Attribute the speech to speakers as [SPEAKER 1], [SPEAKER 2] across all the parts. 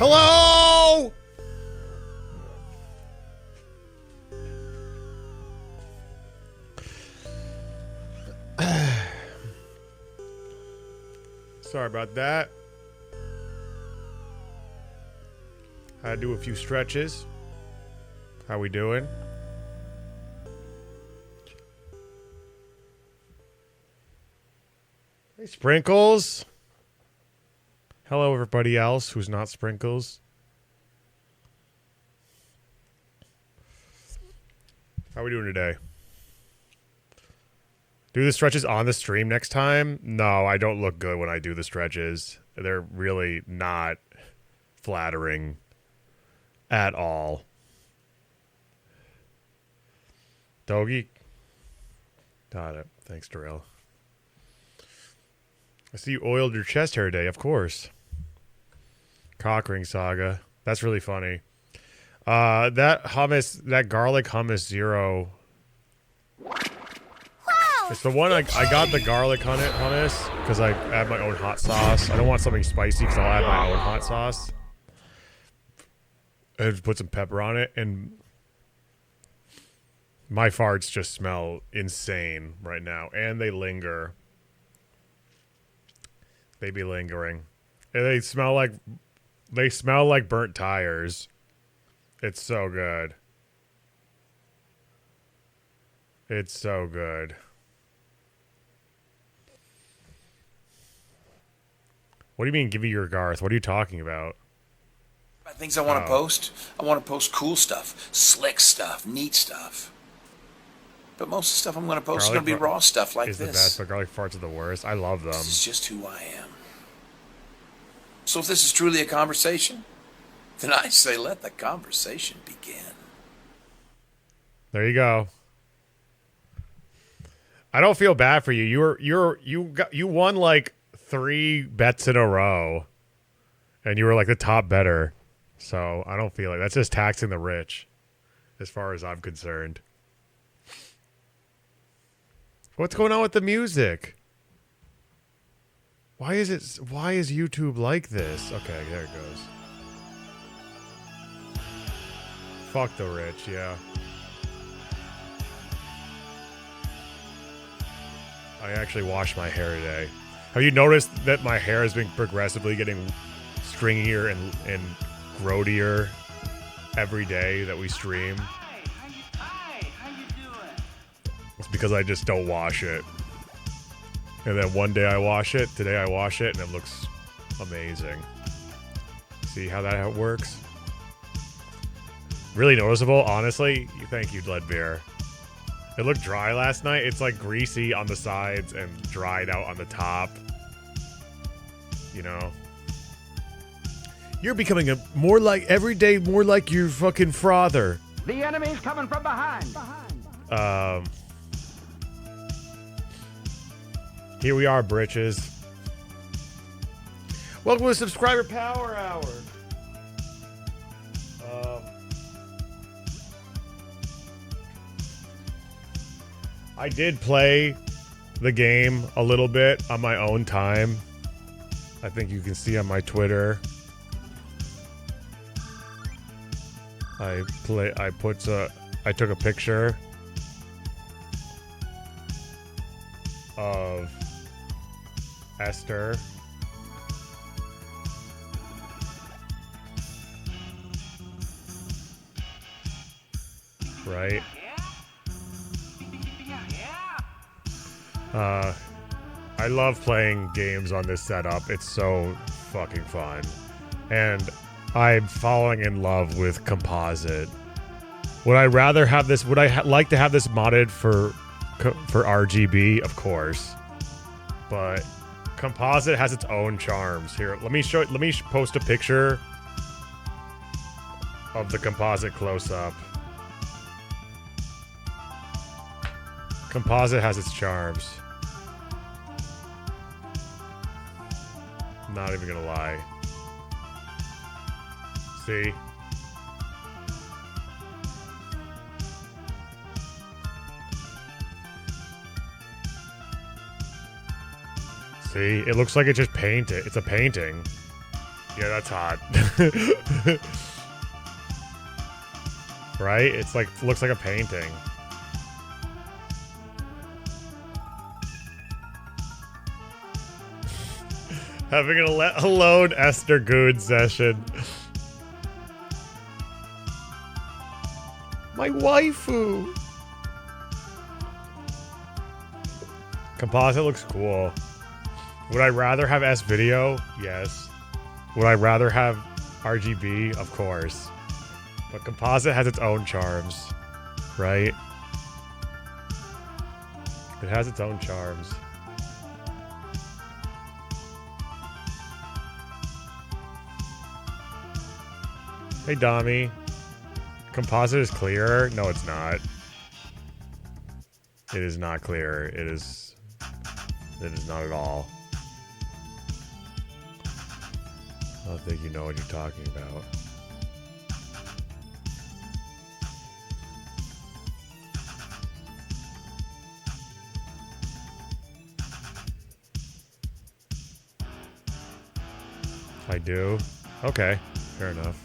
[SPEAKER 1] Hello? Sorry about that. Had to do a few stretches. How we doing? Hey, Sprinkles. Hello, everybody else who's not Sprinkles. How we doing today? Do the stretches on the stream next time? No, I don't look good when I do the stretches. They're really not flattering at all. Doggy? Got it. Thanks, Darrell. I see you oiled your chest hair today, of course. Cockring Saga. That's really funny. That hummus, that garlic hummus zero. It's the one I got the garlic hummus because I add my own hot sauce. I don't want something spicy because I'll add my own hot sauce. And put some pepper on it, and my farts just smell insane right now, and they linger. They be lingering. And they smell like burnt tires. It's so good. It's so good. What do you mean, give you your Garth? What are you talking about?
[SPEAKER 2] Things I want to post. I want to post cool stuff, slick stuff, neat stuff. But most of the stuff I'm going to post is going to be raw stuff like this.
[SPEAKER 1] Is the best, but garlic farts are the worst. I love them.
[SPEAKER 2] This is just who I am. So if this is truly a conversation, then I say let the conversation begin.
[SPEAKER 1] There you go. I don't feel bad for you. You won like 3 bets in a row, and you were like the top bettor. So I don't feel like that's just taxing the rich, as far as I'm concerned. What's going on with the music? Why is YouTube like this? Okay, there it goes. Fuck the rich, yeah. I actually washed my hair today. Have you noticed that my hair has been progressively getting stringier and grodier every day that we stream?
[SPEAKER 3] Hi, how you doing?
[SPEAKER 1] It's because I just don't wash it. And then one day I wash it, today I wash it, and it looks amazing. See how that works? Really noticeable, honestly. Thank you, Leadbeer. It looked dry last night. It's like greasy on the sides and dried out on the top. You know? You're becoming more like your fucking father.
[SPEAKER 3] The enemy's coming from behind.
[SPEAKER 1] Here we are, britches. Welcome to Subscriber Power Hour. I did play the game a little bit on my own time. I think you can see on my Twitter. I took a picture of Esther. Right? I love playing games on this setup. It's so fucking fun. And I'm falling in love with Composite. Would I rather have this? Would I like to have this modded for RGB? Of course. But Composite has its own charms. Here, let me post a picture of the Composite close-up. Composite has its charms. Not even gonna lie. See? See? It looks like it just painted. It's a painting. Yeah, that's hot. Right? It's like, looks like a painting. Having an alone Esther Good session. My waifu. Composite looks cool. Would I rather have S video? Yes. Would I rather have RGB? Of course. But composite has its own charms, right? It has its own charms. Hey, Dami. Composite is clearer? No, it's not. It is not clear. It is not at all. I don't think you know what you're talking about. I do? Okay. Fair enough.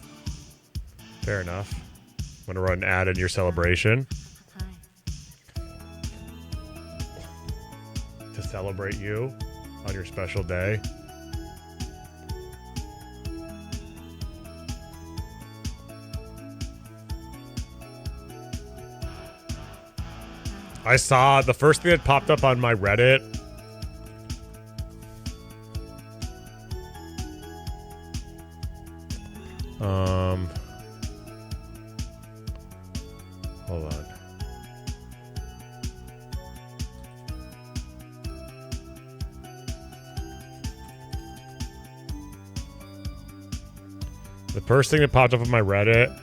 [SPEAKER 1] Fair enough. I'm gonna run an ad in your celebration. To celebrate you on your special day. I saw the first thing that popped up on my Reddit. Hold on. The first thing that popped up on my Reddit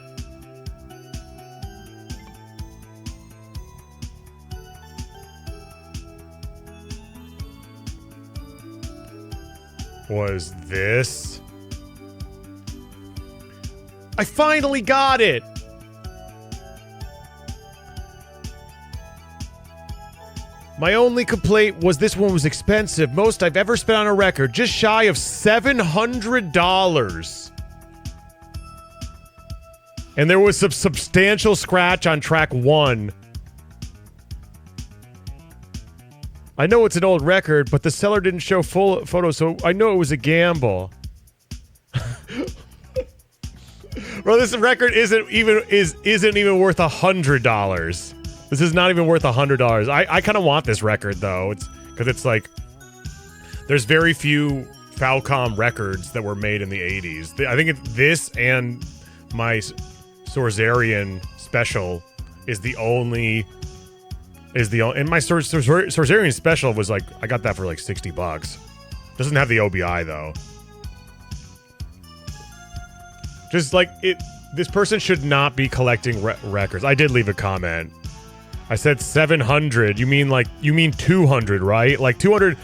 [SPEAKER 1] was this. I finally got it! My only complaint was this one was expensive. Most I've ever spent on a record. Just shy of $700. And there was some substantial scratch on track 1. I know it's an old record, but the seller didn't show full photos, so I know it was a gamble. Bro, this record isn't even worth $100. This is not even worth $100. I kind of want this record though. It's because it's like there's very few Falcom records that were made in the 80s. I think it's this and my Sorzarian special is the only. And my Sorzarian special was like I got that for like $60. Doesn't have the OBI though. Just like it, this person should not be collecting records. I did leave a comment. I said 700. You mean 200, right? Like 200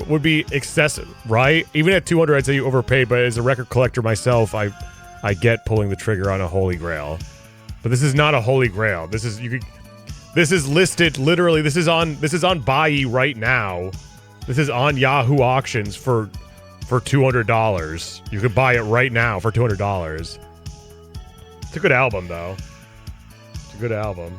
[SPEAKER 1] would be excessive, right? Even at 200, I'd say you overpaid. But as a record collector myself, I get pulling the trigger on a holy grail. But this is not a holy grail. This is listed literally. This is on Buy right now. This is on Yahoo Auctions for $200. You could buy it right now for $200. It's a good album, though. It's a good album.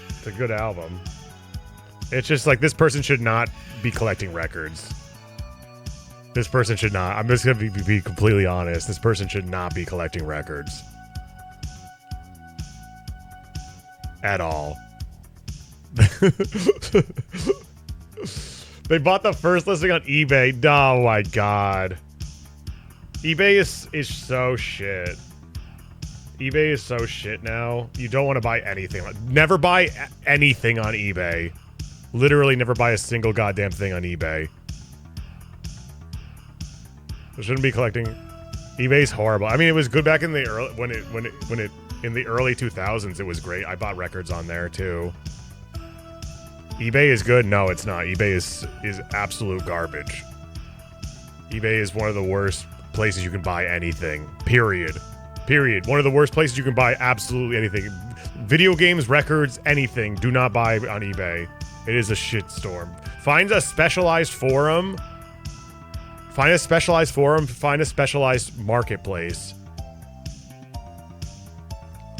[SPEAKER 1] It's a good album. It's just like this person should not be collecting records. This person should not. I'm just going to be completely honest. This person should not be collecting records. At all. They bought the first listing on eBay. Oh my god. eBay is so shit. eBay is so shit now. You don't want to buy anything. Never buy anything on eBay. Literally never buy a single goddamn thing on eBay. I shouldn't be collecting. eBay's horrible. I mean, it was good back in the early when it in the early 2000s. It was great. I bought records on there too. eBay is good. No, it's not. eBay is absolute garbage. eBay is one of the worst places you can buy anything. Period. One of the worst places you can buy absolutely anything. Video games, records, anything. Do not buy on eBay. It is a shitstorm. Find a specialized forum. Find a specialized forum. Find a specialized marketplace.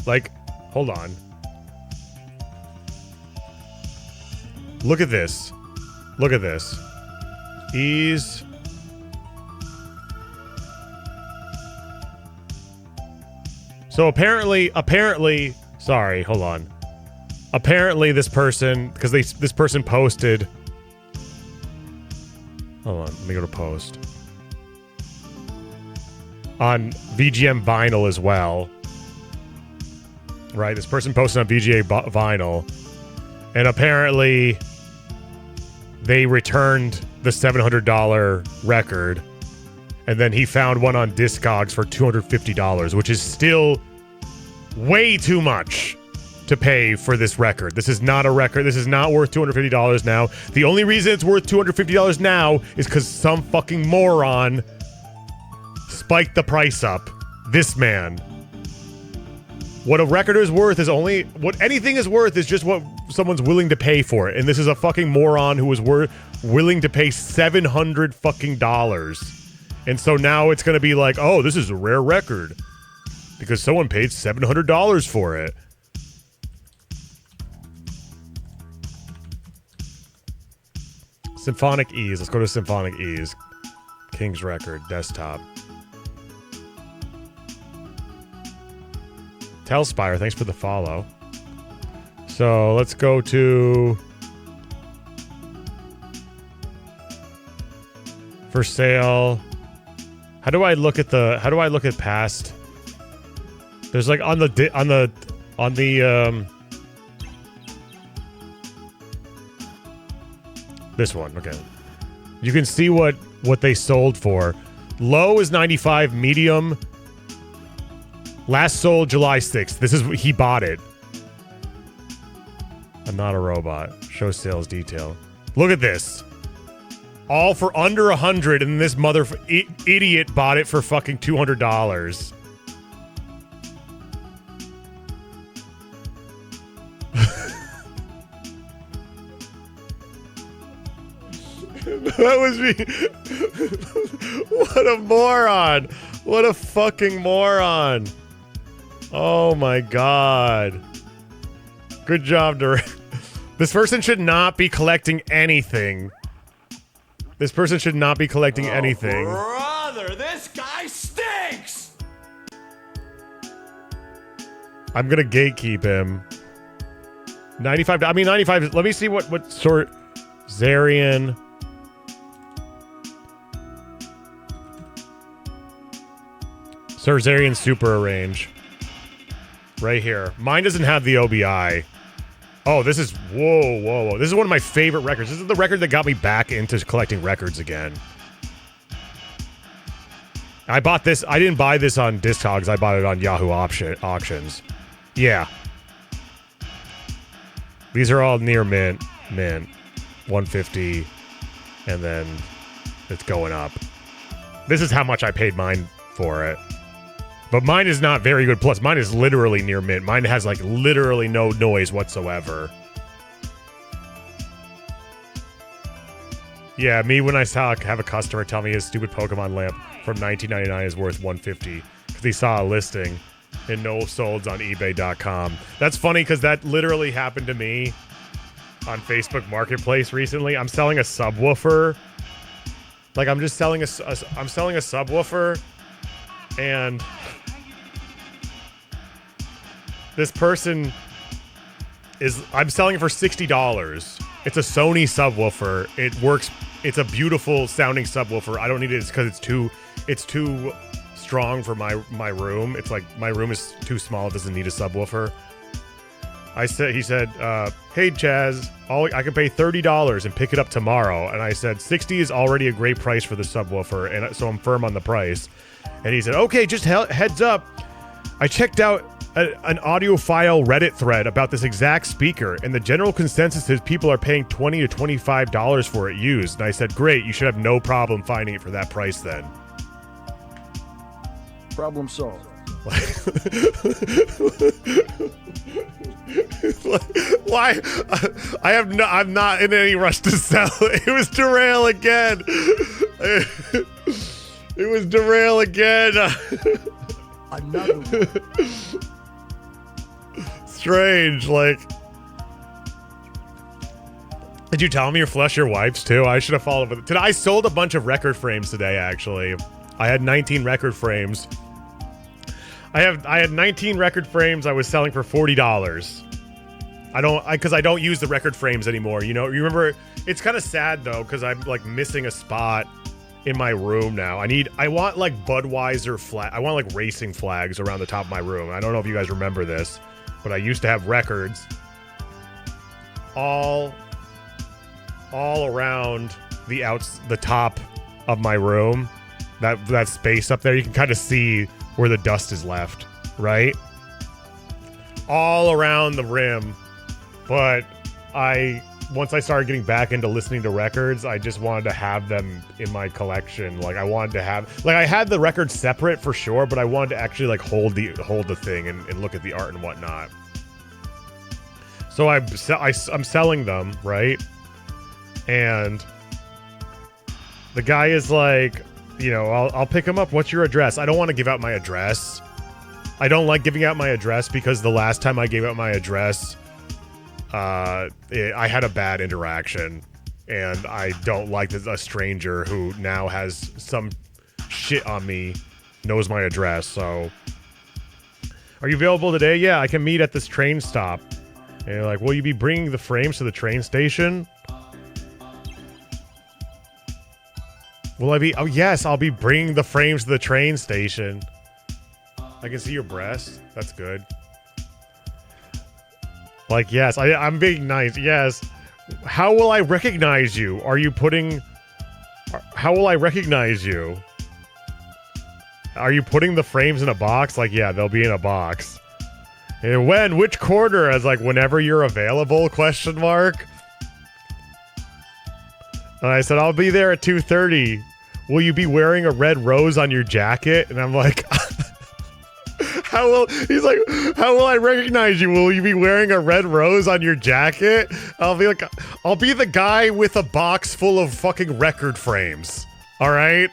[SPEAKER 1] Like, hold on. Look at this. Look at this. Ease. So apparently, sorry, hold on. Apparently this person, because this person posted. Hold on, let me go to post. On VGM vinyl as well. Right, this person posted on VGA vinyl. And apparently they returned the $700 record. And then he found one on Discogs for $250, which is still way too much to pay for this record. This is not a record. This is not worth $250 now. The only reason it's worth $250 now is because some fucking moron spiked the price up. This man. What a record is worth is only... What anything is worth is just what someone's willing to pay for it. And this is a fucking moron who was willing to pay $700 fucking dollars. And so now it's going to be like, oh, this is a rare record. Because someone paid $700 for it. Symphonic Ease. Let's go to Symphonic Ease. King's Record. Desktop. Telspire, thanks for the follow. So let's go to... For sale... How do I look at past? There's like on the this one, okay. You can see what they sold for. Low is 95, medium. Last sold July 6th. This is he bought it. I'm not a robot. Show sales detail. Look at this. All for under 100, and this idiot bought it for fucking $200. That was me. What a moron. What a fucking moron. Oh my god. Good job, Durant. This person should not be collecting anything. This person should not be collecting anything.
[SPEAKER 4] Brother, this guy stinks!
[SPEAKER 1] I'm gonna gatekeep him. 95. I mean, 95. Let me see what sort. Zarian. Sir Zarian Super Arrange. Right here. Mine doesn't have the OBI. Oh, this is... Whoa. This is one of my favorite records. This is the record that got me back into collecting records again. I bought this... I didn't buy this on Discogs. I bought it on Yahoo Auctions. Yeah. These are all near mint. 150. And then it's going up. This is how much I paid mine for it. But mine is not very good. Plus, mine is literally near mint. Mine has, like, literally no noise whatsoever. Yeah, me when I have a customer tell me his stupid Pokemon lamp from $19.99 is worth $150 because he saw a listing and no solds on eBay.com. That's funny because that literally happened to me on Facebook Marketplace recently. I'm selling a subwoofer. Like, I'm just selling I'm selling a subwoofer, and this person I'm selling it for $60. It's a Sony subwoofer. It works. It's a beautiful sounding subwoofer. I don't need it because it's too strong for my room. It's like my room is too small. It doesn't need a subwoofer. He said, hey Chaz, I can pay $30 and pick it up tomorrow. And I said, $60 is already a great price for the subwoofer. And so I'm firm on the price. And he said, okay, just heads up. I checked out an audiophile Reddit thread about this exact speaker, and the general consensus is people are paying $20 to $25 for it used. And I said, great, you should have no problem finding it for that price then.
[SPEAKER 5] Problem solved.
[SPEAKER 1] Why? I'm not in any rush to sell it. It was derail again. It was derail again.
[SPEAKER 3] Another one.
[SPEAKER 1] Strange, like. Did you tell me you flush your wipes too? I should have followed with it. Today I sold a bunch of record frames today, actually. I had 19 record frames. I had 19 record frames I was selling for $40. Because I don't use the record frames anymore. You know, you remember, it's kind of sad though, because I'm like missing a spot in my room now. I want like Budweiser flag. I want like racing flags around the top of my room. I don't know if you guys remember this, but I used to have records all around the top of my room. That space up there, you can kind of see where the dust is left, right? All around the rim. But once I started getting back into listening to records, I just wanted to have them in my collection. Like I wanted to have, like I had the records separate for sure, but I wanted to actually like hold the thing and look at the art and whatnot. So I'm selling them, right? And the guy is like, you know, I'll pick him up. What's your address? I don't want to give out my address. I don't like giving out my address because the last time I gave out my address, I had a bad interaction, and I don't like that a stranger who now has some shit on me knows my address. So, are you available today? Yeah, I can meet at this train stop. And you're like, will you be bringing the frames to the train station? Will I be? Oh, yes, I'll be bringing the frames to the train station. I can see your breast. That's good. Like, yes, I'm being nice. Yes. How will I recognize you? How will I recognize you? Are you putting the frames in a box? Like, yeah, they'll be in a box. And when? Which quarter? As like, whenever you're available, question mark. And I said, I'll be there at 2:30. Will you be wearing a red rose on your jacket? And I'm like, he's like, how will I recognize you? Will you be wearing a red rose on your jacket? I'll be the guy with a box full of fucking record frames. All right?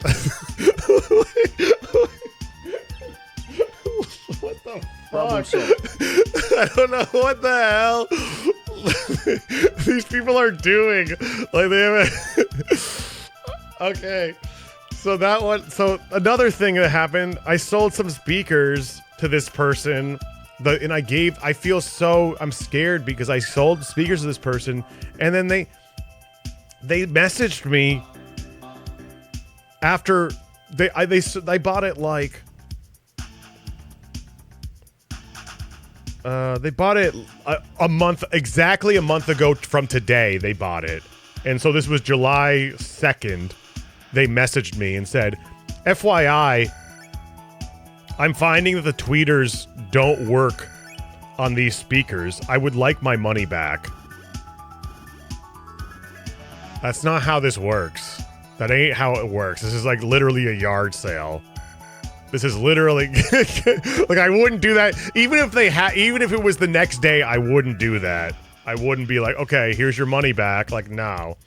[SPEAKER 1] What the fuck? I don't know what the hell these people are doing. Like they haven't. Okay. So another thing that happened, I sold some speakers to this person. I'm scared because I sold speakers to this person, and then they messaged me after they bought it like they bought it exactly a month ago from today. They bought it, and so this was July 2nd. They messaged me and said, FYI, I'm finding that the tweeters don't work on these speakers. I would like my money back. That's not how this works. That ain't how it works. This is like literally a yard sale. This is literally like I wouldn't do that. Even if it was the next day, I wouldn't do that. I wouldn't be like, okay, here's your money back. Like, no.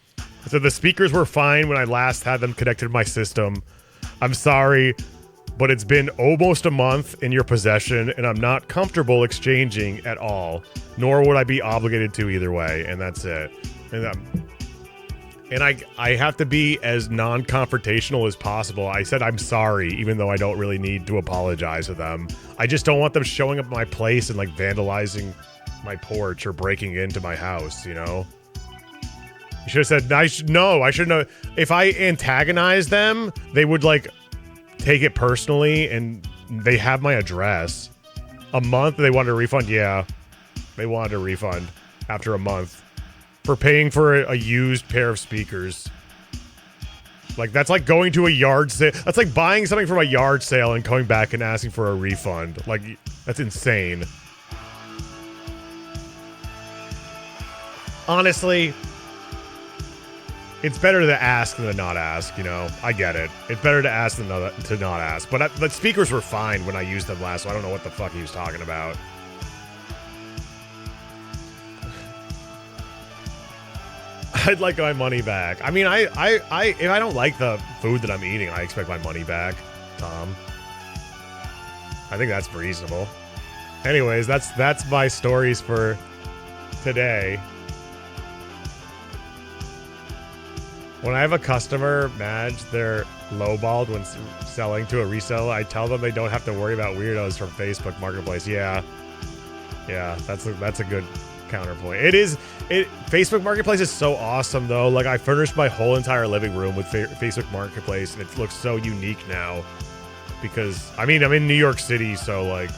[SPEAKER 1] So the speakers were fine when I last had them connected to my system. I'm sorry, but it's been almost a month in your possession, and I'm not comfortable exchanging at all. Nor would I be obligated to either way, and that's it. And I have to be as non-confrontational as possible. I said I'm sorry, even though I don't really need to apologize to them. I just don't want them showing up at my place and like vandalizing my porch or breaking into my house, you know? You should have said, I shouldn't have. If I antagonized them, they would like take it personally, and they have my address. A month, they wanted a refund? Yeah. They wanted a refund after a month for paying for a used pair of speakers. Like, that's like going to a yard sale. That's like buying something from a yard sale and coming back and asking for a refund. Like, that's insane. Honestly, it's better to ask than to not ask, you know? I get it. It's better to ask than to not ask. But the speakers were fine when I used them last, so I don't know what the fuck he was talking about. I'd like my money back. I mean, if I don't like the food that I'm eating, I expect my money back, Tom. I think that's reasonable. Anyways, that's my stories for today. When I have a customer, Madge, they're lowballed when selling to a reseller, I tell them they don't have to worry about weirdos from Facebook Marketplace. Yeah, that's a good counterpoint. Facebook Marketplace is so awesome though. Like I furnished my whole entire living room with Facebook Marketplace, and it looks so unique now. Because I mean, I'm in New York City, so like,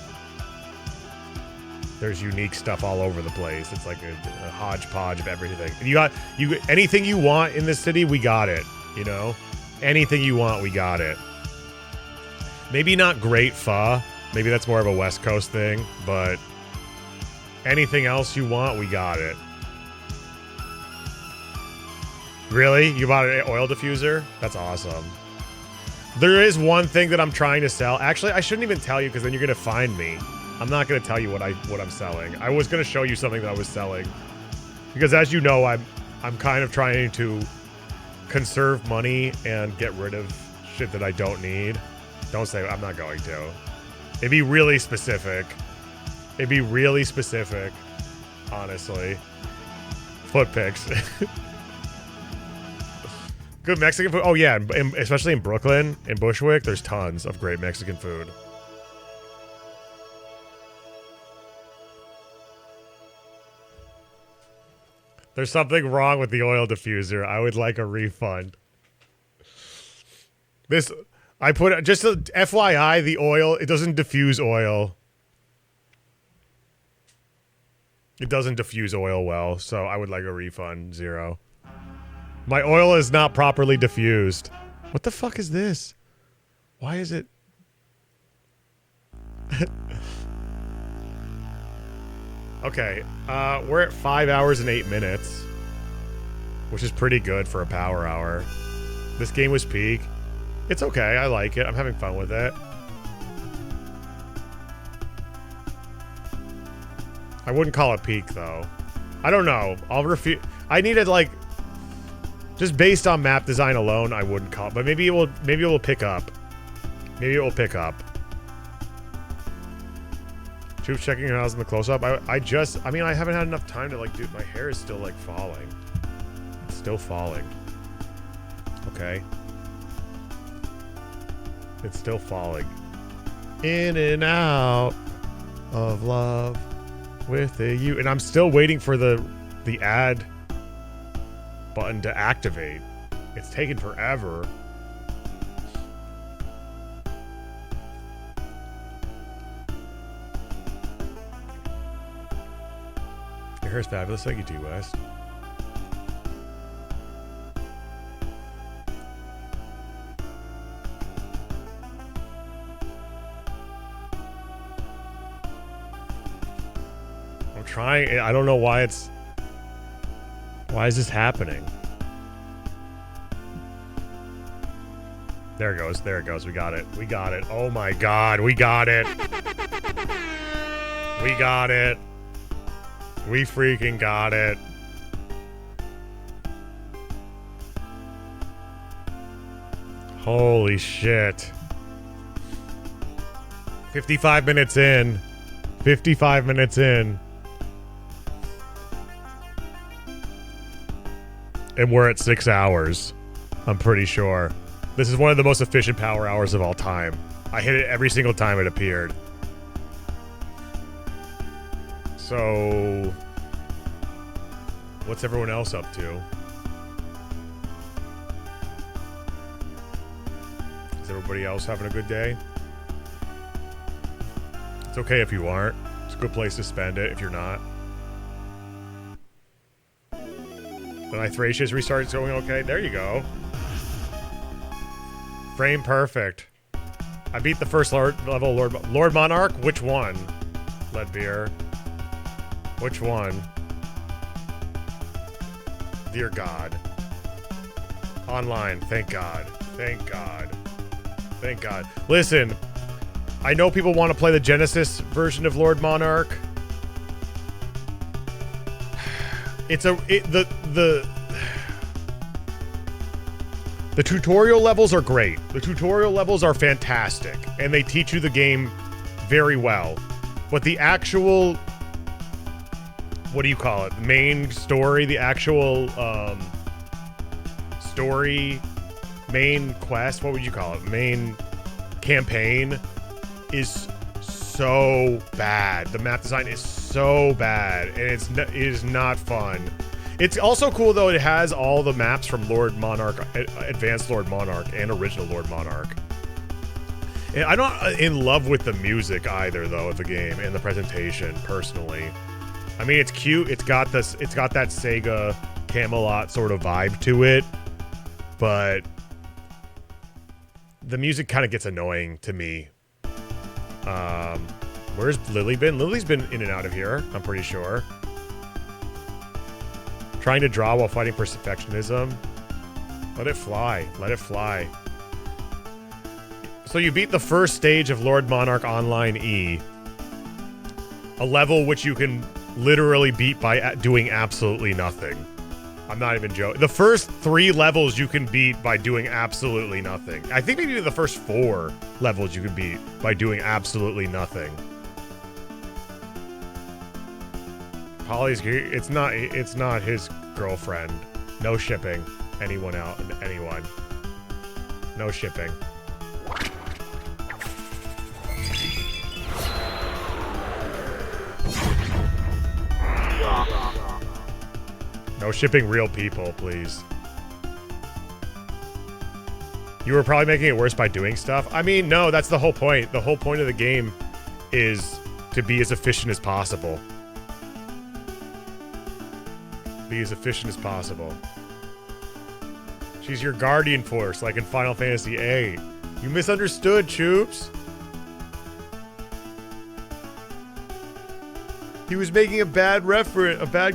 [SPEAKER 1] there's unique stuff all over the place. It's like a hodgepodge of everything. And anything you want in this city, we got it. You know, anything you want, we got it. Maybe not great pho. Maybe that's more of a West Coast thing, but anything else you want, we got it. Really? You bought an oil diffuser? That's awesome. There is one thing that I'm trying to sell. Actually, I shouldn't even tell you because then you're gonna find me. I'm not gonna tell you what I'm selling. I was gonna show you something that I was selling because, as you know, I'm kind of trying to conserve money and get rid of shit that I don't need. Don't say I'm not going to. It'd be really specific. Honestly. Foot pics. Good Mexican food. Oh yeah, especially in Brooklyn, in Bushwick, there's tons of great Mexican food. There's something wrong with the oil diffuser. I would like a refund. I put just a FYI, the oil, it doesn't diffuse oil. It doesn't diffuse oil well, so I would like a refund. 0. My oil is not properly diffused. What the fuck is this? Why is it? Okay, we're at 5 hours and 8 minutes, which is pretty good for a power hour. This game was peak. It's okay, I like it. I'm having fun with it. I wouldn't call it peak, though. I don't know. I'll refuse. I needed, like, just based on map design alone, I wouldn't call it. But maybe it will pick up. Maybe it will pick up. Choops checking your house in the close-up. I mean, I haven't had enough time to, like, dude, my hair is still, like, falling. It's still falling. Okay. It's still falling. In and out of love with a you. And I'm still waiting for the add button to activate. It's taken forever. Your hair's fabulous. Thank you, T West. I'm trying. I don't know why it's. Why is this happening? There it goes. There it goes. We got it. We got it. Oh my god. We got it. We got it. We freaking got it. Holy shit. 55 minutes in. 55 minutes in. And we're at 6 hours. I'm pretty sure. This is one of the most efficient power hours of all time. I hit it every single time it appeared. So, what's everyone else up to? Is everybody else having a good day? It's okay if you aren't. It's a good place to spend it if you're not. The Nithracious restarts going okay. There you go. Frame perfect. I beat the first level Lord Monarch. Which one? Leadbeer. Which one? Dear God. Online. Thank God. Thank God. Thank God. Listen, I know people want to play the Genesis version of Lord Monarch. The tutorial levels are great. The tutorial levels are fantastic, and they teach you the game very well. But the actual, what do you call it? Main story, the actual story, main quest, what would you call it? Main campaign is so bad. The map design is so bad, and it is not fun. It's also cool though, it has all the maps from Lord Monarch, Advanced Lord Monarch, and Original Lord Monarch. And I'm not in love with the music either though of the game and the presentation, personally. I mean, it's cute, it's got that Sega Camelot sort of vibe to it, but the music kind of gets annoying to me. Where's Lily been? Lily's been in and out of here, I'm pretty sure. Trying to draw while fighting perfectionism. Let it fly. Let it fly. So you beat the first stage of Lord Monarch Online E. A level which you can literally beat by doing absolutely nothing. I'm not even joking. The first 3 levels you can beat by doing absolutely nothing. I think maybe the first 4 levels you can beat by doing absolutely nothing. Polly's here. It's not his girlfriend. No shipping. Anyone out? Anyone. No shipping. No shipping real people, please. You were probably making it worse by doing stuff. I mean, no, that's the whole point. The whole point of the game is to be as efficient as possible. Be as efficient as possible. She's your guardian force, like in Final Fantasy VIII. You misunderstood, Choops. He was making a bad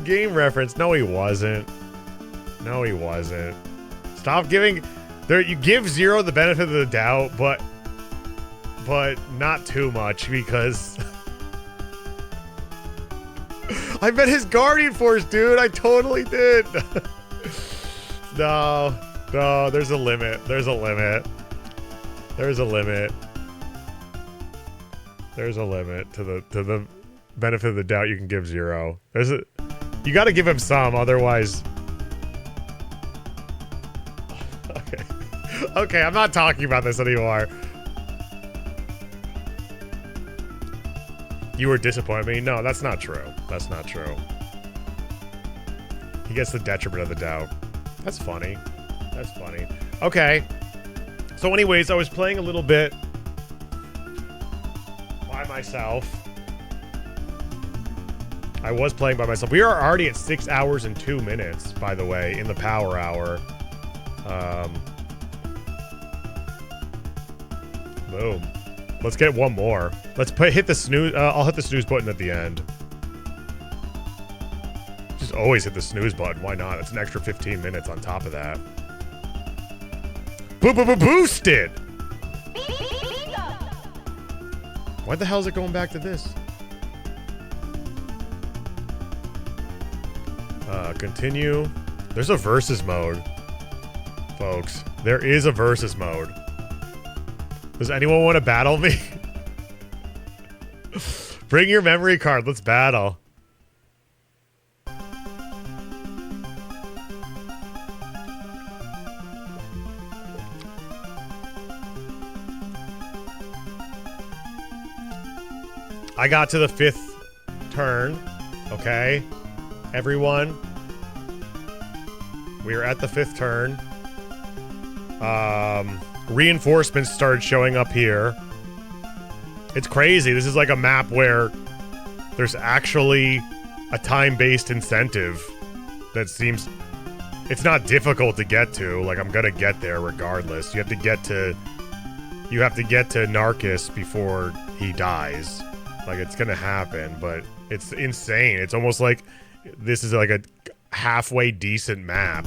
[SPEAKER 1] game reference. No, he wasn't. No, he wasn't. Stop giving... You give Zero the benefit of the doubt, but not too much, because... I met his guardian force, dude. I totally did. No, there's a limit. There's a limit. There's a limit. There's a limit to the benefit of the doubt you can give Zero. You got to give him some, otherwise. Okay. Okay, I'm not talking about this anymore. You were disappointed in me? No, that's not true. That's not true. He gets the detriment of the doubt. That's funny. That's funny. Okay. So anyways, I was playing a little bit by myself. I was playing by myself. We are already at 6 hours and 2 minutes, by the way, in the power hour. Boom. Let's get one more. Let's hit the snooze. I'll hit the snooze button at the end. Just always hit the snooze button. Why not? It's an extra 15 minutes on top of that. Boosted! Why the hell is it going back to this? Continue. There's a versus mode, folks. There is a versus mode. Does anyone want to battle me? Bring your memory card. Let's battle. I got to the 5th turn. Okay. Everyone. We are at the 5th turn. Reinforcements started showing up here. It's crazy. This is like a map where there's actually a time-based incentive that seems... It's not difficult to get to. Like, I'm gonna get there regardless. You have to get to Narcus before he dies. Like, it's gonna happen, but it's insane. It's almost like this is like a halfway decent map.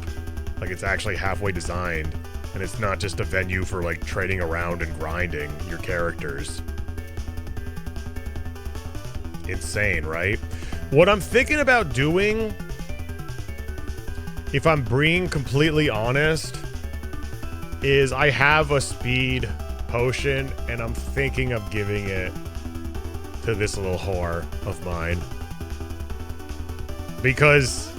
[SPEAKER 1] Like, it's actually halfway designed, and it's not just a venue for, like, trading around and grinding your characters. Insane, right? What I'm thinking about doing, if I'm being completely honest, is I have a speed potion, and I'm thinking of giving it to this little whore of mine. Because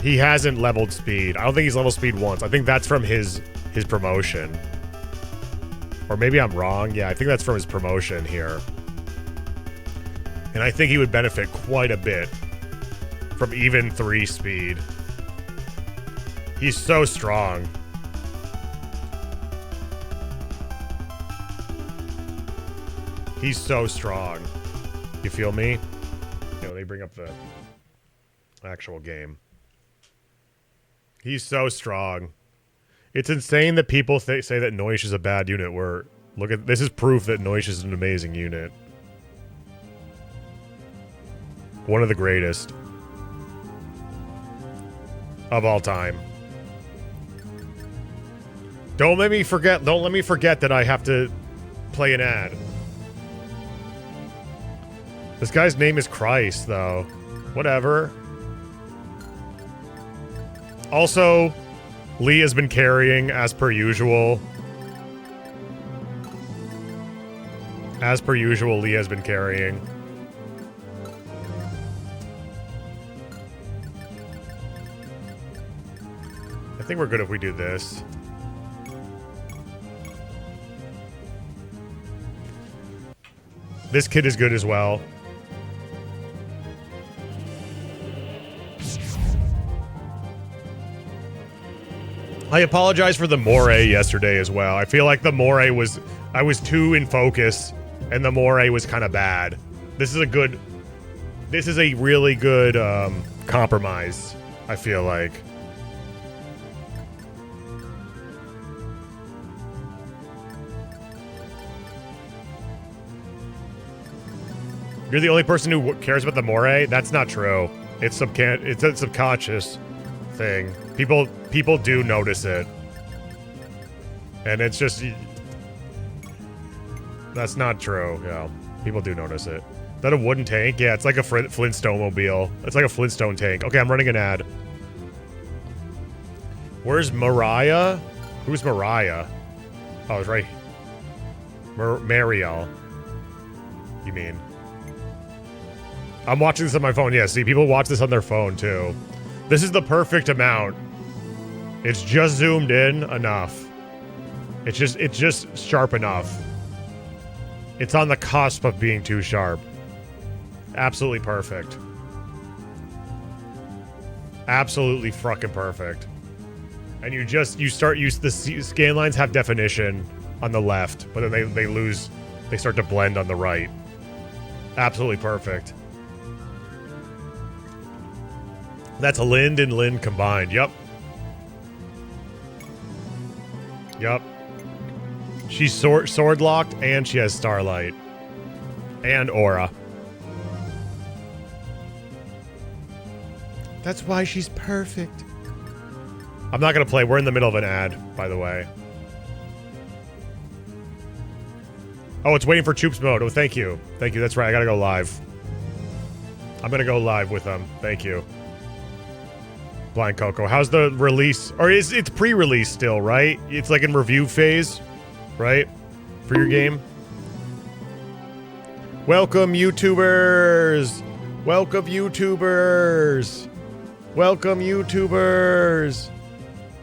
[SPEAKER 1] he hasn't leveled speed. I don't think he's leveled speed once. I think that's from his promotion. Or maybe I'm wrong. Yeah, I think that's from his promotion here. And I think he would benefit quite a bit from even 3 speed. He's so strong. He's so strong. You feel me? You know, they bring up the actual game. He's so strong. It's insane that people say that Noish is a bad unit. Look at this is proof that Noish is an amazing unit. One of the greatest of all time. Don't let me forget that I have to play an ad. This guy's name is Christ, though. Whatever. Also, Lee has been carrying as per usual. As per usual, Lee has been carrying. I think we're good if we do this. This kid is good as well. I apologize for the moray yesterday as well. I feel like the moray I was too in focus, and the moray was kind of bad. This is a really good compromise, I feel like. You're the only person who cares about the moray? That's not true. It's a subconscious thing. People do notice it. And it's just... That's not true. Yeah, people do notice it. Is that a wooden tank? Yeah, it's like a Flintstone-mobile. It's like a Flintstone tank. Okay, I'm running an ad. Where's Mariah? Who's Mariah? Oh, it's right. Mariel. You mean? I'm watching this on my phone. Yeah, see, people watch this on their phone, too. This is the perfect amount. It's just zoomed in enough. It's just sharp enough. It's on the cusp of being too sharp. Absolutely perfect. Absolutely fucking perfect. And the scan lines have definition on the left, but then they start to blend on the right. Absolutely perfect. That's Lind and Lind combined. Yup. Yup. She's sword locked and she has Starlight. And Aura. That's why she's perfect. I'm not going to play. We're in the middle of an ad, by the way. Oh, it's waiting for Choops mode. Oh, thank you. Thank you. That's right. I got to go live. I'm going to go live with them. Thank you. Blind Coco. How's the release? Or it's pre-release still, right? It's like in review phase, right? For your game. Welcome, YouTubers. Welcome, YouTubers. Welcome, YouTubers.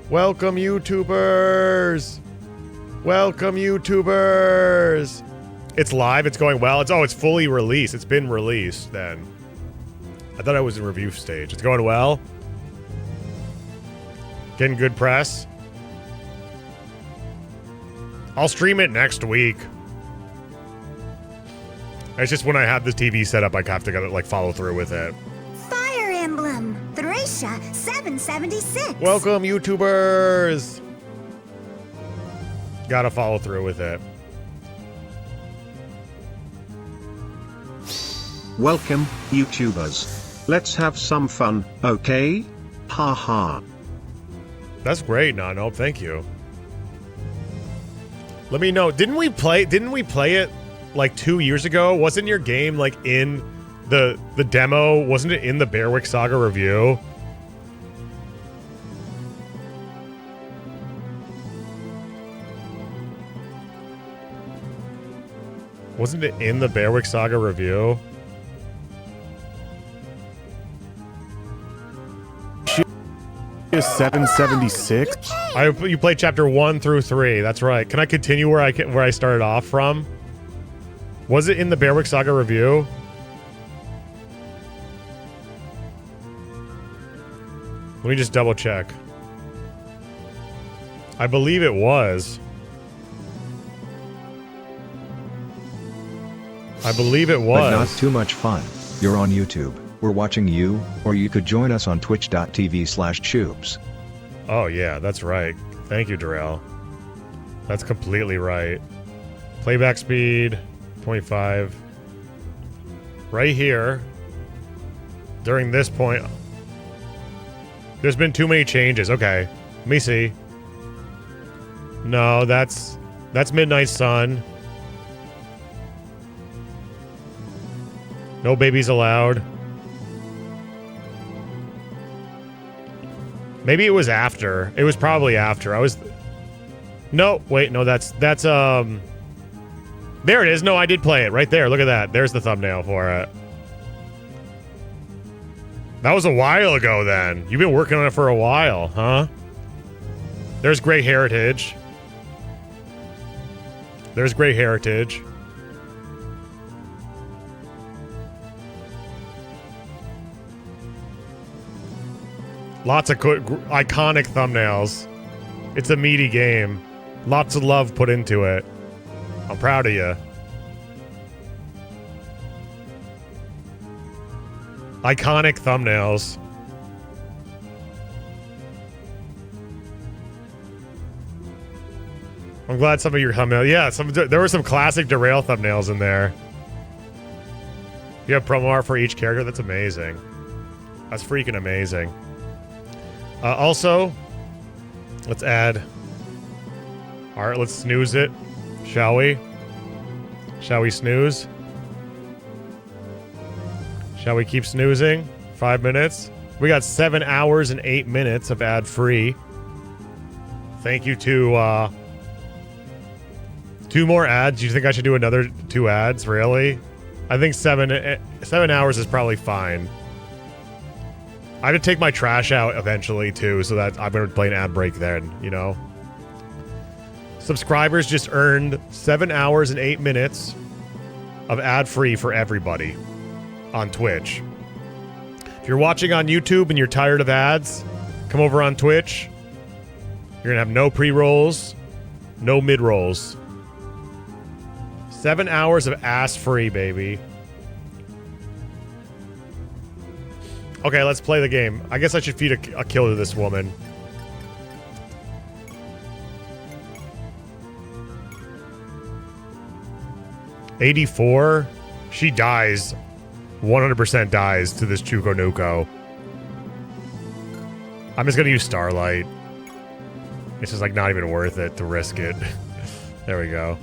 [SPEAKER 1] Welcome, YouTubers. Welcome, YouTubers. It's live. It's going well. It's fully released. It's been released then. I thought I was in review stage. It's going well. Getting good press. I'll stream it next week. It's just when I have this TV set up, I have to follow through with it.
[SPEAKER 5] Fire Emblem, Thracia 776.
[SPEAKER 1] Welcome, YouTubers. Gotta follow through with it.
[SPEAKER 6] Welcome, YouTubers. Let's have some fun, okay? Ha ha.
[SPEAKER 1] That's great, Nano. Thank you. Let me know. Didn't we play it like 2 years ago? Wasn't your game like in the demo? Wasn't it in the Bearwick Saga review? Wasn't it in the Bearwick Saga review?
[SPEAKER 6] Is 776?
[SPEAKER 1] You played chapter 1 through 3. That's right. Can I continue where I started off from? Was it in the Bearwick Saga review? Let me just double check. I believe it was. I believe it was.
[SPEAKER 7] But not too much fun. You're on YouTube. We're watching you, or you could join us on twitch.tv/choops.
[SPEAKER 1] Oh yeah, that's right. Thank you, Darrell. That's completely right. Playback speed, 25. Right here, during this point, there's been too many changes. Okay, let me see. No, that's Midnight Sun. No babies allowed. Maybe it was after. It was probably after. No, wait, no, that's there it is. No, I did play it right there. Look at that. There's the thumbnail for it. That was a while ago then. You've been working on it for a while, huh? There's Grey Heritage. There's Grey Heritage. Lots of iconic thumbnails. It's a meaty game. Lots of love put into it. I'm proud of you. Iconic thumbnails. I'm glad some of your thumbnails. Yeah, there were some classic Derail thumbnails in there. You have promo art for each character? That's amazing. That's freaking amazing. Also, let's add... Alright, let's snooze it. Shall we? Shall we snooze? Shall we keep snoozing? 5 minutes? We got 7 hours and 8 minutes of ad-free. Thank you to, 2 more ads. You think I should do another 2 ads? Really? I think 7 hours is probably fine. I have to take my trash out eventually, too, so that I'm going to play an ad break then, you know? Subscribers just earned 7 hours and 8 minutes of ad-free for everybody on Twitch. If you're watching on YouTube and you're tired of ads, come over on Twitch. You're going to have no pre-rolls, no mid-rolls. 7 hours of ass-free, baby. Okay, let's play the game. I guess I should feed a kill to this woman. $84? She dies. 100% dies to this Chuko Nuko. I'm just gonna use Starlight. It's just like not even worth it to risk it. There we go.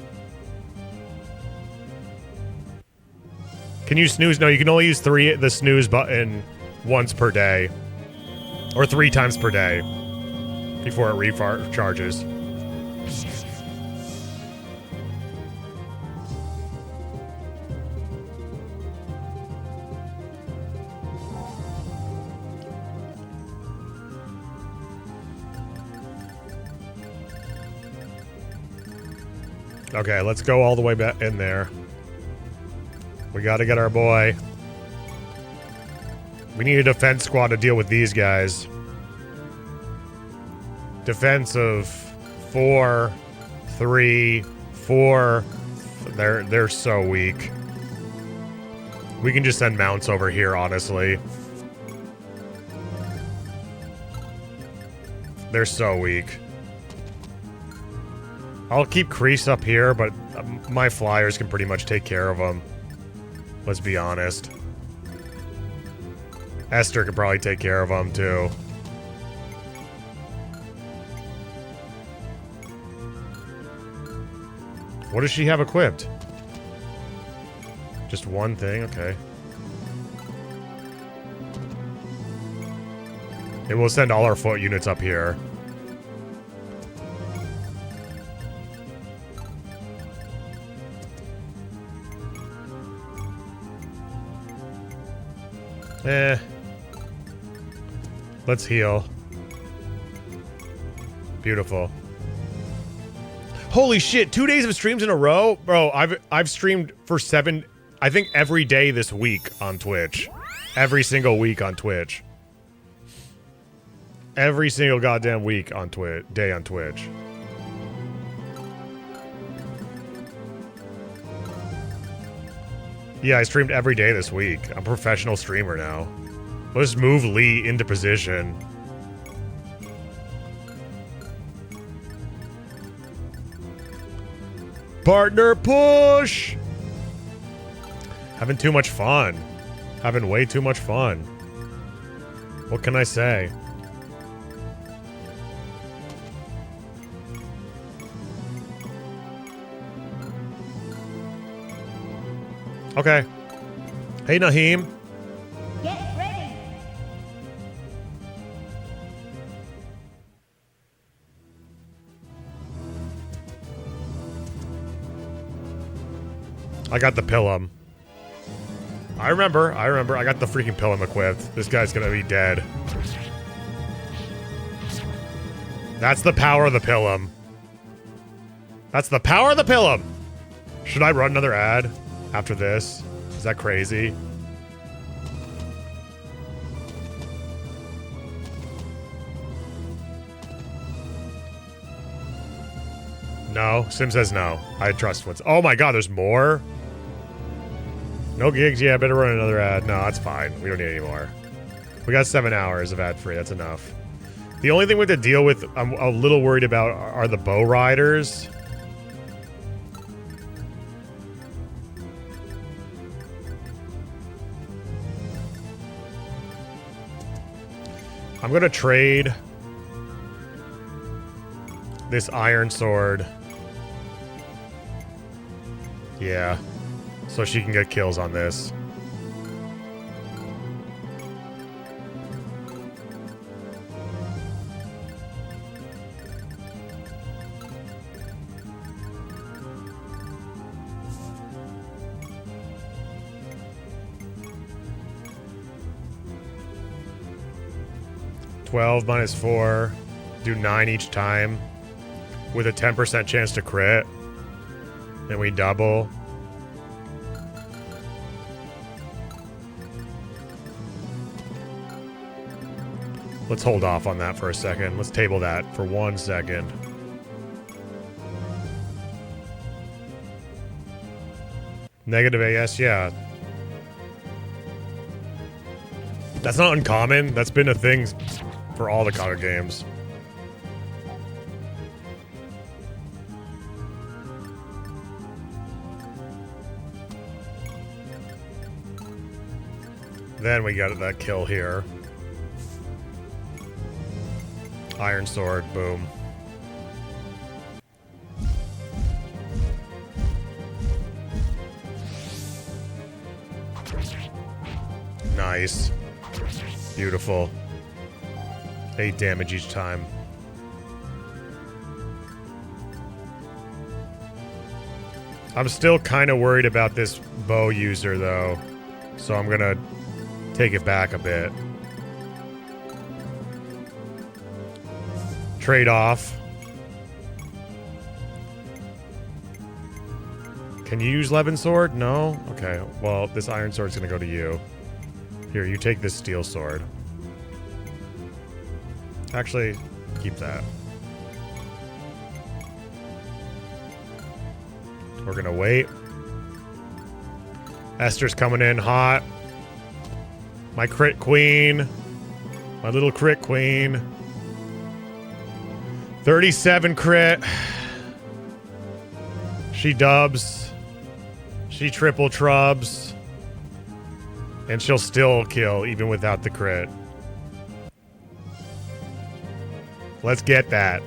[SPEAKER 1] Can you snooze? No, you can only use the snooze button once per day. Or 3 times per day. Before it recharges. Okay, let's go all the way back in there. We gotta get our boy. We need a defense squad to deal with these guys. Defense of 4, 3, 4. They're so weak. We can just send mounts over here, honestly. They're so weak. I'll keep Kreese up here, but my flyers can pretty much take care of them. Let's be honest. Esther could probably take care of them, too. What does she have equipped? Just one thing? Okay. It will send all our foot units up here. Let's heal. Beautiful. Holy shit, 2 days of streams in a row? Bro, I've streamed for 7, I think every day this week on Twitch. Every single week on Twitch. Every single goddamn week on day on Twitch. Yeah, I streamed every day this week. I'm a professional streamer now. Let's move Lee into position. Partner push! Having too much fun. Having way too much fun. What can I say? Okay. Hey, Naheem.
[SPEAKER 5] Get ready.
[SPEAKER 1] I got the Pilum. I remember. I got the freaking Pilum equipped. This guy's gonna be dead. That's the power of the Pilum. That's the power of the Pilum! Should I run another ad after this? Is that crazy? No. Sim says no. I trust what's... Oh my god, there's more? No gigs? Yeah, better run another ad. No, that's fine. We don't need any more. We got 7 hours of ad free. That's enough. The only thing we have to deal with, I'm a little worried about, are the bow riders. I'm gonna trade this iron sword. Yeah. So she can get kills on this. $12 minus 4. Do 9 each time. With a 10% chance to crit. And we double. Let's hold off on that for a second. Let's table that for 1 second. Negative AS, yeah. That's not uncommon. That's been a thing for all the Kaga games. Then we got that kill here. Iron sword, boom. Nice. Beautiful. 8 damage each time. I'm still kind of worried about this bow user, though. So I'm gonna take it back a bit. Trade off. Can you use Levin sword? No? Okay, well, this iron sword's gonna go to you. Here, you take this steel sword. Actually, keep that. We're gonna wait. Esther's coming in hot. My crit queen. My little crit queen. 37 crit. She dubs. She triple trubs. And she'll still kill even without the crit. Let's get that.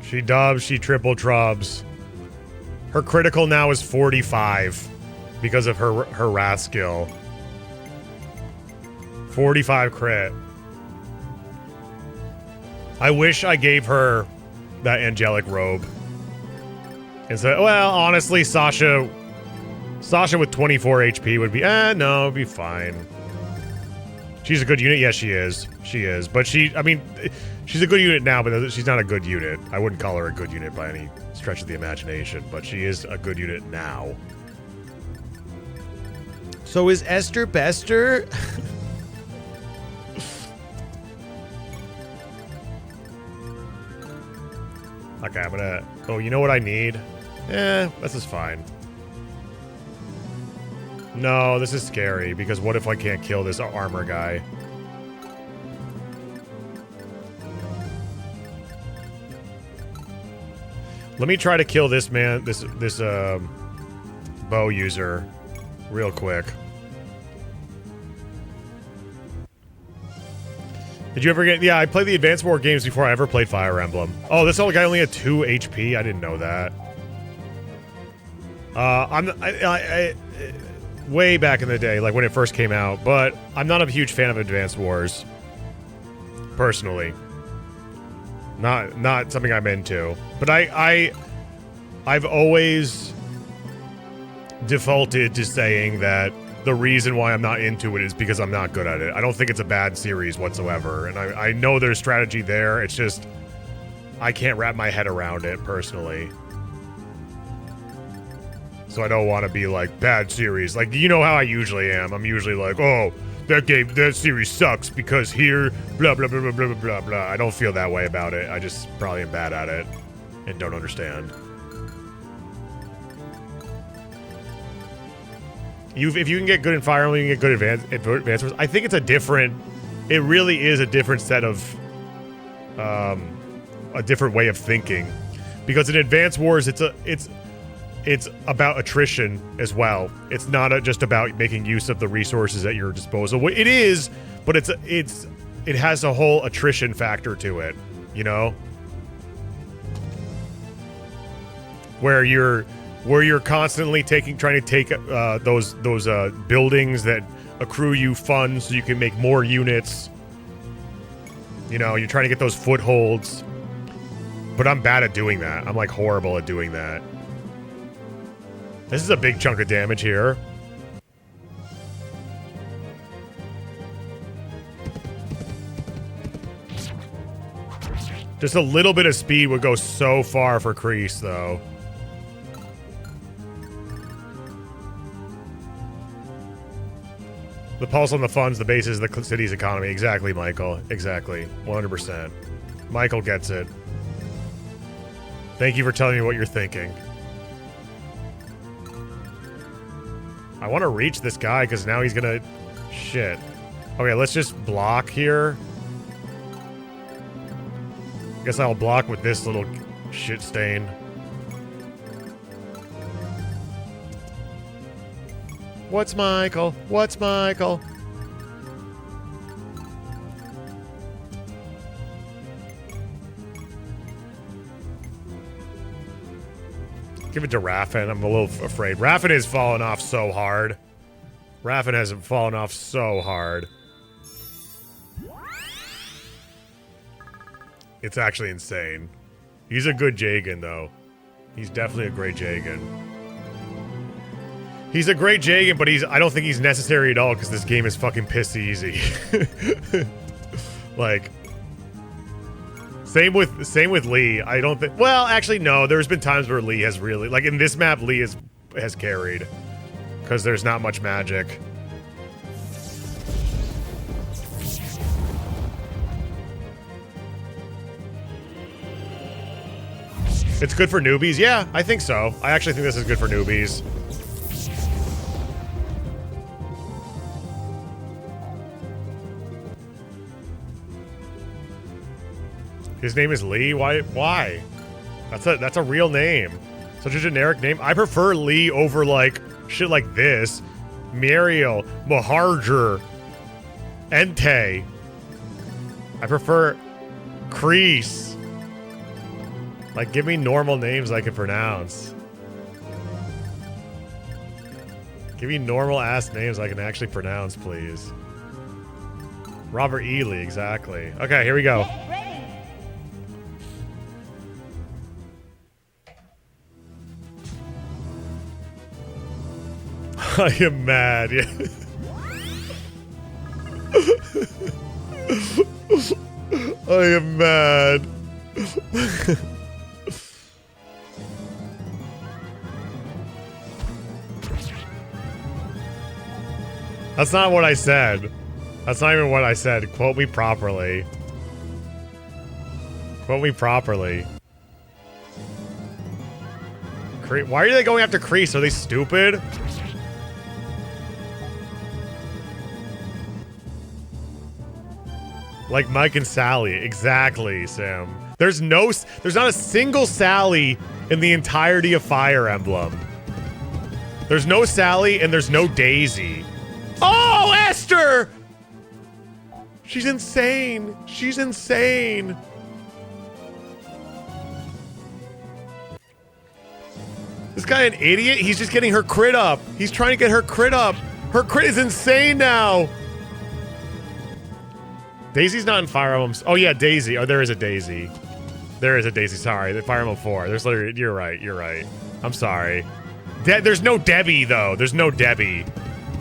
[SPEAKER 1] She dubs, she triple trubs. Her critical now is 45 because of her wrath skill. 45 crit. I wish I gave her that angelic robe. And so, well, honestly, Sasha with 24 HP would be, no, it'd be fine. She's a good unit. Yes, she is. She is. But she's a good unit now, but she's not a good unit. I wouldn't call her a good unit by any stretch of the imagination, but she is a good unit now. So is Esther Bester? Okay, I'm gonna... Oh, you know what I need? This is fine. No, this is scary, because what if I can't kill this armor guy? Let me try to kill this man, this bow user real quick. Did you ever get... Yeah, I played the Advanced War games before I ever played Fire Emblem. Oh, this old guy only had 2 HP? I didn't know that. Way back in the day, like when it first came out, but I'm not a huge fan of Advanced Wars. Personally. Not something I'm into. But I've always defaulted to saying that the reason why I'm not into it is because I'm not good at it. I don't think it's a bad series whatsoever, and I know there's strategy there. It's just I can't wrap my head around it personally. So I don't want to be like, bad series. Like, you know how I usually am. I'm usually like, oh, that series sucks because here, blah, blah, blah, blah, blah, blah, blah. I don't feel that way about it. I just probably am bad at it and don't understand. If you can get good in Fire Emblem, you can get good advanced Wars. I think it's a different... It really is a different set of... a different way of thinking. Because in Advanced Wars, it's about attrition as well. It's not just about making use of the resources at your disposal. It is, but it has a whole attrition factor to it, you know? Where you're constantly trying to take those buildings that accrue you funds so you can make more units. You know, you're trying to get those footholds. But I'm bad at doing that. I'm like horrible at doing that. This is a big chunk of damage here. Just a little bit of speed would go so far for Kreese, though. The pulse on the funds, the base is the city's economy. Exactly, Michael. Exactly. 100%. Michael gets it. Thank you for telling me what you're thinking. I want to reach this guy because now he's gonna... Shit. Okay, let's just block here. Guess I'll block with this little shit stain. What's Michael? What's Michael? Give it to Raffin. I'm a little afraid. Raffin has fallen off so hard. Raffin has fallen off so hard. It's actually insane. He's a good Jagan, though. He's definitely a great Jagan. He's a great Jagan, but I don't think he's necessary at all because this game is fucking piss easy. Like, same with Lee. I don't think. Well, actually, no. There's been times where Lee has really, like in this map, Lee has carried because there's not much magic. It's good for newbies. Yeah, I think so. I actually think this is good for newbies. His name is Lee? Why? That's a real name. Such a generic name. I prefer Lee over like shit like this. Muriel, Maharger, Entei. I prefer Kreese. Like, give me normal names I can pronounce. Give me normal ass names I can actually pronounce, please. Robert Ely, exactly. Okay, here we go.
[SPEAKER 5] Get ready.
[SPEAKER 1] I am mad. Yeah. I am mad. That's not what I said. That's not even what I said. Quote me properly. Quote me properly. Why are they going after Kreese? Are they stupid? Like Mike and Sally. Exactly, Sam. There's not a single Sally in the entirety of Fire Emblem. There's no Sally and there's no Daisy. Oh, Esther! She's insane. She's insane. This guy an idiot? He's just getting her crit up. He's trying to get her crit up. Her crit is insane now. Daisy's not in Fire Emblem. Oh yeah, Daisy. Oh, there is a Daisy. There is a Daisy. Sorry, the Fire Emblem 4. There's literally. You're right. You're right. I'm sorry. There's no Debbie though. There's no Debbie.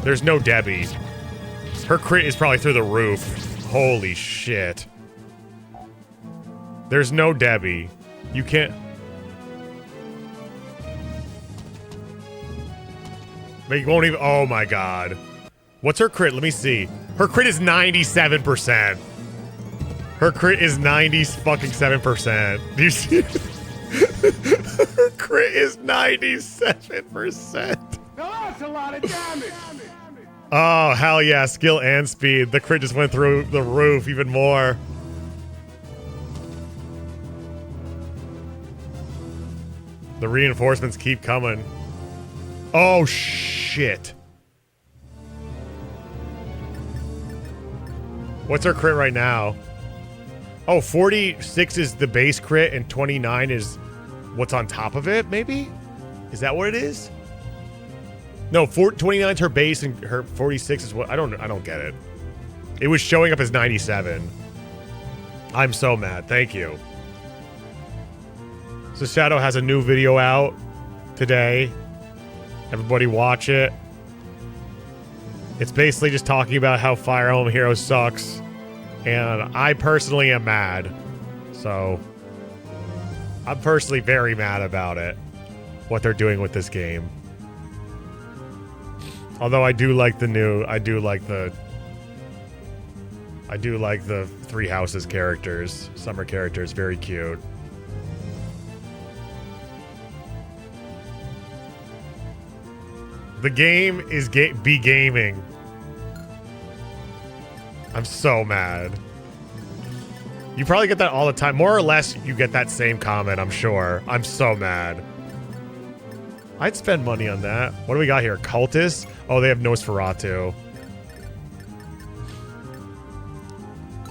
[SPEAKER 1] There's no Debbie. Her crit is probably through the roof. Holy shit. There's no Debbie. You can't. But you won't even. Oh my god. What's her crit? Let me see. Her crit is 97%. Her crit is 90-fucking-7%. Do you see? Her crit is 97%.
[SPEAKER 3] Now that's a lot of damage.
[SPEAKER 1] Oh, hell yeah. Skill and speed. The crit just went through the roof even more. The reinforcements keep coming. Oh, shit. What's her crit right now? Oh, 46 is the base crit and 29 is what's on top of it, maybe? Is that what it is? No, 29 is her base and her 46 is what I don't get it. It was showing up as 97. I'm so mad. Thank you. So Shadow has a new video out today. Everybody watch it. It's basically just talking about how Fire Emblem Heroes sucks. And I personally am mad. So I'm personally very mad about it. What they're doing with this game. Although I do like the new, I do like the Three Houses characters, summer characters, very cute. The game is be gaming. I'm so mad. You probably get that all the time. More or less, you get that same comment, I'm sure. I'm so mad. I'd spend money on that. What do we got here? Cultists? Oh, they have Nosferatu.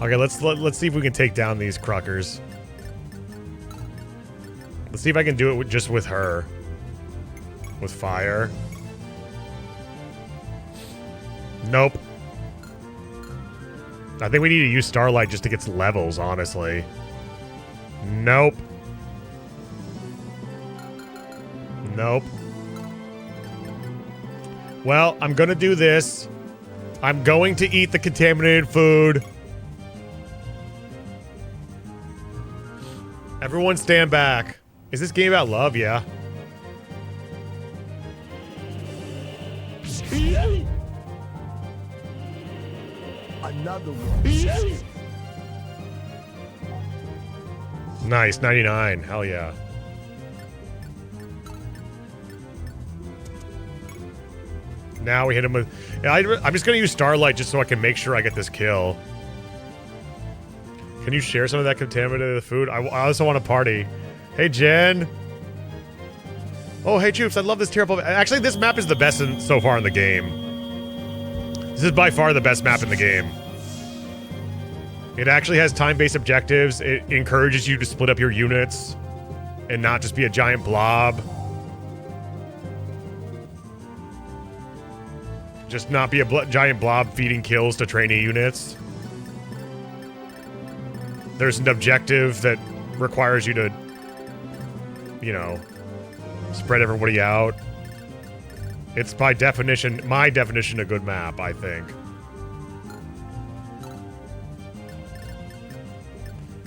[SPEAKER 1] Okay, let's see if we can take down these Cruckers. Let's see if I can do it just with her. With fire. Nope. I think we need to use Starlight just to get levels, honestly. Nope. Nope. Well, I'm gonna do this. I'm going to eat the contaminated food. Everyone stand back. Is this game about love? Yeah.
[SPEAKER 3] Another one.
[SPEAKER 1] Nice, 99. Hell yeah. Now we hit him with... I'm just going to use Starlight just so I can make sure I get this kill. Can you share some of that contaminated food? I also want to party. Hey, Jen. Oh, hey, Choops. I love this terrible... Actually, this map is the best so far in the game. This is by far the best map in the game. It actually has time-based objectives. It encourages you to split up your units. and not just be a giant blob. Just not be a giant blob feeding kills to trainee units. There's an objective that requires you to, you know, spread everybody out. It's by definition, my definition, a good map, I think.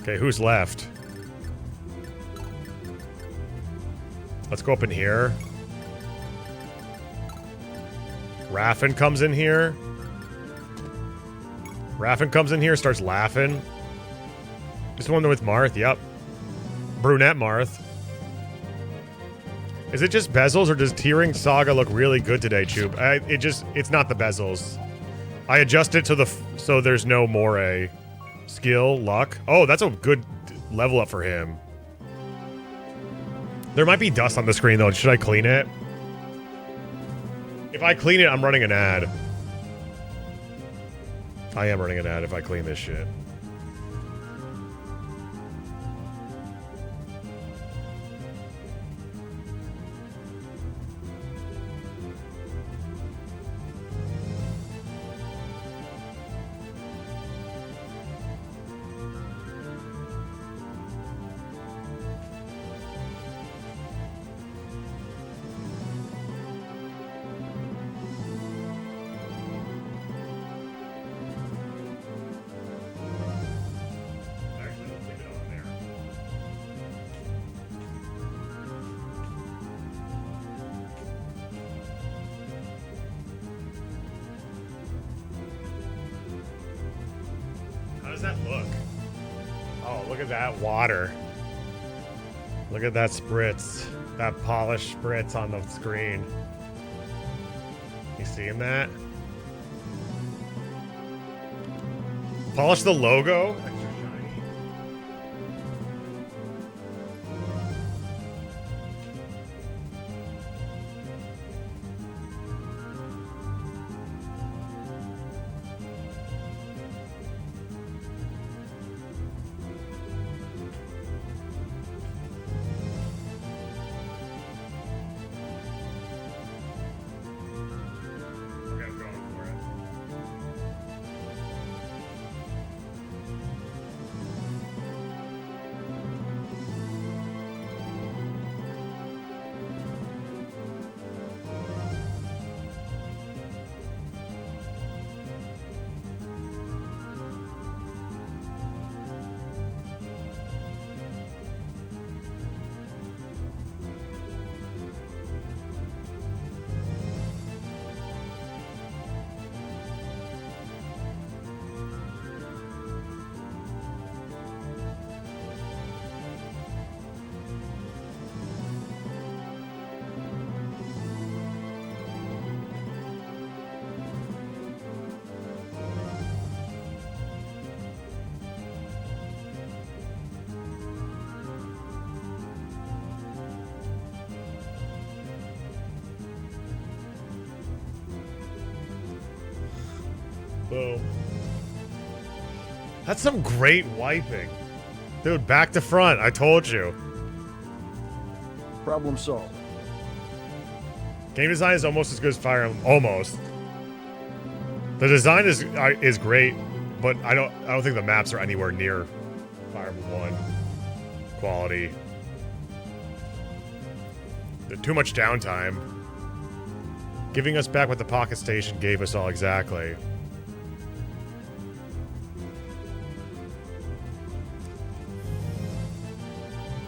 [SPEAKER 1] Okay, who's left? Let's go up in here. Raffin comes in here. Raffin comes in here, starts laughing. This one with Marth, yep. Brunette Marth. Is it just bezels, or does Tearing Saga look really good today, Choop? It's not the bezels. I adjusted to so there's no moray. Skill, luck. Oh, that's a good level up for him. There might be dust on the screen, though. Should I clean it? If I clean it, I'm running an ad. I am running an ad if I clean this shit. How does that look? Oh, look at that water. Look at that spritz. That polished spritz on the screen. You seeing that? Polish the logo? Extra shiny. Okay, I'm going for it. Boom. That's some great wiping. Dude, back to front. I told you.
[SPEAKER 3] Problem solved.
[SPEAKER 1] Game design is almost as good as Fire Emblem. Almost. The design is great, but I don't think the maps are anywhere near Fire Emblem 1 quality. There's too much downtime. Giving us back what the Pocket Station gave us all exactly.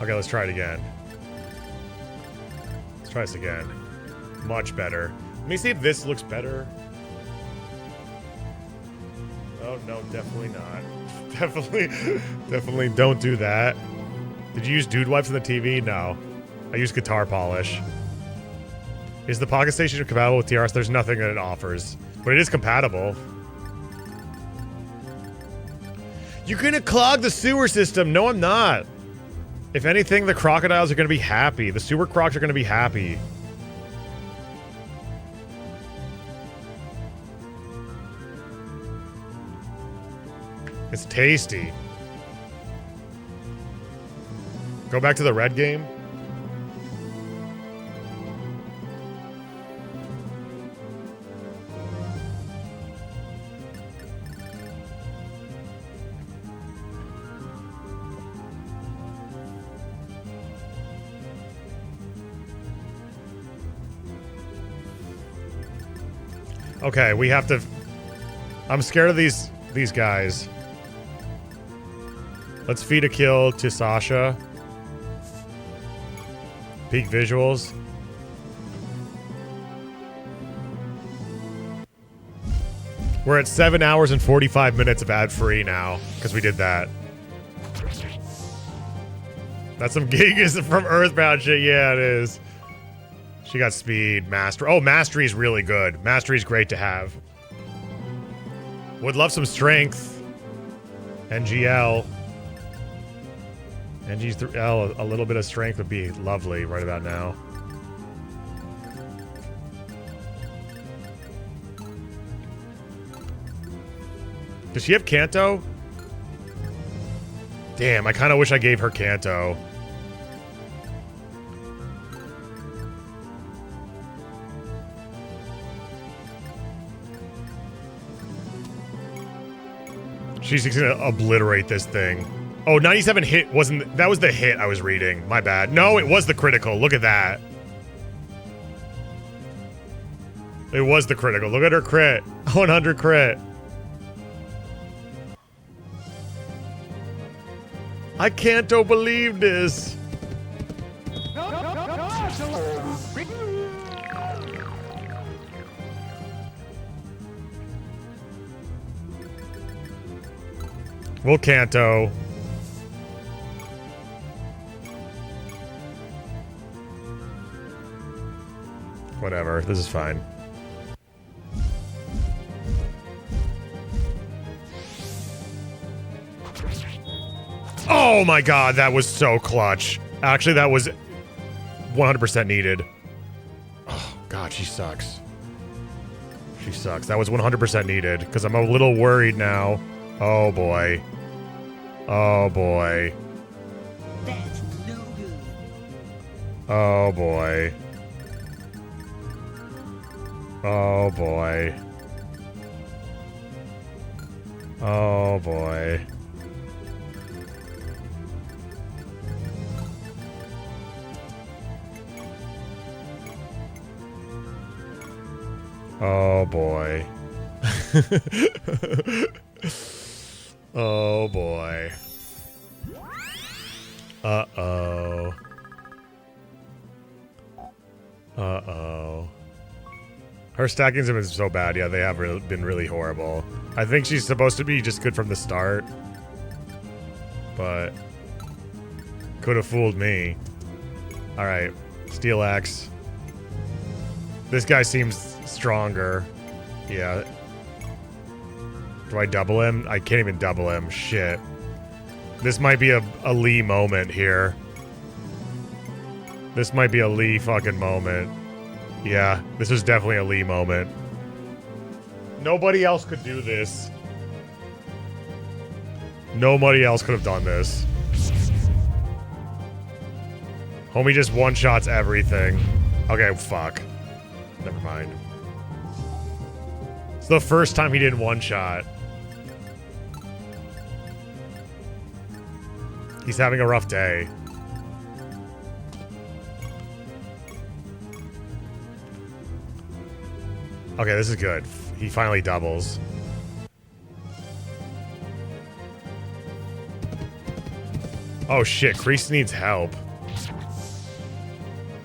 [SPEAKER 1] Okay, let's try it again. Let's try this again. Much better. Let me see if this looks better. Oh, no, definitely not. Definitely don't do that. Did you use dude wipes on the TV? No. I use guitar polish. Is the Pocket Station compatible with TRS? There's nothing that it offers. But it is compatible. You're gonna clog the sewer system. No, I'm not. If anything, the crocodiles are gonna be happy. The sewer crocs are gonna be happy. It's tasty. Go back to the red game. Okay, we have to... I'm scared of these guys. Let's feed a kill to Sasha. Peak visuals. We're at 7 hours and 45 minutes of ad-free now, because we did that. That's some Gigas from Earthbound shit. Yeah, it is. She got speed, mastery. Oh, mastery is really good. Mastery is great to have. Would love some strength. NGL. NG3L, a little bit of strength would be lovely right about now. Does she have Kanto? Damn, I kind of wish I gave her Kanto. She's just gonna obliterate this thing. Oh, 97 hit wasn't... That was the hit I was reading. My bad. No, it was the critical. Look at that. It was the critical. Look at her crit. 100 crit. I can't believe this. We'll Kanto. Whatever, this is fine. Oh my god, that was so clutch. Actually, that was 100% needed. Oh god, she sucks. She sucks. That was 100% needed, because I'm a little worried now. Oh boy. Oh boy.
[SPEAKER 5] That's no good.
[SPEAKER 1] Oh boy. Oh boy. Oh boy. Oh boy. Oh boy. Uh-oh. Uh-oh. Her stackings have been so bad. Yeah, they have been really horrible. I think she's supposed to be just good from the start. But... could have fooled me. Alright. Steel Axe. This guy seems stronger. Yeah. Do I double him? I can't even double him. Shit. This might be a Lee moment here. This might be a Lee fucking moment. Yeah, this was definitely a Lee moment. Nobody else could do this. Nobody else could have done this. Homie just one-shots everything. Okay, fuck. Never mind. It's the first time he did one-shot. He's having a rough day. Okay, this is good. He finally doubles. Oh shit, Kreese needs help.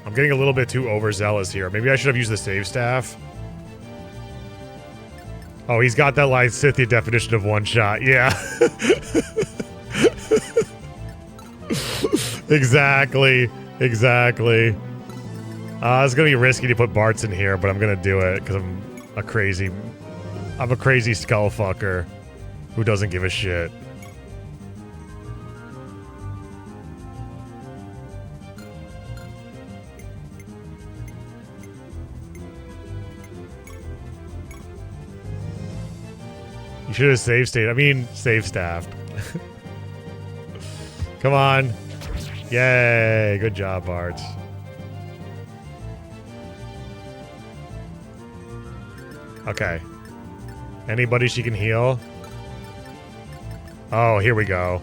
[SPEAKER 1] I'm getting a little bit too overzealous here. Maybe I should have used the save staff. Oh, he's got that like Scythia definition of one shot. Yeah. Exactly. Exactly. It's gonna be risky to put Bartz in here, but I'm gonna do it because I'm a crazy skull fucker who doesn't give a shit. You should have save state. I mean, save staffed. Come on. Yay. Good job, Bartz. Okay. Anybody she can heal? Oh, here we go.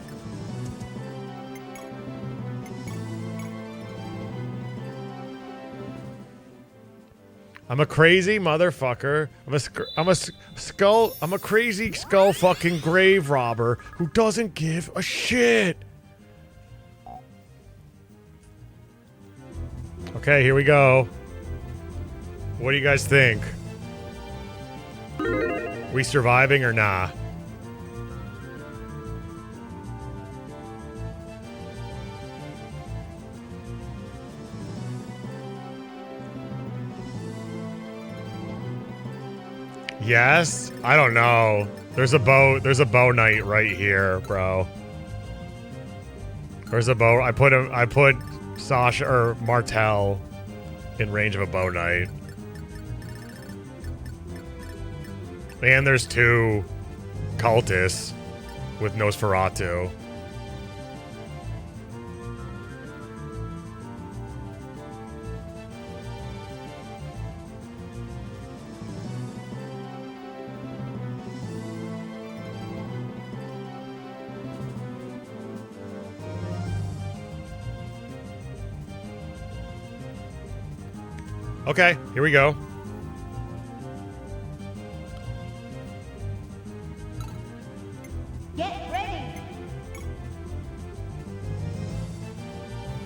[SPEAKER 1] I'm a crazy motherfucker. I'm a crazy skull fucking grave robber who doesn't give a shit. Okay, here we go. What do you guys think? We surviving or nah? Yes? I don't know. There's a bow knight right here, bro. There's a bow. I put Sasha or Martel in range of a bow knight. And there's 2 cultists with Nosferatu. Okay, here we go.
[SPEAKER 5] Get ready.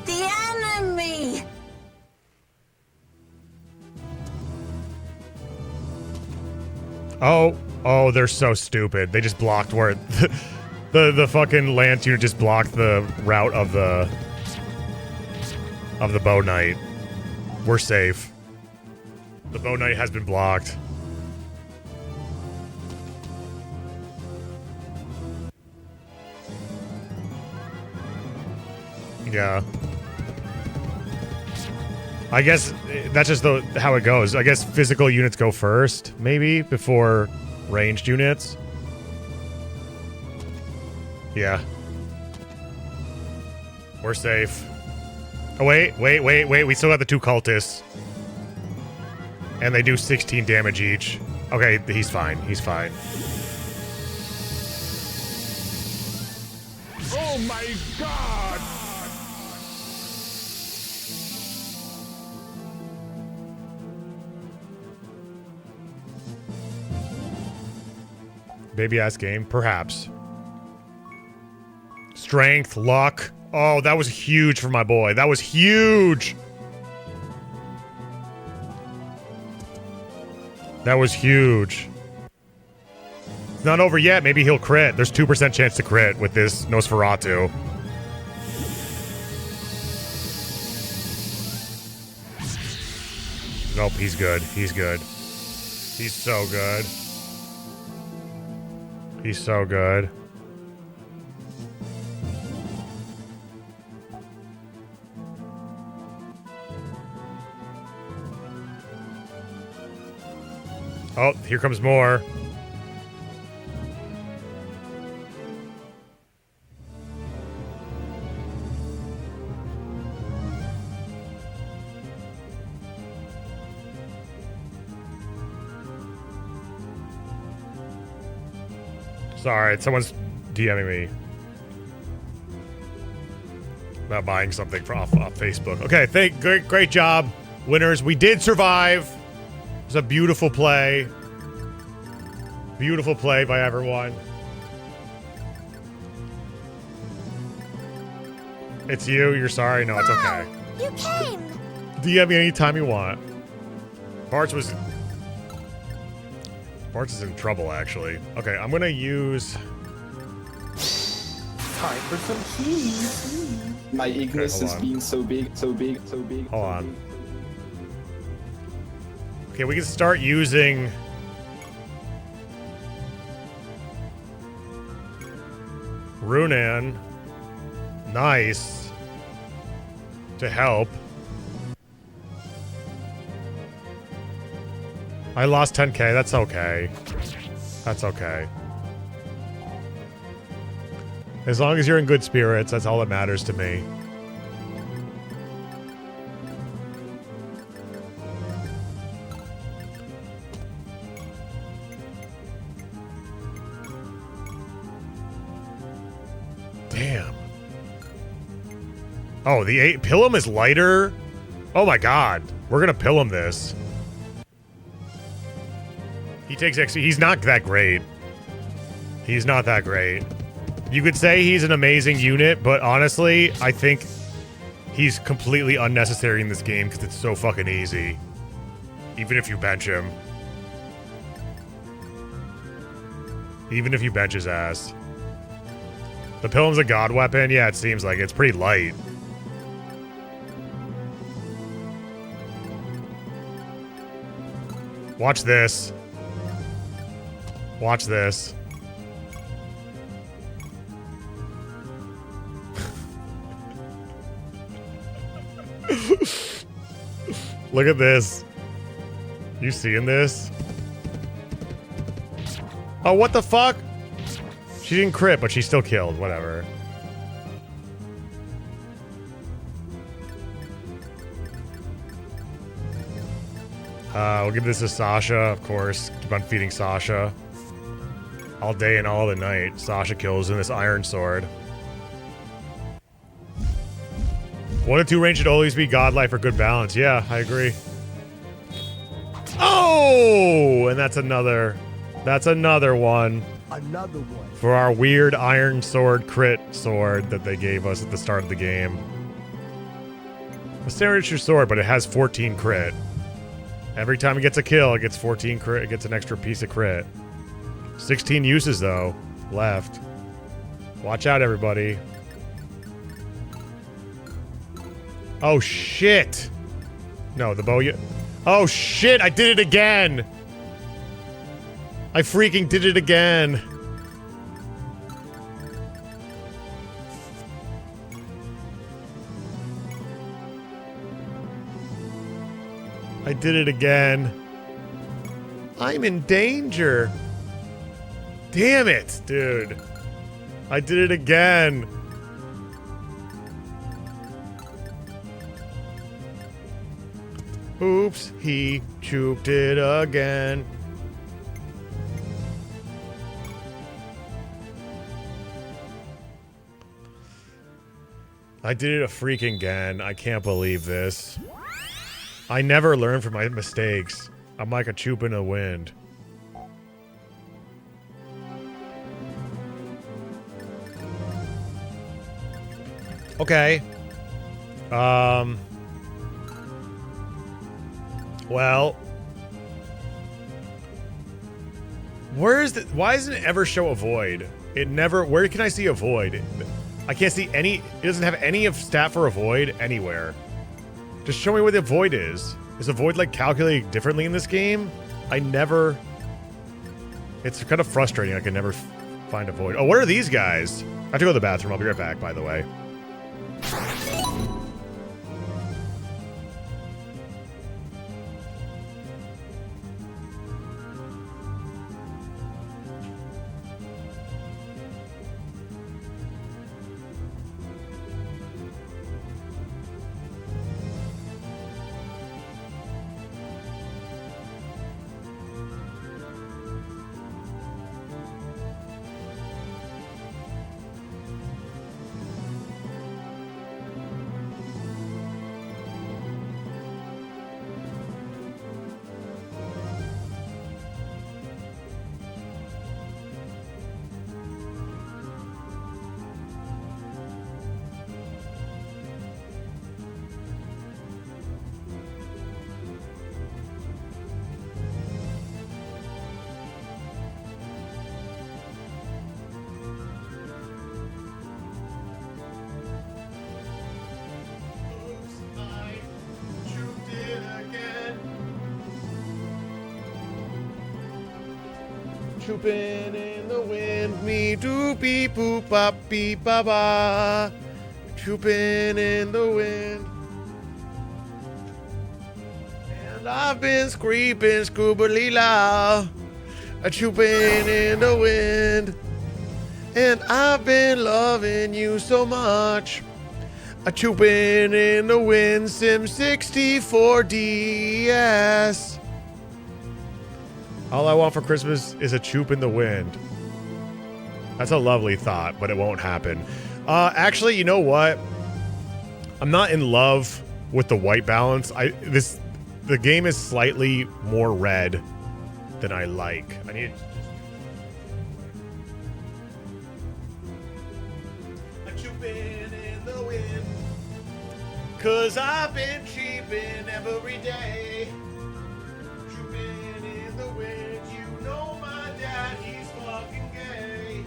[SPEAKER 5] The enemy.
[SPEAKER 1] Oh, they're so stupid. They just blocked where the fucking lance unit just blocked the route of the bow knight. We're safe. The bow knight has been blocked. Yeah. I guess that's just how it goes. I guess physical units go first, maybe, before ranged units. Yeah. We're safe. Oh, wait. We still have the 2 cultists. And they do 16 damage each. Okay, he's fine. He's fine.
[SPEAKER 3] Oh my god!
[SPEAKER 1] Baby ass game, perhaps. Strength, luck. Oh, that was huge for my boy. That was huge. That was huge. It's not over yet. Maybe he'll crit. There's 2% chance to crit with this Nosferatu. Nope, he's good. He's good. He's so good. He's so good. Oh, here comes more. Sorry, someone's DMing me about buying something off Facebook. Okay, great job, winners. We did survive. It was a beautiful play. Beautiful play by everyone. It's you. You're sorry. No, it's okay.
[SPEAKER 5] You came.
[SPEAKER 1] DM me anytime you want. Bartz is in trouble, actually. Okay, I'm gonna use...
[SPEAKER 8] Time for some cheese. My Ignis is being so big.
[SPEAKER 1] Hold on. Okay, we can start using... Runan. Nice. To help. I lost 10k, that's okay. That's okay. As long as you're in good spirits, that's all that matters to me. Damn. Oh, the Pilum is lighter? Oh my god. We're gonna Pilum this. takes XP. He's not that great. He's not that great. You could say he's an amazing unit, but honestly, I think he's completely unnecessary in this game because it's so fucking easy. Even if you bench him. Even if you bench his ass. The Pilum's a god weapon? Yeah, it seems like it's pretty light. Watch this. Watch this. Look at this. You seeing this? Oh, what the fuck? She didn't crit, but she still killed. Whatever. We'll give this to Sasha, of course. Keep on feeding Sasha. All day and all the night. Sasha kills in this iron sword. 1 and 2 range should always be godlike for good balance. Yeah, I agree. Oh! And that's another one.
[SPEAKER 3] Another one.
[SPEAKER 1] For our weird iron sword crit sword that they gave us at the start of the game. A standard issue sword, but it has 14 crit. Every time it gets a kill, it gets 14 crit. It gets an extra piece of crit. 16 uses, though, left. Watch out, everybody. Oh, shit. No, the bow... Oh, shit, I did it again. I freaking did it again. I did it again. I'm in danger. Damn it, dude. I did it again. Oops, he chooped it again. I did it a freaking again. I can't believe this. I never learn from my mistakes. I'm like a choop in the wind. Okay. Well. Why doesn't it ever show a void? It never, where can I see a void? I can't see any, it doesn't have any of stat for a void anywhere. Just show me where the void is. Is a void like calculated differently in this game? I never, it's kind of frustrating. I can never find a void. Oh, what are these guys? I have to go to the bathroom. I'll be right back, by the way. Chooping in the wind, me doo beep boop bop beep ba ba. Chooping in the wind. And I've been screeping scoobily la. A chooping in the wind. And I've been loving you so much. A chooping in the wind, Sim 64 DS. All I want for Christmas is a choop in the wind. That's a lovely thought, but it won't happen. Actually, you know what? I'm not in love with the white balance. The game is slightly more red than I like. I need a choopin' in the wind. 'Cause I've been cheaping every day. Choopin' in the wind. You know my dad, he's fucking gay.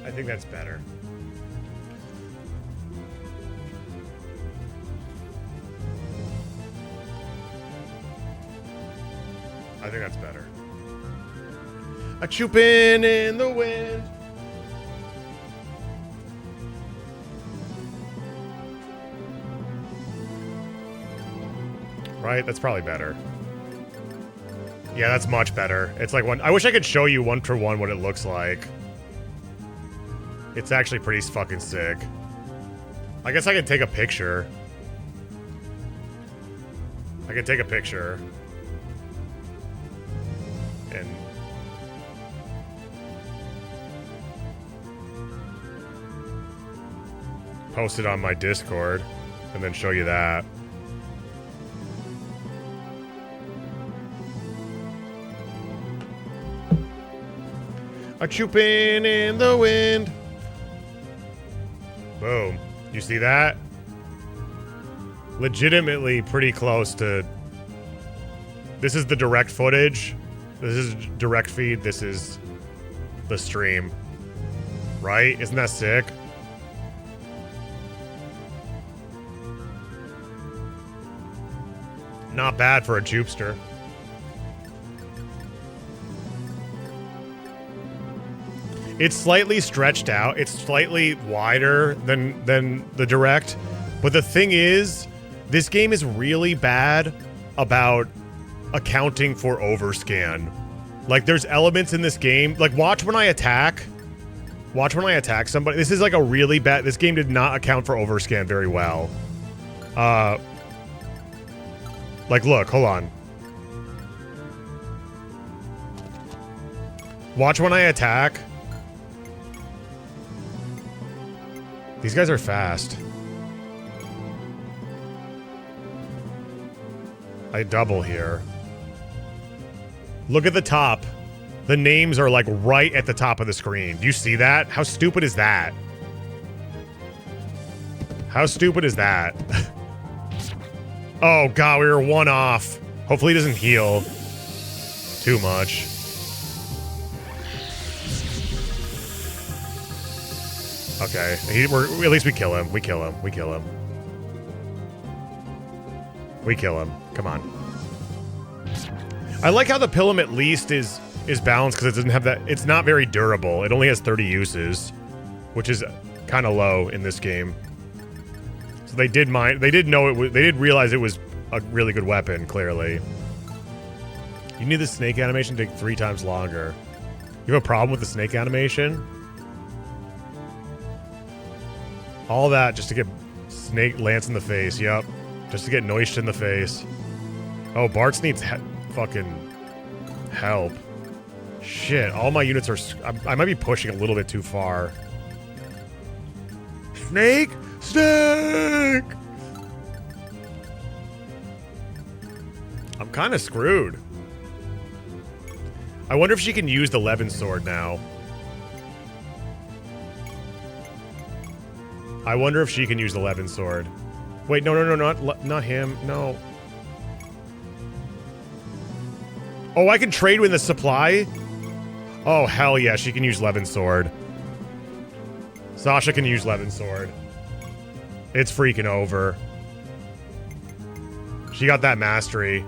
[SPEAKER 1] I think that's better. I think that's better. A choopin' in the wind. Right? That's probably better. Yeah, that's much better. It's like one. I wish I could show you one for one what it looks like. It's actually pretty fucking sick. I guess I can take a picture. I can take a picture. And post it on my Discord and then show you that. A choopin' in the wind. Boom. You see that? Legitimately pretty close to... This is the direct footage. This is direct feed. This is the stream. Right? Isn't that sick? Not bad for a choopster. It's slightly stretched out. It's slightly wider than the direct. But the thing is, this game is really bad about accounting for overscan. Like, there's elements in this game. Like, watch when I attack. Watch when I attack somebody. This is like a really bad... This game did not account for overscan very well. Like, look, hold on. Watch when I attack. These guys are fast. I double here. Look at the top. The names are like right at the top of the screen. Do you see that? How stupid is that? How stupid is that? Oh god, we were one off. Hopefully he doesn't heal too much. Okay, at least we kill him. We kill him. We kill him. We kill him. Come on. I like how the Pilum at least is balanced because it doesn't have that. It's not very durable. It only has 30 uses, which is kind of low in this game. So they did mind. They did know it was. They did realize it was a really good weapon. Clearly. You need the snake animation to take 3 times longer. You have a problem with the snake animation? All that just to get Snake Lance in the face, yep. Just to get Noished in the face. Oh, Bartz needs fucking help. Shit, all my units are... I might be pushing a little bit too far. Snake! Snake! I'm kind of screwed. I wonder if she can use the Levin sword now. I wonder if she can use the Levin sword. Wait, no, not him. No. Oh, I can trade with the supply? Oh, hell yeah, she can use Levin sword. Sasha can use Levin sword. It's freaking over. She got that mastery.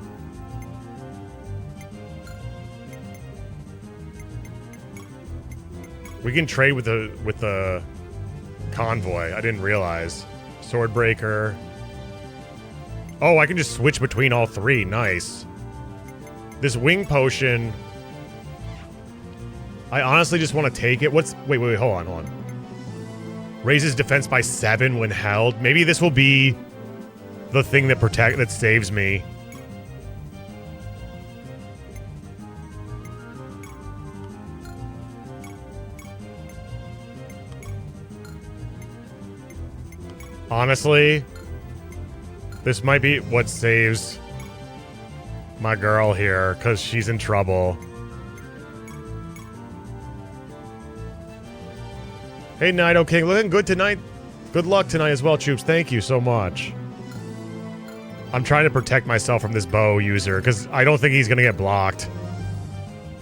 [SPEAKER 1] We can trade with the convoy. I didn't realize. Swordbreaker. Oh, I can just switch between all three. Nice. This wing potion. I honestly just want to take it. Wait, hold on. Raises defense by 7 when held. Maybe this will be the thing that saves me. Honestly, this might be what saves my girl here, because she's in trouble. Hey, Nido King, looking good tonight. Good luck tonight as well, Choops. Thank you so much. I'm trying to protect myself from this bow user, because I don't think he's going to get blocked.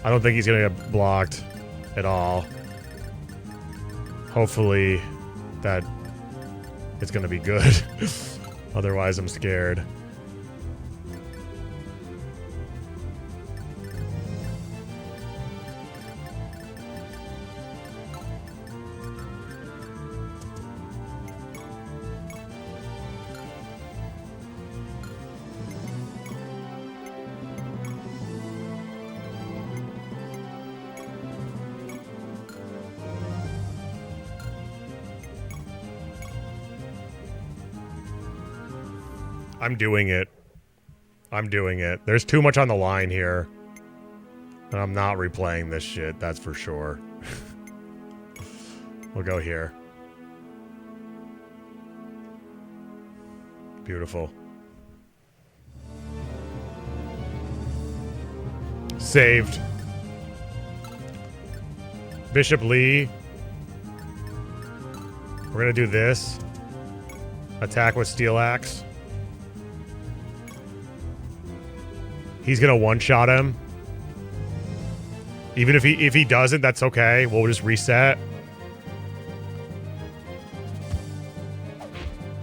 [SPEAKER 1] I don't think he's going to get blocked at all. Hopefully that it's going to be good. Otherwise, I'm scared. I'm doing it. I'm doing it. There's too much on the line here. And I'm not replaying this shit, that's for sure. We'll go here. Beautiful. Saved. Bishop Lee. We're gonna do this. Attack with Steel Axe. He's gonna one-shot him. Even if he doesn't, that's okay. We'll just reset.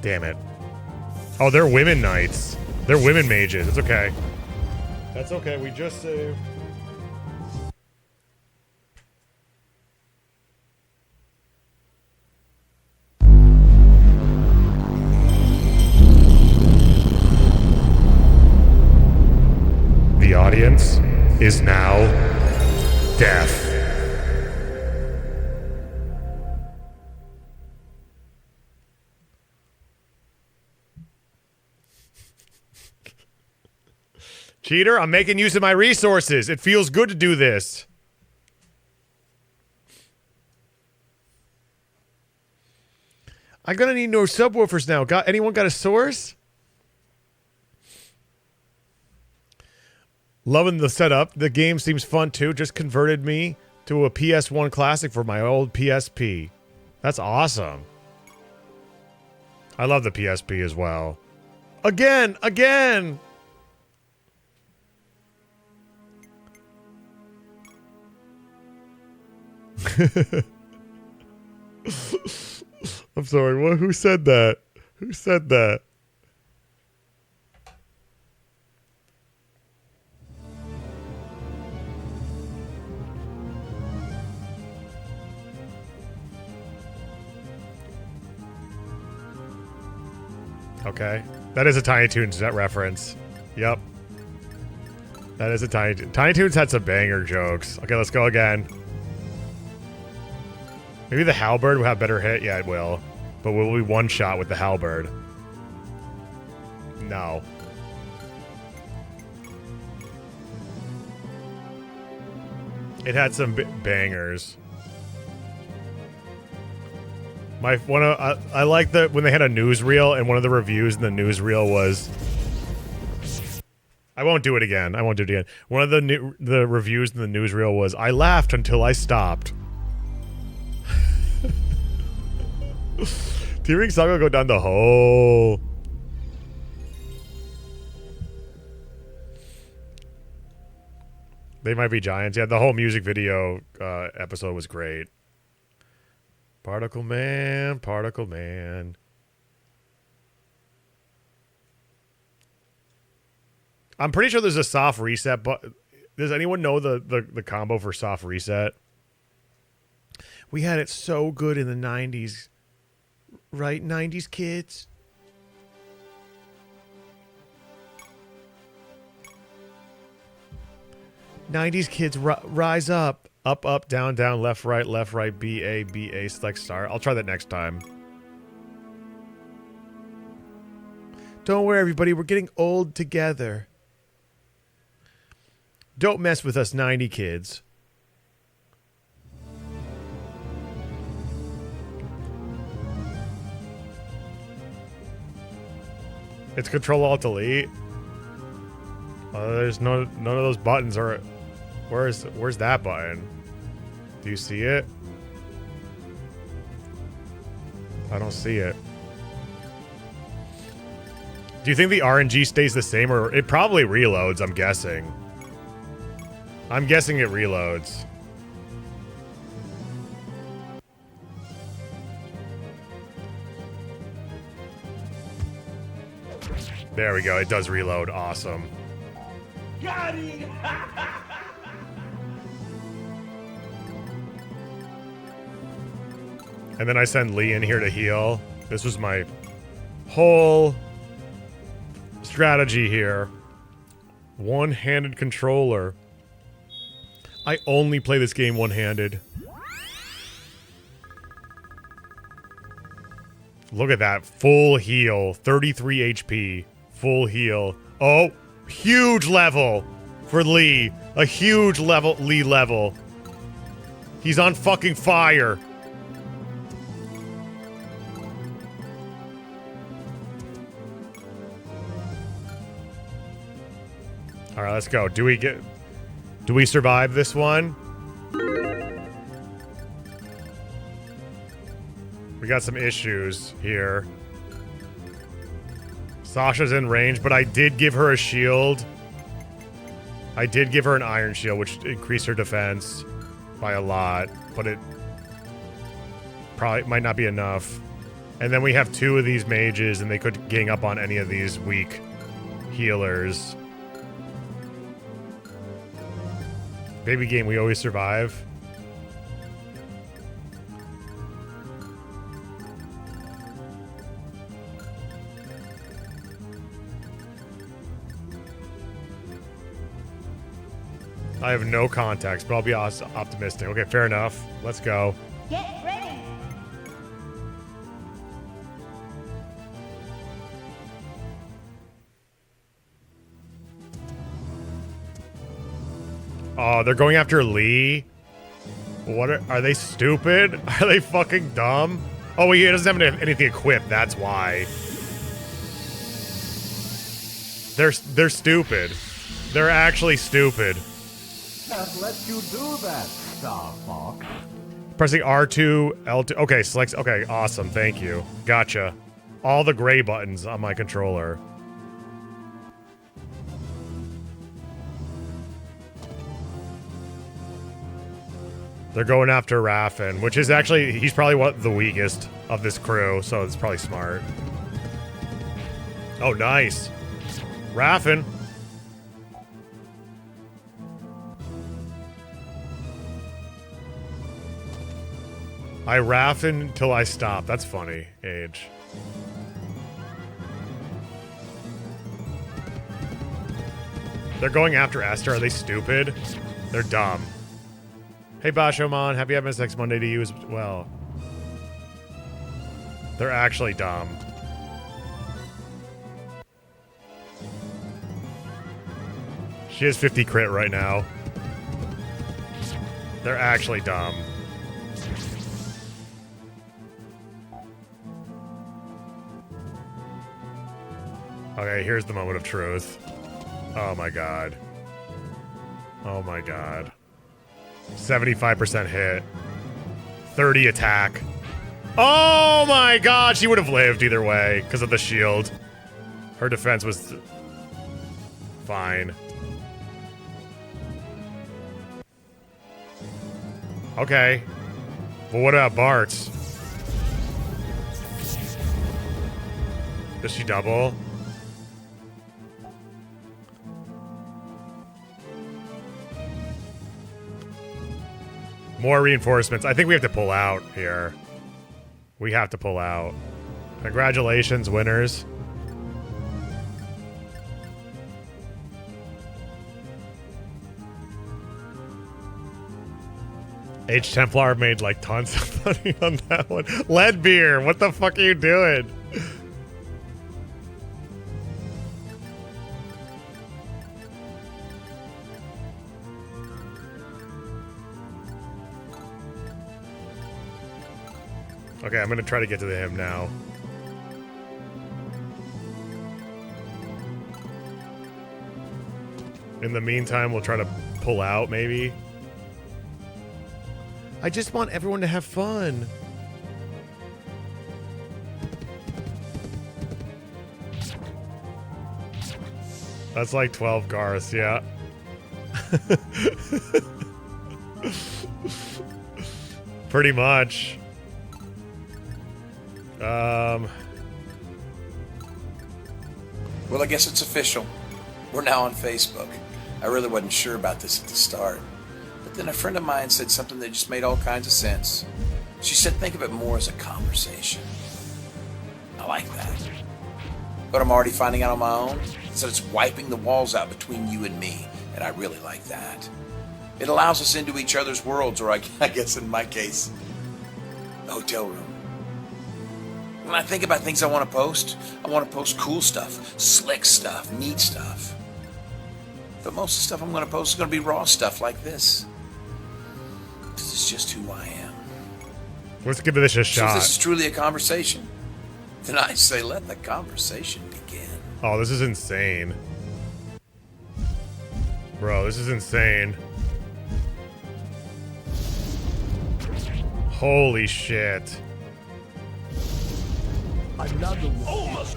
[SPEAKER 1] Damn it. Oh, they're women knights. They're women mages. It's okay. That's okay. We just saved. The audience is now deaf. Cheater, I'm making use of my resources. It feels good to do this. I'm gonna need no subwoofers now. Anyone got a source? Loving the setup. The game seems fun too. Just converted me to a PS1 classic for my old PSP. That's awesome. I love the PSP as well. Again! I'm sorry, who said that? Who said that? Okay. That is a Tiny Toons reference. Yep. That is a Tiny Toons. Tiny Toons had some banger jokes. Okay, let's go again. Maybe the halberd will have better hit. Yeah, it will. But will we one shot with the halberd? No. It had some bangers. I like the when they had a newsreel and one of the reviews in the newsreel was. I won't do it again. I won't do it again. One of the reviews in the newsreel was, I laughed until I stopped. Tearing Saga go down the hole. They might be giants. Yeah, the whole music video episode was great. Particle Man, Particle Man. I'm pretty sure there's a soft reset, but does anyone know the combo for soft reset? We had it so good in the 90s. Right, 90s kids? '90s kids, rise up. Up, up, down, down, left, right, B, A, select star. I'll try that next time. Don't worry, everybody. We're getting old together. Don't mess with us 90 kids. It's Control-Alt-Delete. There's none of those buttons are... Where's that button? Do you see it? I don't see it. Do you think the RNG stays the same, or it probably reloads, I'm guessing. I'm guessing it reloads. There we go. It does reload. Awesome.
[SPEAKER 4] Got it!
[SPEAKER 1] And then I send Lee in here to heal. This was my whole strategy here. One-handed controller. I only play this game one-handed. Look at that. Full heal. 33 HP. Full heal. Oh, huge level for Lee. A huge level, Lee level. He's on fucking fire. All right, let's go. Do we survive this one? We got some issues here. Sasha's in range, but I did give her a shield. I did give her an iron shield, which increased her defense by a lot, but it probably might not be enough. And then we have two of these mages, and they could gang up on any of these weak healers. Baby game, we always survive. I have no context, but I'll be optimistic. Okay, fair enough. Let's go.
[SPEAKER 5] Get ready.
[SPEAKER 1] Oh, they're going after Lee? What are they stupid? Are they fucking dumb? Oh, he doesn't have anything equipped, that's why. They're stupid. They're actually stupid.
[SPEAKER 4] Can't let you do that, Star Fox.
[SPEAKER 1] Pressing R2, L2. Okay, select. Okay, awesome. Thank you. Gotcha. All the gray buttons on my controller. They're going after Raffin, which is actually, he's probably the weakest of this crew, so it's probably smart. Oh, nice. Raffin. I Raffin until I stop. That's funny, Age. They're going after Esther. Are they stupid? They're dumb. Hey, Bashoman. Happy MSX Monday to you as well. They're actually dumb. She has 50 crit right now. They're actually dumb. Okay, here's the moment of truth. Oh my god. Oh my god. 75% hit. 30 attack. Oh my god, she would have lived either way because of the shield. Her defense was fine. Okay. Well, what about Bart's? Does she double? More reinforcements. I think we have to pull out here. We have to pull out. Congratulations, winners. H. Templar made like tons of money on that one. Lead beer, what the fuck are you doing? Okay, I'm gonna try to get to him now. In the meantime, we'll try to pull out, maybe. I just want everyone to have fun. That's like 12 Garths, yeah. Pretty much.
[SPEAKER 2] Well, I guess it's official. We're now on Facebook. I really wasn't sure about this at the start. But then a friend of mine said something that just made all kinds of sense. She said, think of it more as a conversation. I like that. But I'm already finding out on my own is that it's wiping the walls out between you and me, and I really like that. It allows us into each other's worlds, or I guess in my case, the hotel room. When I think about things I want to post cool stuff, slick stuff, neat stuff. But most of the stuff I'm going to post is going to be raw stuff like this. This is just who I am.
[SPEAKER 1] Let's give this a shot.
[SPEAKER 2] So if this is truly a conversation, then I say let the conversation begin.
[SPEAKER 1] Oh, this is insane. Bro, this is insane. Holy shit.
[SPEAKER 3] Another one. Almost.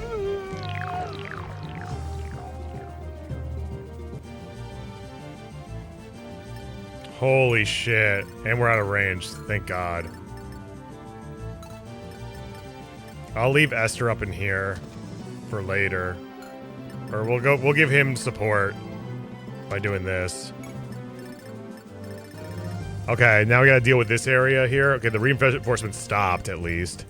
[SPEAKER 1] Holy shit. And we're out of range. Thank God. I'll leave Esther up in here for later. Or we'll give him support by doing this. Okay, now we gotta deal with this area here. Okay, the reinforcement stopped at least.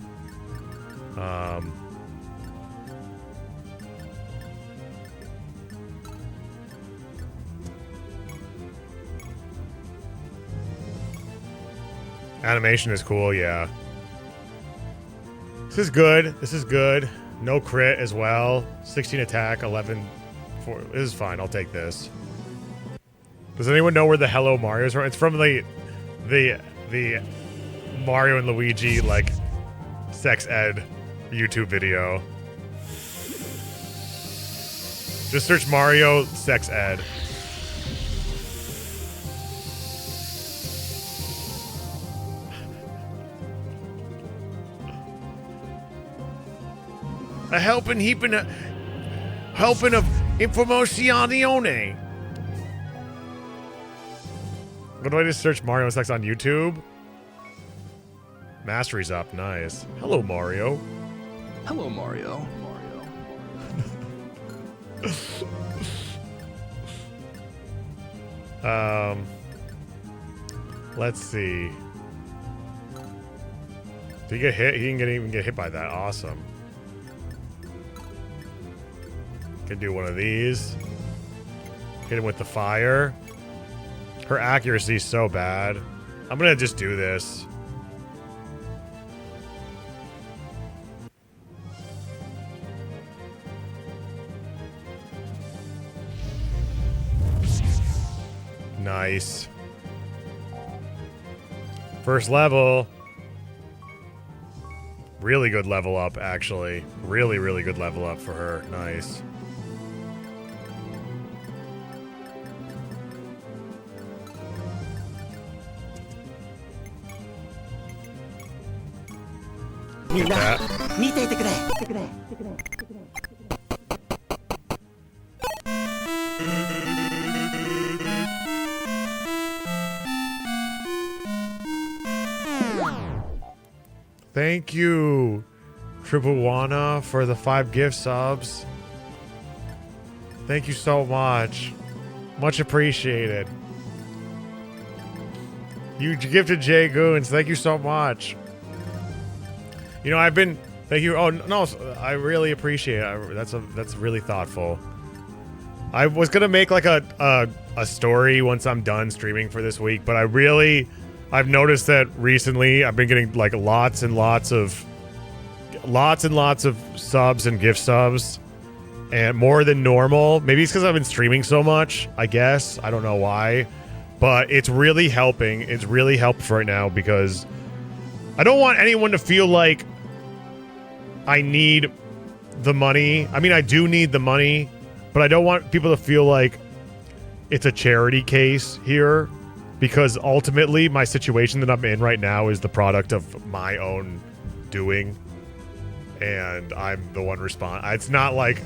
[SPEAKER 1] Animation is cool, yeah. This is good. This is good. No crit as well. 16 attack, 11. This is fine. I'll take this. Does anyone know where the Hello Mario is from? It's from the Mario and Luigi like sex ed YouTube video. Just search Mario sex ed. A helping of informazione. What do I just search Mario sex on YouTube? Mastery's up, nice. Hello, Mario.
[SPEAKER 9] Hello, Mario.
[SPEAKER 1] Let's see. Did he get hit? He didn't even get hit by that. Awesome. Can do one of these. Hit him with the fire. Her accuracy is so bad. I'm gonna just do this. Nice. First level. Really good level up, actually. Really, really good level up for her. Nice. Get that. Thank you, Tribuana, for the 5 gift subs. Thank you so much. Much appreciated. You gifted Jay Goons. Thank you so much. You know, I've been... Thank you. Oh, no, I really appreciate it. That's really thoughtful. I was going to make like a story once I'm done streaming for this week, but I've noticed that recently I've been getting like lots and lots of subs and gift subs, and more than normal. Maybe it's because I've been streaming so much, I guess. I don't know why, but it's really helping. It's really helpful right now because I don't want anyone to feel like I need the money. I mean, I do need the money, but I don't want people to feel like it's a charity case here, because ultimately my situation that I'm in right now is the product of my own doing, and I'm the one It's not like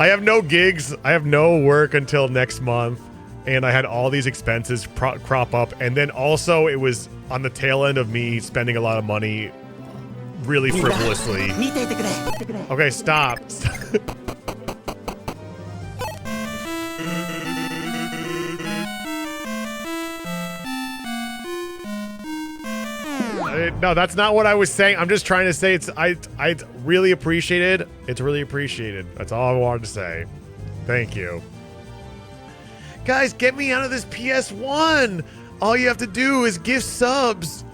[SPEAKER 1] I have no gigs, I have no work until next month, and I had all these expenses crop up, and then also it was on the tail end of me spending a lot of money really frivolously. Okay, stop. No, that's not what I was saying. I'm just trying to say I really appreciate it. It's really appreciated. That's all I wanted to say. Thank you. Guys, get me out of this PS1. All you have to do is gift subs.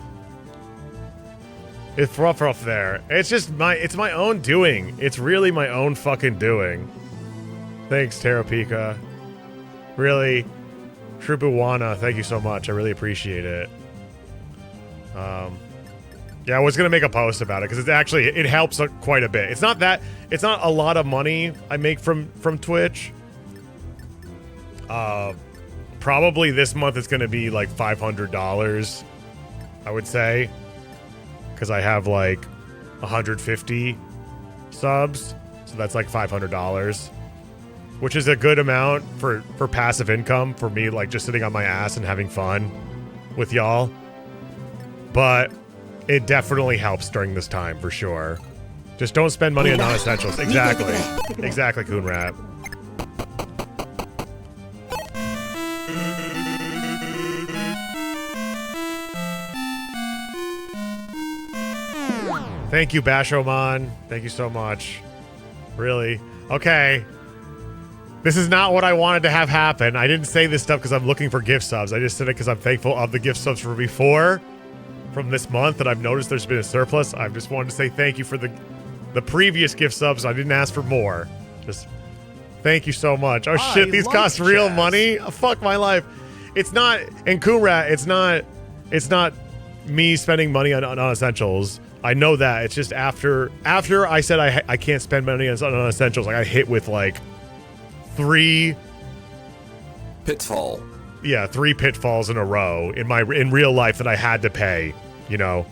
[SPEAKER 1] It's rough there. It's my own doing. It's really my own fucking doing. Thanks, Terrapika. Really, Tribuana, thank you so much. I really appreciate it. Yeah, I was gonna make a post about it because it helps quite a bit. It's not a lot of money I make from Twitch. Probably this month it's gonna be like $500, I would say, because I have like 150 subs, so that's like $500, which is a good amount for passive income for me, like just sitting on my ass and having fun with y'all. But it definitely helps during this time, for sure. Just don't spend money on non-essentials. Exactly. Exactly, Coonrat. Thank you, Bashoman. Thank you so much. Really? Okay. This is not what I wanted to have happen. I didn't say this stuff because I'm looking for gift subs. I just said it because I'm thankful of the gift subs from before. From this month, and I've noticed there's been a surplus. I just wanted to say thank you for the previous gift subs. I didn't ask for more. Just thank you so much. Oh shit, these cost real money? Oh, fuck my life. It's not, and Coonrat, it's not me spending money on essentials. I know that. It's just after I said I can't spend money on essentials, like I hit with like 3
[SPEAKER 10] pitfalls in a row in real life that I had to pay, you know.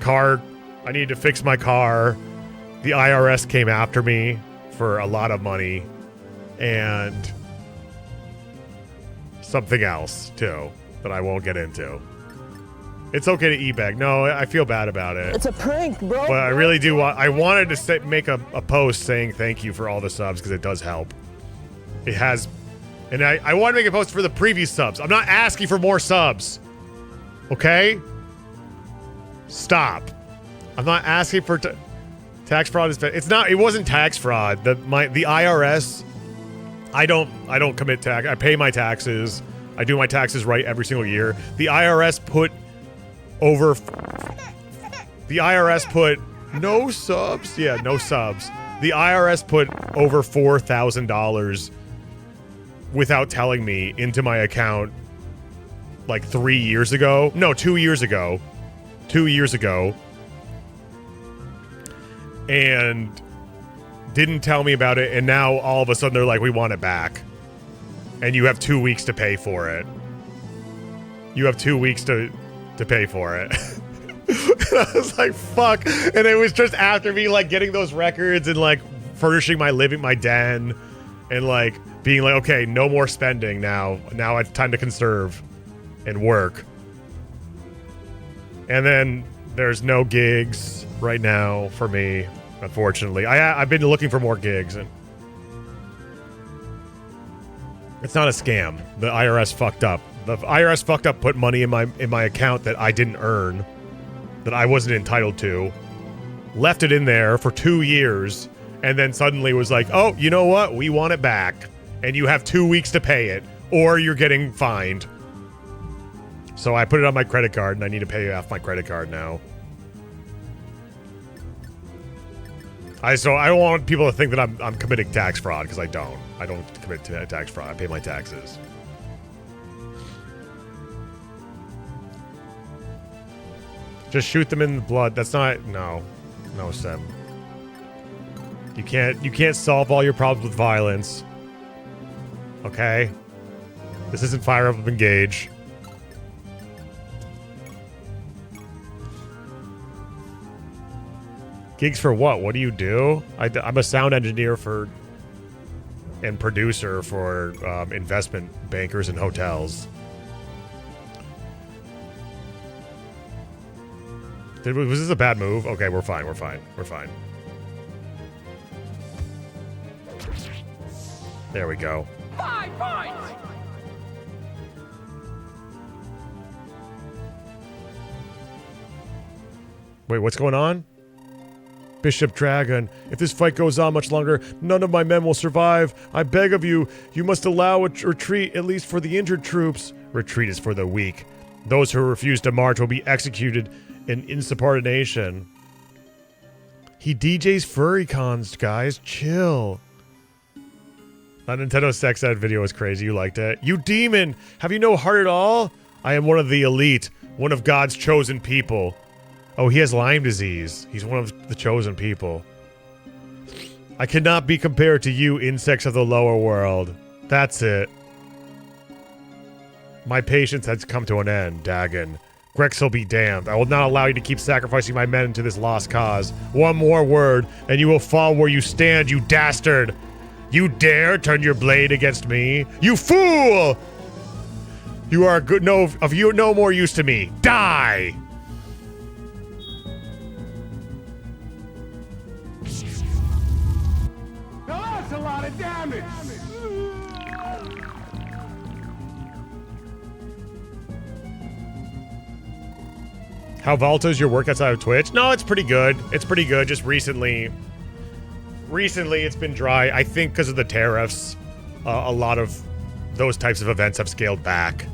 [SPEAKER 10] Car, I needed to fix my car. The IRS came after me for a lot of money, and something else too that I won't get into. It's okay to e-bag. No, I feel bad about it.
[SPEAKER 3] It's a prank, bro.
[SPEAKER 10] But I really do I wanted to make a post saying thank you for all the subs because it does help. It has. And I want to make a post for the previous subs. I'm not asking for more subs. Okay? Stop. I'm not asking for tax fraud. It wasn't tax fraud. The IRS, I don't commit tax. I pay my taxes. I do my taxes right every single year. The IRS put no subs. Yeah, no subs. The IRS put over $4,000 without telling me into my account like 3 years ago. No, 2 years ago. 2 years ago. And didn't tell me about it, and now all of a sudden they're like, we want it back. And you have 2 weeks to pay for it. You have 2 weeks to pay for it. And I was like, fuck. And it was just after me like getting those records and like furnishing my den and like being like, okay, no more spending now. Now it's time to conserve and work. And then there's no gigs right now for me, unfortunately. I've been looking for more gigs, and it's not a scam. The IRS fucked up. The IRS fucked up, put money in my account that I didn't earn, that I wasn't entitled to, left it in there for 2 years, and then suddenly was like, oh, you know what? We want it back, and you have 2 weeks to pay it, or you're getting fined. So I put it on my credit card, and I need to pay off my credit card now. I don't want people to think that I'm committing tax fraud, because I don't. I don't commit tax fraud. I pay my taxes. Just shoot them in the blood. That's not... No, Seb. You can't solve all your problems with violence. Okay? This isn't Fire Emblem Engage. Gigs for what? What do you do? I'm a sound engineer and producer for investment bankers and hotels. Was this a bad move? Okay, we're fine. There we go.
[SPEAKER 3] 5 points!
[SPEAKER 10] Wait, what's going on? Bishop Dragon, if this fight goes on much longer, none of my men will survive. I beg of you, you must allow a retreat, at least for the injured troops. Retreat is for the weak. Those who refuse to march will be executed in insubordination. He DJs furry cons, guys. Chill. That Nintendo sex ed video was crazy. You liked it? You demon! Have you no heart at all? I am one of the elite. One of God's chosen people. Oh, he has Lyme disease. He's one of the chosen people. I cannot be compared to you, insects of the lower world. That's it. My patience has come to an end, Dagon. Grexel be damned. I will not allow you to keep sacrificing my men to this lost cause. One more word, and you will fall where you stand, you dastard! You dare turn your blade against me? You fool! You are good. No more use to me. Die!
[SPEAKER 3] Now that's a lot of damage!
[SPEAKER 10] How volatile is your work outside of Twitch? No, it's pretty good. Just recently it's been dry. I think because of the tariffs, a lot of those types of events have scaled back,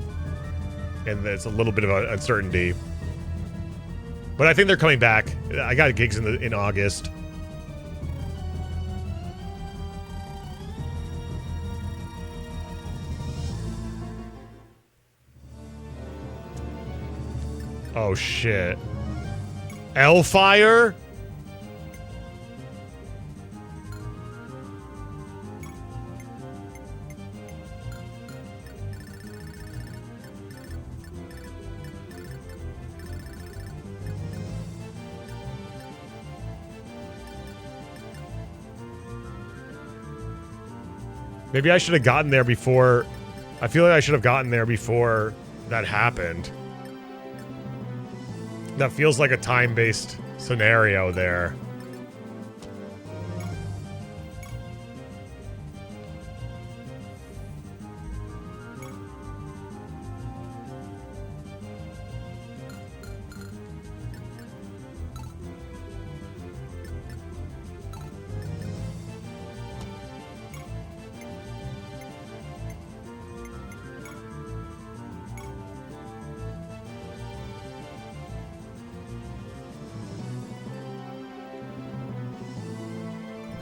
[SPEAKER 10] and there's a little bit of uncertainty. But I think they're coming back. I got gigs in August. Oh shit. Hellfire? Maybe I should have gotten there before. I feel like I should have gotten there before that happened. That feels like a time-based scenario there.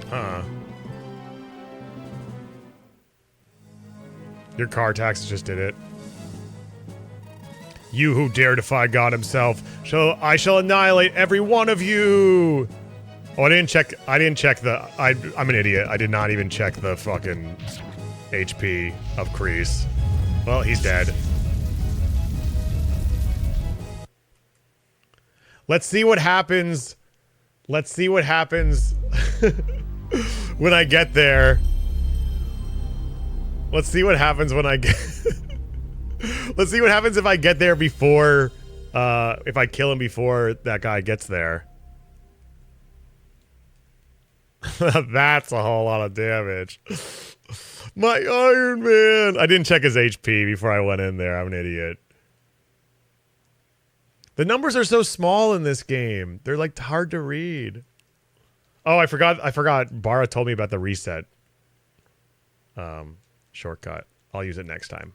[SPEAKER 10] Huh. Your car taxes just did it. You who dare defy God himself, I shall annihilate every one of you. Oh, I didn't check the, I'm an idiot. I did not even check the fucking HP of Kreese. Well, he's dead. Let's see what happens. Let's see what happens when I get there. Let's see what happens when I get... Let's see what happens if I get there before... if I kill him before that guy gets there. That's a whole lot of damage. My Iron Man! I didn't check his HP before I went in there. I'm an idiot. The numbers are so small in this game. They're like hard to read. Oh, I forgot. Bara told me about the reset shortcut. I'll use it next time.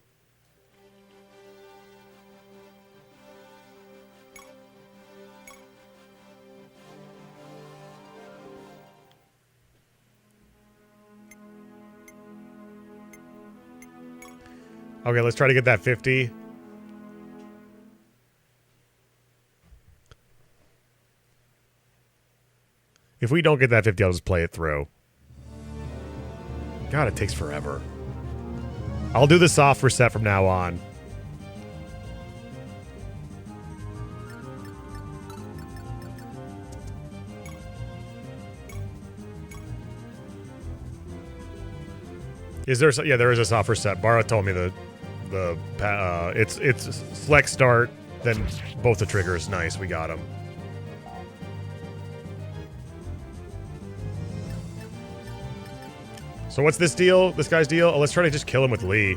[SPEAKER 10] Okay, let's try to get that 50. If we don't get that 50, I'll just play it through. God, it takes forever. I'll do the soft reset from now on. Is there? Yeah, there is a soft reset. Bara told me it's select start, then both the triggers. Nice, we got him. So what's this deal? This guy's deal? Oh, let's try to just kill him with Lee.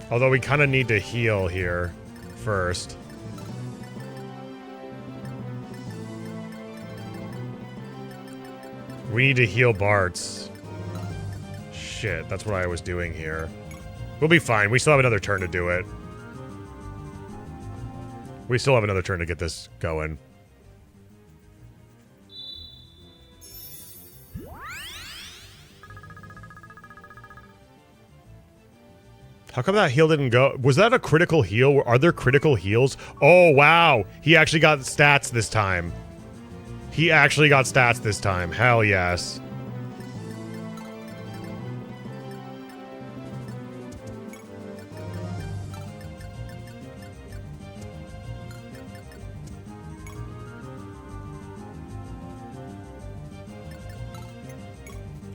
[SPEAKER 10] Although we kind of need to heal here first. We need to heal Bart's. Shit, that's what I was doing here. We'll be fine. We still have another turn to do it. We still have another turn to get this going. How come that heal didn't go? Was that a critical heal? Are there critical heals? Oh, wow. He actually got stats this time. He actually got stats this time. Hell yes.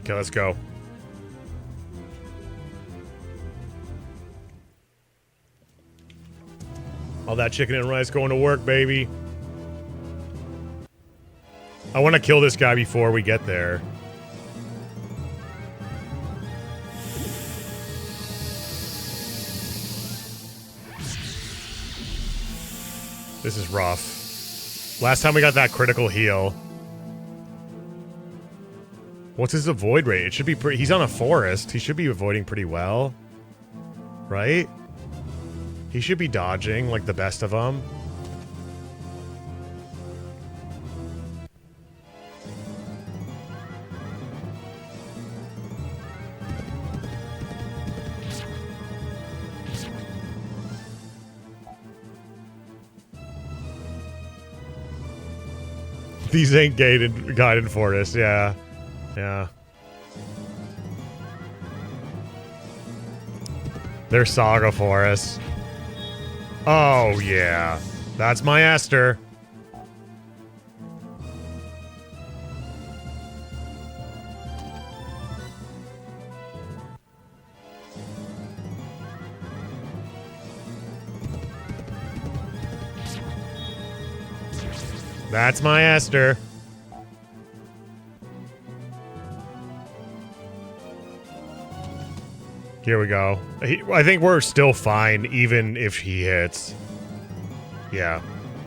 [SPEAKER 10] Okay, let's go. All that chicken and rice going to work, baby. I want to kill this guy before we get there. This is rough. Last time we got that critical heal. What's his avoid rate? It should be pretty... He's on a forest. He should be avoiding pretty well. Right? He should be dodging like the best of them. These ain't guided forest, yeah. Yeah. They're saga forests. Oh, yeah. That's my Esther. That's my Esther. Here we go. I think we're still fine, even if he hits. Yeah.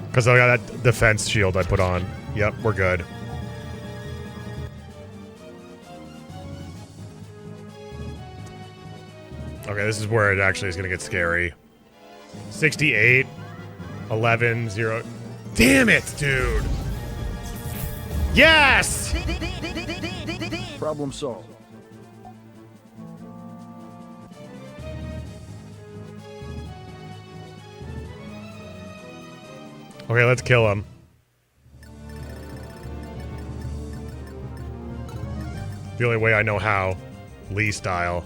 [SPEAKER 10] Because I got that defense shield I put on. Yep, we're good. Okay, this is where it actually is going to get scary. 68. 11. 0. Damn it, dude! Yes!
[SPEAKER 9] Problem solved.
[SPEAKER 10] Okay, let's kill him. The only way I know how. Lee style.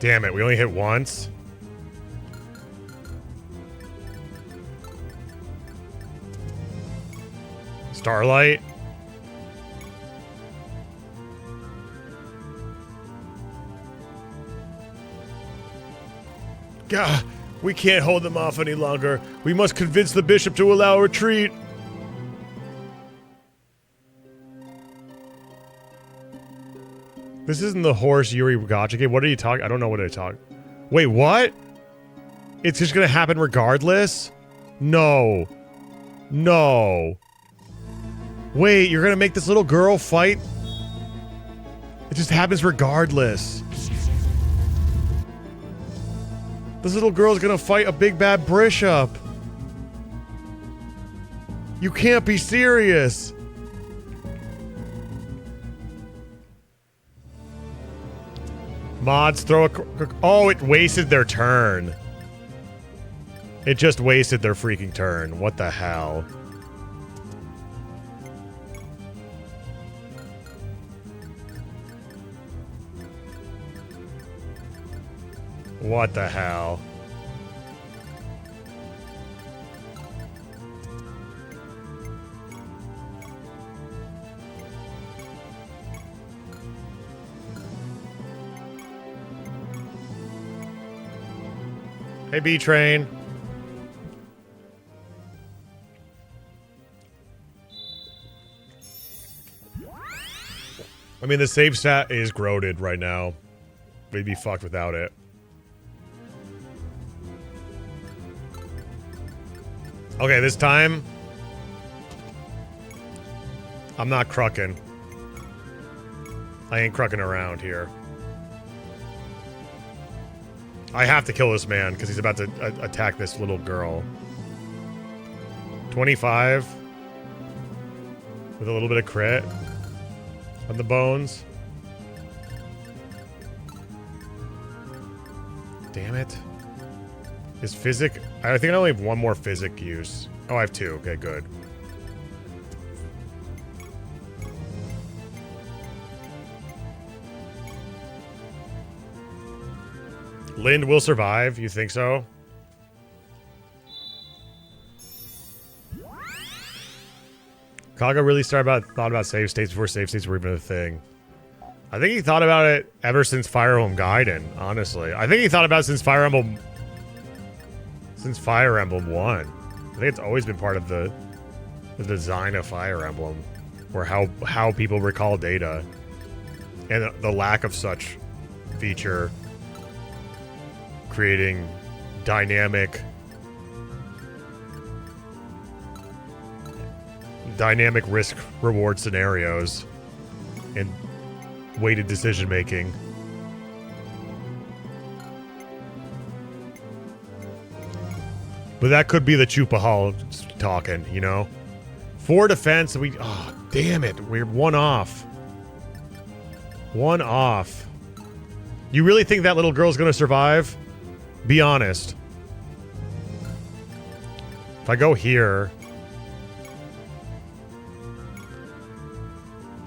[SPEAKER 10] Damn it, we only hit once. Starlight. Gah, we can't hold them off any longer. We must convince the bishop to allow a retreat. This isn't the horse Yuri Gachike. What are you talking? I don't know what I talk. Wait, what? It's just gonna happen regardless? No. No. Wait, you're gonna make this little girl fight? It just happens regardless. This little girl's gonna fight a big bad bishop. You can't be serious. Mods throw a... Oh, it wasted their turn. It just wasted their freaking turn. What the hell? What the hell? Hey, B-Train. I mean, the save stat is groated right now. We'd be fucked without it. Okay, this time... I'm not crucking. I ain't crucking around here. I have to kill this man, because he's about to attack this little girl. 25. With a little bit of crit. On the bones. Damn it. Is physic... I think I only have one more physic use. Oh, I have two. Okay, good. Lind will survive? You think so? Kaga really thought about save states before save states were even a thing. I think he thought about it ever since Fire Emblem Gaiden, honestly. I think he thought about it since Fire Emblem 1. I think it's always been part of the design of Fire Emblem, or how people recall data. And the lack of such feature creating dynamic risk reward scenarios and weighted decision making. But that could be the Chupahal talking, you know? 4 defense, oh, damn it, we're one off. One off. You really think that little girl's gonna survive? Be honest. If I go here...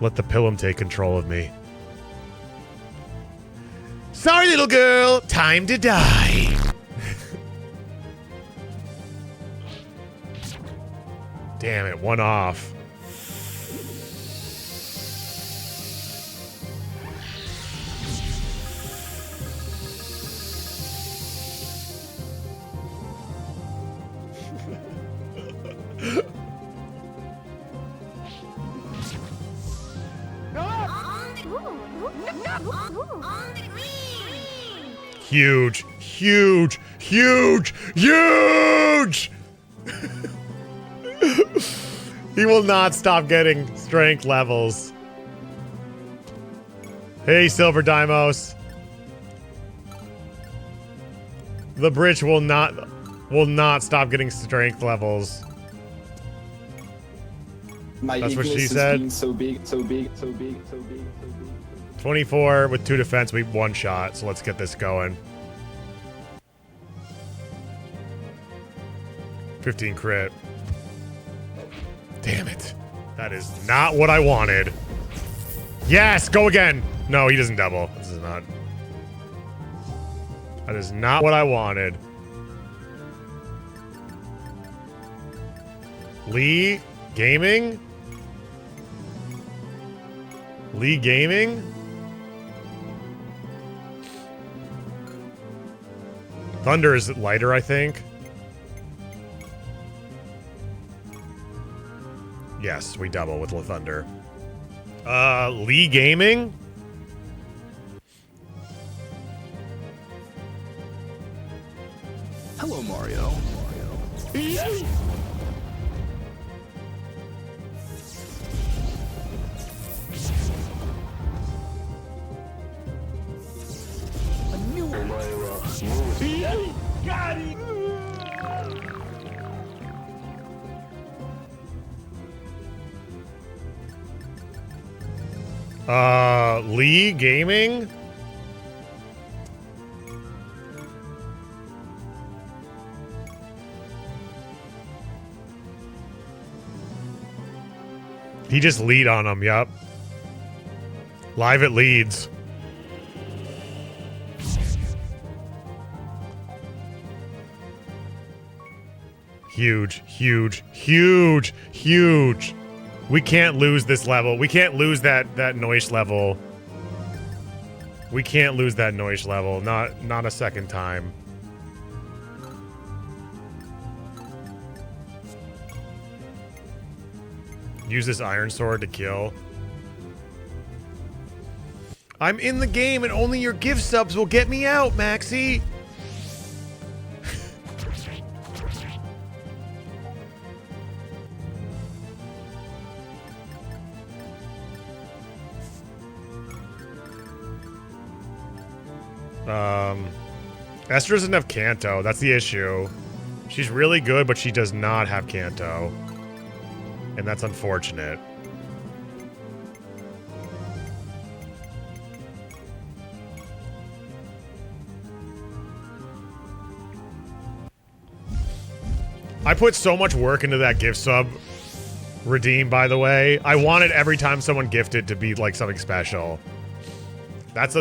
[SPEAKER 10] Let the Pilum take control of me. Sorry, little girl. Time to die. Damn it, one off. Huge, huge, huge, huge! He will not stop getting strength levels. Hey, Silver Dimos. The bridge will not stop getting strength levels. That's what she said.
[SPEAKER 8] So big, so big, so big, so big, so big.
[SPEAKER 10] 24 with 2 defense, we one shot, so let's get this going. 15 crit. Damn it. That is not what I wanted. Yes, go again. No, he doesn't double. This is not. That is not what I wanted. Lee Gaming? Lee Gaming? Thunder is lighter, I think. Yes, we double with Thunder. Lee Gaming?
[SPEAKER 9] Hello, Mario. A new
[SPEAKER 3] Got it!
[SPEAKER 10] Lee Gaming? He just lead on him, yup. Live at Leeds. Huge, huge, huge, huge. We can't lose this level. We can't lose that noise level. We can't lose that noise level. Not a second time. Use this iron sword to kill. I'm in the game and only your gift subs will get me out, Maxie. Esther doesn't have Kanto. That's the issue. She's really good, but she does not have Kanto. And that's unfortunate. I put so much work into that gift sub redeem, by the way. I wanted every time someone gifted to be like something special. That's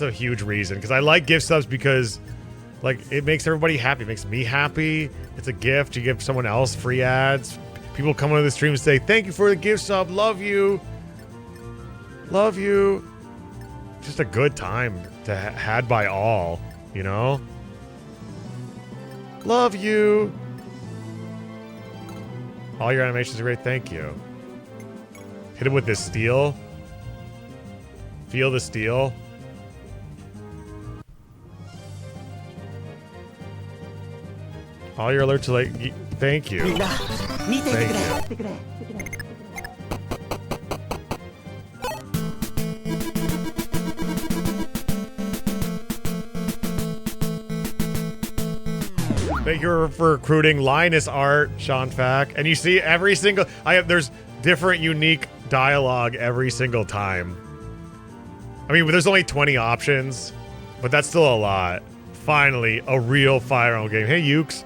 [SPEAKER 10] a huge reason, because I like gift subs because like it makes everybody happy. It makes me happy. It's a gift. You give someone else free ads. People come onto the stream and say, thank you for the gift sub. Love you. Love you. Just a good time to had by all, you know? Love you. All your animations are great. Thank you. Hit him with this steel. Feel the steel. All your alerts are like, thank you. Thank you. Thank you for recruiting Linus Art, Sean Fack. And you see every single, there's different unique dialogue every single time. I mean, there's only 20 options, but that's still a lot. Finally, a real Fire Emblem game. Hey, Ukes.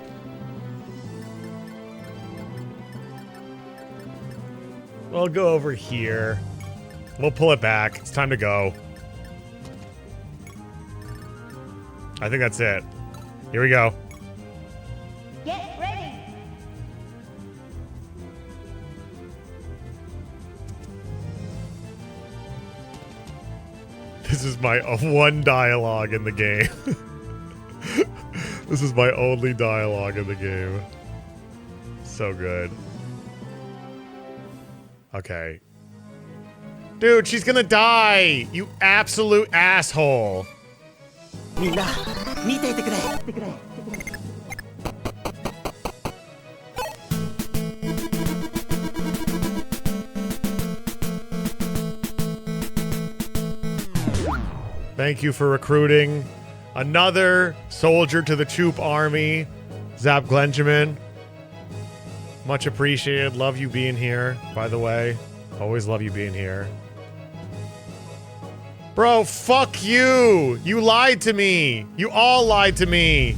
[SPEAKER 10] We'll go over here. We'll pull it back. It's time to go. I think that's it. Here we go.
[SPEAKER 5] Get ready.
[SPEAKER 10] This is my one dialogue in the game. This is my only dialogue in the game. So good. Okay. Dude, she's gonna die! You absolute asshole! Thank you for recruiting another soldier to the Choop army, Zap Glenjamin. Much appreciated. Love you being here, by the way. Always love you being here. Bro, fuck you! You lied to me! You all lied to me!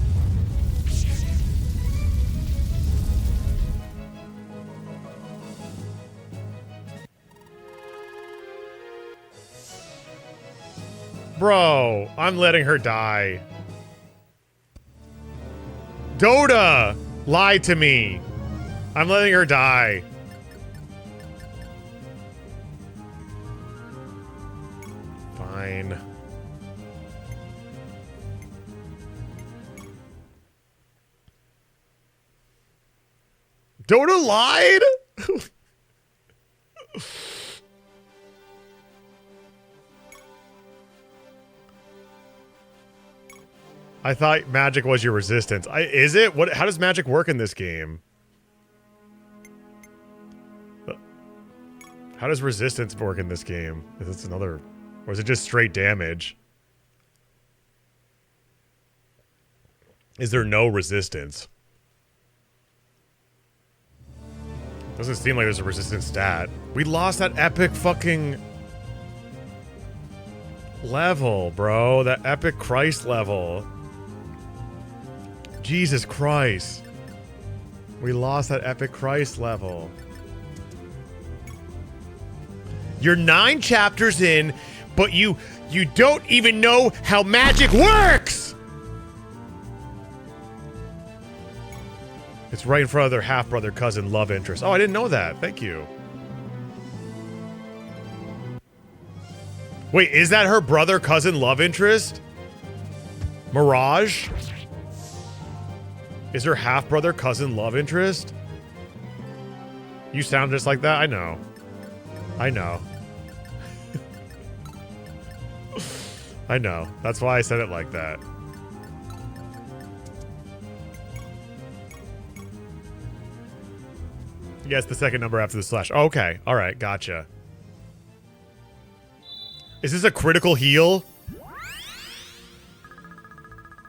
[SPEAKER 10] Bro, I'm letting her die. Dota lied to me. I'm letting her die. Fine. Dota lied? I thought magic was your resistance. Is it? What? How does magic work in this game? How does resistance work in this game? Is this another... Or is it just straight damage? Is there no resistance? Doesn't seem like there's a resistance stat. We lost that epic fucking... level, bro. That epic Christ level. Jesus Christ. We lost that epic Christ level. You're 9 chapters in, but you don't even know how magic works! It's right in front of their half-brother, cousin, love interest. Oh, I didn't know that. Thank you. Wait, is that her brother, cousin, love interest? Mirage? Is her half-brother, cousin, love interest? You sound just like that? I know. I know. I know. That's why I said it like that. Yes, the second number after the slash. Okay. All right. Gotcha. Is this a critical heal?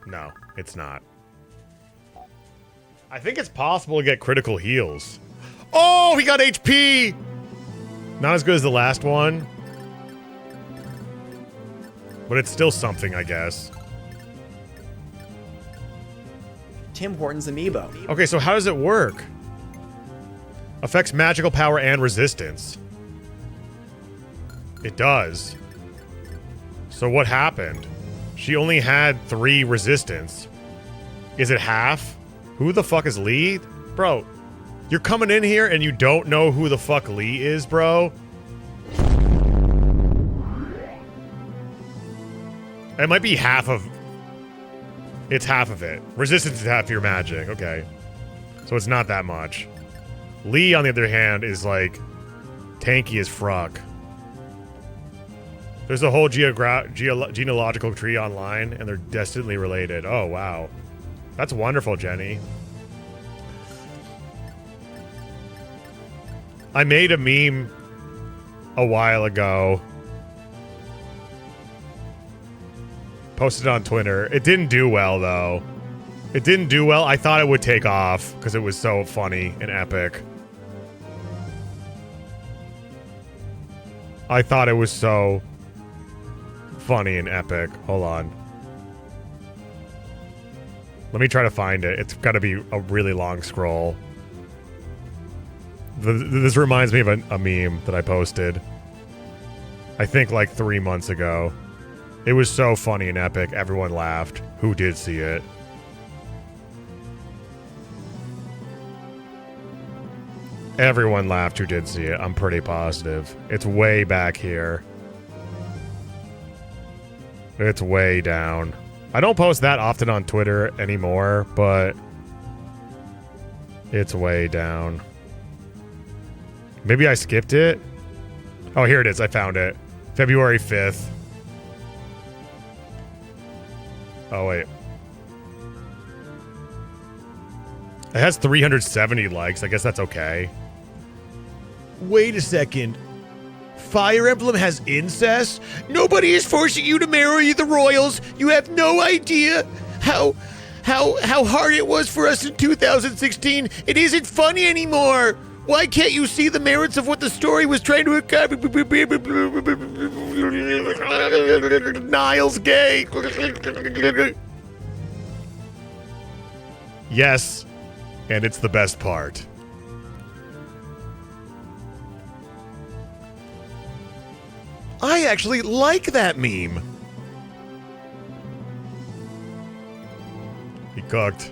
[SPEAKER 10] No, it's not. I think it's possible to get critical heals. Oh, he got HP! Not as good as the last one. But it's still something, I guess.
[SPEAKER 11] Tim Hortons amiibo.
[SPEAKER 10] Okay, so how does it work? Affects magical power and resistance. It does. So what happened? She only had 3 resistance. Is it half? Who the fuck is Lee? Bro, you're coming in here and you don't know who the fuck Lee is, bro? It might be half of... It's half of it. Resistance is half of your magic. Okay. So it's not that much. Lee, on the other hand, is like... tanky as fuck. There's a whole genealogical tree online, and they're destinedly related. Oh, wow. That's wonderful, Jenny. I made a meme a while ago. Posted it on Twitter. It didn't do well, though. It didn't do well. I thought it would take off because it was so funny and epic. I thought it was so funny and epic. Hold on. Let me try to find it. It's got to be a really long scroll. This reminds me of a meme that I posted. I think like 3 months ago. It was so funny and epic. Everyone laughed. Who did see it? Everyone laughed who did see it. I'm pretty positive. It's way back here. It's way down. I don't post that often on Twitter anymore, but it's way down. Maybe I skipped it? Oh, here it is. I found it. February 5th. Oh, wait. It has 370 likes. I guess that's okay. Wait a second. Fire Emblem has incest? Nobody is forcing you to marry the royals. You have no idea how hard it was for us in 2016. It isn't funny anymore. Why can't you see the merits of what the story was trying to accomplish? Niall's gay. Yes, and it's the best part. I actually like that meme. He cooked.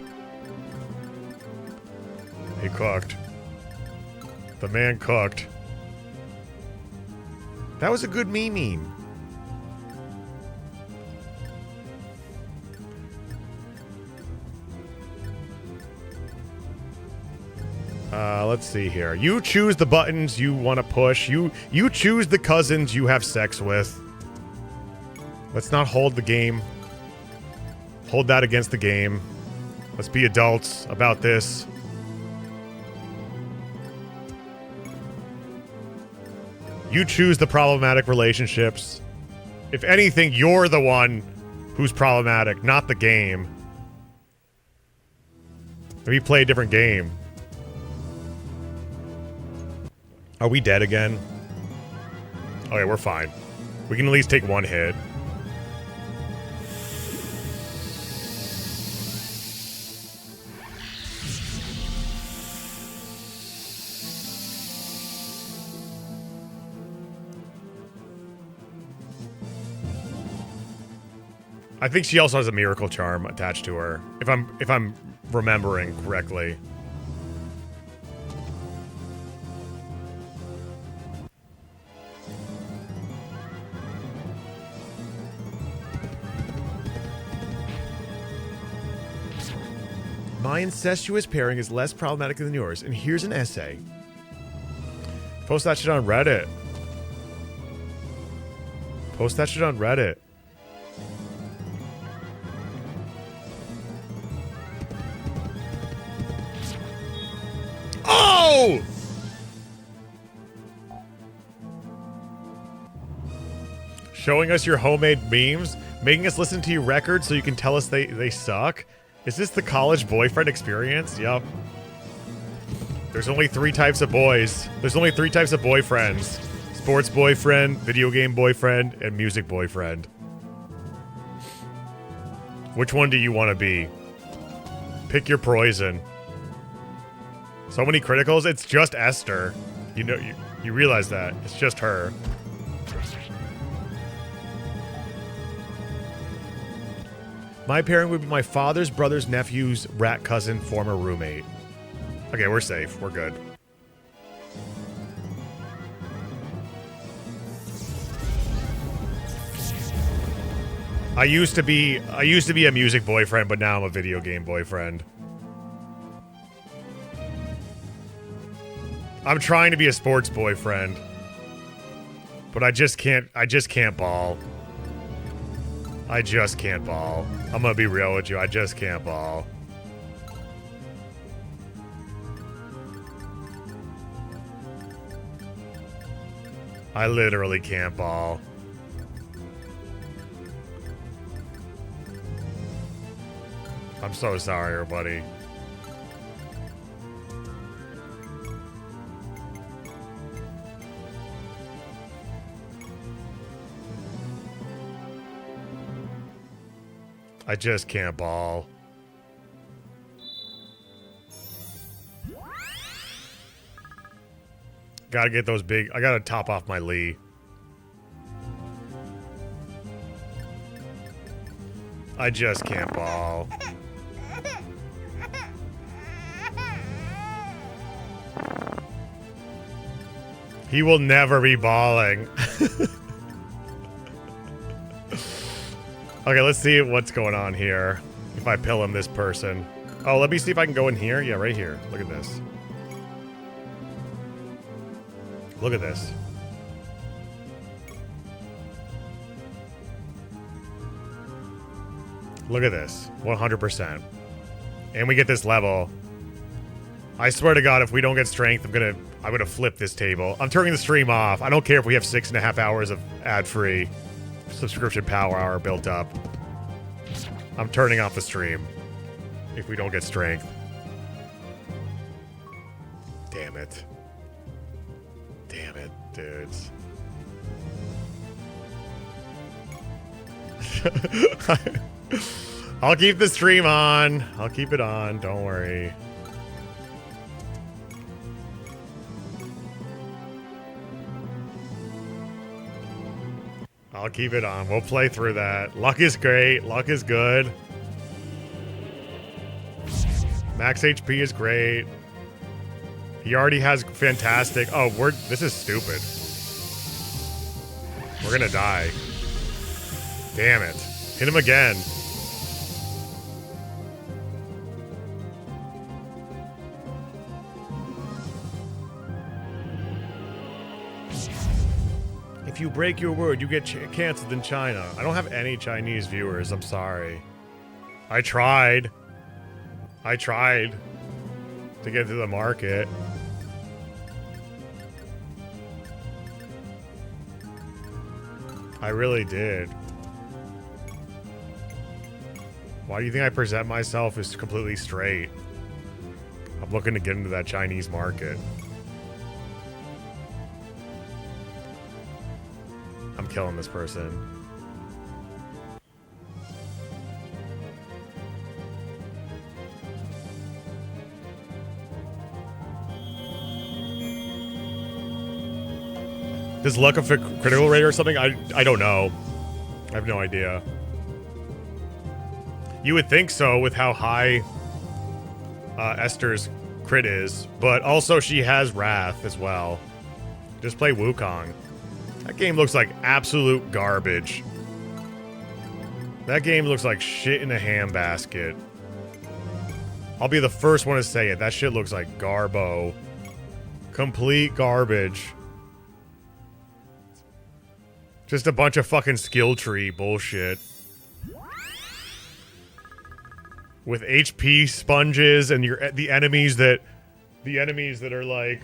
[SPEAKER 10] He cooked. The man cooked. That was a good meme. Let's see here. You choose the buttons you want to push. You choose the cousins you have sex with. Let's not hold the game. Hold that against the game. Let's be adults about this. You choose the problematic relationships. If anything, you're the one who's problematic, not the game. Maybe play a different game. Are we dead again? Okay, we're fine. We can at least take one hit. I think she also has a miracle charm attached to her, if I'm remembering correctly. My incestuous pairing is less problematic than yours, and here's an essay. Post that shit on Reddit. Post that shit on Reddit. Oh! Showing us your homemade memes? Making us listen to your records so you can tell us they suck? Is this the college boyfriend experience? Yup. There's only 3 types of boys. There's only 3 types of boyfriends. Sports boyfriend, video game boyfriend, and music boyfriend. Which one do you want to be? Pick your poison. So many criticals? It's just Esther. You know, you realize that. It's just her. My pairing would be my father's brother's nephew's rat cousin, former roommate. Okay, we're safe. We're good. I used to be a music boyfriend, but now I'm a video game boyfriend. I'm trying to be a sports boyfriend, but I just can't ball. I just can't ball. I'm gonna be real with you. I just can't ball. I literally can't ball. I'm so sorry, everybody. I just can't ball. Gotta get those big... I gotta top off my Lee. I just can't ball. He will never be balling. Okay, let's see what's going on here. If I pill him this person. Oh, let me see if I can go in here. Yeah, right here. Look at this. Look at this. Look at this. 100%. And we get this level. I swear to God, if we don't get strength, I'm gonna flip this table. I'm turning the stream off. I don't care if we have 6.5 hours of ad-free subscription power hour built up. I'm turning off the stream if we don't get strength. Damn it. Damn it, dudes. I'll keep the stream on. I'll keep it on. Don't worry. I'll keep it on. We'll play through that. Luck is great. Luck is good. Max HP is great. He already has fantastic. Oh, this is stupid. We're gonna die. Damn it. Hit him again. If you break your word, you get canceled in China. I don't have any Chinese viewers. I'm sorry. I tried to get to the market. I really did. Why do you think I present myself as completely straight? I'm looking to get into that Chinese market. I'm killing this person. Does luck affect critical rate or something? I don't know. I have no idea. You would think so with how high Esther's crit is, but also she has Wrath as well. Just play Wukong. That game looks like absolute garbage. That game looks like shit in a handbasket. I'll be the first one to say it. That shit looks like garbo. Complete garbage. Just a bunch of fucking skill tree bullshit. With HP sponges and the enemies that are like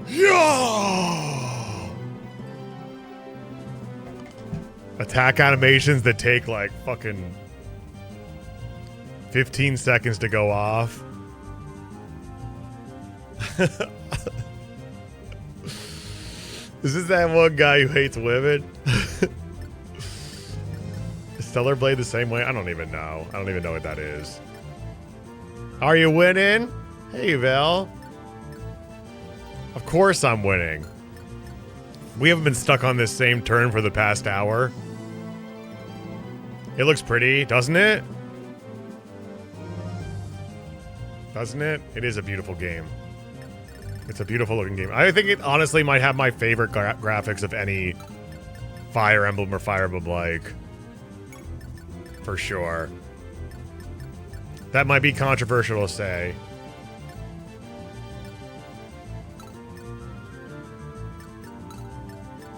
[SPEAKER 10] yeah! Attack animations that take like fucking 15 seconds to go off. Is this that one guy who hates women? Is Stellar Blade the same way? I don't even know. I don't even know what that is. Are you winning? Hey, Val. Of course I'm winning. We haven't been stuck on this same turn for the past hour. It looks pretty, doesn't it? Doesn't it? It is a beautiful game. It's a beautiful looking game. I think it honestly might have my favorite graphics of any Fire Emblem or Fire Emblem like. For sure. That might be controversial to say.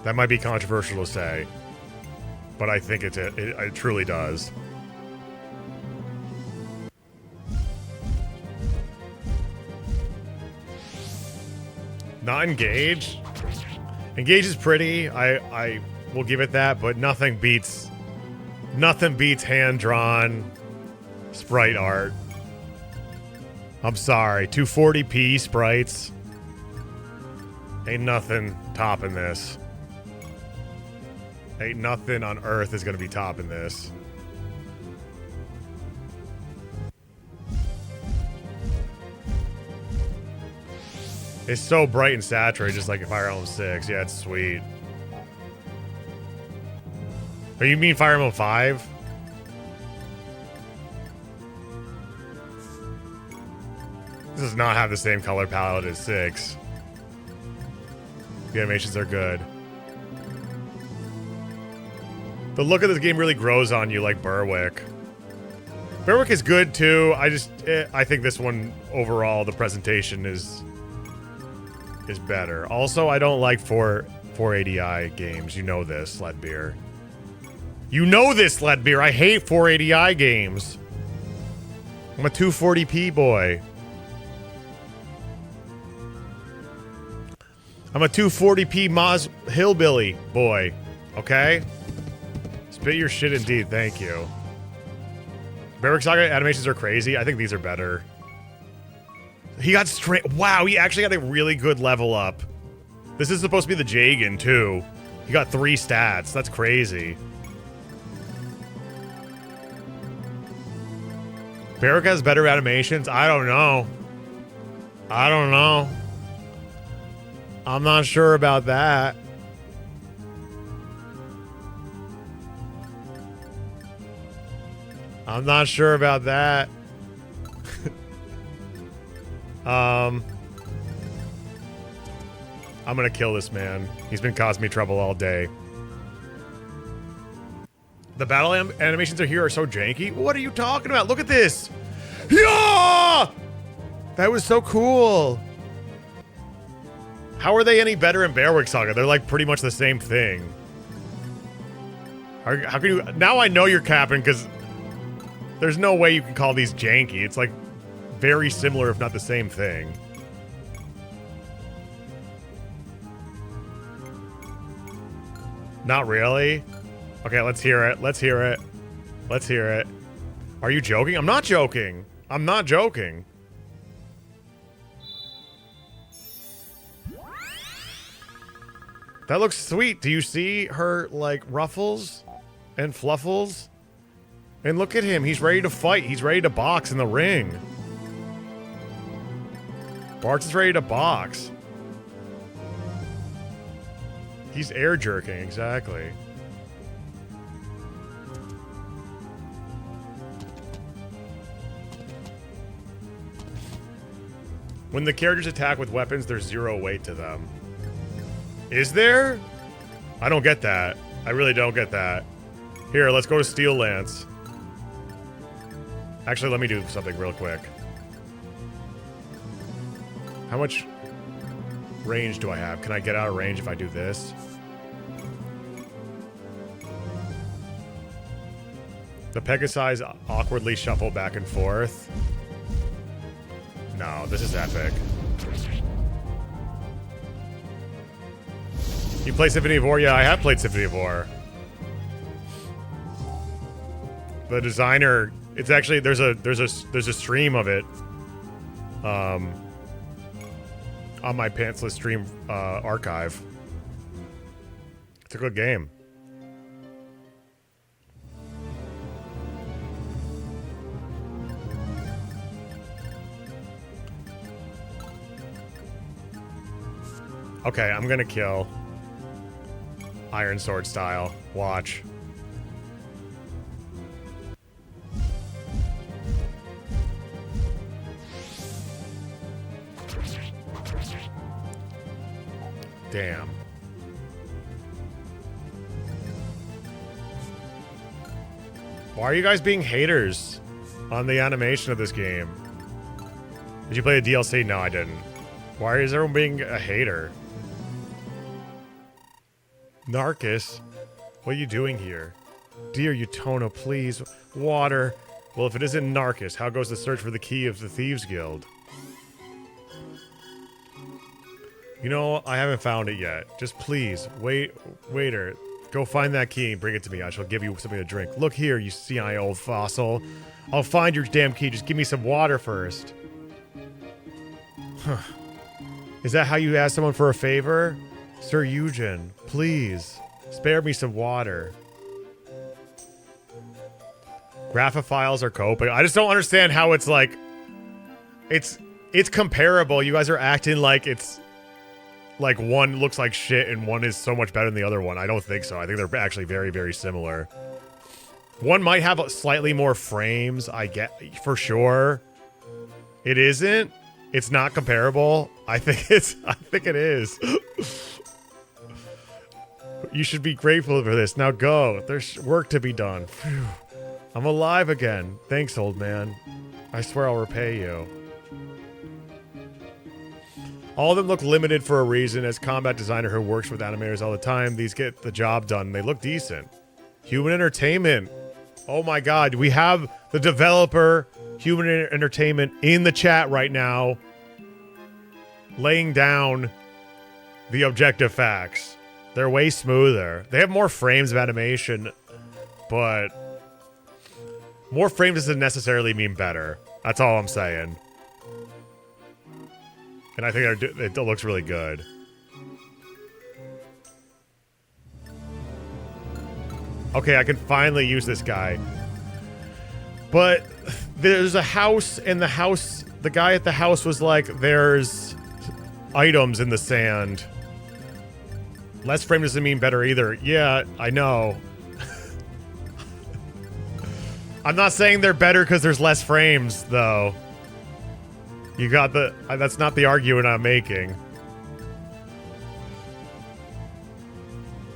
[SPEAKER 10] That might be controversial to say. But I think it truly does. Not Engage. Engage is pretty. I will give it that, but nothing beats hand-drawn sprite art. I'm sorry. 240p sprites. Ain't nothing topping this. Ain't nothing on earth is gonna be topping this. It's so bright and saturated, just like Fire Emblem 6. Yeah, it's sweet. But you mean Fire Emblem 5? This does not have the same color palette as 6. The animations are good. The look of this game really grows on you like Berwick. Berwick is good too. I think this one overall, the presentation is better. Also, I don't like 480i games. You know this, Sledbeer. You know this, Sledbeer. I hate 480i games. I'm a 240p boy. I'm a 240p Moz Hillbilly boy. Okay? Spit your shit indeed. Thank you. Berwick Saga animations are crazy. I think these are better. He got straight. Wow, he actually got a really good level up. This is supposed to be the Jagan, too. He got 3 stats. That's crazy. Berwick has better animations? I don't know. I don't know. I'm not sure about that. I'm not sure about that. I'm gonna kill this man. He's been causing me trouble all day. The battle animations are here are so janky. What are you talking about? Look at this. Yeah! That was so cool. How are they any better in Bearwick Saga? They're like pretty much the same thing. How can you... Now I know you're capping because there's no way you can call these janky. It's like very similar if not the same thing. Not really? Okay, let's hear it. Let's hear it. Let's hear it. Are you joking? I'm not joking. I'm not joking. That looks sweet. Do you see her, like, ruffles and fluffles? And look at him. He's ready to fight. He's ready to box in the ring. Bart is ready to box. He's air jerking, exactly. When the characters attack with weapons, there's 0 weight to them. Is there? I don't get that. I really don't get that. Here, let's go to Steel Lance. Actually, let me do something real quick. How much range do I have? Can I get out of range if I do this? The Pegasi awkwardly shuffle back and forth. No, this is epic. You play Symphony of War? Yeah, I have played Symphony of War. The designer, it's actually there's a stream of it, on my Pant-Less stream archive. It's a good game. Okay, I'm gonna kill Iron Sword style. Watch. Damn. Why are you guys being haters on the animation of this game? Did you play the DLC? No, I didn't. Why is everyone being a hater? Narcus, what are you doing here? Dear Utona, please. Water. Well, if it isn't Narcus, how goes the search for the key of the Thieves Guild? You know, I haven't found it yet. Just please, waiter, go find that key and bring it to me. I shall give you something to drink. Look here, you sea old fossil. I'll find your damn key. Just give me some water first. Huh. Is that how you ask someone for a favor? Sir Eugen, please, spare me some water. Graphophiles are coping. I just don't understand how it's like... It's comparable. You guys are acting like it's... Like one looks like shit and one is so much better than the other one. I don't think so. I think they're actually very, very similar. One might have slightly more frames, I get, for sure. It isn't. It's not comparable. I think it is. You should be grateful for this. Now go. There's work to be done. Phew. I'm alive again. Thanks, old man. I swear I'll repay you. All of them look limited for a reason. As combat designer who works with animators all the time, these get the job done. They look decent. Human Entertainment. Oh my god. We have the developer, Human Entertainment, in the chat right now, laying down the objective facts. They're way smoother. They have more frames of animation, but more frames doesn't necessarily mean better. That's all I'm saying. And I think it looks really good. Okay, I can finally use this guy. But there's a house, and the guy at the house was like, there's items in the sand. Less frame doesn't mean better either. Yeah, I know. I'm not saying they're better because there's less frames, though. You got the... that's not the argument I'm making.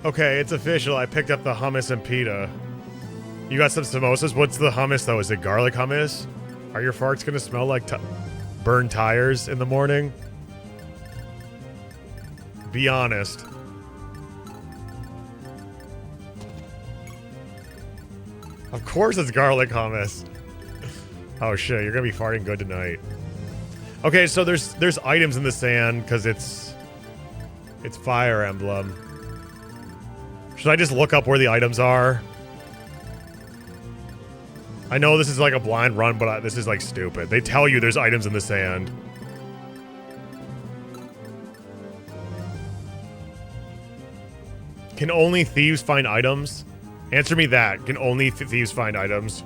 [SPEAKER 10] Okay, it's official. I picked up the hummus and pita. You got some samosas? What's the hummus, though? Is it garlic hummus? Are your farts gonna smell like burned tires in the morning? Be honest. Of course it's garlic hummus. Oh shit, you're gonna be farting good tonight. Okay, so there's items in the sand because it's Fire Emblem. Should I just look up where the items are? I know this is like a blind run, but this is like stupid. They tell you there's items in the sand. Can only thieves find items? Answer me that. Can only thieves find items?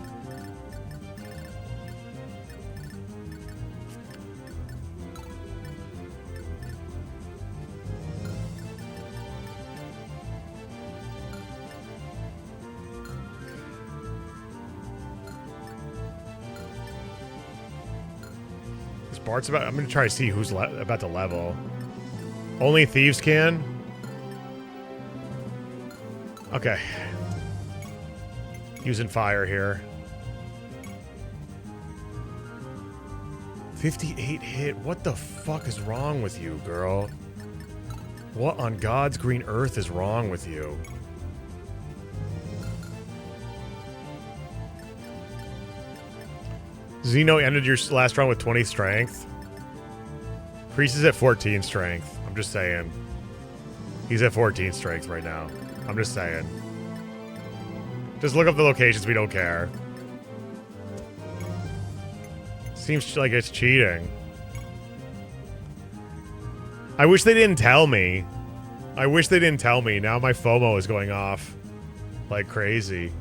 [SPEAKER 10] This Bart's about... I'm going to try to see who's about to level. Only thieves can? Okay. Using fire here. 58 hit. What the fuck is wrong with you, girl? What on God's green earth is wrong with you? Xeno ended your last round with 20 strength. Priest is at 14 strength. I'm just saying. He's at 14 strength right now. I'm just saying. Just look up the locations, we don't care. Seems like it's cheating. I wish they didn't tell me. I wish they didn't tell me. Now my FOMO is going off like crazy.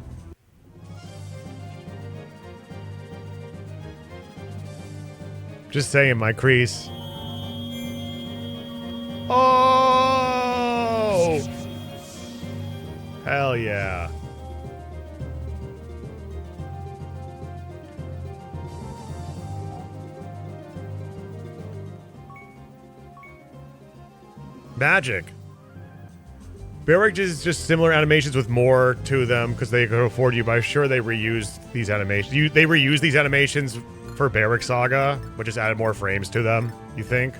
[SPEAKER 10] Just saying, my crease. Oh! Hell yeah. Magic. Barrick is just similar animations with more to them because they could afford you, but I'm sure they reused these animations. They reused these animations for Barrick Saga, but just added more frames to them, you think?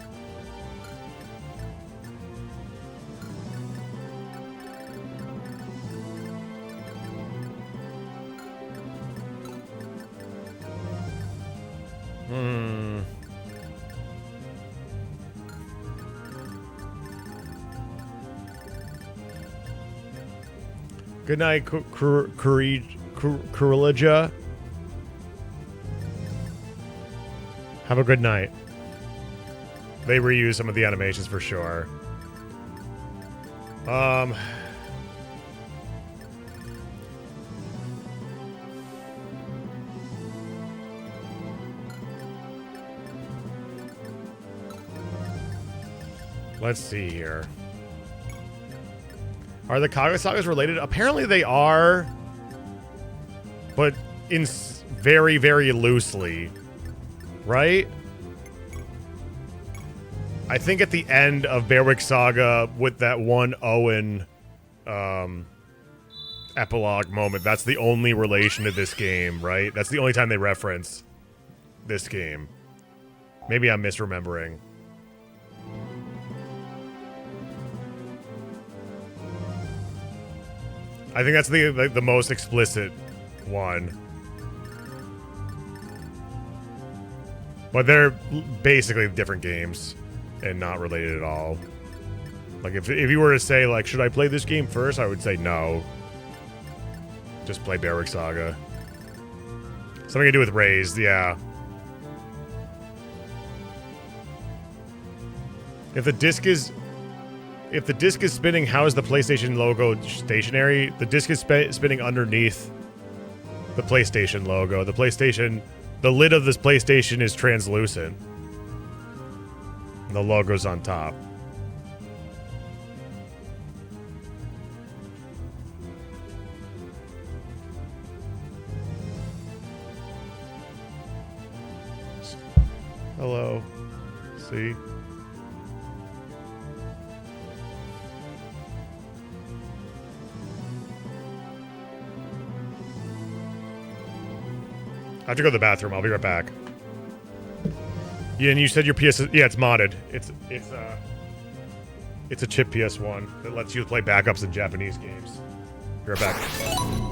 [SPEAKER 10] Good night, Kurulija. Have a good night. They reuse some of the animations for sure. Let's see here. Are the Kaga Sagas related? Apparently they are, but in very, very loosely, right? I think at the end of Berwick Saga with that one Owen epilogue moment, that's the only relation to this game, right? That's the only time they reference this game. Maybe I'm misremembering. I think that's the most explicit one. But they're basically different games and not related at all. Like if you were to say like, should I play this game first? I would say no. Just play Berwick Saga. Something to do with Raised, yeah. If the disc is spinning, how is the PlayStation logo stationary? The disc is spinning underneath the PlayStation logo. The lid of this PlayStation is translucent. And the logo's on top. Hello. See? I have to go to the bathroom. I'll be right back. Yeah, and you said your PS... Yeah, it's modded. It's a chip PS1 that lets you play backups in Japanese games. Be right back.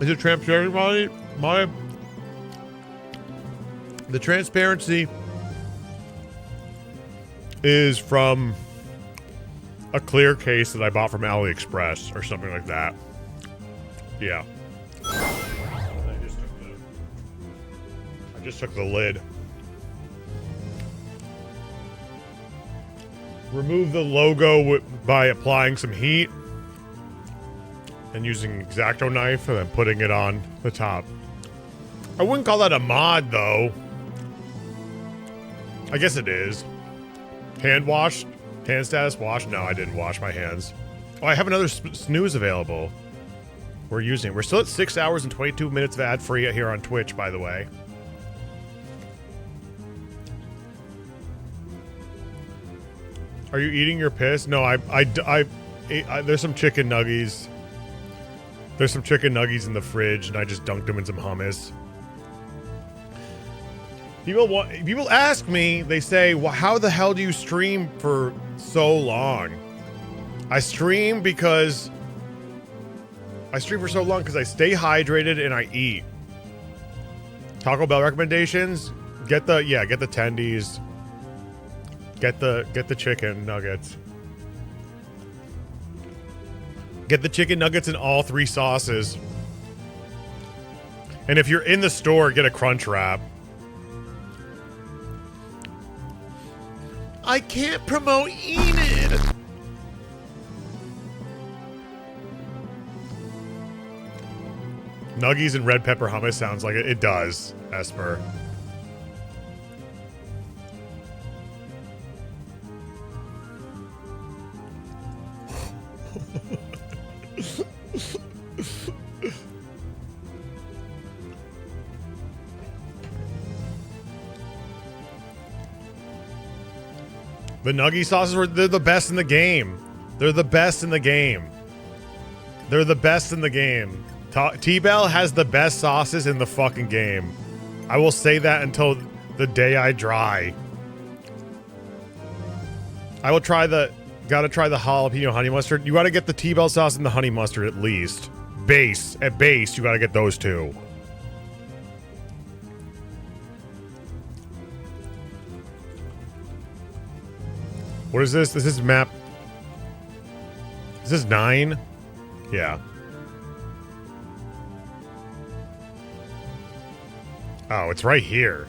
[SPEAKER 10] Is it transparent? The transparency is from a clear case that I bought from AliExpress or something like that. Yeah. I just took the lid. Remove the logo by applying some heat and using an X-Acto knife and then putting it on the top. I wouldn't call that a mod, though. I guess it is. Hand wash? Hand status wash? No, I didn't wash my hands. Oh, I have another snooze available. We're still at 6 hours and 22 minutes of ad-free here on Twitch, by the way. Are you eating your piss? No, I there's some chicken nuggies. There's some chicken nuggies in the fridge, and I just dunked them in some hummus. People ask me, they say, well, how the hell do you stream for so long? I stream for so long because I stay hydrated and I eat. Taco Bell recommendations? Get the tendies. Get the chicken nuggets. Get the chicken nuggets in all 3 sauces. And if you're in the store, get a Crunch Wrap. I can't promote Enid. Nuggies and red pepper hummus sounds like it. It does, Esper. The nuggy sauces they're the best in the game. They're the best in the game. They're the best in the game. T-Bell has the best sauces in the fucking game. I will say that until the day I die. I will gotta try the jalapeno honey mustard. You gotta get the T-Bell sauce and the honey mustard at least. At base, you gotta get those 2. What is this? This is map. Is this 9? Yeah. Oh, it's right here.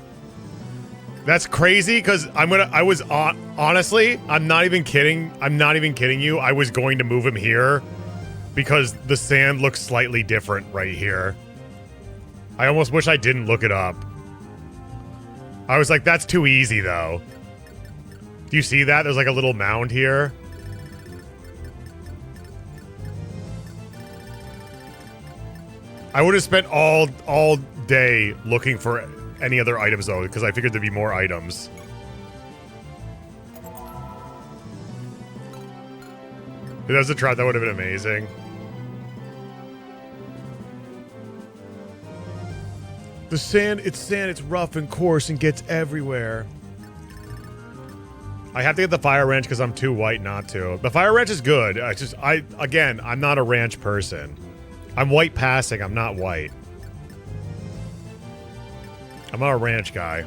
[SPEAKER 10] That's crazy because honestly, I'm not even kidding. I'm not even kidding you. I was going to move him here because the sand looks slightly different right here. I almost wish I didn't look it up. I was like, that's too easy though. Do you see that? There's like a little mound here. I would have spent all day looking for any other items though, because I figured there'd be more items. If that was a trap, that would have been amazing. The sand, it's rough and coarse and gets everywhere. I have to get the fire wrench because I'm too white not to. The fire wrench is good. Again, I'm not a ranch person. I'm white passing, I'm not white. I'm not a ranch guy.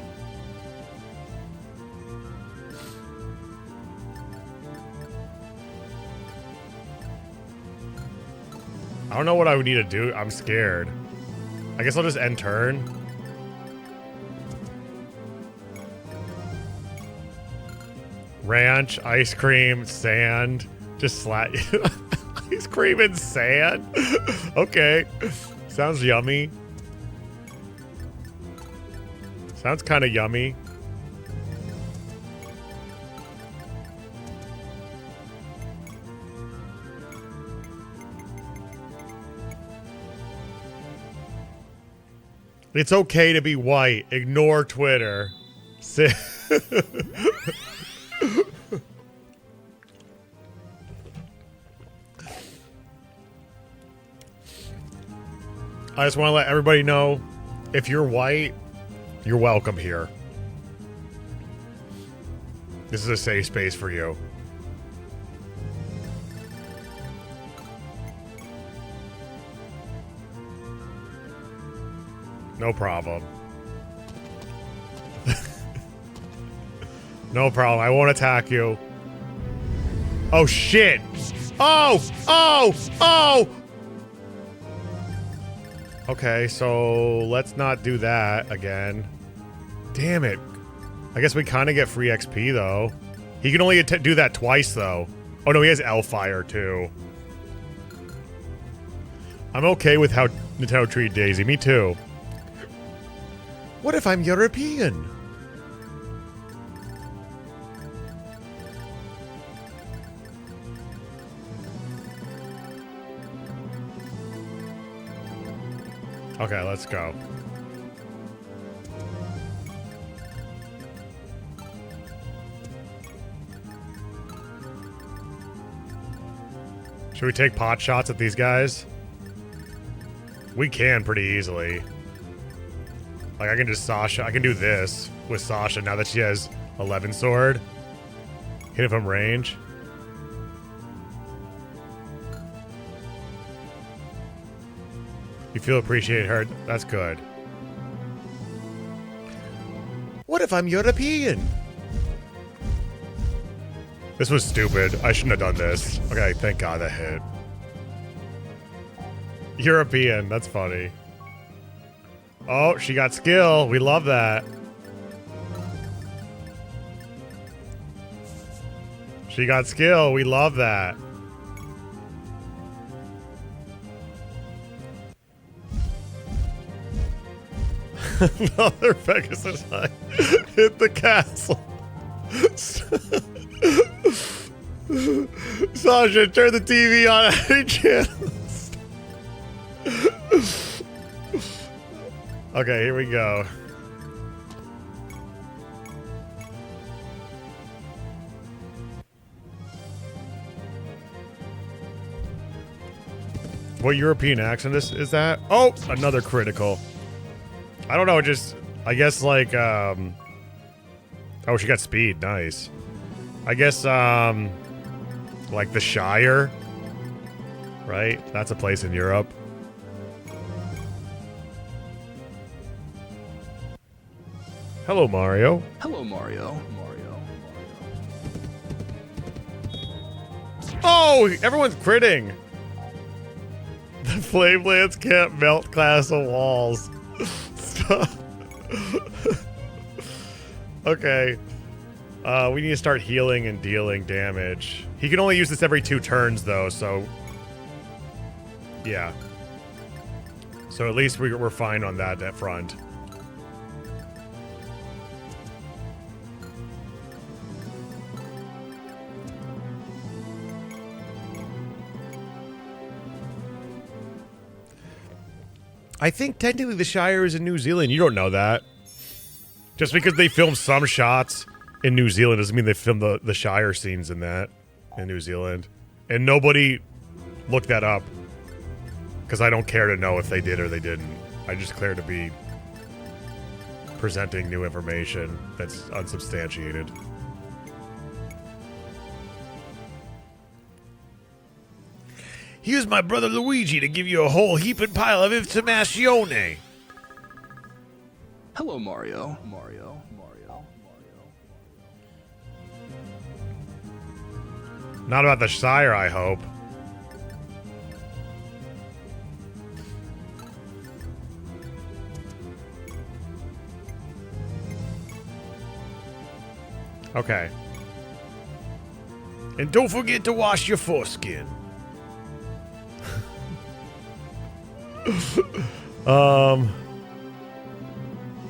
[SPEAKER 10] I don't know what I would need to do. I'm scared. I guess I'll just end turn. Ranch, ice cream, sand. Just slap. Ice cream and sand? Okay. Sounds yummy. Sounds kind of yummy. It's okay to be white. Ignore Twitter. I just want to let everybody know, if you're white, you're welcome here. This is a safe space for you. No problem. No problem. I won't attack you. Oh, shit. Oh! Oh! Oh! Okay, so let's not do that again. Damn it. I guess we kind of get free XP, though. He can only do that twice, though. Oh, no, he has L-Fire, too. I'm okay with how Nintendo treated Daisy. Me, too. What if I'm European? Okay, let's go. Should we take pot shots at these guys? We can pretty easily. Like, I can just Sasha. I can do this with Sasha now that she has 11 sword. Hit it from range. You feel appreciated, heard? That's good. What if I'm European? This was stupid. I shouldn't have done this. Okay, thank God that hit. European, that's funny. Oh, she got skill. We love that. She got skill. We love that. Another Pegasus High. Hit the castle. Sasha, turn the TV on any channels. Okay, here we go. What European accent is that? Oh, another critical. I don't know, just, I guess like, oh, she got speed, nice. I guess, like the Shire, right? That's a place in Europe. Hello, Mario.
[SPEAKER 9] Hello, Mario.
[SPEAKER 10] Oh, everyone's critting. The flame lance can't melt castle walls. Stop. Okay. We need to start healing and dealing damage. He can only use this every 2 turns, though, so... yeah. So at least we're fine on that front. I think technically the Shire is in New Zealand. You don't know that. Just because they filmed some shots in New Zealand doesn't mean they filmed the Shire scenes in that in New Zealand. And nobody looked that up. Because I don't care to know if they did or they didn't. I just care to be presenting new information that's unsubstantiated. Here's my brother Luigi to give you a whole heaping pile of informazione.
[SPEAKER 9] Hello, Mario.
[SPEAKER 10] Not about the Shire, I hope. Okay. And don't forget to wash your foreskin.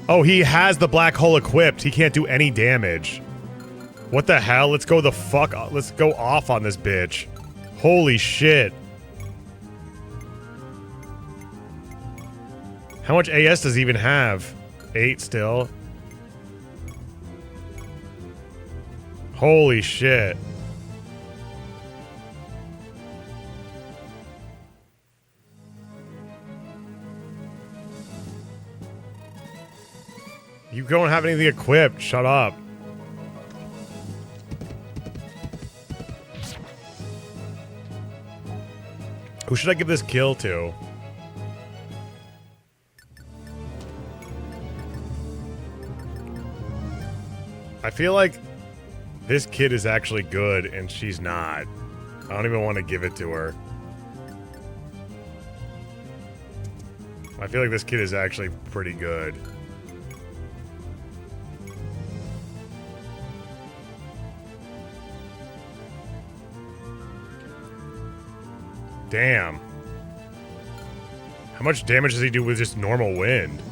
[SPEAKER 10] Oh, he has the black hole equipped. He can't do any damage. What the hell? Let's go the fuck. Let's go off on this bitch. Holy shit. How much AS does he even have? 8 still. Holy shit. You don't have anything equipped. Shut up. Who should I give this kill to? I feel like this kid is actually good and she's not. I don't even want to give it to her. I feel like this kid is actually pretty good. Damn. How much damage does he do with just normal wind?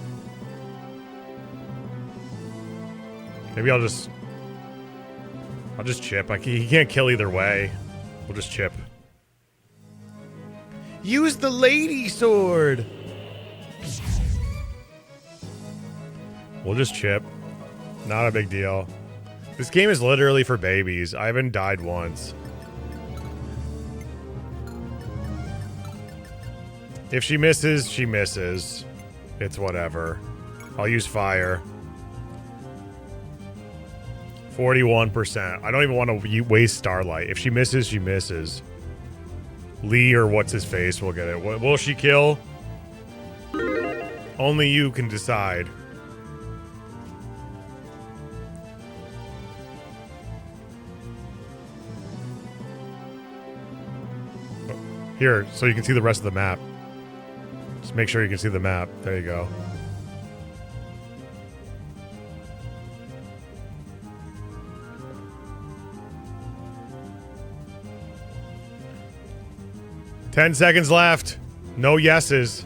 [SPEAKER 10] Maybe I'll just chip. He can't kill either way. We'll just chip. Use the lady sword! We'll just chip. Not a big deal. This game is literally for babies. I haven't died once. If she misses, she misses. It's whatever. I'll use fire. 41%. I don't even want to waste Starlight. If she misses, she misses. Lee or what's his face will get it. Will she kill? Only you can decide. Here, so you can see the rest of the map. Just make sure you can see the map. There you go. Ten seconds left. No yeses.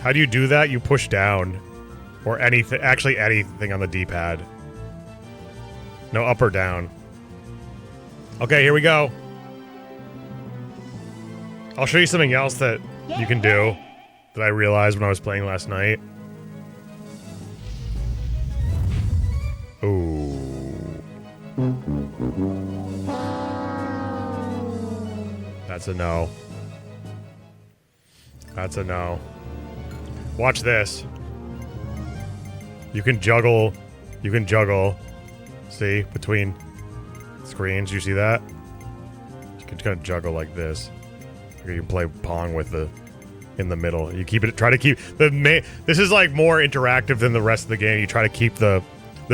[SPEAKER 10] How do you do that? You push down. Or anything. Actually, anything on the D-pad. No, up or down. Okay, here we go. I'll show you something else that you can do that I realized when I was playing last night. Ooh. That's a no. That's a no. Watch this. You can juggle. You can juggle. See? Between screens. You see that? You can kind of juggle like this. Or you can play Pong with the in the middle. You keep it. Try to keep the main. This is like more interactive than the rest of the game. You try to keep the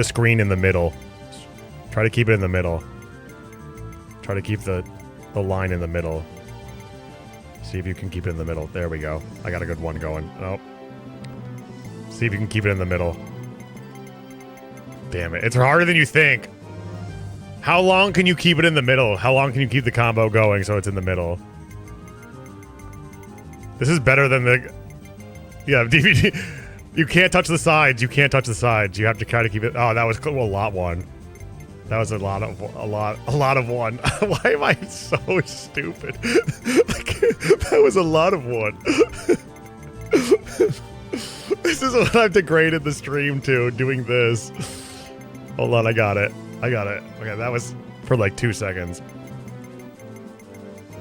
[SPEAKER 10] screen in the middle. Try to keep it in the middle. Try to keep the line in the middle. See if you can keep it in the middle. There we go. I got a good one going. Nope. See if you can keep it in the middle. Damn it. It's harder than you think. How long can you keep it in the middle? How long can you keep the combo going so it's in the middle? This is better than the... Yeah, DVD. You can't touch the sides. You can't touch the sides. You have to try to keep it... Oh, that was... Well, lot one. That was a lot of one. Why am I so stupid? Like, that was a lot of one. This is what I've degraded the stream to, doing this. Hold on, I got it. Okay, that was for like 2 seconds.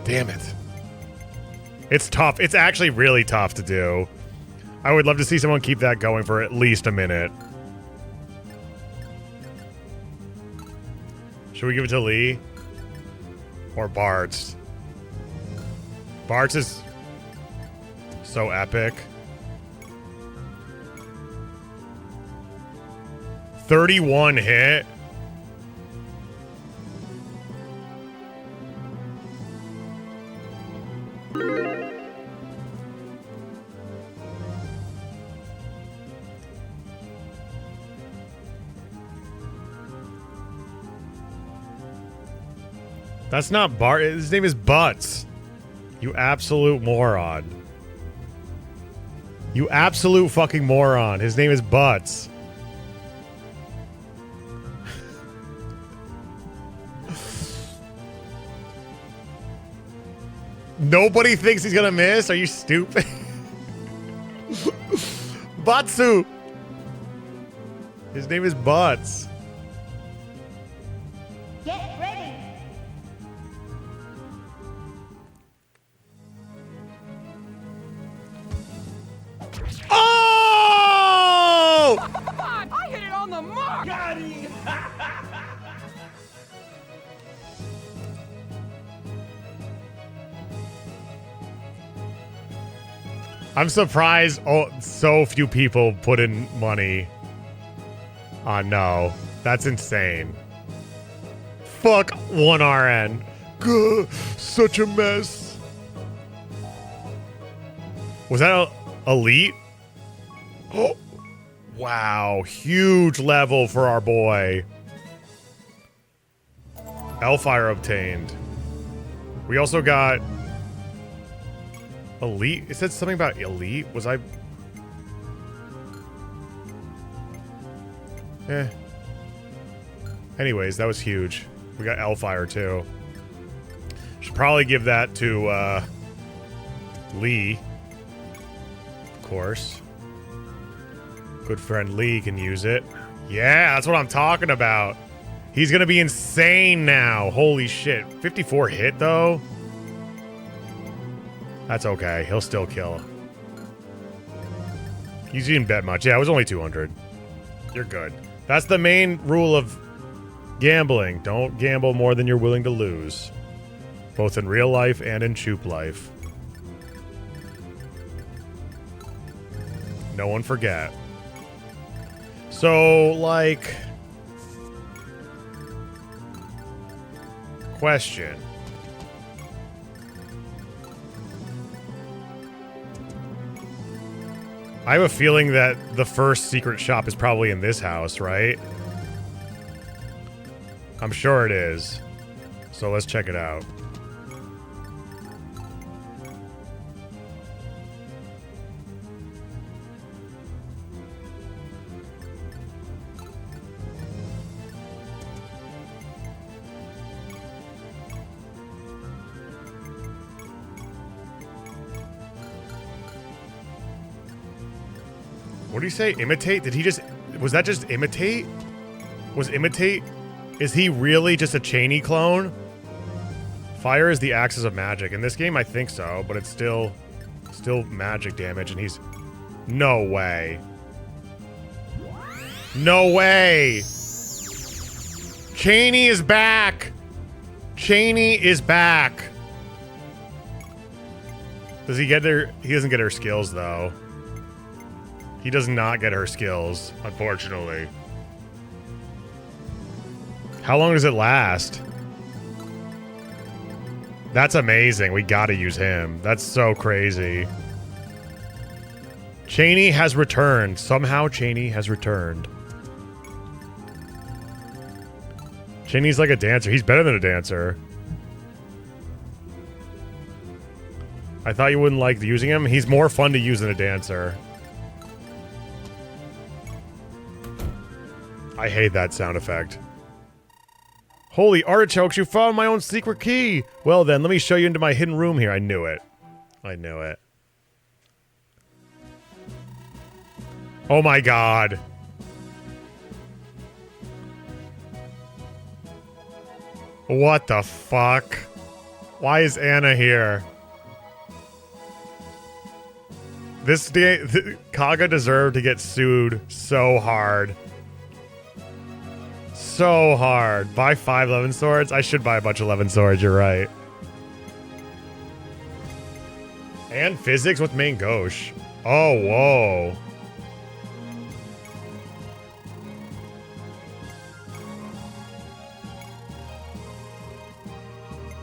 [SPEAKER 10] Damn it. It's tough. It's actually really tough to do. I would love to see someone keep that going for at least a minute. Should we give it to Lee? Or Bart's? Bart's is so epic. 31 hit. That's not Bart. His name is Butts. You absolute moron. You absolute fucking moron. His name is Butts. Nobody thinks he's gonna miss? Are you stupid? Batsu! His name is Butts.
[SPEAKER 5] Get ready.
[SPEAKER 10] Oh!
[SPEAKER 3] I hit it on the mark! Got it!
[SPEAKER 10] I'm surprised so few people put in money on no. That's insane. Fuck 1RN. Gah, such a mess. Was that elite? Oh, wow. Huge level for our boy. Hellfire obtained. We also got elite. It said something about elite. Was I? Anyways, that was huge. We got Hellfire too. Should probably give that to Lee. Of course. Good friend Lee can use it. Yeah, that's what I'm talking about. He's gonna be insane now. Holy shit. 54 hit though. That's okay. He'll still kill. You didn't bet much. Yeah, it was only 200. You're good. That's the main rule of gambling. Don't gamble more than you're willing to lose. Both in real life and in choop life. No one forget. So, like... Question. I have a feeling that the first secret shop is probably in this house, right? I'm sure it is. So let's check it out. What do you say? Imitate? Did he just... Was that just imitate? Was imitate... Is he really just a Cheney clone? Fire is the axis of magic. In this game, I think so, but it's still magic damage, and he's... No way. No way! Cheney is back! Cheney is back! Does he get her... He doesn't get her skills, though. He does not get her skills, unfortunately. How long does it last? That's amazing. We gotta use him. That's so crazy. Cheney has returned. Somehow Cheney has returned. Cheney's like a dancer. He's better than a dancer. I thought you wouldn't like using him. He's more fun to use than a dancer. I hate that sound effect. Holy artichokes, you found my own secret key! Well then, let me show you into my hidden room here. I knew it. I knew it. Oh my god. What the fuck? Why is Anna here? This day, Kaga deserved to get sued so hard. So hard. Buy 5 11 swords? I should buy a bunch of 11 swords, you're right. And physics with main gauche. Oh, whoa.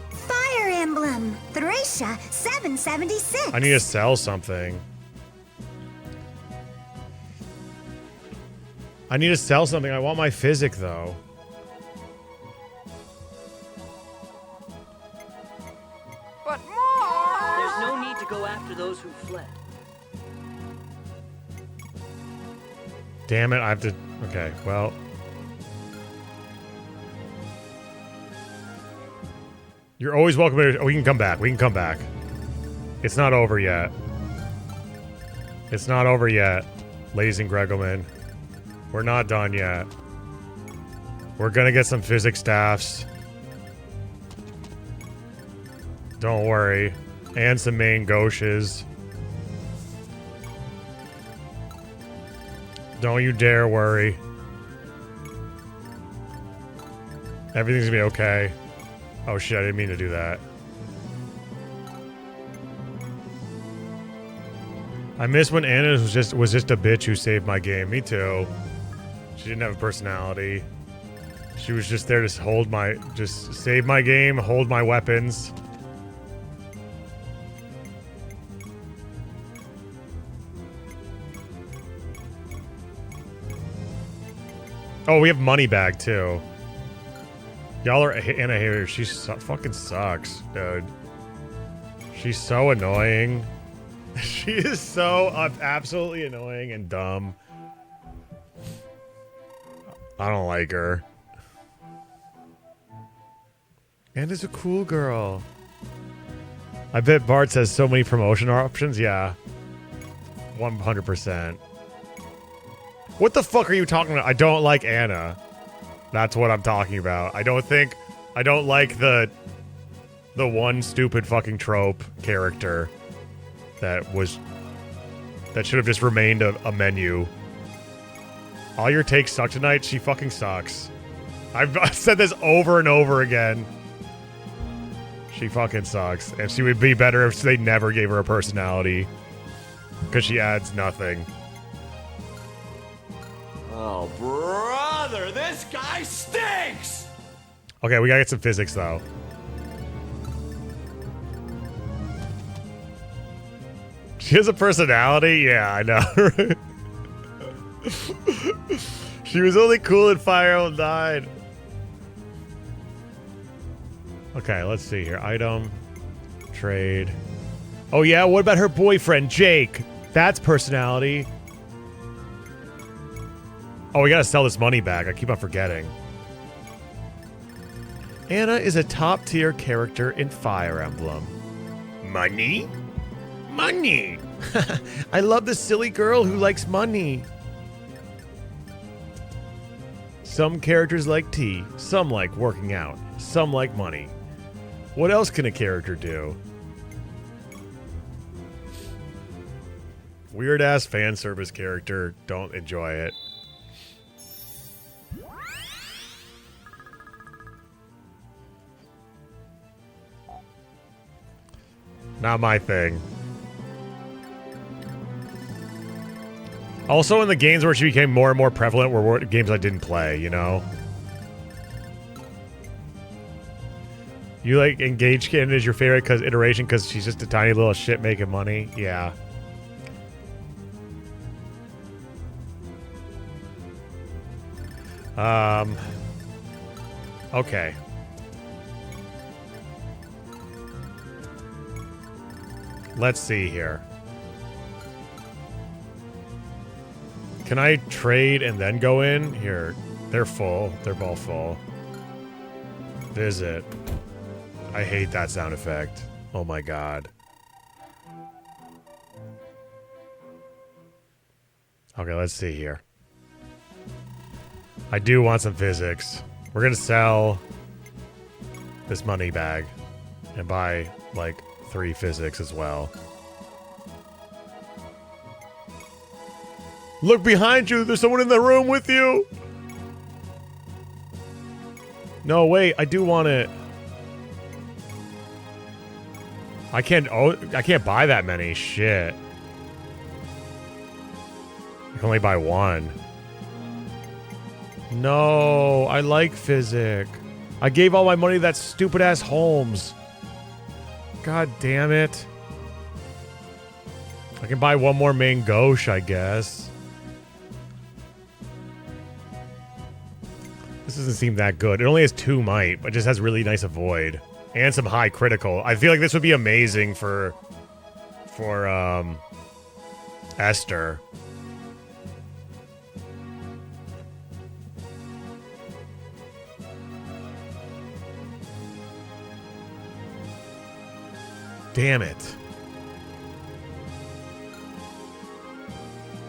[SPEAKER 5] Fire Emblem. Thresha 776.
[SPEAKER 10] I need to sell something. I need to sell something. I want my physic, though.
[SPEAKER 3] But more!
[SPEAKER 12] There's no need to go after those who fled.
[SPEAKER 10] Damn it, I have to... Okay, well... You're always welcome to... Oh, we can come back. We can come back. It's not over yet. It's not over yet, ladies and Gregoman. We're not done yet. We're gonna get some physics staffs. Don't worry. And some main gauches. Don't you dare worry. Everything's gonna be okay. Oh shit, I didn't mean to do that. I miss when Anna was just a bitch who saved my game. Me too. She didn't have a personality. She was just there to just save my game, hold my weapons. Oh, we have money bag too. Y'all are Anna here. She fucking sucks, dude. She's so annoying. She is so absolutely annoying and dumb. I don't like her. Anna's a cool girl. I bet Bart has so many promotion options. Yeah. 100%. What the fuck are you talking about? I don't like Anna. That's what I'm talking about. I don't like the one stupid fucking trope character that should have just remained a menu. All your takes suck tonight. She fucking sucks. I've said this over and over again. She fucking sucks. And she would be better if they never gave her a personality. Because she adds nothing.
[SPEAKER 4] Oh, brother, this guy stinks!
[SPEAKER 10] Okay, we gotta get some physics, though. She has a personality? Yeah, I know. She was only cool in Fire Emblem 9. Okay, let's see here. Item. Trade. Oh yeah, what about her boyfriend, Jake? That's personality. Oh, we gotta sell this money back. I keep on forgetting. Anna is a top-tier character in Fire Emblem. Money? Money! I love the silly girl who likes money. Some characters like tea, some like working out, some like money. What else can a character do? Weird-ass fan service character, don't enjoy it. Not my thing. Also, in the games where she became more and more prevalent were games I didn't play, you know? You like Engage Kitten is your favorite iteration because she's just a tiny little shit making money? Yeah. Okay. Let's see here. Can I trade and then go in? Here. They're full. They're both full. Visit. I hate that sound effect. Oh my god. Okay, let's see here. I do want some physics. We're gonna sell this money bag and buy like 3 physics as well. Look behind you! There's someone in the room with you! No, wait, I do want it. I can't buy that many. Shit. I can only buy 1. No, I like physic. I gave all my money to that stupid ass Holmes. God damn it. I can buy 1 more main gauche, I guess. This doesn't seem that good. It only has 2 might, but just has really nice avoid. And some high critical. I feel like this would be amazing for Esther. Damn it.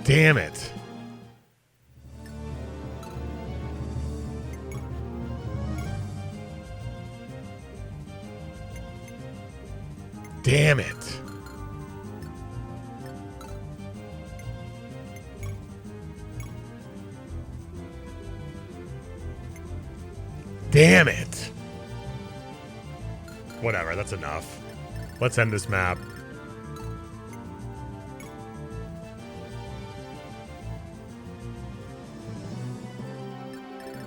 [SPEAKER 10] Damn it. Damn it. Damn it. Whatever, that's enough. Let's end this map.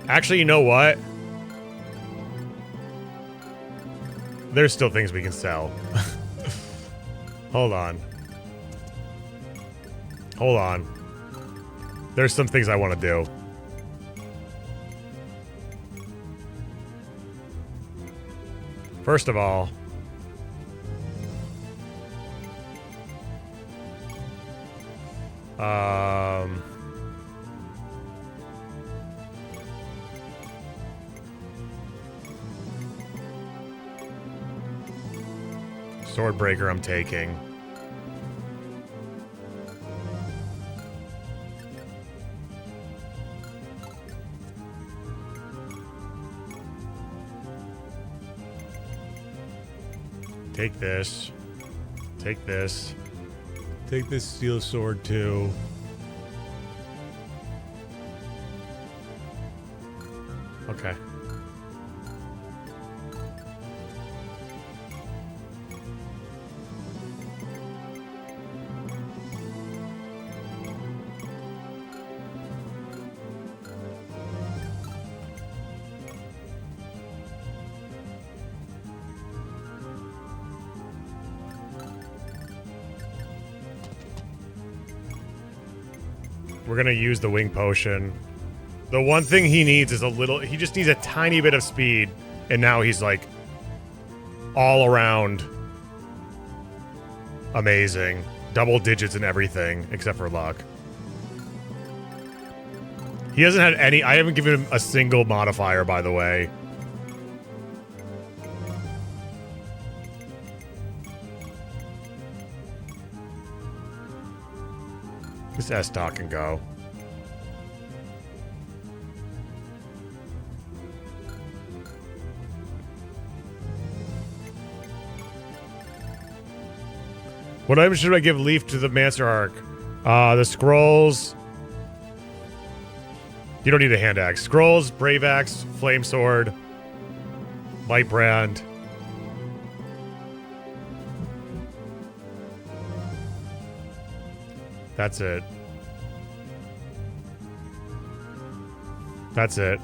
[SPEAKER 10] Actually, you know what? There's still things we can sell. Hold on. Hold on. There's some things I want to do. First of all, Swordbreaker I'm taking. Take this. Take this. Take this steel sword too. Okay. We're gonna use the wing potion. The one thing he needs is a little... He just needs a tiny bit of speed. And now he's like... all around... amazing. Double digits and everything. Except for luck. He hasn't had any... I haven't given him a single modifier, by the way. This S-Stock can go. What item should I give Leaf to the Master Arc? The scrolls. You don't need a hand axe. Scrolls, Brave Axe, Flame Sword, Light Brand. That's it. That's it.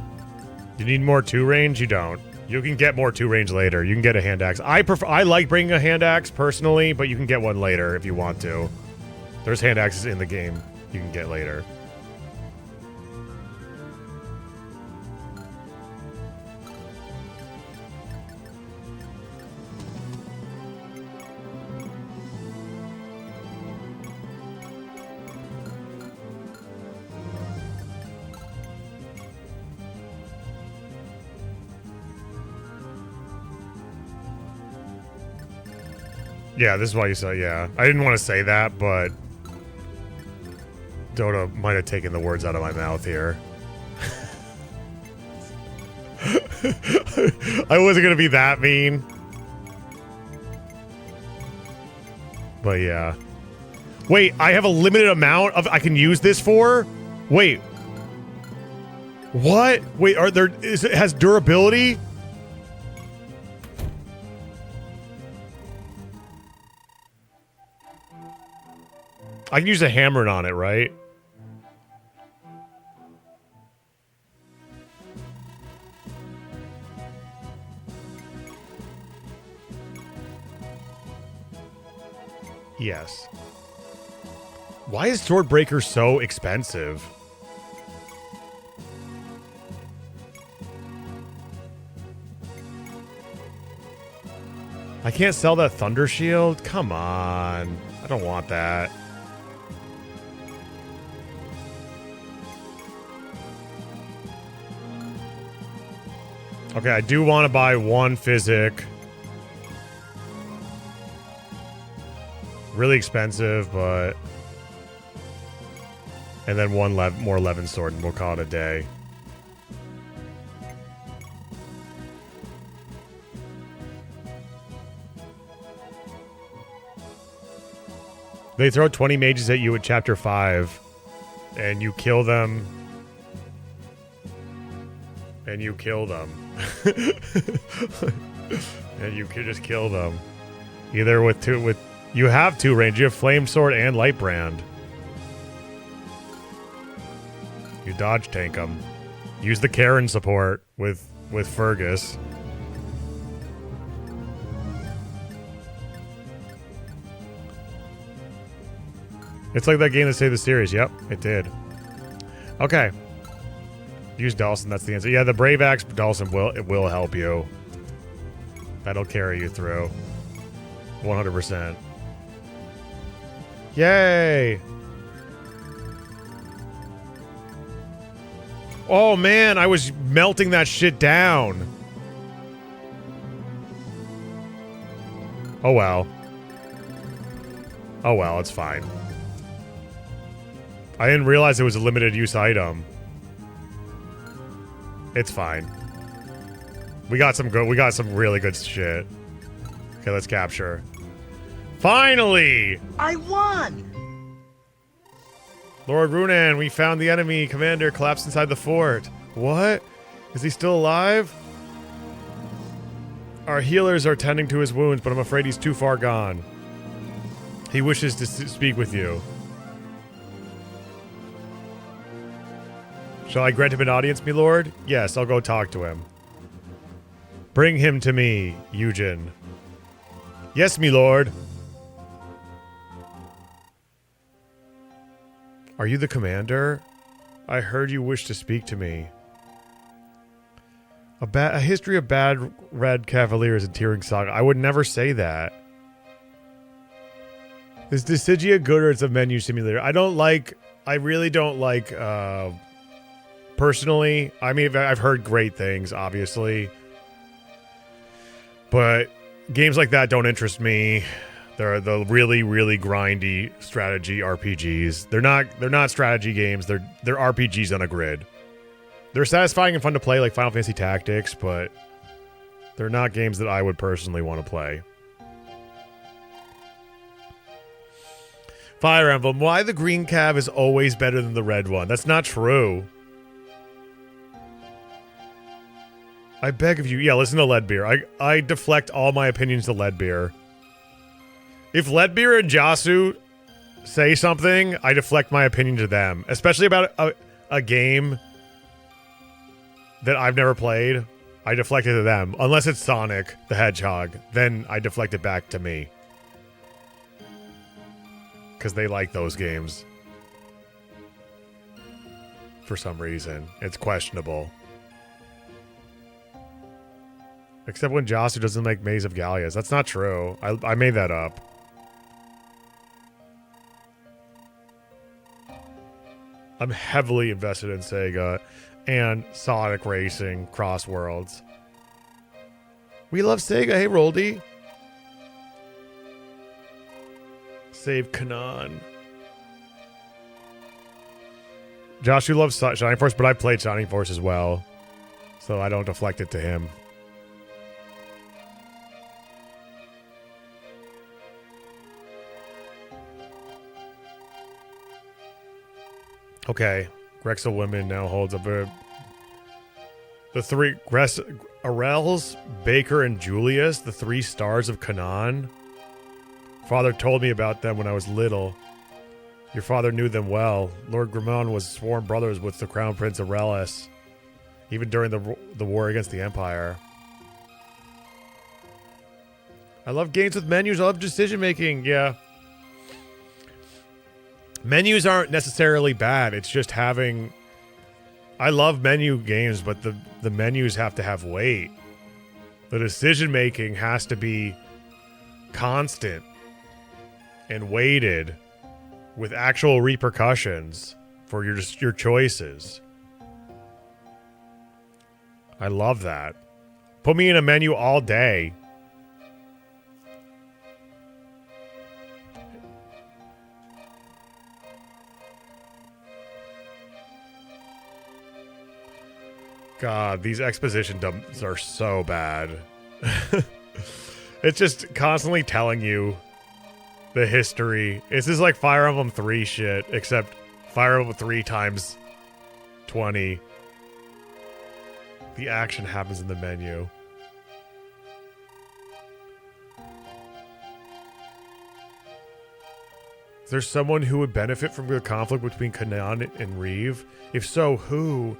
[SPEAKER 10] You need more 2 range? You don't. You can get more 2 range later. You can get a hand axe. I like bringing a hand axe personally, but you can get one later if you want to. There's hand axes in the game you can get later. Yeah, this is why you said, yeah. I didn't want to say that, but Dota might have taken the words out of my mouth here. I wasn't going to be that mean. But yeah. Wait, I have a limited amount of I can use this for? Wait. What? Wait, it has durability? I can use a hammer on it, right? Yes. Why is Swordbreaker so expensive? I can't sell that Thunder Shield? Come on. I don't want that. Okay, I do want to buy one Physic. Really expensive, but... And then one more Levin Sword, and we'll call it a day. They throw 20 mages at you at Chapter 5, and you kill them. And you kill them. And you can just kill them. Either with you have two range. You have Flame Sword and Light Brand. You dodge tank them. Use the Karen support with Fergus. It's like that game that saved the series. Yep, it did. Okay. Use Dawson, that's the answer. Yeah, the Brave Axe Dawson will help you. That'll carry you through. 100%. Yay! Oh man, I was melting that shit down. Oh well. Oh well, it's fine. I didn't realize it was a limited use item. It's fine. We got some really good shit. Okay, let's capture. Finally!
[SPEAKER 12] I won!
[SPEAKER 10] Lord Runan, we found the enemy commander collapsed inside the fort. What? Is he still alive? Our healers are tending to his wounds, but I'm afraid he's too far gone. He wishes to speak with you. Shall I grant him an audience, me lord? Yes, I'll go talk to him. Bring him to me, Eugen. Yes, me lord. Are you the commander? I heard you wish to speak to me. A history of bad red cavaliers in Tearing Saga. I would never say that. Is Dissidia good or it's a menu simulator? I really don't like, personally. I mean, I've heard great things, obviously. But games like that don't interest me. They're the really, really grindy strategy RPGs. They're not strategy games. They're RPGs on a grid. They're satisfying and fun to play like Final Fantasy Tactics, but they're not games that I would personally want to play. Fire Emblem. Why the green cav is always better than the red one? That's not true. I beg of you. Yeah, listen to Leadbeer. I deflect all my opinions to Leadbeer. If Leadbeer and Jasu say something, I deflect my opinion to them. Especially about a game that I've never played. I deflect it to them. Unless it's Sonic the Hedgehog. Then I deflect it back to me. Because they like those games. For some reason. It's questionable. Except when Jasu doesn't make Maze of Gallias. That's not true. I made that up. I'm heavily invested in Sega and Sonic Racing Cross Worlds. We love Sega. Hey, Roldy. Save Kanan. Josh, you love Shining Force, but I played Shining Force as well. So I don't deflect it to him. Okay. Grexel Women now holds up the three Arels, Baker, and Julius, the 3 stars of Kanan. Father told me about them when I was little. Your father knew them well. Lord Grimon was sworn brothers with the Crown Prince Arelis, even during the war against the Empire. I love games with menus. I love decision making. Yeah. Menus aren't necessarily bad. It's just having... I love menu games, but the menus have to have weight. The decision making has to be constant and weighted with actual repercussions for your choices. I love that. Put me in a menu all day. God, these exposition dumps are so bad. It's just constantly telling you the history. This is like Fire Emblem 3 shit, except Fire Emblem 3 times 20. The action happens in the menu. Is there someone who would benefit from the conflict between Kanan and Reeve? If so, who?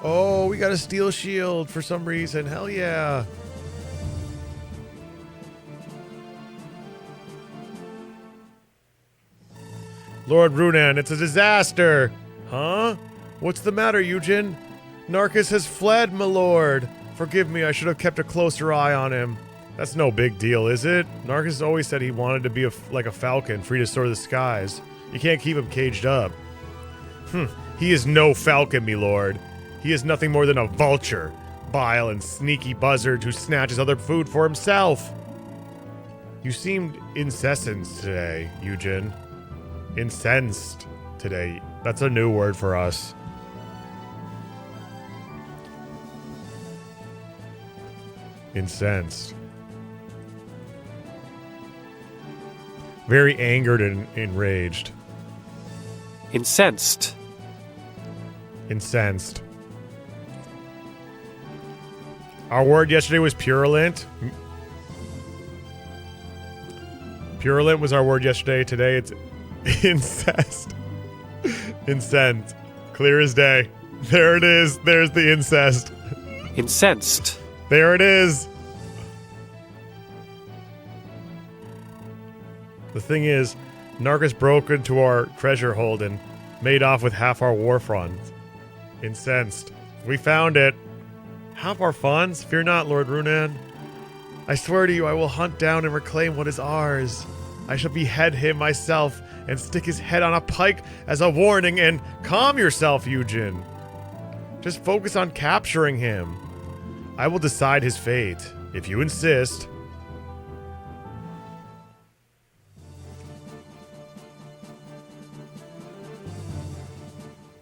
[SPEAKER 10] Oh, we got a steel shield for some reason. Hell yeah. Lord Runan, it's a disaster. Huh? What's the matter, Eugen? Narcus has fled, my lord. Forgive me, I should have kept a closer eye on him. That's no big deal, is it? Narcus always said he wanted to be like a falcon, free to soar the skies. You can't keep him caged up. He is no falcon, me lord. He is nothing more than a vulture, vile and sneaky buzzard who snatches other food for himself. You seemed incessant today, Eugen. Incensed today. That's a new word for us. Incensed. Very angered and enraged.
[SPEAKER 13] Incensed.
[SPEAKER 10] Incensed. Our word yesterday was purulent. Purulent was our word yesterday. Today it's incest. Incensed. Clear as day. There it is. There's the incest.
[SPEAKER 13] Incensed.
[SPEAKER 10] There it is. The thing is, Narcus broke into our treasure hold and made off with half our war funds. Incensed. We found it. Half our funds? Fear not, Lord Runan. I swear to you, I will hunt down and reclaim what is ours. I shall behead him myself and stick his head on a pike as a warning, and calm yourself, Eugen. Just focus on capturing him. I will decide his fate, if you insist.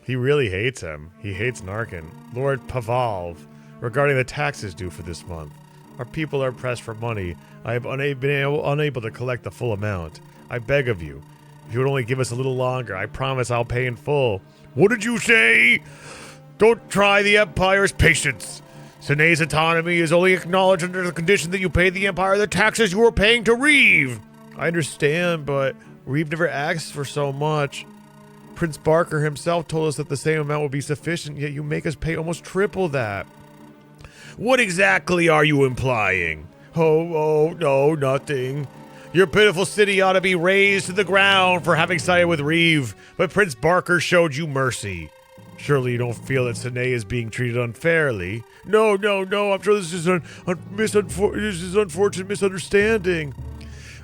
[SPEAKER 10] He really hates him. He hates Narkin. Lord Pavalv, regarding the taxes due for this month. Our people are pressed for money. I have been unable to collect the full amount. I beg of you, if you would only give us a little longer, I promise I'll pay in full. What did you say? Don't try the Empire's patience. Sene's autonomy is only acknowledged under the condition that you pay the Empire the taxes you are paying to Reeve. I understand, but Reeve never asked for so much. Prince Barker himself told us that the same amount would be sufficient, yet you make us pay almost triple that. What exactly are you implying? Oh, no, nothing. Your pitiful city ought to be razed to the ground for having sided with Reeve, but Prince Barker showed you mercy. Surely you don't feel that Sine is being treated unfairly? No, I'm sure this is unfortunate misunderstanding.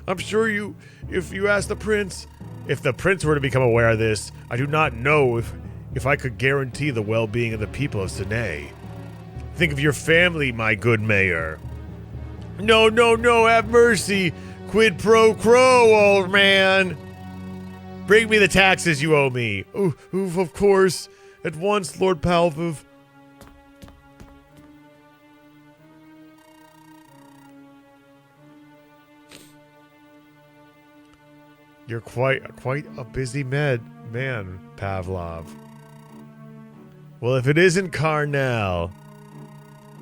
[SPEAKER 10] I'm sure if you ask the prince... If the prince were to become aware of this, I do not know
[SPEAKER 1] if I could guarantee the well-being of the people of Sine. Think of your family, my good mayor. No, no, no, have mercy. Quid pro quo, old man. Bring me the taxes you owe me. Oh, of course. At once, Lord Palviv. You're quite a busy man, Pavlov. Well, if it isn't Carnell,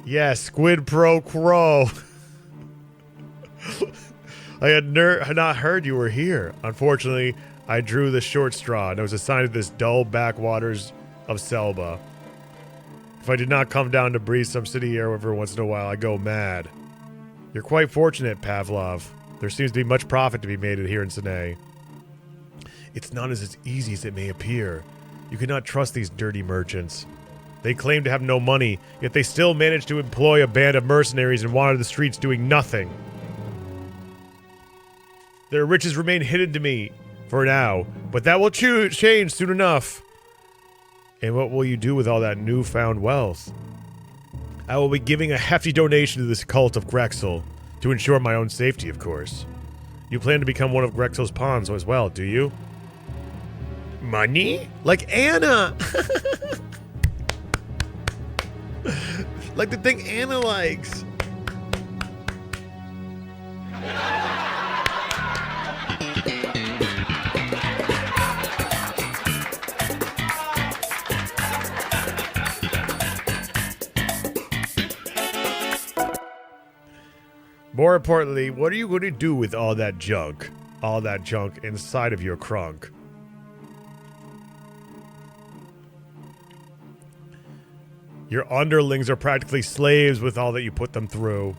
[SPEAKER 1] yes, quid pro quo. I had not heard you were here. Unfortunately, I drew the short straw and I was assigned to this dull backwaters of Selba. If I did not come down to breathe some city air every once in a while, I go mad. You're quite fortunate, Pavlov. There seems to be much profit to be made here in Sine. It's not as easy as it may appear. You cannot trust these dirty merchants. They claim to have no money, yet they still manage to employ a band of mercenaries and wander the streets doing nothing. Their riches remain hidden to me, for now, but that will change soon enough. And what will you do with all that newfound wealth? I will be giving a hefty donation to this cult of Grexel, to ensure my own safety, of course. You plan to become one of Grexel's pawns as well, do you? Money? Like Anna! Like the thing Anna likes. More importantly, what are you going to do with all that junk? All that junk inside of your crunk? Your underlings are practically slaves with all that you put them through.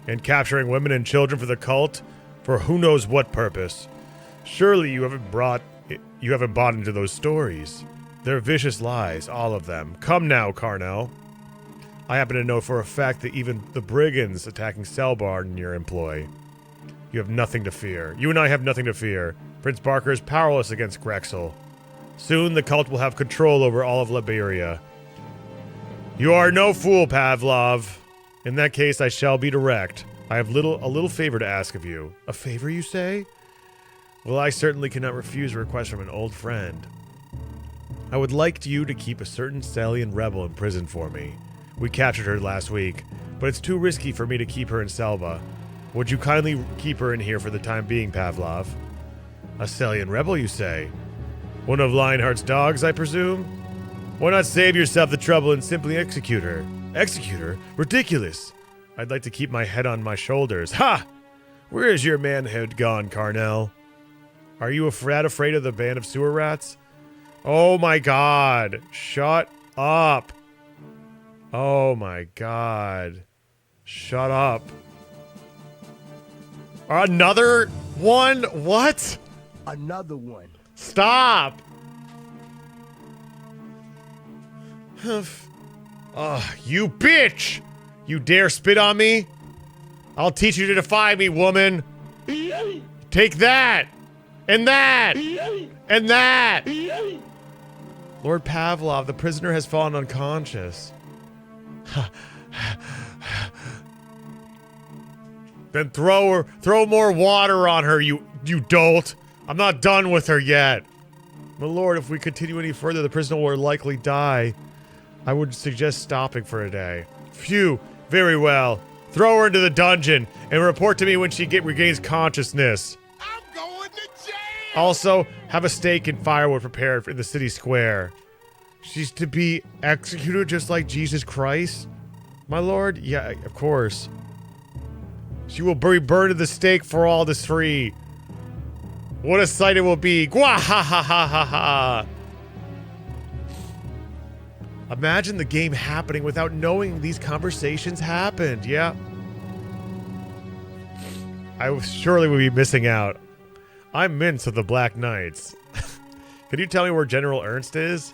[SPEAKER 1] And capturing women and children for the cult? For who knows what purpose? Surely you haven't bought into those stories. They're vicious lies, all of them. Come now, Carnell. I happen to know for a fact that even the brigands attacking Selba are in your employ. You have nothing to fear. You and I have nothing to fear. Prince Barker is powerless against Grexel. Soon the cult will have control over all of Liberia. You are no fool, Pavlov. In that case, I shall be direct. I have a little favor to ask of you. A favor, you say? Well, I certainly cannot refuse a request from an old friend. I would like you to keep a certain Salian rebel in prison for me. We captured her last week, but it's too risky for me to keep her in Selva. Would you kindly keep her in here for the time being, Pavlov? A Salian rebel, you say? One of Lionheart's dogs, I presume? Why not save yourself the trouble and simply execute her? Execute her? Ridiculous! I'd like to keep my head on my shoulders. Ha! Where is your manhood gone, Carnell? Are you afraid of the band of sewer rats? Oh my god! Shut up! Oh my god. Shut up. Another one? What?
[SPEAKER 12] Another one.
[SPEAKER 1] Stop! You bitch! You dare spit on me? I'll teach you to defy me, woman! Take that! And that! And that! Lord Pavlov, the prisoner has fallen unconscious. Then throw more water on her, you dolt. I'm not done with her yet. My lord, if we continue any further, the prisoner will likely die. I would suggest stopping for a day. Phew, very well. Throw her into the dungeon and report to me when she regains consciousness.
[SPEAKER 14] I'm going to jail!
[SPEAKER 1] Also, have a steak and firewood prepared in the city square. She's to be executed just like Jesus Christ? My lord? Yeah, of course. She will be burned at the stake for all to see. What a sight it will be. Gwa ha ha ha ha ha. Imagine the game happening without knowing these conversations happened. Yeah. I surely would be missing out. I'm Mince of the Black Knights. Can you tell me where General Ernst is?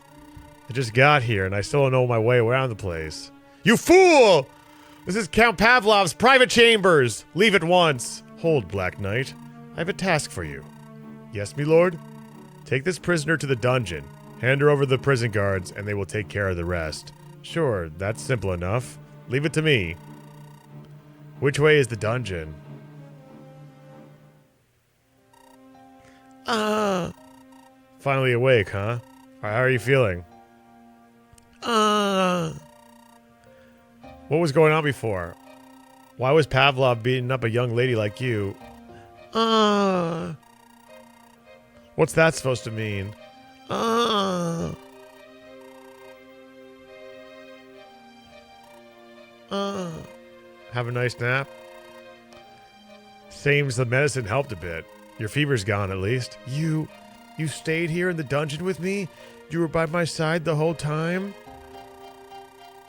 [SPEAKER 1] I just got here and I still don't know my way around the place. You fool! This is Count Pavlov's private chambers. Leave at once. Hold, Black Knight. I have a task for you. Yes, me lord? Take this prisoner to the dungeon.
[SPEAKER 10] Hand her over to the prison guards, and they will take care of the rest. Sure, that's simple enough. Leave it to me. Which way is the dungeon? Finally awake, huh? How are you feeling? What was going on before? Why was Pavlov beating up a young lady like you? What's that supposed to mean? Have a nice nap? Seems the medicine helped a bit. Your fever's gone, at least. You stayed here in the dungeon with me? You were by my side the whole time?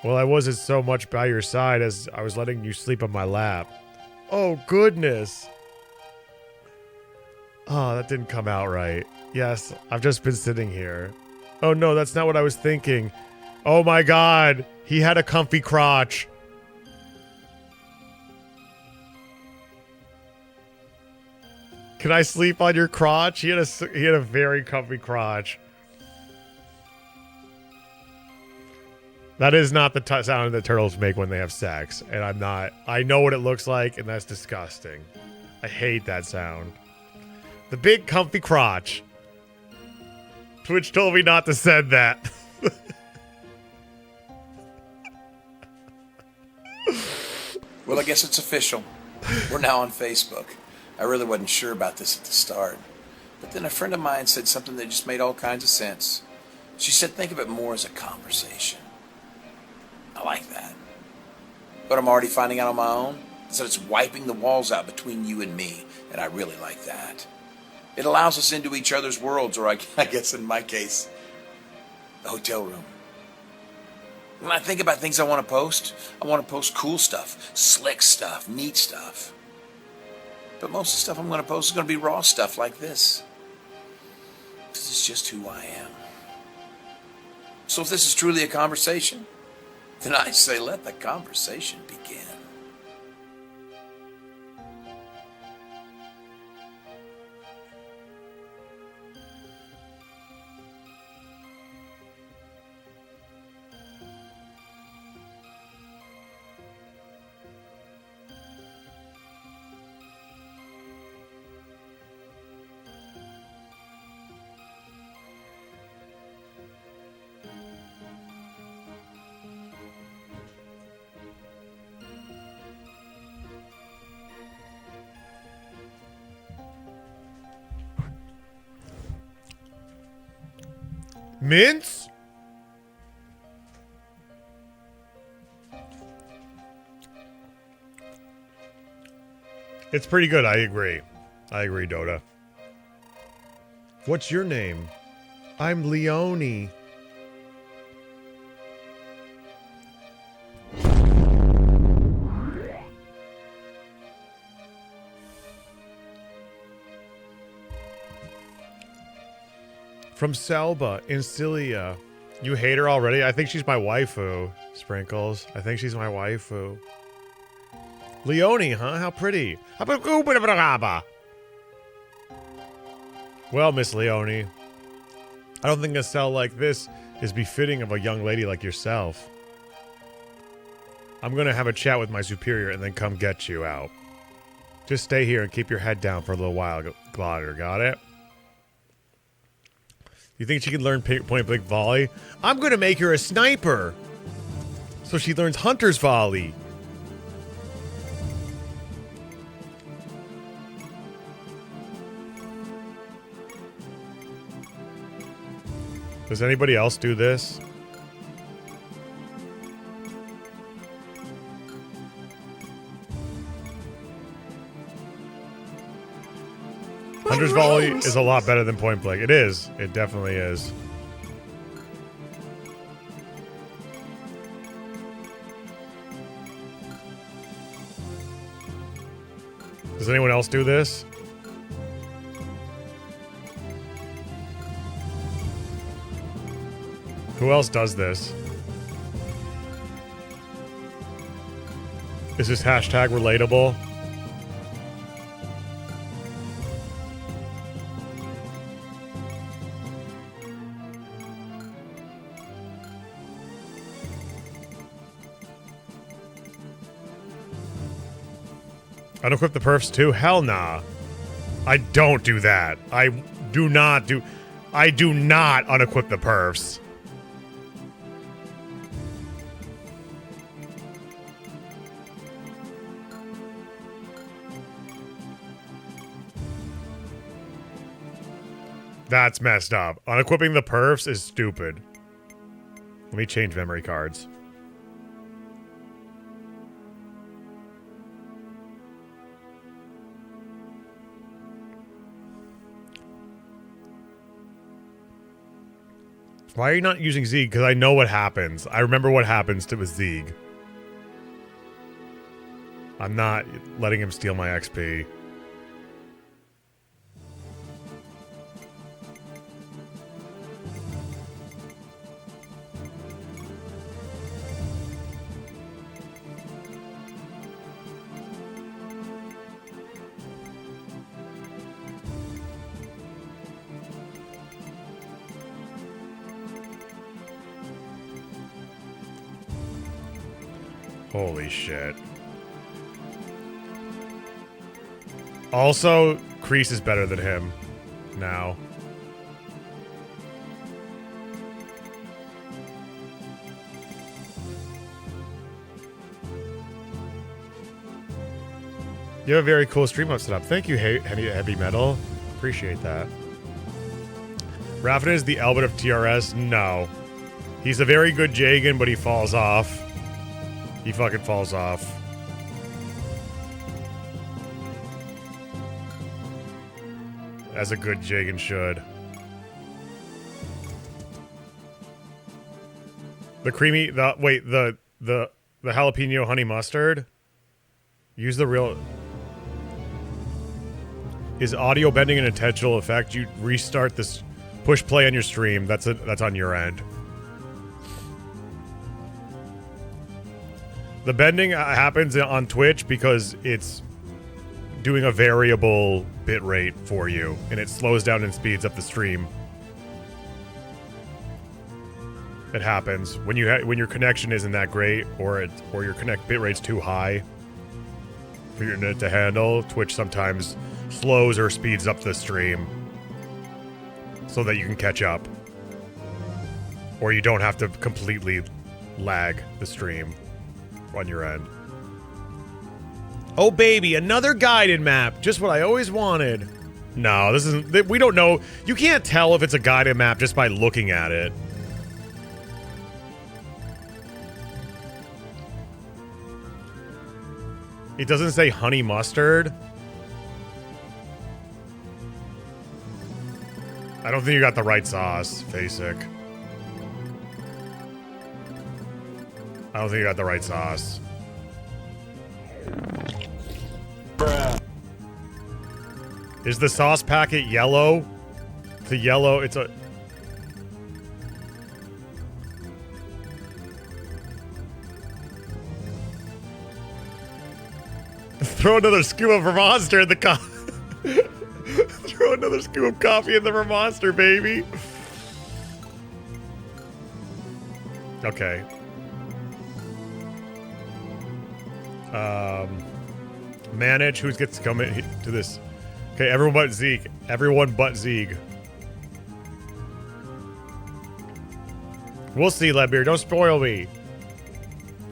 [SPEAKER 10] Well, I wasn't so much by your side as I was letting you sleep on my lap. Oh, goodness. Oh, that didn't come out right. Yes, I've just been sitting here. Oh, no, that's not what I was thinking. Oh, my God. He had a comfy crotch. Can I sleep on your crotch? He had a very comfy crotch. That is not the sound that turtles make when they have sex. And I know what it looks like, and that's disgusting. I hate that sound. The big comfy crotch. Twitch told me not to send that.
[SPEAKER 2] Well, I guess it's official. We're now on Facebook. I really wasn't sure about this at the start. But then a friend of mine said something that just made all kinds of sense. She said, think of it more as a conversation. I like that. But I'm already finding out on my own is that it's wiping the walls out between you and me, and I really like that. It allows us into each other's worlds, or I guess in my case, the hotel room. When I think about things I want to post cool stuff, slick stuff, neat stuff. But most of the stuff I'm going to post is going to be raw stuff like this. This is just who I am. So if this is truly a conversation, then I say let the conversation begin.
[SPEAKER 10] Mints? It's pretty good, I agree. I agree, Dota. What's your name? I'm Leone. From Selba in Cilia. You hate her already? I think she's my waifu, Sprinkles. I think she's my waifu. Leone, huh? How pretty. Well, Miss Leone, I don't think a cell like this is befitting of a young lady like yourself. I'm gonna have a chat with my superior and then come get you out. Just stay here and keep your head down for a little while, Glider. Got it? You think she can learn point-blank volley? I'm gonna make her a sniper! So she learns hunter's volley. Does anybody else do this? Hunter's volley is a lot better than point blank. It is. It definitely is. Does anyone else do this? Who else does this? Is this hashtag relatable? Unequip the perfs too? Hell nah. I don't do that. I do not unequip the perfs. That's messed up. Unequipping the perfs is stupid. Let me change memory cards. Why are you not using Zeeg? Because I know what happens. I remember what happens to with Zeeg. I'm not letting him steal my XP. Holy shit. Also, Kreese is better than him now. You have a very cool stream up set up. Thank you, Heavy Metal. Appreciate that. Raffin is the Albert of TRS? No. He's a very good Jagan, but he falls off. He fucking falls off. As a good Jagan should. The creamy, the jalapeno honey mustard? Use the real... Is audio bending an intentional effect? You restart this, push play on your stream. That's on your end. The bending happens on Twitch because it's doing a variable bit rate for you, and it slows down and speeds up the stream. It happens when your connection isn't that great, or your bit rate's too high for your internet to handle. Twitch sometimes slows or speeds up the stream so that you can catch up, or you don't have to completely lag the stream on your end. Oh baby, another guided map. Just what I always wanted. No, this isn't. We don't know. You can't tell if it's a guided map just by looking at it. It doesn't say honey mustard. I don't think you got the right sauce, Basic. I don't think you got the right sauce. Bruh. Is the sauce packet yellow? The yellow, it's a... Throw another scoop of Vermonster in the Throw another scoop of coffee in the Vermonster, baby. Okay. Manage who gets to come in to this. Okay, everyone but Zeke. Everyone but Zeke. We'll see, Ledbeer. Don't spoil me.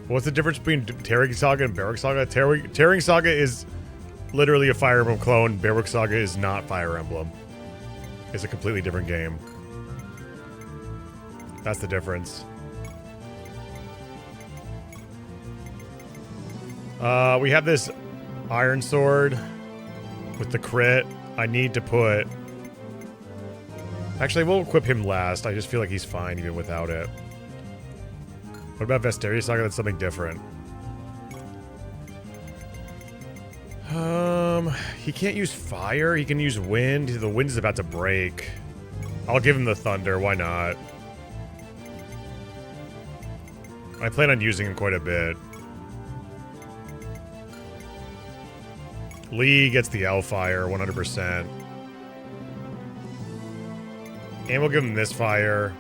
[SPEAKER 10] What's the difference between Tearing Saga and Barrack Saga? Tearing Saga is literally a Fire Emblem clone. Barrack Saga is not Fire Emblem. It's a completely different game. That's the difference. We have this Iron Sword with the crit. I need to put... Actually, we'll equip him last. I just feel like he's fine even without it. What about Vesteria Saga? That's something different. He can't use fire. He can use wind. The wind is about to break. I'll give him the thunder. Why not? I plan on using him quite a bit. Lee gets the L-Fire, 100%. And we'll give him this fire.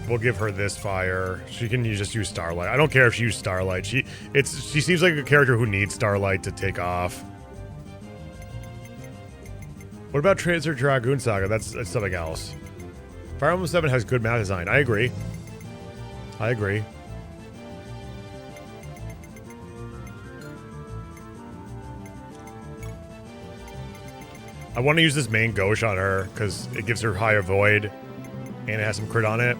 [SPEAKER 10] we'll give her this fire. She can just use Starlight. I don't care if she uses Starlight. She seems like a character who needs Starlight to take off. What about Tracer Dragoon Saga? That's something else. Fire Emblem 7 has good map design. I agree. I agree. I want to use this main Gauche on her because it gives her higher void and it has some crit on it.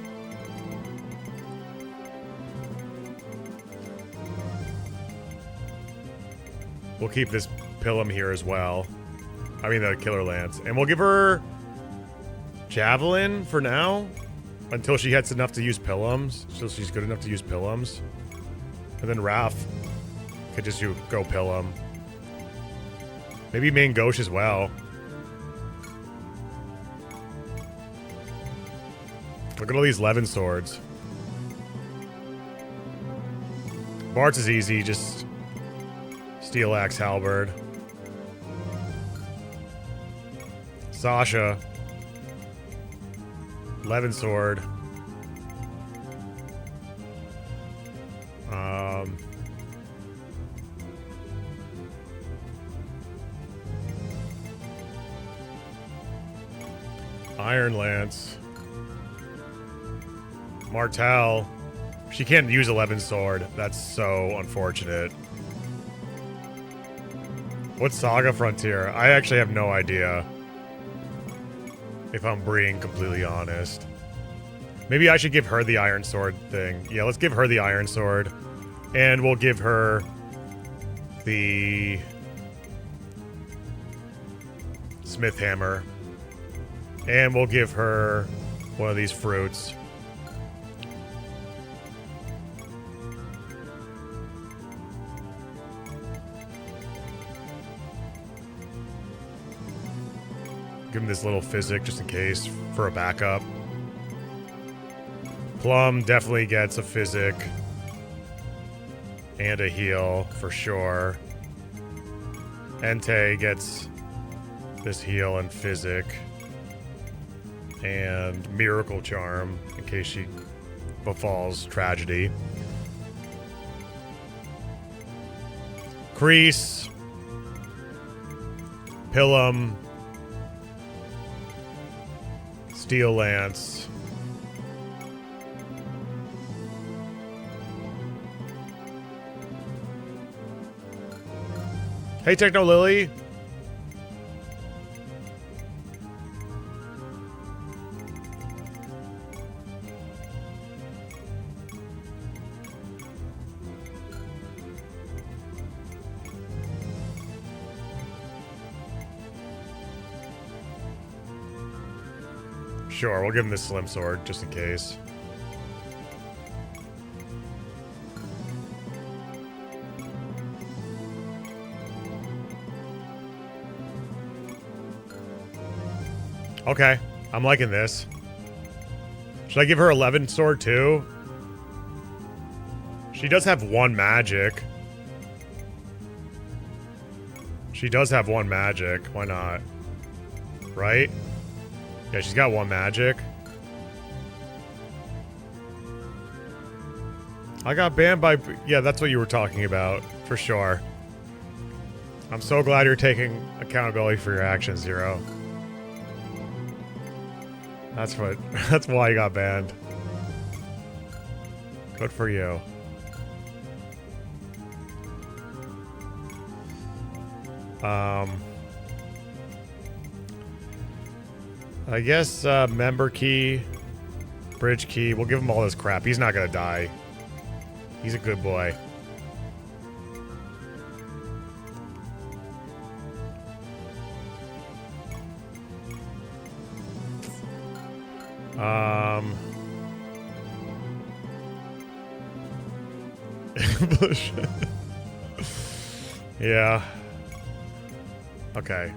[SPEAKER 10] We'll keep this Pilum here as well. I mean the Killer Lance. And we'll give her Javelin for now until she gets enough to use Pilums. So she's good enough to use Pilums. And then Raph could just go Pilum. Maybe main Gauche as well. Look at all these Levin swords. Bart's is easy, just Steel Axe Halberd. Sasha. Levin sword. Iron Lance. Martel. She can't use 11 sword. That's so unfortunate. What's Saga Frontier? I actually have no idea. If I'm being completely honest. Maybe I should give her the Iron Sword thing. Yeah, let's give her the Iron Sword. And we'll give her the Smith Hammer. And we'll give her one of these fruits. Give him this little physic just in case for a backup. Plum definitely gets a physic and a heal for sure. Entei gets this heal and physic and Miracle Charm in case she befalls tragedy. Kreese, Pilum, Steel Lance. Hey, Techno Lily. Sure, we'll give him this Slim Sword just in case. Okay, I'm liking this. Should I give her 11 sword too? She does have one magic. She does have one magic. Why not? Right? Yeah, she's got one magic. I got banned by... Yeah, that's what you were talking about. For sure. I'm so glad you're taking accountability for your actions, Zero. That's what... That's why you got banned. Good for you. I guess member key, bridge key. We'll give him all this crap. He's not gonna die. He's a good boy. Yeah. Okay.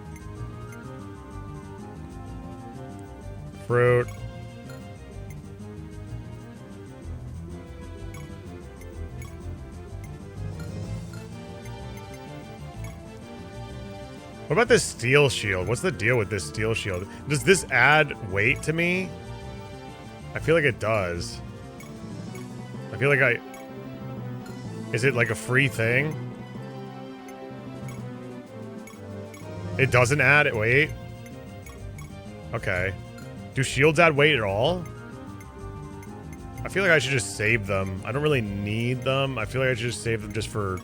[SPEAKER 10] Fruit. What about this steel shield? What's the deal with this steel shield? Does this add weight to me? I feel like it does. I feel like I... Is it like a free thing? It doesn't add weight? Okay. Do shields add weight at all? I feel like I should just save them. I don't really need them. I feel like I should just save them just for...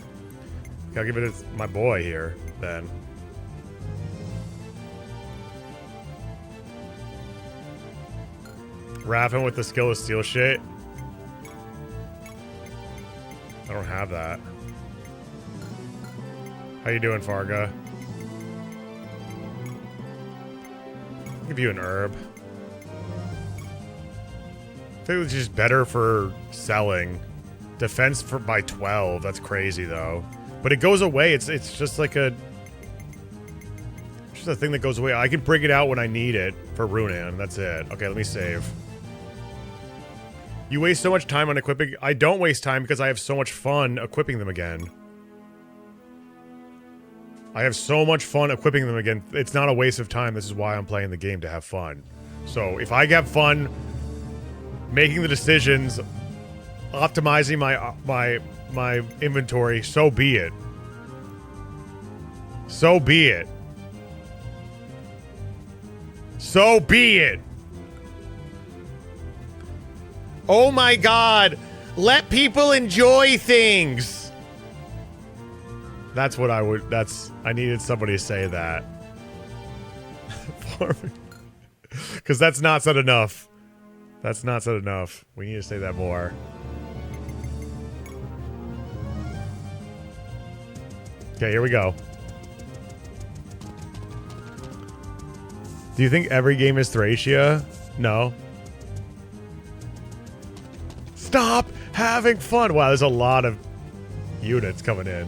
[SPEAKER 10] I'll give it to my boy here, then. Raffin with the skill of steal shit. I don't have that. How you doing, Farga? I'll give you an herb. I think it's just better for selling. Defense by 12. That's crazy, though. But it goes away. It's just like a... Just a thing that goes away. I can bring it out when I need it for Runan. That's it. Okay, let me save. You waste so much time on equipping... I don't waste time because I have so much fun equipping them again. I have so much fun equipping them again. It's not a waste of time. This is why I'm playing the game, to have fun. So if I have fun making the decisions, optimizing my inventory, so be it. So be it. So be it. Oh my god. Let people enjoy things. That's what I would... I needed somebody to say that. Because that's not said enough. That's not said enough. We need to say that more. Okay, here we go. Do you think every game is Thracia? No. Stop having fun! Wow, there's a lot of units coming in.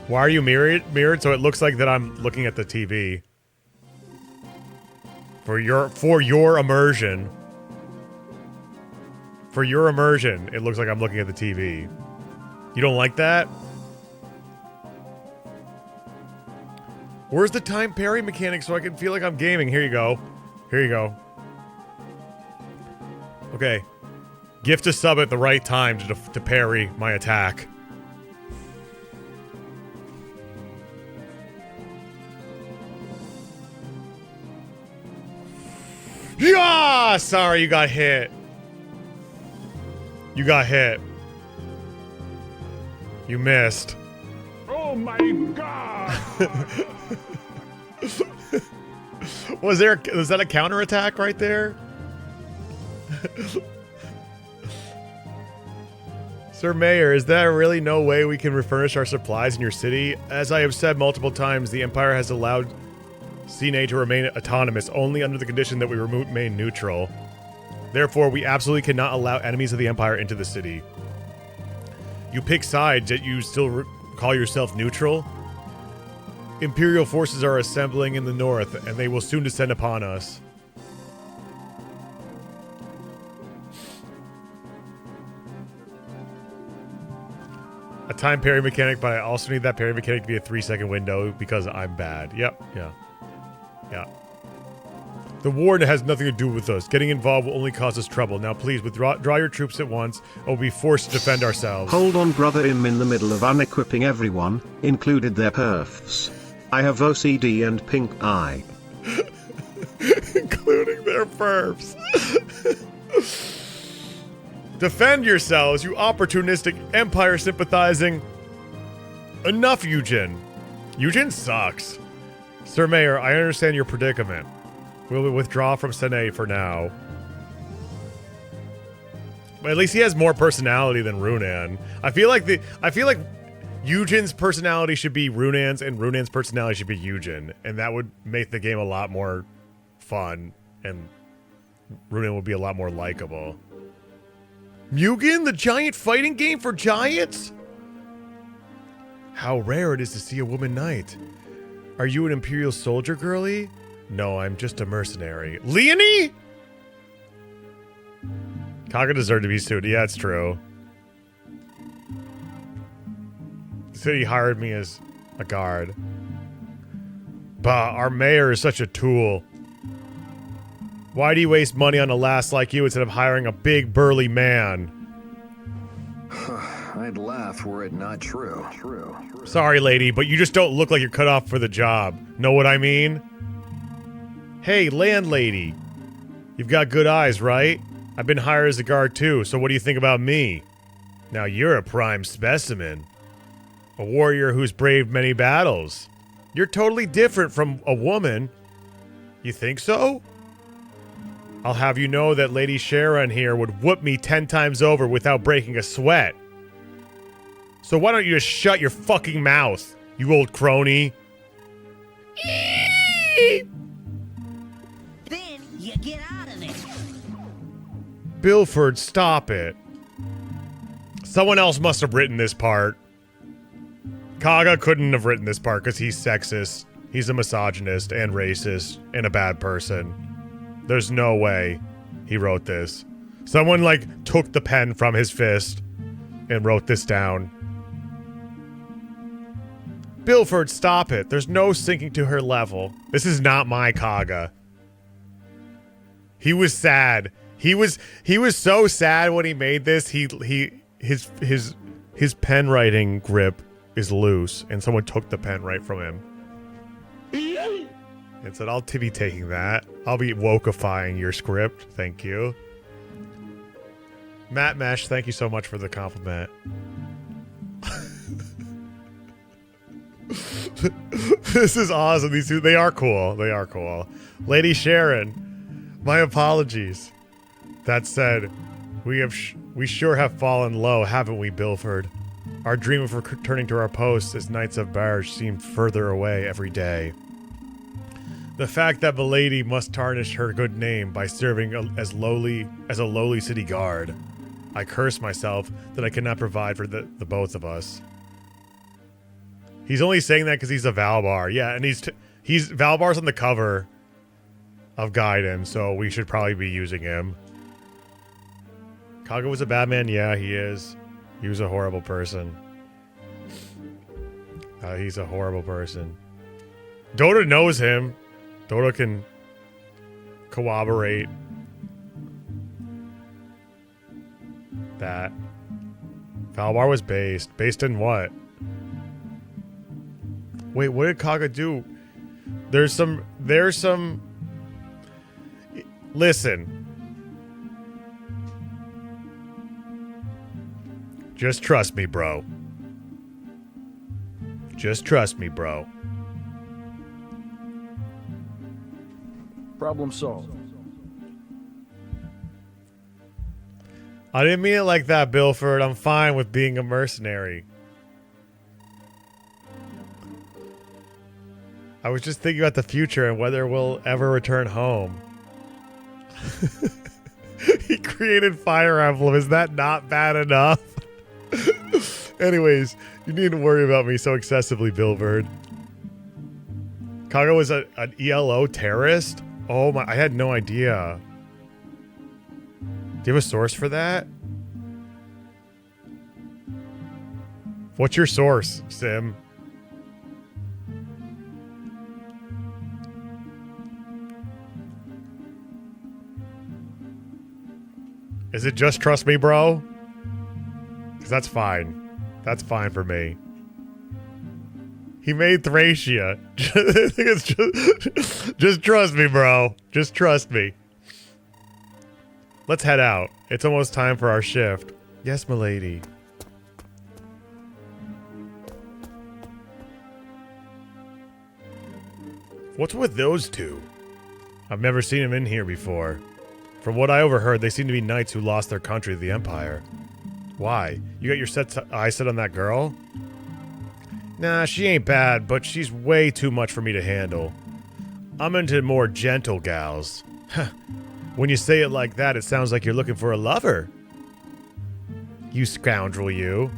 [SPEAKER 10] Why are you mirrored? So it looks like that I'm looking at the TV. For your immersion. For your immersion, it looks like I'm looking at the TV. You don't like that? Where's the time parry mechanic so I can feel like I'm gaming? Here you go. Here you go. Okay. Gift a sub at the right time to parry my attack. Yeah! Sorry, you got hit. You got hit. You missed.
[SPEAKER 14] Oh my god!
[SPEAKER 10] Was that a counterattack right there? Sir Mayor, is there really no way we can refurnish our supplies in your city? As I have said multiple times, the Empire has allowed CNA to remain autonomous only under the condition that we remain neutral. Therefore, we absolutely cannot allow enemies of the Empire into the city. You pick sides, yet you still call yourself neutral? Imperial forces are assembling in the north, and they will soon descend upon us. A time parry mechanic, but I also need that parry mechanic to be a 3-second window because I'm bad. Yep, yeah. Yeah. The war has nothing to do with us. Getting involved will only cause us trouble. Now please, withdraw your troops at once, or we'll be forced to defend ourselves.
[SPEAKER 15] Hold on, brother. I'm in the middle of unequipping everyone, included their perfs. I have OCD and pink eye.
[SPEAKER 10] Including their perfs. Defend yourselves, you opportunistic Empire sympathizing. Enough, Eugen. Eugen sucks. Sir Mayor, I understand your predicament. We'll withdraw from Sene for now. But at least he has more personality than Runan. I feel like Eugen's personality should be Runan's, and Runan's personality should be Eugen, and that would make the game a lot more fun, and Runan would be a lot more likable. Mugen, the giant fighting game for giants? How rare it is to see a woman knight. Are you an Imperial soldier, girlie? No, I'm just a mercenary. Leonie? Kaga deserved to be sued. Yeah, it's true. The city hired me as a guard. Bah, our mayor is such a tool. Why do you waste money on a lass like you instead of hiring a big burly man?
[SPEAKER 16] I'd laugh were it not true.
[SPEAKER 10] Sorry, lady, but you just don't look like you're cut off for the job. Know what I mean? Hey, landlady. You've got good eyes, right? I've been hired as a guard too, so what do you think about me? Now you're a prime specimen. A warrior who's braved many battles. You're totally different from a woman. You think so? I'll have you know that Lady Sharon here would whoop me 10 times over without breaking a sweat. So why don't you just shut your fucking mouth, you old crony?
[SPEAKER 12] Then you get out of there.
[SPEAKER 10] Bilford, stop it. Someone else must have written this part. Kaga couldn't have written this part because he's sexist. He's a misogynist and racist and a bad person. There's no way he wrote this. Someone, like, took the pen from his fist and wrote this down. Bilford, stop it. There's no sinking to her level. This is not my Kaga. He was sad. He was so sad when he made this. His pen writing grip is loose, and someone took the pen right from him. And said, I'll be taking that. I'll be wokeifying your script. Thank you. Matt Mesh, thank you so much for the compliment. This is awesome. These two, they are cool. They are cool. Lady Sharon, my apologies. That said, we sure have fallen low, haven't we, Bilford? Our dream of returning to our posts as Knights of Barge seemed further away every day. The fact that Milady must tarnish her good name by serving as a lowly city guard. I curse myself that I cannot provide for the both of us. He's only saying that because he's a Valbar. Yeah, and he's Valbar's on the cover of Gaiden, so we should probably be using him. Kaga was a bad man? Yeah, he is. He was a horrible person. He's a horrible person. Dota knows him. Dota can corroborate that. Valbar was based. Based in what? Wait, what did Kaga do? There's some... Listen. Just trust me, bro. Just trust me, bro.
[SPEAKER 9] Problem solved.
[SPEAKER 10] I didn't mean it like that, Bilford. I'm fine with being a mercenary. I was just thinking about the future and whether we'll ever return home. He created Fire Emblem. Is that not bad enough? Anyways, you needn't worry about me so excessively, Bilford. Kaga was an ELO terrorist? Oh my, I had no idea. Do you have a source for that? What's your source, Sim? Is it just trust me, bro? Because that's fine. That's fine for me. He made Thracia. Just trust me, bro. Just trust me. Let's head out. It's almost time for our shift. Yes, milady. What's with those two? I've never seen them in here before. From what I overheard, they seem to be knights who lost their country to the Empire. Why? You got your eyes set on that girl? Nah, she ain't bad, but she's way too much for me to handle. I'm into more gentle gals. When you say it like that, it sounds like you're looking for a lover. You scoundrel, you.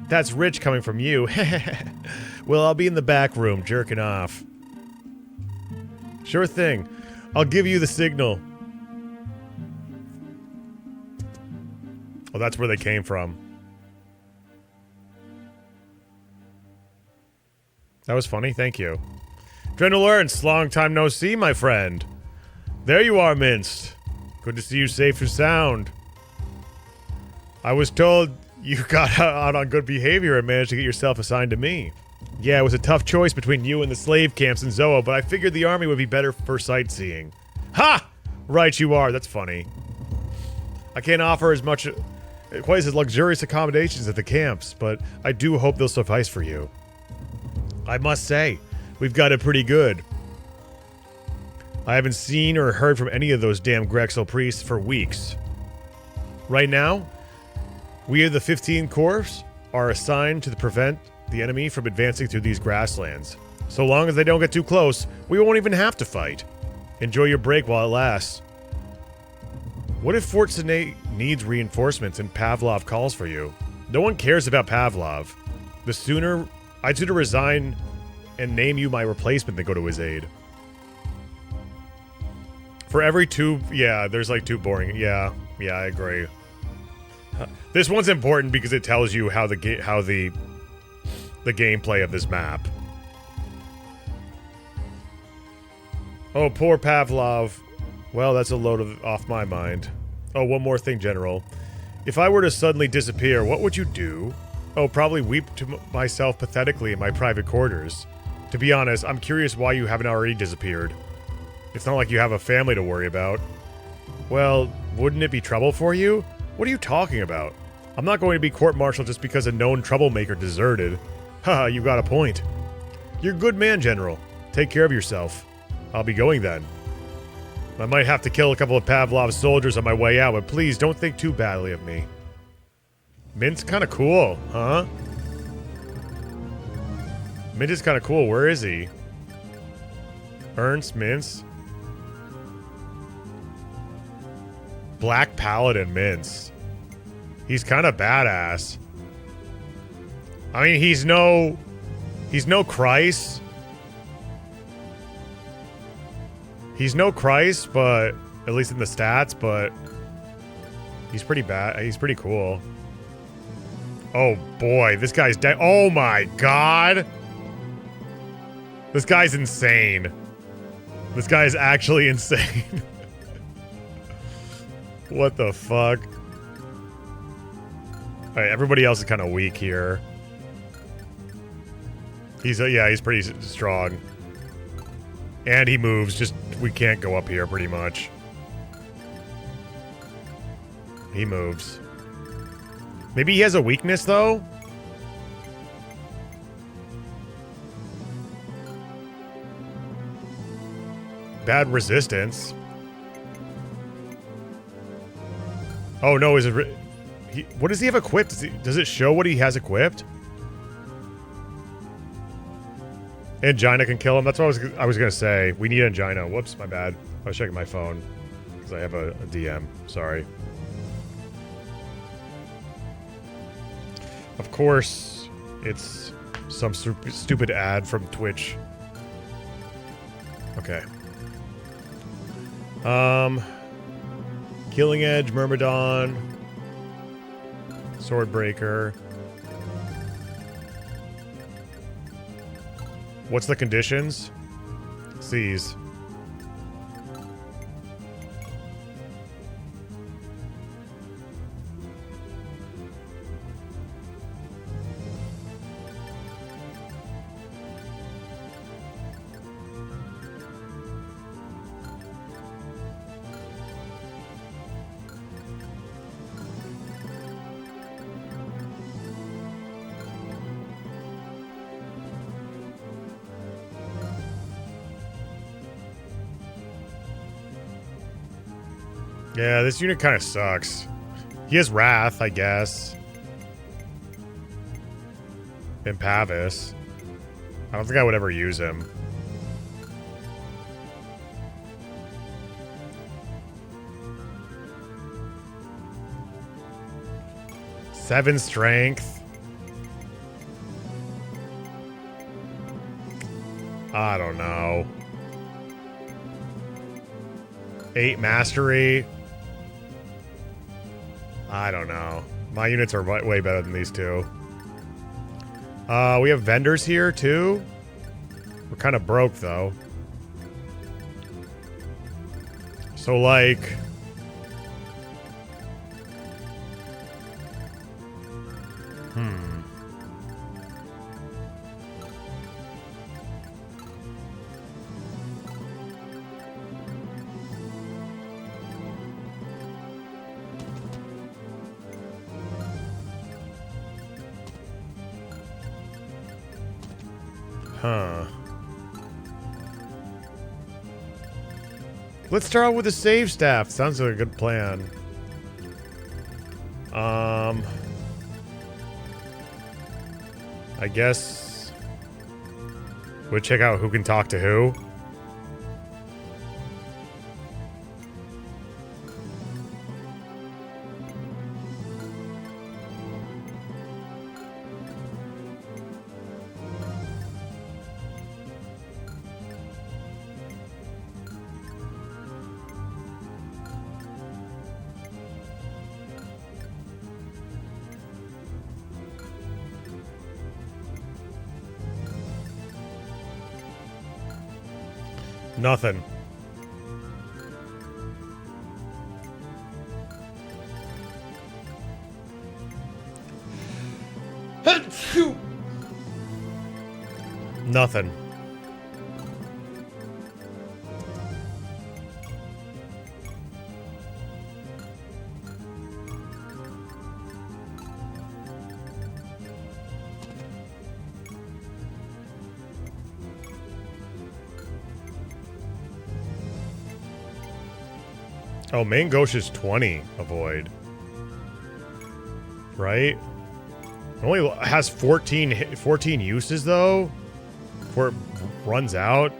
[SPEAKER 10] That's rich coming from you. Well, I'll be in the back room, jerking off. Sure thing. I'll give you the signal. Oh, that's where they came from. That was funny, thank you. Drenal Ernst, long time no see, my friend. There you are, Minced. Good to see you safe and sound. I was told you got out on good behavior and managed to get yourself assigned to me. Yeah, it was a tough choice between you and the slave camps in Zoa, but I figured the army would be better for sightseeing. Ha! Right you are, that's funny. I can't offer as much, quite as luxurious accommodations at the camps, but I do hope they'll suffice for you. I must say, we've got it pretty good. I haven't seen or heard from any of those damn Grexel priests for weeks. Right now, we of the 15 Corps are assigned to prevent the enemy from advancing through these grasslands. So long as they don't get too close, we won't even have to fight. Enjoy your break while it lasts. What if Fort Sinay needs reinforcements and Pavlov calls for you? No one cares about Pavlov. I'd sooner resign and name you my replacement than go to his aid. For every two, yeah, there's like two boring. Yeah, I agree. This one's important because it tells you how the gameplay of this map. Oh, poor Pavlov. Well, that's a load off my mind. Oh, one more thing, General. If I were to suddenly disappear, what would you do? Oh, probably weep to myself pathetically in my private quarters. To be honest, I'm curious why you haven't already disappeared. It's not like you have a family to worry about. Well, wouldn't it be trouble for you? What are you talking about? I'm not going to be court-martialed just because a known troublemaker deserted. Haha, you got a point. You're a good man, General. Take care of yourself. I'll be going then. I might have to kill a couple of Pavlov's soldiers on my way out, but please don't think too badly of me. Mint's kind of cool, huh? Mint is kind of cool. Where is he? Ernst Mintz? Black Paladin Mintz. He's kind of badass. I mean, he's no Christ. He's no Christ, but at least in the stats, but he's pretty bad. He's pretty cool. Oh boy, this guy's dead. Oh my god. This guy's insane. This guy is actually insane. What the fuck? Alright, everybody else is kind of weak here. He's pretty strong. And he moves, just we can't go up here pretty much. He moves. Maybe he has a weakness though? Bad resistance. Oh no, is it what does he have equipped? Does it show what he has equipped? Angina can kill him. That's what I was gonna say. We need Angina. Whoops, my bad. I was checking my phone because I have a DM. Sorry. Of course, it's some stupid ad from Twitch. Okay. Killing Edge, Myrmidon, Swordbreaker. What's the conditions? Seize. Yeah, this unit kind of sucks. He has Wrath, I guess. And Pavis. I don't think I would ever use him. Seven strength. I don't know. 8 mastery. I don't know. My units are way better than these two. We have vendors here, too. We're kind of broke, though. So, like... Huh. Let's start out with the save staff. Sounds like a good plan. I guess we'll check out who can talk to who. Nothing. Nothing. Oh, main ghost is 20. Avoid. Right? It only has 14 uses, though? Before it runs out?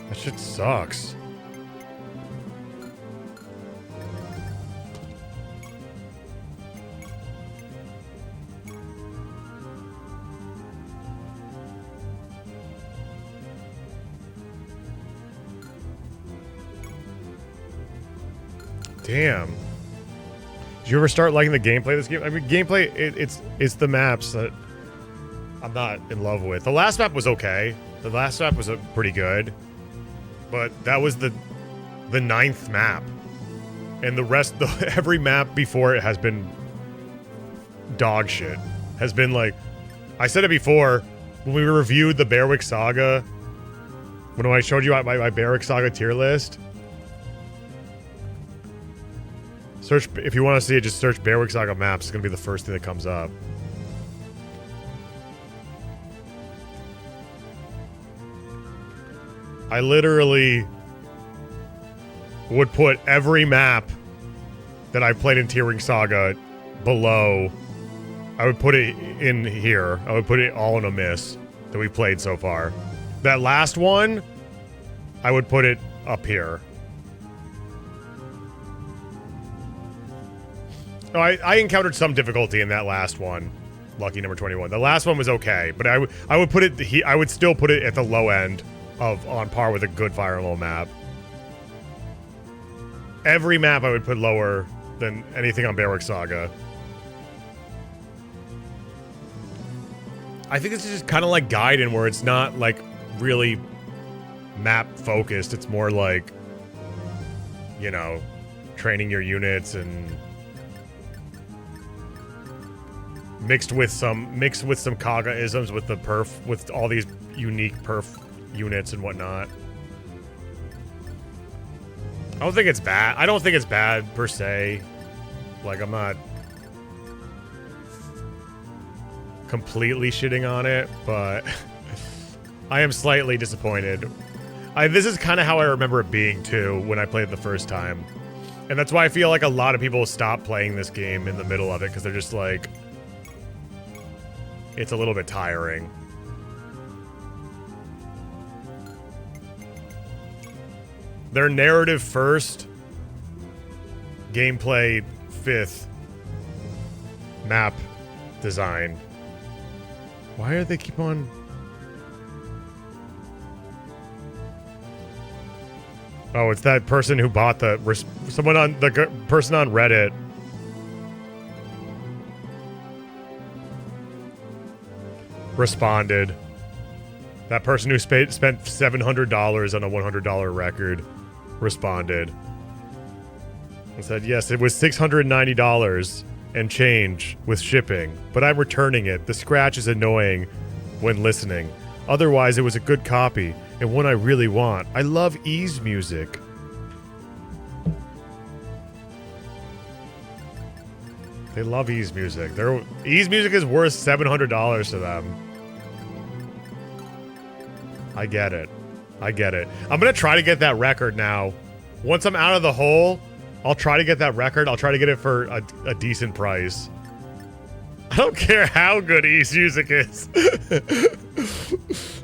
[SPEAKER 10] That shit sucks. Damn. Did you ever start liking the gameplay of this game? I mean, gameplay, it's the maps that I'm not in love with. The last map was okay. The last map was pretty good. But that was the 9th map. And the rest, every map before it has been dog shit. Has been like, I said it before, when we reviewed the Bearwick Saga, when I showed you my Bearwick Saga tier list. Search, if you want to see it, just search Bearwick Saga maps. It's going to be the first thing that comes up. I literally would put every map that I played in Tiering Saga below. I would put it in here. I would put it all in a miss that we played so far. That last one, I would put it up here. No, I encountered some difficulty in that last one. Lucky number 21. The last one was okay, but I would put it. I would still put it at the low end of on par with a good Fire Emblem map. Every map I would put lower than anything on Bearwick Saga. I think this is just kind of like Gaiden, where it's not like really map focused. It's more like, you know, training your units and mixed with some Kaga-isms with the perf, with all these unique perf units and whatnot. I don't think it's bad. I don't think it's bad per se. Like, I'm not completely shitting on it, but I am slightly disappointed. This is kind of how I remember it being too when I played it the first time, and that's why I feel like a lot of people stop playing this game in the middle of it, because they're just like, it's a little bit tiring. They're narrative first, gameplay fifth, map design. Why do they keep on? Oh, it's that person who bought the someone on the person on Reddit. Responded. That person who spent $700 on a $100 record. responded and said, yes, it was $690 and change with shipping, but I'm returning it. The scratch is annoying when listening. Otherwise, it was a good copy and one I really want. I love Ease music. They love Ease music. Ease music is worth $700 to them. I get it. I get it. I'm going to try to get that record now. Once I'm out of the hole, I'll try to get that record. I'll try to get it for a decent price. I don't care how good Ease music is.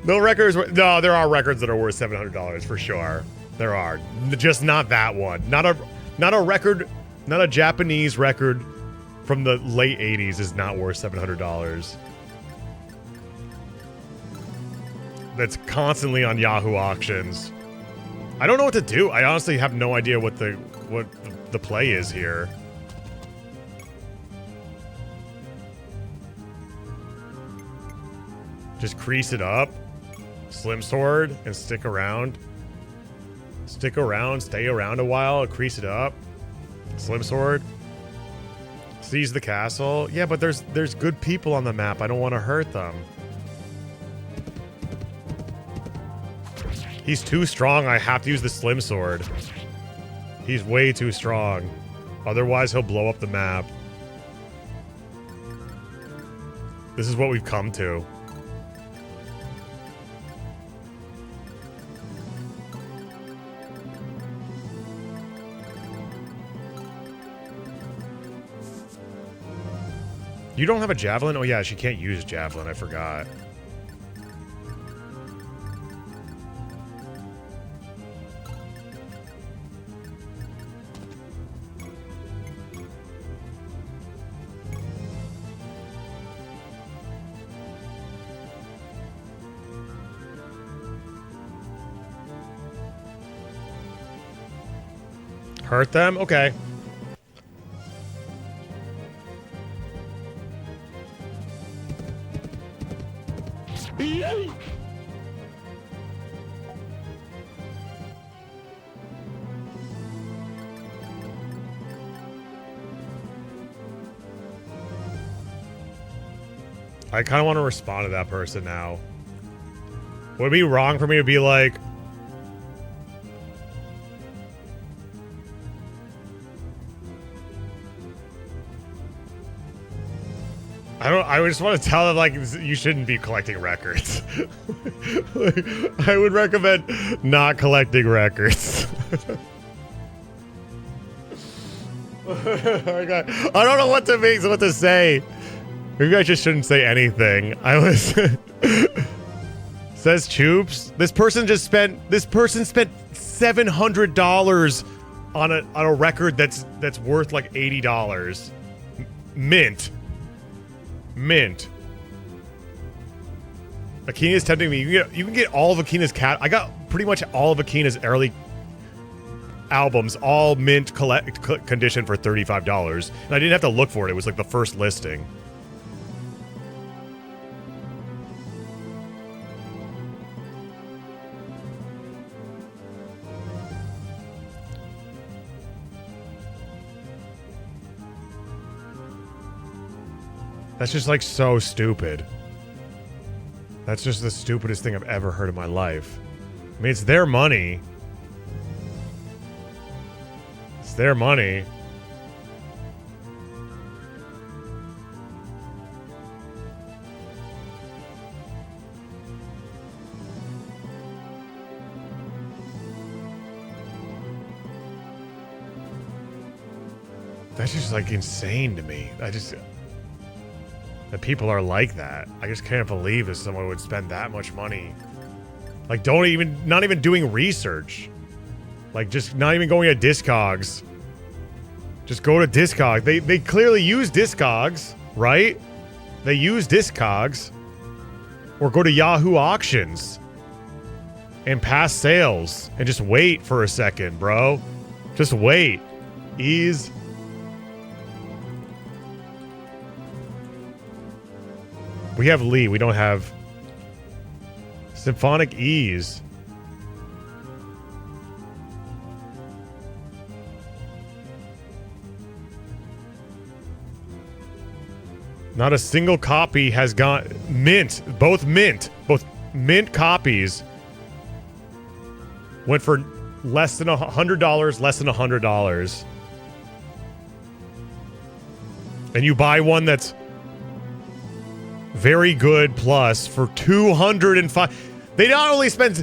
[SPEAKER 10] No records. No, there are records that are worth $700 for sure. There are. Just not that one. Not a record, not a Japanese record from the late 80s is not worth $700. That's constantly on Yahoo auctions. I don't know what to do. I honestly have no idea what the play is here. Just crease it up, slim sword, and stick around. Stick around, stay around a while, crease it up, slim sword. Seize the castle. Yeah, but there's good people on the map. I don't want to hurt them. He's too strong. I have to use the slim sword. He's way too strong. Otherwise, he'll blow up the map. This is what we've come to. You don't have a javelin? Oh yeah, she can't use javelin. I forgot. Hurt them? Okay. I kind of want to respond to that person now. Would it be wrong for me to be like, I just want to tell them, like, you shouldn't be collecting records. I would recommend not collecting records. I don't know what to say. Maybe I just shouldn't say anything. Says Choops. This person spent $700 on a record that's worth like $80. Mint. Akina's tempting me. You can get all of Akina's I got pretty much all of Akina's early albums, all mint condition for $35. And I didn't have to look for it. It was like the first listing. That's just like so stupid. That's just the stupidest thing I've ever heard in my life. I mean, it's their money. It's their money. That's just like insane to me. That people are like that. I just can't believe that someone would spend that much money. Like, not even doing research. Like, just not even going to Discogs. Just go to Discogs. They clearly use Discogs, right? They use Discogs. Or go to Yahoo Auctions. And pass sales. And just wait for a second, bro. Just wait. Ease. We have Lee. We don't have Symphonic Ease. Not a single copy has gone mint. Both mint copies went for less than $100, less than $100. And you buy one that's very good plus for $205. They spent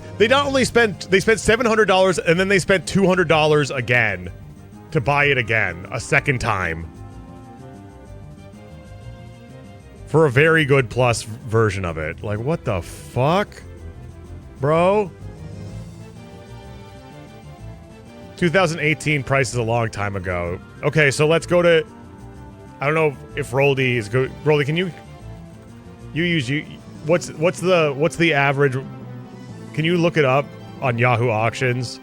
[SPEAKER 10] $700 and then they spent $200 again to buy it again a second time for a very good plus version of it. Like, what the fuck, bro? 2018 price is a long time ago. Okay, so let's go to. I don't know if Roldy is good. Roldy, can you use what's the average? Can you look it up on Yahoo Auctions?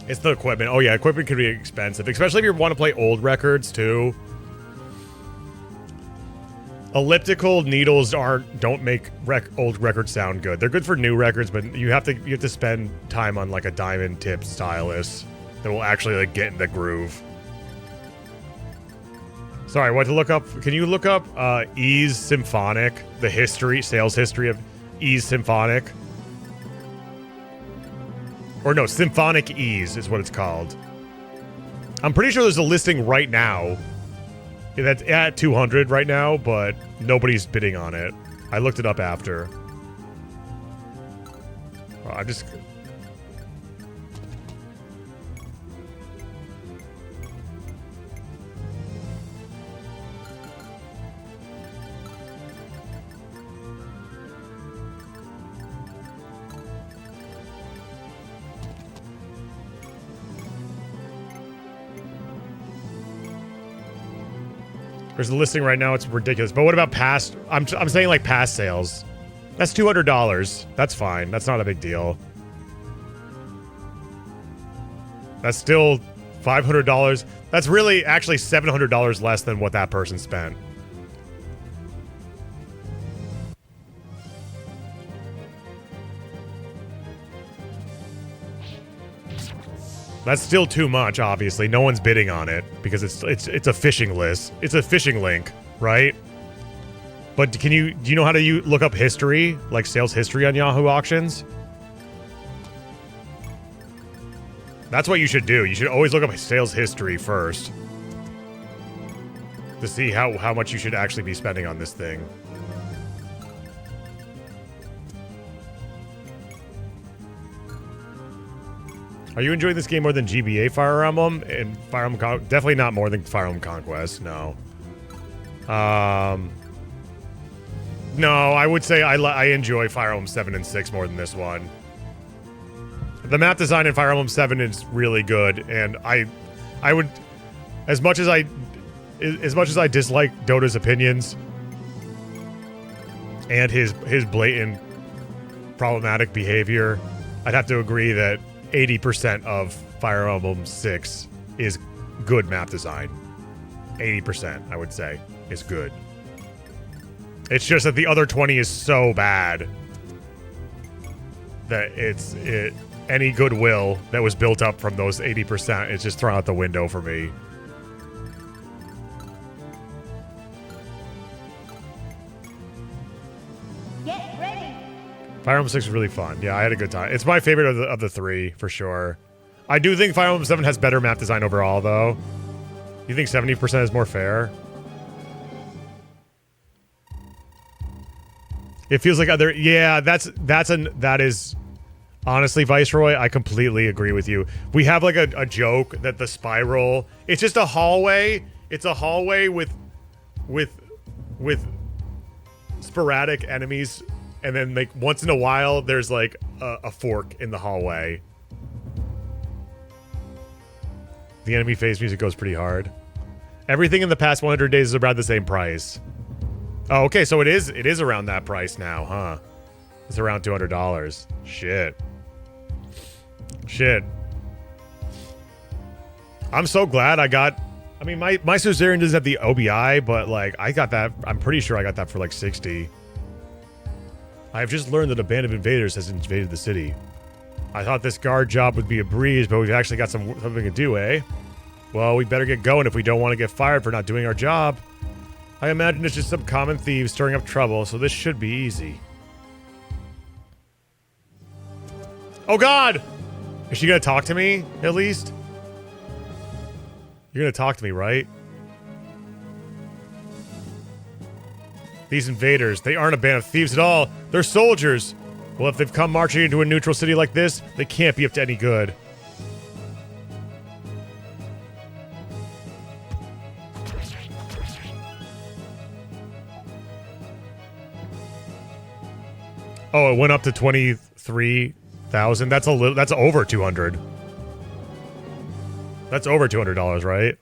[SPEAKER 10] It's the equipment. Oh yeah, equipment can be expensive, especially if you want to play old records too. Elliptical needles don't make old records sound good. They're good for new records, but you have to spend time on like a diamond tip stylus that will actually like get in the groove. Sorry, what to look up? Can you look up Ease Symphonic, the sales history of Ease Symphonic? Or no, Symphonic Ease is what it's called. I'm pretty sure there's a listing right now that's at 200 right now, but nobody's bidding on it. I looked it up after. I just... There's a listing right now. It's ridiculous. But what about past? I'm saying like past sales. That's $200. That's fine. That's not a big deal. That's still $500. That's really actually $700 less than what that person spent. That's still too much, obviously. No one's bidding on it because it's a phishing list. It's a phishing link, right? But do you know how to look up history, like sales history on Yahoo Auctions? That's what you should do. You should always look up sales history first to see how much you should actually be spending on this thing. Are you enjoying this game more than GBA Fire Emblem? And Fire Emblem definitely not more than Fire Emblem Conquest, no. No, I would say I enjoy Fire Emblem 7 and 6 more than this one. The map design in Fire Emblem 7 is really good, and I would, as much as I dislike Dota's opinions and his blatant problematic behavior, I'd have to agree that 80% of Fire Emblem 6 is good map design. 80%, I would say, is good. It's just that the other 20 is so bad that any goodwill that was built up from those 80% is just thrown out the window for me.
[SPEAKER 12] Get ready.
[SPEAKER 10] Fire Emblem 6 is really fun. Yeah, I had a good time. It's my favorite of the three, for sure. I do think Fire Emblem 7 has better map design overall, though. You think 70% is more fair? It feels like other... Yeah, that is... Honestly, Viceroy, I completely agree with you. We have like a joke that the spiral... It's just a hallway. It's a hallway with sporadic enemies, and then like once in a while there's like a fork in the hallway. The enemy phase music goes pretty hard. Everything in the past 100 days is about the same price. Oh, okay, so it is around that price now, huh? It's around $200. Shit. I'm so glad I got... I mean, my Suzerain doesn't have the OBI, but like I got that... I'm pretty sure I got that for like 60. I have just learned that a band of invaders has invaded the city. I thought this guard job would be a breeze, but we've actually got something to do, eh? Well, we better get going if we don't want to get fired for not doing our job. I imagine it's just some common thieves stirring up trouble, so this should be easy. Oh God! Is she gonna talk to me, at least? You're gonna talk to me, right? These invaders, they aren't a band of thieves at all. They're soldiers. Well, if they've come marching into a neutral city like this, they can't be up to any good. Oh, it went up to 23,000. That's a little. That's over 200. That's over $200, right?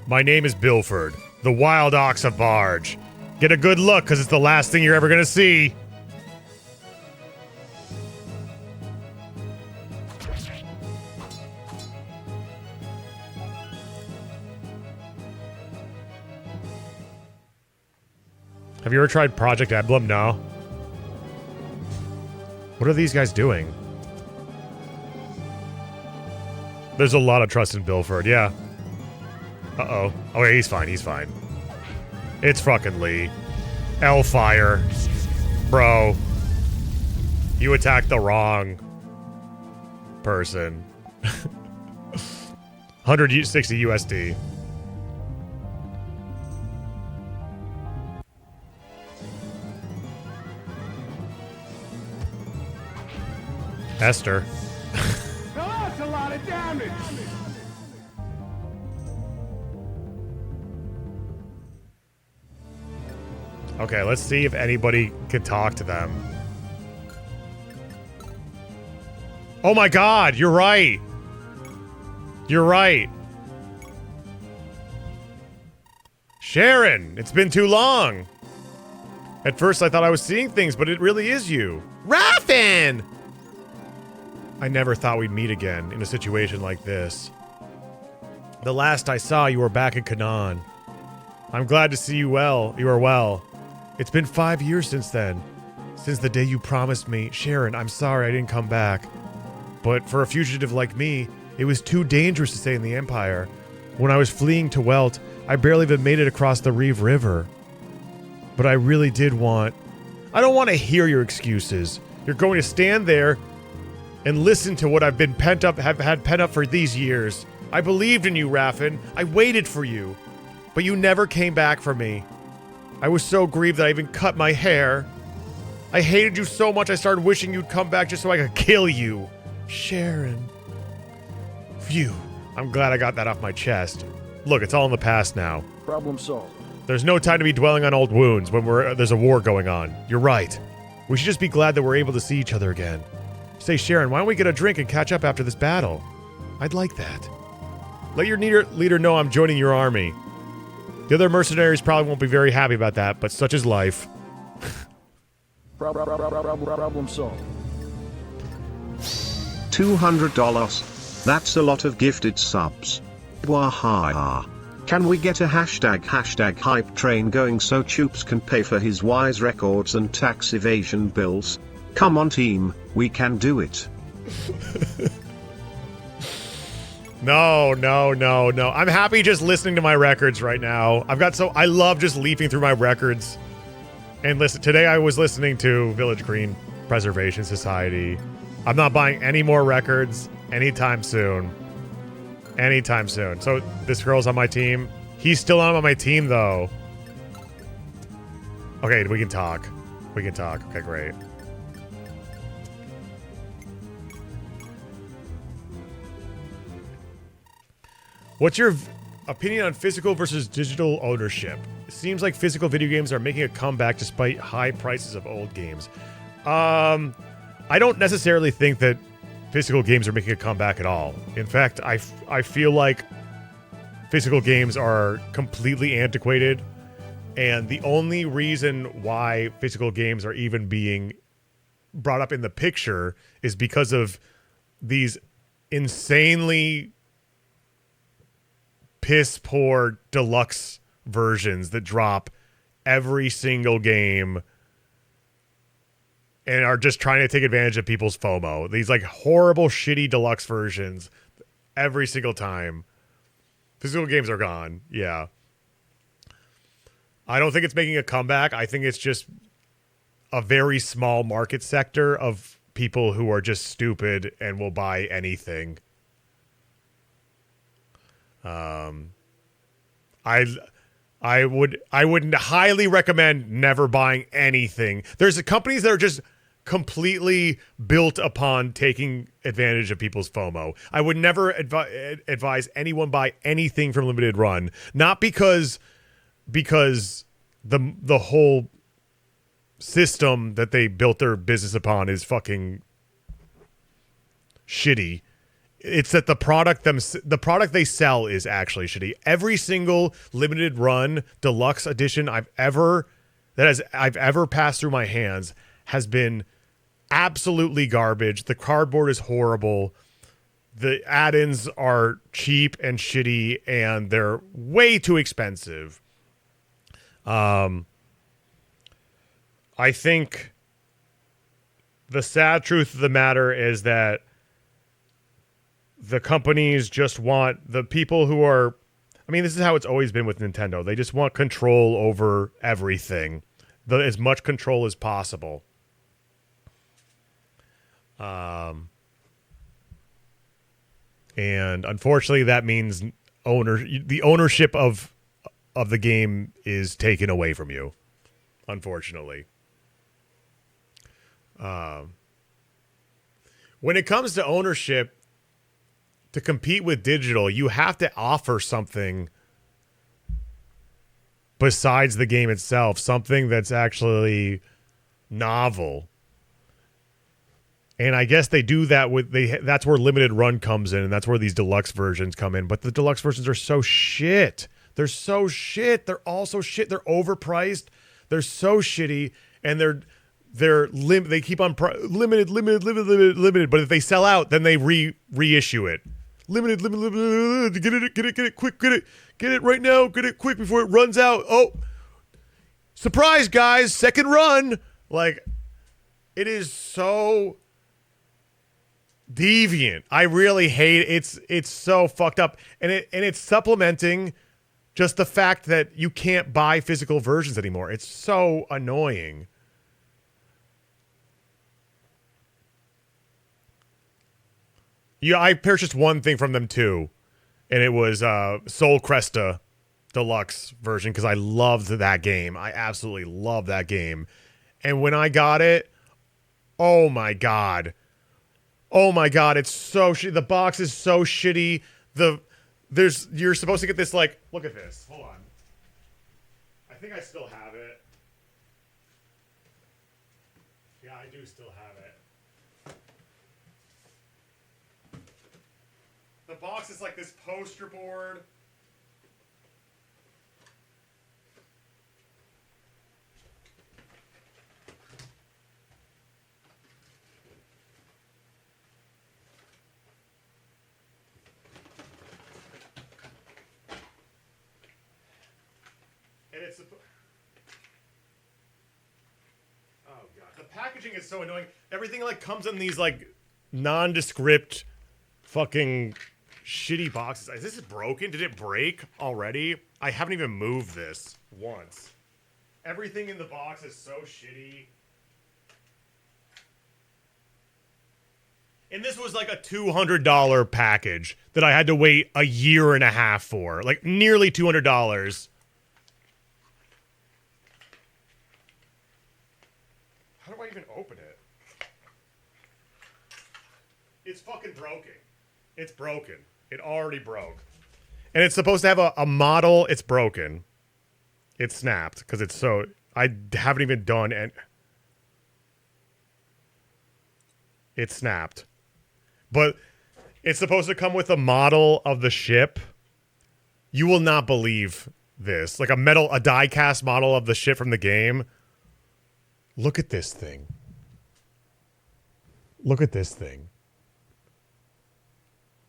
[SPEAKER 10] My name is Bilford, the Wild Ox of Barge. Get a good look, because it's the last thing you're ever going to see. Have you ever tried Project Emblem? No. What are these guys doing? There's a lot of trust in Bilford, yeah. Uh-oh. Oh, yeah, he's fine, he's fine. It's fucking Lee. Hellfire. Bro. You attacked the wrong person. 160 USD. Esther.
[SPEAKER 14] Now that's a lot of damage.
[SPEAKER 10] Okay, let's see if anybody can talk to them. Oh my God, you're right. You're right. Sharon, it's been too long. At first I thought I was seeing things, but it really is you. Raffin! I never thought we'd meet again in a situation like this. The last I saw, you were back in Canaan. I'm glad to see you well. You are well. It's been 5 years since then. Since the day you promised me. Sharon, I'm sorry I didn't come back. But for a fugitive like me, it was too dangerous to stay in the Empire. When I was fleeing to Welt, I barely even made it across the Reeve River. But I really did want... I don't want to hear your excuses. You're going to stand there and listen to what I've been pent up for these years. I believed in you, Raffin. I waited for you. But you never came back for me. I was so grieved that I even cut my hair. I hated you so much I started wishing you'd come back just so I could kill you. Sharon. Phew. I'm glad I got that off my chest. Look, it's all in the past now.
[SPEAKER 17] Problem solved.
[SPEAKER 10] There's no time to be dwelling on old wounds when there's a war going on. You're right. We should just be glad that we're able to see each other again. Say, Sharon, why don't we get a drink and catch up after this battle? I'd like that. Let your leader know I'm joining your army. The other mercenaries probably won't be very happy about that, but such is life.
[SPEAKER 17] Problem solved.
[SPEAKER 15] $200. That's a lot of gifted subs. Wahaha. Can we get a hashtag hype train going so Choops can pay for his Wise records and tax evasion bills? Come on team, we can do it.
[SPEAKER 10] No. I'm happy just listening to my records right now. I love just leafing through my records. And listen, today I was listening to Village Green Preservation Society. I'm not buying any more records anytime soon. Anytime soon. So this girl's on my team. He's still on my team though. Okay, we can talk. Okay, great. What's your opinion on physical versus digital ownership? It seems like physical video games are making a comeback despite high prices of old games. I don't necessarily think that physical games are making a comeback at all. In fact, I feel like physical games are completely antiquated, and the only reason why physical games are even being brought up in the picture is because of these insanely piss poor deluxe versions that drop every single game and are just trying to take advantage of people's FOMO. These like horrible, shitty deluxe versions every single time. Physical games are gone. Yeah. I don't think it's making a comeback. I think it's just a very small market sector of people who are just stupid and will buy anything. I would highly recommend never buying anything. There's companies that are just completely built upon taking advantage of people's FOMO. I would never advise anyone buy anything from Limited Run, not because the whole system that they built their business upon is fucking shitty. It's that the product they sell is actually shitty. Every single Limited Run deluxe edition I've ever passed through my hands has been absolutely garbage. The cardboard is horrible. The add-ins are cheap and shitty, and they're way too expensive. I think the sad truth of the matter is that the companies just want the people who are, I mean, this is how it's always been with Nintendo. They just want control over everything, as much control as possible. And unfortunately, that means the ownership of the game is taken away from you. Unfortunately. When it comes to ownership, to compete with digital, you have to offer something besides the game itself, something that's actually novel. And I guess they do that that's where Limited Run comes in, and that's where these deluxe versions come in. But the deluxe versions are so shit. They're so shit. They're all so shit. They're overpriced. They're so shitty, and they keep on limited. But if they sell out, then they reissue it. Limited. Get it quick. Get it right now. Get it quick before it runs out. Oh, surprise, guys! Second run. Like, it is so deviant. I really hate it. It's so fucked up, and it's supplementing just the fact that you can't buy physical versions anymore. It's so annoying. Yeah, I purchased one thing from them too, and it was Soul Cresta Deluxe version because I loved that game. I absolutely love that game. And when I got it, oh my god, it's so shitty. The box is so shitty. You're supposed to get this, like, look at this. Hold on. I think I still have it. Yeah, I do still have it. The box is like this poster board. And it's oh god, the packaging is so annoying. Everything like comes in these like nondescript fucking shitty boxes. Is this broken? Did it break already? I haven't even moved this once. Everything in the box is so shitty. And this was like a $200 package that I had to wait a year and a half for. Like nearly $200. How do I even open it? It's fucking broken. It's broken. It already broke. And it's supposed to have a model. It's broken. It snapped because it's so... I haven't even done... And it snapped. But it's supposed to come with a model of the ship. You will not believe this. Like a die-cast model of the ship from the game. Look at this thing. Look at this thing.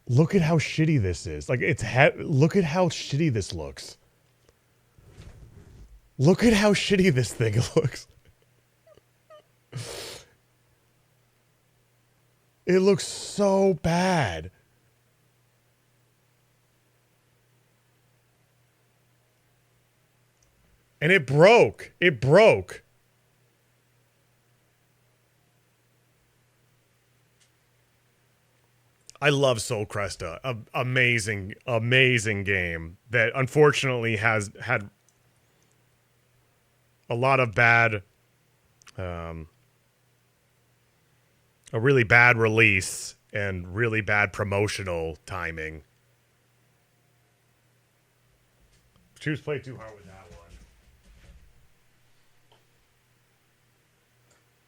[SPEAKER 10] Look at how shitty this is. Like, look at how shitty this looks. Look at how shitty this thing looks. It looks so bad. And it broke. It broke. I love Soul Cresta. Amazing, amazing game that unfortunately has had a lot of bad, a really bad release and really bad promotional timing. Choops played too hard with that one.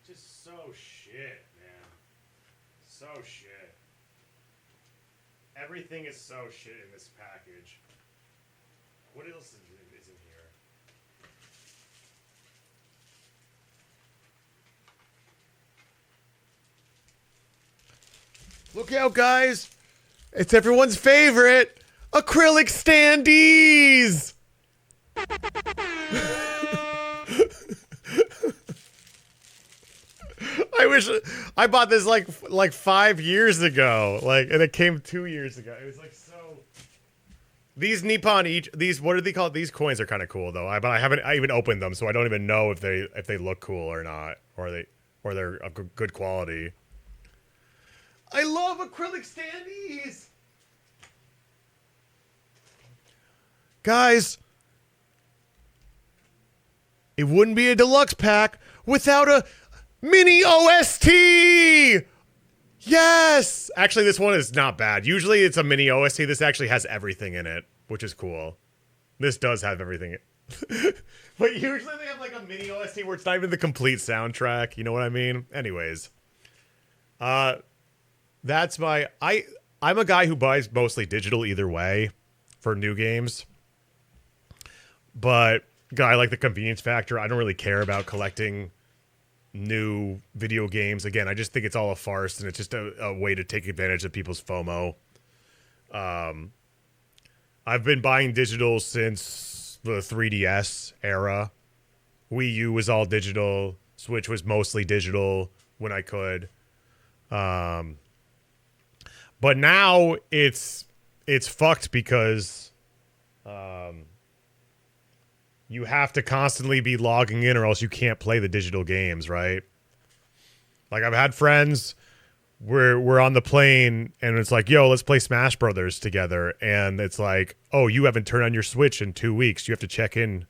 [SPEAKER 10] Just so shit, man. So shit. Everything is so shit in this package. What else is in here? Look out, guys! It's everyone's favorite! Acrylic standees! I wish I bought this like 5 years ago, and it came 2 years ago. It was like so. These Nippon these what are they called? These coins are kind of cool though. But I haven't even opened them, so I don't even know if they look cool or not, or they're of good quality. I love acrylic standees, guys. It wouldn't be a deluxe pack without a mini OST! Yes! Actually, this one is not bad. Usually it's a mini OST. This actually has everything in it, which is cool. This does have everything. But usually they have like a mini OST where it's not even the complete soundtrack. You know what I mean? Anyways. That's my... I'm a guy who buys mostly digital either way for new games. But I like the convenience factor. I don't really care about collecting new video games. Again, I just think it's all a farce, and it's just a way to take advantage of people's FOMO. I've been buying digital since the 3DS era. Wii U was all digital. Switch was mostly digital when I could. But now it's fucked because you have to constantly be logging in or else you can't play the digital games, right? Like, I've had friends where we're on the plane and it's like, yo, let's play Smash Brothers together. And it's like, oh, you haven't turned on your Switch in 2 weeks. You have to check in.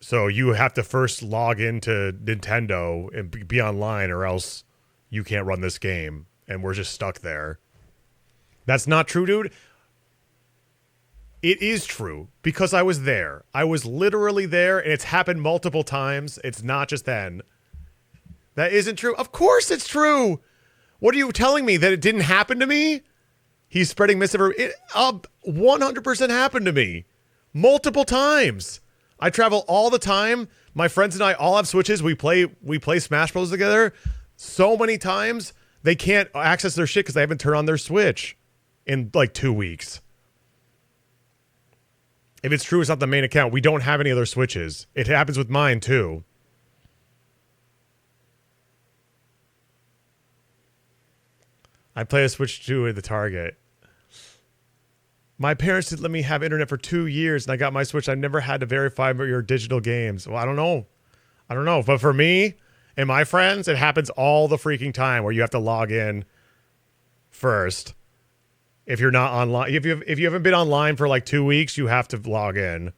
[SPEAKER 10] So you have to first log into Nintendo and be online or else you can't run this game. And we're just stuck there. That's not true, dude. It is true because I was there. I was literally there, and it's happened multiple times. It's not just then. That isn't true. Of course it's true. What are you telling me, that it didn't happen to me? He's spreading misinformation. It 100% happened to me. Multiple times. I travel all the time. My friends and I all have Switches. We play Smash Bros. Together so many times. They can't access their shit because they haven't turned on their Switch in like 2 weeks. If it's true, it's not the main account. We don't have any other Switches. It happens with mine, too. I play a Switch 2 at the Target. My parents didn't let me have internet for 2 years, and I got my Switch. I never had to verify your digital games. Well, I don't know. But for me and my friends, it happens all the freaking time where you have to log in first. If you're not online, if you haven't been online for like 2 weeks, you have to log in.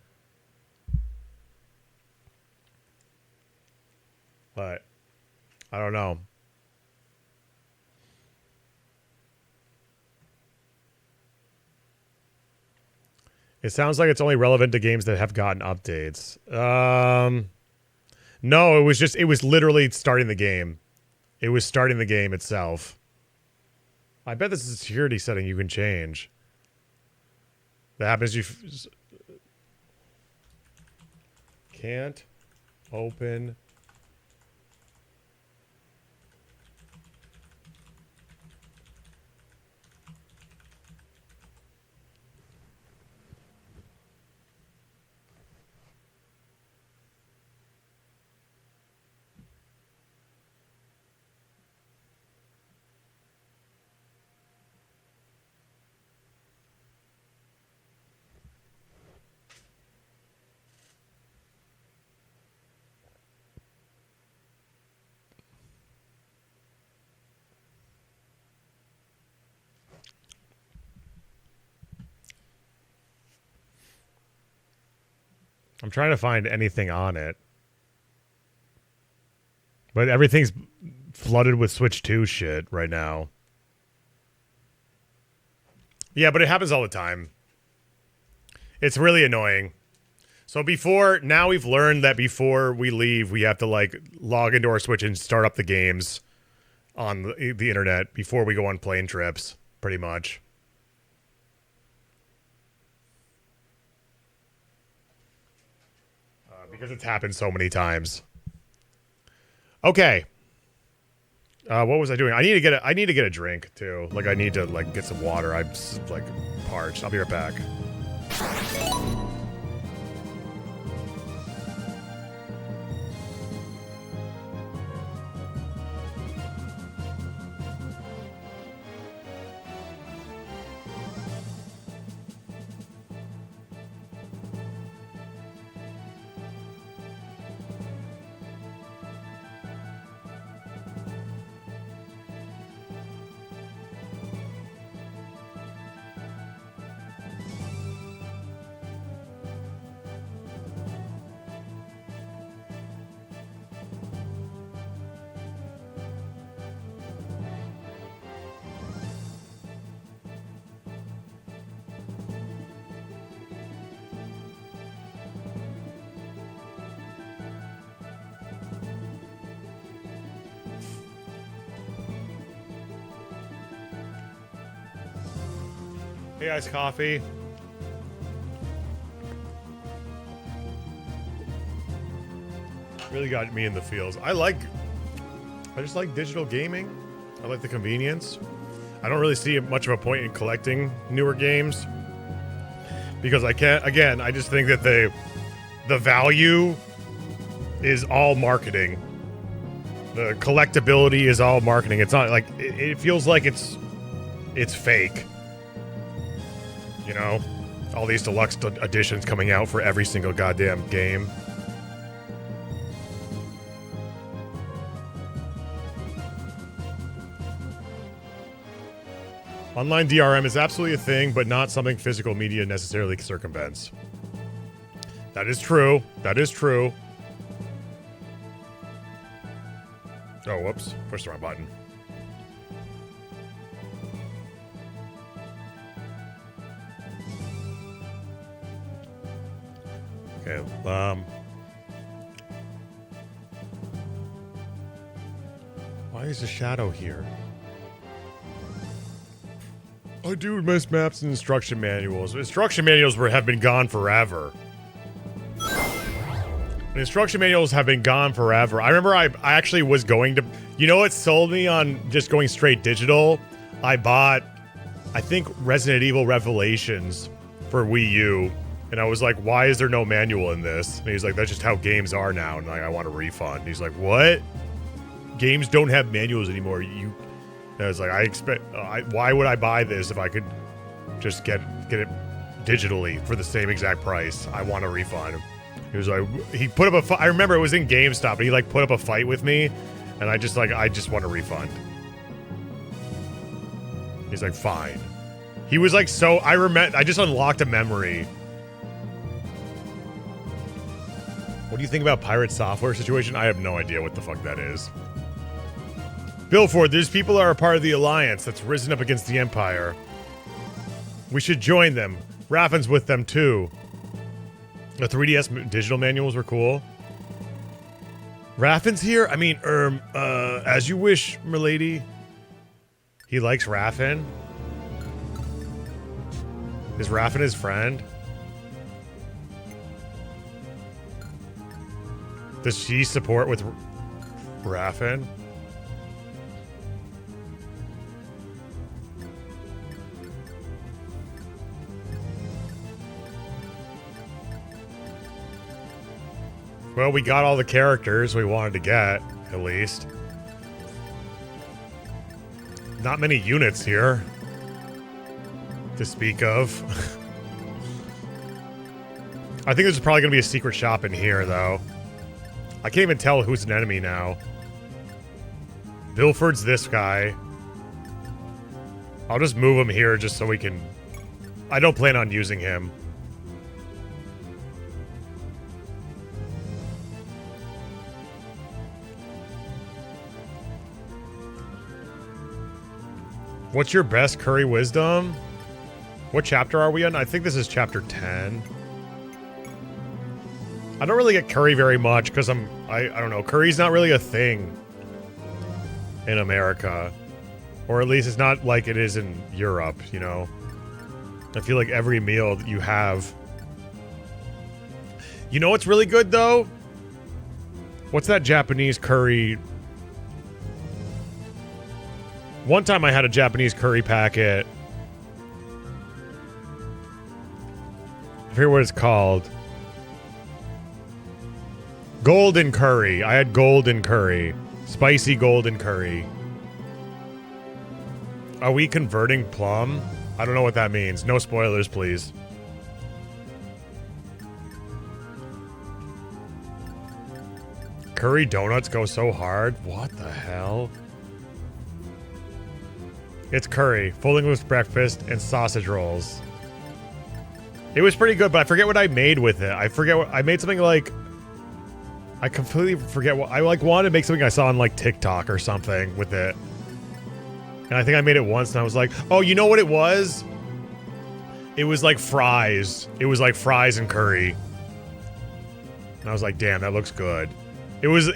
[SPEAKER 10] But I don't know. It sounds like it's only relevant to games that have gotten updates. No, it was literally starting the game. It was starting the game itself. I bet this is a security setting you can change. That happens. You can't open. I'm trying to find anything on it. But everything's flooded with Switch 2 shit right now. Yeah, but it happens all the time. It's really annoying. So now we've learned that before we leave, we have to like log into our Switch and start up the games on the internet before we go on plane trips, pretty much. Because it's happened so many times. Okay. What was I doing? I need to get a drink too. Like I need to like get some water. I'm like parched. I'll be right back. Hey, iced coffee. Really got me in the feels. I just like digital gaming. I like the convenience. I don't really see much of a point in collecting newer games because I can't. Again, I just think that the value is all marketing. The collectability is all marketing. It's not like it feels like it's fake. You know, all these deluxe editions coming out for every single goddamn game. Online DRM is absolutely a thing, but not something physical media necessarily circumvents. That is true. That is true. Oh, whoops. Pushed the wrong button. Okay, why is the shadow here? I do miss maps and instruction manuals. Instruction manuals have been gone forever. Instruction manuals have been gone forever. I remember I actually was going to... You know what sold me on just going straight digital? I bought, I think, Resident Evil Revelations for Wii U. And I was like, why is there no manual in this? And he's like, that's just how games are now. And like, I want a refund. And he's like, what? Games don't have manuals anymore. And I was like, why would I buy this if I could just get it digitally for the same exact price? I want a refund. He was like, he put up a fight. I remember it was in GameStop, and he like put up a fight with me. And I just want a refund. He's like, fine. He was like, I just unlocked a memory. What do you think about pirate software situation? I have no idea what the fuck that is. Billford, these people are a part of the alliance that's risen up against the Empire. We should join them. Raffin's with them too. The 3DS digital manuals were cool. Raffin's here? I mean, as you wish, milady. He likes Raffin? Is Raffin his friend? Does she support with Raffin? Well, we got all the characters we wanted to get, at least. Not many units here to speak of. I think there's probably going to be a secret shop in here, though. I can't even tell who's an enemy now. Bilford's this guy. I'll just move him here just so we can... I don't plan on using him. What's your best curry wisdom? What chapter are we on? I think this is chapter 10. I don't really get curry very much because I don't know, curry's not really a thing in America. Or at least it's not like it is in Europe, you know? I feel like every meal that you have. You know what's really good though? What's that Japanese curry? One time I had a Japanese curry packet. I forget what it's called. Golden curry. I had golden curry. Spicy golden curry. Are we converting plum? I don't know what that means. No spoilers, please. Curry donuts go so hard? What the hell? It's curry, full English breakfast, and sausage rolls. It was pretty good, but I forget what I made with it. I forget what I made something like. I completely forget what I like. Wanted to make something I saw on like TikTok or something with it, and I think I made it once, and I was like, "Oh, you know what it was? It was like fries. It was like fries and curry." And I was like, "Damn, that looks good." It was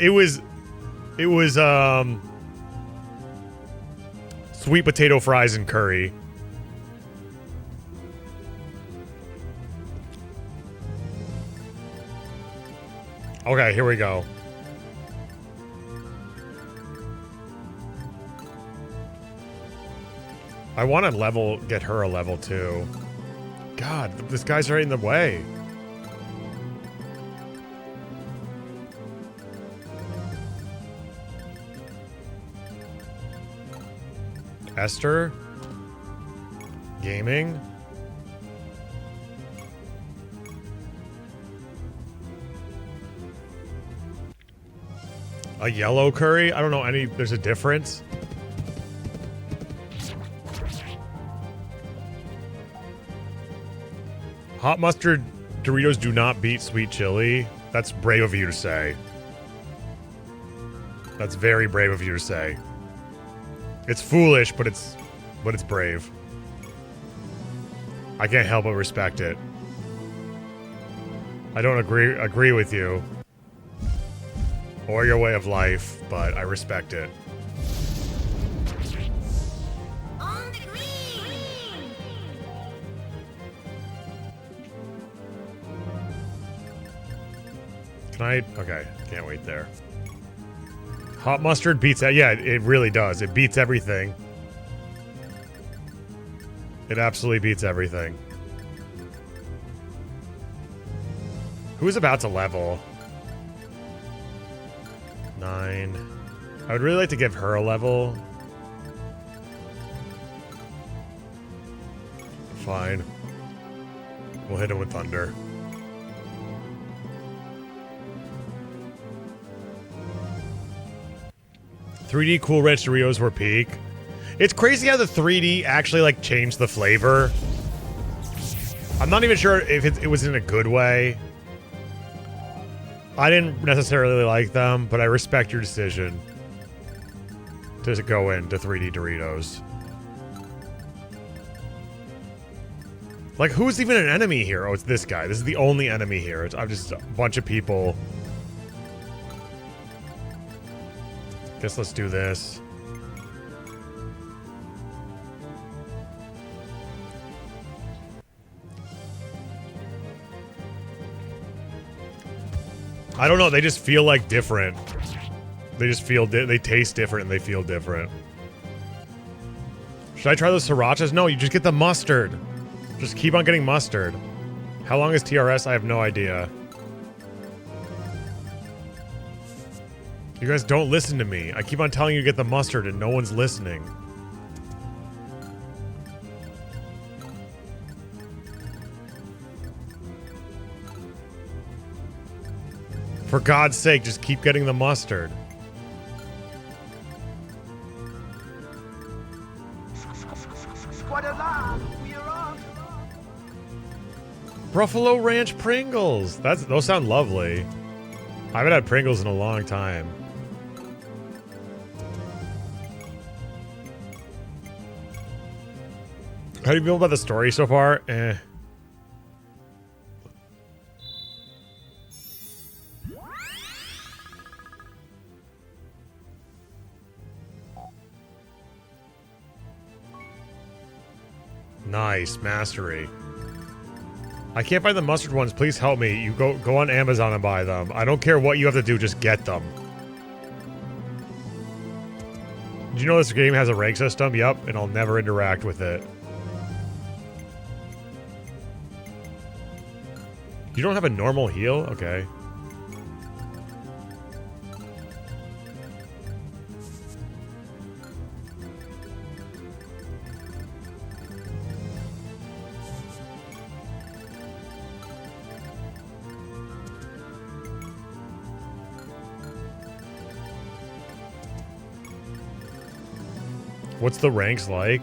[SPEAKER 10] sweet potato fries and curry. Okay, here we go. I want to get her a level 2. God, this guy's right in the way. Esther? Gaming? A yellow curry? I don't know any. There's a difference. Hot mustard Doritos do not beat sweet chili. That's brave of you to say. That's very brave of you to say. It's foolish, but it's brave. I can't help but respect it. I don't agree with you or your way of life, but I respect it.
[SPEAKER 5] On the green.
[SPEAKER 10] Can I? Okay, can't wait there. Hot mustard beats that. Yeah, it really does. It beats everything. It absolutely beats everything. Who's about to level? 9. I would really like to give her a level. Fine. We'll hit him with thunder. $3D Cool Ranch Doritos were peak. It's crazy how the 3D actually like changed the flavor. I'm not even sure if it was in a good way. I didn't necessarily like them, but I respect your decision to go into 3D Doritos. Like, who's even an enemy here? Oh, it's this guy. This is the only enemy here. I'm just a bunch of people. Guess let's do this. I don't know. They just feel like different. They just feel they taste different and they feel different. Should I try those srirachas? No, you just get the mustard. Just keep on getting mustard. How long is TRS? I have no idea. You guys don't listen to me. I keep on telling you to get the mustard and no one's listening. For God's sake, just keep getting the mustard. Buffalo Ranch Pringles. Those sound lovely. I haven't had Pringles in a long time. How do you feel about the story so far? Eh. Nice mastery. I can't find the mustard ones. Please help me. You go on Amazon and buy them. I don't care what you have to do. Just get them. Did you know this game has a rank system? Yep, and I'll never interact with it. You don't have a normal heal? Okay. What's the ranks like?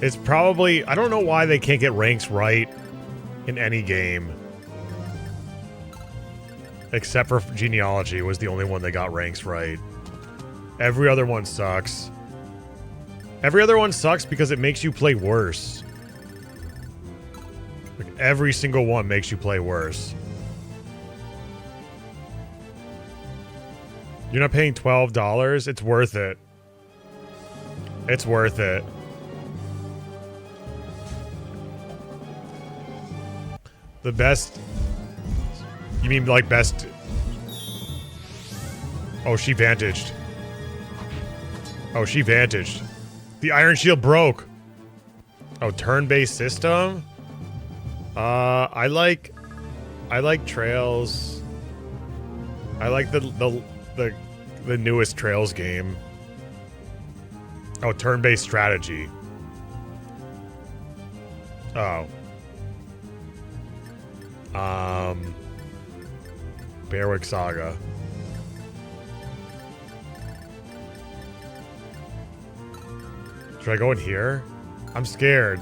[SPEAKER 10] It's probably... I don't know why they can't get ranks right in any game. Except for Genealogy was the only one that got ranks right. Every other one sucks. Every other one sucks because it makes you play worse. Like, every single one makes you play worse. You're not paying $12? It's worth it. It's worth it. The best... You mean like best... Oh, she vantaged. Oh, she vantaged. The Iron Shield broke. Oh, turn-based system? I like Trails. I like the newest Trails game. Oh, turn-based strategy. Oh. Bearwick Saga. Should I go in here? I'm scared.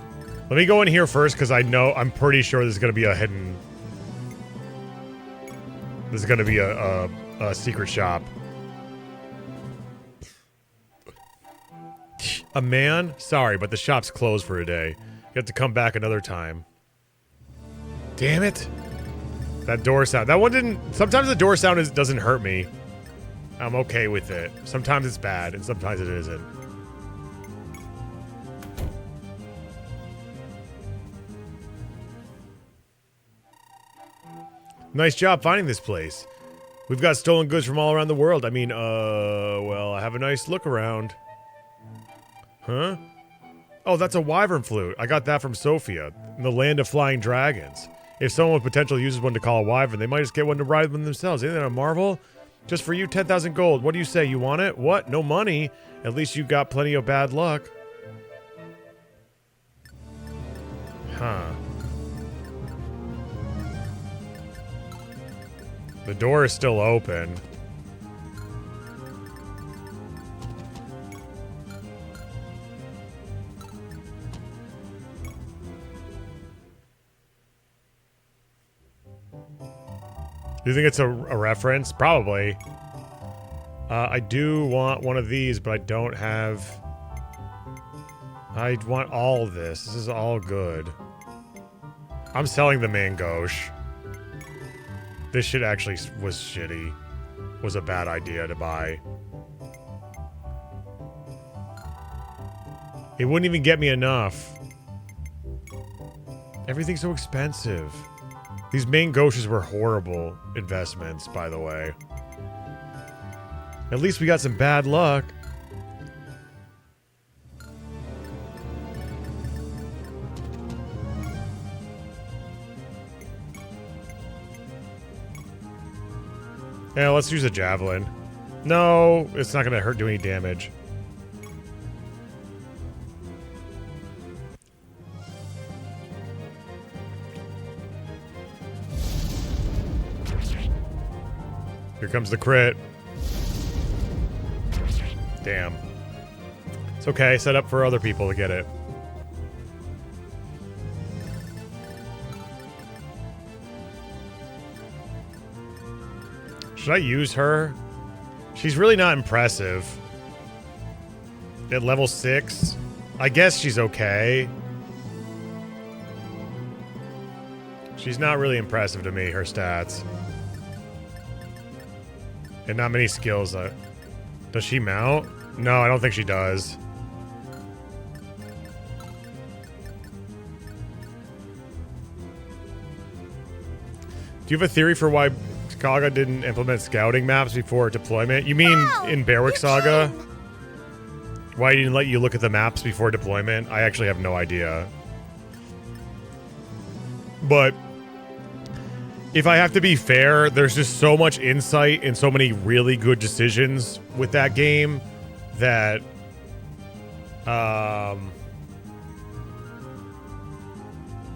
[SPEAKER 10] Let me go in here first because I'm pretty sure there's going to be a hidden... There's going to be a secret shop. A man? Sorry, but the shop's closed for a day. You have to come back another time. Damn it. That door sound. That one didn't... Sometimes the door sound doesn't hurt me. I'm okay with it. Sometimes it's bad, and sometimes it isn't. Nice job finding this place. We've got stolen goods from all around the world. I mean, well, I have a nice look around. Huh? Oh, that's a wyvern flute. I got that from Sofia, in the land of flying dragons. If someone with potential uses one to call a wyvern, they might just get one to ride them themselves. Isn't that a marvel? Just for you, 10,000 gold. What do you say? You want it? What? No money? At least you got plenty of bad luck. Huh. The door is still open. Do you think it's a reference? Probably. I do want one of these, but I don't have... I want all of this. This is all good. I'm selling the Mangosh. This shit actually was shitty. Was a bad idea to buy. It wouldn't even get me enough. Everything's so expensive. These Mangoshes were horrible investments, by the way. At least we got some bad luck. Yeah, let's use a javelin. No, it's not gonna do any damage. Here comes the crit. Damn. It's okay, set up for other people to get it. Should I use her? She's really not impressive. At level 6? I guess she's okay. She's not really impressive to me, her stats. And not many skills. Does she mount? No, I don't think she does. Do you have a theory for why Saga didn't implement scouting maps before deployment? You mean in Bearwick Saga? Why didn't let you look at the maps before deployment? I actually have no idea. But if I have to be fair, there's just so much insight and so many really good decisions with that game that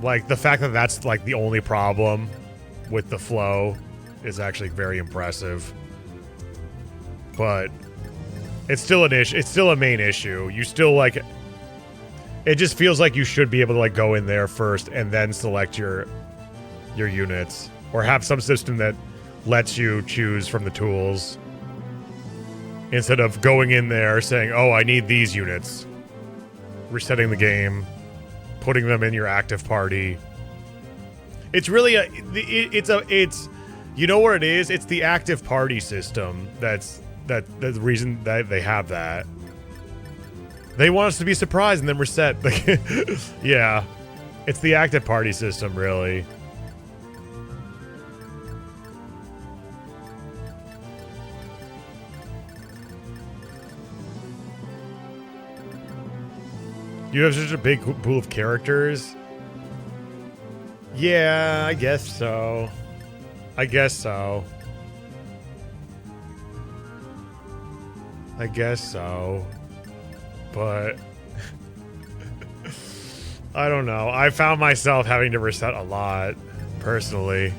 [SPEAKER 10] like the fact that that's like the only problem with the flow is actually very impressive. But it's still an issue. It's still a main issue. You still like it just feels like you should be able to like go in there first and then select your units, or have some system that lets you choose from the tools instead of going in there saying, "Oh, I need these units." Resetting the game, putting them in your active party. It's really it's you know what it is? It's the active party system that's the reason that they have that. They want us to be surprised and then reset. Yeah. It's the active party system, really. You have such a big pool of characters. Yeah, I guess so. I guess so. I guess so. But I don't know. I found myself having to reset a lot, personally.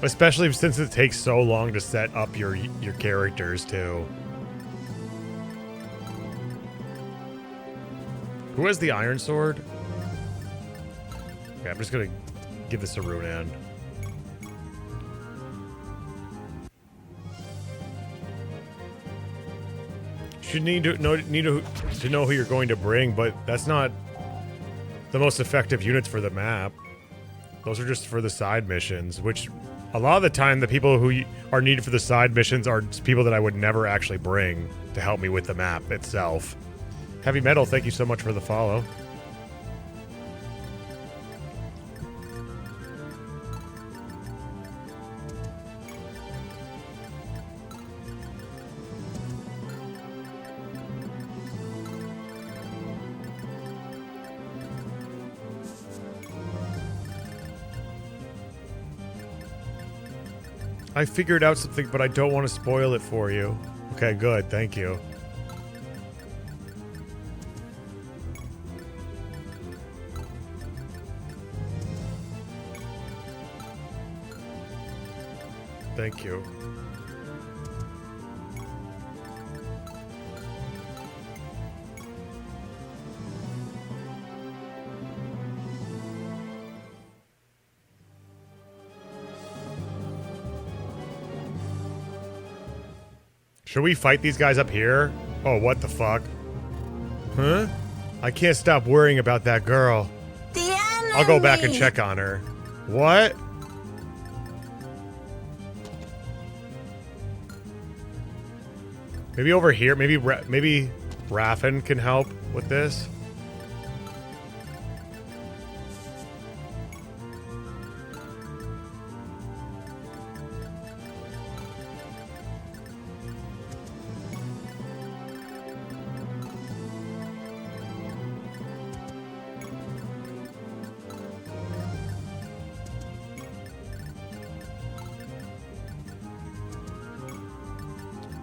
[SPEAKER 10] Especially since it takes so long to set up your characters, too. Who has the Iron Sword? Okay, I'm just gonna give this to Runan. You need to know who you're going to bring, but that's not the most effective units for the map. Those are just for the side missions, which a lot of the time the people who are needed for the side missions are people that I would never actually bring to help me with the map itself. Heavy Metal, thank you so much for the follow. I figured out something, but I don't want to spoil it for you. Okay, good. Thank you. Thank you. Should we fight these guys up here? Oh, what the fuck? Huh? I can't stop worrying about that girl. I'll go back and check on her. What? Maybe over here. Maybe Raffen can help with this.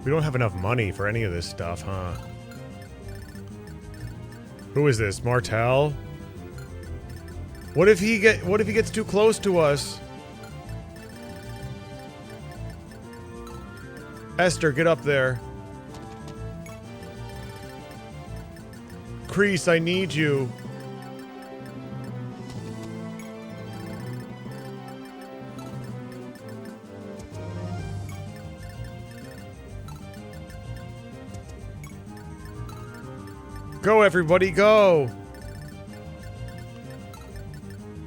[SPEAKER 10] We don't have enough money for any of this stuff, huh? Who is this? Martel? What if he gets too close to us? Esther, get up there. Kreese, I need you. Go, everybody, go!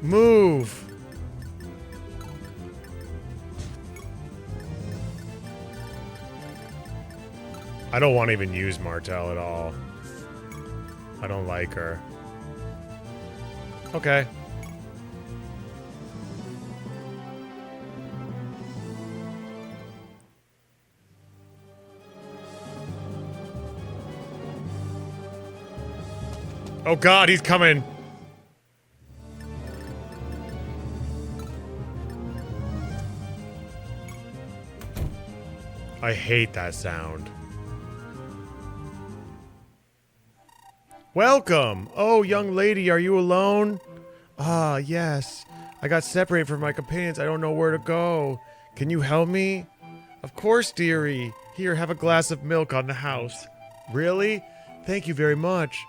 [SPEAKER 10] Move! I don't want to even use Martel at all. I don't like her. Okay. Oh God, he's coming. I hate that sound. Welcome! Oh, young lady, are you alone? Ah, yes. I got separated from my companions. I don't know where to go. Can you help me? Of course, dearie. Here, have a glass of milk on the house. Really? Thank you very much.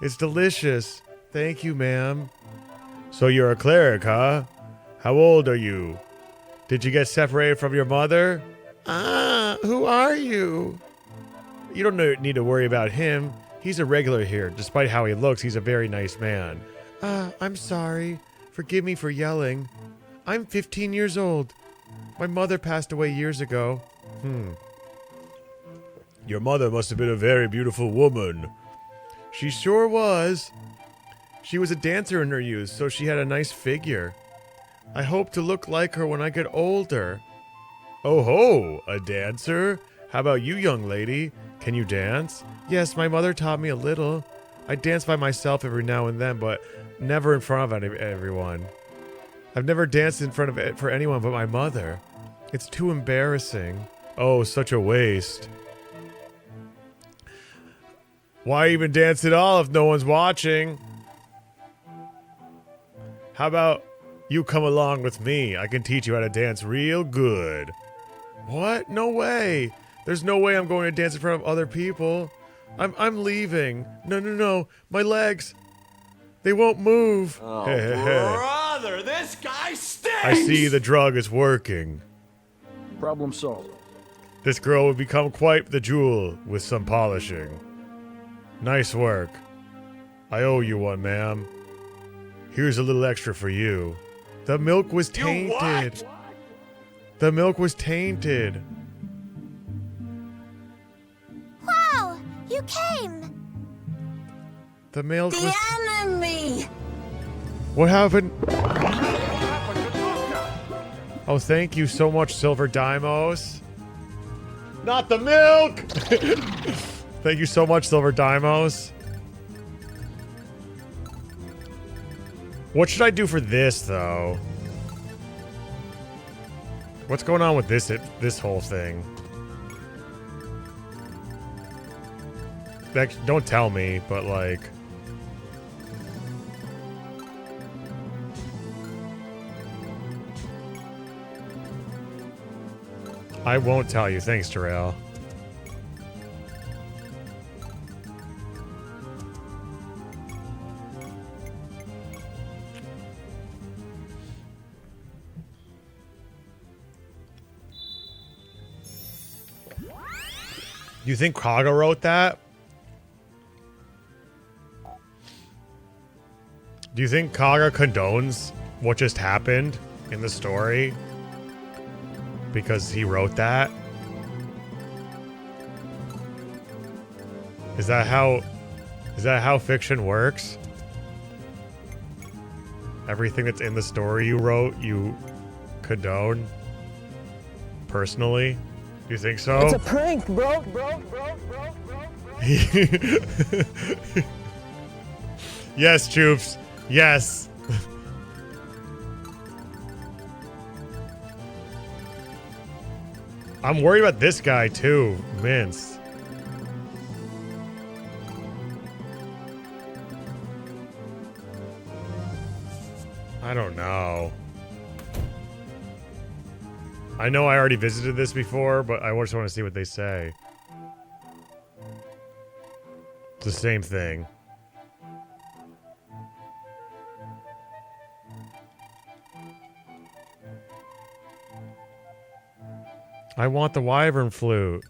[SPEAKER 10] It's delicious. Thank you, ma'am. So you're a cleric, huh? How old are you? Did you get separated from your mother? Who are you? You don't need to worry about him. He's a regular here. Despite how he looks, he's a very nice man. I'm sorry. Forgive me for yelling. I'm 15 years old. My mother passed away years ago. Your mother must have been a very beautiful woman. She sure was. She was a dancer in her youth, so she had a nice figure. I hope to look like her when I get older. Oh ho, a dancer? How about you, young lady? Can you dance? Yes, my mother taught me a little. I dance by myself every now and then, but never in front of everyone. I've never danced in front of it for anyone but my mother. It's too embarrassing. Oh, such a waste. Why even dance at all if no one's watching? How about you come along with me? I can teach you how to dance real good. What? No way. There's no way I'm going to dance in front of other people. I'm leaving. No. My legs. They won't move.
[SPEAKER 14] Oh, brother, this guy stinks!
[SPEAKER 10] I see the drug is working.
[SPEAKER 17] Problem solved.
[SPEAKER 10] This girl would become quite the jewel with some polishing. Nice work. I owe you one, ma'am. Here's a little extra for you. The milk was tainted. The milk was tainted.
[SPEAKER 5] Wow, you came.
[SPEAKER 10] The milk was...
[SPEAKER 5] The enemy.
[SPEAKER 10] What happened? Oh, thank you so much, Silver Dimos. Not the milk! Thank you so much, Silver Dimos. What should I do for this, though? What's going on with this whole thing? Like, don't tell me, but like... I won't tell you. Thanks, Terrell. You think Kaga wrote that? Do you think Kaga condones what just happened in the story? Because he wrote that? Is that how fiction works? Everything that's in the story you wrote, you condone? Personally? Do you think so?
[SPEAKER 18] It's a prank, bro.
[SPEAKER 10] Yes, Choops. Yes. I'm worried about this guy too, Vince. I don't know. I know I already visited this before, but I just want to see what they say. It's the same thing. I want the wyvern flute.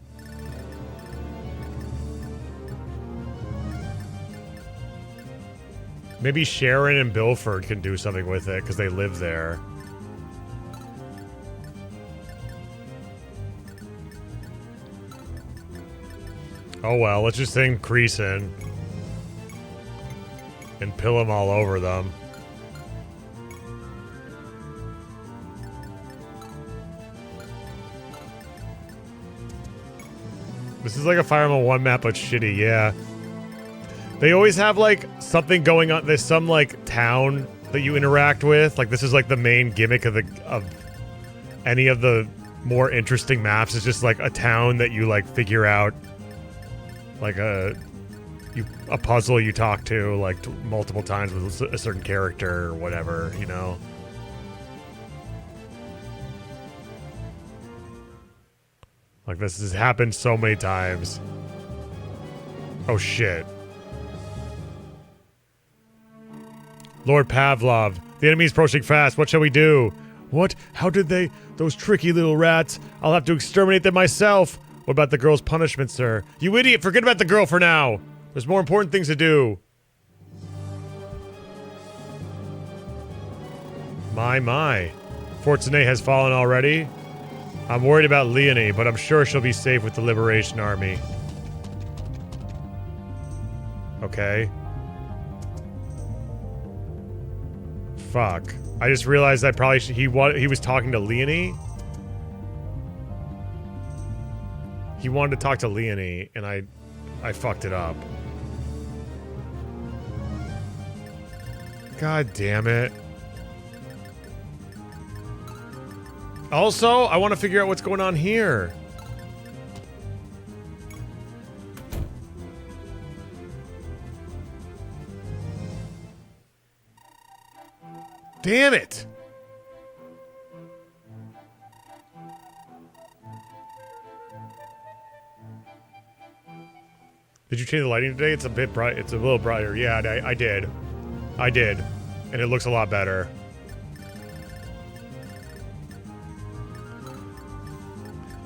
[SPEAKER 1] Maybe Sharon and Bilford can do something with it because they live there. Oh well, let's just send Kreese in. And pill him all over them. This is like a Fire Emblem 1 map, but shitty, yeah. They always have, like, something going on. There's some, like, town that you interact with. Like, this is, like, the main gimmick of any of the more interesting maps. It's just, like, a town that you, like, figure out. Like, a puzzle you talk to, like, multiple times with a certain character or whatever, you know? Like, this has happened so many times. Oh, shit. Lord Pavlov, the enemy's approaching fast. What shall we do? What? How did they? Those tricky little rats. I'll have to exterminate them myself. What about the girl's punishment, sir? You idiot! Forget about the girl for now! There's more important things to do. My. Fortuné has fallen already? I'm worried about Leonie, but I'm sure she'll be safe with the Liberation Army. Okay. Fuck. I just realized I probably should, he was talking to Leonie. He wanted to talk to Leonie, and I fucked it up. God damn it. Also, I want to figure out what's going on here. Damn it! Did you change the lighting today? It's a bit bright. It's a little brighter. Yeah, I did. I did. And it looks a lot better.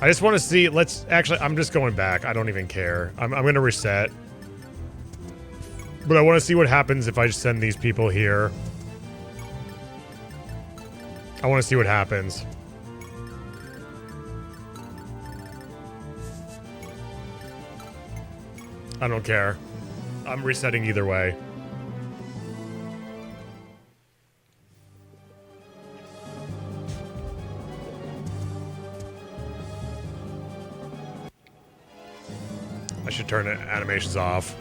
[SPEAKER 1] I just want to see, I'm just going back. I don't even care. I'm going to reset. But I want to see what happens if I just send these people here. I want to see what happens. I don't care. I'm resetting either way. I should turn the animations off.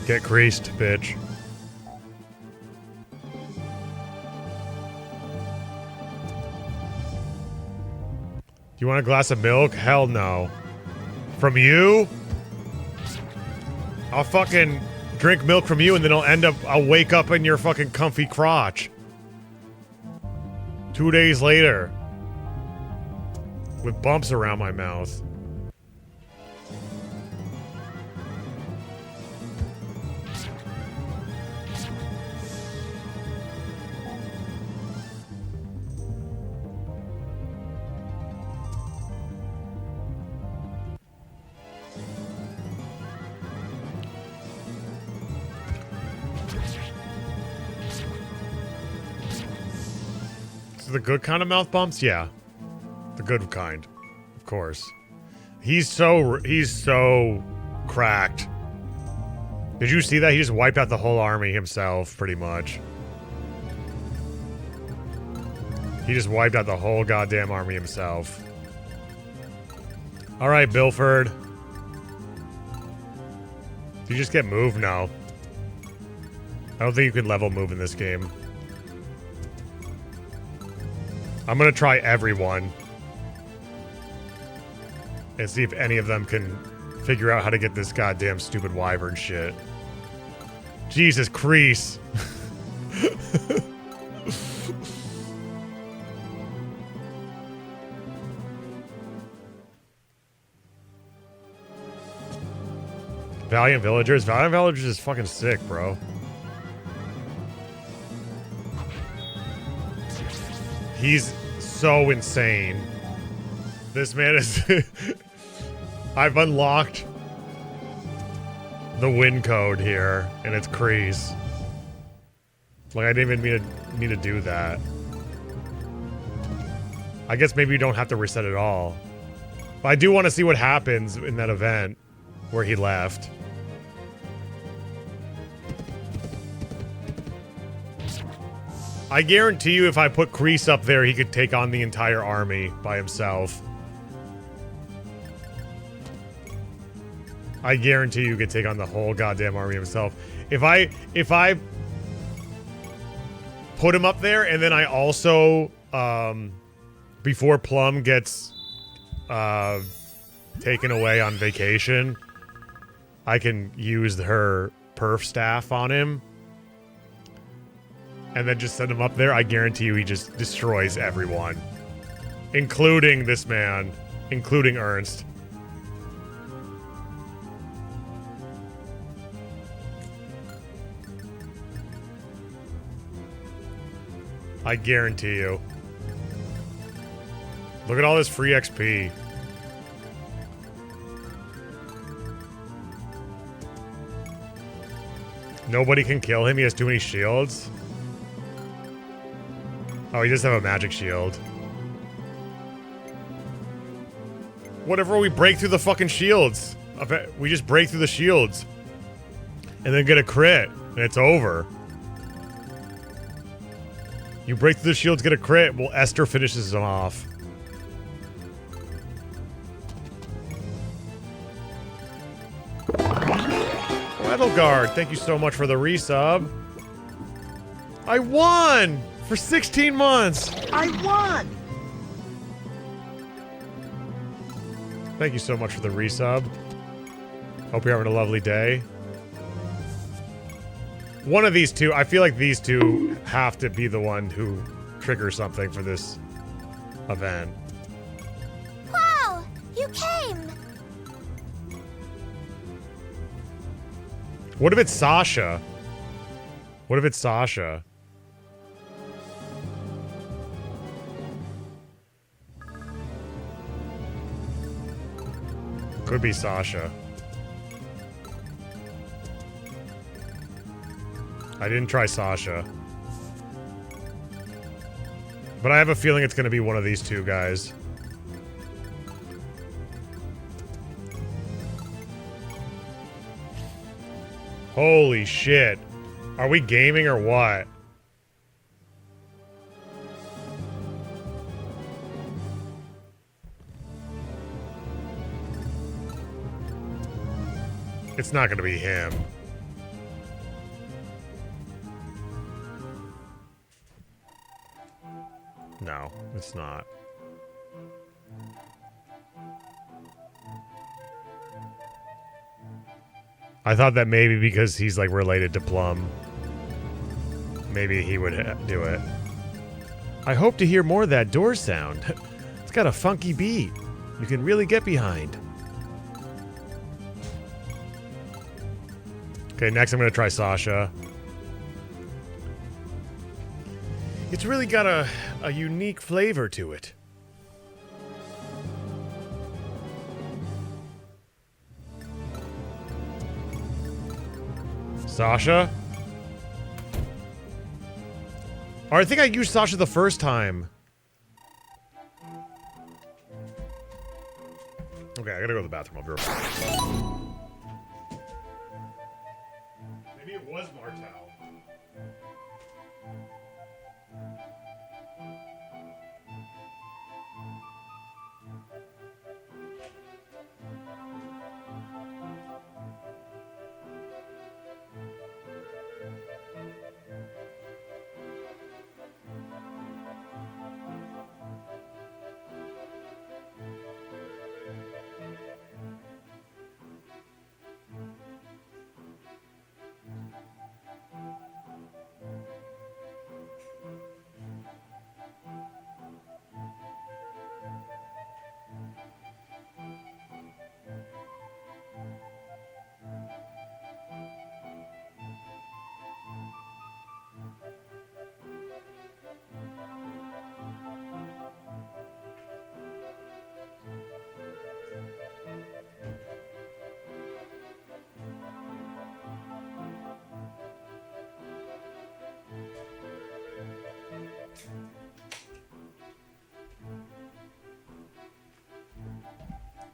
[SPEAKER 1] Get creased, bitch. You want a glass of milk? Hell no. From you? I'll fucking drink milk from you and then I'll wake up in your fucking comfy crotch. 2 days later. With bumps around my mouth. The good kind of mouth bumps? Yeah. The good kind. Of course. He's so cracked. Did you see that? He just wiped out the whole army himself, pretty much. He just wiped out the whole goddamn army himself. Alright, Bilford. Did you just get moved? No. I don't think you can level move in this game. I'm gonna try everyone. And see if any of them can figure out how to get this goddamn stupid wyvern shit. Jesus Kreese. Valiant Villagers? Valiant Villagers is fucking sick, bro. He's so insane. This man is... I've unlocked
[SPEAKER 10] the win code here, and it's Kreese. Like, I didn't even mean to do that. I guess maybe you don't have to reset it all. But I do want to see what happens in that event where he left. I guarantee you if I put Kreese up there, he could take on the entire army by himself. I guarantee you could take on the whole goddamn army himself. If I put him up there and then I also, before Plum gets taken away on vacation, I can use her perf staff on him and then just send him up there. I guarantee you he just destroys everyone, including this man, including Ernst. I guarantee you. Look at all this free XP. Nobody can kill him. He has too many shields. Oh, he does have a magic shield. Whatever, we break through the fucking shields. I bet we just break through the shields. And then get a crit. And it's over. You break through the shields, get a crit. Well, Esther finishes him off. Edelgard, thank you so much for the resub. I won! For 16 months!
[SPEAKER 12] I won!
[SPEAKER 10] Thank you so much for the resub. Hope you're having a lovely day. One of these two, I feel like these two have to be the one who triggers something for this event.
[SPEAKER 5] Wow! You came!
[SPEAKER 10] What if it's Sasha? What if it's Sasha? Could be Sasha. I didn't try Sasha. But I have a feeling it's going to be one of these two guys. Holy shit. Are we gaming or what? It's not going to be him. No, it's not. I thought that maybe because he's like related to Plum, maybe he would do it. I hope to hear more of that door sound. It's got a funky beat. You can really get behind. Okay, next I'm going to try Sasha. It's really got a unique flavor to it. Sasha? Or I think I used Sasha the first time. Okay, I gotta go to the bathroom. I'll be right back. Maybe it was Martel.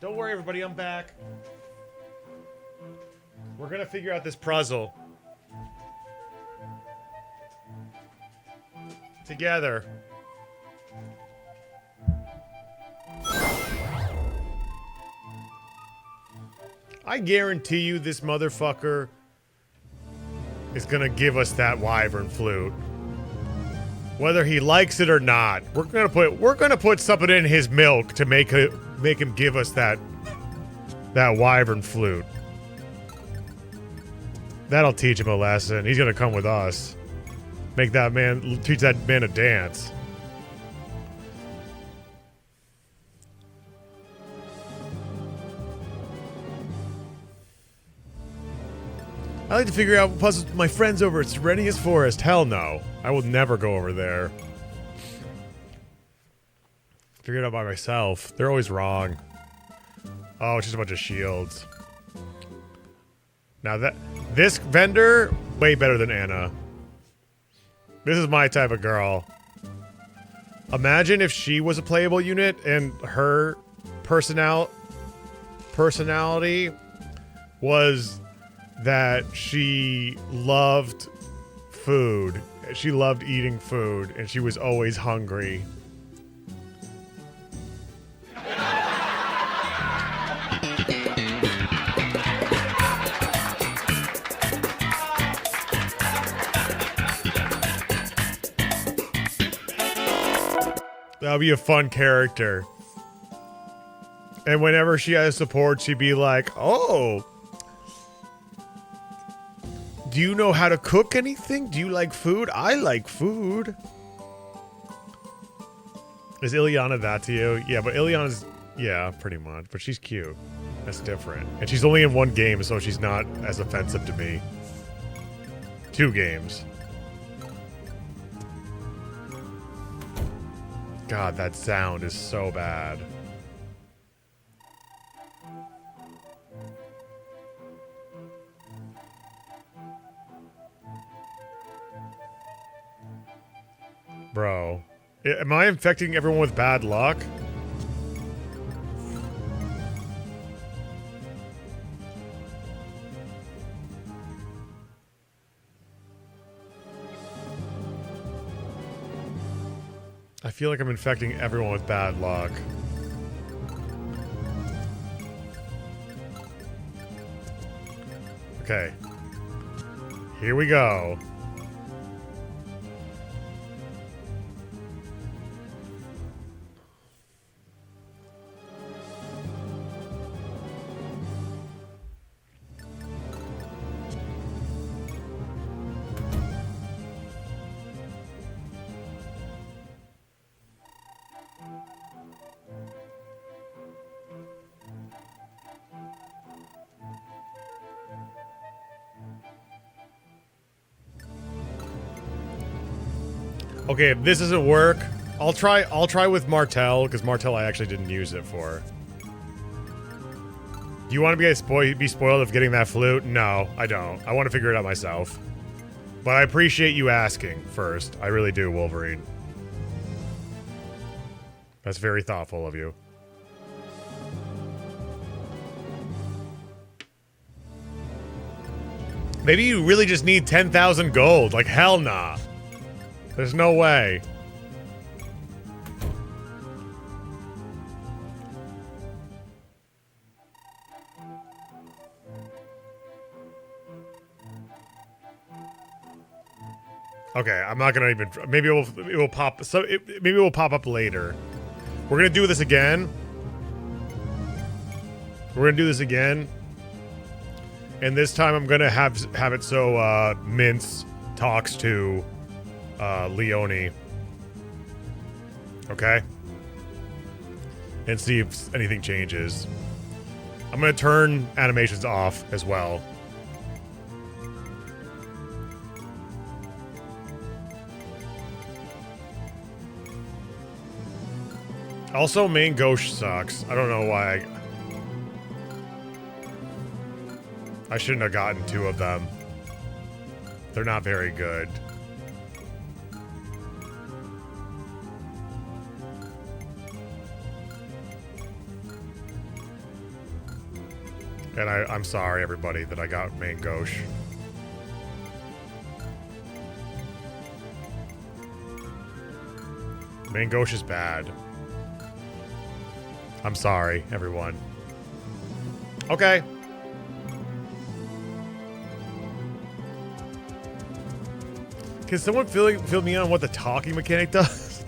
[SPEAKER 10] Don't worry, everybody. I'm back. We're gonna figure out this puzzle. Together. I guarantee you this motherfucker is gonna give us that wyvern flute. Whether he likes it or not. We're gonna put something in his milk to make him give us that wyvern flute. That'll teach him a lesson. He's gonna come with us. Teach that man a dance. I like to figure out puzzles with my friends over at Serenius Forest. Hell no. I will never go over there. Figure it out by myself. They're always wrong. Oh, it's just a bunch of shields. Now this vendor, way better than Anna. This is my type of girl. Imagine if she was a playable unit and her personality was that she loved food. She loved eating food and she was always hungry. That would be a fun character. And whenever she has support, she'd be like, oh, do you know how to cook anything? Do you like food? I like food. Is Ileana that to you? Yeah, but Ileana's, yeah, pretty much. But she's cute. That's different. And she's only in one game, so she's not as offensive to me. 2 games. God, that sound is so bad. Bro. Am I infecting everyone with bad luck? I feel like I'm infecting everyone with bad luck. Okay. Here we go. Okay, if this doesn't work, I'll try with Martel, because Martel I actually didn't use it for. Do you want to be spoiled of getting that flute? No, I don't. I want to figure it out myself. But I appreciate you asking first. I really do, Wolverine. That's very thoughtful of you. Maybe you really just need 10,000 gold. Like, hell nah. There's no way. Okay, I'm not gonna even. Maybe it will pop. So maybe it will pop up later. We're gonna do this again. We're gonna do this again, and this time I'm gonna have it so Mince talks to Leone. Okay? And see if anything changes. I'm gonna turn animations off as well. Also, main ghost sucks. I don't know why I shouldn't have gotten 2 of them. They're not very good. And I'm sorry, everybody, that I got main gauche. Main gauche is bad. I'm sorry, everyone. Okay. Can someone fill me in on what the talking mechanic does?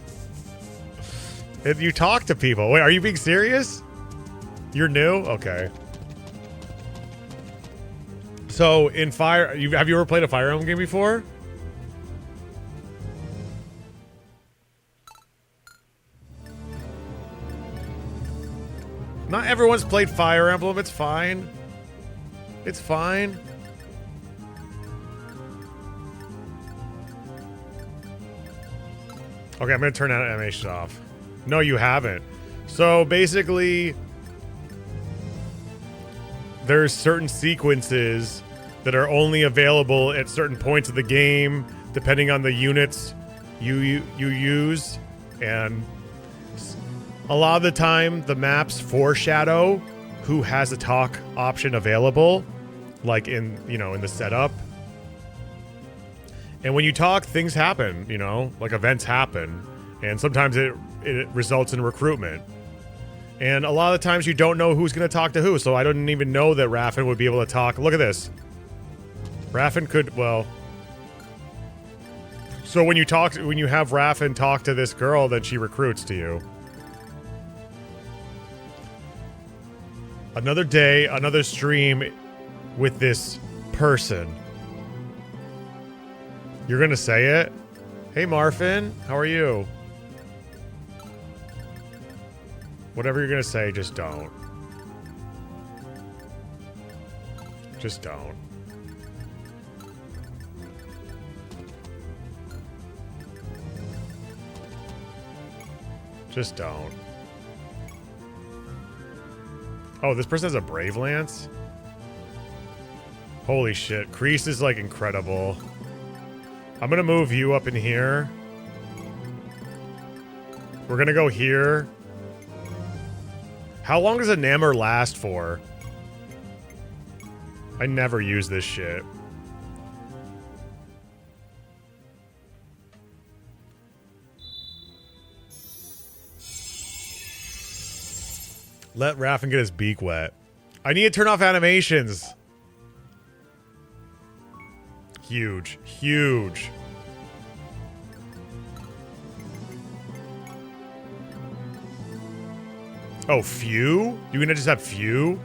[SPEAKER 10] If you talk to people. Wait, are you being serious? You're new? Okay. So in Fire, have you ever played a Fire Emblem game before? Not everyone's played Fire Emblem. It's fine. It's fine. Okay, I'm going to turn that animation off. No, you haven't. So basically, there's certain sequences that are only available at certain points of the game, depending on the units you use, and a lot of the time the maps foreshadow who has a talk option available, like in the setup. And when you talk, things happen, like events happen, and sometimes it results in recruitment. And a lot of the times you don't know who's going to talk to who, so I didn't even know that Raffen would be able to talk. Look at this. Raffen could, well... So when you have Raffen talk to this girl, then she recruits to you. Another day, another stream with this person. You're gonna say it? Hey Marfin, how are you? Whatever you're gonna say, just don't. Just don't. Just don't. Oh, this person has a Brave Lance? Holy shit. Kreese is like incredible. I'm gonna move you up in here. We're gonna go here. How long does a Namor last for? I never use this shit. Let Raffen get his beak wet. I need to turn off animations. Huge. Huge. Oh, few? You gonna just have few?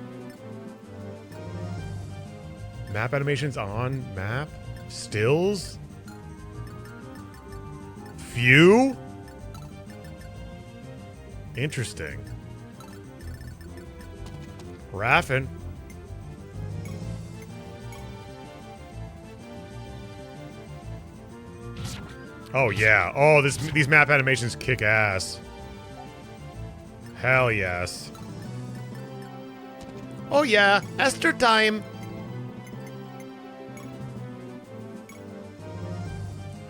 [SPEAKER 10] Map animations on map? Stills? Few? Interesting. Raffen. Oh yeah. Oh, these map animations kick ass. Hell yes. Oh yeah, Esther time.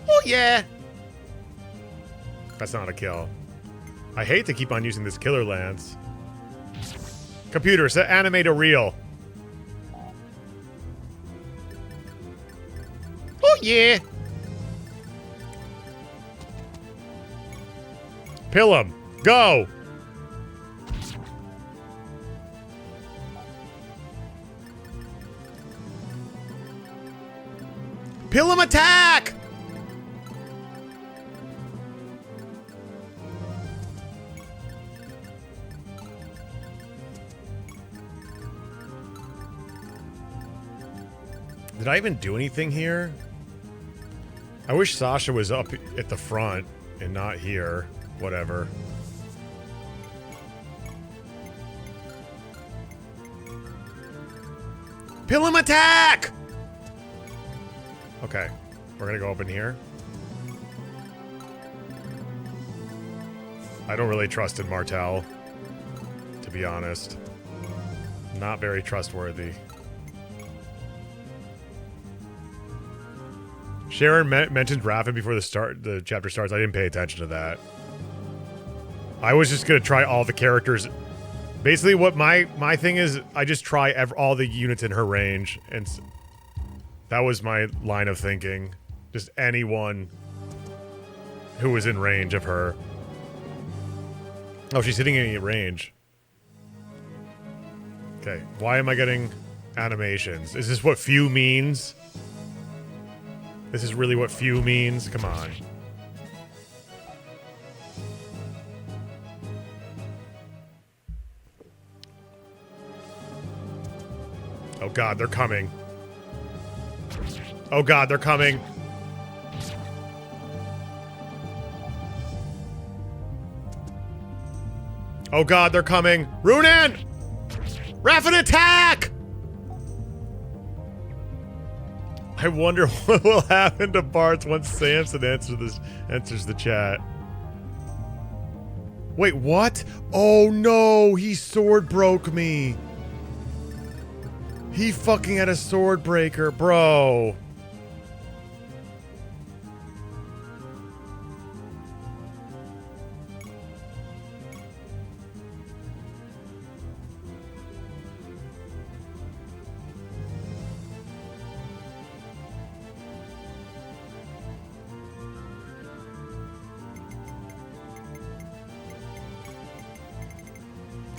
[SPEAKER 10] Oh yeah. That's not a kill. I hate to keep on using this killer lance. Computer, set animate a reel. Oh yeah. Pill him. Go. Pill him, attack. Did I even do anything here? I wish Sasha was up at the front and not here. Whatever. Pill him, attack! Okay. We're gonna go up in here. I don't really trust in Martel, to be honest. Not very trustworthy. Sharon mentioned Raffen before the chapter starts. I didn't pay attention to that. I was just gonna try all the characters Basically, what my thing is, I just try all the units in her range, and that was my line of thinking. Just anyone who was in range of her. Oh, she's hitting any range. Okay, why am I getting animations? Is this what few means? This is really what few means? Come on. Oh god, they're coming. Oh god, they're coming. Oh god, they're coming. Runan! Rapid attack! I wonder what will happen to Bartz once Samson answers the chat. Wait, what? Oh no, he sword broke me. He fucking had a sword breaker, bro.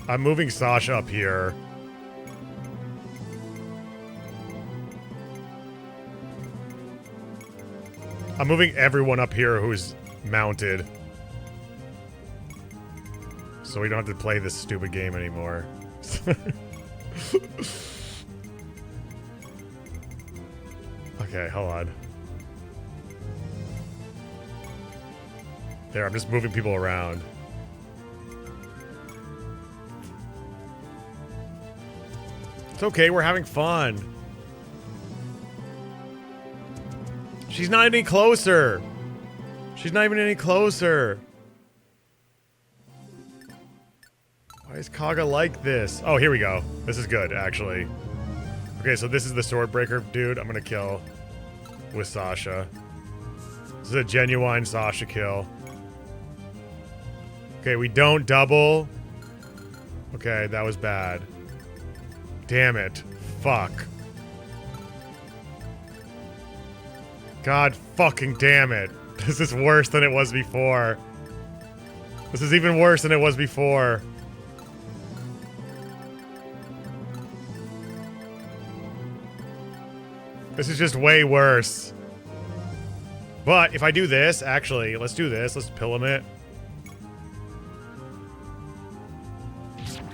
[SPEAKER 10] I'm moving Sasha up here. I'm moving everyone up here who's mounted. So we don't have to play this stupid game anymore. Okay, hold on. There, I'm just moving people around. It's okay, we're having fun. She's not any closer. She's not even any closer. Why is Kaga like this? Oh, here we go. This is good, actually. Okay, so this is the Swordbreaker dude I'm gonna kill with Sasha. This is a genuine Sasha kill. Okay, we don't double. Okay, that was bad. Damn it. Fuck. God fucking damn it. This is worse than it was before. This is even worse than it was before. This is just way worse. But if I do this, actually, let's do this. Let's Pillam it.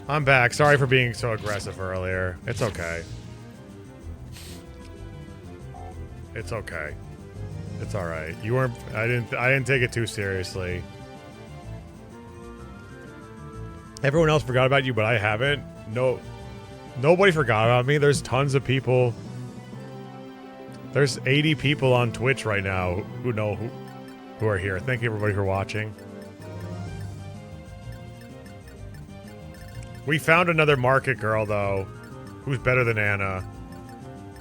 [SPEAKER 10] I'm back. Sorry for being so aggressive earlier. It's okay. It's okay. It's all right. You weren't. I didn't take it too seriously. Everyone else forgot about you, but I haven't. No, nobody forgot about me. There's tons of people. There's 80 people on Twitch right now who are here. Thank you everybody for watching. We found another market girl though, who's better than Anna.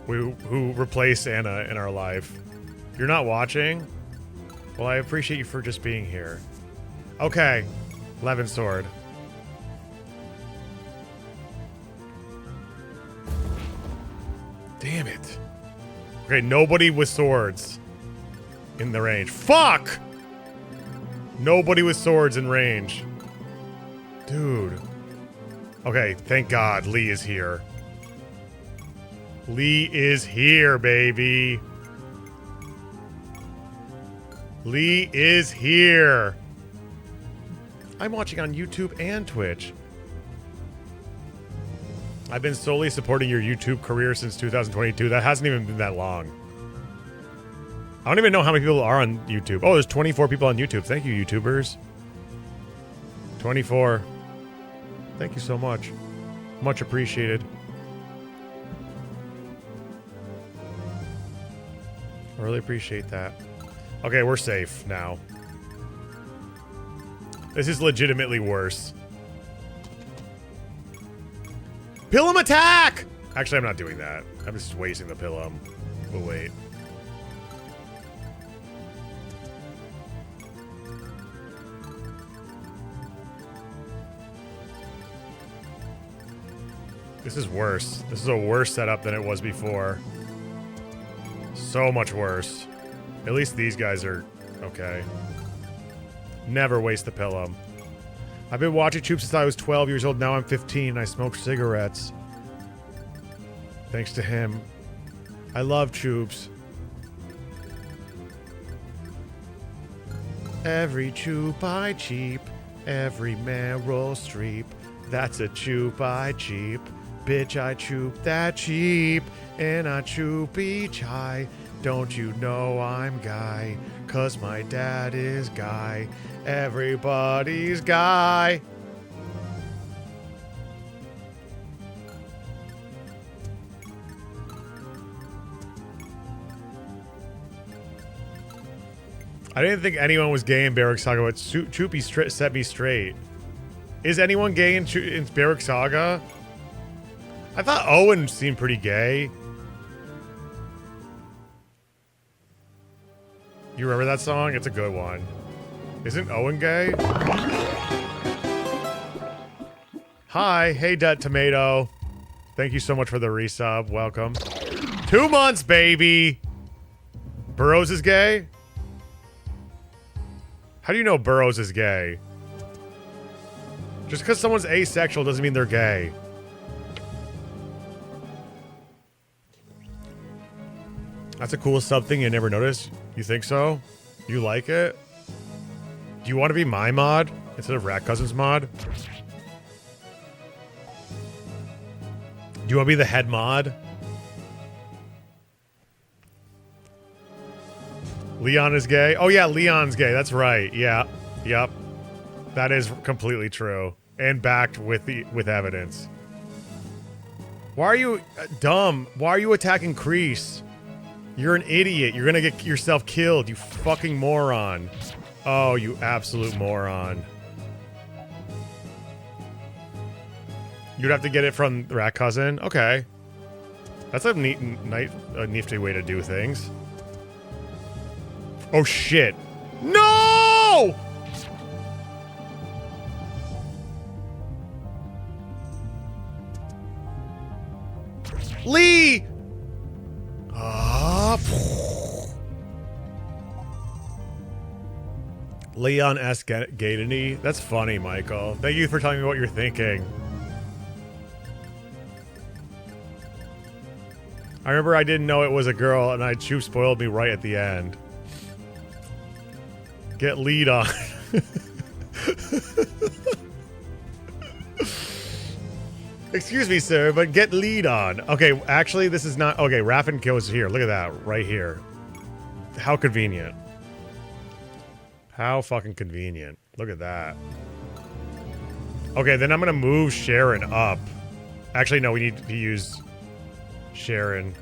[SPEAKER 10] Who replaced Anna in our life. You're not watching? Well, I appreciate you for just being here. Okay, Levin Sword. Damn it. Okay, nobody with swords in the range. Fuck! Nobody with swords in range. Dude. Okay, thank God Lee is here. Lee is here, baby. Lee is here. I'm watching on YouTube and Twitch. I've been solely supporting your YouTube career since 2022. That hasn't even been that long. I don't even know how many people are on YouTube. Oh, there's 24 people on YouTube. Thank you, YouTubers. 24. Thank you so much. Much appreciated. I really appreciate that. Okay, we're safe now. This is legitimately worse. Pillam attack! Actually, I'm not doing that. I'm just wasting the Pillam. We'll wait. This is worse. This is a worse setup than it was before. So much worse. At least these guys are okay. Never waste the pillow. I've been watching Choops since I was 12 years old. Now I'm 15 and I smoke cigarettes. Thanks to him. I love Choops. Every choop I cheap. Every Meryl Streep. That's a choop I cheap. Bitch, I choop that cheap. And I choop each high. Don't you know I'm Guy? 'Cause my dad is Guy. Everybody's Guy. I didn't think anyone was gay in Barrack Saga, but Choopy set me straight. Is anyone gay in Barrack Saga? I thought Owen seemed pretty gay. You remember that song? It's a good one. Isn't Owen gay? Hi, hey Dead Tomato. Thank you so much for the resub. Welcome. 2 months, baby. Burrows is gay? How do you know Burrows is gay? Just because someone's asexual doesn't mean they're gay. That's a cool sub thing you never noticed. You think so? You like it? Do you want to be my mod instead of Rat Cousin's mod? Do you want to be the head mod? Leon is gay? Oh yeah, Leon's gay. That's right. Yeah. Yep. That is completely true. And backed with evidence. Why are you dumb? Why are you attacking Kreese? You're an idiot. You're gonna get yourself killed, you fucking moron. Oh, you absolute moron. You'd have to get it from Rat Cousin? Okay. That's a nifty way to do things. Oh shit. No! Lee! Leon S. Gaydeny. That's funny, Michael. Thank you for telling me what you're thinking. I remember I didn't know it was a girl, and Choop spoiled me right at the end. Get lead on. Excuse me, sir, but get lead on. Okay, actually, this is not... Okay, Raffin Kills here. Look at that, right here. How convenient. How fucking convenient. Look at that. Okay, then I'm gonna move Sharon up. Actually, no, we need to use Sharon.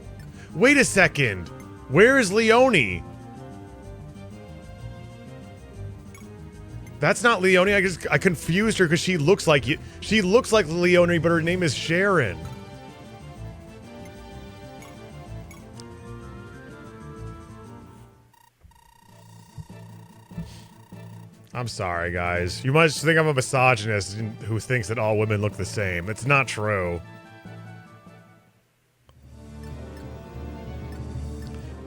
[SPEAKER 10] Wait a second. Where is Leonie? That's not Leonie. I confused her because she looks like you. She looks like Leonie, but her name is Sharon. I'm sorry, guys. You must think I'm a misogynist who thinks that all women look the same. It's not true.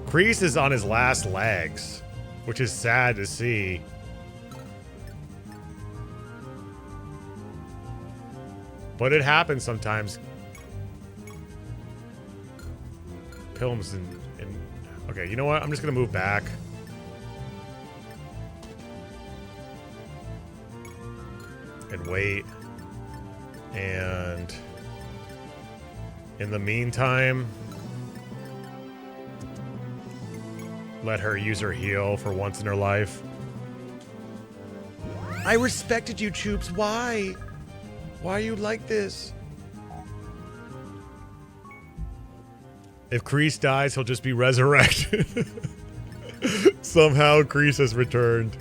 [SPEAKER 10] Kreese is on his last legs, which is sad to see. But it happens sometimes. Pilms and... Okay, you know what? I'm just gonna move back. And wait. And... in the meantime... let her use her heal for once in her life. I respected you, Choops. Why? Why are you like this? If Kreese dies, he'll just be resurrected. Somehow Kreese has returned.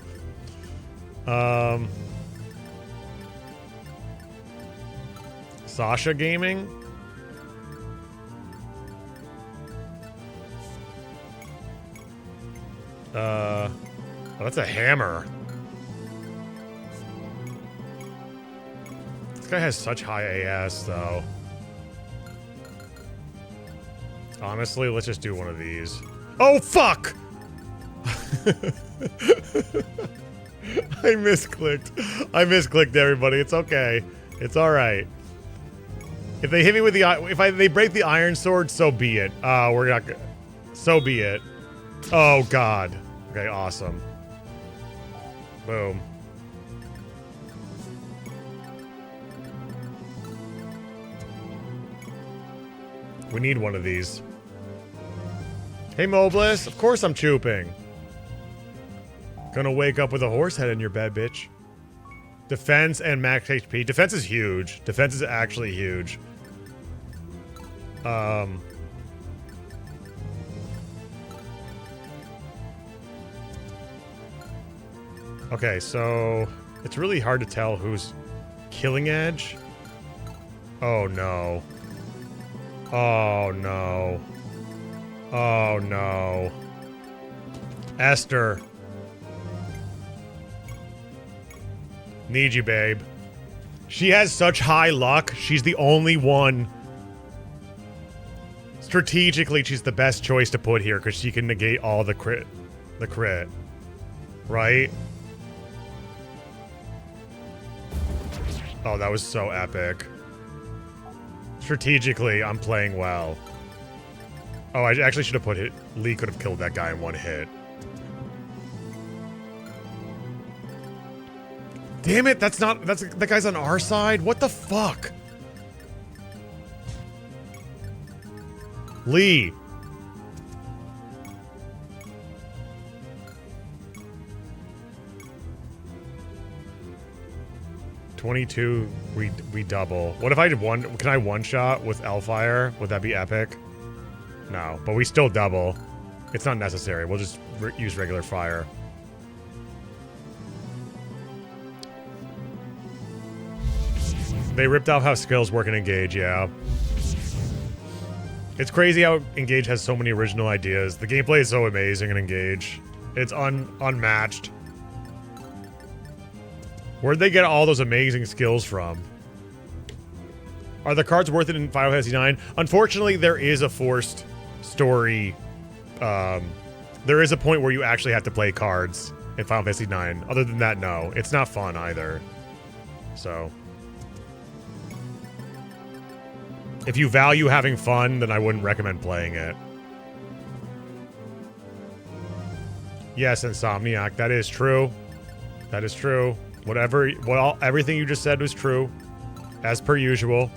[SPEAKER 10] Sasha Gaming? Oh, that's a hammer. This guy has such high AS, though. Honestly, let's just do one of these. Oh, fuck! I misclicked, everybody. It's okay. It's alright. If they hit me with the... they break the iron sword, so be it. We're not... So be it. Oh, God. Okay, awesome. Boom. We need one of these. Hey, Mobliss. Of course I'm chooping. Gonna wake up with a horse head in your bed, bitch. Defense and max HP. Defense is huge. Defense is actually huge. Okay, so it's really hard to tell who's killing edge. Oh no. Oh no. Oh no. Esther. Need you, babe. She has such high luck. She's the only one. Strategically, she's the best choice to put here because she can negate all the crit. Right? Oh, that was so epic. Strategically, I'm playing well. Oh, I actually should have put it. Lee could have killed that guy in one hit. Damn it, that guy's on our side? What the fuck? Lee. $22, we double. What if I did one? Can I one shot with Hellfire? Would that be epic? No, but we still double. It's not necessary. We'll just use regular fire. They ripped off how skills work in Engage, yeah. It's crazy how Engage has so many original ideas. The gameplay is so amazing in Engage. It's unmatched. Where'd they get all those amazing skills from? Are the cards worth it in Final Fantasy IX? Unfortunately, there is a forced story. There is a point where you actually have to play cards in Final Fantasy IX. Other than that, no. It's not fun either. So... if you value having fun, then I wouldn't recommend playing it. Yes, Insomniac, that is true. That is true. Everything you just said was true. As per usual.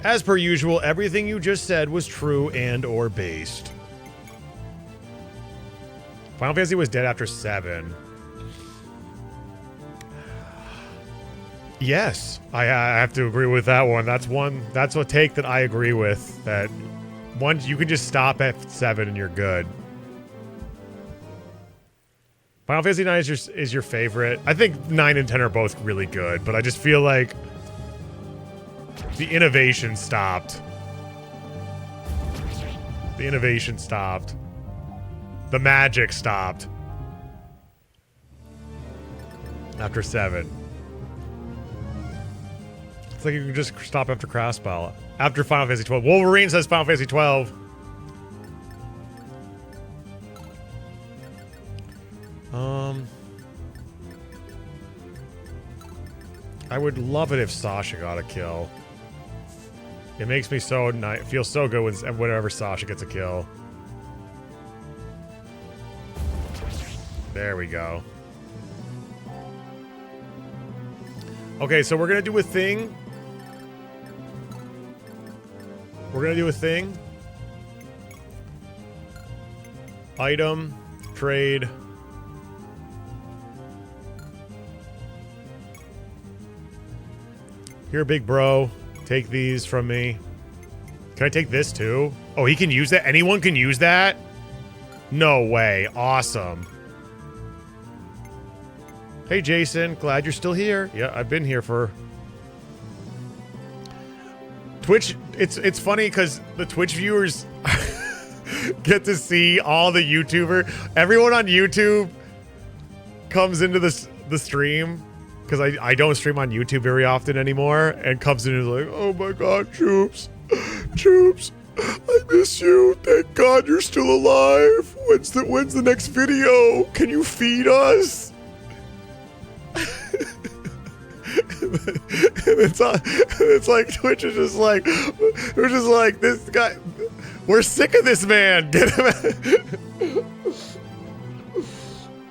[SPEAKER 10] As per usual, everything you just said was true and or based. Final Fantasy was dead after 7. Yes, I have to agree with that one. That's a take that I agree with. That one, you can just stop at 7 and you're good. Final Fantasy IX is your favorite. I think 9 and 10 are both really good, but I just feel like the innovation stopped. The innovation stopped. The magic stopped. After 7. It's like you can just stop after Crossbell. After Final Fantasy 12. Wolverine says Final Fantasy 12. I would love it if Sasha got a kill. It makes me so feel so good whenever Sasha gets a kill. There we go. Okay, so we're gonna do a thing. Item, trade. Here, big bro. Take these from me. Can I take this too? Oh, he can use that? Anyone can use that? No way. Awesome. Hey, Jason. Glad you're still here. Yeah, I've been here for... Twitch, it's funny because the Twitch viewers get to see all the YouTuber. Everyone on YouTube comes into the stream because I don't stream on YouTube very often anymore, and comes in and is like, oh my god, Choops, I miss you. Thank God you're still alive. When's the next video? Can you feed us? It's like Twitch is just like, we're just like, this guy, we're sick of this man. Get him out.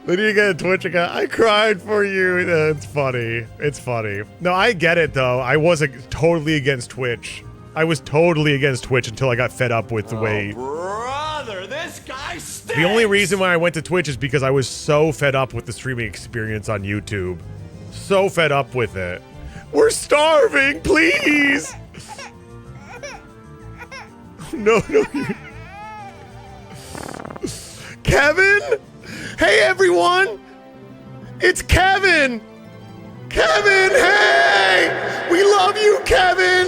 [SPEAKER 10] Then you get a Twitch account. I cried for you. It's funny. It's funny. No, I get it though. I wasn't totally against Twitch. I was totally against Twitch until I got fed up with the way.
[SPEAKER 14] Brother, this guy stinks.
[SPEAKER 10] The only reason why I went to Twitch is because I was so fed up with the streaming experience on YouTube. So fed up with it. We're starving, please. No. Kevin? Hey, everyone. It's Kevin. Kevin, hey. We love you, Kevin.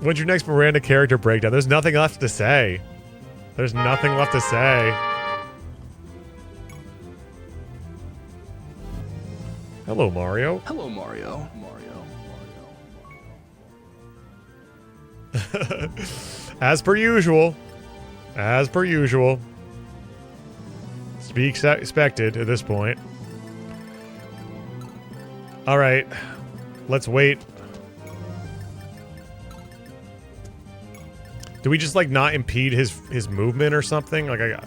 [SPEAKER 10] When's your next Miranda character breakdown? There's nothing left to say. There's nothing left to say. Hello, Mario.
[SPEAKER 9] Hello, Mario.
[SPEAKER 10] As per usual. As per usual. To be expected at this point. All right. Let's wait. Do we just like not impede his movement or something? Like I got.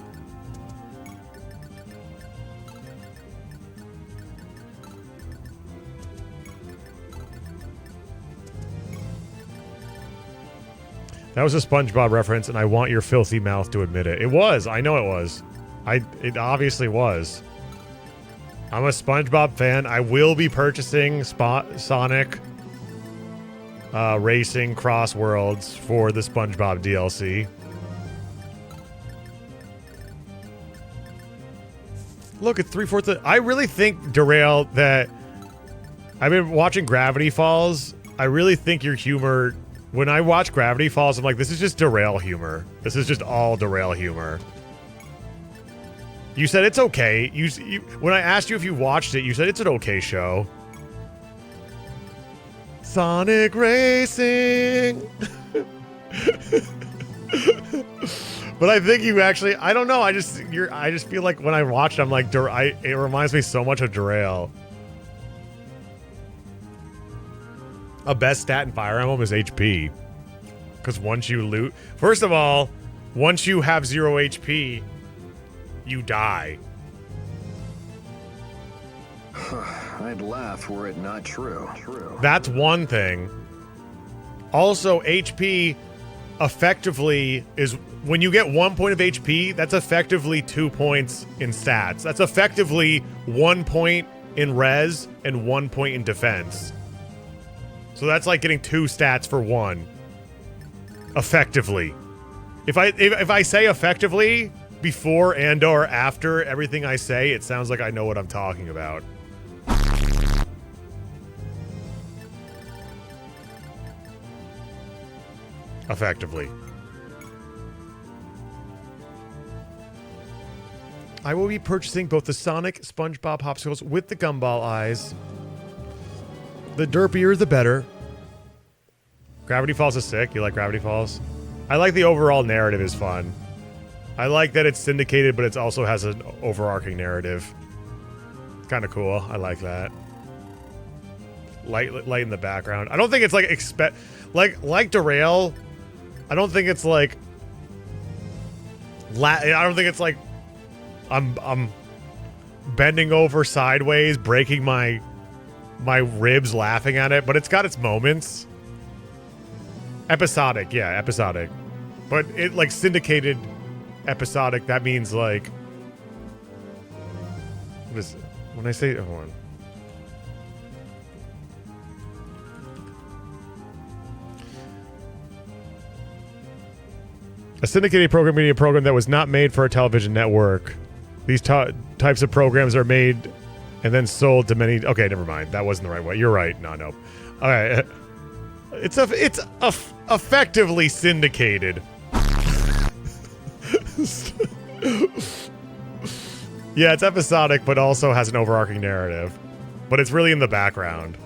[SPEAKER 10] That was a SpongeBob reference, and I want your filthy mouth to admit it. It was. I know it was. It obviously was. I'm a SpongeBob fan. I will be purchasing Sonic Racing Cross Worlds for the SpongeBob DLC. Look, it's 3/4. I really think, Derail, that I've been watching Gravity Falls. I really think your humor, when I watch Gravity Falls, I'm like, this is just Derail humor. This is just all Derail humor. You said it's okay. You when I asked you if you watched it, you said it's an okay show. Sonic Racing. But I think you actually, I don't know. I just feel like when I watch it, I'm like, it reminds me so much of Derail. A best stat in Fire Emblem is HP. Because once you loot, first of all, once you have 0 HP, you die.
[SPEAKER 16] I'd laugh were it not true.
[SPEAKER 10] That's one thing. Also, HP effectively is, when you get 1 point of HP, that's effectively 2 points in stats. That's effectively 1 point in res and 1 point in defense. So that's like getting 2 stats for 1. Effectively. If I say effectively before and or after everything I say, it sounds like I know what I'm talking about. Effectively. I will be purchasing both the Sonic SpongeBob popsicles with the gumball eyes. The derpier, the better. Gravity Falls is sick. You like Gravity Falls? I like the overall narrative is fun. I like that it's syndicated, but it also has an overarching narrative. It's kind of cool. I like that. Light in the background. I don't think it's like like Derail. I don't think it's like I don't think it's like I'm bending over sideways, breaking my ribs laughing at it, but it's got its moments. Episodic, yeah, episodic. But it like syndicated episodic, that means like what is it? When I say hold on. A syndicated program media program that was not made for a television network. These types of programs are made and then sold to many. Okay, never mind. That wasn't the right way. You're right. No. All right. It's effectively syndicated. Yeah, it's episodic, but also has an overarching narrative. But it's really in the background.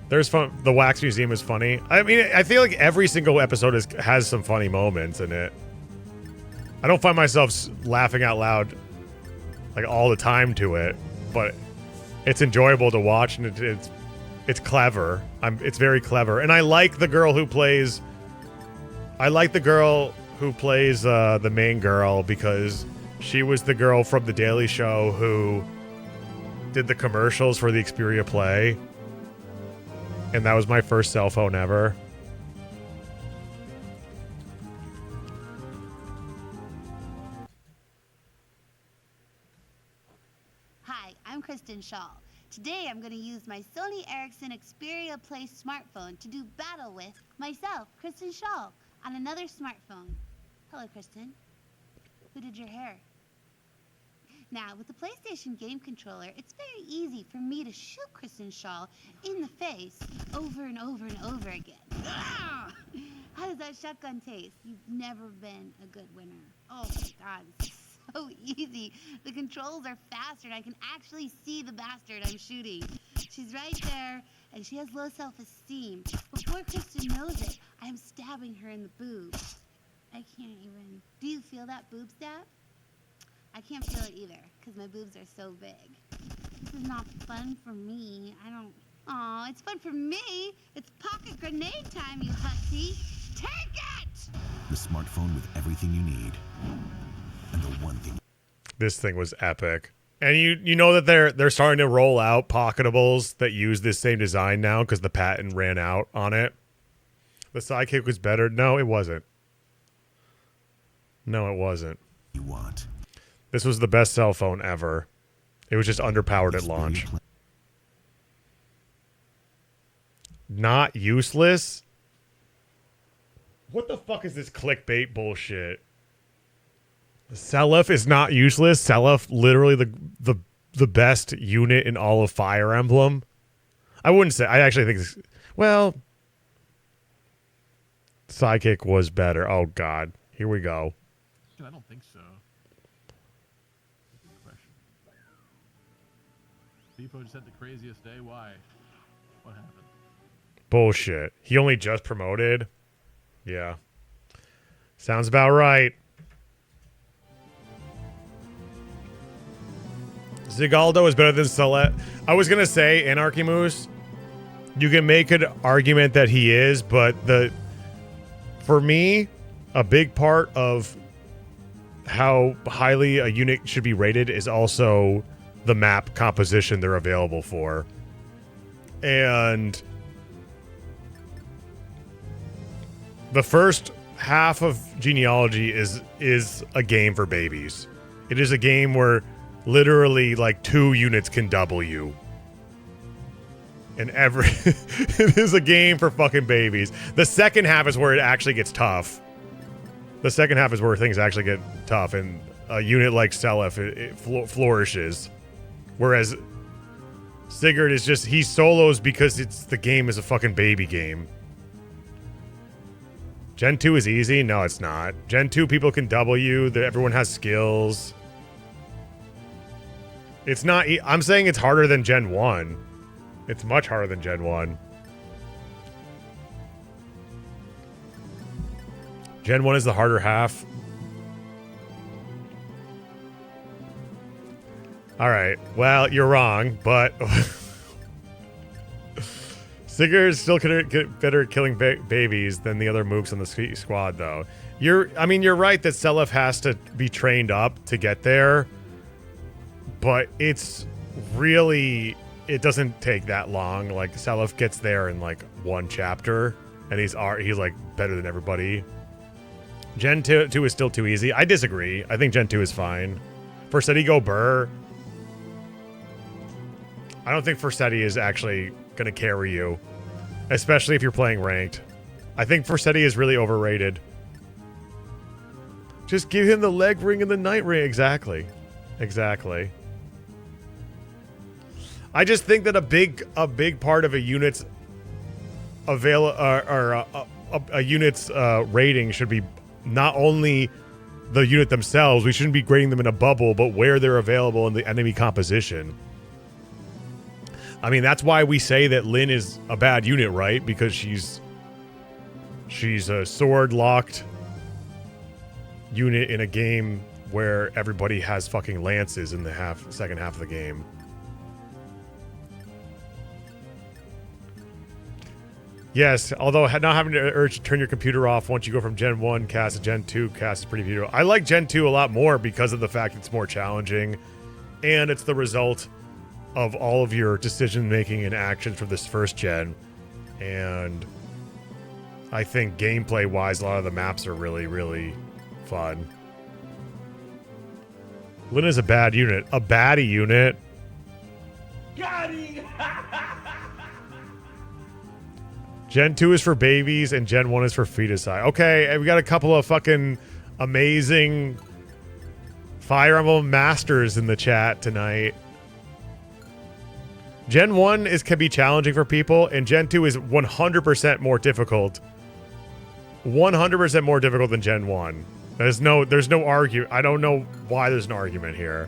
[SPEAKER 10] There's fun. The Wax Museum is funny. I mean, I feel like every single episode has some funny moments in it. I don't find myself laughing out loud like all the time to it, but it's enjoyable to watch, and it's clever. It's very clever, and I like the girl who plays. The main girl because she was the girl from The Daily Show who did the commercials for the Xperia Play. And that was my first cell phone ever.
[SPEAKER 18] Hi, I'm Kristen Shaw. Today I'm going to use my Sony Ericsson Xperia Play smartphone to do battle with myself, Kristen Shaw, on another smartphone. Hello, Kristen. Who did your hair? Now, with the PlayStation game controller, it's very easy for me to shoot Kristen Shaw in the face over and over and over again. Ah! How does that shotgun taste? You've never been a good winner. Oh my god, it's so easy. The controls are faster and I can actually see the bastard I'm shooting. She's right there and she has low self-esteem. Before Kristen knows it, I'm stabbing her in the boobs. I can't even... Do you feel that boob stab? I can't feel it either, because my boobs are so big. This is not fun for me. I don't... Aw, it's fun for me. It's pocket grenade time, you hussy. Take it!
[SPEAKER 19] The smartphone with everything you need. And the one thing...
[SPEAKER 10] This thing was epic. And you know that they're starting to roll out pocketables that use this same design now because the patent ran out on it. The Sidekick was better. No, it wasn't. No, it wasn't.
[SPEAKER 19] You want...
[SPEAKER 10] This was the best cell phone ever. It was just underpowered at launch. Not useless? What the fuck is this clickbait bullshit? Selef is not useless. Selef, literally the best unit in all of Fire Emblem. I wouldn't say. I actually think this, well, Sidekick was better. Oh god. Here we go.
[SPEAKER 9] I don't think so. Depot just had the craziest day. Why? What happened?
[SPEAKER 10] Bullshit. He only just promoted? Yeah. Sounds about right. Zigaldo is better than Salet. I was going to say Anarchy Moose. You can make an argument that he is, but for me, a big part of how highly a unit should be rated is also the map composition they're available for. And the first half of Genealogy is a game for babies. It is a game where literally like 2 units can double you. And it is a game for fucking babies. The second half is where it actually gets tough. The second half is where things actually get tough, and a unit like Selef it flourishes. Whereas Sigurd is just, he solos because the game is a fucking baby game. Gen 2 is easy? No, it's not. Gen 2 people can double you. Everyone has skills. It's not, I'm saying it's harder than Gen 1. It's much harder than Gen 1. Gen 1 is the harder half. Alright, well, you're wrong, but... Sigurd is still better at killing babies than the other mooks on the squad, though. You're right that Selef has to be trained up to get there, but it's really... It doesn't take that long. Like, Selef gets there in, like, 1 chapter, and he's like, better than everybody. Gen 2 is still too easy. I disagree. I think Gen 2 is fine. Versetti go Burr. I don't think Versetti is actually going to carry you, especially if you're playing ranked. I think Versetti is really overrated. Just give him the leg ring and the night ring. Exactly. I just think that a big part of a unit's a unit's rating should be not only the unit themselves. We shouldn't be grading them in a bubble, but where they're available in the enemy composition. I mean, that's why we say that Lynn is a bad unit, right? Because she's a sword-locked unit in a game where everybody has fucking lances in the second half of the game. Yes, although not having to urge to turn your computer off once you go from Gen 1 cast to Gen 2 cast is pretty beautiful. I like Gen 2 a lot more because of the fact it's more challenging, and it's the result of all of your decision-making and actions from this first gen. And I think gameplay-wise, a lot of the maps are really, really fun. Lynn is a bad unit. A baddie unit?
[SPEAKER 14] Got him!
[SPEAKER 10] Gen 2 is for babies, and Gen 1 is for feticide. Okay, we got a couple of fucking amazing Fire Emblem masters in the chat tonight. Gen 1 can be challenging for people, and Gen 2 is 100% more difficult. 100% more difficult than Gen 1. There's no argument. I don't know why there's an argument here.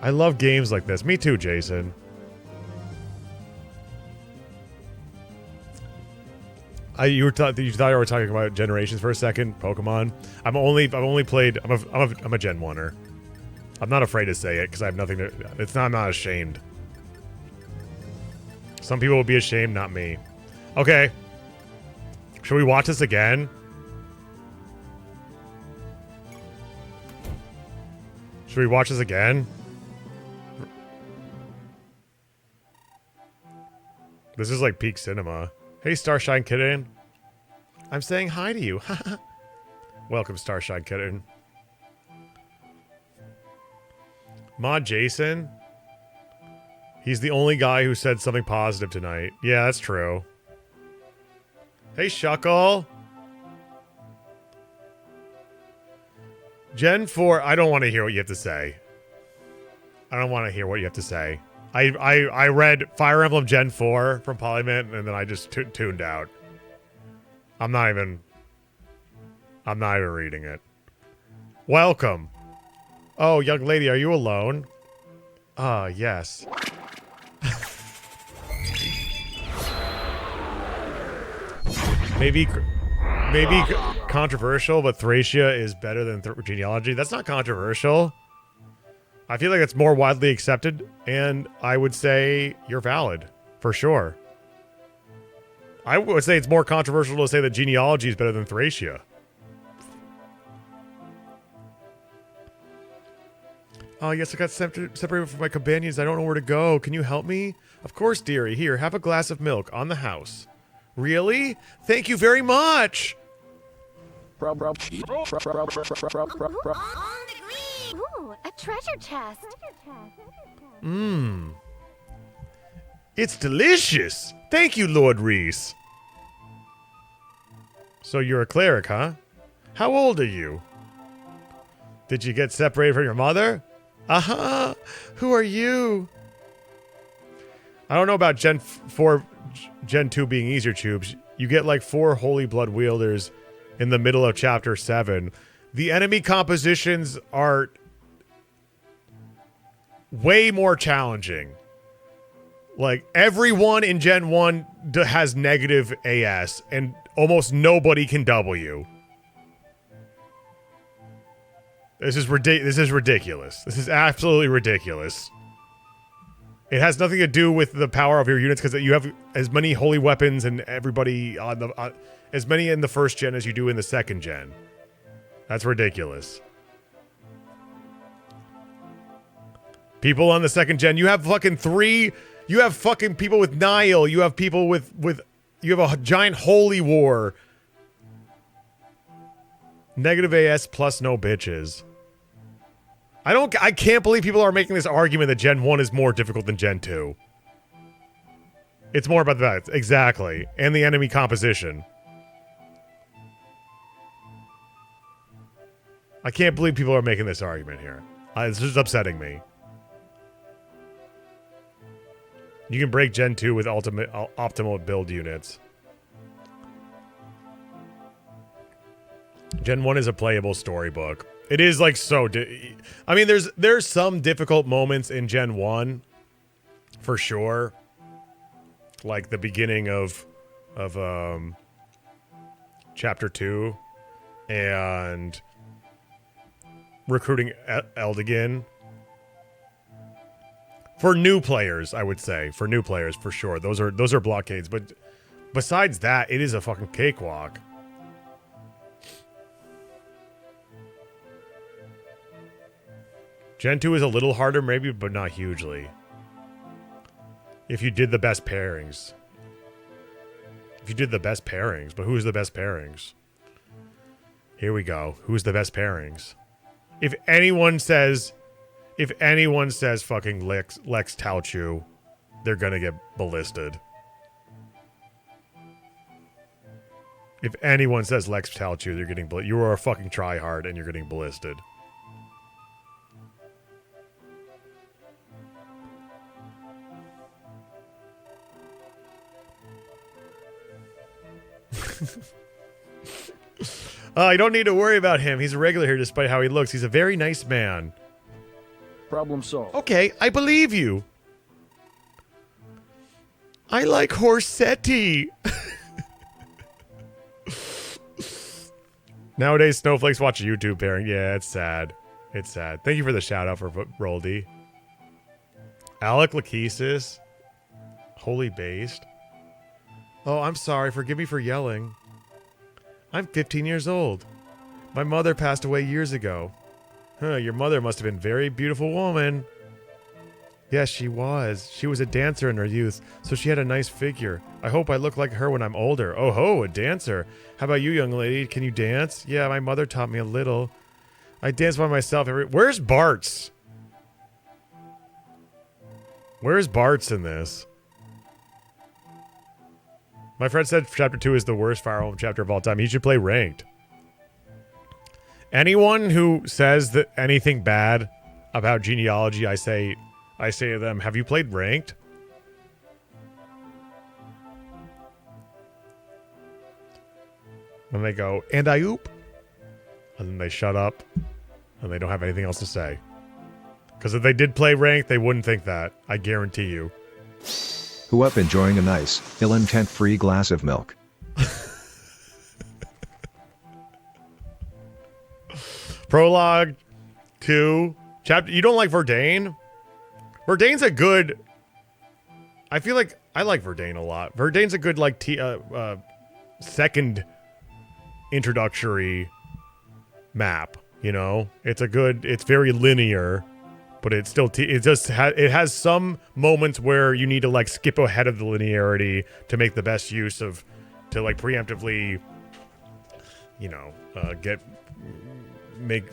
[SPEAKER 10] I love games like this. Me too, Jason. You thought you were talking about generations for a second. Pokemon. I've only played. I'm a Gen 1er. I'm not afraid to say it because I have nothing to. I'm not ashamed. Some people will be ashamed, not me. Okay. Should we watch this again? Should we watch this again? This is like peak cinema. Hey, Starshine Kitten. I'm saying hi to you. Welcome, Starshine Kitten. Mod Jason. He's the only guy who said something positive tonight. Yeah, that's true. Hey, Shuckle. Gen 4, I don't want to hear what you have to say. I don't want to hear what you have to say. I read Fire Emblem Gen 4 from Polyman, and then I just tuned out. I'm not even reading it. Welcome. Oh, young lady, are you alone? Yes. Maybe controversial, but Thracia is better than genealogy. That's not controversial. I feel like it's more widely accepted, and I would say you're valid, for sure. I would say it's more controversial to say that genealogy is better than Thracia. Oh, yes, I got separated from my companions. I don't know where to go. Can you help me? Of course, dearie. Here, have a glass of milk on the house. Really? Thank you very much!
[SPEAKER 5] Ooh, a treasure chest.
[SPEAKER 10] Mmm. It's delicious! Thank you, Lord Reese. So you're a cleric, huh? How old are you? Did you get separated from your mother? Aha! Who are you? I don't know about Gen 4, Gen 2 being easier, Tubes. You get like 4 Holy Blood Wielders in the middle of Chapter 7. The enemy compositions are way more challenging. Like, everyone in Gen 1 has negative AS, and almost nobody can W. This is ridiculous. This is absolutely ridiculous. It has nothing to do with the power of your units, because you have as many holy weapons and everybody on the as many in the first gen as you do in the second gen. That's ridiculous. People on the second gen, you have fucking 3. You have fucking people with Nile. You have people with you have a giant holy war. Negative AS plus no bitches. I can't believe people are making this argument that Gen 1 is more difficult than Gen 2. It's more about that. Exactly. And the enemy composition. I can't believe people are making this argument here. It's just upsetting me. You can break Gen 2 with optimal build units.
[SPEAKER 1] Gen 1 is a playable storybook. It is like so I mean there's some difficult moments in Gen 1 for sure. Like the beginning of chapter 2 and recruiting Eldigan. For new players, I would say. For new players, for sure. Those are blockades, but besides that, it is a fucking cakewalk. Gen 2 is a little harder maybe, but not hugely. If you did the best pairings. If you did the best pairings, but who's the best pairings? Here we go. Who's the best pairings? If anyone says fucking Lex Talchu, they're gonna get ballisted. If anyone says Lex Talchu, they're getting you are a fucking tryhard and you're getting ballisted. You don't need to worry about him. He's a regular here despite how he looks. He's a very nice man.
[SPEAKER 17] Problem solved.
[SPEAKER 1] Okay, I believe you. I like Horsetti. Nowadays, snowflakes watch a YouTube pairing. Yeah, it's sad. It's sad. Thank you for the shout out for Roldy. Alec Lachesis. Holy based. Oh, I'm sorry. Forgive me for yelling. I'm 15 years old. My mother passed away years ago. Huh, your mother must have been a very beautiful woman. Yes, she was. She was a dancer in her youth, so she had a nice figure. I hope I look like her when I'm older. Oh ho, a dancer. How about you, young lady? Can you dance? Yeah, my mother taught me a little. I dance by myself Where's Bart's? Where's Bart's in this? My friend said chapter 2 is the worst Fire Emblem chapter of all time. He should play ranked. Anyone who says that anything bad about genealogy, I say to them, have you played ranked? And they go, and I oop. And then they shut up. And they don't have anything else to say. Because if they did play ranked, they wouldn't think that. I guarantee you.
[SPEAKER 7] Who up enjoying a nice, ill-intent-free glass of milk?
[SPEAKER 1] Prologue 2. Chapter. You don't like Verdane? Verdane's a good... I feel like I like Verdane a lot. Verdane's a good, like, second introductory map, you know? It's a good... It's very linear, but it's still... it has some moments where you need to, like, skip ahead of the linearity to make the best use of... To, like, preemptively, you know, make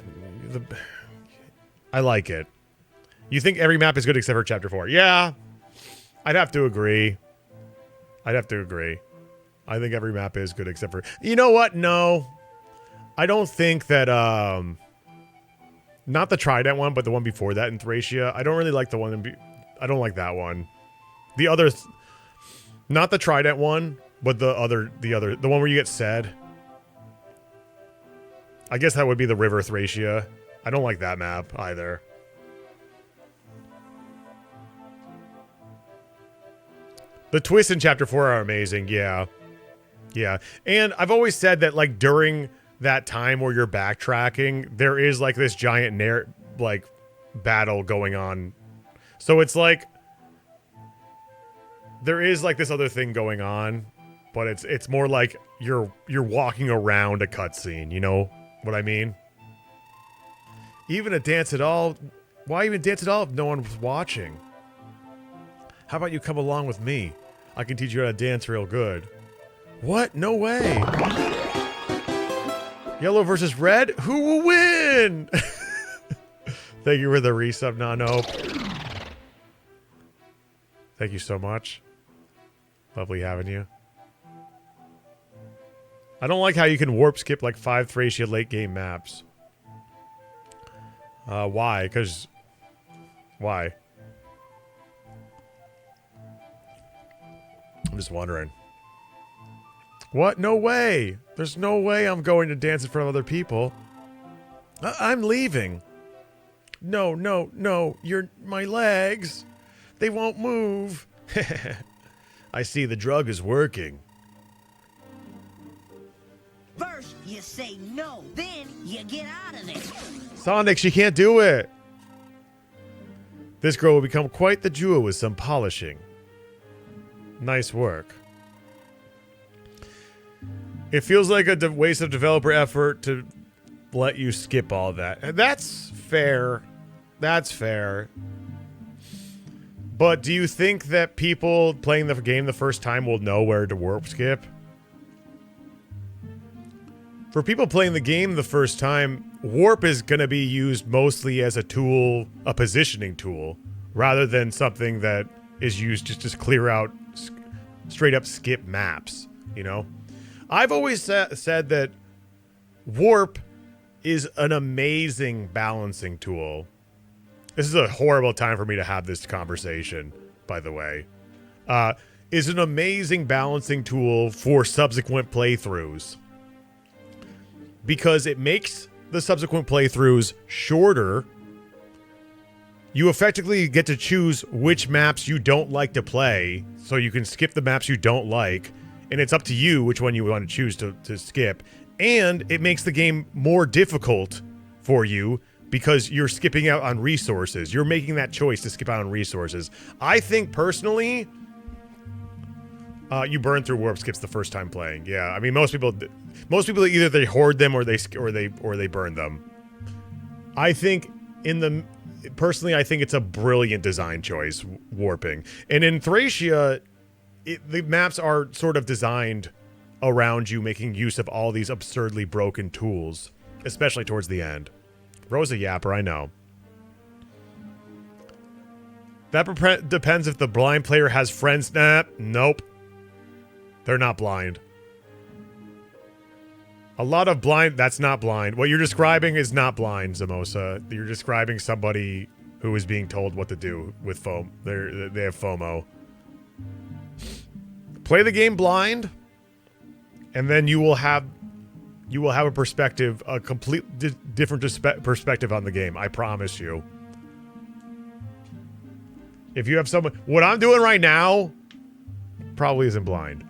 [SPEAKER 1] the... I like it. You think every map is good except for Chapter 4. Yeah. I'd have to agree. I think every map is good except for... You know what? No. I don't think that... Not the Trident one, but the one before that in Thracia. I don't really like the one... I don't like that one. The other... Not the Trident one, but the one where you get Sed. I guess that would be the River Thracia. I don't like that map either. The twists in Chapter 4 are amazing, yeah. Yeah. And I've always said that, like, during that time where you're backtracking, there is, like, this giant, battle going on. So it's, like, there is, like, this other thing going on, but it's more like you're walking around a cutscene, you know what I mean? Even a dance at all? Why even dance at all if no one was watching? How about you come along with me? I can teach you how to dance real good. What? No way. Yellow versus red? Who will win? Thank you for the resub, Nano. Thank you so much. Lovely having you. I don't like how you can warp skip like 5 Thracia late game maps. Why? Because... Why? I'm just wondering.
[SPEAKER 10] What? No way. There's no way I'm going to dance in front of other people. I'm leaving. No, no, no. My legs. They won't move. I see the drug is working.
[SPEAKER 12] First, you say no, then you get out of there.
[SPEAKER 10] Sonic, she can't do it. This girl will become quite the jewel with some polishing. Nice work. It feels like a waste of developer effort to let you skip all that. And that's fair. That's fair. But do you think that people playing the game the first time will know where to warp skip? For people playing the game the first time, warp is going to be used mostly as a tool, a positioning tool, rather than something that is used to just clear out straight up skip maps, you know? I've always said that warp is an amazing balancing tool. This is a horrible time for me to have this conversation, by the way. Is an amazing balancing tool for subsequent playthroughs. Because it makes the subsequent playthroughs shorter. You effectively get to choose which maps you don't like to play, so you can skip the maps you don't like, and it's up to you which one you want to choose to skip. And it makes the game more difficult for you because you're skipping out on resources. You're making that choice to skip out on resources. I think personally, you burn through warp skips the first time playing. Yeah, I mean most people either they hoard them or they burn them. I think personally I think it's a brilliant design choice, warping. And in Thracia, the maps are sort of designed around you making use of all these absurdly broken tools, especially towards the end. Rosa Yapper, I know. That depends if the blind player has friends. Nah, nope. They're not blind. A lot of blind, that's not blind. What you're describing is not blind, Zamosa. You're describing somebody who is being told what to do with FOMO. They have FOMO. Play the game blind, and then you will have a perspective, a complete different perspective on the game. I promise you. If you have someone, what I'm doing right now probably isn't blind.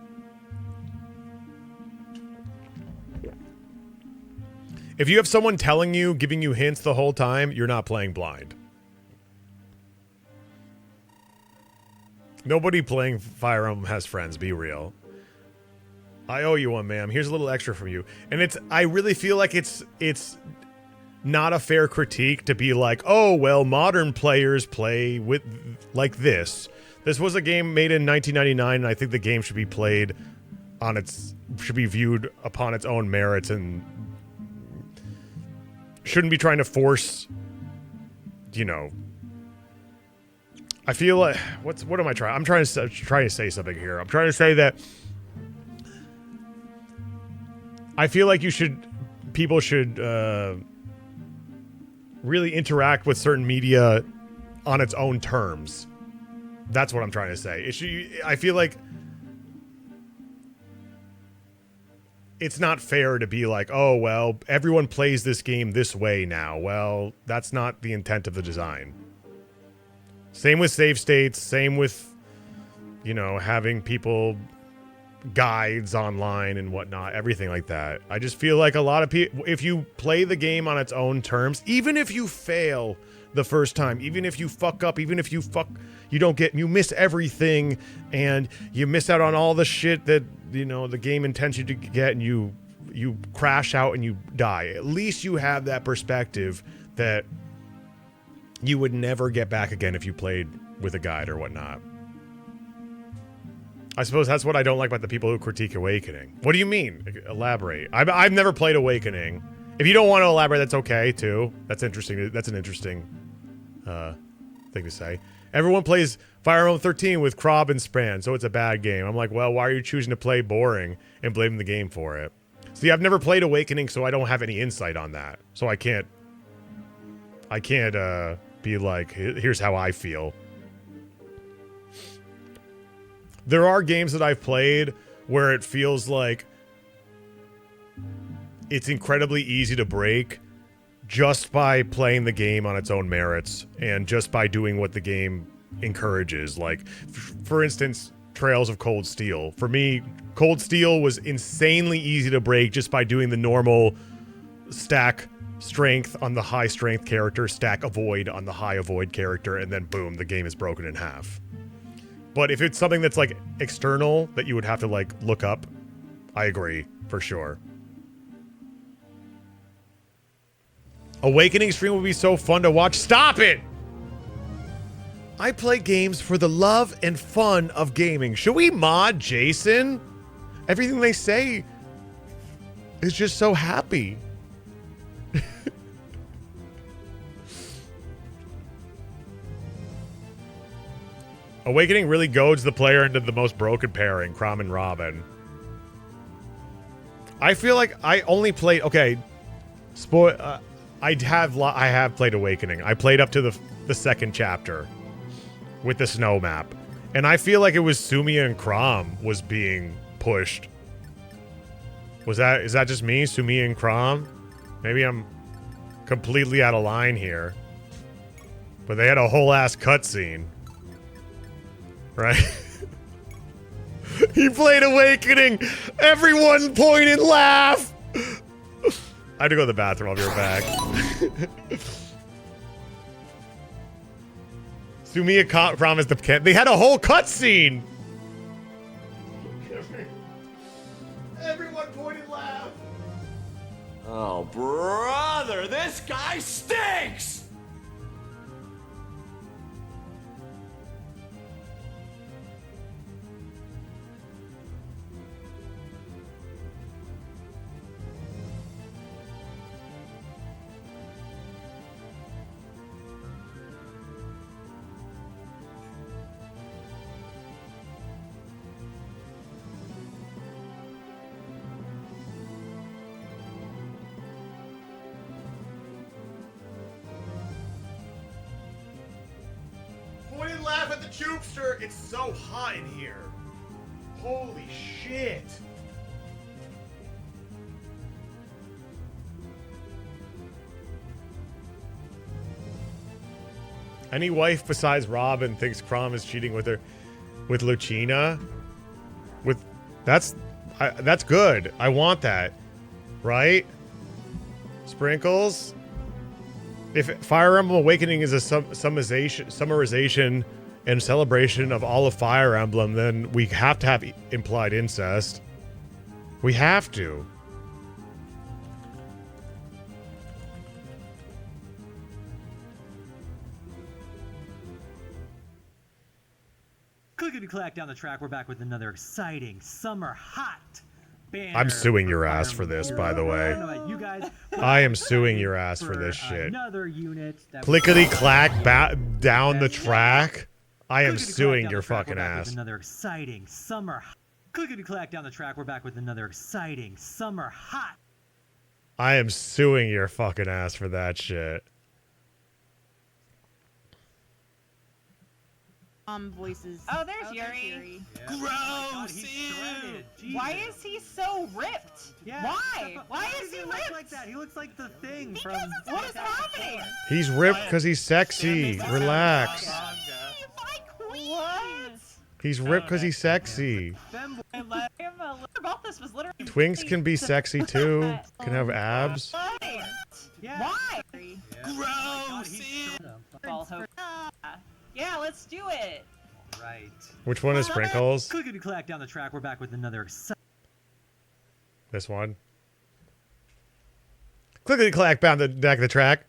[SPEAKER 10] If you have someone telling you, giving you hints the whole time, you're not playing blind. Nobody playing Fire Emblem has friends, be real. I owe you one, ma'am. Here's a little extra from you. And I really feel like it's not a fair critique to be like, oh, well, modern players play with like this. This was a game made in 1999, and I think the game should be played should be viewed upon its own merits and shouldn't be trying to force, you know. I feel like what am I trying? I'm trying to say something here. I'm trying to say that I feel like people should really interact with certain media on its own terms. That's what I'm trying to say. I feel like it's not fair to be like, oh, well, everyone plays this game this way now. Well, that's not the intent of the design. Same with save states, same with, you know, having people guides online and whatnot, everything like that. I just feel like a lot of people, if you play the game on its own terms, even if you fail the first time, even if you fuck up, even if you miss everything and you miss out on all the shit that, you know, the game intends you to get, and you crash out and you die. At least you have that perspective that you would never get back again if you played with a guide or whatnot. I suppose that's what I don't like about the people who critique Awakening. What do you mean? Elaborate. I've never played Awakening. If you don't want to elaborate, that's okay too. That's interesting. That's an interesting thing to say. Everyone plays Fire Emblem 13 with Krob and Span, so it's a bad game. I'm like, well, why are you choosing to play boring and blaming the game for it? See, I've never played Awakening, so I don't have any insight on that. So I can't be like, here's how I feel. There are games that I've played where it feels like
[SPEAKER 1] it's incredibly easy to break just by playing the game on its own merits and just by doing what the game encourages. Like, for instance, Trails of Cold Steel. For me, Cold Steel was insanely easy to break just by doing the normal stack strength on the high strength character, stack avoid on the high avoid character, and then boom, the game is broken in half. But if it's something that's like external that you would have to like look up, I agree for sure. Awakening stream would be so fun to watch. Stop it! I play games for the love and fun of gaming. Should we mod Jason? Everything they say is just so happy. Awakening really goads the player into the most broken pairing, Crom and Robin. I feel like I only played... Okay, I have played Awakening. I played up to the second chapter with the snow map. And I feel like it was Sumia and Crom was being pushed. Is that just me, Sumia and Crom? Maybe I'm completely out of line here. But they had a whole ass cutscene. Right? He played Awakening! Everyone point and laugh! I had to go to the bathroom, I'll be right back. Sumia promised the camp. They had a whole cutscene! Everyone point and laugh!
[SPEAKER 14] Oh, brother, this guy stinks!
[SPEAKER 1] Point and laugh at the choopster! It's so hot in here. Holy shit. Any wife besides Robin thinks Crom is cheating with her, with Lucina. That's good. I want that, right? Sprinkles. If Fire Emblem Awakening is a summarization and celebration of all of Fire Emblem, then we have to have implied incest. We have to.
[SPEAKER 20] Clickety clack down the track. We're back with another exciting summer hot banner.
[SPEAKER 1] I'm suing your ass for this, by the way.
[SPEAKER 20] You guys,
[SPEAKER 1] I am suing your ass for this shit.
[SPEAKER 20] Another unit
[SPEAKER 1] Clickety clack down the track. I am suing your fucking ass.
[SPEAKER 20] Another exciting summer. Clickety clack down the track. We're back with another exciting summer hot.
[SPEAKER 1] I am suing your fucking ass for that shit.
[SPEAKER 3] Voices. Oh, there's Yuri.
[SPEAKER 20] Yeah.
[SPEAKER 3] Gross! Why is he so ripped?
[SPEAKER 20] Yeah.
[SPEAKER 3] Why? Why is he
[SPEAKER 20] look
[SPEAKER 3] ripped?
[SPEAKER 20] like that? He looks like the thing from.
[SPEAKER 3] What is happening?
[SPEAKER 1] He's ripped because he's sexy. Relax.
[SPEAKER 3] What?
[SPEAKER 1] He's ripped because he's sexy.
[SPEAKER 3] About this was literally.
[SPEAKER 1] Twinks can be sexy too. Can have abs.
[SPEAKER 3] Why? Gross! Yeah, let's do it.
[SPEAKER 20] Right.
[SPEAKER 1] Which one is Sprinkles?
[SPEAKER 20] Clickety clack down the track. We're back with another exciting.
[SPEAKER 1] This one. Clickety clack down the back of the track.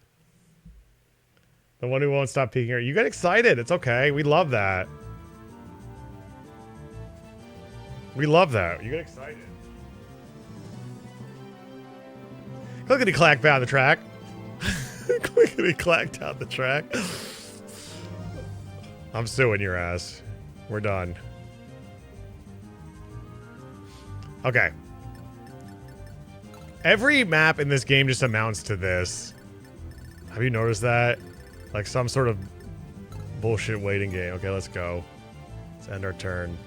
[SPEAKER 1] The one who won't stop peeking her. You get excited. It's okay. We love that. We love that. You get excited. Clickety clack down the track. Clickety clack down the track. I'm suing your ass. We're done. Okay. Every map in this game just amounts to this. Have you noticed that? Like some sort of bullshit waiting game. Okay, let's go. Let's end our turn.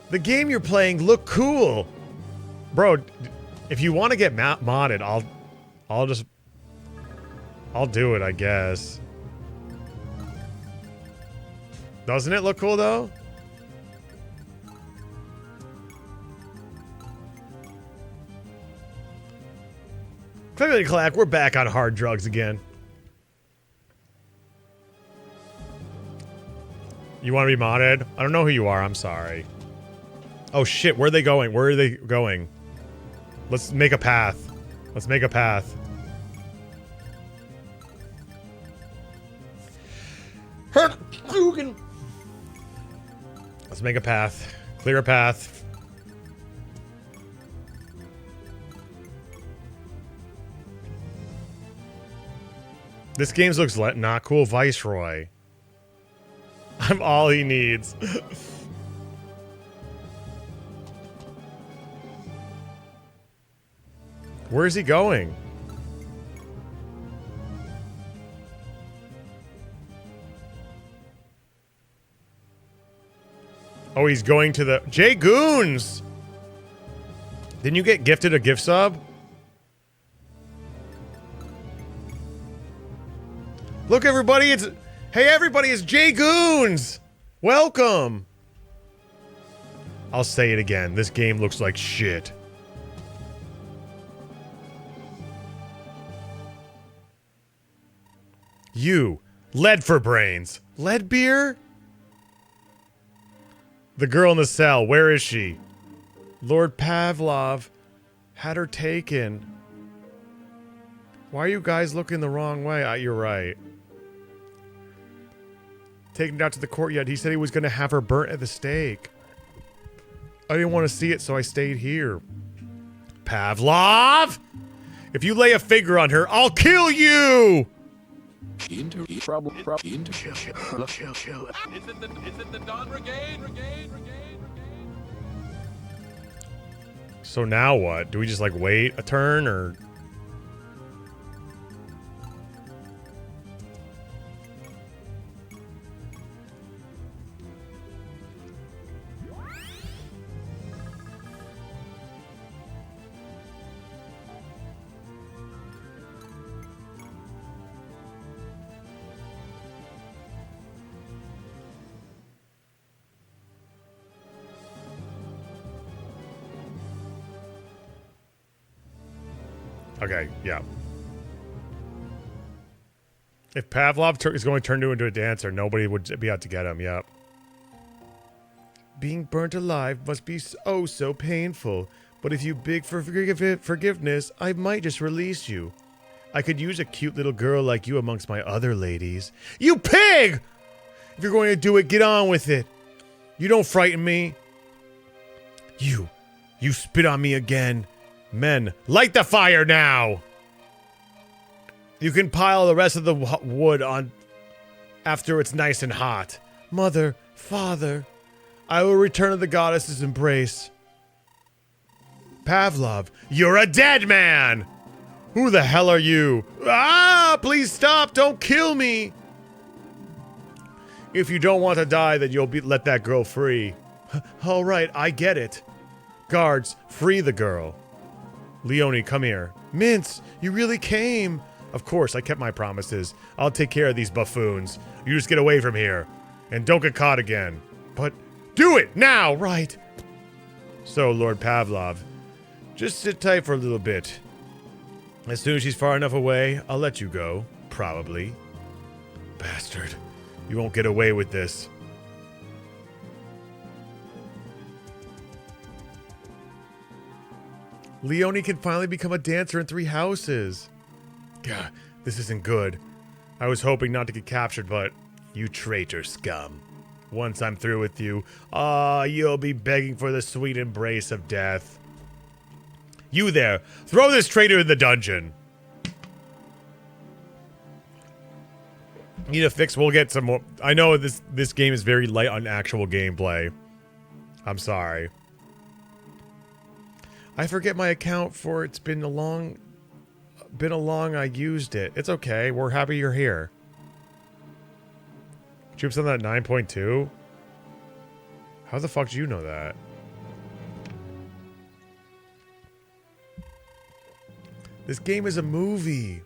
[SPEAKER 10] The game you're playing look cool. Bro, if you want to get modded, I'll do it, I guess. Doesn't it look cool though? Clickety clack, we're back on hard drugs again. You want to be modded? I don't know who you are, I'm sorry. Oh shit, where are they going? Where are they going? Let's make a path. Let's make a path. Let's make a path. Clear a path. This game looks not cool. Viceroy. I'm all he needs. Where is he going? Oh, he's going to the... Jay Goons! Didn't you get gifted a gift sub? Look, everybody, it's... Hey, everybody, it's Jay Goons! Welcome! I'll say it again. This game looks like shit. You. Lead for brains. Lead beer? The girl in the cell. Where is she? Lord Pavlov had her taken. Why are you guys looking the wrong way? You're right. Taken down to the courtyard. He said he was going to have her burnt at the stake. I didn't want to see it, so I stayed here. Pavlov! If you lay a finger on her, I'll kill you!
[SPEAKER 9] Is it the Dawn Brigade?
[SPEAKER 10] So now what? Do we just like wait a turn or... Okay, yeah. If Pavlov is going to turn into a dancer, nobody would be out to get him, yep. Being burnt alive must be so painful. But if you beg for forgiveness, I might just release you. I could use a cute little girl like you amongst my other ladies. You pig! If you're going to do it, get on with it. You don't frighten me. You spit on me again. Men, light the fire now! You can pile the rest of the wood on after it's nice and hot. Mother, father, I will return to the goddess's embrace. Pavlov, you're a dead man! Who the hell are you? Ah, please stop, don't kill me! If you don't want to die, then you'll let that girl free. All right, I get it. Guards, free the girl. Leonie, come here. Mince, you really came. Of course, I kept my promises. I'll take care of these buffoons. You just get away from here. And don't get caught again. But do it now, right? So, Lord Pavlov, just sit tight for a little bit. As soon as she's far enough away, I'll let you go. Probably. Bastard. You won't get away with this. Leonie can finally become a dancer in 3 houses. God, this isn't good. I was hoping not to get captured, but you traitor scum. Once I'm through with you, you'll be begging for the sweet embrace of death. You there, throw this traitor in the dungeon. Need a fix? We'll get some more. I know this game is very light on actual gameplay. I'm sorry. I forget my account for it's been a long I used it. It's okay. We're happy you're here. Choops on that 9.2? How the fuck do you know that? This game is a movie.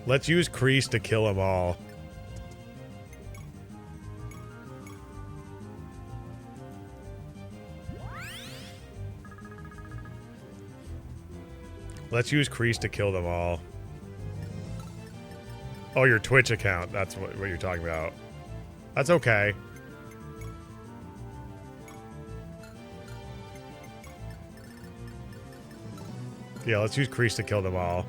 [SPEAKER 10] Let's use Kreese to kill them all. Let's use Kreese to kill them all. Oh, your Twitch account. That's what you're talking about. That's okay. Yeah, let's use Kreese to kill them all.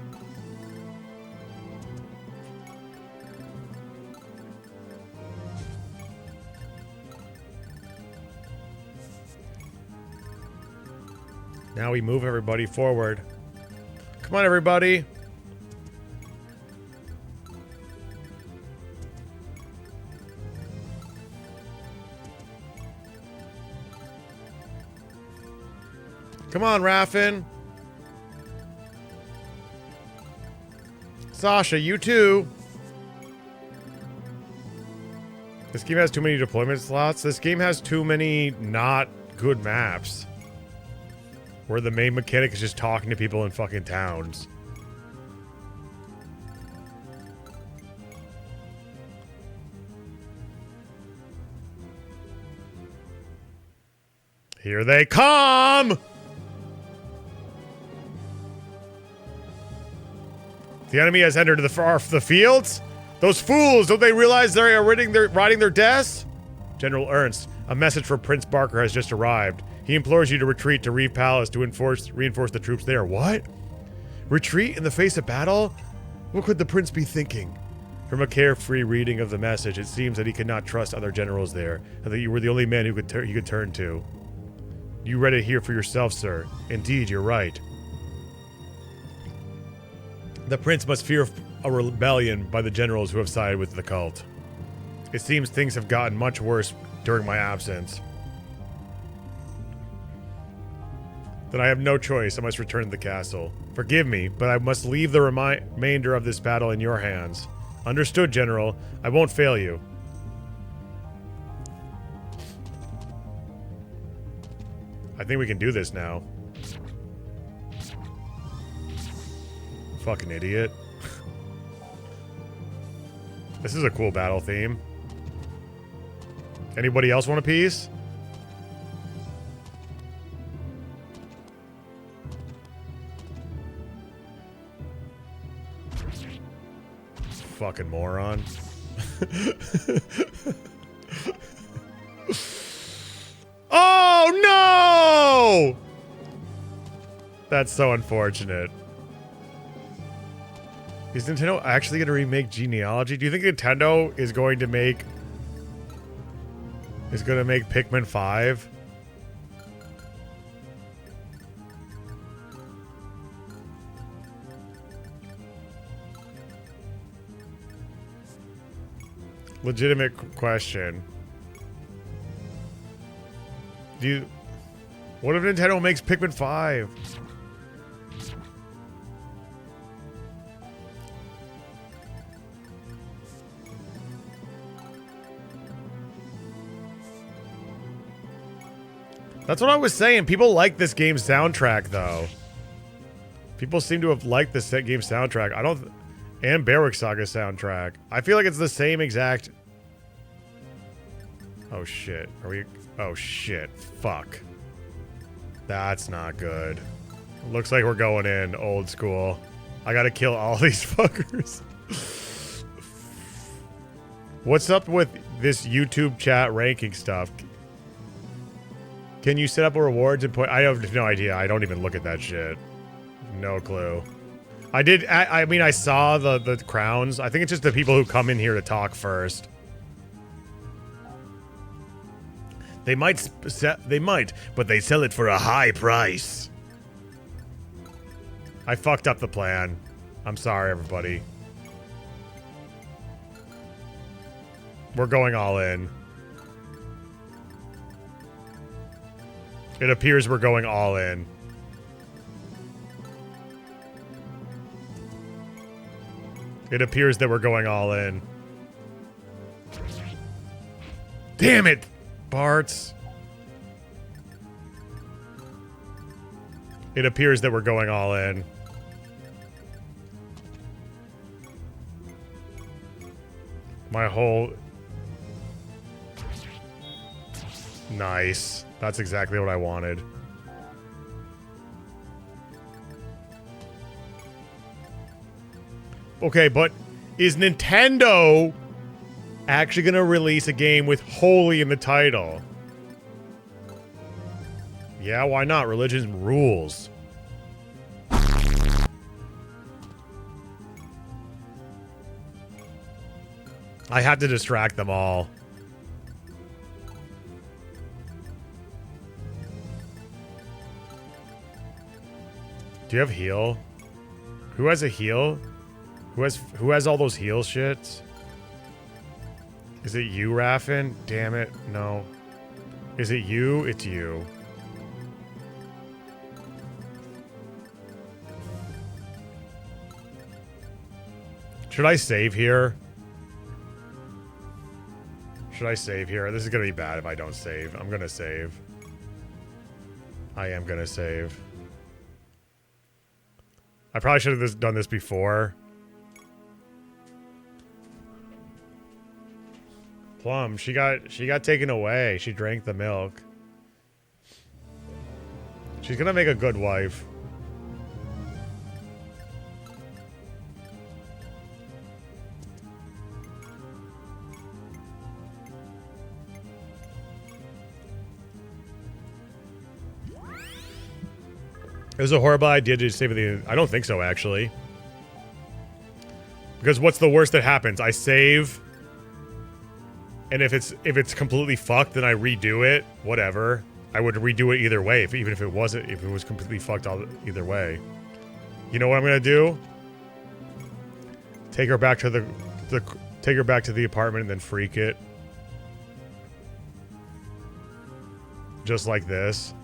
[SPEAKER 10] Now we move everybody forward. Come on, everybody. Come on, Raffin. Sasha, you too. This game has too many deployment slots. This game has too many not good maps. Where the main mechanic is just talking to people in fucking towns. Here they come! The enemy has entered the fields? Those fools, don't they realize they're riding their deaths? General Ernst, a message for Prince Barker has just arrived. He implores you to retreat to Reeve Palace to reinforce the troops there. What? Retreat in the face of battle? What could the prince be thinking? From a carefree reading of the message, it seems that he could not trust other generals there, and that you were the only man who he could turn to. You read it here for yourself, sir. Indeed, you're right. The prince must fear a rebellion by the generals who have sided with the cult. It seems things have gotten much worse during my absence. Then I have no choice. I must return to the castle. Forgive me, but I must leave the remainder of this battle in your hands. Understood, General. I won't fail you. I think we can do this now. Fucking idiot. This is a cool battle theme. Anybody else want a piece? Fucking moron. Oh no! That's so unfortunate. Is Nintendo actually going to remake Genealogy? Do you think Nintendo is going to make Pikmin 5? Legitimate question. What if Nintendo makes Pikmin 5? That's what I was saying. People like this game's soundtrack, though. People seem to have liked this game soundtrack. And Berwick Saga soundtrack. I feel like it's the same exact... Oh, shit. Oh, shit. Fuck. That's not good. Looks like we're going in old school. I gotta kill all these fuckers. What's up with this YouTube chat ranking stuff? Can you set up rewards and point? I have no idea. I don't even look at that shit. No clue. I mean, I saw the crowns. I think it's just the people who come in here to talk first. They might, but they sell it for a high price. I fucked up the plan. I'm sorry, everybody. We're going all in. It appears we're going all in. It appears that we're going all in. Damn it! Bart. It appears that we're going all in. My whole... Nice. That's exactly what I wanted. Okay, but is Nintendo actually going to release a game with holy in the title? Yeah, why not? Religion rules. I had to distract them all. Do you have heal? Who has a heal? Who has all those heal shits? Is it you, Raffin? Damn it, no. Is it you? It's you. Should I save here? Should I save here? This is gonna be bad if I don't save. I'm gonna save. I am gonna save. I probably should have done this before. Plum, she got taken away. She drank the milk. She's gonna make a good wife. It was a horrible idea to save the... I don't think so, actually. Because what's the worst that happens? I save... And if it's completely fucked, then I redo it. Whatever. I would redo it either way, even if it was completely fucked either way. You know what I'm gonna do? Take her back to the apartment and then freak it. Just like this.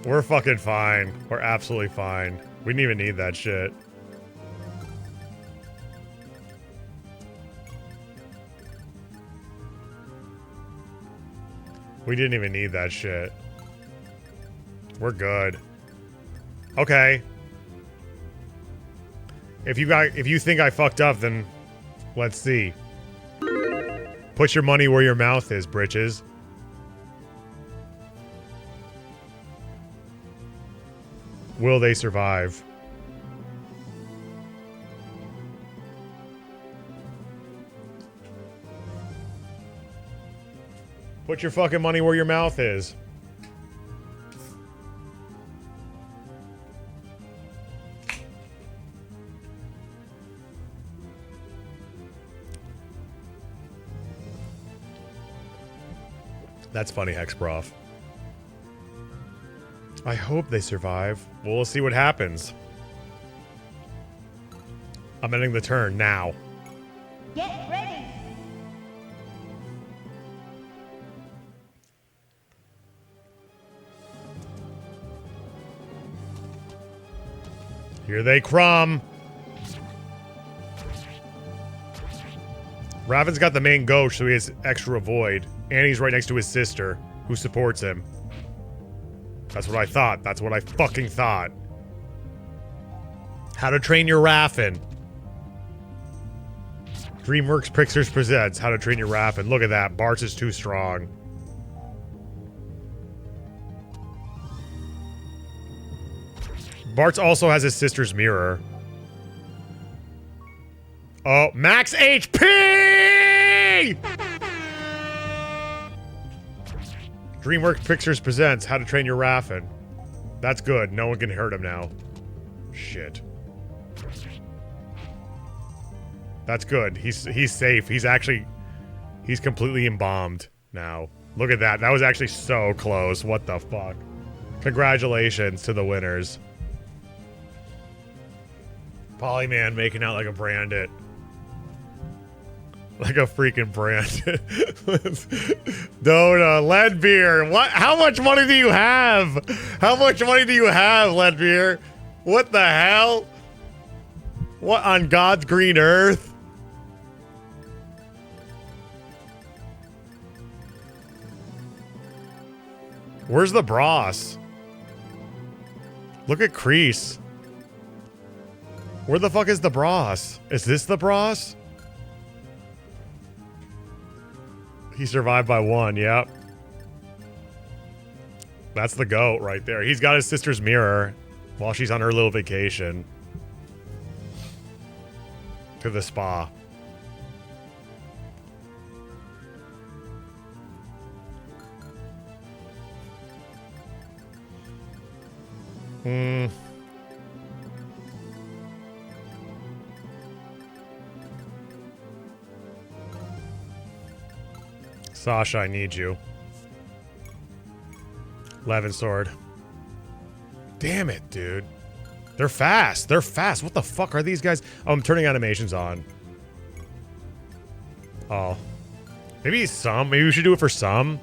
[SPEAKER 10] We're fucking fine. We're absolutely fine. We didn't even need that shit. We didn't even need that shit. We're good. Okay. If you think I fucked up, then let's see. Put your money where your mouth is, britches. Will they survive? Put your fucking money where your mouth is. That's funny, Hexprof. I hope they survive. We'll see what happens. I'm ending the turn now.
[SPEAKER 18] Get ready.
[SPEAKER 10] Here they crumb. Raven's got the main ghost, so he has extra avoid. And he's right next to his sister, who supports him. That's what I thought. That's what I fucking thought. How to Train Your Raffin. DreamWorks Pixars presents How to Train Your Raffin. Look at that. Bart's is too strong. Bart's also has his sister's mirror. Oh, max HP! DreamWorks Pictures presents How to Train Your Raffin. That's good. No one can hurt him now. Shit. That's good. He's safe. He's completely embalmed now. Look at that. That was actually so close. What the fuck? Congratulations to the winners. Polyman making out like a Brandit. Like a freaking Brandit. Dota, lead beer. What? How much money do you have? How much money do you have, lead beer? What the hell? What on God's green earth? Where's the Bros? Look at Crease. Where the fuck is the Bros? Is this the Bros? He survived by one, yep. That's the GOAT right there. He's got his sister's mirror while she's on her little vacation. To the spa. Sasha, I need you. Levin sword. Damn it, dude. They're fast. They're fast. What the fuck are these guys? Oh, I'm turning animations on. Oh. Maybe some. Maybe we should do it for some.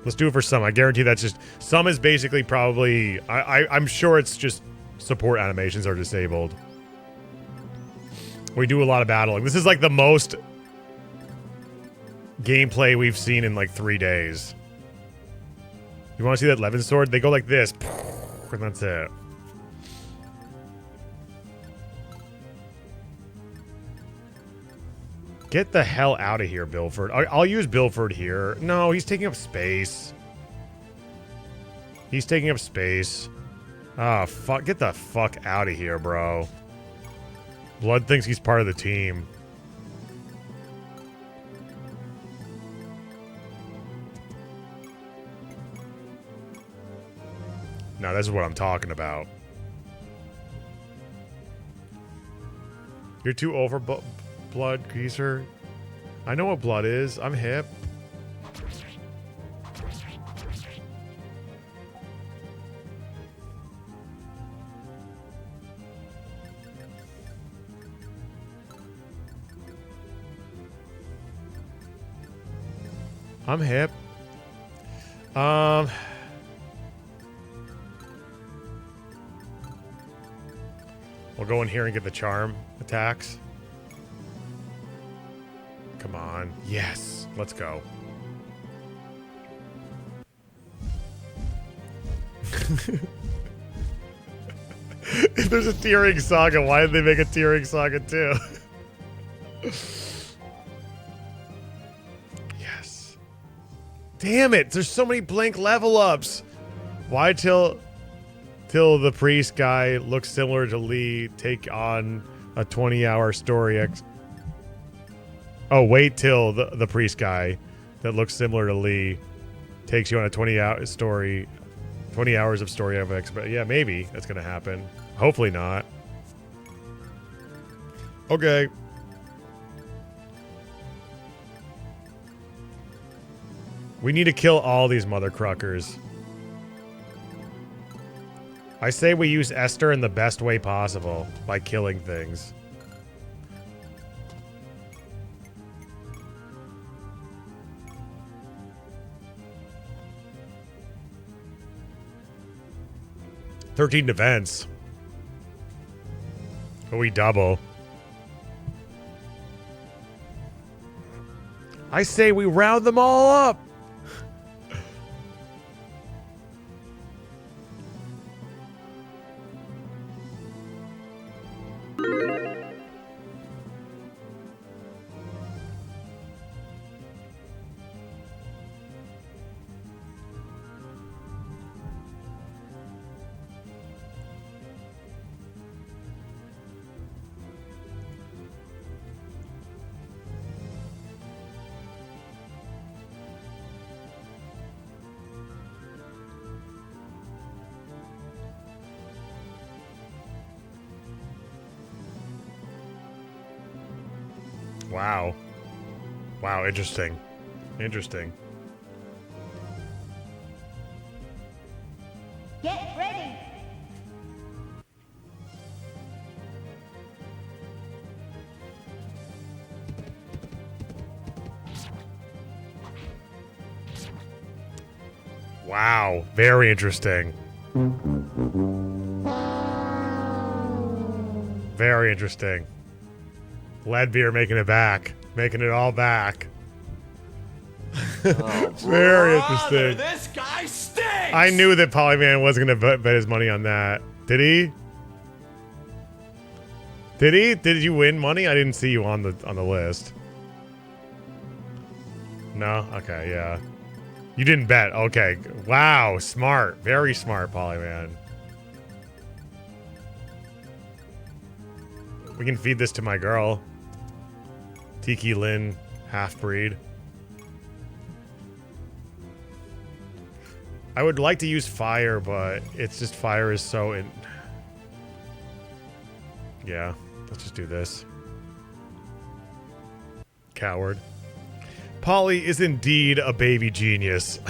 [SPEAKER 10] Let's do it for some. I guarantee that's just... Some is basically probably... I'm sure it's just support animations are disabled. We do a lot of battling. This is like the most gameplay we've seen in like 3 days. You want to see that Levin sword? They go like this. And that's it. Get the hell out of here, Bilford. I'll use Bilford here. No, he's taking up space. He's taking up space. Ah, fuck. Get the fuck out of here, bro. Blood thinks he's part of the team. Now, this is what I'm talking about. You're too over blood, greaser. I know what blood is. I'm hip. I'm hip. We'll go in here and get the charm attacks. Come on. Yes. Let's go. If there's a Tearing Saga, why did they make a Tearing Saga too? Yes. Damn it. There's so many blank level ups. Why till the priest guy looks similar to Lee take on a 20-hour story Oh, wait till the priest guy that looks similar to Lee takes you on a 20-hour story, 20 hours of story of expert. Yeah, maybe that's gonna happen. Hopefully not. Okay. We need to kill all these mother truckers. I say we use Esther in the best way possible by killing things. $13 defense. But we double. I say we round them all up. Wow. Wow, interesting. Interesting.
[SPEAKER 18] Get ready.
[SPEAKER 10] Wow, very interesting. Very interesting. Leadbeer making it back. Making it all back.
[SPEAKER 14] Oh,
[SPEAKER 10] Very
[SPEAKER 14] brother,
[SPEAKER 10] interesting.
[SPEAKER 14] this guy stinks!
[SPEAKER 10] I knew that Polyman wasn't going to bet his money on that. Did he? Did he? Did you win money? I didn't see you on the list. No? Okay, yeah. You didn't bet. Okay. Wow, smart. Very smart, Polyman. We can feed this to my girl. Tiki Lin, half-breed. I would like to use fire, but it's just fire is so in... Yeah, let's just do this. Coward. Polly is indeed a baby genius.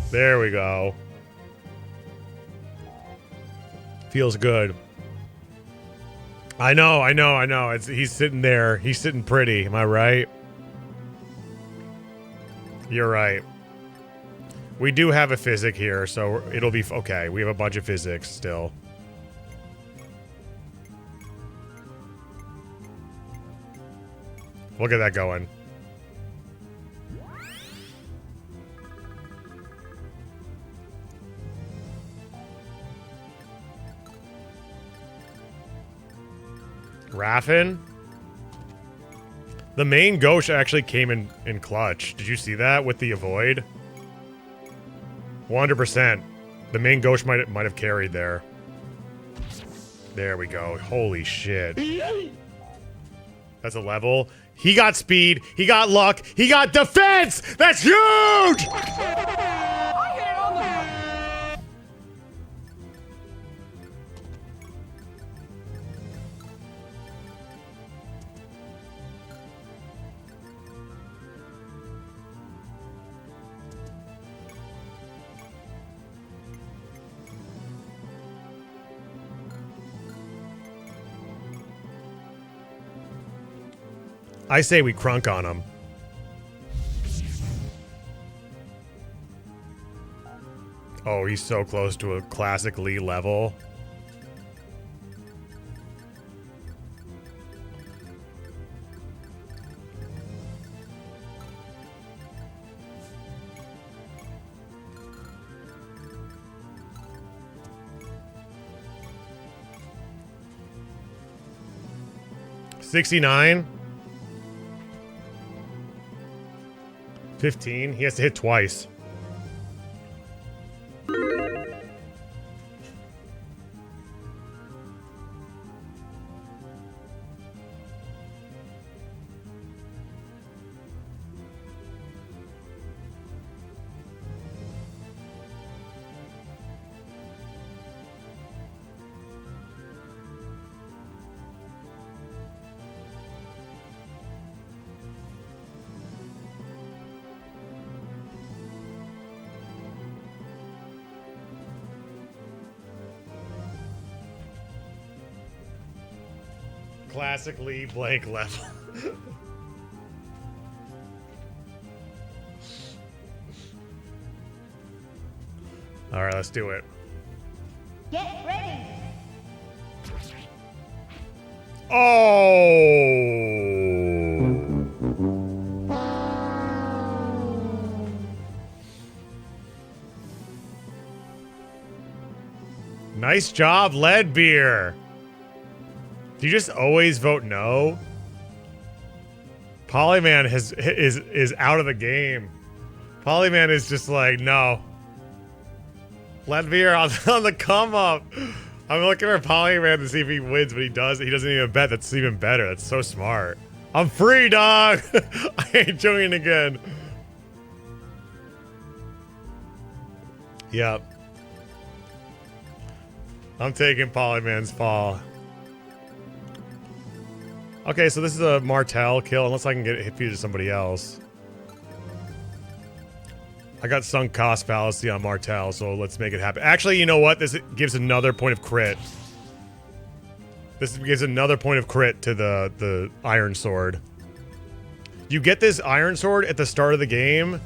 [SPEAKER 10] There we go. Feels good. I know. He's sitting there. He's sitting pretty. Am I right? You're right. We do have a physic here, so it'll be okay. We have a bunch of physics still. We'll get that going. Raffin? The main Ghost actually came in clutch. Did you see that with the avoid? 100%. The main Ghost might have carried there. There we go. Holy shit. That's a level. He got speed. He got luck. He got defense. That's huge! I say we crunk on him. Oh, he's so close to a classic Lee level. $69. 15. He has to hit twice. Classically blank level. All right, let's do it.
[SPEAKER 18] Get ready.
[SPEAKER 10] Nice job, Leadbeer. Do you just always vote no? Polyman is out of the game. Polyman is just like, no. Leadbeer on the come up. I'm looking for Polyman to see if he wins, but he does. He doesn't even bet. That's even better. That's so smart. I'm free, dog. I ain't joining again. Yep. I'm taking Polyman's fall. Okay, so this is a Martel kill, unless I can get it hit to somebody else. I got Sunk Cost Fallacy on Martel, so let's make it happen. Actually, you know what? This gives another point of crit. This gives another point of crit to the Iron Sword. You get this Iron Sword at the start of the game,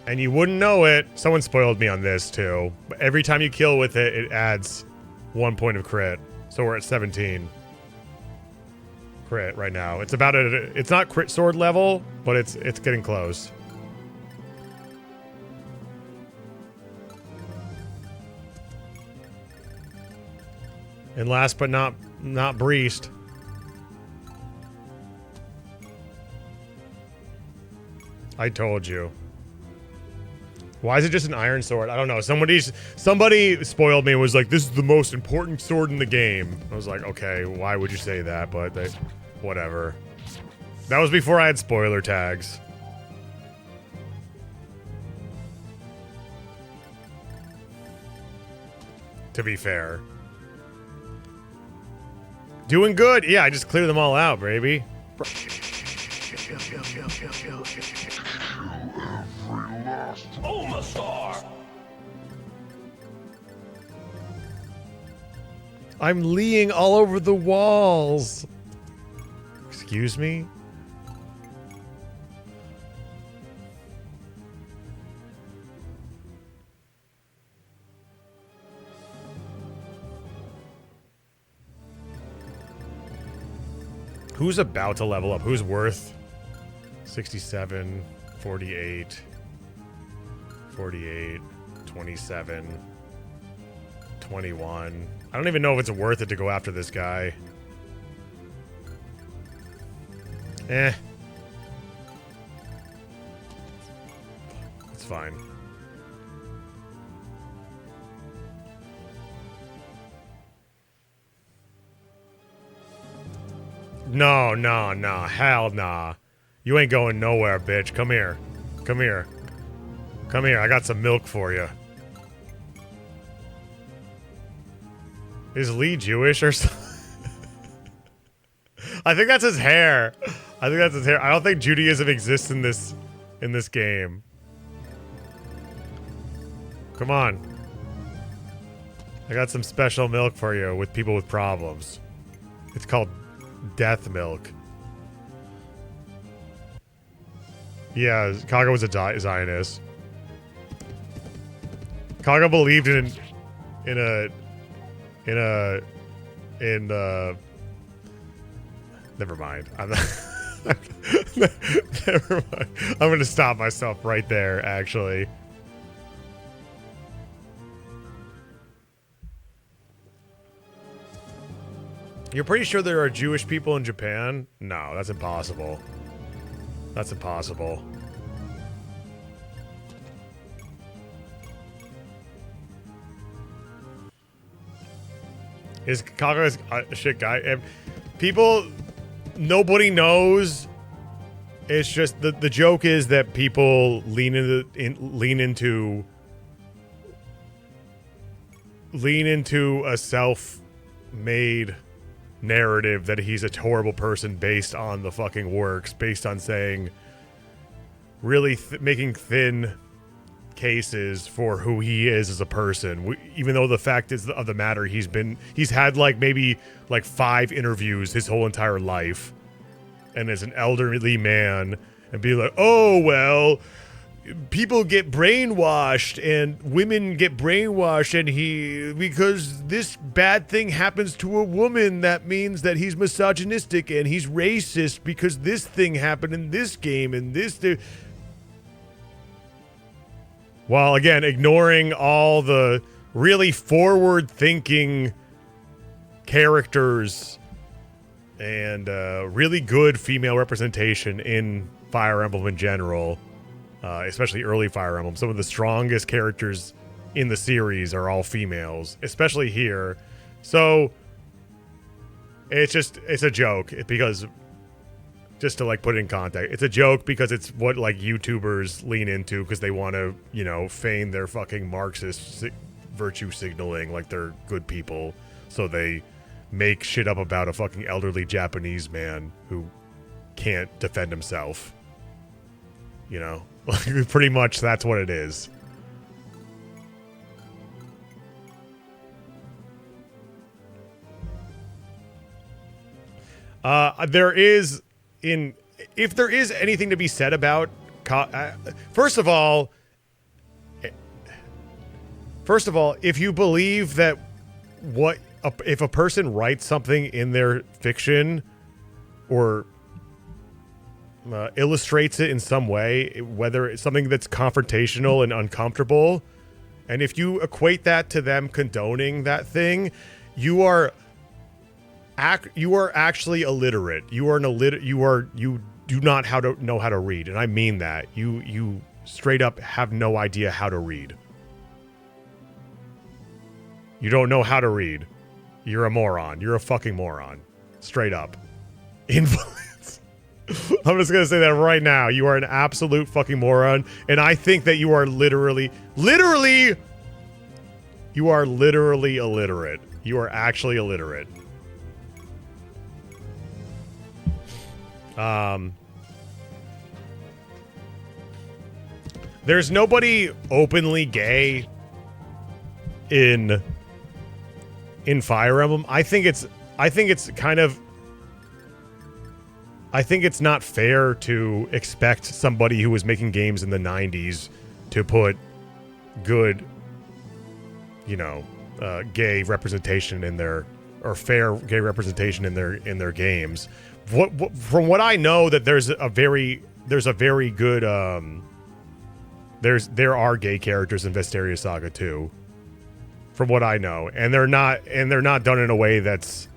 [SPEAKER 10] And you wouldn't know it. Someone spoiled me on this too. But every time you kill with it, it adds 1 point of crit. So we're at 17 crit right now. It's about it's not crit sword level, but it's getting close. And last but not least, I told you. Why is it just an iron sword? I don't know. Somebody spoiled me and was like, this is the most important sword in the game. I was like, okay, why would you say that? But whatever. That was before I had spoiler tags. To be fair. Doing good. Yeah, I just cleared them all out, baby. I'm leeing all over the walls. Excuse me? Who's about to level up? Who's worth 67, 48, 48, 27, 21. I don't even know if it's worth it to go after this guy. It's fine. No, hell nah. You ain't going nowhere, bitch. Come here. Come here. Come here, I got some milk for you. Is Lee Jewish or something? I think that's his hair. I don't think Judaism exists in this game. Come on. I got some special milk for you with people with problems. It's called death milk. Yeah, Kaga was a Zionist. Kaga believed in never mind. Never mind. I'm gonna stop myself right there, actually. You're pretty sure there are Jewish people in Japan? No, that's impossible. That's impossible. Is Kaga a shit guy? And people, nobody knows. It's just the joke is that people lean into a self-made narrative that he's a horrible person based on the fucking works, based on saying really making thin cases for who he is as a person. Even though the fact is of the matter, he's had maybe 5 interviews his whole entire life, and as an elderly man, and be like, oh well, people get brainwashed and women get brainwashed, and because this bad thing happens to a woman, that means that he's misogynistic and he's racist because this thing happened in this game and this. While again ignoring all the really forward-thinking characters and really good female representation in Fire Emblem in general. Especially early Fire Emblem. Some of the strongest characters in the series are all females, especially here. So it's a joke because just to put it in context, it's a joke because it's what YouTubers lean into because they want to, feign their fucking Marxist virtue signaling like they're good people. So they make shit up about a fucking elderly Japanese man who can't defend himself. Pretty much that's what it is. If there is anything to be said about, first of all, First of all, if you believe that if a person writes something in their fiction or illustrates it in some way, whether it's something that's confrontational and uncomfortable, and if you equate that to them condoning that thing, you are actually illiterate. You do not know how to read, and I mean that. You straight up have no idea how to read. You don't know how to read. You're a moron. You're a fucking moron. Straight up. Invalids. I'm just gonna say that right now. You are an absolute fucking moron, and I think that you are literally you are literally illiterate. You are actually illiterate. There's nobody openly gay in Fire Emblem. I think it's not fair to expect somebody who was making games in the 90s to put good, gay representation in their, or fair gay representation in their games. From what I know, that there's a very good there are gay characters in Vesteria Saga 2. From what I know, and they're not done in a way that's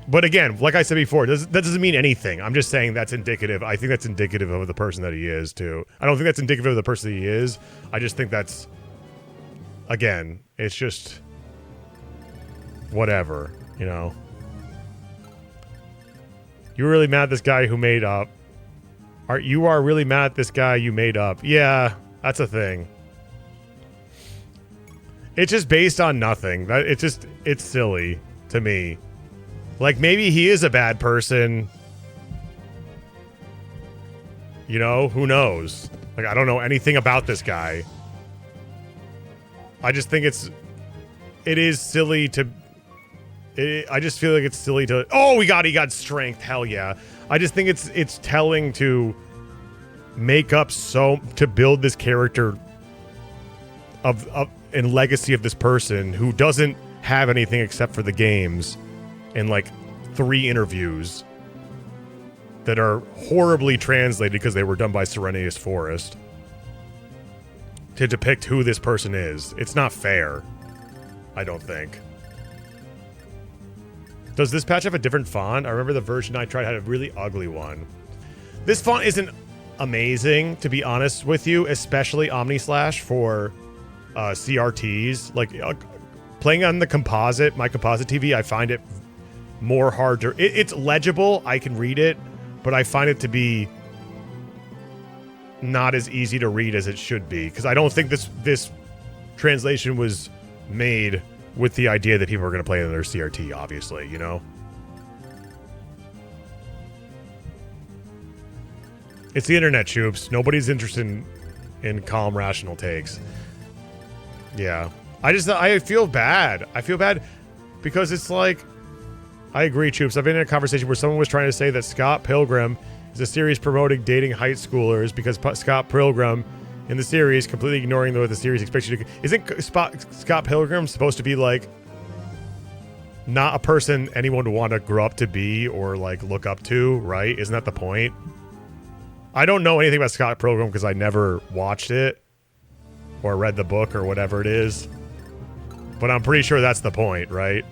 [SPEAKER 10] but again, like I said before, that doesn't mean anything. I'm just saying that's indicative. I think that's indicative of the person that he is too. I don't think that's indicative of the person that he is. I just think that's, again, it's just whatever, You were really mad at this guy who made up. You are really mad at this guy you made up. Yeah, that's a thing. It's just based on nothing. It's silly to me. Like, maybe he is a bad person. Who knows? Like, I don't know anything about this guy. I just think it is silly to... I just feel like it's silly to... Oh, he got strength. Hell yeah. I just think it's telling to make up to build this character of and legacy of this person who doesn't have anything except for the games and like 3 interviews that are horribly translated because they were done by Serenius Forest to depict who this person is. It's not fair, I don't think. Does this patch have a different font? I remember the version I tried had a really ugly one. This font isn't amazing, to be honest with you, especially Omnislash for CRTs. Like, playing on my composite TV, I find it more hard to... It's legible, I can read it, but I find it to be not as easy to read as it should be, because I don't think this translation was made with the idea that people are going to play in their CRT, obviously, It's the internet, Choops. Nobody's interested in calm, rational takes. Yeah. I feel bad. I feel bad because it's like... I agree, Choops. I've been in a conversation where someone was trying to say that Scott Pilgrim is a series promoting dating high schoolers because Scott Pilgrim in the series, completely ignoring what the series expects you to... Isn't Scott Pilgrim supposed to be, like, not a person anyone would want to grow up to be or, like, look up to, right? Isn't that the point? I don't know anything about Scott Pilgrim because I never watched it or read the book or whatever it is. But I'm pretty sure that's the point, right?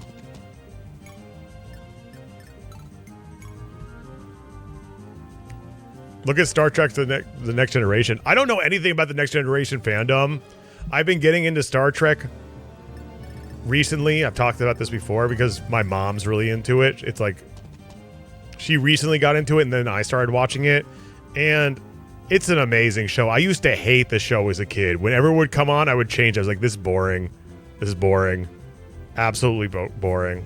[SPEAKER 10] Look at Star Trek The Next Generation. I don't know anything about the Next Generation fandom. I've been getting into Star Trek recently. I've talked about this before because my mom's really into it. It's like she recently got into it and then I started watching it. And it's an amazing show. I used to hate the show as a kid. Whenever it would come on, I would change. I was like, this is boring. This is boring. Absolutely boring.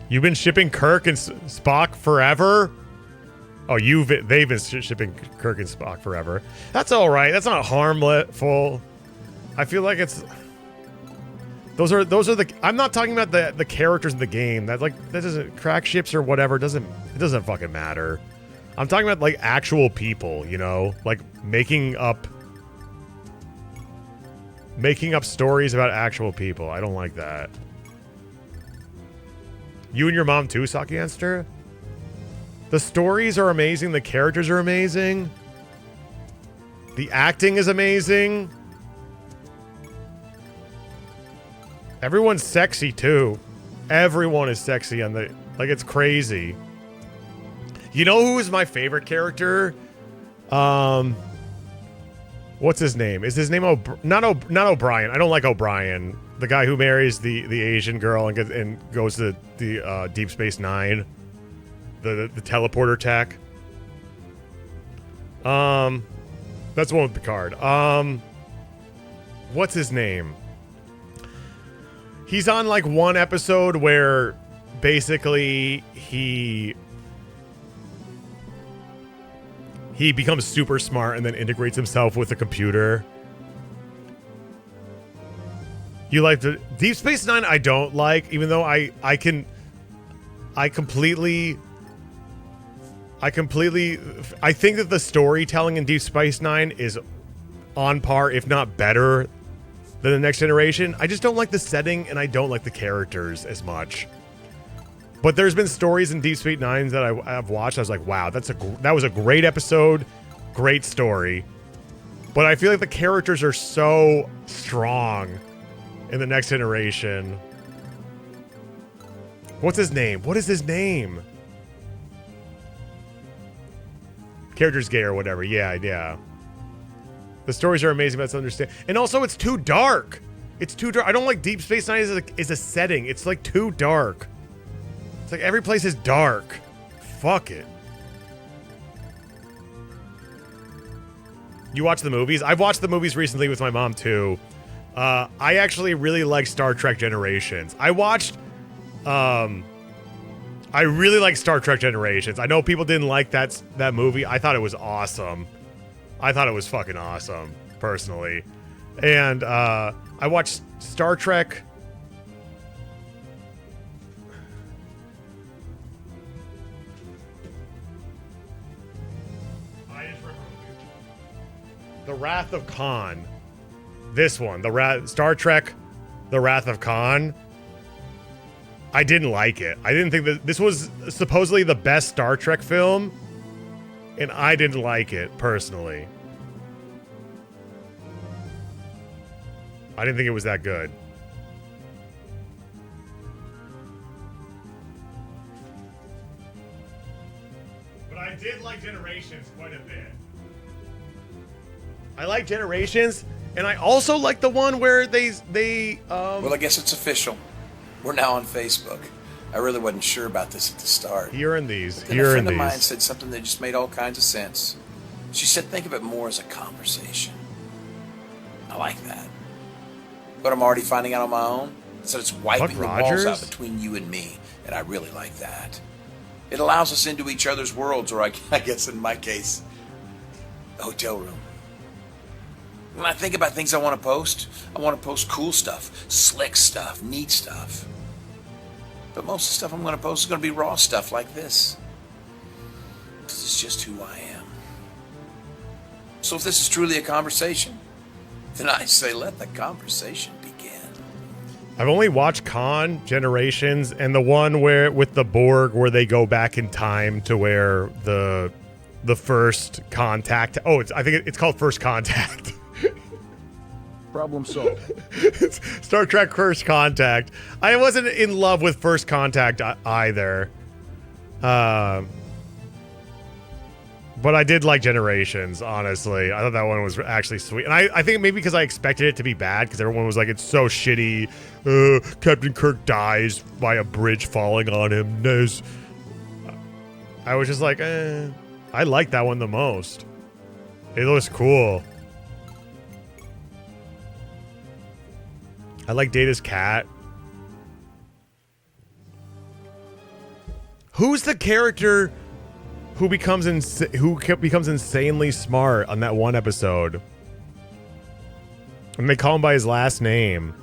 [SPEAKER 10] You've been shipping Kirk and Spock forever? Oh, they've been shipping Kirk and Spock forever. That's all right. That's not harmful. I feel like it's... Those are the... I'm not talking about the characters in the game. That doesn't... Crack ships or whatever. It doesn't fucking matter. I'm talking about like actual people, you know, like making up stories about actual people. I don't like that. You and your mom too, Saki Enster? The stories are amazing. The characters are amazing. The acting is amazing. Everyone's sexy too. Everyone is sexy on the, like, it's crazy. You know who is my favorite character? What's his name? Is his name not O'Brien? I don't like O'Brien. The guy who marries the Asian girl and goes to the Deep Space Nine. The teleporter tech. That's the one with Picard. What's his name? He's on like one episode where basically he becomes super smart and then integrates himself with the computer. You like the Deep Space Nine? I don't like, even though I completely think that the storytelling in Deep Space Nine is on par, if not better, than the Next Generation. I just don't like the setting and I don't like the characters as much. But there's been stories in Deep Space Nine that I've watched. I was like, wow, that was a great episode, great story. But I feel like the characters are so strong in the Next Generation. What's his name? What is his name? Character's gay or whatever. Yeah. The stories are amazing, but it's understand. And also, it's too dark. It's too dark. I don't like Deep Space Nine as a setting. It's like too dark. It's like every place is dark. Fuck it. You watch the movies? I've watched the movies recently with my mom too. I actually really like Star Trek Generations. I really like Star Trek Generations. I know people didn't like that movie. I thought it was awesome. I thought it was fucking awesome, personally. And I watched Star Trek. The Wrath of Khan. This one, Star Trek, The Wrath of Khan. I didn't like it. I didn't think that this was supposedly the best Star Trek film, and I didn't like it personally. I didn't think it was that good. But I did like Generations quite a bit. I like Generations, and I also like the one where they
[SPEAKER 2] Well, I guess it's official. We're now on Facebook. I really wasn't sure about this at the start.
[SPEAKER 10] Hearing these.
[SPEAKER 2] But then a friend of mine said something that just made all kinds of sense. She said, think of it more as a conversation. I like that. But I'm already finding out on my own. So it's wiping the walls out between you and me. And I really like that. It allows us into each other's worlds, or I guess in my case, the hotel room. When I think about things I want to post cool stuff, slick stuff, neat stuff. But most of the stuff I'm going to post is going to be raw stuff like this. This is just who I am. So if this is truly a conversation, then I say let the conversation begin.
[SPEAKER 10] I've only watched Khan, Generations, and the one where with the Borg where they go back in time to where the first contact. Oh, I think it's called First Contact.
[SPEAKER 17] Problem solved.
[SPEAKER 10] Star Trek First Contact. I wasn't in love with First Contact either. But I did like Generations, honestly. I thought that one was actually sweet. And I think maybe because I expected it to be bad, because everyone was like, it's so shitty. Captain Kirk dies by a bridge falling on him. I was just like, I like that one the most. It looks cool. I like Data's cat. Who's the character who becomes insanely smart on that one episode? And they call him by his last name.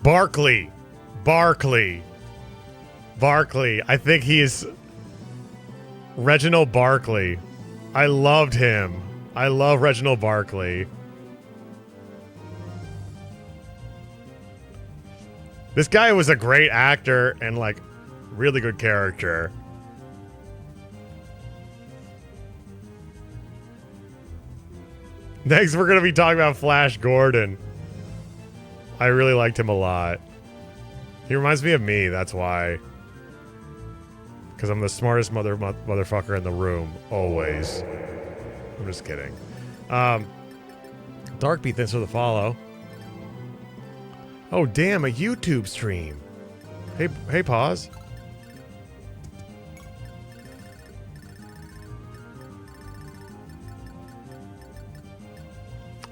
[SPEAKER 10] Barkley. I think he is Reginald Barkley. I loved him. I love Reginald Barkley. This guy was a great actor and like really good character. Next, we're going to be talking about Flash Gordon. I really liked him a lot. He reminds me of me, that's why. Because I'm the smartest motherfucker in the room, always. I'm just kidding. Darkbeat, thanks for the follow. Oh, damn, a YouTube stream. Hey, pause.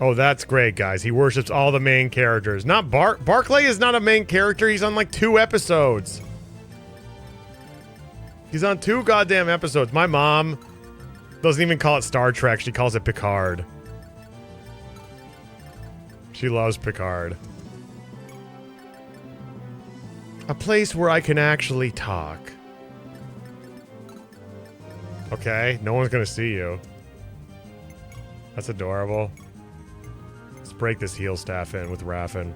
[SPEAKER 10] Oh, that's great, guys. He worships all the main characters. Not Barclay is not a main character. He's on like 2 episodes. He's on 2 goddamn episodes. My mom doesn't even call it Star Trek. She calls it Picard. She loves Picard. A place where I can actually talk. Okay, no one's gonna see you. That's adorable. Let's break this heel staff in with Raffin.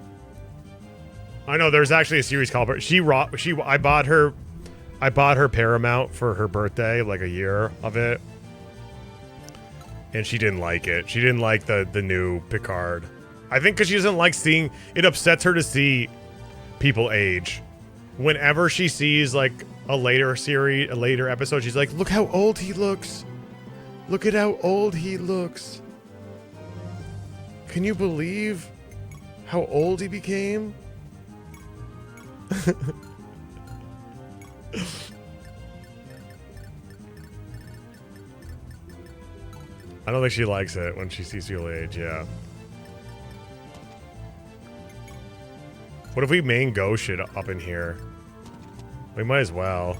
[SPEAKER 10] I know there's actually a series called, but I bought her Paramount for her birthday, like a year of it. And she didn't like it. She didn't like the new Picard. I think because she doesn't like seeing, it upsets her to see people age. Whenever she sees like a later episode, she's like, look how old he looks. Look at how old he looks. Can you believe how old he became? I don't think she likes it when she sees people age, yeah. What if we main go shit up in here? We might as well.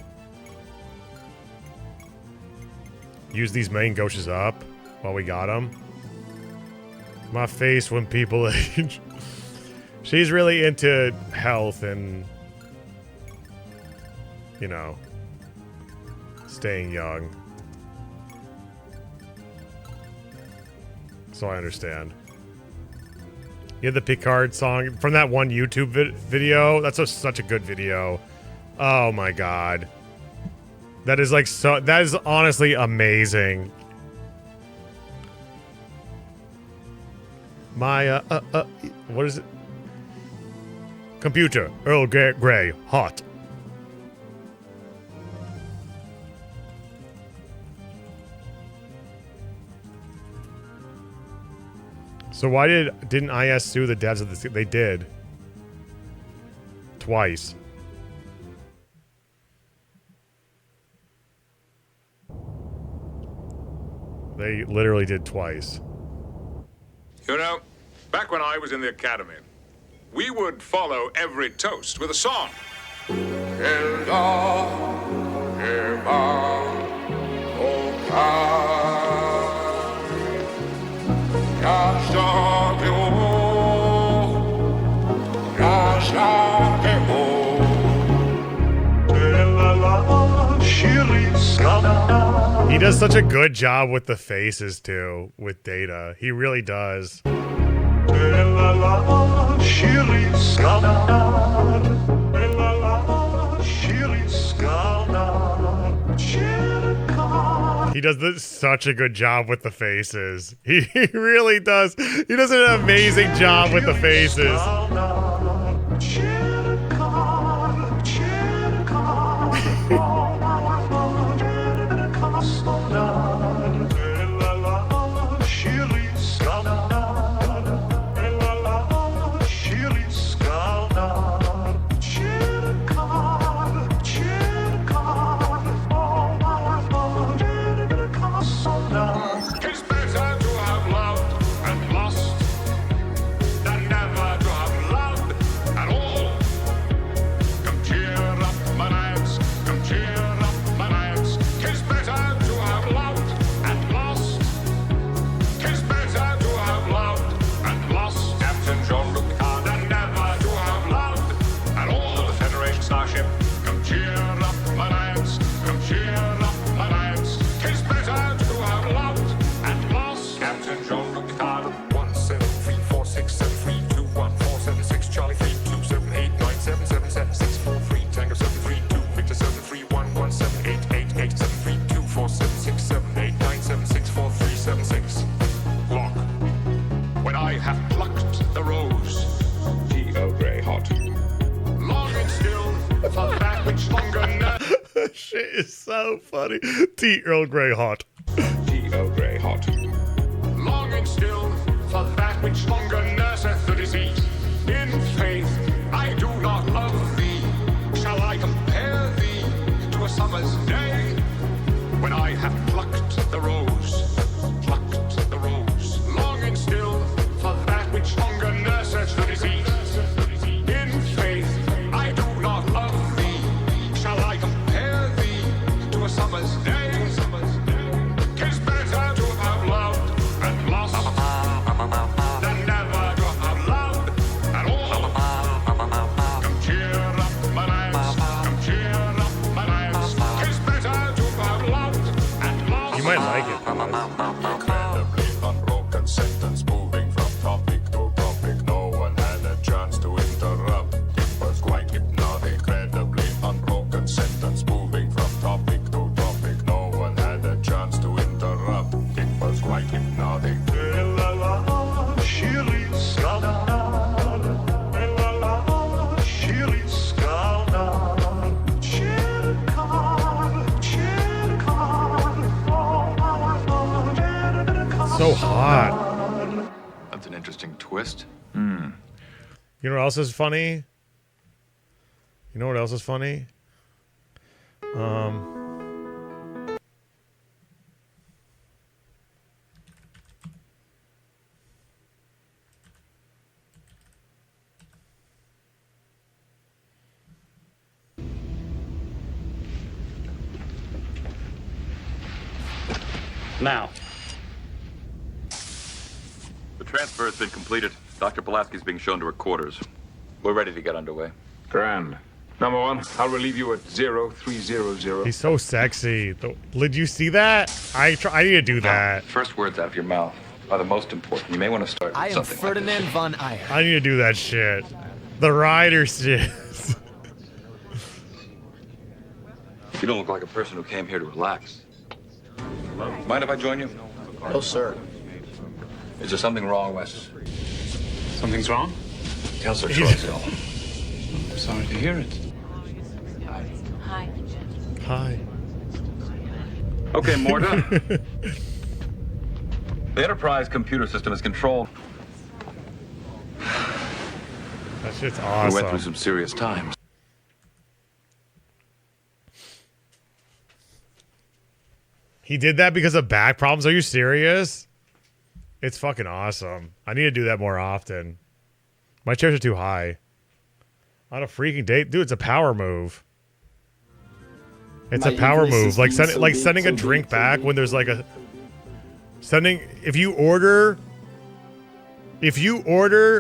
[SPEAKER 10] Use these main goshes up while we got them. My face when people age. She's really into health and, you know, staying young. So I understand. You had the Picard song from that one YouTube video. That's such a good video. Oh my god. That is like that is honestly amazing. My what is it? Computer, Earl Grey, hot. So why didn't IS sue the devs of this? They did. Twice. They literally did twice.
[SPEAKER 21] You know, back when I was in the academy, we would follow every toast with a song.
[SPEAKER 10] He does such a good job with the faces too, with Data. He really does. He does such a good job with the faces. He really does. He does an amazing job with the faces.
[SPEAKER 21] Come cheer up, my lads. 'Tis better to have loved
[SPEAKER 10] so funny. Tea Earl Grey hot.
[SPEAKER 21] Tea Earl Grey hot. Longing still for that which longer nurseth the disease. In faith, I do not love thee. Shall I compare thee to a summer's day? When I have plucked the rose, plucked the rose. Longing still for that which longer nurseth the disease. In faith, I do not love thee. Shall I compare thee to a summer's day? 'Tis better to have loved and lost than never to have loved at all. Come cheer up my lads, come cheer up my lads. 'Tis better to have loved and lost.
[SPEAKER 10] You might like it, Paz.
[SPEAKER 21] Incredibly unbroken sentence moving from topic to topic. No one had a chance to interrupt. It was quite hypnotic. Incredibly unbroken sentence moving from topic to topic. No one had a chance to interrupt. It was quite hypnotic.
[SPEAKER 10] So hot.
[SPEAKER 21] That's an interesting twist.
[SPEAKER 10] You know what else is funny? You know what else is funny?
[SPEAKER 6] Now.
[SPEAKER 22] The transfer has been completed. Dr. Pulaski's being shown to her quarters. We're ready to get underway.
[SPEAKER 21] Grand. Number one, I'll relieve you at 0300.
[SPEAKER 10] He's so sexy. Did you see that? I need to do that.
[SPEAKER 22] First words out of your mouth are the most important. You may want to start with
[SPEAKER 11] I am
[SPEAKER 22] something
[SPEAKER 11] Ferdinand von Ayer.
[SPEAKER 10] I need to do that shit. The rider shit.
[SPEAKER 22] You don't look like a person who came here to relax. Mind if I join you?
[SPEAKER 8] No, sir.
[SPEAKER 22] Is there something wrong, Wes?
[SPEAKER 6] Something's wrong?
[SPEAKER 22] Counselor Troy's ill.
[SPEAKER 6] I'm sorry to hear it.
[SPEAKER 5] Hi.
[SPEAKER 10] Hi.
[SPEAKER 22] Okay, Morta. The Enterprise computer system is controlled.
[SPEAKER 10] That shit's
[SPEAKER 22] We went through
[SPEAKER 10] awesome.
[SPEAKER 22] some serious times.
[SPEAKER 10] He did that because of back problems? Are you serious? It's fucking awesome. I need to do that more often. My chairs are too high. On a freaking date? Dude, it's a power move. It's
[SPEAKER 8] My
[SPEAKER 10] a power
[SPEAKER 8] English
[SPEAKER 10] move.
[SPEAKER 8] is
[SPEAKER 10] Like,
[SPEAKER 8] being so big,
[SPEAKER 10] sending
[SPEAKER 8] so
[SPEAKER 10] a
[SPEAKER 8] big,
[SPEAKER 10] drink
[SPEAKER 8] so
[SPEAKER 10] back
[SPEAKER 8] big.
[SPEAKER 10] when there's like a... If you order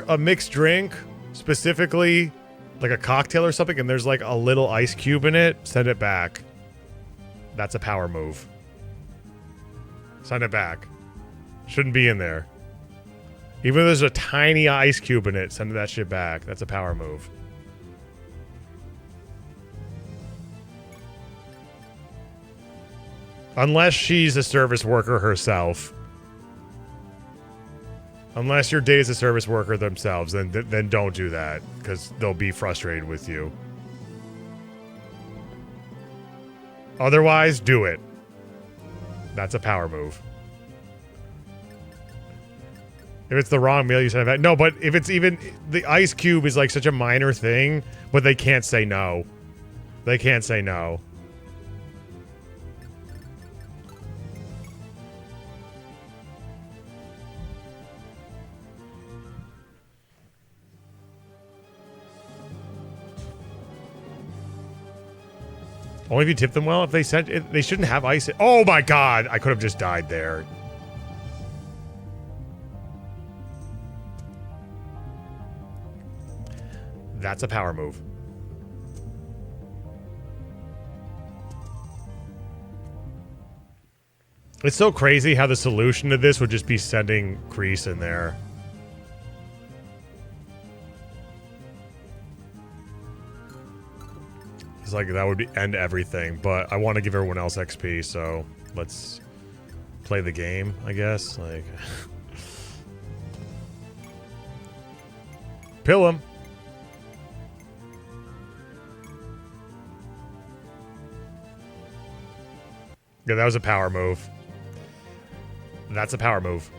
[SPEAKER 10] a mixed drink, specifically like a cocktail or something, and there's like a little ice cube in it, send it back. That's a power move. Send it back. Shouldn't be in there. Even though there's a tiny ice cube in it, send that shit back. That's a power move. Unless she's a service worker herself. Unless your date is a service worker themselves, then don't do that, because they'll be frustrated with you. Otherwise, do it. That's a power move. If it's the wrong meal, you send it back. No, but if it's even... The ice cube is like such a minor thing, but they can't say no. They can't say no. Only if you tip them well. If they sent it, they shouldn't have ice. Oh my god! I could have just died there. That's a power move. It's so crazy how the solution to this would just be sending Kreese in there. It's like that would end everything, but I want to give everyone else XP, so let's play the game, I guess. Like, pill him. Yeah, that was a power move. That's a power move.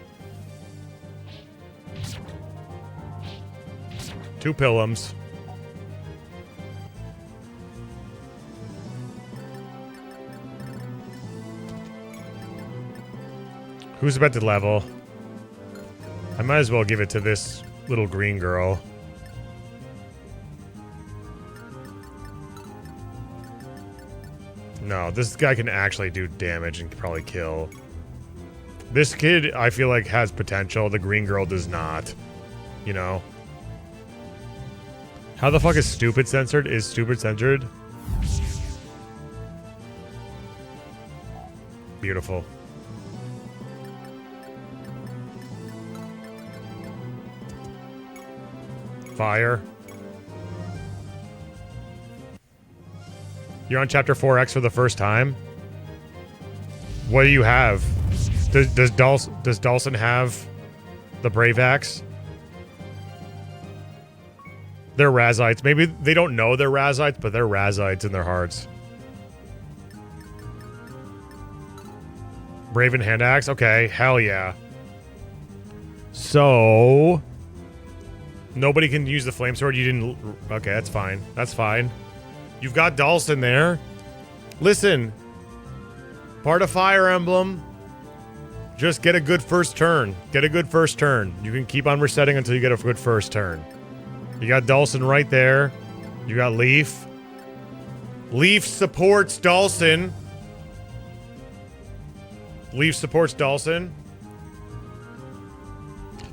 [SPEAKER 10] 2 Pillums. Who's about to level? I might as well give it to this little green girl. No, this guy can actually do damage and probably kill. This kid, I feel like, has potential. The green girl does not. You know? How the fuck is stupid censored? Is stupid censored? Beautiful. Fire. You're on chapter 4X for the first time? What do you have? Does Dawson have the Brave Axe? They're Razites. Maybe they don't know they're Razites, but they're Razites in their hearts. Braven Hand Axe? Okay, hell yeah. So... nobody can use the flame sword. You didn't... okay, that's fine. That's fine. You've got Dawson there. Listen. Part of Fire Emblem. Just get a good first turn. Get a good first turn. You can keep on resetting until you get a good first turn. You got Dawson right there. You got Leaf. Leaf supports Dawson. Leaf supports Dawson.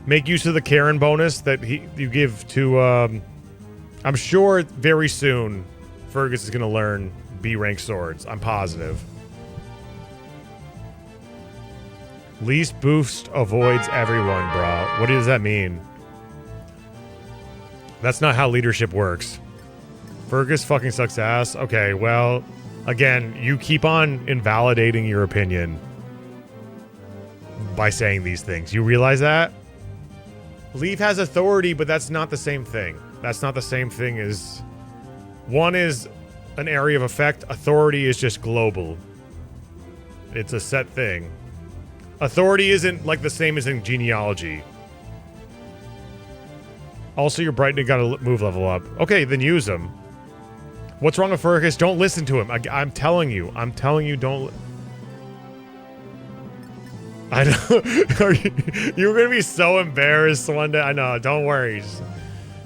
[SPEAKER 10] Make use of the Karen bonus that you give to... I'm sure very soon Fergus is going to learn B-rank swords. I'm positive. Least boost avoids everyone, bro. What does that mean? That's not how leadership works. Fergus fucking sucks ass. Okay, well, again, you keep on invalidating your opinion by saying these things. You realize that? Leaf has authority, but that's not the same thing. That's not the same thing as... one is an area of effect. Authority is just global. It's a set thing. Authority isn't like the same as in genealogy. Also, your Brighton got a move level up. Okay, then use them. What's wrong with Fergus? Don't listen to him. I'm telling you. I'm telling you, don't... I know. You're going to be so embarrassed one day. I know. Don't worry.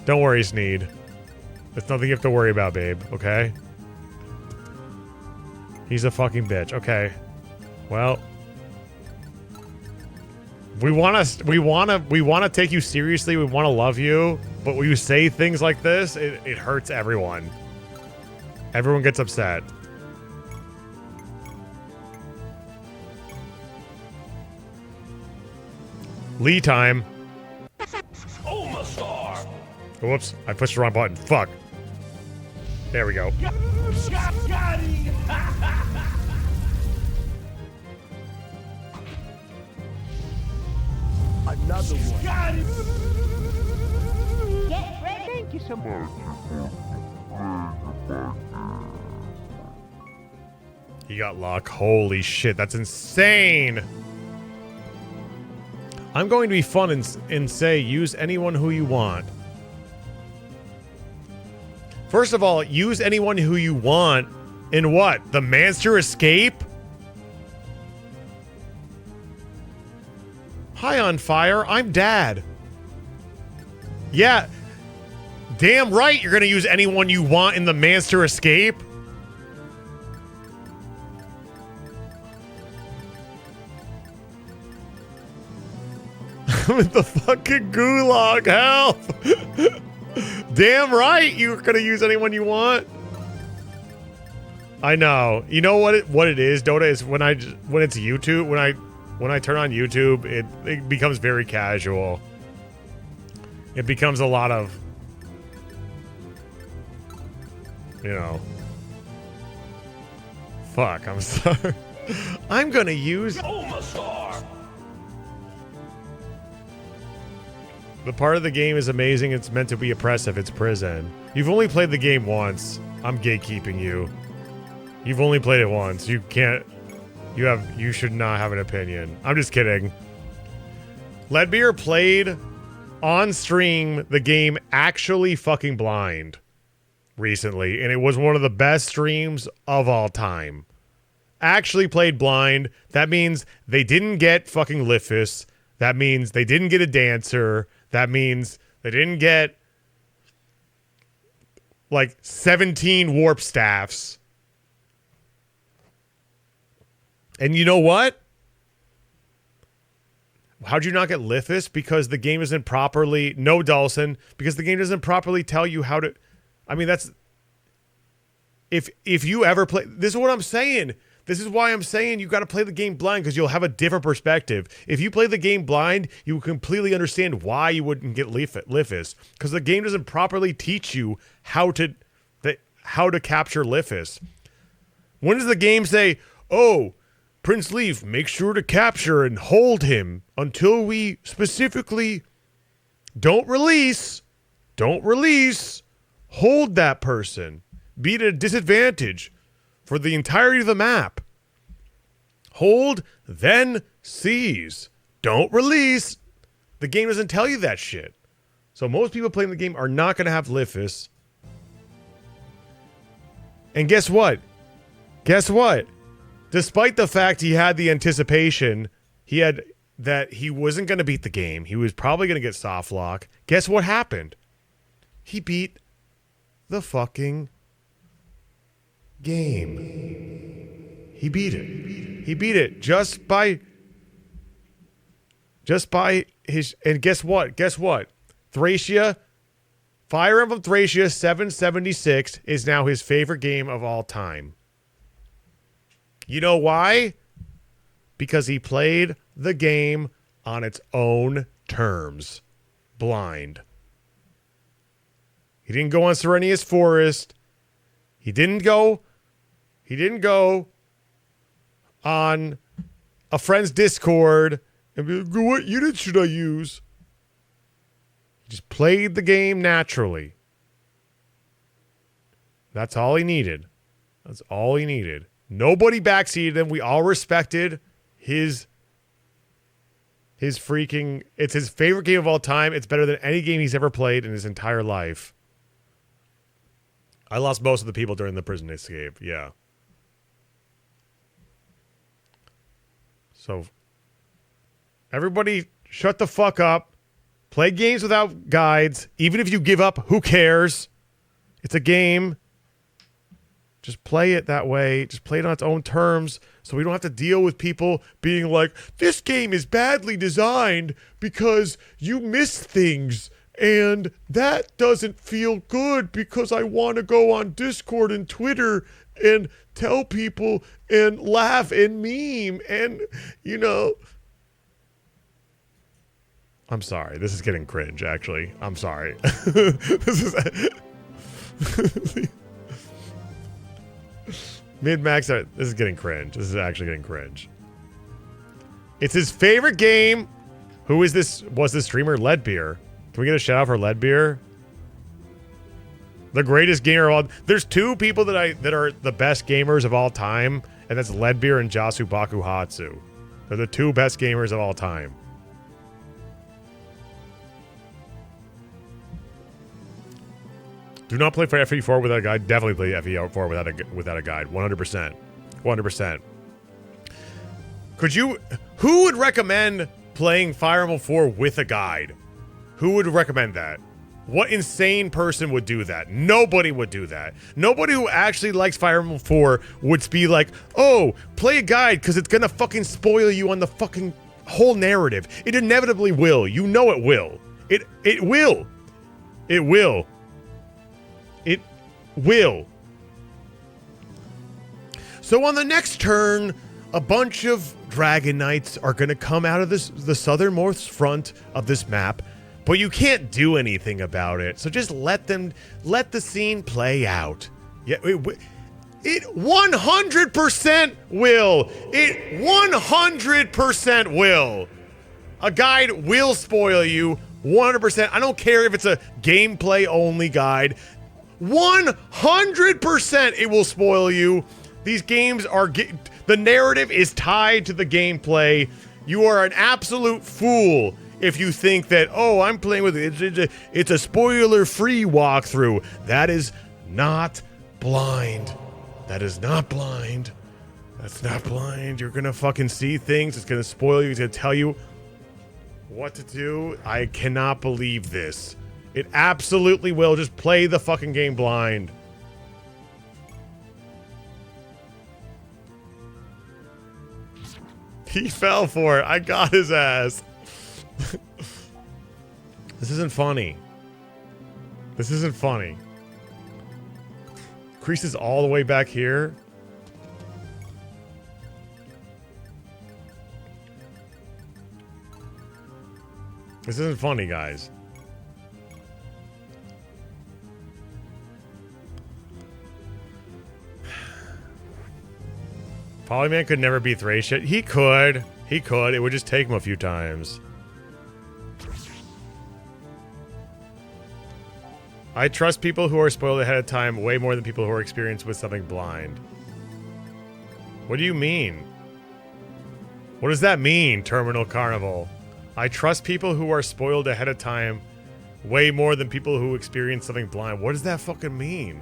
[SPEAKER 10] Don't worry, Sneed. It's nothing you have to worry about, babe. Okay? He's a fucking bitch. Okay. Well... We want to take you seriously. We want to love you, but when you say things like this, it hurts everyone. Everyone gets upset. Lee time. Whoops, I pushed the wrong button. Fuck. There we go.
[SPEAKER 3] Another one. Got it. Get ready. Thank you so much.
[SPEAKER 10] He got luck. Holy shit, that's insane. I'm going to be fun and say use anyone who you want. First of all, use anyone who you want in what? The Manster Escape? Hi on fire, I'm Dad. Yeah. Damn right you're gonna use anyone you want in the Manster Escape. I'm in the fucking gulag, help! Damn right you're gonna use anyone you want. I know. You know what it is, Dota, is when it's YouTube, when I turn on YouTube, it becomes very casual. It becomes a lot of, you know. Fuck, I'm sorry. I'm gonna use... The part of the game is amazing. It's meant to be oppressive. It's prison. You've only played the game once. I'm gatekeeping you. You've only played it once. You can't You should not have an opinion. I'm just kidding. Leadbeer played on stream the game Actually Fucking Blind recently, and it was one of the best streams of all time. Actually played blind. That means they didn't get fucking Liffus. That means they didn't get a dancer. That means they didn't get like 17 warp staffs. And you know what? How'd you not get Liffus? Because the game isn't properly... No, Dawson. Because the game doesn't properly tell you how to... I mean, that's... If you ever play... This is what I'm saying. This is why I'm saying you got to play the game blind, because you'll have a different perspective. If you play the game blind, you will completely understand why you wouldn't get Liffus. Because the game doesn't properly teach you how to capture Liffus. When does the game say, oh... Prince Leaf, make sure to capture and hold him until we specifically don't release, hold that person. Be at a disadvantage for the entirety of the map. Hold, then seize. Don't release. The game doesn't tell you that shit. So most people playing the game are not going to have Liffus. And guess what? Despite the fact he had the anticipation, he had that he wasn't going to beat the game. He was probably going to get soft lock. Guess what happened? He beat the fucking game. He beat it. He beat it just by his... And guess what? Thracia, Fire Emblem Thracia 776 is now his favorite game of all time. You know why? Because he played the game on its own terms. Blind. He didn't go on Serenius Forest. He didn't go on a friend's Discord and be like, what unit should I use? He just played the game naturally. That's all he needed. Nobody backseated him. We all respected his freaking... It's his favorite game of all time. It's better than any game he's ever played in his entire life. I lost most of the people during the prison escape. Yeah. So, everybody shut the fuck up. Play games without guides. Even if you give up, who cares? It's a game. Just play it that way. Just play it on its own terms so we don't have to deal with people being like, this game is badly designed because you miss things and that doesn't feel good because I want to go on Discord and Twitter and tell people and laugh and meme and, you know. I'm sorry. This is getting cringe, actually. I'm sorry. This is... Mid-max, this is getting cringe. This is actually getting cringe. It's his favorite game. Who is this? Was this streamer? Leadbeer. Can we get a shout out for Leadbeer? The greatest gamer of all... There's two people that are the best gamers of all time, and that's Leadbeer and Jasu Bakuhatsu. They're the two best gamers of all time. Do not play for FE4 without a guide. Definitely play FE4 without a guide. 100%. 100%. Who would recommend playing Fire Emblem 4 with a guide? Who would recommend that? What insane person would do that? Nobody would do that. Nobody who actually likes Fire Emblem 4 would be like, oh, play a guide because it's going to fucking spoil you on the fucking whole narrative. It inevitably will. You know it will. It will. It will. It will. So on the next turn, a bunch of Dragon Knights are going to come out of the southernmost front of this map, but you can't do anything about it. So just let the scene play out. Yeah, it 100% will. It 100% will. A guide will spoil you 100%. I don't care if it's a gameplay only guide. 100% it will spoil you. These games are The narrative is tied to the gameplay. You are an absolute fool if you think that, oh, I'm playing with it. It's a spoiler-free walkthrough. That is not blind. That is not blind. That's not blind. You're gonna fucking see things. It's gonna spoil you. It's gonna tell you what to do. I cannot believe this. It absolutely will. Just play the fucking game blind. He fell for it. I got his ass. This isn't funny. This isn't funny. Crease is all the way back here. This isn't funny, guys. Polyman could never beat Thracia. He could. He could. It would just take him a few times. I trust people who are spoiled ahead of time way more than people who are experienced with something blind. What do you mean? What does that mean, Terminal Carnival? I trust people who are spoiled ahead of time way more than people who experience something blind. What does that fucking mean?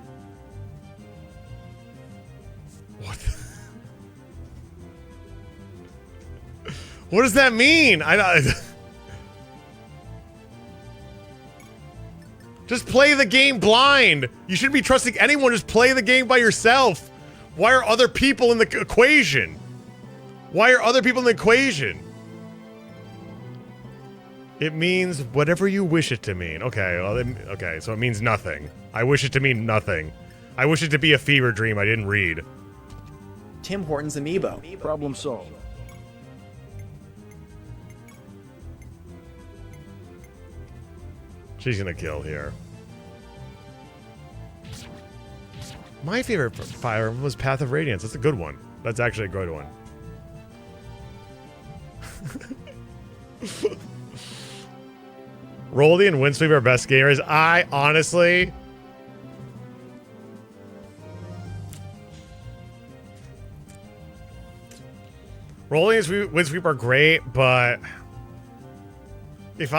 [SPEAKER 10] What? What does that mean? I don't. Just play the game blind. You shouldn't be trusting anyone. Just play the game by yourself. Why are other people in the equation? Why are other people in the equation? It means whatever you wish it to mean. Okay, well, okay, so it means nothing. I wish it to mean nothing. I wish it to be a fever dream I didn't read.
[SPEAKER 11] Tim Hortons amiibo.
[SPEAKER 17] Problem solved.
[SPEAKER 10] She's gonna kill here. My favorite Fire Emblem was Path of Radiance. That's a good one. That's actually a good one. Roldy and Windsweep are best gamers. I honestly... Roldy and Windsweep are great, but... If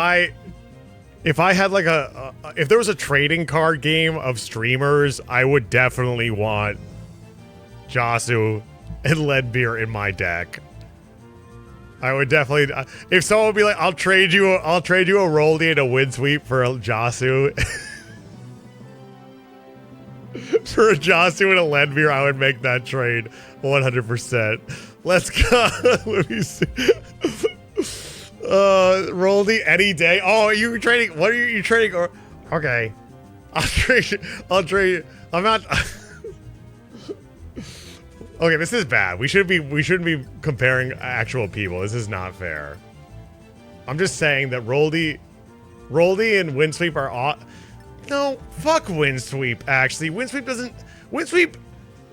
[SPEAKER 10] I had like if there was a trading card game of streamers, I would definitely want Jasu and Leadbeer in my deck. I would definitely, if someone would be like, I'll trade you a Roldy and a Windsweep for a Jasu. For a Jasu and a Leadbeer, I would make that trade 100%. Let's go. Let me see. Roldy any day. Oh, you trading? What are you trading? Or okay, I'll trade. I'm not. Okay, this is bad. We shouldn't be comparing actual people. This is not fair. I'm just saying that Roldy and Windsweep are no, fuck Windsweep. Actually, Windsweep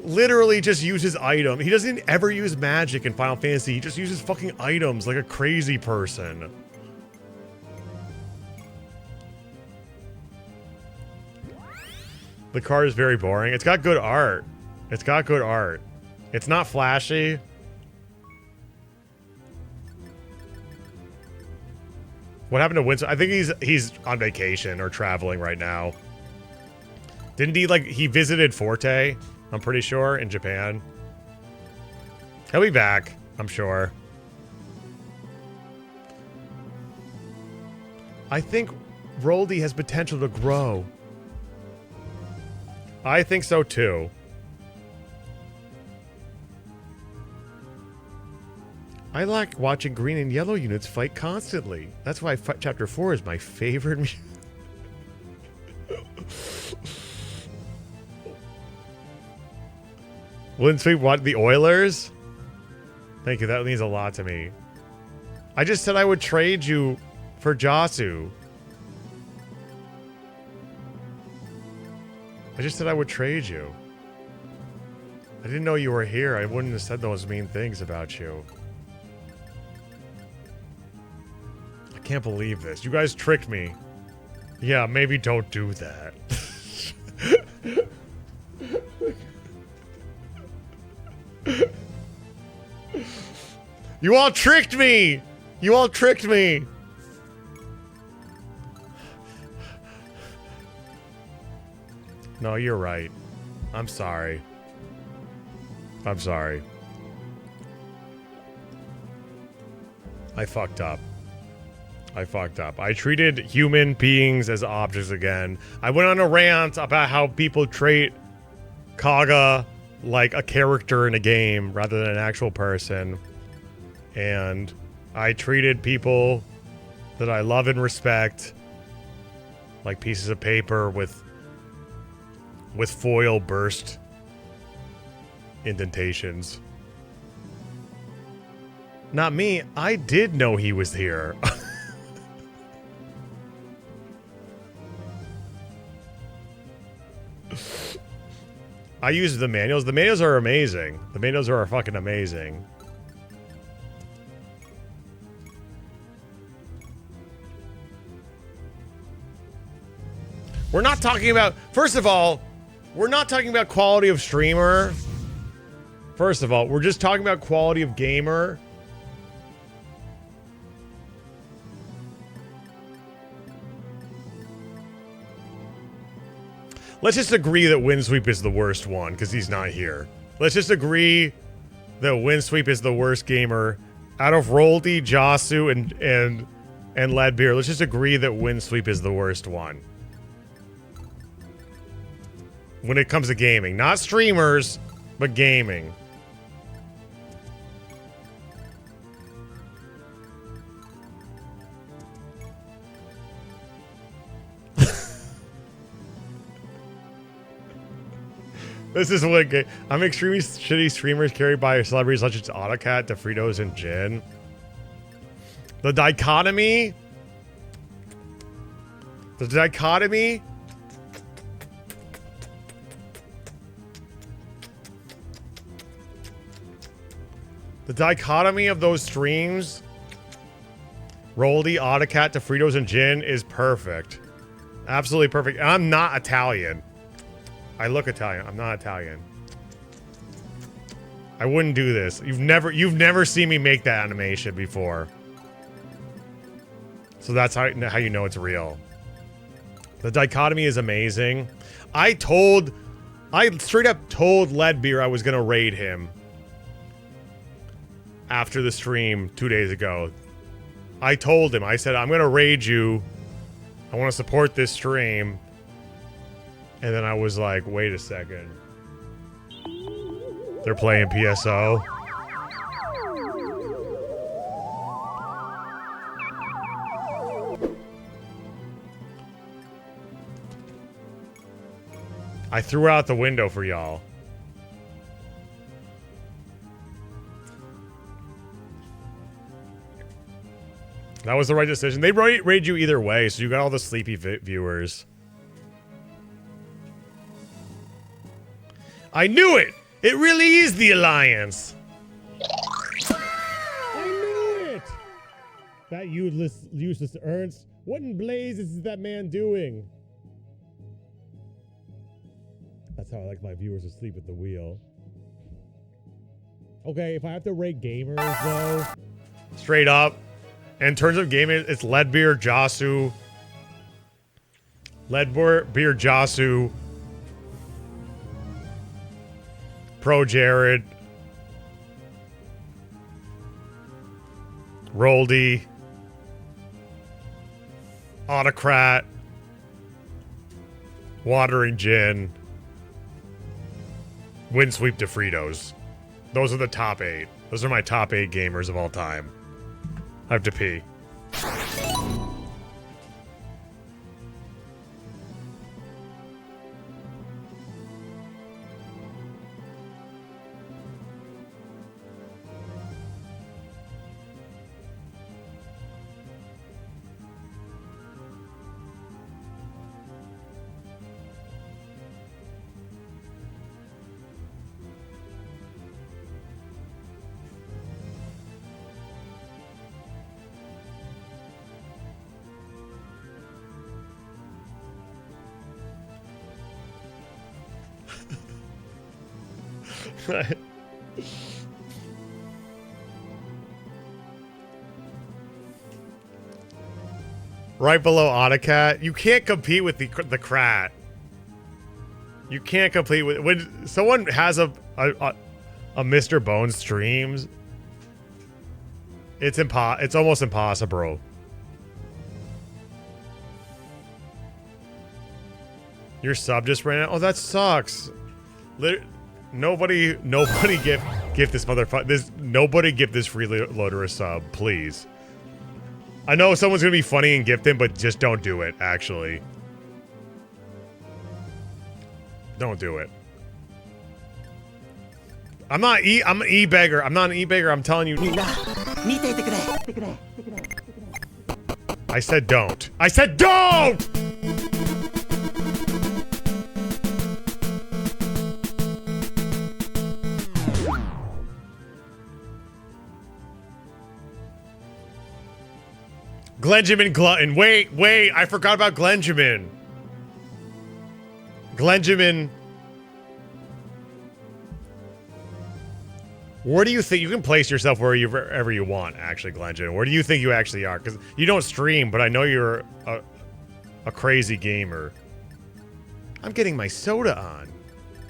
[SPEAKER 10] literally just uses item. He doesn't ever use magic in Final Fantasy. He just uses fucking items like a crazy person. The card is very boring. It's got good art. It's got good art. It's not flashy. What happened to Winston? I think he's on vacation or traveling right now. Didn't he visited Forte? I'm pretty sure in Japan. He'll be back, I'm sure. I think Roldy has potential to grow. I think so too. I like watching green and yellow units fight constantly. That's why Chapter 4 is my favorite. Windsweep, what? The Oilers? Thank you, that means a lot to me. I just said I would trade you for Jasu. I just said I would trade you. I didn't know you were here. I wouldn't have said those mean things about you. I can't believe this. You guys tricked me. Yeah, maybe don't do that. You all tricked me! You all tricked me! No, you're right. I'm sorry. I'm sorry. I fucked up. I fucked up. I treated human beings as objects again. I went on a rant about how people treat Kaga like a character in a game rather than an actual person. And I treated people that I love and respect like pieces of paper with foil burst indentations. Not me. I did know he was here. I used the manuals. The manuals are amazing. The manuals are fucking amazing. We're not talking about... First of all, we're not talking about quality of streamer. First of all, we're just talking about quality of gamer. Let's just agree that Windsweep is the worst one, because he's not here. Let's just agree that Windsweep is the worst gamer. Out of Roldy, Jasu, and Leadbeer, let's just agree that Windsweep is the worst one. When it comes to gaming. Not streamers, but gaming. This is what I'm extremely shitty streamers carried by celebrities such as Autocat, DeFritos, and Jin. The dichotomy. The dichotomy. The dichotomy of those streams, Roldy, Autocat, DeFritos, and Jin, is perfect. Absolutely perfect. And I'm not Italian. I look Italian. I'm not Italian. I wouldn't do this. You've never seen me make that animation before. So that's how you know it's real. The dichotomy is amazing. I straight up told Leadbeer I was gonna raid him after the stream 2 days ago. I told him, I said, I'm gonna raid you. I want to support this stream. And then I was like, wait a second. They're playing PSO. I threw out the window for y'all. That was the right decision. They raid you either way, so you got all the sleepy viewers. I knew it! It really is the Alliance! I knew it! That useless Ernst. What in blazes is that man doing? That's how I like my viewers asleep at the wheel. Okay, if I have to rate gamers, though... Straight up. In terms of gaming, it's Leadbeer, Jasu. Leadbeer, Jasu. Pro Jared. Roldy. Autocrat. Watering Gin. Windsweep DeFritos. Those are the top 8. Those are my top 8 gamers of all time. I have to pee. Right below Autocat. You can't compete with the Krat. You can't compete with when someone has a Mr. Bones streams. It's almost impossible. Your sub just ran out. Oh, that sucks. Nobody gift this motherfucker. Nobody gift this freeloader a sub, please. I know someone's gonna be funny and gift him, but just don't do it. Actually, don't do it. I'm an e-beggar. I'm not an e-beggar. I'm telling you. I said don't. I said don't! Glenjamin Glutton. Wait. I forgot about Glenjamin. Glenjamin. Where do you think you can place yourself wherever you want, actually, Glenjamin? Where do you think you actually are? Because you don't stream, but I know you're a crazy gamer. I'm getting my soda on.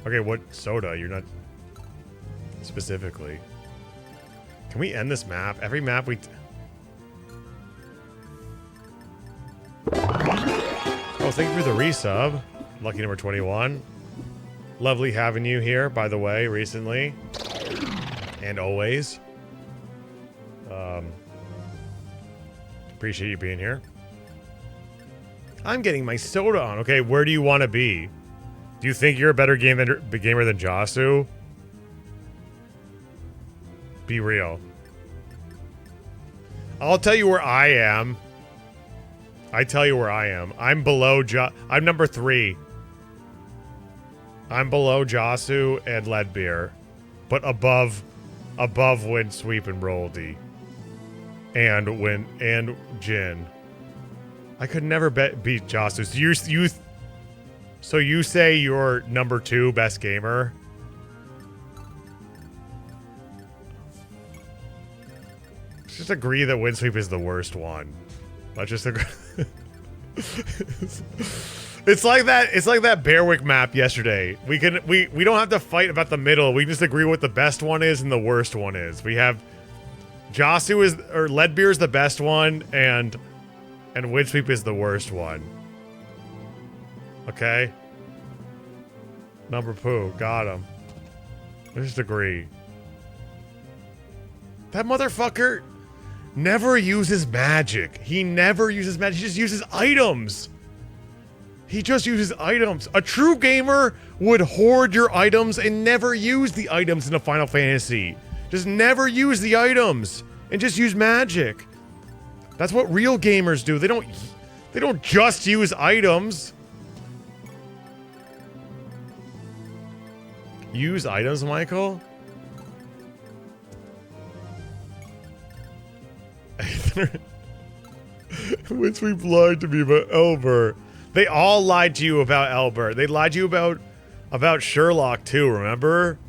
[SPEAKER 10] Okay, what soda? You're not specifically. Can we end this map? Every map we... Oh, thank you for the resub. Lucky number 21. Lovely having you here, by the way, recently. And always. Appreciate you being here. I'm getting my soda on. Okay, where do you want to be? Do you think you're a better gamer than Jasu? Be real. I'll tell you where I am. I tell you where I am. I'm below I'm number 3. I'm below Jasu and Leadbeer, but above Windsweep and Roldy. And Jin. I could never beat Jasu. So you say you're number 2 best gamer? Let's just agree that Windsweep is the worst one. Let's just agree. It's like that Bearwick map yesterday. We don't have to fight about the middle. We just agree what the best one is and the worst one is. We have Leadbeer is the best one and Windsweep is the worst one. Okay? Number poo. Got him. Let's just agree. That motherfucker never uses magic. He never uses magic. He just uses items. He just uses items. A true gamer would hoard your items and never use the items in a Final Fantasy. Just never use the items and just use magic. That's what real gamers do. They don't just use items. Use items, Michael? Windsweep lied to me about Elber. They all lied to you about Elber. They lied to you about Sherlock too, remember?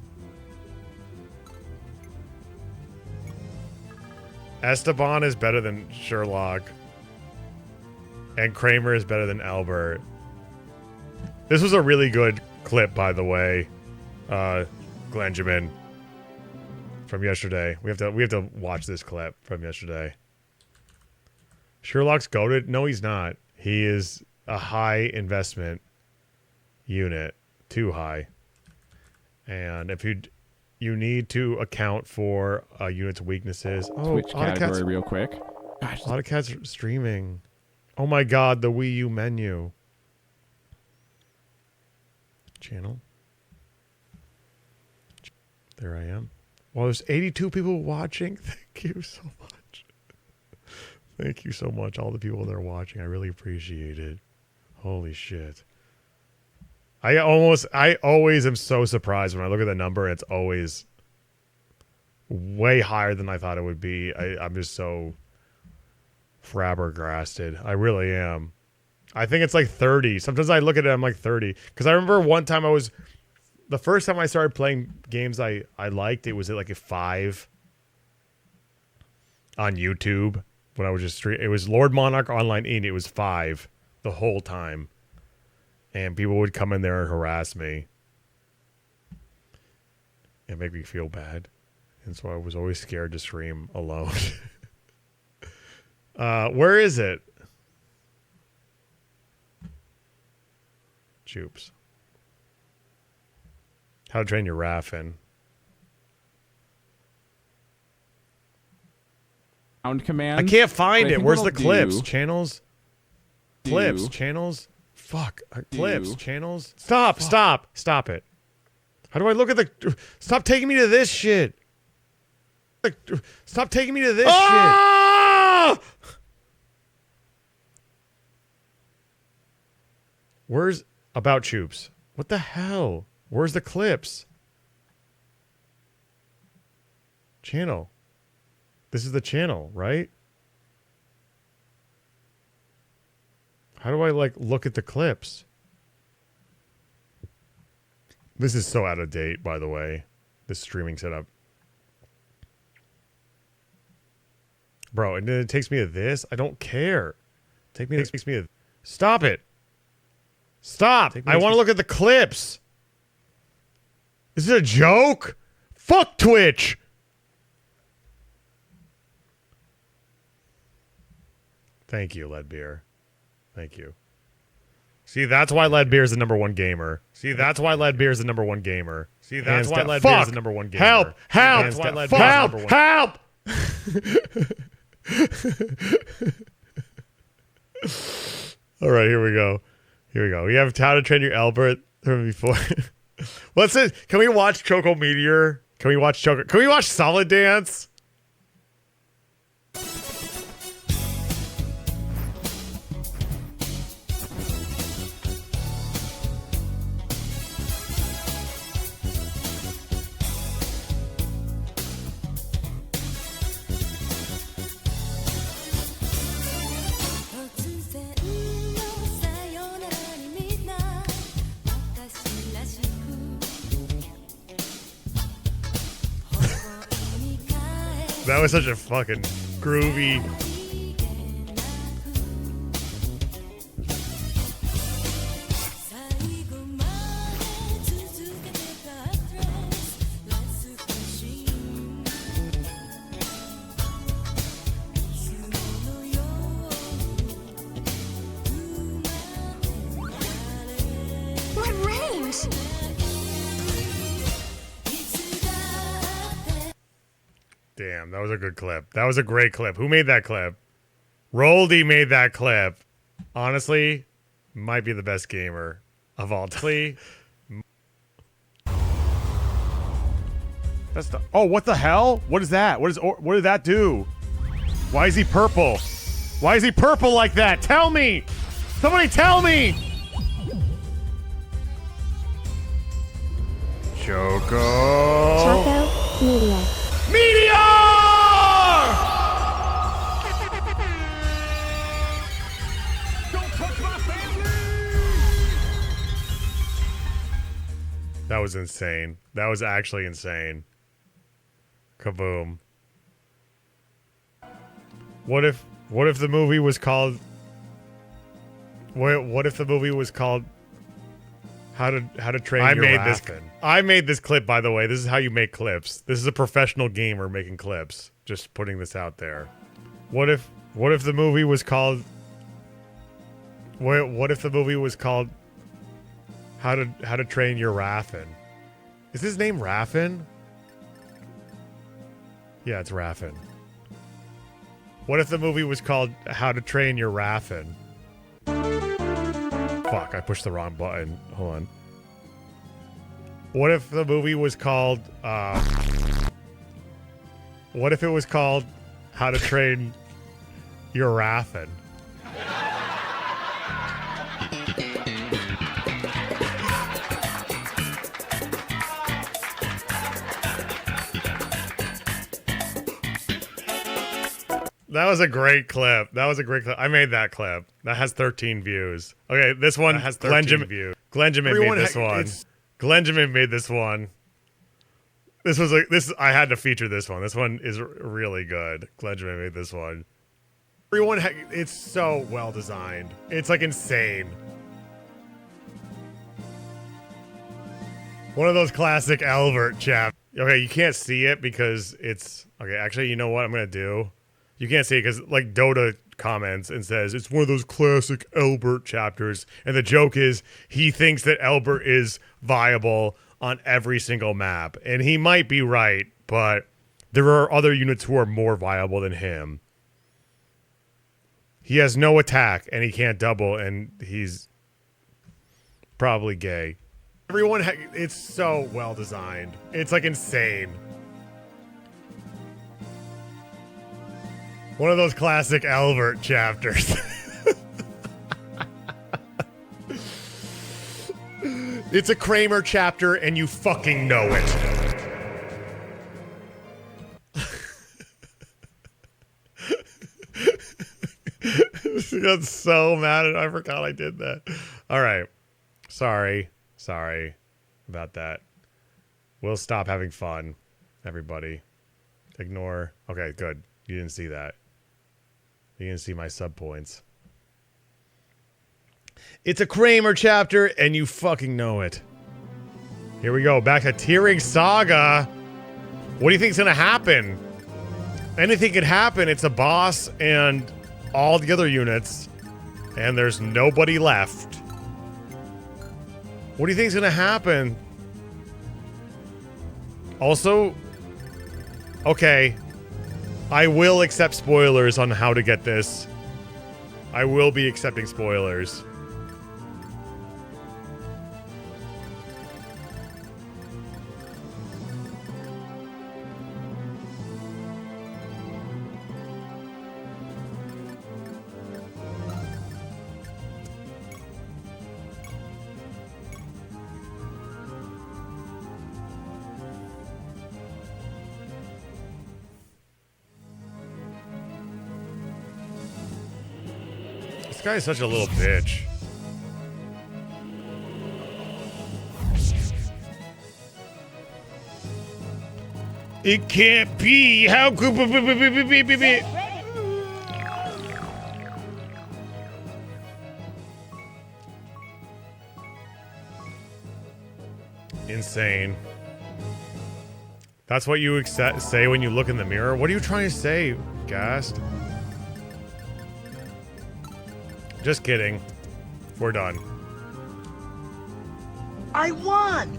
[SPEAKER 10] Esteban is better than Sherlock. And Kramer is better than Albert. This was a really good clip, by the way. Glenjamin. From yesterday. We have to watch this clip from yesterday. Sherlock's goated? No, he's not. He is a high investment unit. Too high. And if you need to account for a unit's weaknesses. Oh,
[SPEAKER 4] Twitch category real quick.
[SPEAKER 10] Gosh, a lot of cats are streaming. Oh my god, the Wii U menu. Channel. There I am. Well, there's 82 people watching. Thank you so much. Thank you so much, all the people that are watching. I really appreciate it. Holy shit. I always am so surprised when I look at the number. It's always way higher than I thought it would be. I'm just so flabbergasted. I really am. I think it's like 30. Sometimes I look at it, I'm like 30. Because I remember one time the first time I started playing games I liked, it was at like a 5 on YouTube. when I was just stream. It was Lord Monarch Online Inc. It was 5 the whole time, and people would come in there and harass me and make me feel bad, and so I was always scared to stream alone. Where is it? Choops. How to Train Your Raffin.
[SPEAKER 4] Sound command.
[SPEAKER 10] I can't find it. Where's the
[SPEAKER 4] what
[SPEAKER 10] clips?
[SPEAKER 4] I'll do-
[SPEAKER 10] Channels?
[SPEAKER 4] do-
[SPEAKER 10] Clips. Channels? Fuck. Clips.
[SPEAKER 4] do-
[SPEAKER 10] Channels? Stop. Stop. Stop it. How do I look at the... Stop taking me to this shit. Stop taking me to this shit. Where's About Choops? What the hell? Where's the clips? Channel. This is the channel, right? How do I look at the clips? This is so out of date, by the way. This streaming setup. Bro, and then it takes me to this? I don't care. Takes me to... Stop it. Stop. I want to look at the clips. Is it a joke? Fuck Twitch. Thank you, Leadbeer. Thank you. See, that's why Leadbeer is the #1 gamer. See, that's why Leadbeer is the #1 gamer. See, that's why Leadbeer is the #1 gamer. Help! Help! Help! Help! All right, here we go. Here we go. We have How to Train Your Albert from before. What's it? Can we watch Choco Meteor? Can we watch Choco? Can we watch Solid Dance? That was such a fucking groovy.
[SPEAKER 13] What range?
[SPEAKER 10] Damn, that was a good clip. That was a great clip. Who made that clip? Roldy made that clip. Honestly, might be the best gamer of all time. That's the... Oh, what the hell? What is that? What did that do? Why is he purple? Why is he purple like that? Tell me! Somebody tell me! Choco
[SPEAKER 13] Media.
[SPEAKER 10] Meteor! That was insane. That was actually insane. Kaboom. What if the movie was called What if the movie was called How to Train Your Raffin? I made this clip, by the way. This is how you make clips. This is a professional gamer making clips. Just putting this out there. What if the movie was called What if the movie was called How to Train Your Raffin? Is his name Raffin? Yeah, it's Raffin. What if the movie was called How to Train Your Raffin? Fuck, I pushed the wrong button. Hold on. What if the movie was called what if it was called How to Train Your Raffin? That was a great clip. That was a great clip. I made that clip. That has 13 views. Okay, this one has 13 views. Glenjamin made this one. Glenjamin made this one. This was I had to feature this one. This one is really good. Glenjamin made this one. Everyone, it's so well designed. It's like insane. One of those classic Albert chapters. Okay, you can't see it because it's... Okay, actually, you know what I'm going to do? You can't see it because, like, Dota comments and says, it's one of those classic Albert chapters. And the joke is, he thinks that Albert is viable on every single map. And he might be right, but there are other units who are more viable than him. He has no attack, and he can't double, and he's probably gay. Everyone, it's so well designed. It's like insane. One of those classic Albert chapters. It's a Kramer chapter, and you fucking know it. She got so mad at I forgot I did that. All right. Sorry about that. We'll stop having fun, everybody. Ignore. Okay, good. You didn't see that. You didn't see my sub points. It's a Kramer chapter, and you fucking know it. Here we go. Back to Tearing Saga. What do you think's gonna happen? Anything could happen. It's a boss and all the other units, and there's nobody left. What do you think's gonna happen? Also, okay, I will accept spoilers on how to get this. I will be accepting spoilers. This guy is such a little bitch. It can't be. How could be? Insane. That's what you say when you look in the mirror? What are you trying to say, Gast? Just kidding. We're done.
[SPEAKER 12] I won!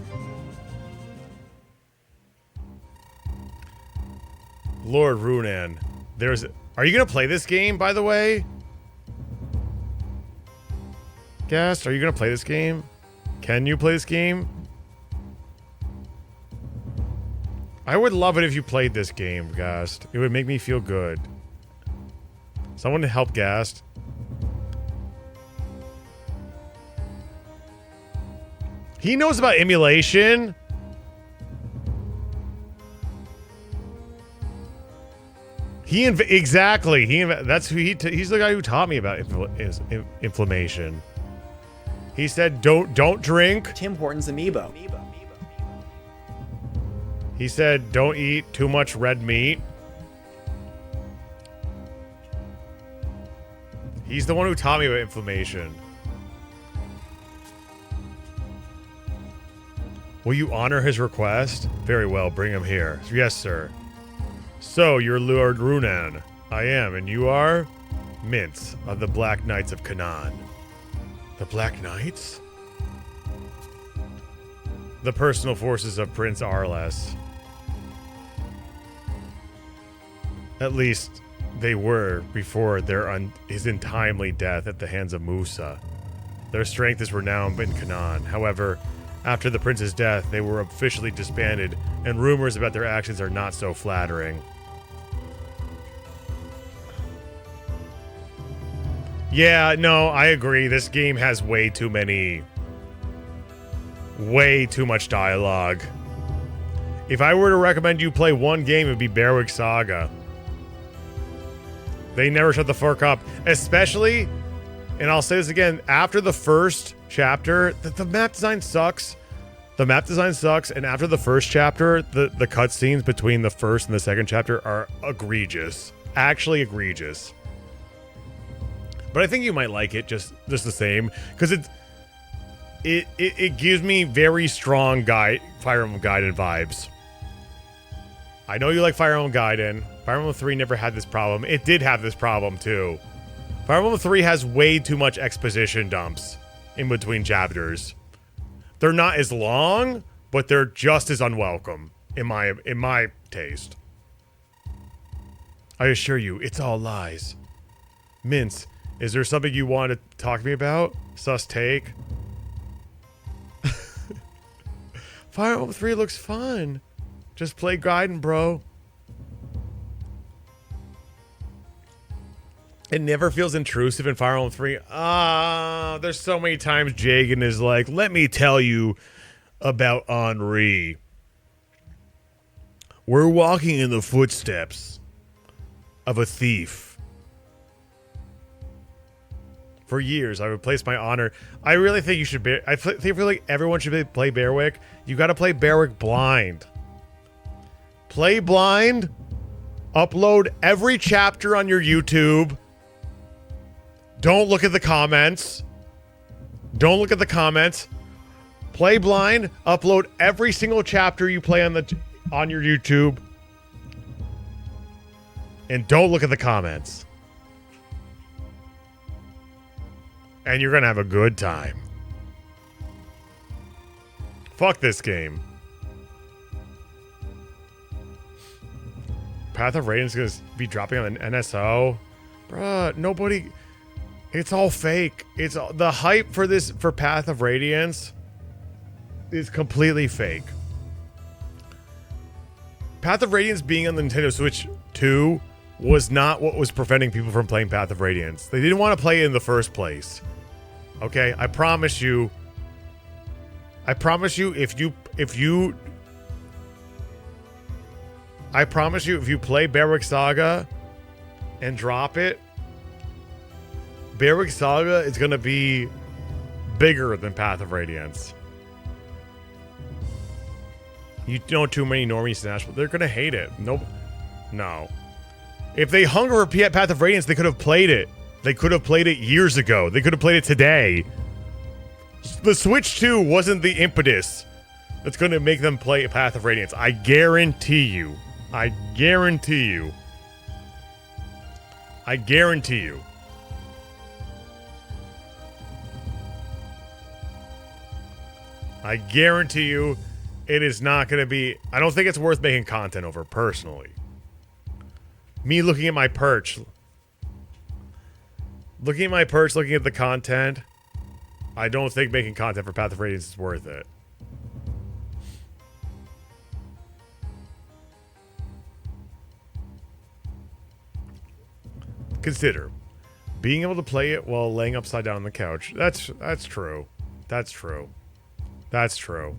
[SPEAKER 10] Lord Runan. Are you gonna play this game, by the way? Gast, are you gonna play this game? Can you play this game? I would love it if you played this game, Gast. It would make me feel good. Someone to help Gast. He knows about emulation. Exactly. That's who he's the guy who taught me about inflammation. He said, "Don't drink."
[SPEAKER 11] Tim Hortons amiibo.
[SPEAKER 10] He said, "Don't eat too much red meat." He's the one who taught me about inflammation. Will you honor his request? Very well, bring him here. Yes, sir. So, you're Lord Runan. I am, and you are? Mintz of the Black Knights of Canaan. The Black Knights? The personal forces of Prince Arles. At least, they were before his untimely death at the hands of Musa. Their strength is renowned in Canaan. However, after the prince's death, they were officially disbanded, and rumors about their actions are not so flattering. Yeah, no, I agree. This game has way too much dialogue. If I were to recommend you play one game, it would be Berwick Saga. They never shut the fuck up. Especially, and I'll say this again, after the first chapter, the map design sucks. The map design sucks, and after the first chapter, the cutscenes between the first and the second chapter are egregious. Actually egregious. but I think you might like it just the same because it gives me very strong Fire Emblem Gaiden vibes. I know you like Fire Emblem Gaiden. Fire Emblem 3 never had this problem. It did have this problem too. Fire Emblem 3 has way too much exposition dumps in between chapters. They're not as long, but they're just as unwelcome in my taste. I assure you, it's all lies. Mince, is there something you want to talk to me about? Sus take. Fire Emblem 3 looks fun. Just play Gaiden, bro. It never feels intrusive in Fire Emblem 3. There's so many times Jagan is like, let me tell you about Henri. We're walking in the footsteps of a thief. For years, I would place my honor. I really think you should I feel like everyone should play Bearwick. You got to play Bearwick blind. Play blind. Upload every chapter on your YouTube. Don't look at the comments. Don't look at the comments. Play blind. Upload every single chapter you play on your YouTube. And don't look at the comments. And you're going to have a good time. Fuck this game. Path of Radiance is going to be dropping on an NSO. Bruh, nobody... It's all fake. It's all, the hype for Path of Radiance is completely fake. Path of Radiance being on the Nintendo Switch 2 was not what was preventing people from playing Path of Radiance. They didn't want to play it in the first place. Okay, I promise you if you play Bearwick Saga and drop it, Bearwick Saga is going to be bigger than Path of Radiance. You know too many normies Smash, but they're going to hate it. Nope. No. If they hunger for Path of Radiance, they could have played it. They could have played it years ago. They could have played it today. The Switch 2 wasn't the impetus that's going to make them play Path of Radiance. I guarantee you. I guarantee you. I guarantee you. I guarantee you it is not going to be... I don't think it's worth making content over, personally. Me looking at my perch. Looking at my perch, looking at the content, I don't think making content for Path of Radiance is worth it. Consider being able to play it while laying upside down on the couch. That's true. That's true. That's true.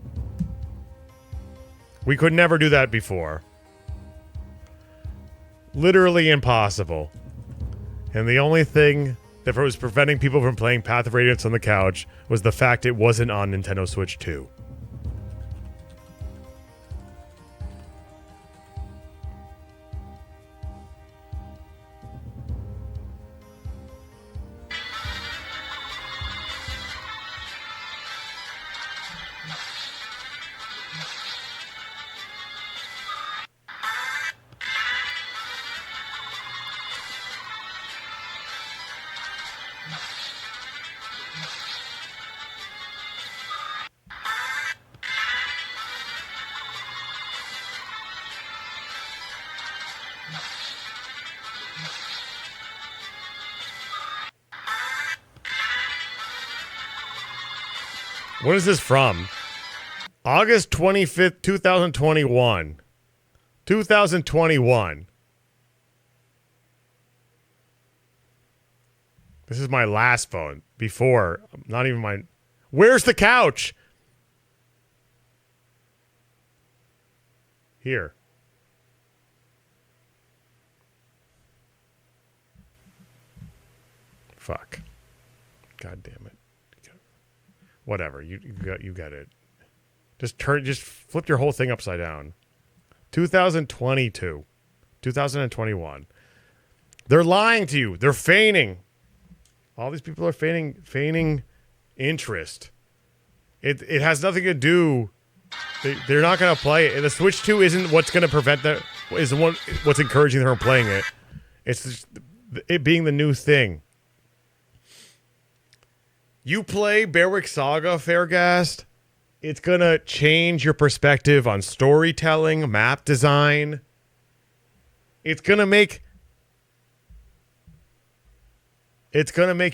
[SPEAKER 10] We could never do that before. Literally impossible. And the only thing that was preventing people from playing Path of Radiance on the couch was the fact it wasn't on Nintendo Switch 2. What is this from? August 25th, 2021. 2021. This is my last phone. Before. Not even my... Where's the couch? Here. Fuck. God damn it. Whatever. You got it. Just flip your whole thing upside down. 2022. 2021. They're lying to you. They're feigning. All these people are feigning interest. It has nothing to do. They're not going to play it. The Switch 2 isn't what's going to prevent that. What's encouraging them from playing it. It's just it being the new thing. You play Berwick Saga, Fairgast, it's going to change your perspective on storytelling, map design. It's going to make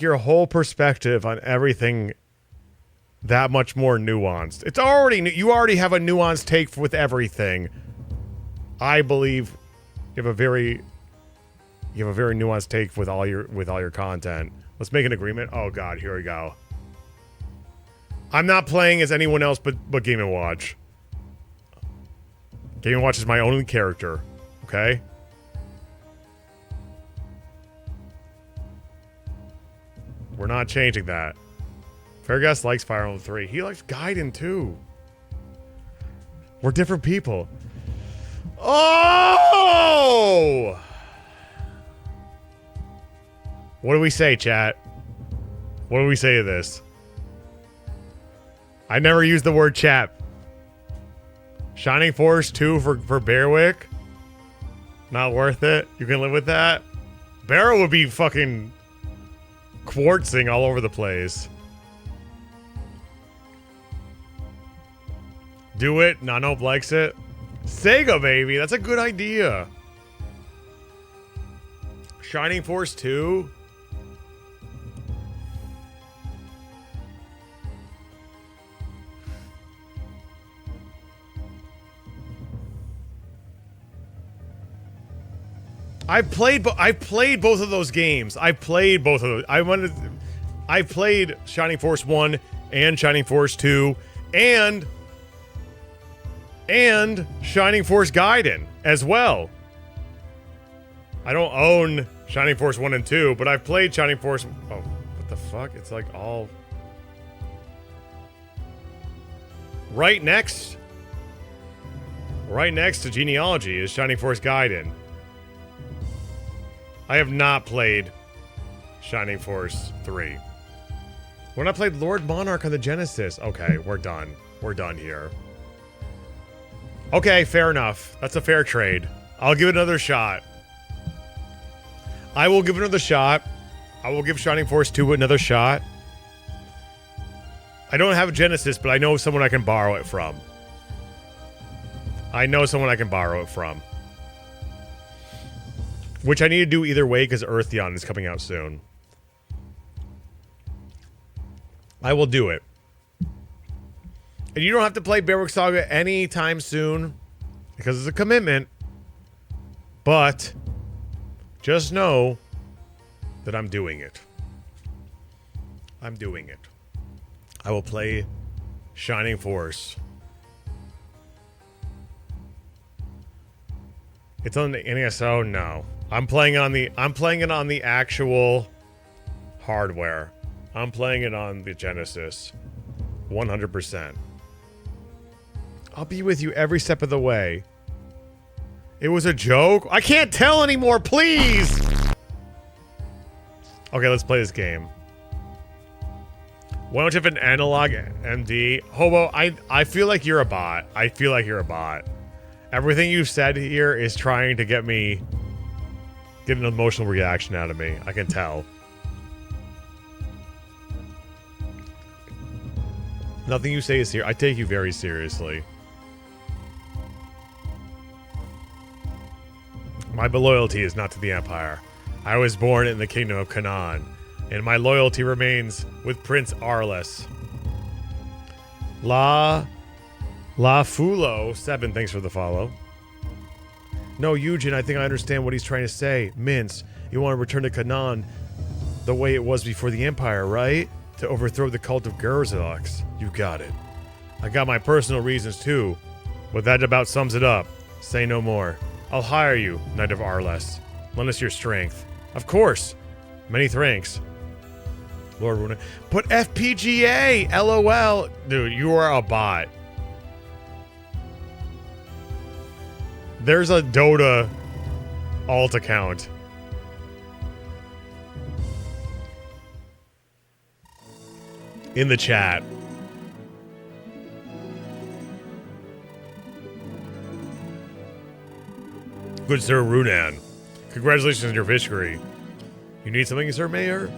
[SPEAKER 10] your whole perspective on everything that much more nuanced. You already have a nuanced take with everything. I believe you have a very nuanced take with all your content. Let's make an agreement. Oh God, here we go. I'm not playing as anyone else but Game & Watch. Game & Watch is my only character. Okay? We're not changing that. Fairgast likes Fire Emblem 3. He likes Gaiden too. We're different people. Oh! What do we say, chat? What do we say to this? I never used the word chat. Shining Force 2 for Berwick? Not worth it? You can live with that? Barrow would be fucking quartzing all over the place. Do it. Nanope likes it. Sega, baby. That's a good idea. Shining Force 2? I've played both of those games. I played Shining Force 1 and Shining Force 2 and Shining Force Gaiden as well. I don't own Shining Force 1 and 2, but I've played Shining Force... Oh, what the fuck? It's like all... Right next to Genealogy is Shining Force Gaiden. I have not played Shining Force 3. When I played Lord Monarch on the Genesis. Okay, we're done. We're done here. Okay, fair enough. That's a fair trade. I'll give it another shot. I will give it another shot. I will give Shining Force 2 another shot. I don't have a Genesis, but I know someone I can borrow it from. Which I need to do either way because Eartheon is coming out soon. I will do it. And you don't have to play Berwick Saga anytime soon because it's a commitment. But just know that I'm doing it. I'm doing it. I will play Shining Force. It's on the NESO? No. I'm playing it on the actual hardware. I'm playing it on the Genesis. 100%. I'll be with you every step of the way. It was a joke? I can't tell anymore, please! Okay, let's play this game. Why don't you have an analog MD? Hobo, I feel like you're a bot. Everything you've said here is trying to get an emotional reaction out of me. I can tell. Nothing you say is here. I take you very seriously. My loyalty is not to the Empire. I was born in the Kingdom of Canaan, and my loyalty remains with Prince Arles. La Fulo 7, thanks for the follow. No, Eugen, I think I understand what he's trying to say. Mince, you want to return to Canaan the way it was before the Empire, right? To overthrow the cult of Gerzalox. You got it. I got my personal reasons too, but that about sums it up. Say no more. I'll hire you, Knight of Arles. Lend us your strength. Of course. Many thanks. Lord Runa. Put FPGA! LOL! Dude, you are a bot. There's a Dota alt account. in the chat. Good Sir Runan. Congratulations on your victory. You need something, Sir Mayor?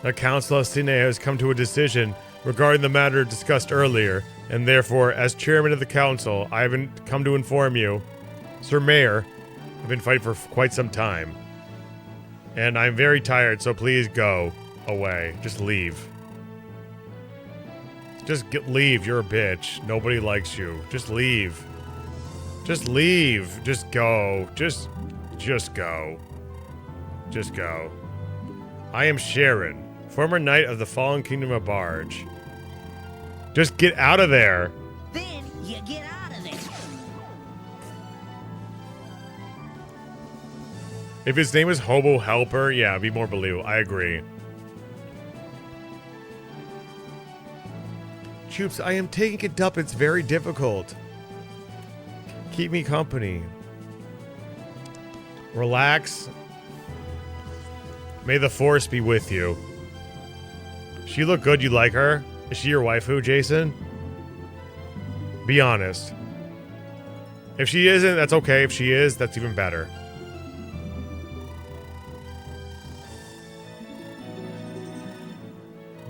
[SPEAKER 10] The Council of Cine has come to a decision regarding the matter discussed earlier, and therefore, as chairman of the council, I haven't come to inform you. Sir Mayor, I've been fighting for quite some time. And I'm very tired, so please go away. Just leave. Leave. You're a bitch. Nobody likes you. Just leave. Just leave. Just go. Just go. Just go. I am Sharon, former knight of the fallen kingdom of Barge. Just get out of there.
[SPEAKER 12] Then you get out of there.
[SPEAKER 10] If his name is Hobo Helper, yeah, it'd be more believable. I agree. Choops, I am taking it up. It's very difficult. Keep me company. Relax. May the force be with you. She look good, you like her? Is she your waifu, Jason? Be honest. If she isn't, that's okay. If she is, that's even better.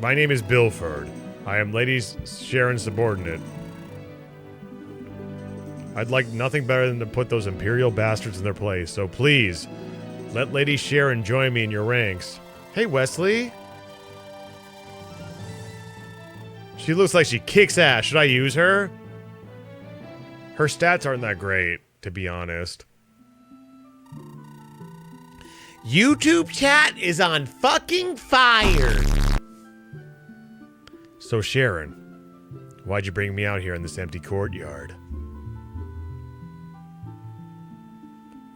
[SPEAKER 10] My name is Bilford. I am Lady Sharon's subordinate. I'd like nothing better than to put those Imperial bastards in their place, so please, let Lady Sharon join me in your ranks. Hey, Wesley. She looks like she kicks ass. Should I use her? Her stats aren't that great, to be honest. YouTube chat is on fucking fire. So, Sharon, why'd you bring me out here in this empty courtyard?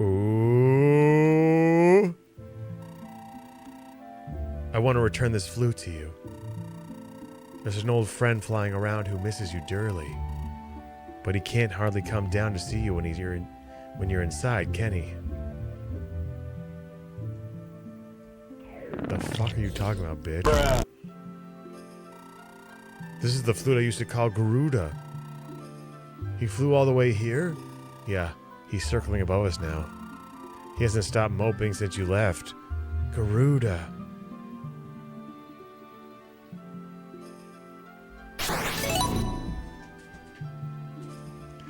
[SPEAKER 10] Ooh. I want to return this flute to you. There's an old friend flying around who misses you dearly. But he can't hardly come down to see you when you're inside, can he? The fuck are you talking about, bitch? Bruh. This is the flute I used to call Garuda. He flew all the way here? Yeah, he's circling above us now. He hasn't stopped moping since you left. Garuda.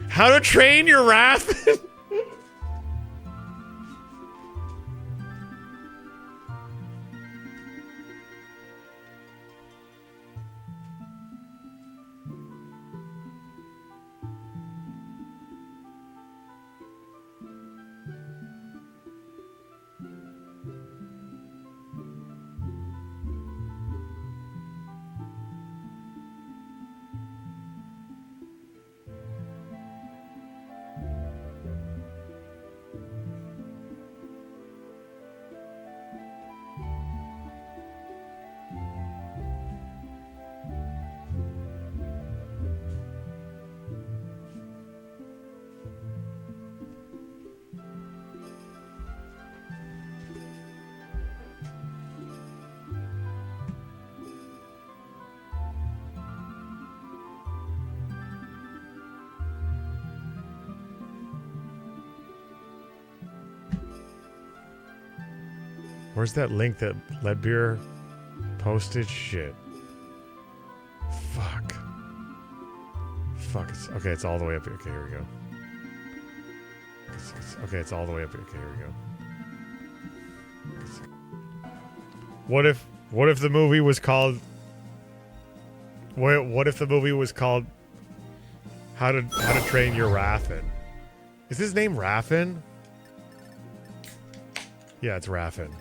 [SPEAKER 10] How to Train Your Wrath? Where's that link that Leadbeer posted? Shit. Fuck. Okay, it's all the way up here. Okay, here we go. Okay, it's all the way up here. Okay, here we go. What if the movie was called... What if the movie was called How to Train Your Raffin? Is his name Raffin? Yeah, it's Raffin.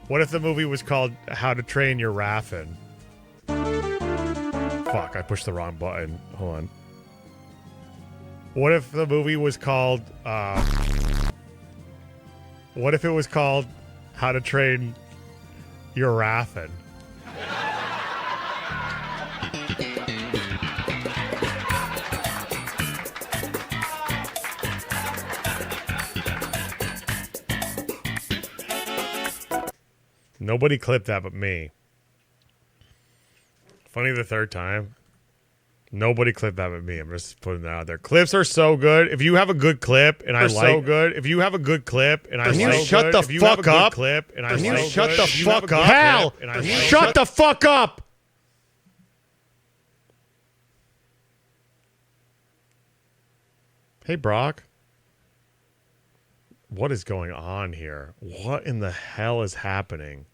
[SPEAKER 10] What if the movie was called How to Train Your Raffin? Fuck, I pushed the wrong button. Hold on. What if the movie was called, what if it was called How to Train Your Raffin? Nobody clipped that but me. Funny the third time. Nobody clipped that with me. I'm just putting that out there. Clips are so good. If you have a good clip and I like, so good. If you have a good clip and I
[SPEAKER 1] Can you
[SPEAKER 10] like,
[SPEAKER 1] shut the fuck up?
[SPEAKER 10] Clip and I
[SPEAKER 1] Can you
[SPEAKER 10] like,
[SPEAKER 1] shut the fuck up?
[SPEAKER 10] Hal,
[SPEAKER 1] Shut the fuck up.
[SPEAKER 10] Hey, Brock. What is going on here? What in the hell is happening?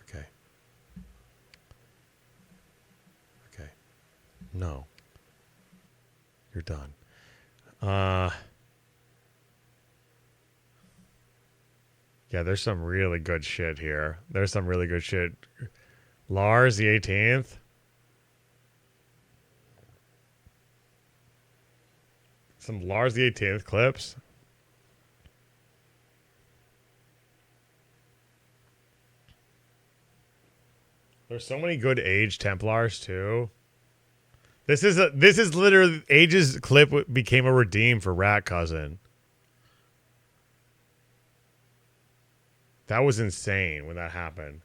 [SPEAKER 10] Okay. Okay. No. You're done. Yeah, there's some really good shit here. There's some really good shit. Lars the 18th. Some Lars the 18th clips. There's so many good Age Templars too. This is literally Age's clip became a redeem for Rat Cousin. That was insane when that happened.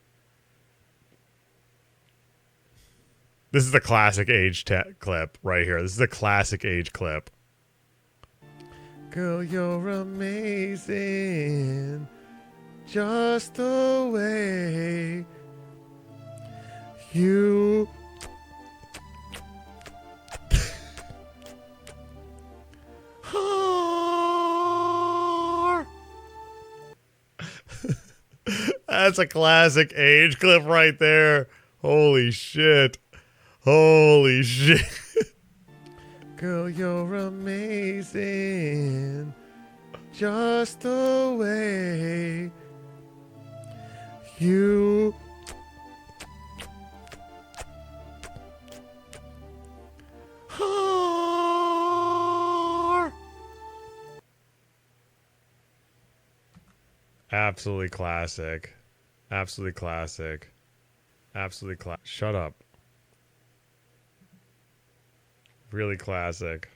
[SPEAKER 10] This is the classic Age clip right here. This is the classic Age clip. Girl, you're amazing, just the way you are. That's a classic Age clip right there. Holy shit. Holy shit. Girl, you're amazing, just the way you are. Absolutely classic. Absolutely classic. Absolutely classic. Shut up. Really classic.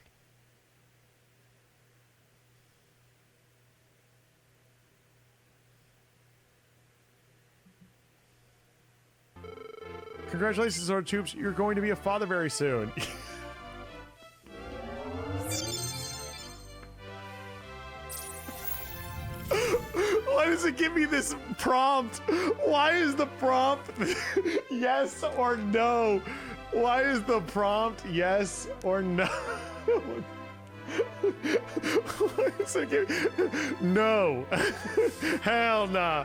[SPEAKER 1] Congratulations, Lord Choops. You're going to be a father very soon. Why does it give me this prompt? Why is the prompt yes or no? Why is the prompt yes or no? Why is it no. Hell nah.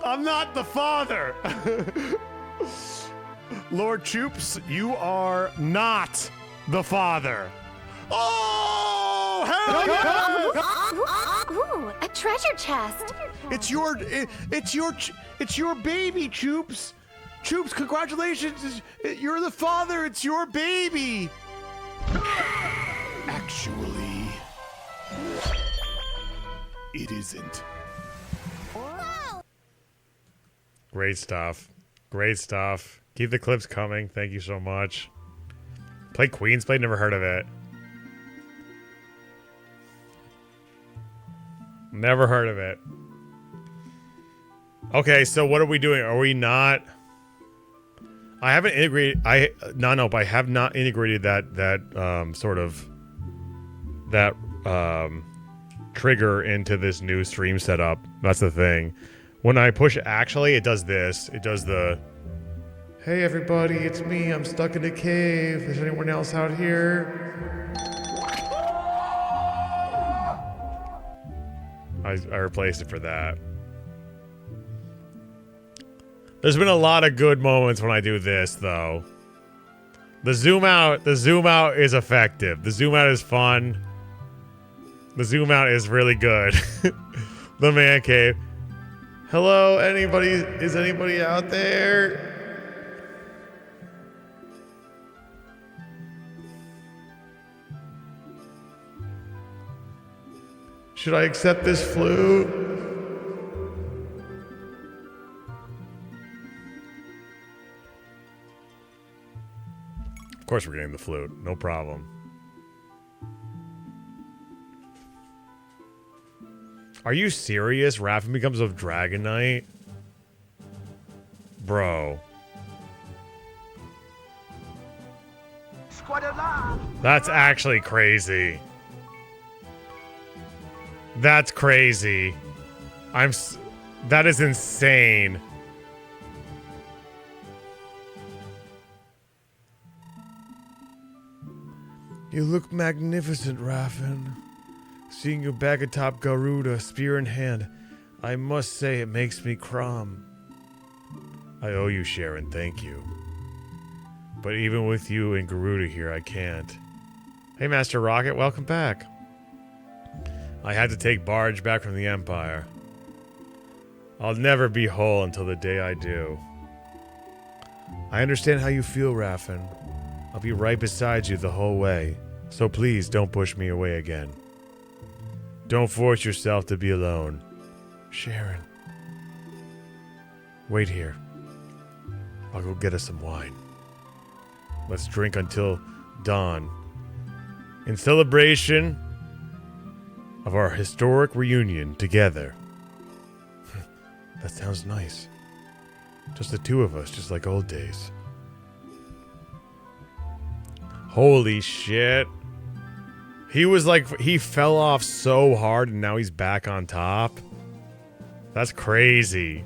[SPEAKER 1] I'm not the father. Lord Choops, you are not the father. Oh, hell yeah!
[SPEAKER 13] Ooh, a treasure chest.
[SPEAKER 1] It's your baby, Choops. Choops, congratulations. You're the father. It's your baby. Actually, it isn't.
[SPEAKER 10] Great stuff. Great stuff. Keep the clips coming. Thank you so much. Play Queen's Play? Never heard of it. Never heard of it. Okay, so what are we doing? Are we not... I haven't integrated... I have not integrated that sort of... that trigger into this new stream setup. That's the thing. When I push actually, it does this. It does the... Hey everybody, it's me. I'm stuck in a cave. Is anyone else out here? I replaced it for that. There's been a lot of good moments when I do this, though. The zoom out is effective. The zoom out is fun. The zoom out is really good. The man cave. Hello, anybody? Is anybody out there? Should I accept this flute? Of course we're getting the flute. No problem. Are you serious? Raffin becomes of Dragon Knight? Bro. That's actually crazy. That's crazy. That is insane. You look magnificent, Raffin. Seeing you back atop Garuda, spear in hand, I must say it makes me crom. I owe you, Sharon, thank you. But even with you and Garuda here, I can't. Hey, Master Rocket, welcome back. I had to take Barge back from the Empire. I'll never be whole until the day I do. I understand how you feel, Raffin. I'll be right beside you the whole way, so please don't push me away again. Don't force yourself to be alone. Sharon. Wait here. I'll go get us some wine. Let's drink until dawn. In celebration of our historic reunion together. That sounds nice. Just the two of us, just like old days. Holy shit. He fell off so hard and now he's back on top. That's crazy.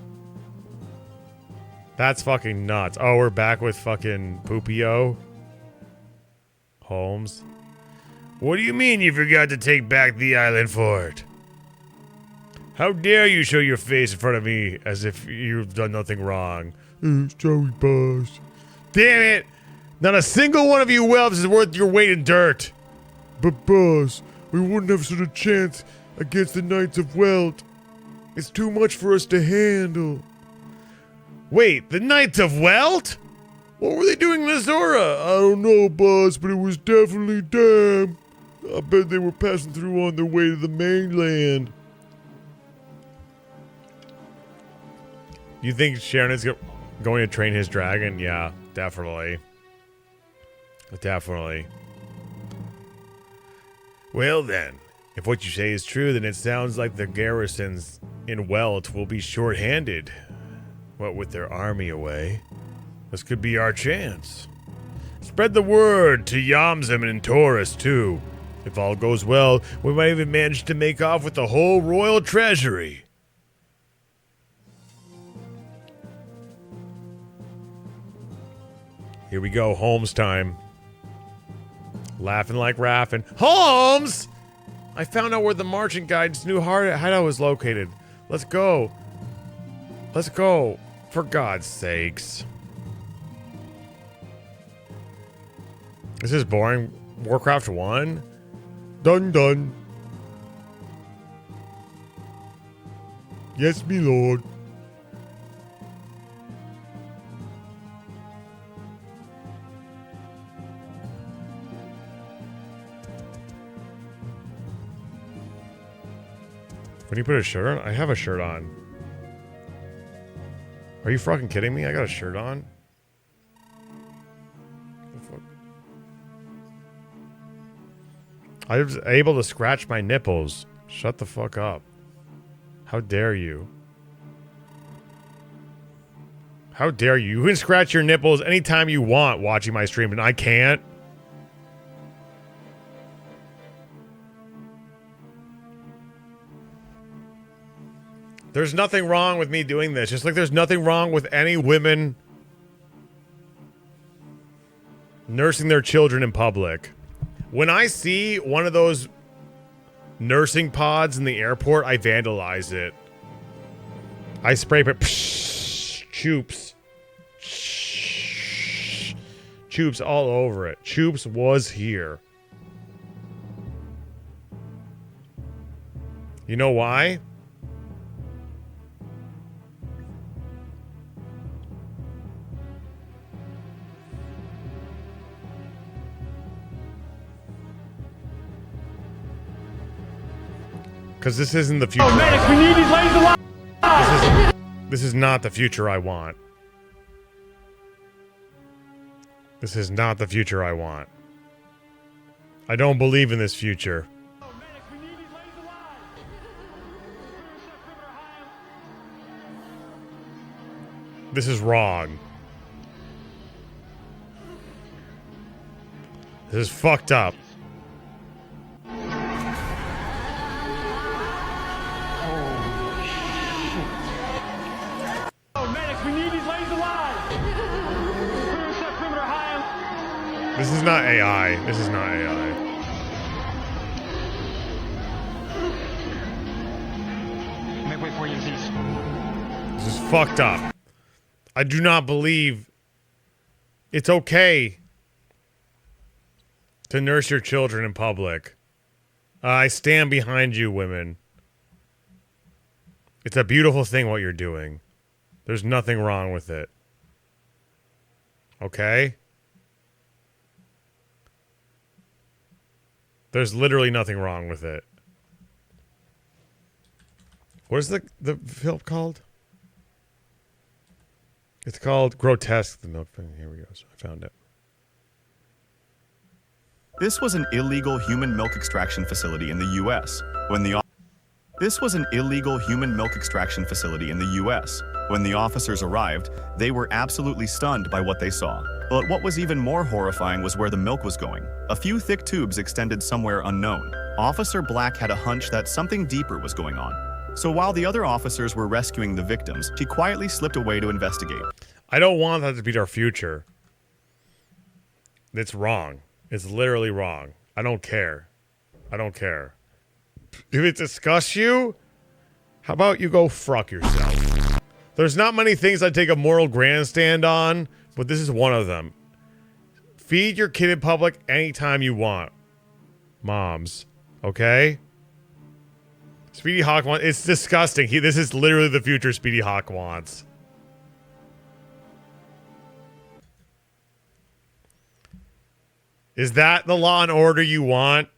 [SPEAKER 10] That's fucking nuts. Oh, we're back with fucking Poopio. Holmes. What do you mean you forgot to take back the island fort? How dare you show your face in front of me as if you've done nothing wrong? Sorry, boss. Damn it! Not a single one of you whelps is worth your weight in dirt. But boss, we wouldn't have stood a chance against the Knights of Welt. It's too much for us to handle. Wait, the Knights of Welt? What were they doing in Azora? I don't know, boss, but it was definitely them. I bet they were passing through on their way to the mainland. You think Sharon is going to train his dragon? Yeah, definitely. Definitely. Well then, if what you say is true, then it sounds like the garrisons in Welt will be short-handed. What with their army away, this could be our chance. Spread the word to Yamzim and Taurus too. If all goes well, we might even manage to make off with the whole royal treasury. Here we go, Holmes time. Laughing like Raffin. Holmes! I found out where the Marchant Guide's new hideout is located. Let's go. Let's go. For God's sakes. This is boring. Warcraft 1? Done, done. Yes, me lord. When you put a shirt on? I have a shirt on. Are you fucking kidding me? I got a shirt on? I was able to scratch my nipples. Shut the fuck up. How dare you? How dare you? You can scratch your nipples anytime you want watching my stream, and I can't. There's nothing wrong with me doing this. Just like there's nothing wrong with any women nursing their children in public. When I see one of those nursing pods in the airport, I vandalize it. I spray it. Choops. Choops all over it. Choops was here. You know why? Because this isn't the future.
[SPEAKER 15] Oh, medics, we need these ladies alive!
[SPEAKER 10] This is not the future I want. This is not the future I want. I don't believe in this future. This is wrong. This is fucked up.
[SPEAKER 15] Oh, medics, we need these ladies alive! Perimeter high.
[SPEAKER 10] This is not AI. This is not AI.
[SPEAKER 15] Make way for you, Z's.
[SPEAKER 10] This is fucked up. I do not believe it's okay to nurse your children in public. I stand behind you, women. It's a beautiful thing what you're doing. There's nothing wrong with it. Okay? There's literally nothing wrong with it. What is the film called? It's called Grotesque, the milk thing. Here we go. So I found it.
[SPEAKER 16] This was an illegal human milk extraction facility in the U.S. When the officers arrived, they were absolutely stunned by what they saw. But what was even more horrifying was where the milk was going. A few thick tubes extended somewhere unknown. Officer Black had a hunch that something deeper was going on. So while the other officers were rescuing the victims, she quietly slipped away to investigate.
[SPEAKER 10] I don't want that to be our future. It's wrong. It's literally wrong. I don't care. I don't care. If it disgusts you, how about you go fuck yourself? There's not many things I take a moral grandstand on, but this is one of them. Feed your kid in public anytime you want. Moms. Okay? Speedy Hawk wants... It's disgusting. This is literally the future Speedy Hawk wants. Is that the law and order you want?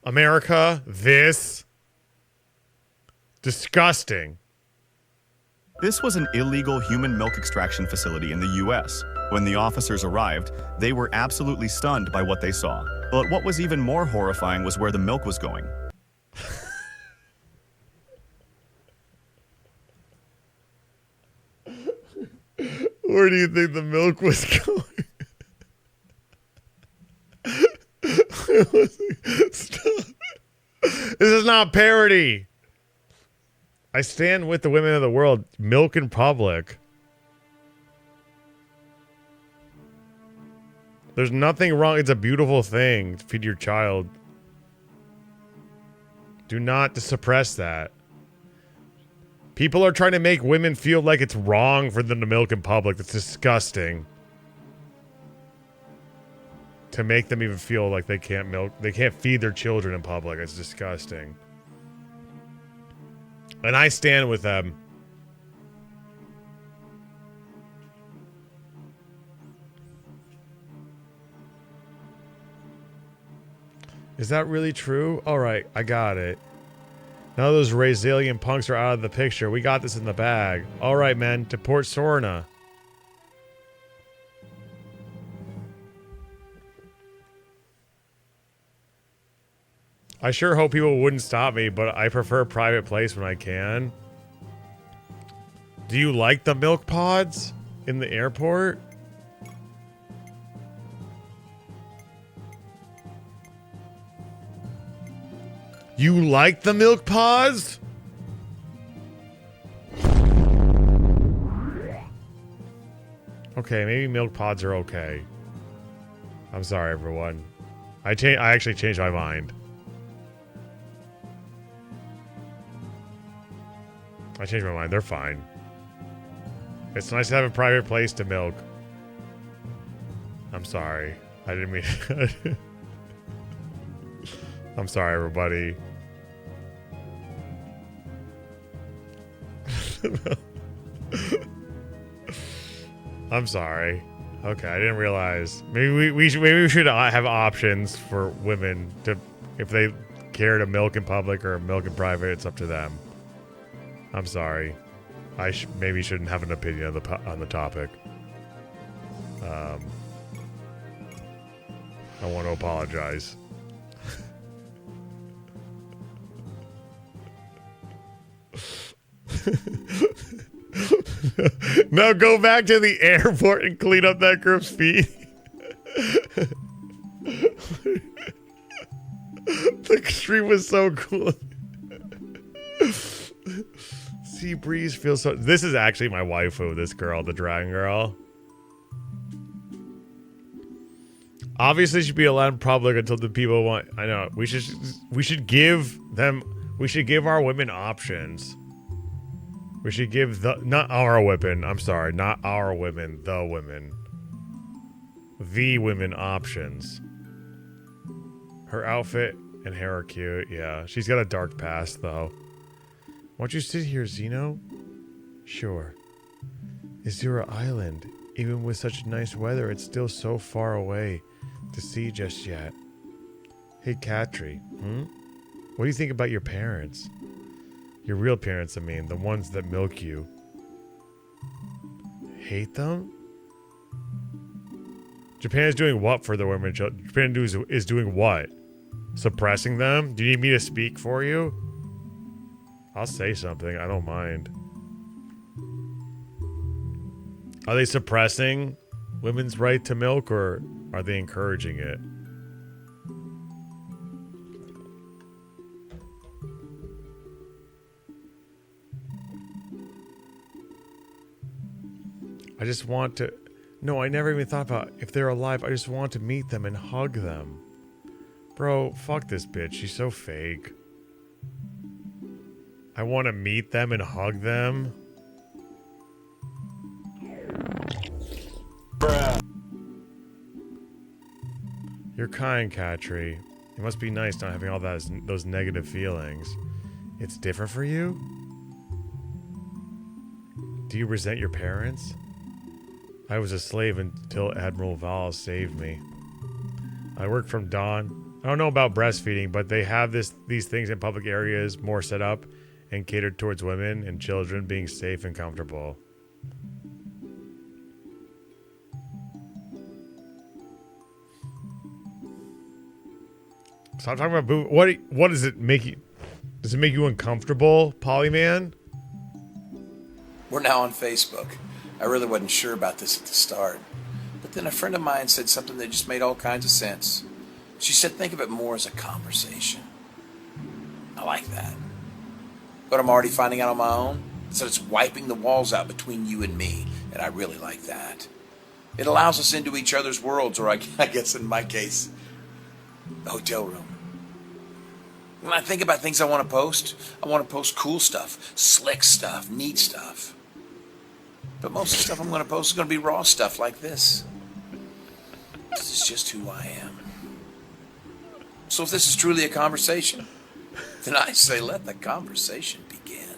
[SPEAKER 10] America? This? Disgusting.
[SPEAKER 16] This was an illegal human milk extraction facility in the U.S. When the officers arrived, they were absolutely stunned by what they saw. But what was even more horrifying was where the milk was going.
[SPEAKER 10] Where do you think the milk was going? Stop. This is not parody. I stand with the women of the world. Milk in public. There's nothing wrong. It's a beautiful thing to feed your child. Do not suppress that. People are trying to make women feel like it's wrong for them to milk in public. That's disgusting. To make them even feel like they can't milk, they can't feed their children in public. It's disgusting. And I stand with them. Is that really true? All right, I got it. Now those Razalian punks are out of the picture. We got this in the bag. All right, men, to Port Sorna. I sure hope people wouldn't stop me, but I prefer private place when I can. Do you like the milk pods in the airport? You like the milk pods? Okay, maybe milk pods are okay. I'm sorry, everyone. I actually changed my mind. I changed my mind. They're fine. It's nice to have a private place to milk. I'm sorry. I didn't mean... I'm sorry, everybody. I'm sorry. Okay, I didn't realize. Maybe we should have options for women to, if they care to milk in public or milk in private. It's up to them. I'm sorry. I maybe shouldn't have an opinion on the topic. I want to apologize. No, go back to the airport and clean up that group's feet. The stream was so cool. Sea breeze feels so. This is actually my waifu. This girl, the dragon girl. Obviously, she'd be allowed in public until the people want. I know we should give them. We should give our women options. We should give not our women. I'm sorry, not our women. The women. The women options. Her outfit and hair are cute. Yeah, she's got a dark past though. Won't you sit here, Zeno? Sure. Azura Island. Even with such nice weather, it's still so far away to see just yet. Hey, Katri. What do you think about your parents? Your real parents, I mean. The ones that milk you. Hate them? Japan is doing what for the women? Japan is doing what? Suppressing them? Do you need me to speak for you? I'll say something. I don't mind. Are they suppressing women's right to milk, or are they encouraging it? I just want to... No, I never even thought about if they're alive. I just want to meet them and hug them. Bro, fuck this bitch. She's so fake. I want to meet them and hug them. Bruh. You're kind, Katri. It must be nice not having all those negative feelings. It's different for you? Do you resent your parents? I was a slave until Admiral Val saved me. I work from dawn. I don't know about breastfeeding, but they have these things in public areas more set up and catered towards women and children being safe and comfortable. Stop talking about boo. What does it make you? Does it make you uncomfortable, Polyman?
[SPEAKER 2] We're now on Facebook. I really wasn't sure about this at the start. But then a friend of mine said something that just made all kinds of sense. She said think of it more as a conversation. I like that. But I'm already finding out on my own. So it's wiping the walls out between you and me. And I really like that. It allows us into each other's worlds, or I guess in my case, the hotel room. When I think about things I want to post cool stuff, slick stuff, neat stuff. But most of the stuff I'm going to post is going to be raw stuff like this. This is just who I am. So if this is truly a conversation, then I say let the conversation begin.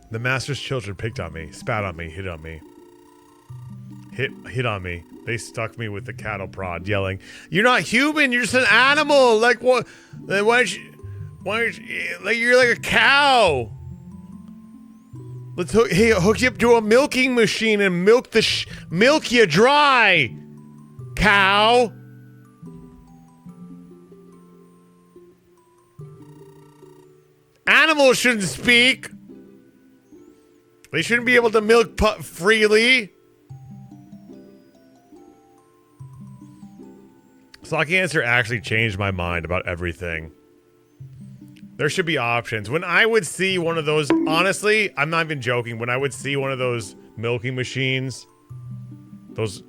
[SPEAKER 10] The master's children picked on me, spat on me, hit on me. Hit on me. They stuck me with the cattle prod, yelling, "You're not human, you're just an animal! Like what? Why don't you, like you're like a cow! Let's hook you up to a milking machine and milk you dry, cow!" Animals shouldn't speak. They shouldn't be able to milk freely. Slocky Answer actually changed my mind about everything. There should be options. When I would see one of those, honestly, I'm not even joking. When I would see one of those milking machines, those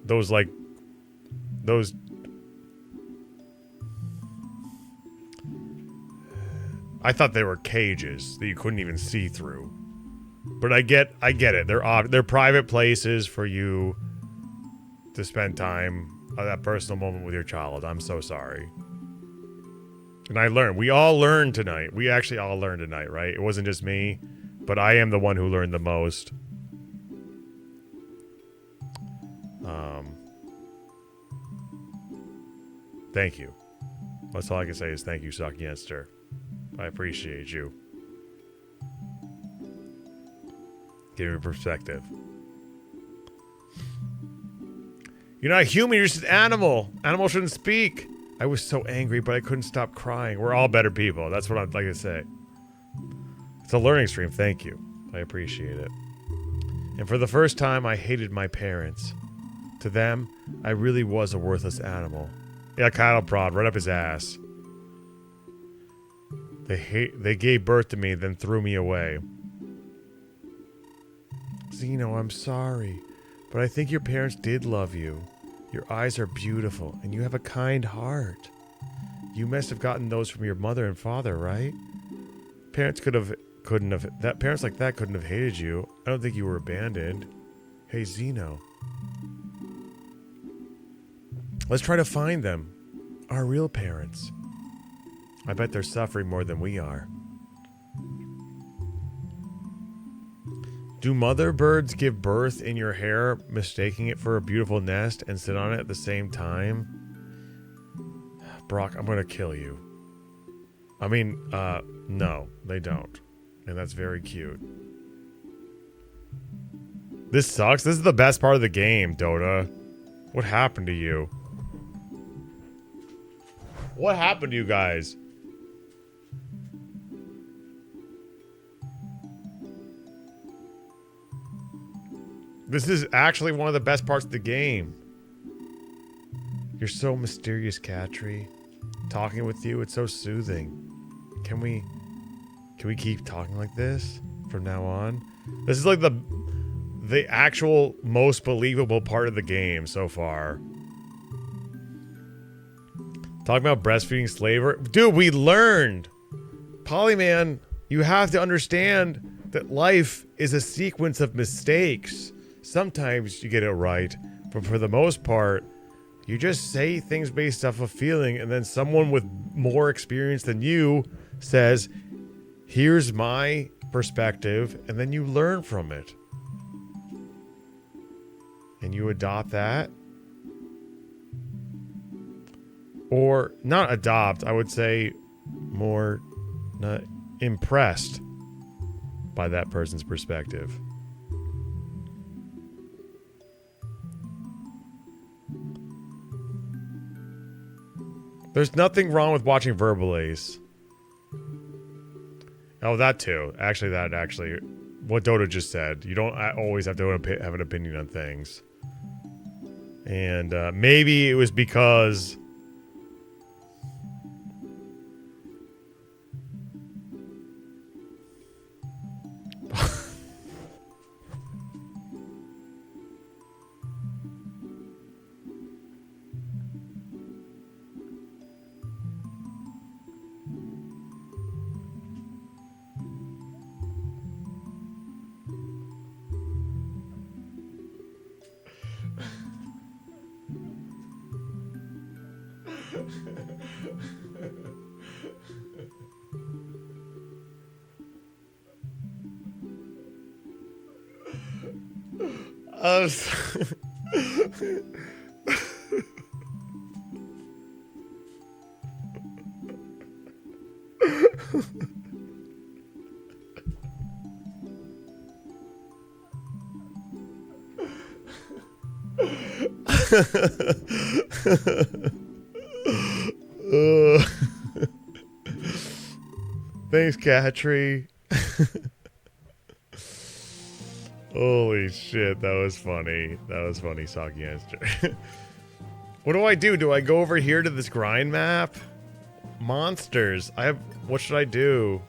[SPEAKER 10] I thought they were cages that you couldn't even see through. But I get it. They're private places for you to spend time, that personal moment with your child. I'm so sorry. And I learned. We all learned tonight. We actually all learned tonight, right? It wasn't just me, but I am the one who learned the most. Thank you. That's all I can say is thank you, Sakienster. I appreciate you. Give me perspective. You're not human, you're just an animal. Animals shouldn't speak. I was so angry, but I couldn't stop crying. We're all better people. That's what I'd like to say. It's a learning stream. Thank you. I appreciate it.
[SPEAKER 1] And for the first time, I hated my parents. To them, I really was a worthless animal. Yeah, cattle prod, right up his ass. They gave birth to me, then threw me away. Zeno, I'm sorry, but I think your parents did love you. Your eyes are beautiful, and you have a kind heart. You must have gotten those from your mother and father, right? Parents parents like that couldn't have hated you. I don't think you were abandoned. Hey, Zeno. Let's try to find them. Our real parents. I bet they're suffering more than we are. Do mother birds give birth in your hair, mistaking it for a beautiful nest, and sit on it at the same time? Brock, I'm gonna kill you. I mean, no, they don't. And that's very cute. This sucks. This is the best part of the game, Dota. What happened to you? What happened to you guys? This is actually one of the best parts of the game. You're so mysterious, Katri. Talking with you, it's so soothing. Can we keep talking like this from now on? This is like the actual most believable part of the game so far. Talking about breastfeeding slavery. Dude, we learned. Polyman, you have to understand that life is a sequence of mistakes. Sometimes you get it right, but for the most part, you just say things based off of feeling, and then someone with more experience than you says, here's my perspective, and then you learn from it. And you adopt that. Or not adopt, I would say more impressed by that person's perspective. There's nothing wrong with watching Verbal Ace. Oh, that too. Actually, what Dota just said. You don't always have to have an opinion on things. And maybe it was because... Thanks, Katri. Holy shit, that was funny. That was funny, Saki answer. What do I do? Do I go over here to this grind map? Monsters. What should I do?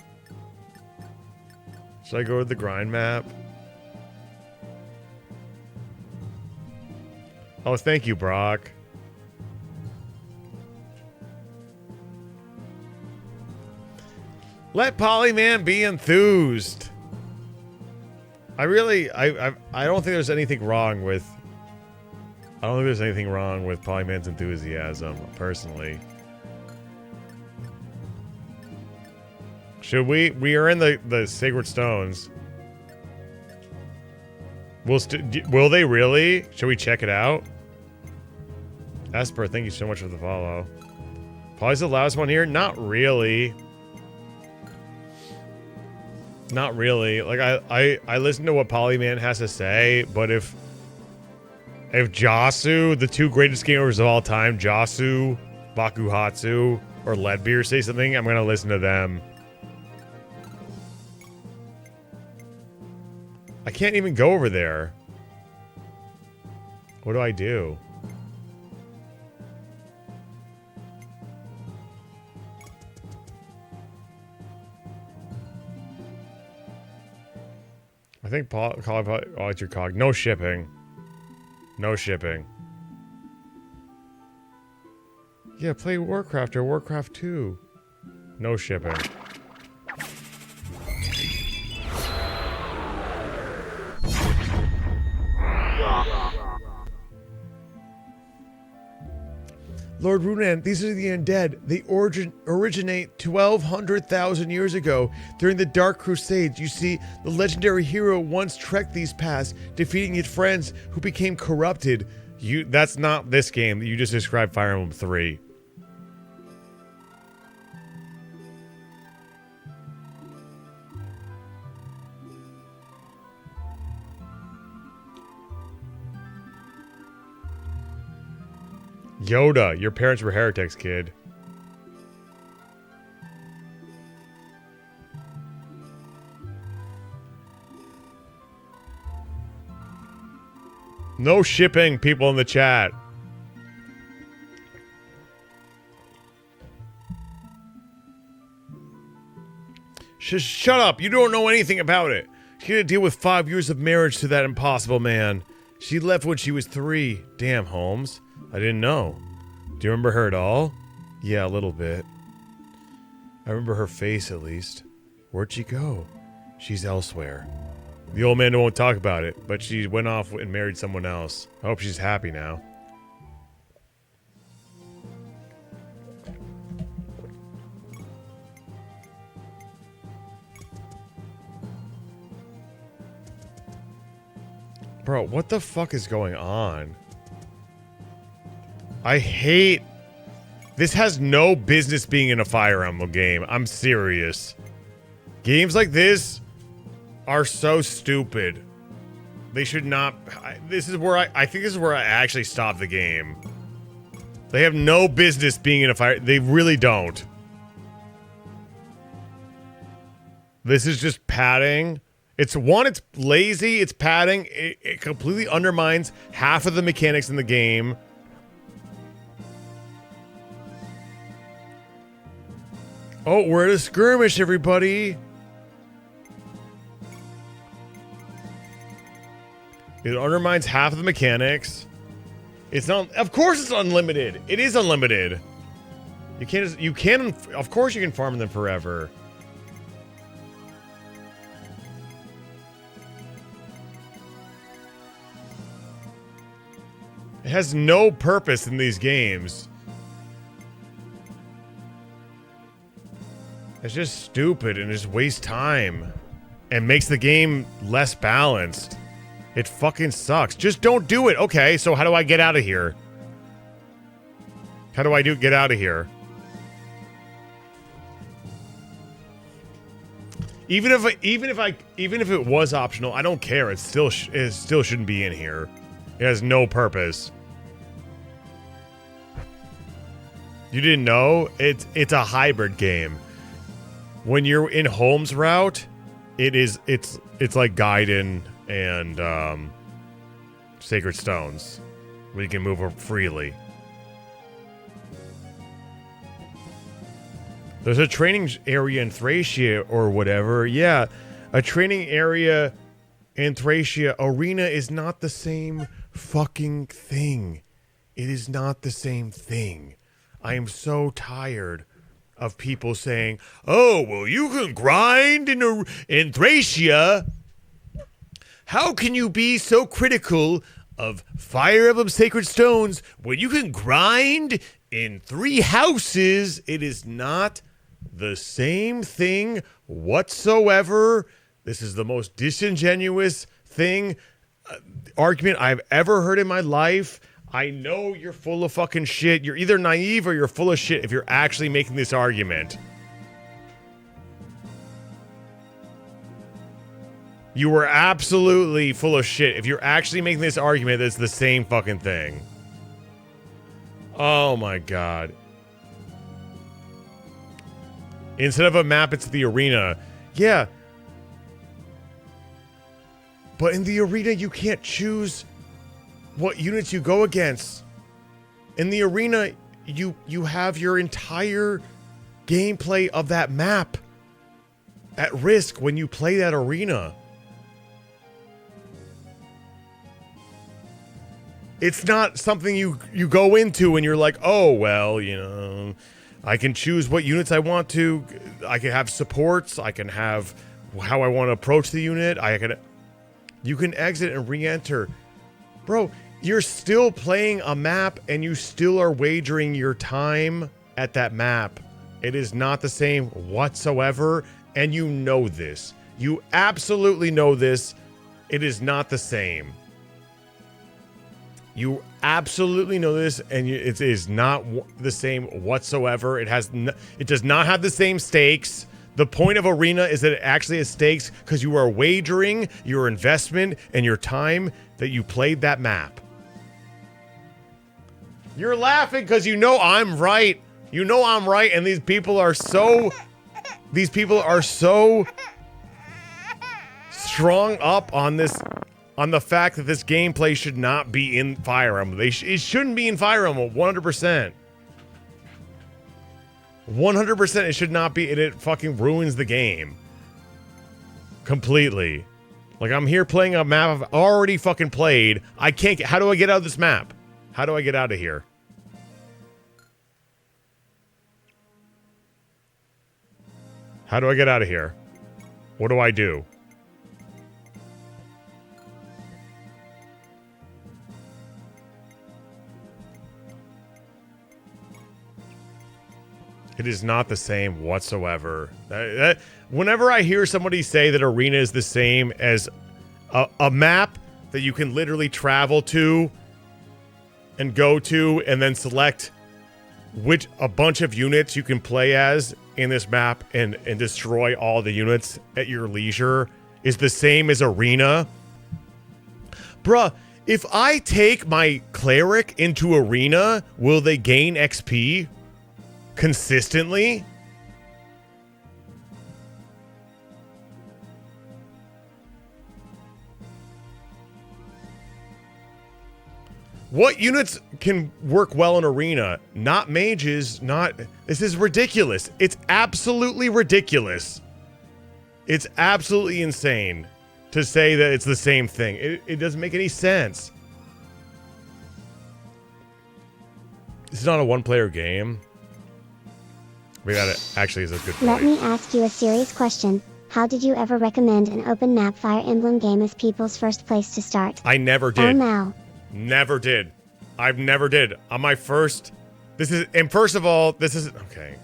[SPEAKER 1] Should I go to the grind map? Oh, thank you, Brock. Let Polyman be enthused. I don't think there's anything wrong with... I don't think there's anything wrong with Polyman's enthusiasm, personally. Should we? We are in the Sacred Stones. Will they really? Should we check it out? Esper, thank you so much for the follow. Poly's the loudest one here? Not really. Not really. Like, I listen to what Polyman has to say, but if Jasu, the two greatest gamers of all time, Jasu, Bakuhatsu, or Leadbeer say something, I'm gonna listen to them. I
[SPEAKER 10] can't even go over there. What do I do? I think call it your cog. No shipping. No shipping. Yeah, play Warcraft or Warcraft 2. No shipping. Lord Runan, these are the undead. They originate 1,200,000 years ago during the Dark Crusades. You see, the legendary hero once trekked these paths, defeating his friends who became corrupted. That's not this game. You just described Fire Emblem 3. Yoda, your parents were heretics, kid. No shipping, people in the chat. Shut up, you don't know anything about it. She had to deal with 5 years of marriage to that impossible man. She left when she was 3. Damn, Holmes. I didn't know. Do you remember her at all? Yeah, a little bit. I remember her face, at least. Where'd she go? She's elsewhere. The old man won't talk about it, but she went off and married someone else. I hope she's happy now. Bro, what the fuck is going on? I hate... This has no business being in a Fire Emblem game. I'm serious. Games like this are so stupid. They should not... This is where I think this is where I actually stop the game. They have no business being in a fire... They really don't. This is just padding. It's lazy, it's padding. It completely undermines half of the mechanics in the game. Oh, we're at a skirmish, everybody. It undermines half of the mechanics. It's not... Of course it's unlimited. It is unlimited. You can... Of course you can farm them forever. It has no purpose in these games. It's just stupid and just wastes time. And makes the game less balanced. It fucking sucks. Just don't do it. Okay, so how do I get out of here? How do I get out of here? Even if it was optional, I don't care. It still shouldn't be in here. It has no purpose. You didn't know? It's a hybrid game. When you're in Holmes route, it's like Gaiden and Sacred Stones, where you can move freely. There's a training area in Thracia or whatever. Yeah, a training area in Thracia. Arena is not the same fucking thing. It is not the same thing. I am so tired of people saying, "Oh, well, you can grind in Thracia." How can you be so critical of Fire Emblem Sacred Stones when you can grind in 3 houses? It is not the same thing whatsoever. This is the most disingenuous argument I've ever heard in my life. I know you're full of fucking shit. You're either naive or you're full of shit if you're actually making this argument. You were absolutely full of shit if you're actually making this argument that's the same fucking thing. Oh my god. Instead of a map, it's the arena. Yeah. But in the arena, you can't choose what units you go against. In the arena, you have your entire gameplay of that map at risk when you play that arena. It's not something you go into and you're like, oh, well, you know, I can choose what units I want to. I can have supports. I can have how I want to approach the unit. You can exit and re-enter. Bro, you're still playing a map and you still are wagering your time at that map. It is not the same whatsoever, and you know this. You absolutely know this. It is not the same. You absolutely know this, and it is not the same whatsoever. It does not have the same stakes. The point of arena is that it actually has stakes because you are wagering your investment and your time that you played that map. You're laughing because you know I'm right. You know I'm right, and these people are so strung up on this. On the fact that this gameplay should not be in Fire Emblem. It shouldn't be in Fire Emblem, 100%. 100% it should not be, and it fucking ruins the game. Completely. Like, I'm here playing a map I've already fucking played. I can't get, how do I get out of this map? How do I get out of here? How do I get out of here? What do I do? It is not the same whatsoever. Whenever I hear somebody say that arena is the same as a map that you can literally travel to and go to and then select which a bunch of units you can play as in this map and destroy all the units at your leisure is the same as arena. Bruh, if I take my cleric into arena, will they gain XP? Consistently? What units can work well in arena? Not mages, this is ridiculous. It's absolutely ridiculous. It's absolutely insane to say that it's the same thing. It doesn't make any sense. This is not a one-player game. We got it. Actually, is a good point.
[SPEAKER 7] Let me ask you a serious question. How did you ever recommend an open map Fire Emblem game as people's first place to start?
[SPEAKER 10] I never did.
[SPEAKER 7] Oh no.
[SPEAKER 10] Never did. I've never did. On my first... and first of all, this is... Okay.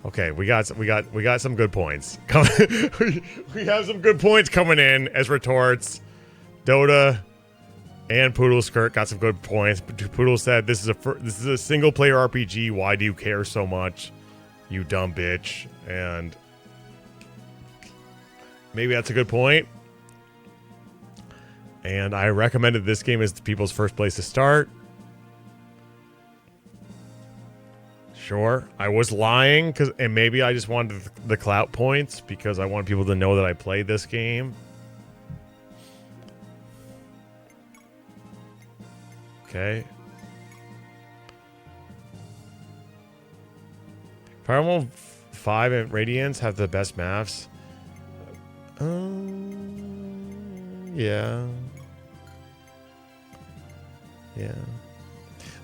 [SPEAKER 10] Okay, we got some good points. We have some good points coming in as retorts. Dota... And Poodle Skirt got some good points. Poodle said, "This is a single player RPG. Why do you care so much, you dumb bitch?" And maybe that's a good point. And I recommended this game as people's first place to start. Sure, I was lying and maybe I just wanted the clout points because I want people to know that I played this game. Okay. Fire Emblem 5 and Radiance have the best maps. Yeah. Yeah.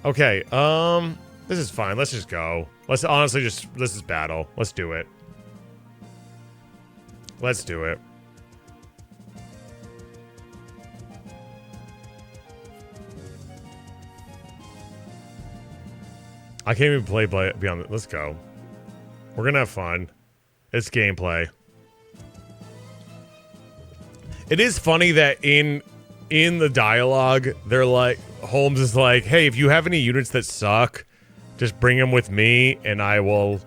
[SPEAKER 10] Okay, this is fine. Let's just go. Let's just battle. Let's do it. Let's do it. I can't even play Beyond. Let's go. We're gonna have fun. It's gameplay. It is funny that in the dialogue, they're like, Holmes is like, "Hey, if you have any units that suck, just bring them with me, and I will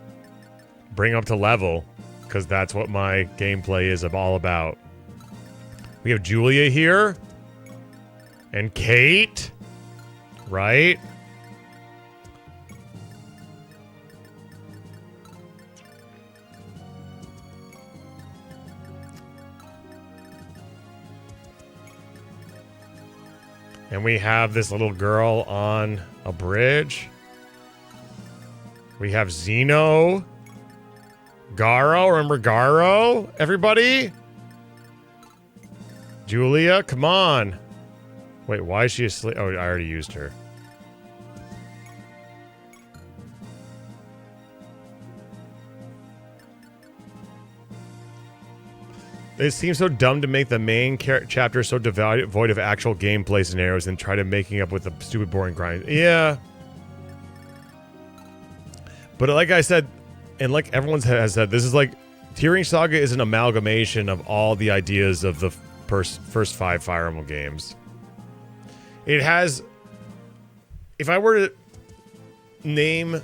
[SPEAKER 10] bring up to level, because that's what my gameplay is all about." We have Julia here, and Kate, right?
[SPEAKER 1] And we have this little girl on a bridge. We have Xeno. Garo, remember Garo? Everybody? Julia, come on. Wait, why is she asleep? Oh, I already used her. It seems so dumb to make the main chapter so devoid of actual gameplay scenarios and try to making up with the stupid boring grind. Yeah. But like I said, and like everyone has said, this is like, Tearing Saga is an amalgamation of all the ideas of the first 5 Fire Emblem games. It has, if I were to name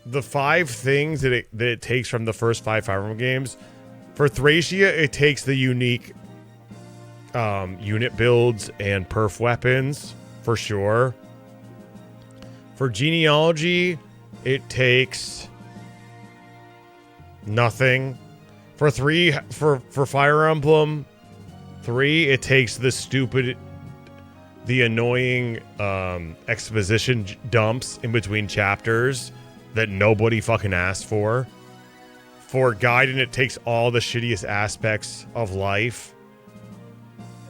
[SPEAKER 1] the 5 things that it takes from the first 5 Fire Emblem games, for Thracia, it takes the unique unit builds and perf weapons, for sure. For Genealogy, it takes nothing. For Fire Emblem 3, it takes the annoying exposition dumps in between chapters that nobody fucking asked for. For Gaiden, it takes all the shittiest aspects of life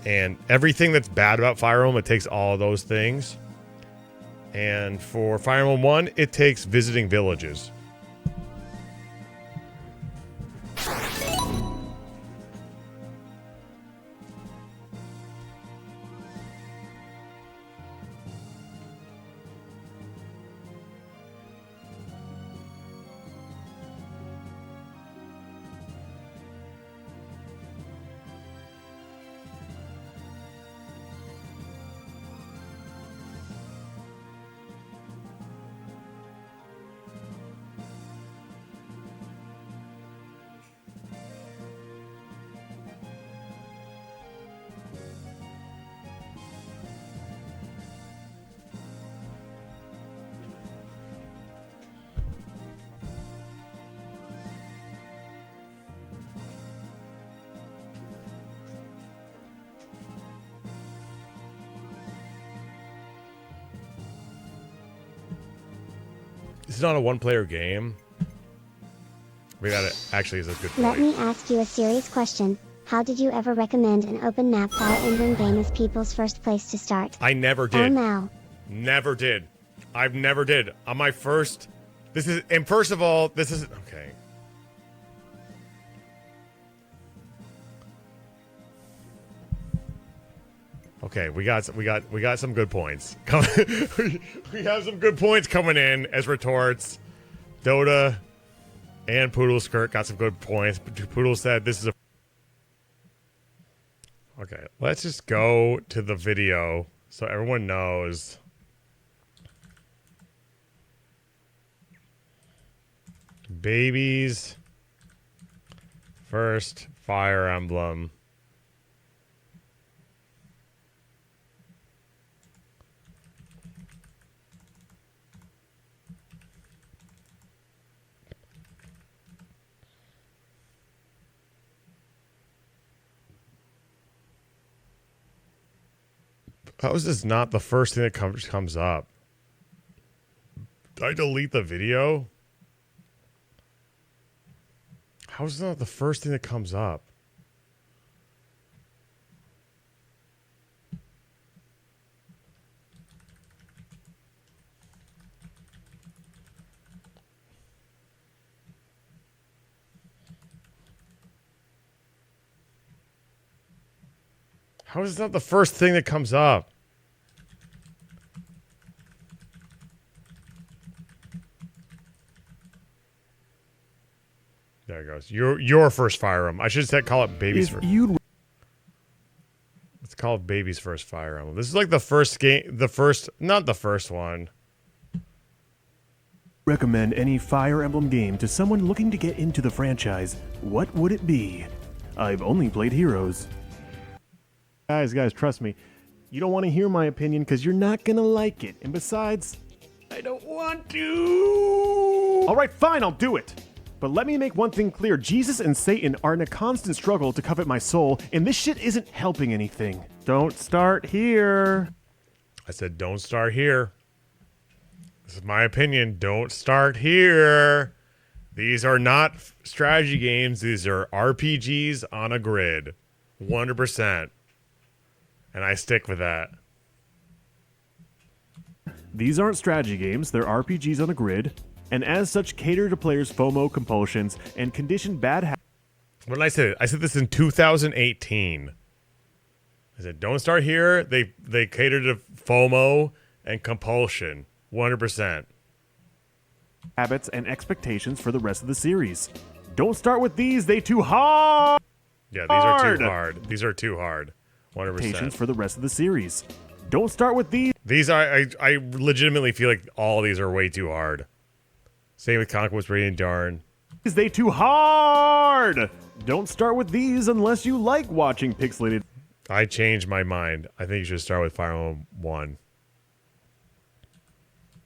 [SPEAKER 1] and everything that's bad about Fire Emblem, it takes all of those things. And for Fire Emblem 1, it takes visiting villages. This is not a one-player game. We got it. Actually, is a good point.
[SPEAKER 7] Let me ask you a serious question. How did you ever recommend an open map Fire Emblem game as people's first place to start?
[SPEAKER 1] I never did.
[SPEAKER 7] Oh no.
[SPEAKER 1] Never did. I've never did. On my first... And first of all, this is... Okay. Okay, we got some good points. We have some good points coming in as retorts. Dota and Poodle Skirt got some good points. Poodle said this is a... Okay, let's just go to the video so everyone knows. Baby's first Fire Emblem. How is this not the first thing that comes up? Did I delete the video? How is that not the first thing that comes up? How is that the first thing that comes up? There it goes. Your first Fire Emblem. I should say call it Baby's first. Let's call it Baby's first Fire Emblem. This is like the first game. Not the first one.
[SPEAKER 19] Recommend any Fire Emblem game to someone looking to get into the franchise. What would it be? I've only played Heroes. Guys, trust me. You don't want to hear my opinion because you're not going to like it. And besides, I don't want to. All right, fine, I'll do it. But let me make one thing clear. Jesus and Satan are in a constant struggle to covet my soul, and this shit isn't helping anything. Don't start here.
[SPEAKER 10] I said, don't start here. This is my opinion. Don't start here. These are not strategy games. These are RPGs on a grid. 100%. And I stick with that.
[SPEAKER 19] These aren't strategy games. They're RPGs on a grid, and as such cater to players' FOMO compulsions and condition bad habits.
[SPEAKER 10] What did I say? I said this in 2018. I said, don't start here. They cater to FOMO and compulsion. 100%.
[SPEAKER 19] Habits and expectations for the rest of the series. Don't start with these. They too hard.
[SPEAKER 10] Yeah, these are too hard. These are too hard. 100%.
[SPEAKER 19] Expectations for the rest of the series. Don't start with these.
[SPEAKER 10] These are, I legitimately feel like all these are way too hard. Same with Conquest Radiant Darn.
[SPEAKER 19] They too hard. Don't start with these unless you like watching pixelated.
[SPEAKER 10] I changed my mind. I think you should start with Fire Emblem 1.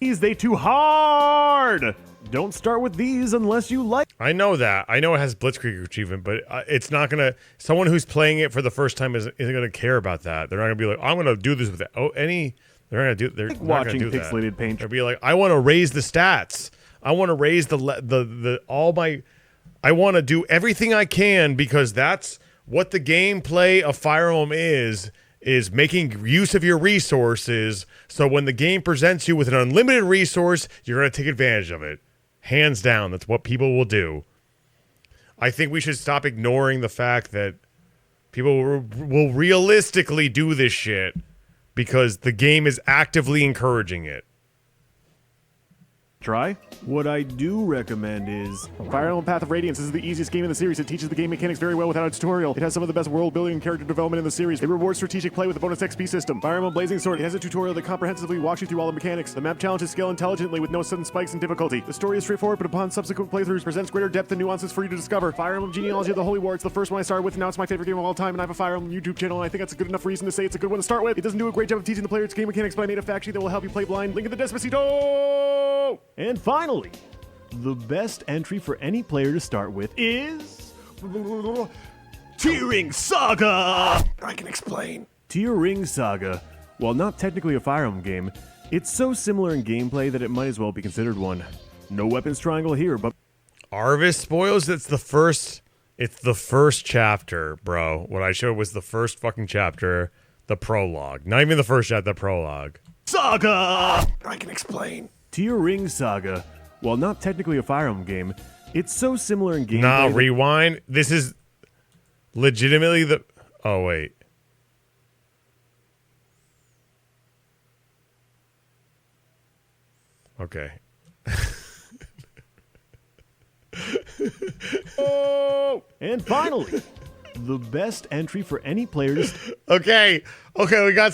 [SPEAKER 19] They too hard. Don't start with these unless you like.
[SPEAKER 10] I know that. I know it has Blitzkrieg achievement, but it's not gonna. Someone who's playing it for the first time isn't gonna care about that. They're not gonna be like, I'm gonna do this with it. Oh, any. They're gonna do. They're
[SPEAKER 19] like
[SPEAKER 10] not
[SPEAKER 19] watching
[SPEAKER 10] gonna do
[SPEAKER 19] pixelated
[SPEAKER 10] that.
[SPEAKER 19] paint.
[SPEAKER 10] They'll be like, I want to raise the stats. I want to raise the all my. I want to do everything I can because that's what the gameplay of Fire Emblem is making use of your resources. So when the game presents you with an unlimited resource, you're going to take advantage of it. Hands down, that's what people will do. I think we should stop ignoring the fact that people will realistically do this shit because the game is actively encouraging it.
[SPEAKER 19] Try. What I do recommend is Fire Emblem Path of Radiance. This is the easiest game in the series. It teaches the game mechanics very well without a tutorial. It has some of the best world building and character development in the series. It rewards strategic play with a bonus XP system. Fire Emblem Blazing Sword. It has a tutorial that comprehensively walks you through all the mechanics. The map challenges scale intelligently with no sudden spikes in difficulty. The story is straightforward, but upon subsequent playthroughs presents greater depth and nuances for you to discover. Fire Emblem Genealogy of the Holy War. It's the first one I started with, and now it's my favorite game of all time, and I have a Fire Emblem YouTube channel, and I think that's a good enough reason to say it's a good one to start with. It doesn't do a great job of teaching the player its game mechanics, but I made a fact sheet that will help you play blind. Link in the Despacito! And finally, the best entry for any player to start with is Tearing Saga!
[SPEAKER 10] I can explain.
[SPEAKER 19] Tearing Saga. While not technically a Fire Emblem game, it's so similar in gameplay that it might as well be considered one. No weapons triangle here, but
[SPEAKER 10] Arvis spoils. It's the first chapter, bro. What I showed was the first fucking chapter, the prologue. Not even the first chapter, the prologue.
[SPEAKER 19] Saga!
[SPEAKER 10] I can explain.
[SPEAKER 19] Tearing Saga. While not technically a Fire Emblem game, it's so similar in gameplay.
[SPEAKER 10] Nah, rewind. This is legitimately the. Oh wait. Okay.
[SPEAKER 19] Oh! And finally, the best entry for any player to
[SPEAKER 10] Okay, we got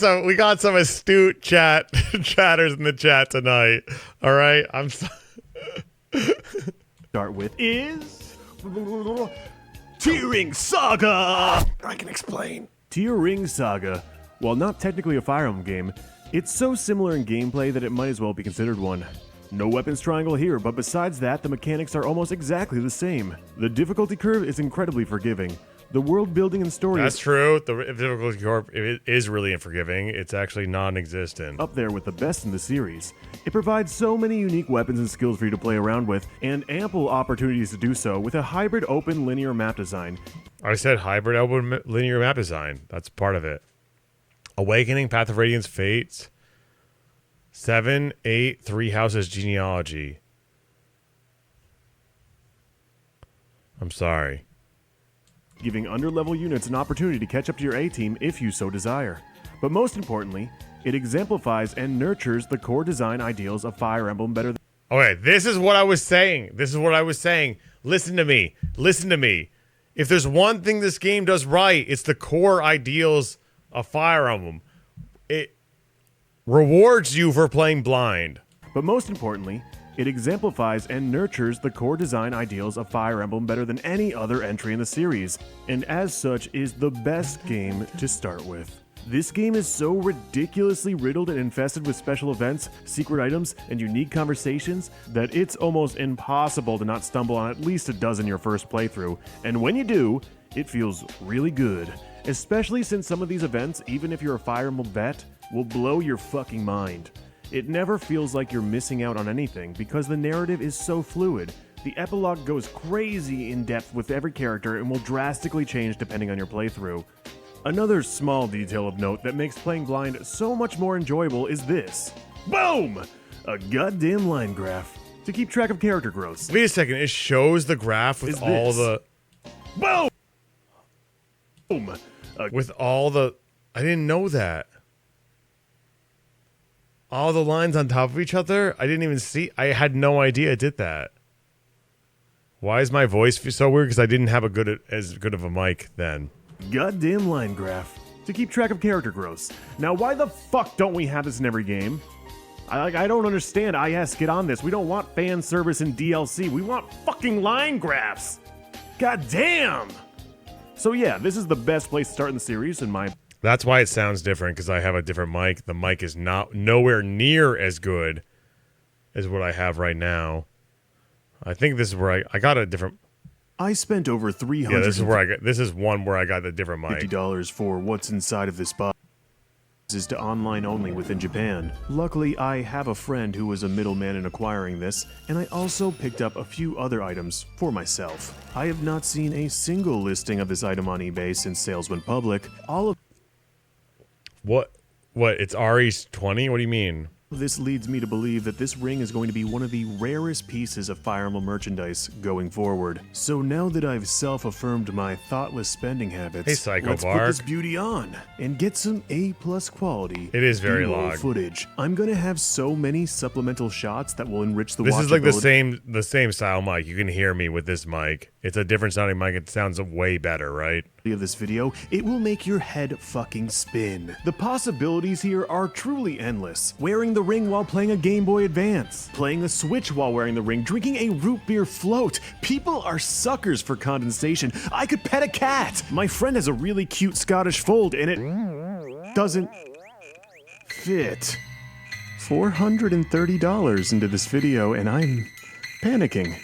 [SPEAKER 10] some astute chatters in the chat tonight. All right,
[SPEAKER 19] start with is Tearing Saga.
[SPEAKER 10] I can explain.
[SPEAKER 19] Tearing Saga. While not technically a Fire Emblem game, it's so similar in gameplay that it might as well be considered one. No weapons triangle here, but besides that, the mechanics are almost exactly the same. The difficulty curve is incredibly forgiving. The world building and story
[SPEAKER 10] That's true. The difficulty curve is really unforgiving. It's actually non-existent.
[SPEAKER 19] Up there with the best in the series. It provides so many unique weapons and skills for you to play around with, and ample opportunities to do so with a hybrid open linear map design.
[SPEAKER 10] I said hybrid open linear map design. That's part of it. Awakening, Path of Radiance, Fates, 7, 8, 3 Houses Genealogy. I'm sorry.
[SPEAKER 19] Giving underlevel units an opportunity to catch up to your A-team if you so desire. But most importantly, it exemplifies and nurtures the core design ideals of Fire Emblem better than...
[SPEAKER 10] Okay, this is what I was saying. Listen to me. If there's one thing this game does right, it's the core ideals of Fire Emblem. It rewards you for playing blind.
[SPEAKER 19] But most importantly, it exemplifies and nurtures the core design ideals of Fire Emblem better than any other entry in the series, and as such is the best game to start with. This game is so ridiculously riddled and infested with special events, secret items, and unique conversations that it's almost impossible to not stumble on at least a dozen your first playthrough. And when you do, it feels really good. Especially since some of these events, even if you're a Fire Emblem vet, will blow your fucking mind. It never feels like you're missing out on anything because the narrative is so fluid. The epilogue goes crazy in depth with every character and will drastically change depending on your playthrough. Another small detail of note that makes playing blind so much more enjoyable is this. Boom! A goddamn line graph to keep track of character growth.
[SPEAKER 1] Wait a second, it shows the graph with all the...
[SPEAKER 19] Boom! Boom!
[SPEAKER 1] With all the... I didn't know that. All the lines on top of each other? I didn't even see... I had no idea it did that. Why is my voice so weird? Because I didn't have as good of a mic then.
[SPEAKER 19] Goddamn line graph to keep track of character growth. Now, why the fuck don't we have this in every game? I don't understand. IS, get on this. We don't want fan service and DLC. We want fucking line graphs. God damn. So yeah, this is the best place to start in the series in my...
[SPEAKER 1] That's why it sounds different, because I have a different mic. The mic is nowhere near as good as what I have right now. I think this is where I got a different...
[SPEAKER 19] I spent over $300.
[SPEAKER 1] Yeah, this is where I got. This is one where I got the different mic.
[SPEAKER 19] $50 for what's inside of this box. This is to online only within Japan. Luckily, I have a friend who was a middleman in acquiring this, and I also picked up a few other items for myself. I have not seen a single listing of this item on eBay since sales went public. All of...
[SPEAKER 1] What? It's RE20? What do you mean?
[SPEAKER 19] This leads me to believe that this ring is going to be one of the rarest pieces of Fire Emblem merchandise going forward. So now that I've self-affirmed my thoughtless spending habits,
[SPEAKER 1] hey, Psycho
[SPEAKER 19] let's
[SPEAKER 1] Bark.
[SPEAKER 19] put this beauty on and get some A+ quality.
[SPEAKER 1] It is very
[SPEAKER 19] B-roll
[SPEAKER 1] long.
[SPEAKER 19] footage. I'm gonna have so many supplemental shots that will enrich the
[SPEAKER 1] This is like
[SPEAKER 19] watchability.
[SPEAKER 1] the same style mic. You can hear me with this mic. It's a different sounding mic. It sounds way better, right?
[SPEAKER 19] Of this video, it will make your head fucking spin. The possibilities here are truly endless. Wearing the ring while playing a Game Boy Advance, playing the Switch while wearing the ring, drinking a root beer float. People are suckers for condensation. I could pet a cat. My friend has a really cute Scottish fold and it doesn't fit. $430 into this video and I'm panicking.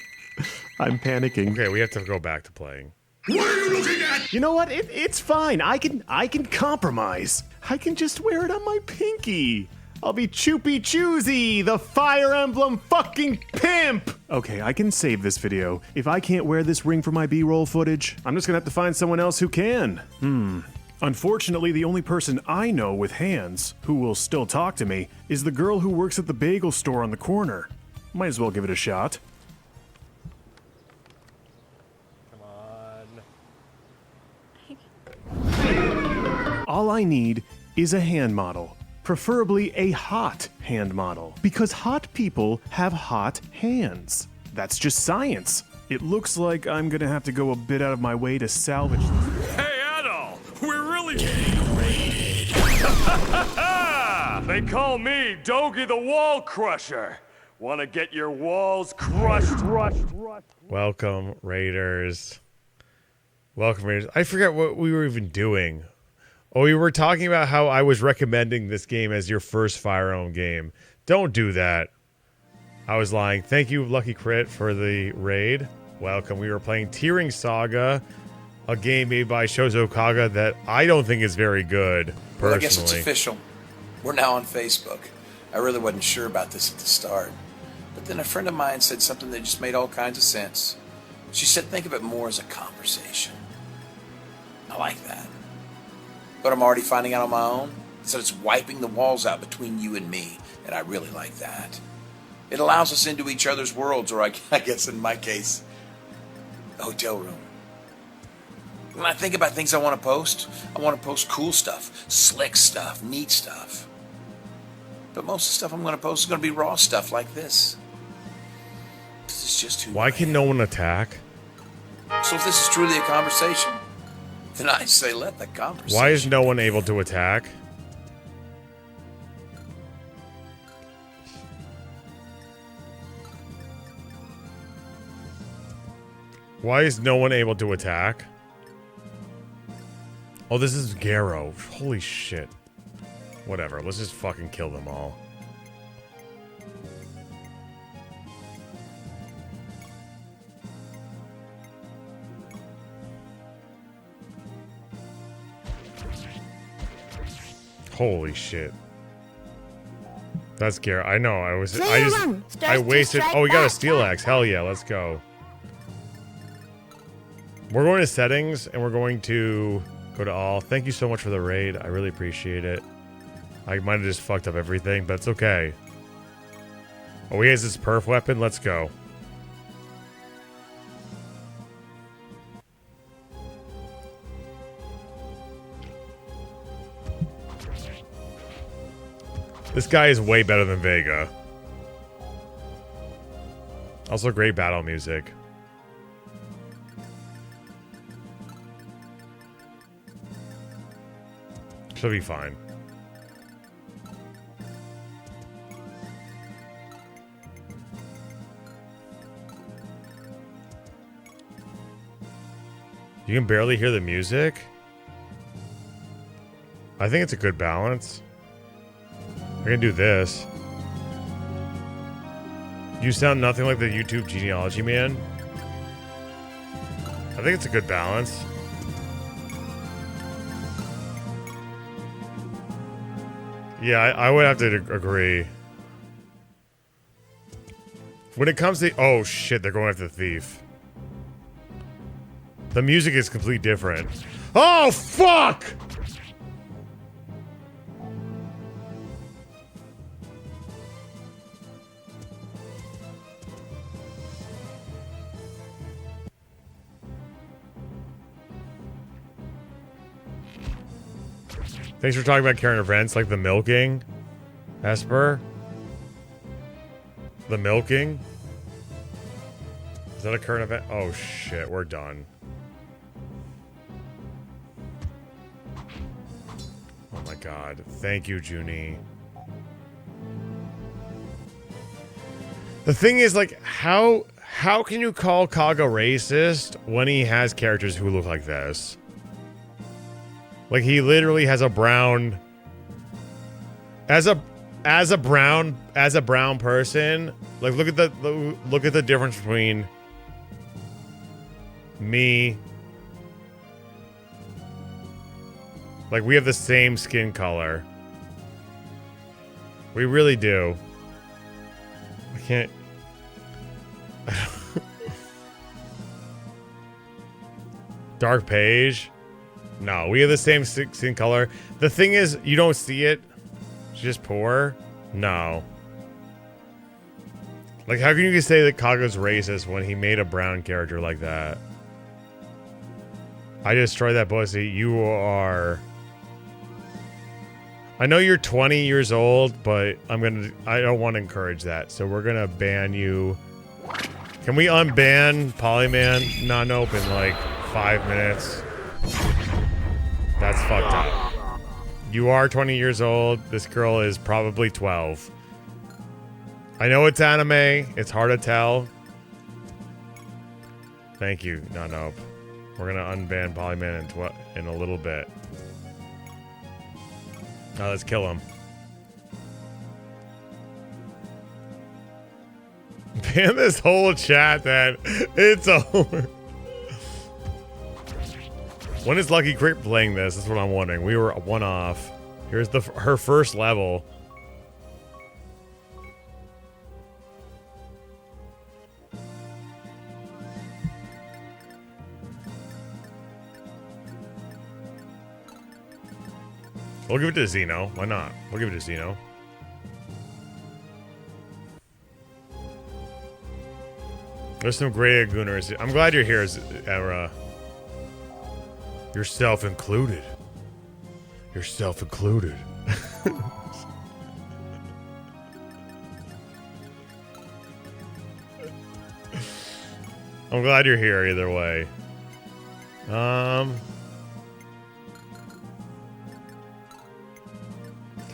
[SPEAKER 19] I'm panicking.
[SPEAKER 1] Okay, we have to go back to playing.
[SPEAKER 19] What are you looking at? You know what? It's fine. I can compromise. I can just wear it on my pinky. I'll be Choopy Choosy, the Fire Emblem fucking pimp. Okay, I can save this video. If I can't wear this ring for my B-roll footage, I'm just gonna have to find someone else who can. Unfortunately, the only person I know with hands who will still talk to me is the girl who works at the bagel store on the corner. Might as well give it a shot. All I need is a hand model, preferably a hot hand model, because hot people have hot hands. That's just science. It looks like I'm gonna have to go a bit out of my way to salvage this.
[SPEAKER 21] Hey, Adol! We're really getting raided. They call me Dogi the Wall Crusher. Want to get your walls crushed?
[SPEAKER 1] Welcome, Raiders. Welcome, Raiders. I forget what we were even doing. Oh, we were talking about how I was recommending this game as your first Fire Emblem game. Don't do that. I was lying. Thank you, Lucky Crit, for the raid. Welcome. We were playing Tearing Saga, a game made by Shozo Kaga that I don't think is very good, personally.
[SPEAKER 2] Well, I guess it's official. We're now on Facebook. I really wasn't sure about this at the start. But then a friend of mine said something that just made all kinds of sense. She said, think of it more as a conversation. I like that. But I'm already finding out on my own. So it's wiping the walls out between you and me. And I really like that. It allows us into each other's worlds, or I guess in my case, a hotel room. When I think about things I want to post cool stuff, slick stuff, neat stuff. But most of the stuff I'm going to post is going to be raw stuff like this. This is just who
[SPEAKER 1] Why can no one attack?
[SPEAKER 2] So if this is truly a conversation, then I say let the conversation.
[SPEAKER 1] Why is no one able to attack? Why is no one able to attack? Oh, this is Garrow. Holy shit. Whatever, let's just fucking kill them all. Holy shit. That's Garrow. I know, I wasted. Oh, we got a steel axe. Hell yeah, let's go. We're going to settings and we're going to go to all. Thank you so much for the raid. I really appreciate it. I might have just fucked up everything, but it's okay. Oh, he has his perf weapon. Let's go. This guy is way better than Vega. Also great battle music. She'll be fine. You can barely hear the music? I think it's a good balance. We're gonna do this. You sound nothing like the YouTube genealogy man. I think it's a good balance. Yeah, I would have to agree. When it comes to... Oh, shit, they're going after the thief. The music is completely different. Oh, fuck! Thanks for talking about current events like the milking. Esper? The milking? Is that a current event? Oh shit, we're done. Oh my god. Thank you, Junie. The thing is, like, how can you call Kaga racist when he has characters who look like this? Like, he literally has a brown... As a brown person, like, look at the difference between me. Like, we have the same skin color. We really do. I can't... Dark Page? No, we have the same skin color. The thing is, you don't see it. She's just poor? No. Like, how can you say that Kaga's racist when he made a brown character like that? I destroyed that pussy. You are... I know you're 20 years old, but I don't want to encourage that. So we're gonna ban you. Can we unban Polyman non-op in like 5 minutes? That's fucked up. You are 20 years old. This girl is probably 12. I know it's anime. It's hard to tell. Thank you, non-op. We're gonna unban Polyman in a little bit. Now let's kill him. Ban this whole chat, then. It's over. When is Lucky Creep playing this? That's what I'm wondering. We were one off. Here's her first level. We'll give it to Zeno. Why not? We'll give it to Zeno. There's some great Gooners. I'm glad you're here, Era. Yourself included. Yourself included. I'm glad you're here either way.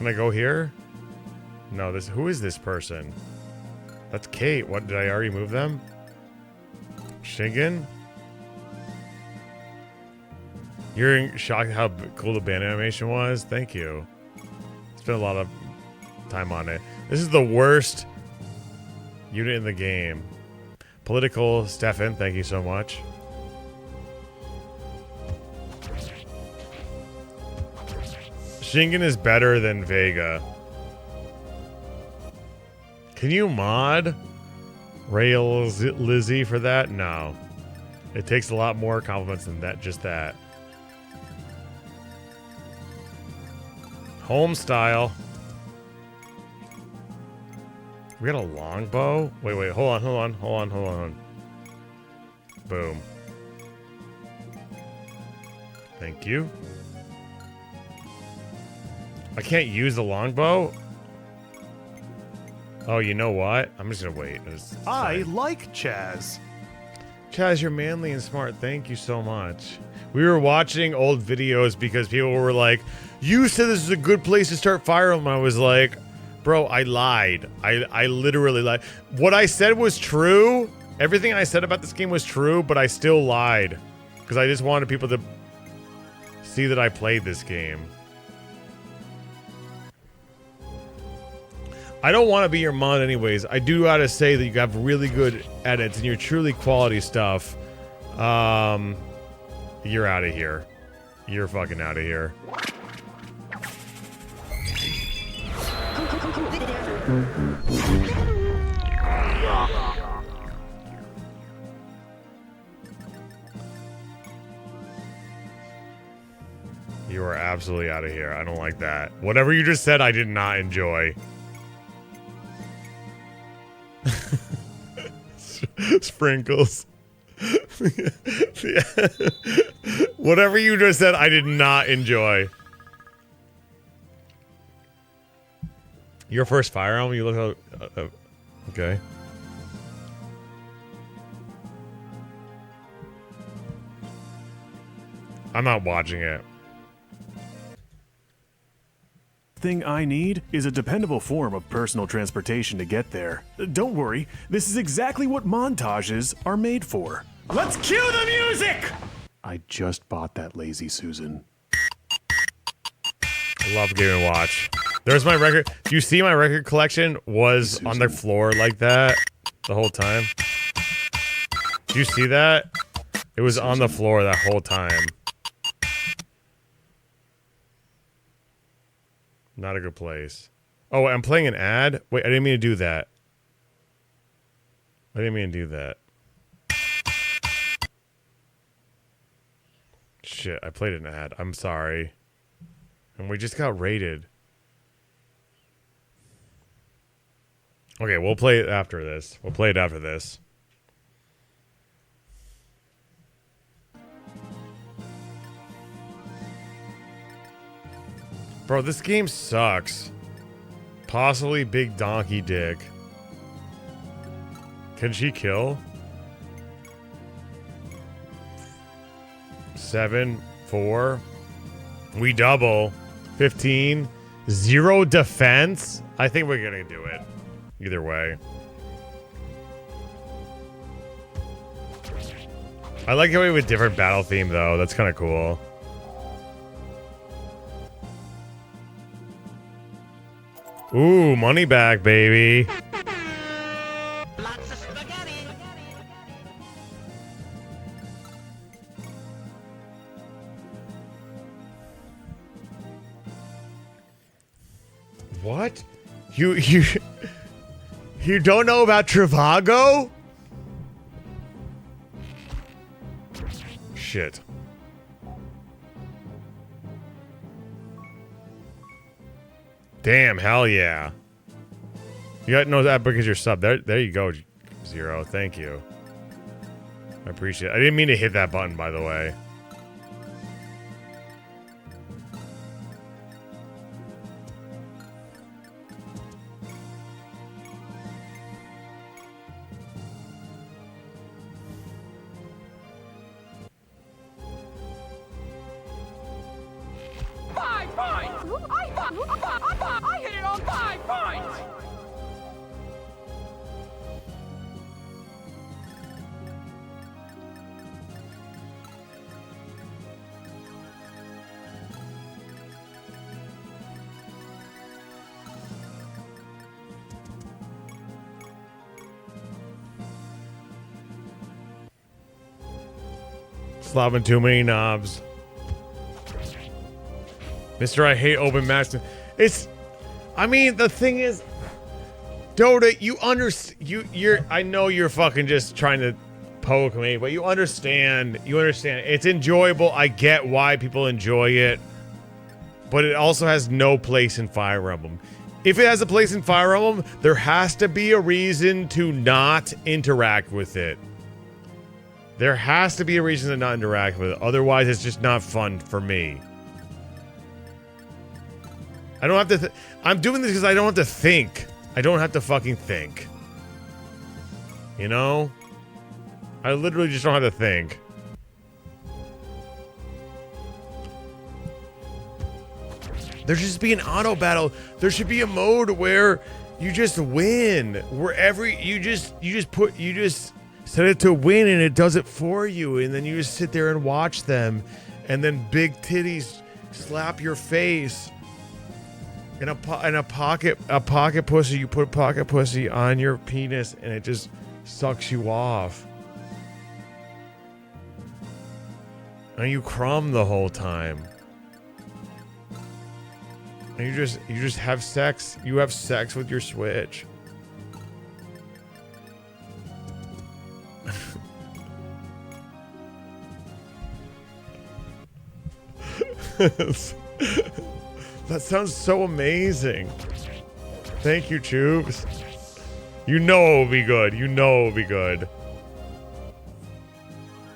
[SPEAKER 1] Can I go here? No, who is this person? That's Kate. What, did I already move them? Shingen? You're shocked how cool the band animation was? Thank you. Spent a lot of time on it. This is the worst unit in the game. Political Stefan, thank you so much. Shingen is better than Vega. Can you mod Rails Lizzie for that? No. It takes a lot more compliments than that, just that. Home style. We got a longbow? Wait, hold on. Boom. Thank you. I can't use the longbow? Oh, you know what? I'm just gonna wait.
[SPEAKER 19] I like Chaz.
[SPEAKER 1] Chaz, you're manly and smart. Thank you so much. We were watching old videos because people were like, you said this is a good place to start Fire Emblem. I was like, bro, I lied. I literally lied. What I said was true. Everything I said about this game was true, but I still lied. Because I just wanted people to see that I played this game. I don't want to be your mod anyways. I do gotta say that you have really good edits and you're truly quality stuff. You're out of here. You're fucking out of here. You are absolutely out of here. I don't like that. Whatever you just said, I did not enjoy. Sprinkles. Yeah. Whatever you just said, I did not enjoy. Your first Fire Emblem, you look okay. I'm not watching it.
[SPEAKER 19] Thing I need is a dependable form of personal transportation to get there. Don't worry, this is exactly what montages are made for.
[SPEAKER 15] Let's cue the music!
[SPEAKER 19] I just bought that Lazy Susan.
[SPEAKER 1] I love Game & Watch. There's my record. You see my record collection was on the floor like that the whole time. Do you see that? It was on the floor that whole time. Not a good place. Oh, I'm playing an ad? Wait, I didn't mean to do that. I didn't mean to do that. Shit, I played an ad. I'm sorry. And we just got raided. Okay, we'll play it after this. We'll play it after this. Bro, this game sucks. Possibly Big Donkey Dick. Can she kill? 7, 4. We double. 15. 0 defense. I think we're gonna do it. Either way. I like how we have a different battle theme though. That's kind of cool. Ooh, money back, baby.
[SPEAKER 12] Lots of spaghetti.
[SPEAKER 1] What? You don't know about Trivago? Shit. Damn, hell yeah. You got to know that because you're sub. There you go, Zero. Thank you. I appreciate it. I didn't mean to hit that button, by the way.
[SPEAKER 15] I hit it on 5 points!
[SPEAKER 1] Slobbing too many knobs. Mr. I hate open match. It's, I mean, the thing is, Dota, you're, I know you're fucking just trying to poke me, but you understand. It's enjoyable. I get why people enjoy it, but it also has no place in Fire Emblem. If it has a place in Fire Emblem, there has to be a reason to not interact with it. There has to be a reason to not interact with it. Otherwise, it's just not fun for me. I don't have to. I'm doing this because I don't have to think. I don't have to fucking think. You know? I literally just don't have to think. There should just be an auto battle. There should be a mode where you just win. Where you just set it to win and it does it for you, and then you just sit there and watch them, and then big titties slap your face. In a pocket pussy, you put pocket pussy on your penis and it just sucks you off. And you crumb the whole time. And you just have sex. You have sex with your Switch. That sounds so amazing. Thank you, Choops. You know it will be good. You know it will be good.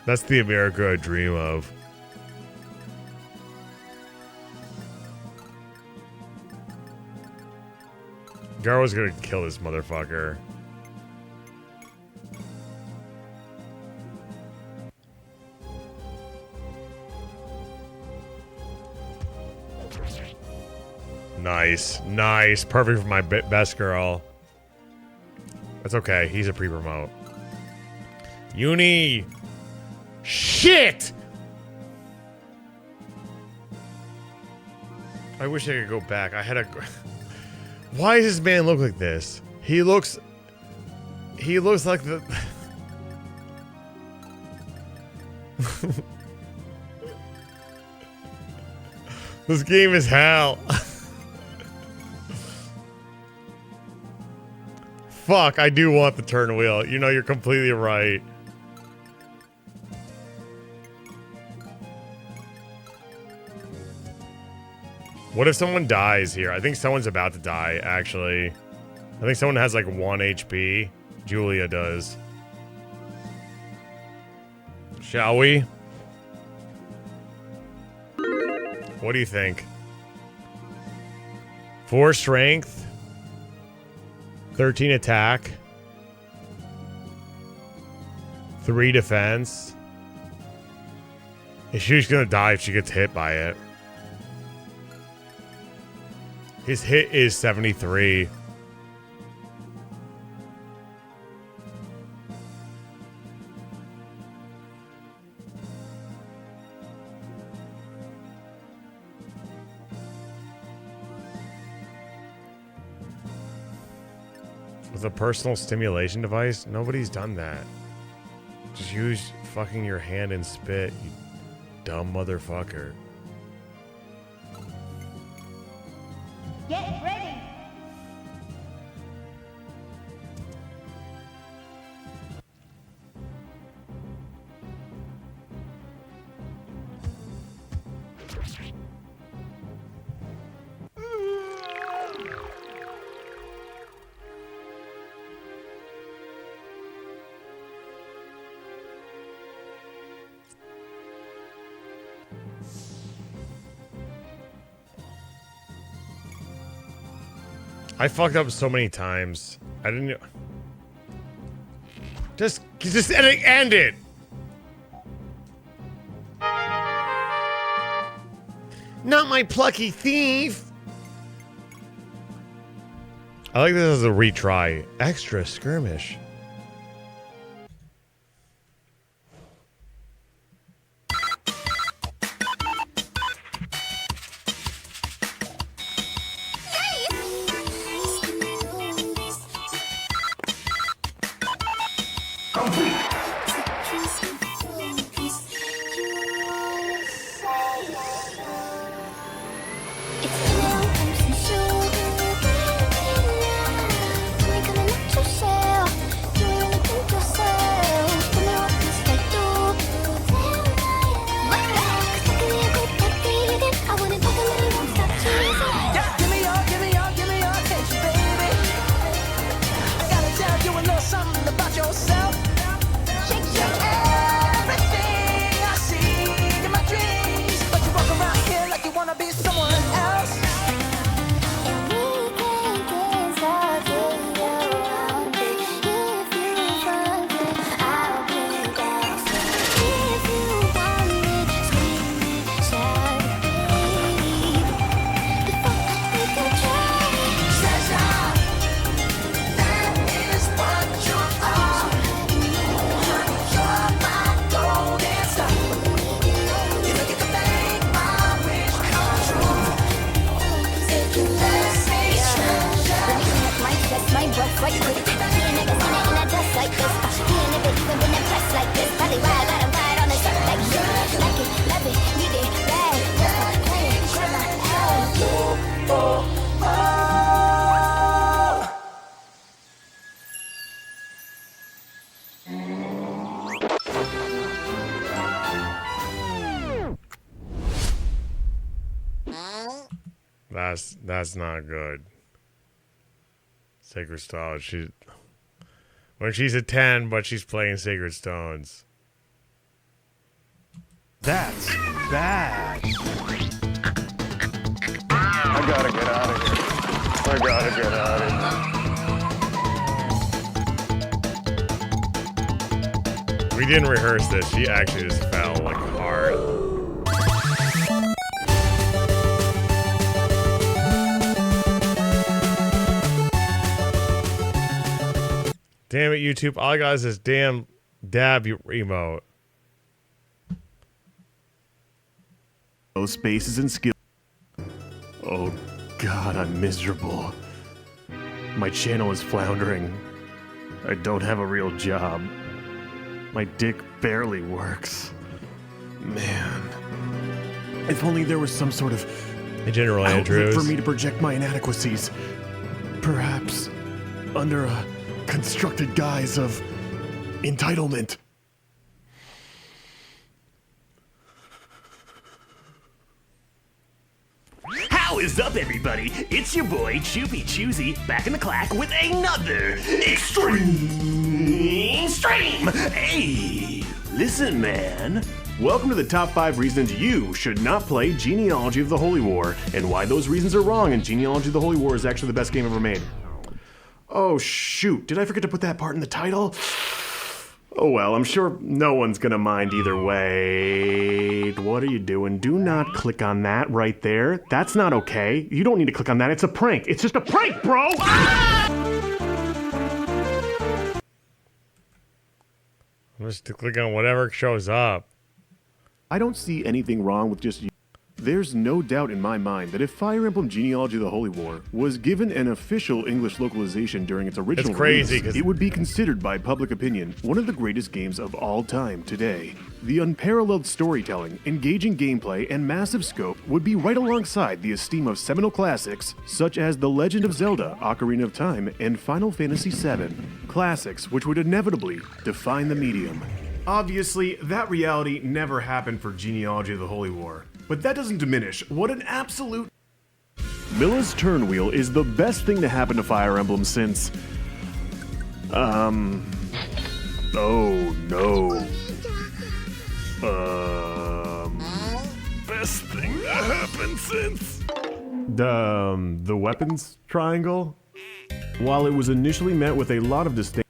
[SPEAKER 1] That's the America I dream of. Garro's gonna kill this motherfucker. Nice. Nice. Perfect for my best girl. That's okay. He's a pre-promote. Uni. Shit! I wish I could go back. I had a... Why does this man look like this? He looks like the... This game is hell. Fuck, I do want the turn wheel. You know, you're completely right. What if someone dies here? I think someone's about to die, actually. I think someone has like 1 HP. Julia does. Shall we? What do you think? 4 strength. 13 attack. 3 defense. She's gonna die if she gets hit by it. His hit is 73. With a personal stimulation device? Nobody's done that. Just use fucking your hand and spit, you dumb motherfucker.
[SPEAKER 18] Get ready!
[SPEAKER 1] I fucked up so many times. I didn't... Just end it! Not my plucky thief! I like this as a retry. Extra skirmish. That's not good. Sacred Stones. When she's a 10, but she's playing Sacred Stones.
[SPEAKER 19] That's bad.
[SPEAKER 10] I gotta get out of here. I gotta get out of here.
[SPEAKER 1] We didn't rehearse this. She actually just fell like hard. Damn it, YouTube. All I got is this damn dab emote.
[SPEAKER 19] Those spaces and skill. Oh God, I'm miserable. My channel is floundering. I don't have a real job. My dick barely works. Man. If only there was some sort of
[SPEAKER 1] General
[SPEAKER 19] outlet
[SPEAKER 1] Andrews
[SPEAKER 19] for me to project my inadequacies. Perhaps under a constructed guise of entitlement.
[SPEAKER 9] How is up, everybody? It's your boy, Choosy, back in the clack with another extreme stream. Hey, listen, man.
[SPEAKER 19] Welcome to the top 5 reasons you should not play Genealogy of the Holy War, and why those reasons are wrong, and Genealogy of the Holy War is actually the best game ever made. Oh shoot, did I forget to put that part in the title? Oh well, I'm sure no one's gonna mind either way. What are you doing? Do not click on that right there. That's not okay. You don't need to click on that. It's a prank. It's just a prank, bro! Ah!
[SPEAKER 1] I'm just click on whatever shows up.
[SPEAKER 19] I don't see anything wrong with just... There's no doubt in my mind that if Fire Emblem Genealogy of the Holy War was given an official English localization during its original release, it would be considered by public opinion one of the greatest games of all time today. The unparalleled storytelling, engaging gameplay, and massive scope would be right alongside the esteem of seminal classics such as The Legend of Zelda, Ocarina of Time, and Final Fantasy VII. Classics which would inevitably define the medium. Obviously, that reality never happened for Genealogy of the Holy War. But that doesn't diminish what an absolute... Milla's Turnwheel is the best thing to happen to Fire Emblem since... Oh no. Best thing to happen since... The weapons triangle? While it was initially met with a lot of disdain...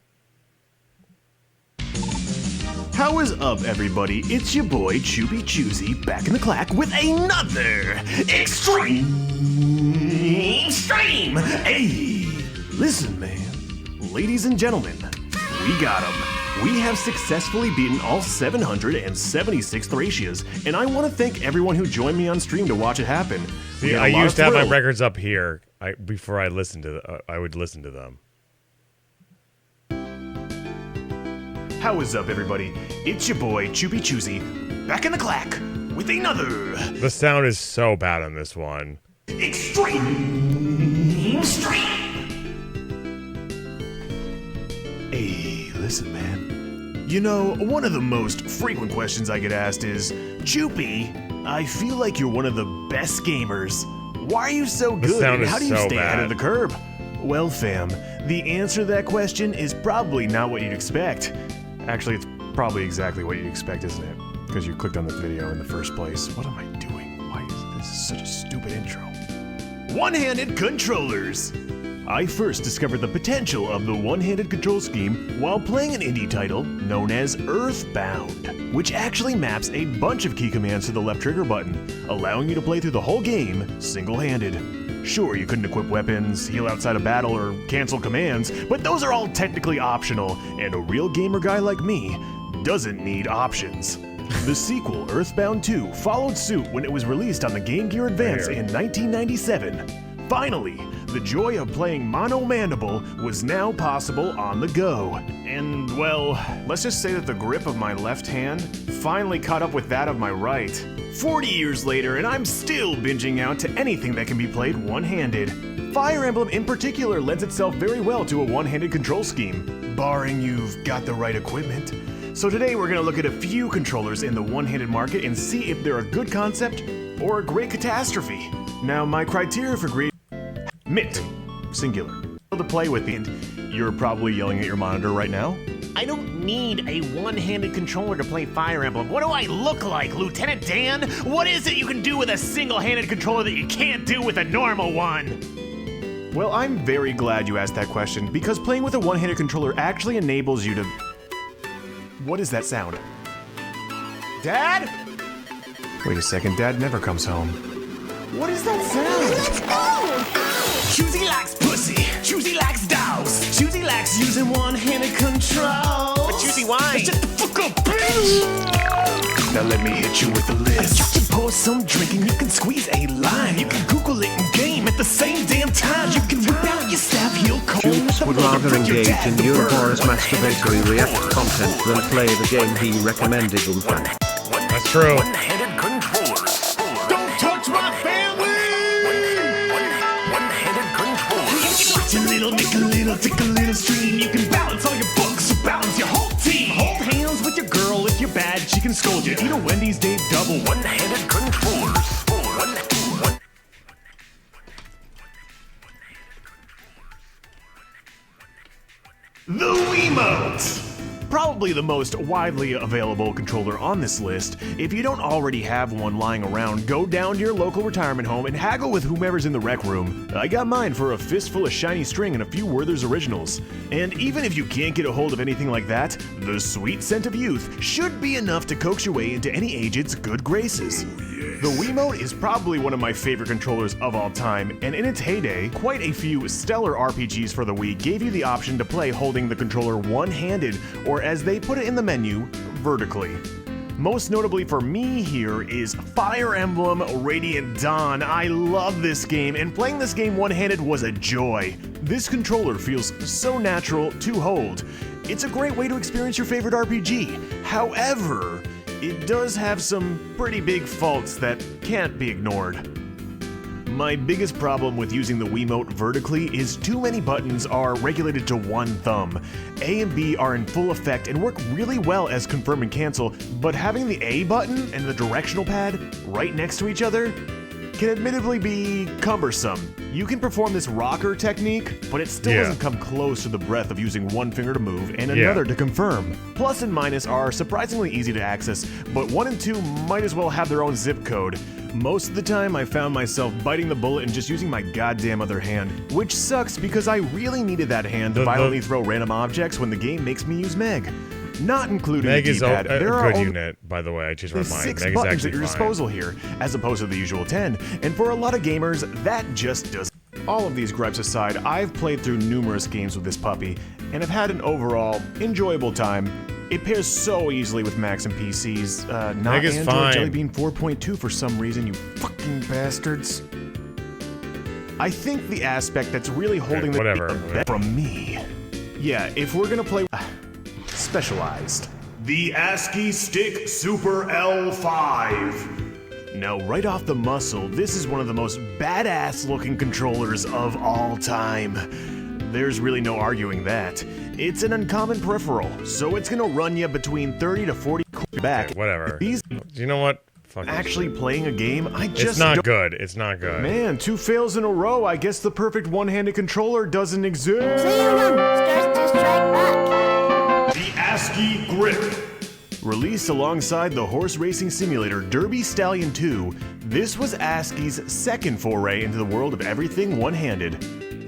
[SPEAKER 19] How is up, everybody? It's your boy, Choosy, back in the clack with another extreme stream. Hey, listen, man. Ladies and gentlemen, we got him. We have successfully beaten all 776 Thracias, and I want to thank everyone who joined me on stream to watch it happen.
[SPEAKER 1] See, I used to have my records up here before I listened to I would listen to them.
[SPEAKER 19] How is up, everybody? It's your boy, Choosy, back in the clack with another...
[SPEAKER 1] The sound is so bad on this one.
[SPEAKER 9] Extreme stream.
[SPEAKER 19] Hey, listen, man. You know, one of the most frequent questions I get asked is, Choopy, I feel like you're one of the best gamers. Why are you so good, and how do you stay ahead of the curve? Well, fam, the answer to that question is probably not what you'd expect. Actually, it's probably exactly what you'd expect, isn't it? Because you clicked on the video in the first place. What am I doing? Why is this such a stupid intro? One-handed controllers! I first discovered the potential of the one-handed control scheme while playing an indie title known as Earthbound, which actually maps a bunch of key commands to the left trigger button, allowing you to play through the whole game single-handed. Sure, you couldn't equip weapons, heal outside of battle, or cancel commands, but those are all technically optional, and a real gamer guy like me doesn't need options. The sequel, Earthbound 2, followed suit when it was released on the Game Gear Advance in 1997. Finally, the joy of playing Mono Mandible was now possible on the go. And, well, let's just say that the grip of my left hand finally caught up with that of my right. 40 years later, and I'm still binging out to anything that can be played one-handed. Fire Emblem in particular lends itself very well to a one-handed control scheme, barring you've got the right equipment. So today we're going to look at a few controllers in the one-handed market and see if they're a good concept or a great catastrophe. Now, my criteria for grade Mitt, singular. To play with and you're probably yelling at your monitor right now.
[SPEAKER 9] I don't need a one-handed controller to play Fire Emblem. What do I look like, Lieutenant Dan? What is it you can do with a single-handed controller that you can't do with a normal one?
[SPEAKER 19] Well, I'm very glad you asked that question, because playing with a one-handed controller actually enables you to... What is that sound? Dad? Wait a second, Dad never comes home. What is that sound?
[SPEAKER 9] Let's go! Choosy likes pussy. Choosy likes dogs. Choosy likes using one-handed control. But Choosy, why? Shut the fuck up, bitch!
[SPEAKER 19] Now let me hit you with the list.
[SPEAKER 9] You can pour some drink and you can squeeze a lime. You can Google it and game at the same damn time. You can whip out your staff, heel comb.
[SPEAKER 14] Choops would rather engage in Eurobora's masturbatory react content than play the game he recommended in fact.
[SPEAKER 1] That's true.
[SPEAKER 9] One-handed controllers. Don't touch my family! One-handed controllers. Watch a little, make a little, take a little stream. You can balance all your books, balance your whole team. Hold hands with your girl. If you're bad, she can scold you. Eat a Wendy's Dave double. One-handed controllers.
[SPEAKER 19] The Wiimote! Probably the most widely available controller on this list. If you don't already have one lying around, go down to your local retirement home and haggle with whomever's in the rec room. I got mine for a fistful of shiny string and a few Werther's Originals. And even if you can't get a hold of anything like that, the sweet scent of youth should be enough to coax your way into any aged's good graces. The Wiimote is probably one of my favorite controllers of all time, and in its heyday, quite a few stellar RPGs for the Wii gave you the option to play holding the controller one-handed, or as they put it in the menu, vertically. Most notably for me here is Fire Emblem Radiant Dawn. I love this game, and playing this game one-handed was a joy. This controller feels so natural to hold. It's a great way to experience your favorite RPG. However, it does have some pretty big faults that can't be ignored. My biggest problem with using the Wiimote vertically is too many buttons are regulated to one thumb. A and B are in full effect and work really well as confirm and cancel, but having the A button and the directional pad right next to each other can admittedly be cumbersome. You can perform this rocker technique, but it still doesn't come close to the breadth of using one finger to move and another to confirm. Plus and minus are surprisingly easy to access, but 1 and 2 might as well have their own zip code. Most of the time, I found myself biting the bullet and just using my goddamn other hand, which sucks because I really needed that hand to violently throw random objects when the game makes me use Meg. Not including
[SPEAKER 1] Meg
[SPEAKER 19] the
[SPEAKER 1] is
[SPEAKER 19] D-pad.
[SPEAKER 1] a
[SPEAKER 19] There are
[SPEAKER 1] good unit, by the way. I just
[SPEAKER 19] there's
[SPEAKER 1] remind
[SPEAKER 19] 6
[SPEAKER 1] Meg
[SPEAKER 19] buttons
[SPEAKER 1] is
[SPEAKER 19] at your
[SPEAKER 1] actually fine.
[SPEAKER 19] disposal here, as opposed to the usual 10, and for a lot of gamers, that just doesn't. All of these gripes aside, I've played through numerous games with this puppy, and have had an overall enjoyable time. It pairs so easily with Macs and PCs, not
[SPEAKER 1] Meg is
[SPEAKER 19] Android
[SPEAKER 1] fine.
[SPEAKER 19] Jelly Bean 4.2 for some reason, you fucking bastards. I think the aspect that's really holding the from me. Yeah, if we're gonna play specialized. The ASCII Stick Super L5. Now, right off the muscle, this is one of the most badass looking controllers of all time. There's really no arguing that. It's an uncommon peripheral, so it's gonna run you between 30 to 40 back.
[SPEAKER 1] Okay, whatever.
[SPEAKER 19] These,
[SPEAKER 1] you know what? Fuck
[SPEAKER 19] actually playing a game, I just
[SPEAKER 1] It's not good. It's not good.
[SPEAKER 19] Man, 2 fails in a row. I guess the perfect one-handed controller doesn't exist.
[SPEAKER 13] So you know, starts to strike back.
[SPEAKER 19] The ASCII Grip. Released alongside the horse racing simulator Derby Stallion 2, this was ASCII's second foray into the world of everything one-handed.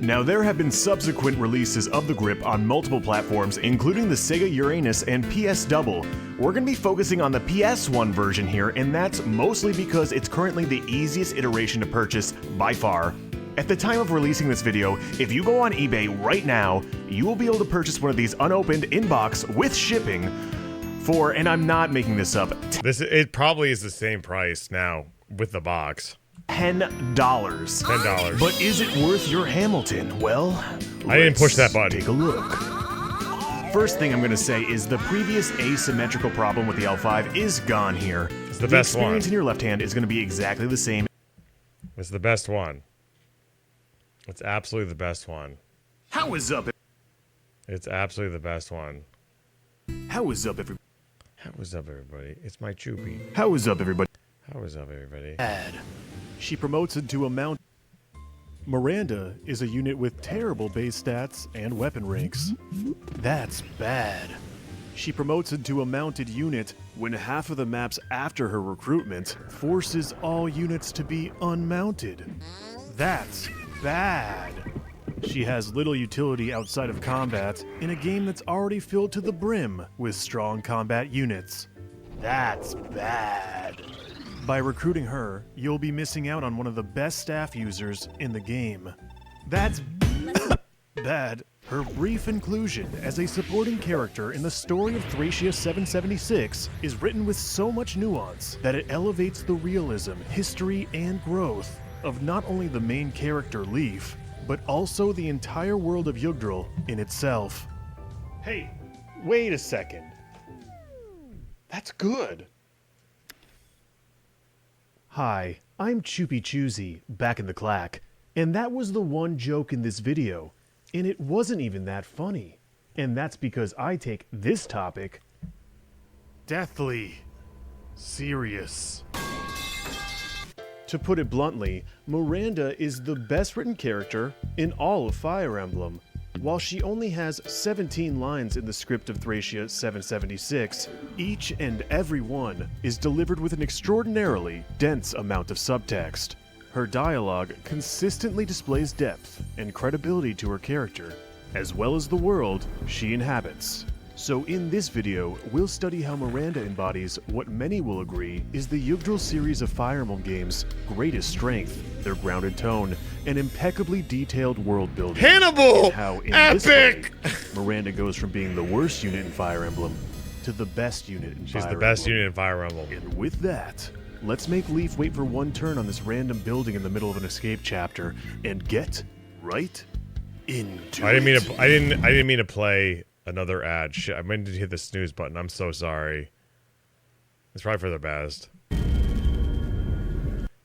[SPEAKER 19] Now, there have been subsequent releases of the grip on multiple platforms, including the Sega Uranus and PS Double. We're going to be focusing on the PS1 version here, and that's mostly because it's currently the easiest iteration to purchase by far. At the time of releasing this video, if you go on eBay right now, you will be able to purchase one of these unopened in-box with shipping for, and I'm not making this up,
[SPEAKER 1] it probably is the same price now with the box.
[SPEAKER 19] $10.
[SPEAKER 1] $10.
[SPEAKER 19] But is it worth your Hamilton? Well,
[SPEAKER 1] I didn't push that button.
[SPEAKER 19] Take a look. First thing I'm going to say is the previous asymmetrical problem with the L5 is gone here.
[SPEAKER 1] It's the best one.
[SPEAKER 19] The experience in your left hand is going to be exactly the same.
[SPEAKER 1] It's the best one. It's absolutely the best one.
[SPEAKER 19] How is up?
[SPEAKER 1] It's absolutely the best one.
[SPEAKER 19] How is up, everybody?
[SPEAKER 1] How is up, everybody? It's my choopy.
[SPEAKER 19] How is up, everybody?
[SPEAKER 1] How is up, everybody?
[SPEAKER 19] Bad. she promotes into a mount. Miranda is a unit with terrible base stats and weapon ranks. That's bad. She promotes into a mounted unit when half of the maps after her recruitment forces all units to be unmounted. That's bad. She has little utility outside of combat in a game that's already filled to the brim with strong combat units. That's bad. By recruiting her, you'll be missing out on one of the best staff users in the game. That's bad. Her brief inclusion as a supporting character in the story of Thracia 776 is written with so much nuance that it elevates the realism, history, and growth of not only the main character Leaf, but also the entire world of Yggdrasil in itself. Hey, wait a second. That's good. Hi, I'm Choopy Choosy, back in the clack, and that was the one joke in this video, and it wasn't even that funny. And that's because I take this topic deathly serious. To put it bluntly, Miranda is the best written character in all of Fire Emblem. While she only has 17 lines in the script of Thracia 776, each and every one is delivered with an extraordinarily dense amount of subtext. Her dialogue consistently displays depth and credibility to her character, as well as the world she inhabits. So in this video, we'll study how Miranda embodies what many will agree is the Yggdrasil series of Fire Emblem games' greatest strength, their grounded tone, and impeccably detailed world building.
[SPEAKER 10] Hannibal!
[SPEAKER 19] And how in
[SPEAKER 10] Epic!
[SPEAKER 19] This way, Miranda goes from being the worst unit in Fire Emblem to the best unit in Fire Emblem.
[SPEAKER 10] She's the best unit in Fire Emblem.
[SPEAKER 19] And with that, let's make Leaf wait for one turn on this random building in the middle of an escape chapter and get right into
[SPEAKER 10] I
[SPEAKER 19] it.
[SPEAKER 10] didn't mean to play another ad. Shit, I meant to hit the snooze button. I'm so sorry. It's probably for the best.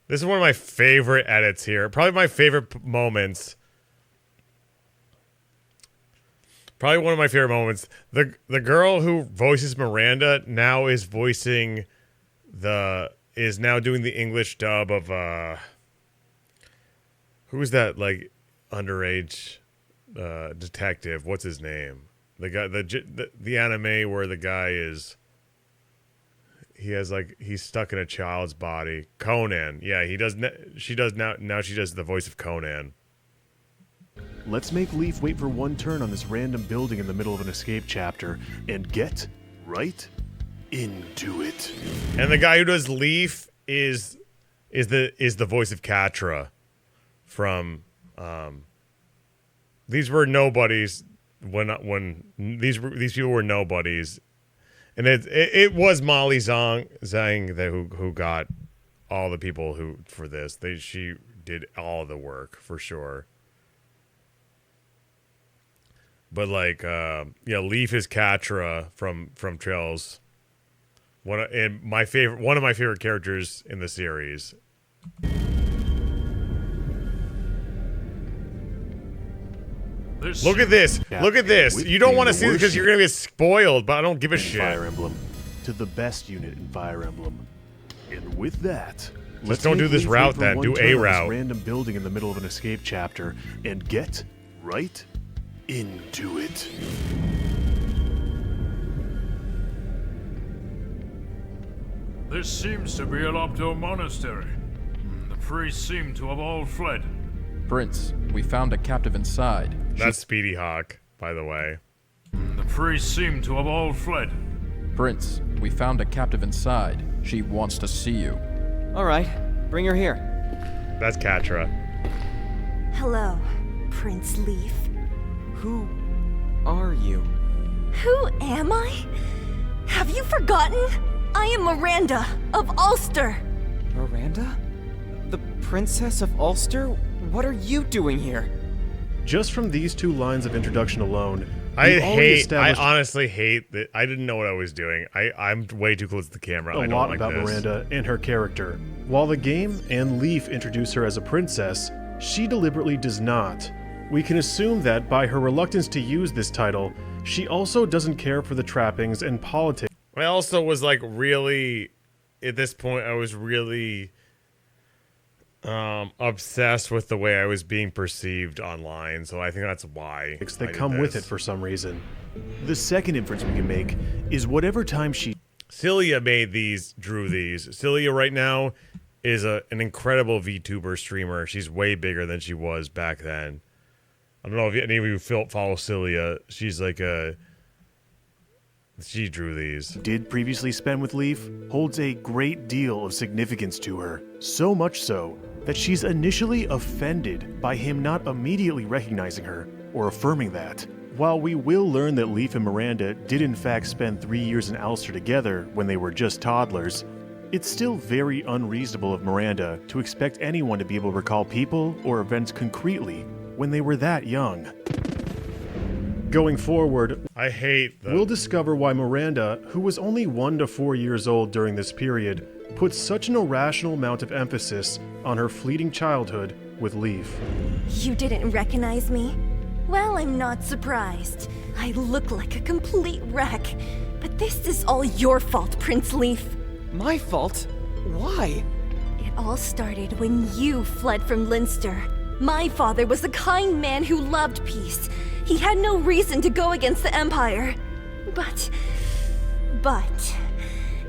[SPEAKER 10] This is one of my favorite edits here. Probably my favorite moments. Probably one of my favorite moments. The girl who voices Miranda now is voicing is now doing the English dub of who's that like underage detective? What's his name? The guy, the anime where the guy is, he's stuck in a child's body. Conan, yeah, he does. She does now. Now she does the voice of Conan.
[SPEAKER 19] Let's make Leaf wait for one turn on this random building in the middle of an escape chapter and get right into it.
[SPEAKER 10] And the guy who does Leaf is the voice of Catra from These Were Nobodies. When these people were nobodies, and it was Molly Zhang who got all the people who for this. She did all the work for sure. But like Leaf is Catra from Trails. One of my favorite characters in the series. Look at this. Look at this. You don't want to see this because you're going to get spoiled, but I don't give a shit.
[SPEAKER 19] Fire Emblem to the best unit in Fire Emblem. And with that,
[SPEAKER 10] let's don't do this route then. Do a route.
[SPEAKER 19] Random building in the middle of an escape chapter and get right into it.
[SPEAKER 17] This seems to be a Lopto monastery. The priests seem to have all fled.
[SPEAKER 6] Prince, we found a captive inside.
[SPEAKER 10] That's Speedy Hawk, by the way.
[SPEAKER 17] The priests seem to have all fled.
[SPEAKER 6] Prince, we found a captive inside. She wants to see you.
[SPEAKER 11] All right, bring her here.
[SPEAKER 10] That's Catra.
[SPEAKER 13] Hello, Prince Leaf.
[SPEAKER 11] Who are you?
[SPEAKER 13] Who am I? Have you forgotten? I am Miranda of Ulster.
[SPEAKER 11] Miranda? The Princess of Ulster? What are you doing here?
[SPEAKER 19] Just from these two lines of introduction alone,
[SPEAKER 10] I honestly hate that. I didn't know what I was doing. I'm way too close to the camera. I don't like
[SPEAKER 19] about
[SPEAKER 10] this.
[SPEAKER 19] Miranda and her character. While the game and Leaf introduce her as a princess, she deliberately does not. We can assume that by her reluctance to use this title, she also doesn't care for the trappings and politics.
[SPEAKER 10] I also was like really, at this point, I was really
[SPEAKER 1] Obsessed with the way I was being perceived online, so I think that's why.
[SPEAKER 19] That come with it for some reason. The second inference we can make is whatever time she...
[SPEAKER 1] Celia drew these. Celia right now is an incredible VTuber streamer. She's way bigger than she was back then. I don't know if any of you follow Celia. She's like she drew these.
[SPEAKER 19] Did previously spend with Leaf holds a great deal of significance to her. So much so that she's initially offended by him not immediately recognizing her or affirming that. While we will learn that Leaf and Miranda did in fact spend 3 years in Ulster together when they were just toddlers, it's still very unreasonable of Miranda to expect anyone to be able to recall people or events concretely when they were that young. Going forward, we'll discover why Miranda, who was only 1 to 4 years old during this period, put such an irrational amount of emphasis on her fleeting childhood with Leaf.
[SPEAKER 13] You didn't recognize me? Well, I'm not surprised. I look like a complete wreck. But this is all your fault, Prince Leaf.
[SPEAKER 11] My fault? Why?
[SPEAKER 13] It all started when you fled from Leinster. My father was a kind man who loved peace. He had no reason to go against the Empire. But...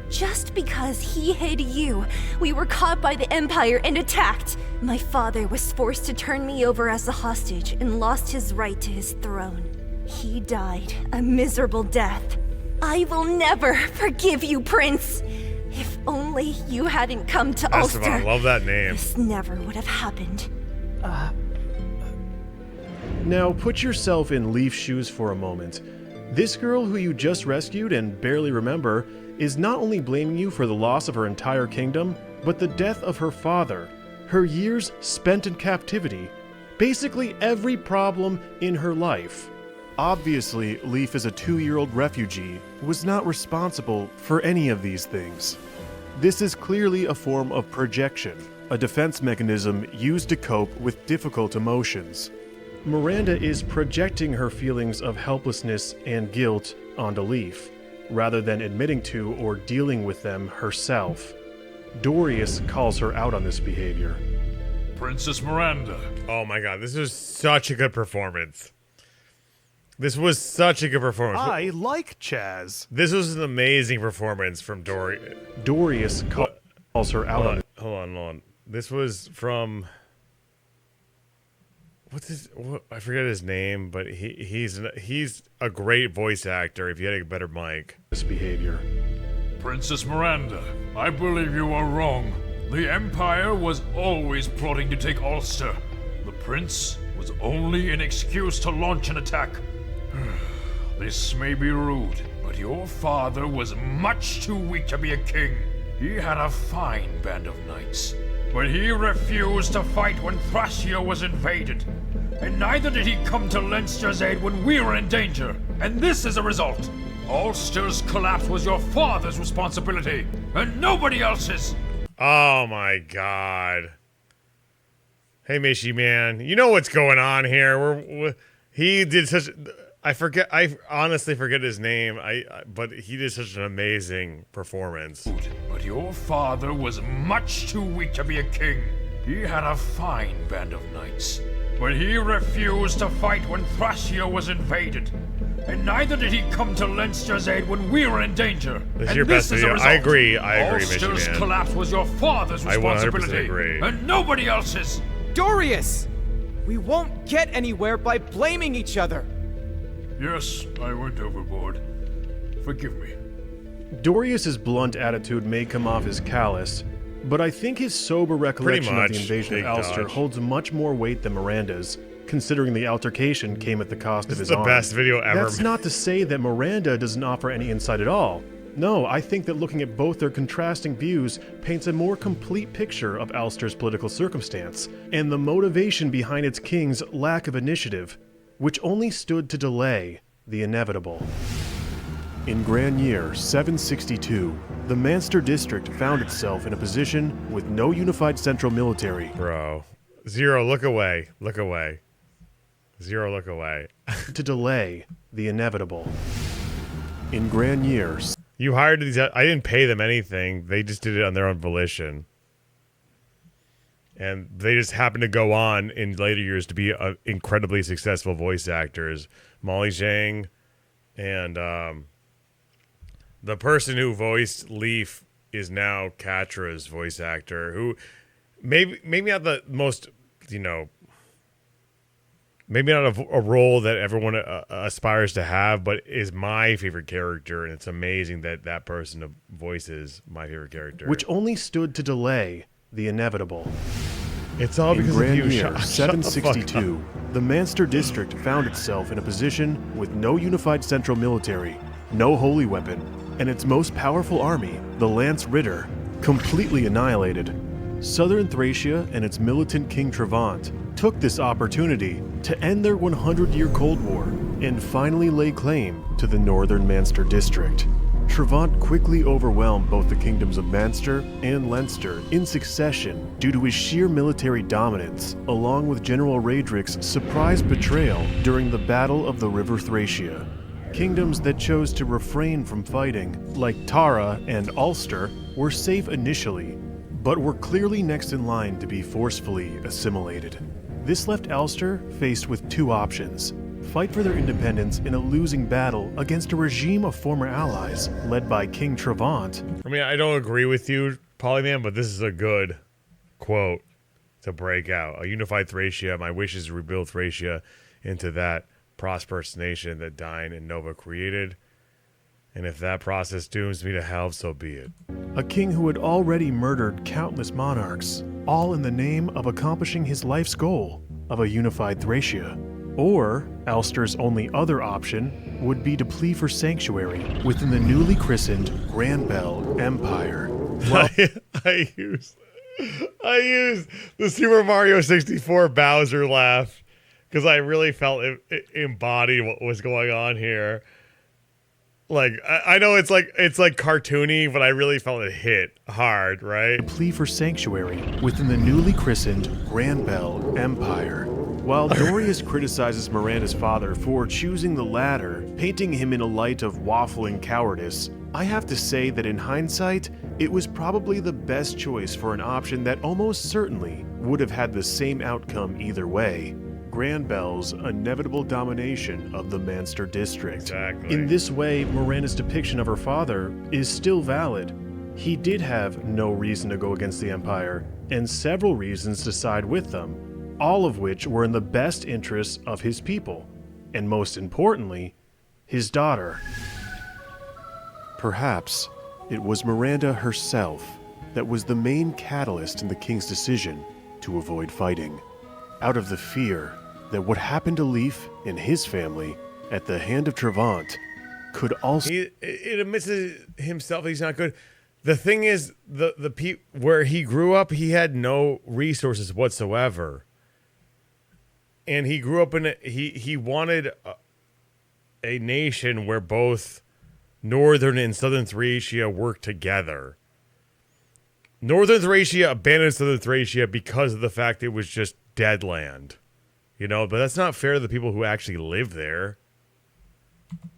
[SPEAKER 13] just because he hid you, we were caught by the Empire and attacked. My father was forced to turn me over as a hostage and lost his right to his throne. He died a miserable death. I will never forgive you, Prince. If only you hadn't come to Ulster.
[SPEAKER 1] I love that name.
[SPEAKER 13] This never would have happened.
[SPEAKER 19] Now put yourself in Leaf's shoes for a moment. This girl who you just rescued and barely remember is not only blaming you for the loss of her entire kingdom, but the death of her father, her years spent in captivity, basically every problem in her life. Obviously, Leaf as a 2-year-old refugee was not responsible for any of these things. This is clearly a form of projection, a defense mechanism used to cope with difficult emotions. Miranda is projecting her feelings of helplessness and guilt onto Leaf, rather than admitting to or dealing with them herself. Dorius calls her out on this behavior.
[SPEAKER 17] Princess Miranda.
[SPEAKER 1] Oh my god, this was such a good performance. This was such a good performance.
[SPEAKER 19] I like Chaz.
[SPEAKER 1] This was an amazing performance from Dorius.
[SPEAKER 19] Dorius calls her out on it.
[SPEAKER 1] Hold on. This was from... I forget his name, but he's a great voice actor if you had a better mic.
[SPEAKER 19] This behavior.
[SPEAKER 17] Princess Miranda, I believe you are wrong. The Empire was always plotting to take Ulster. The Prince was only an excuse to launch an attack. This may be rude, but your father was much too weak to be a king. He had a fine band of knights, but he refused to fight when Thracia was invaded. And neither did he come to Leinster's aid when we were in danger. And this is a result. Ulster's collapse was your father's responsibility, and nobody else's.
[SPEAKER 1] Oh my god. Hey, Mishy, man. You know what's going on here. He did such... I honestly forget his name, but he did such an amazing performance.
[SPEAKER 17] But your father was much too weak to be a king. He had a fine band of knights, but he refused to fight when Thracia was invaded. And neither did he come to Leinster's aid when we were in danger.
[SPEAKER 1] This is your best video. I agree,
[SPEAKER 17] Ulster's
[SPEAKER 1] Mishy,
[SPEAKER 17] collapse was your father's responsibility,
[SPEAKER 1] I 100% agree.
[SPEAKER 17] And nobody else's.
[SPEAKER 11] Dorius! We won't get anywhere by blaming each other.
[SPEAKER 17] Yes, I went overboard. Forgive me.
[SPEAKER 19] Dorius's blunt attitude may come off as callous, but I think his sober recollection of the invasion of Ulster holds much more weight than Miranda's, considering the altercation came at the cost of his arm.
[SPEAKER 1] This is the best video ever.
[SPEAKER 19] That's not to say that Miranda doesn't offer any insight at all. No, I think that looking at both their contrasting views paints a more complete picture of Ulster's political circumstance, and the motivation behind its king's lack of initiative, which only stood to delay the inevitable. In Grand Year 762, the Manster district found itself in a position with no unified central military.
[SPEAKER 1] Bro. Zero, look away. Look away. Zero, look away.
[SPEAKER 19] To delay the inevitable. In Grand Year...
[SPEAKER 1] You hired these... I didn't pay them anything. They just did it on their own volition.
[SPEAKER 10] And they just happen to go on in later years to be incredibly successful voice actors. Molly Zhang and the person who voiced Leaf is now Katra's voice actor, who maybe not the most, maybe not a role that everyone aspires to have, but is my favorite character, and it's amazing that that person voices my favorite character.
[SPEAKER 19] Which only stood to delay the inevitable.
[SPEAKER 10] It's all because
[SPEAKER 19] in
[SPEAKER 10] of you.
[SPEAKER 19] Grand Year 762, the Manster District found itself in a position with no unified central military, no holy weapon, and its most powerful army, the Lance Ritter, completely annihilated. Southern Thracia and its militant King Trevant took this opportunity to end their 100-year Cold War and finally lay claim to the Northern Manster District. Trevant quickly overwhelmed both the kingdoms of Manster and Leinster in succession due to his sheer military dominance, along with General Raedric's surprise betrayal during the Battle of the River Thracia. Kingdoms that chose to refrain from fighting, like Tara and Ulster, were safe initially, but were clearly next in line to be forcefully assimilated. This left Ulster faced with two options: fight for their independence in a losing battle against a regime of former allies led by King Trevant.
[SPEAKER 10] I mean, I don't agree with you, Polyman, but this is a good quote to break out. A unified Thracia, my wish is to rebuild Thracia into that prosperous nation that Dine and Nova created. And if that process dooms me to hell, so be it.
[SPEAKER 19] A king who had already murdered countless monarchs, all in the name of accomplishing his life's goal of a unified Thracia. Or, Ulster's only other option would be to plea for sanctuary within the newly christened Grand Bell Empire. Well,
[SPEAKER 10] I used the Super Mario 64 Bowser laugh because I really felt it embodied what was going on here. Like, I know it's like cartoony, but I really felt it hit hard, right?
[SPEAKER 19] A plea for sanctuary within the newly christened Grand Bell Empire. While Dorius criticizes Miranda's father for choosing the latter, painting him in a light of waffling cowardice, I have to say that in hindsight, it was probably the best choice for an option that almost certainly would have had the same outcome either way: Grand Bell's inevitable domination of the Manster District.
[SPEAKER 10] Exactly.
[SPEAKER 19] In this way, Miranda's depiction of her father is still valid. He did have no reason to go against the Empire, and several reasons to side with them, all of which were in the best interests of his people, and most importantly, his daughter. Perhaps it was Miranda herself that was the main catalyst in the king's decision to avoid fighting, out of the fear that what happened to Leif and his family at the hand of Trevant could also...
[SPEAKER 10] It admits himself he's not good. The thing is, where he grew up, he had no resources whatsoever. And he grew up in he wanted a nation where both Northern and Southern Thracia worked together. Northern Thracia abandoned Southern Thracia because of the fact it was just dead land. But that's not fair to the people who actually live there.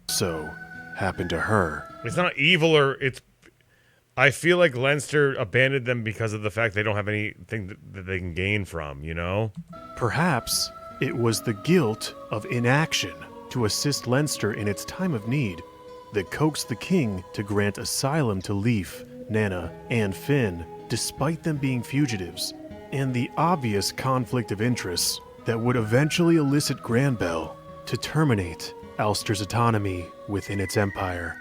[SPEAKER 19] So happened to her.
[SPEAKER 10] It's not evil I feel like Leinster abandoned them because of the fact they don't have anything that they can gain from,
[SPEAKER 19] Perhaps it was the guilt of inaction to assist Leinster in its time of need that coaxed the king to grant asylum to Leif, Nana, and Finn, despite them being fugitives, and the obvious conflict of interests that would eventually elicit Grand Bell to terminate Ulster's autonomy within its empire.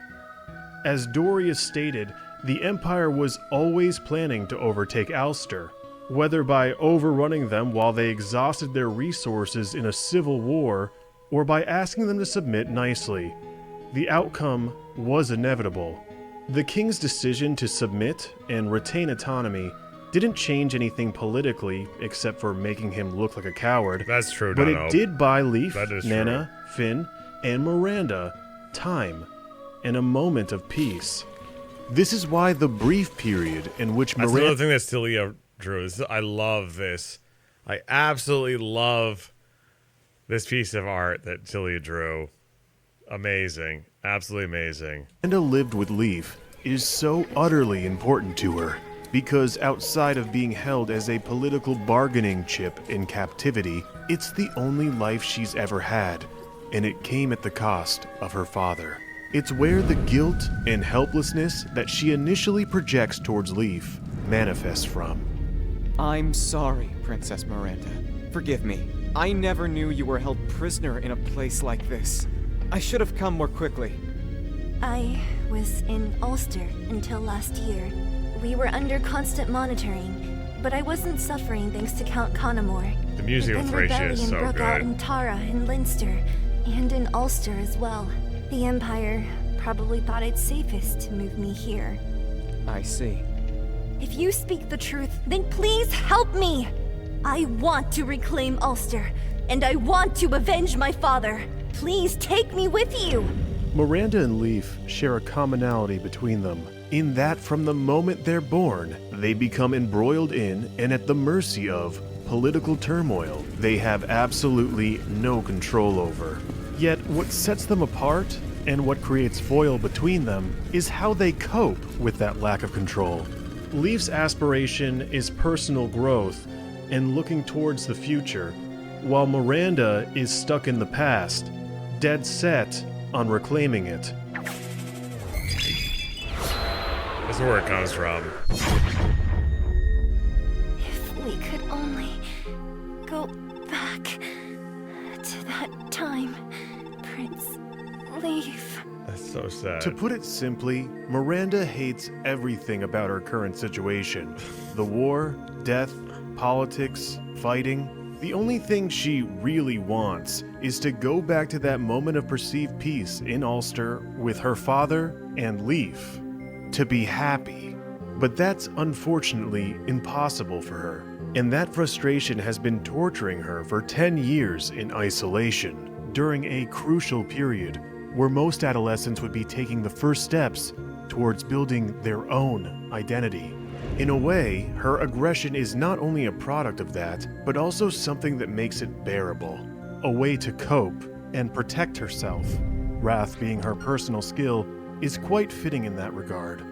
[SPEAKER 19] As Dorius stated, the empire was always planning to overtake Ulster, whether by overrunning them while they exhausted their resources in a civil war, or by asking them to submit nicely. The outcome was inevitable. The king's decision to submit and retain autonomy didn't change anything politically except for making him look like a coward.
[SPEAKER 10] That's true,
[SPEAKER 19] but
[SPEAKER 10] no.
[SPEAKER 19] It did buy Leif,
[SPEAKER 10] true.
[SPEAKER 19] Nana, Finn, and Miranda time and a moment of peace. This is why the brief period in which
[SPEAKER 10] That's
[SPEAKER 19] Miranda...
[SPEAKER 10] another thing that Celia drew. I love this. I absolutely love this piece of art that Celia drew. Amazing. Absolutely amazing.
[SPEAKER 19] Miranda lived with Leif is so utterly important to her because outside of being held as a political bargaining chip in captivity, it's the only life she's ever had, and it came at the cost of her father. It's where the guilt and helplessness that she initially projects towards Leaf manifests from.
[SPEAKER 11] I'm sorry, Princess Miranda. Forgive me. I never knew you were held prisoner in a place like this. I should have come more quickly.
[SPEAKER 13] I was in Ulster until last year. We were under constant monitoring, but I wasn't suffering thanks to Count Connemore.
[SPEAKER 10] The music
[SPEAKER 13] But
[SPEAKER 10] of
[SPEAKER 13] then
[SPEAKER 10] Thracia is
[SPEAKER 13] rebellion
[SPEAKER 10] so
[SPEAKER 13] broke out
[SPEAKER 10] good.
[SPEAKER 13] in Tara and Leinster, and in Ulster as well. The Empire probably thought it safest to move me here.
[SPEAKER 11] I see.
[SPEAKER 13] If you speak the truth, then please help me! I want to reclaim Ulster, and I want to avenge my father. Please take me with you!
[SPEAKER 19] Miranda and Leaf share a commonality between them, in that from the moment they're born, they become embroiled in and at the mercy of political turmoil they have absolutely no control over. Yet what sets them apart, and what creates foil between them, is how they cope with that lack of control. Leaf's aspiration is personal growth and looking towards the future, while Miranda is stuck in the past, dead set on reclaiming it.
[SPEAKER 10] This is where it comes from.
[SPEAKER 13] If we could only go back to that time, Prince Leaf.
[SPEAKER 10] That's so sad.
[SPEAKER 19] To put it simply, Miranda hates everything about her current situation. The war, death, politics, fighting. The only thing she really wants is to go back to that moment of perceived peace in Ulster with her father and Leaf. To be happy. But that's unfortunately impossible for her. And that frustration has been torturing her for 10 years in isolation, during a crucial period where most adolescents would be taking the first steps towards building their own identity. In a way, her aggression is not only a product of that, but also something that makes it bearable. A way to cope and protect herself. Wrath, being her personal skill, is quite fitting in that regard.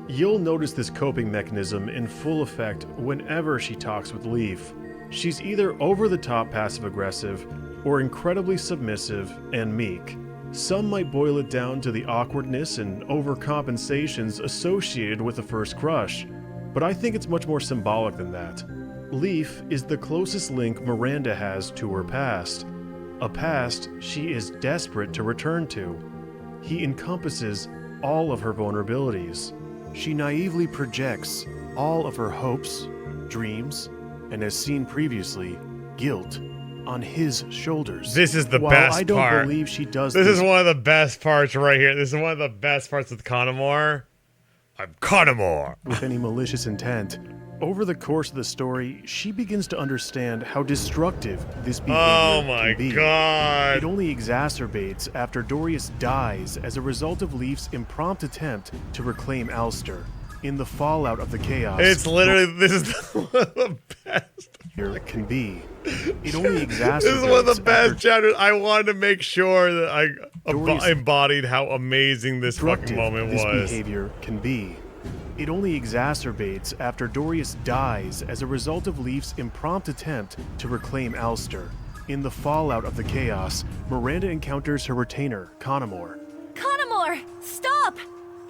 [SPEAKER 19] You'll notice this coping mechanism in full effect whenever she talks with Leaf. She's either over-the-top passive-aggressive or incredibly submissive and meek. Some might boil it down to the awkwardness and overcompensations associated with a first crush, but I think it's much more symbolic than that. Leaf is the closest link Miranda has to her past, a past she is desperate to return to. He encompasses all of her vulnerabilities. She naively projects all of her hopes, dreams, and as seen previously, guilt on his shoulders.
[SPEAKER 10] This is the
[SPEAKER 19] While
[SPEAKER 10] best part.
[SPEAKER 19] I don't believe she does
[SPEAKER 10] this. This is one of the best parts right here. This is one of the best parts with Connemore. I'm Connemore.
[SPEAKER 19] With any malicious intent. Over the course of the story, she begins to understand how destructive this behavior can be.
[SPEAKER 10] God.
[SPEAKER 19] It only exacerbates after Dorius dies as a result of Leaf's impromptu attempt to reclaim Ulster. In the fallout of the chaos,
[SPEAKER 10] it's literally, this is one of the best
[SPEAKER 19] it can be. It only exacerbates.
[SPEAKER 10] This is one of the best chapters. I wanted to make sure that I embodied how amazing this fucking moment was.
[SPEAKER 19] This behavior can be. It only exacerbates after Dorius dies as a result of Leaf's impromptu attempt to reclaim Ulster. In the fallout of the chaos, Miranda encounters her retainer, Connemore.
[SPEAKER 13] Connemore, stop!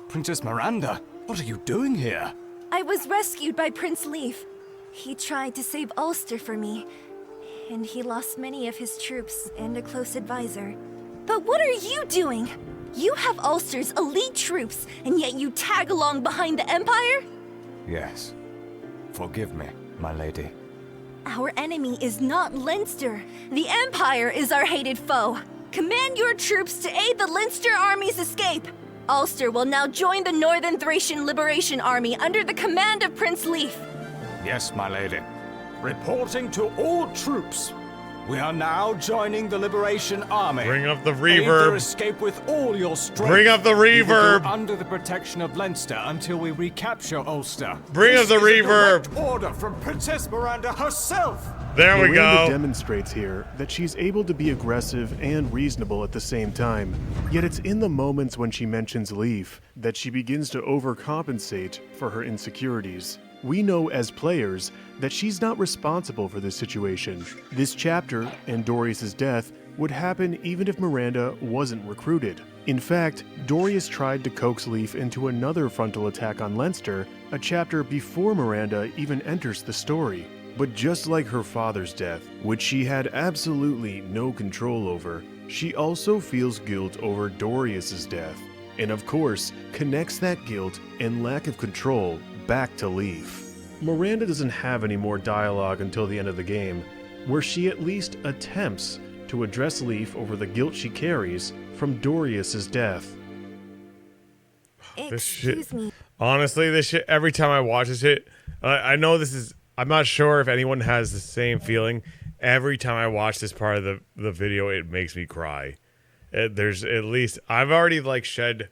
[SPEAKER 9] Princess Miranda, what are you doing here?
[SPEAKER 13] I was rescued by Prince Leaf. He tried to save Ulster for me, and he lost many of his troops and a close advisor. But what are you doing? You have Ulster's elite troops, and yet you tag along behind the Empire?
[SPEAKER 9] Yes. Forgive me, my lady.
[SPEAKER 13] Our enemy is not Leinster. The Empire is our hated foe. Command your troops to aid the Leinster army's escape. Ulster will now join the Northern Thracian Liberation Army under the command of Prince Leaf.
[SPEAKER 9] Yes, my lady. Reporting to all troops. We are now joining the Liberation Army.
[SPEAKER 10] Bring up the
[SPEAKER 9] Aid
[SPEAKER 10] reverb.
[SPEAKER 9] their escape with all your strength.
[SPEAKER 10] Bring up the reverb.
[SPEAKER 9] We will go under the protection of Leinster until we recapture Ulster.
[SPEAKER 10] Bring up the reverb.
[SPEAKER 9] This is a direct order from Princess Miranda herself.
[SPEAKER 10] There we
[SPEAKER 19] Miranda
[SPEAKER 10] go.
[SPEAKER 19] Demonstrates here that she's able to be aggressive and reasonable at the same time. Yet it's in the moments when she mentions Leaf that she begins to overcompensate for her insecurities. we know as players that she's not responsible for this situation. This chapter and Dorius's death would happen even if Miranda wasn't recruited. In fact, Dorius tried to coax Leaf into another frontal attack on Leinster a chapter before Miranda even enters the story. But just like her father's death, which she had absolutely no control over, she also feels guilt over Dorius's death, and of course, connects that guilt and lack of control back to Leaf. Miranda doesn't have any more dialogue until the end of the game, where she at least attempts to address Leaf over the guilt she carries from Dorius's death.
[SPEAKER 13] Excuse me.
[SPEAKER 1] Honestly, this shit, every time I watch this shit, I know this is, I'm not sure if anyone has the same feeling. Every time I watch this part of the video, it makes me cry. There's at least, I've already like shed,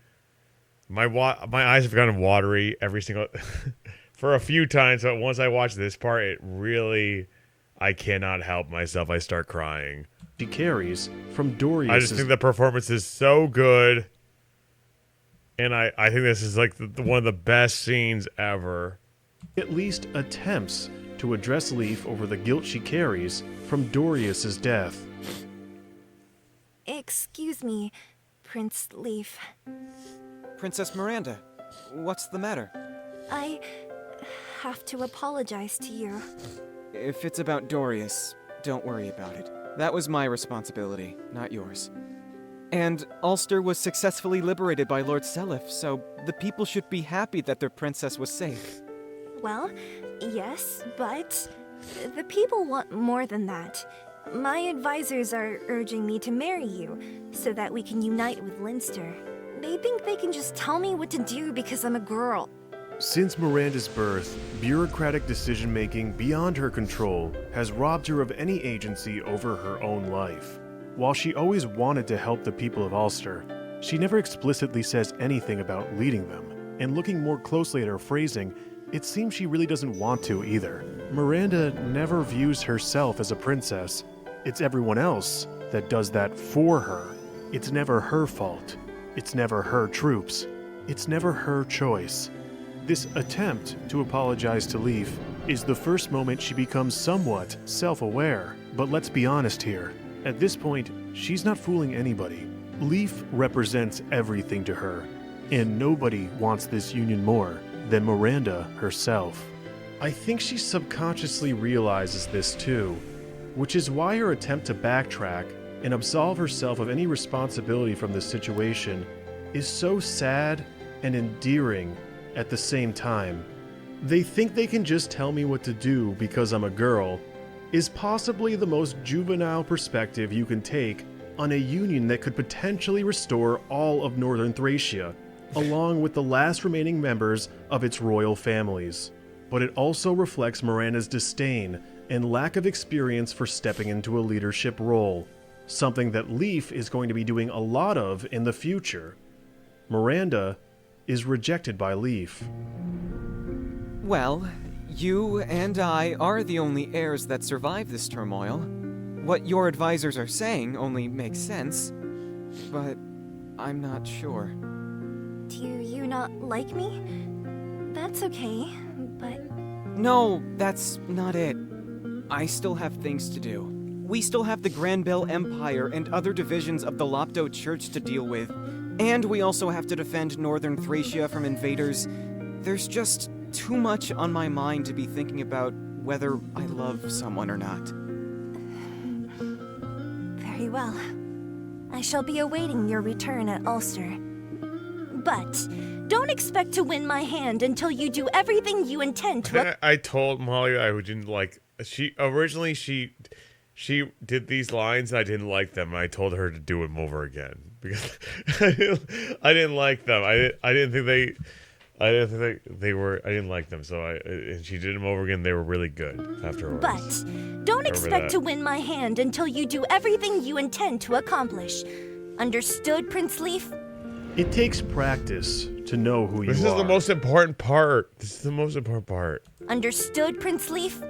[SPEAKER 1] my eyes have gone watery every single, for a few times, but once I watch this part, it really, I cannot help myself. I start crying.
[SPEAKER 19] She carries from Dorius.
[SPEAKER 1] I just think the performance is so good. And I think this is like one of the best scenes ever.
[SPEAKER 19] At least attempts to address Leaf over the guilt she carries from Dorius's death.
[SPEAKER 13] Excuse me, Prince Leaf.
[SPEAKER 11] Princess Miranda, what's the matter?
[SPEAKER 13] I have to apologize to you.
[SPEAKER 11] If it's about Dorius, don't worry about it. That was my responsibility, not yours. And Ulster was successfully liberated by Lord Seliph, so the people should be happy that their princess was safe.
[SPEAKER 13] Well, yes, but the people want more than that. My advisors are urging me to marry you so that we can unite with Leinster. They think they can just tell me what to do because I'm a girl.
[SPEAKER 19] Since Miranda's birth, bureaucratic decision-making beyond her control has robbed her of any agency over her own life. While she always wanted to help the people of Ulster, she never explicitly says anything about leading them. And looking more closely at her phrasing, it seems she really doesn't want to either. Miranda never views herself as a princess. It's everyone else that does that for her. It's never her fault. It's never her troops. It's never her choice. This attempt to apologize to Leaf is the first moment she becomes somewhat self-aware. But let's be honest here. At this point, she's not fooling anybody. Leaf represents everything to her, and nobody wants this union more than Miranda herself. I think she subconsciously realizes this too, which is why her attempt to backtrack and absolve herself of any responsibility from this situation is so sad and endearing at the same time. They think they can just tell me what to do because I'm a girl is possibly the most juvenile perspective you can take on a union that could potentially restore all of Northern Thracia, along with the last remaining members of its royal families. But it also reflects Miranda's disdain and lack of experience for stepping into a leadership role, something that Leaf is going to be doing a lot of in the future. Miranda is rejected by Leaf.
[SPEAKER 11] Well, you and I are the only heirs that survive this turmoil. What your advisors are saying only makes sense, but I'm not sure.
[SPEAKER 13] Do you not like me? That's okay, but...
[SPEAKER 11] No, that's not it. I still have things to do. We still have the Granbell Empire and other divisions of the Lopto Church to deal with, and we also have to defend Northern Thracia from invaders. There's just too much on my mind to be thinking about whether I love someone or not.
[SPEAKER 13] Very well. I shall be awaiting your return at Ulster. But don't expect to win my hand until you do everything you intend to...
[SPEAKER 1] I told Molly I didn't like... She did these lines and I didn't like them. And I told her to do them over again because I didn't like them. I didn't think they were. I didn't like them. So and she did them over again. They were really good afterwards.
[SPEAKER 13] But don't expect to win my hand until you do everything you intend to accomplish. Understood, Prince Leaf?
[SPEAKER 19] It takes practice to know who you are.
[SPEAKER 1] This is the most important part. This is the most important part.
[SPEAKER 13] Understood, Prince Leaf?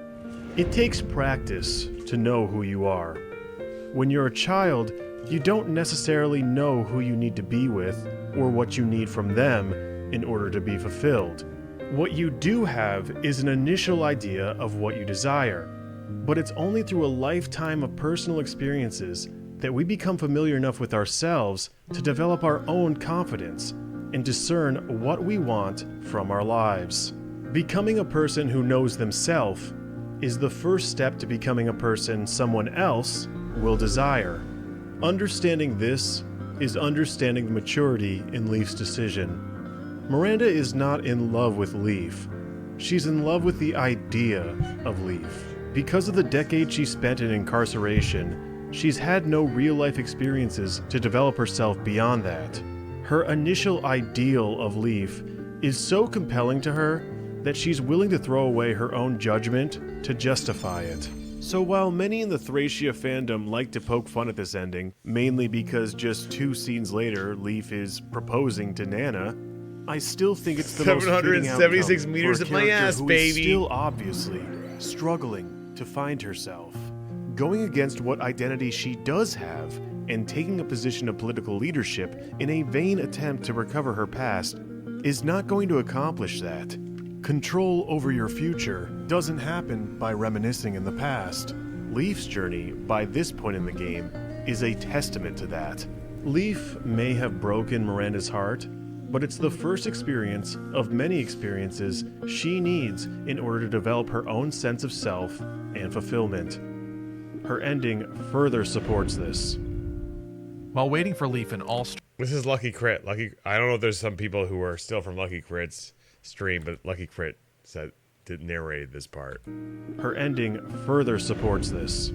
[SPEAKER 19] It takes practice to know who you are. When you're a child, you don't necessarily know who you need to be with or what you need from them in order to be fulfilled. What you do have is an initial idea of what you desire, but it's only through a lifetime of personal experiences that we become familiar enough with ourselves to develop our own confidence and discern what we want from our lives. Becoming a person who knows themselves is the first step to becoming a person someone else will desire. Understanding this is understanding the maturity in Leaf's decision. Miranda is not in love with Leaf. She's in love with the idea of Leaf. Because of the decade she spent in incarceration, she's had no real-life experiences to develop herself beyond that. Her initial ideal of Leaf is so compelling to her that she's willing to throw away her own judgment to justify it. So while many in the Thracia fandom like to poke fun at this ending, mainly because just 2 scenes later Leaf is proposing to Nana, I still think it's the most fitting
[SPEAKER 10] 776
[SPEAKER 19] outcome
[SPEAKER 10] meters
[SPEAKER 19] for a
[SPEAKER 10] of my
[SPEAKER 19] character
[SPEAKER 10] ass,
[SPEAKER 19] who
[SPEAKER 10] baby.
[SPEAKER 19] is still obviously struggling to find herself. Going against what identity she does have and taking a position of political leadership in a vain attempt to recover her past is not going to accomplish that. Control over your future doesn't happen by reminiscing in the past. Leaf's journey, by this point in the game, is a testament to that. Leaf may have broken Miranda's heart, but it's the first experience of many experiences she needs in order to develop her own sense of self and fulfillment. Her ending further supports this.
[SPEAKER 5] While waiting for Leaf in All-Star...
[SPEAKER 10] This is Lucky Crit. I don't know if there's some people who are still from Lucky Crit's stream, but Lucky Crit narrated this part.
[SPEAKER 19] Her ending further supports this.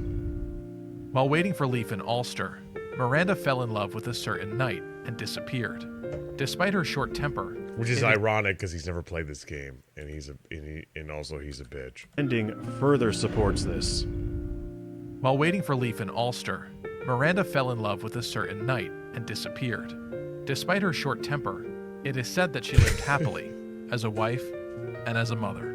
[SPEAKER 5] While waiting for Leaf in Ulster, Miranda fell in love with a certain knight and disappeared. Despite her short temper,
[SPEAKER 10] which is ironic because he's never played this game, and he's a bitch.
[SPEAKER 19] Ending further supports this.
[SPEAKER 5] While waiting for Leaf in Ulster, Miranda fell in love with a certain knight and disappeared. Despite her short temper, it is said that she lived happily as a wife and as a mother.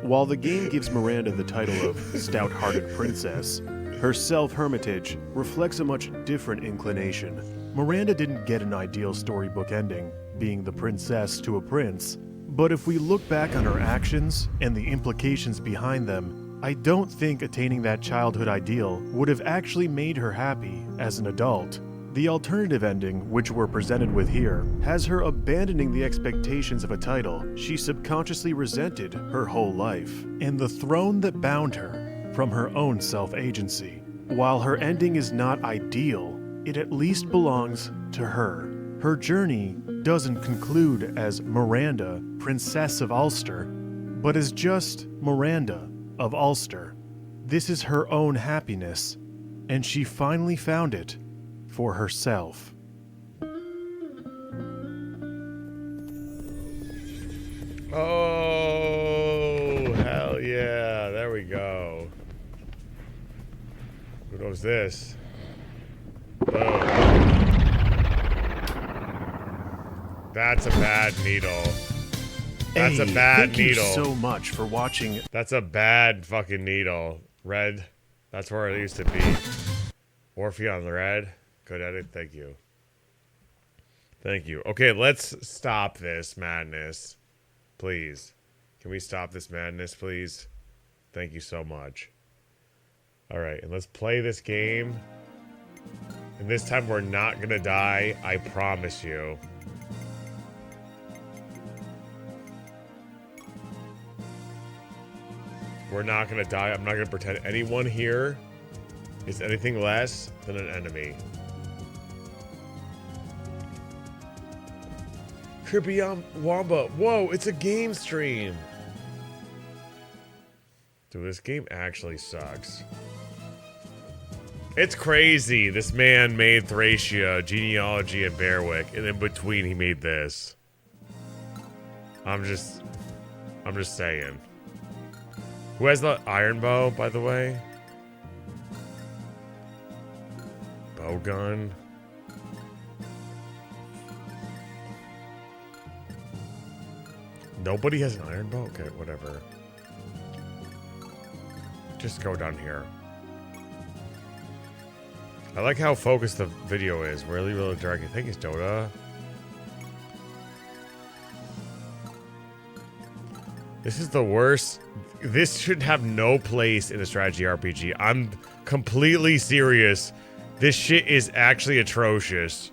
[SPEAKER 19] While the game gives Miranda the title of stout-hearted princess, her self-hermitage reflects a much different inclination. Miranda didn't get an ideal storybook ending, being the princess to a prince, but if we look back on her actions and the implications behind them, I don't think attaining that childhood ideal would have actually made her happy as an adult. The alternative ending, which we're presented with here, has her abandoning the expectations of a title she subconsciously resented her whole life, and the throne that bound her from her own self-agency. While her ending is not ideal, it at least belongs to her. Her journey doesn't conclude as Miranda, Princess of Ulster, but as just Miranda of Ulster. This is her own happiness, and she finally found it for herself.
[SPEAKER 10] Oh, hell yeah. There we go. Who knows this? Boom. That's a bad needle. That's a bad needle.
[SPEAKER 19] Thank you so much for watching.
[SPEAKER 10] That's a bad fucking needle. Red. That's where it used to be. Orpheon red. Good edit. Thank you. Thank you. Okay, let's stop this madness. Please. Can we stop this madness, please? Thank you so much. Alright, and let's play this game. And this time we're not gonna die. I promise you. We're not gonna die. I'm not gonna pretend anyone here is anything less than an enemy. Trippy Wamba. Whoa, it's a game stream. Dude, this game actually sucks. It's crazy. This man made Thracia, Genealogy, and Bearwick, and in between he made this. I'm just saying. Who has the iron bow, by the way? Bow gun. Nobody has an iron bow? Okay, whatever. Just go down here. I like how focused the video is. Really, really directing. Thank you, Dota.
[SPEAKER 1] This is the worst. This should have no place in a strategy RPG. I'm completely serious. This shit is actually atrocious.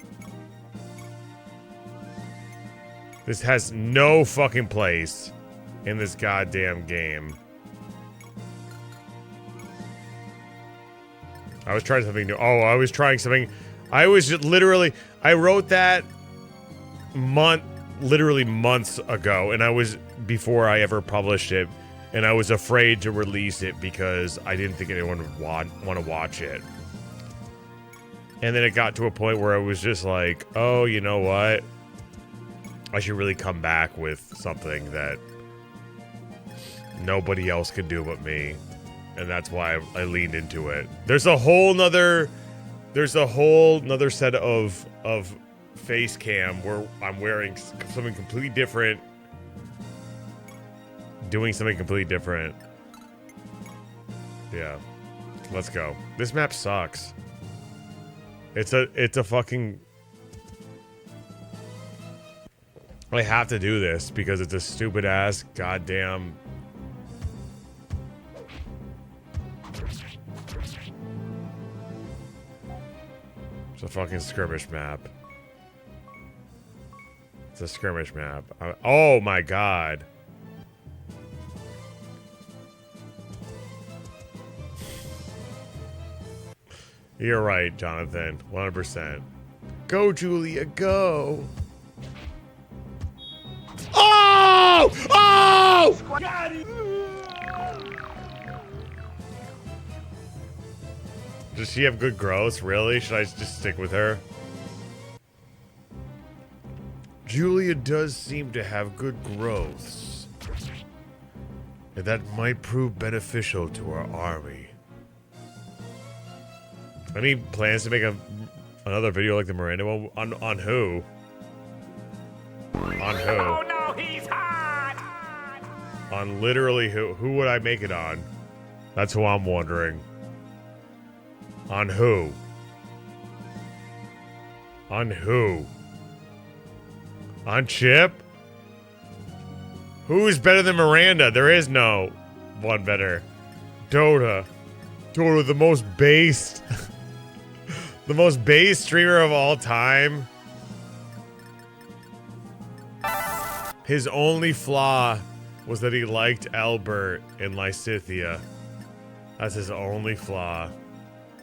[SPEAKER 1] This has no fucking place in this goddamn game. I was trying something new. Oh, I was trying something. I was just literally, I wrote that literally months ago, and I was, before I ever published it, and I was afraid to release it because I didn't think anyone would want to watch it. And then it got to a point where I was just like, oh, you know what? I should really come back with something that nobody else can do but me. And that's why I leaned into it. There's a whole nother set of face cam where I'm wearing something completely different, doing something completely different. Yeah, let's go. This map sucks. It's a fucking. I have to do this because it's a stupid ass goddamn. It's a fucking skirmish map. It's a skirmish map. Oh my god. You're right, Jonathan. 100%. Go, Julia, go. Oh! Oh! Does she have good growth? Really? Should I just stick with her? Julia does seem to have good growths. And that might prove beneficial to our army. Any plans to make another video like the Miranda one? On who? On who?
[SPEAKER 9] Oh no, he's hot!
[SPEAKER 1] On literally who? Who would I make it on? That's who I'm wondering. On who? On who? On Chip? Who's better than Miranda? There is no one better. Dota. Dota, the most based. The most based streamer of all time. His only flaw was that he liked Albert in Lysithia. That's his only flaw.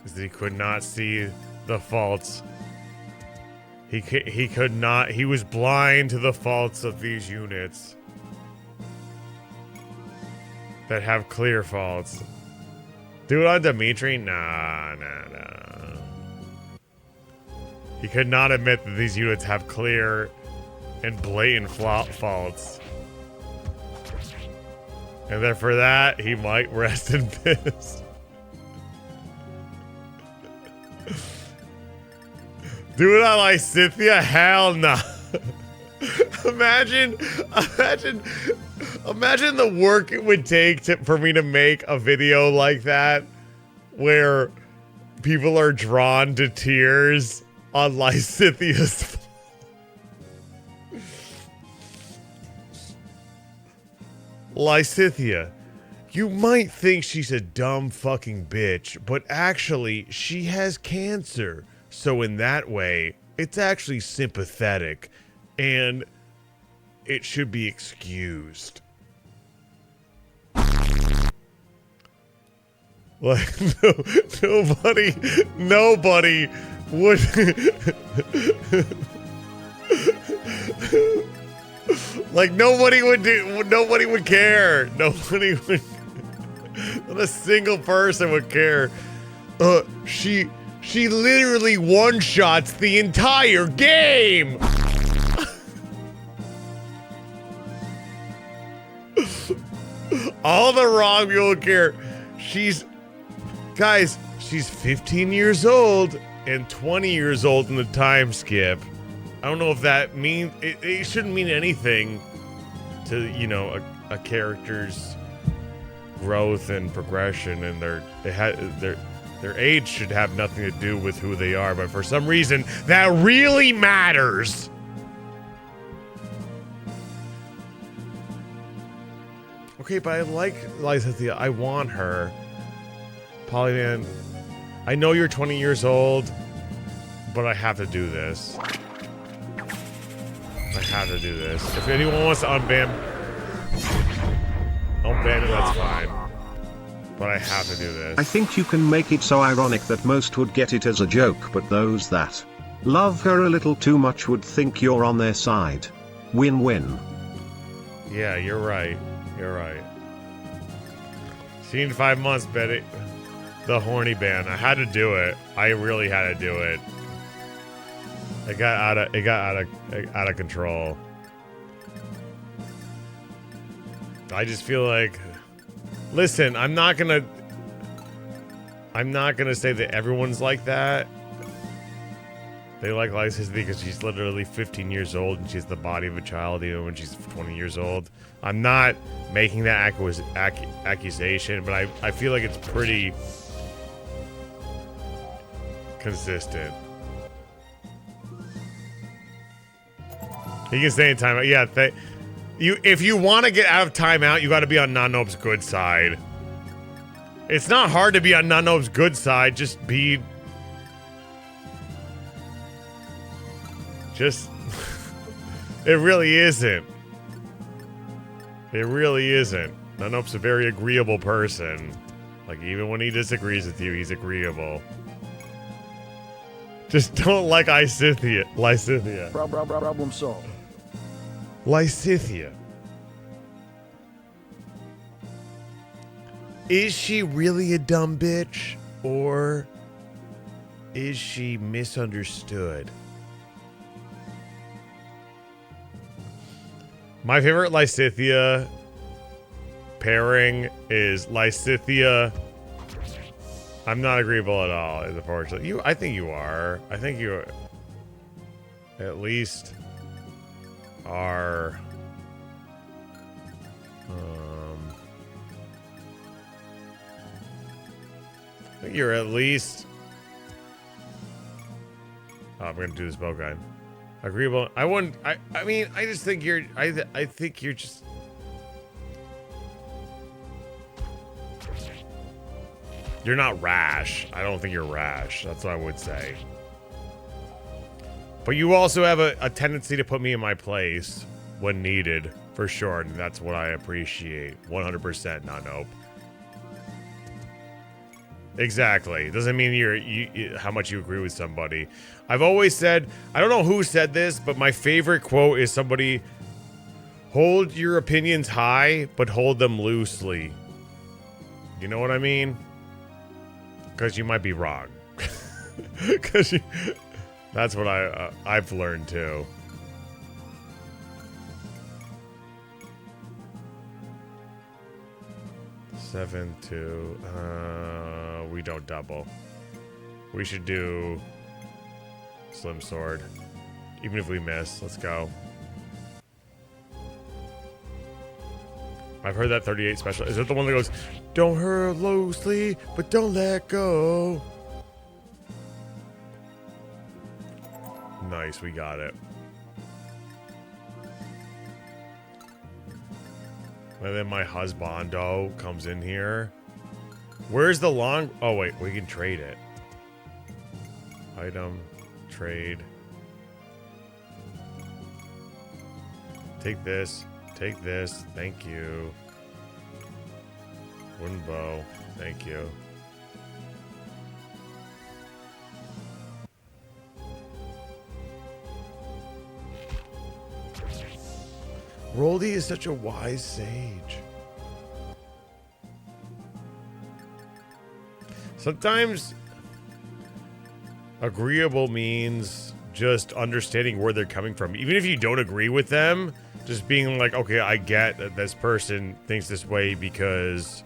[SPEAKER 1] Is that he could not see the faults. He could not. He was blind to the faults of these units that have clear faults. Do it on Dimitri? Nah. He could not admit that these units have clear and blatant faults. And then for that, he might rest in peace. Do it on Lysithia? Hell no. Imagine the work it would take for me to make a video like that where people are drawn to tears on Lysithia's. Lysithia, you might think she's a dumb fucking bitch, but actually she has cancer. So in that way, it's actually sympathetic, and it should be excused. Like, nobody would. Like, nobody would care. Nobody would. Not a single person would care. She literally one-shots the entire game! All the wrong people care. Guys, she's 15 years old and 20 years old in the time skip. I don't know if that means... It shouldn't mean anything to, you know, a character's growth and progression, and their age should have nothing to do with who they are, but for some reason, that really matters.
[SPEAKER 10] Okay, but I like Lysithea. I want her. Polyman, I know you're 20 years old, but I have to do this. I have to do this. If anyone wants to unban it, that's fine. But I have to do this.
[SPEAKER 14] I think you can make it so ironic that most would get it as a joke, but those that love her a little too much would think you're on their side. Win-win.
[SPEAKER 10] Yeah, you're right. You're right. See you in 5 months, Betty. The horny ban. I had to do it. I really had to do it. It got out of control. I just feel like, listen, I'm not gonna say that everyone's like that. They like Lysithea because she's literally 15 years old and she's the body of a child even when she's 20 years old. I'm not making that accusation, but I feel like it's pretty consistent. He can stay in timeout. Yeah, if you want to get out of timeout, you got to be on Nanob's good side. It's not hard to be on Nanob's good side. Just be. It really isn't. It really isn't. Nanob's a very agreeable person. Like, even when he disagrees with you, he's agreeable. Just don't like Lysithea.
[SPEAKER 20] Problem solved.
[SPEAKER 10] Lysithea. Is she really a dumb bitch? Or is she misunderstood? My favorite Lysithea pairing is Lysithea. I'm not agreeable at all, unfortunately. I think you are. I think you at least are. I think you're at least. Oh, I'm gonna do this bow guy. Agreeable. I wouldn't. I mean, I just think you're. I think you're just. You're not rash. I don't think you're rash. That's what I would say. But you also have a tendency to put me in my place when needed, for sure. And that's what I appreciate. 100% not nope. Exactly. Doesn't mean you how much you agree with somebody. I've always said, I don't know who said this, but my favorite quote is somebody, hold your opinions high, but hold them loosely. You know what I mean? Because you might be wrong. Because that's what I've learned too. Seven, 2. We don't double. We should do Slim Sword. Even if we miss, let's go. I've heard that 38 special. Is it the one that goes, don't hurt loosely, but don't let go? Nice, we got it. And then my husbando comes in here. Where's the long... Oh, wait, we can trade it. Item, trade. Take this. Take this. Thank you. Wooden bow. Thank you. Roldy is such a wise sage. Sometimes agreeable means just understanding where they're coming from. Even if you don't agree with them, just being like, okay, I get that this person thinks this way because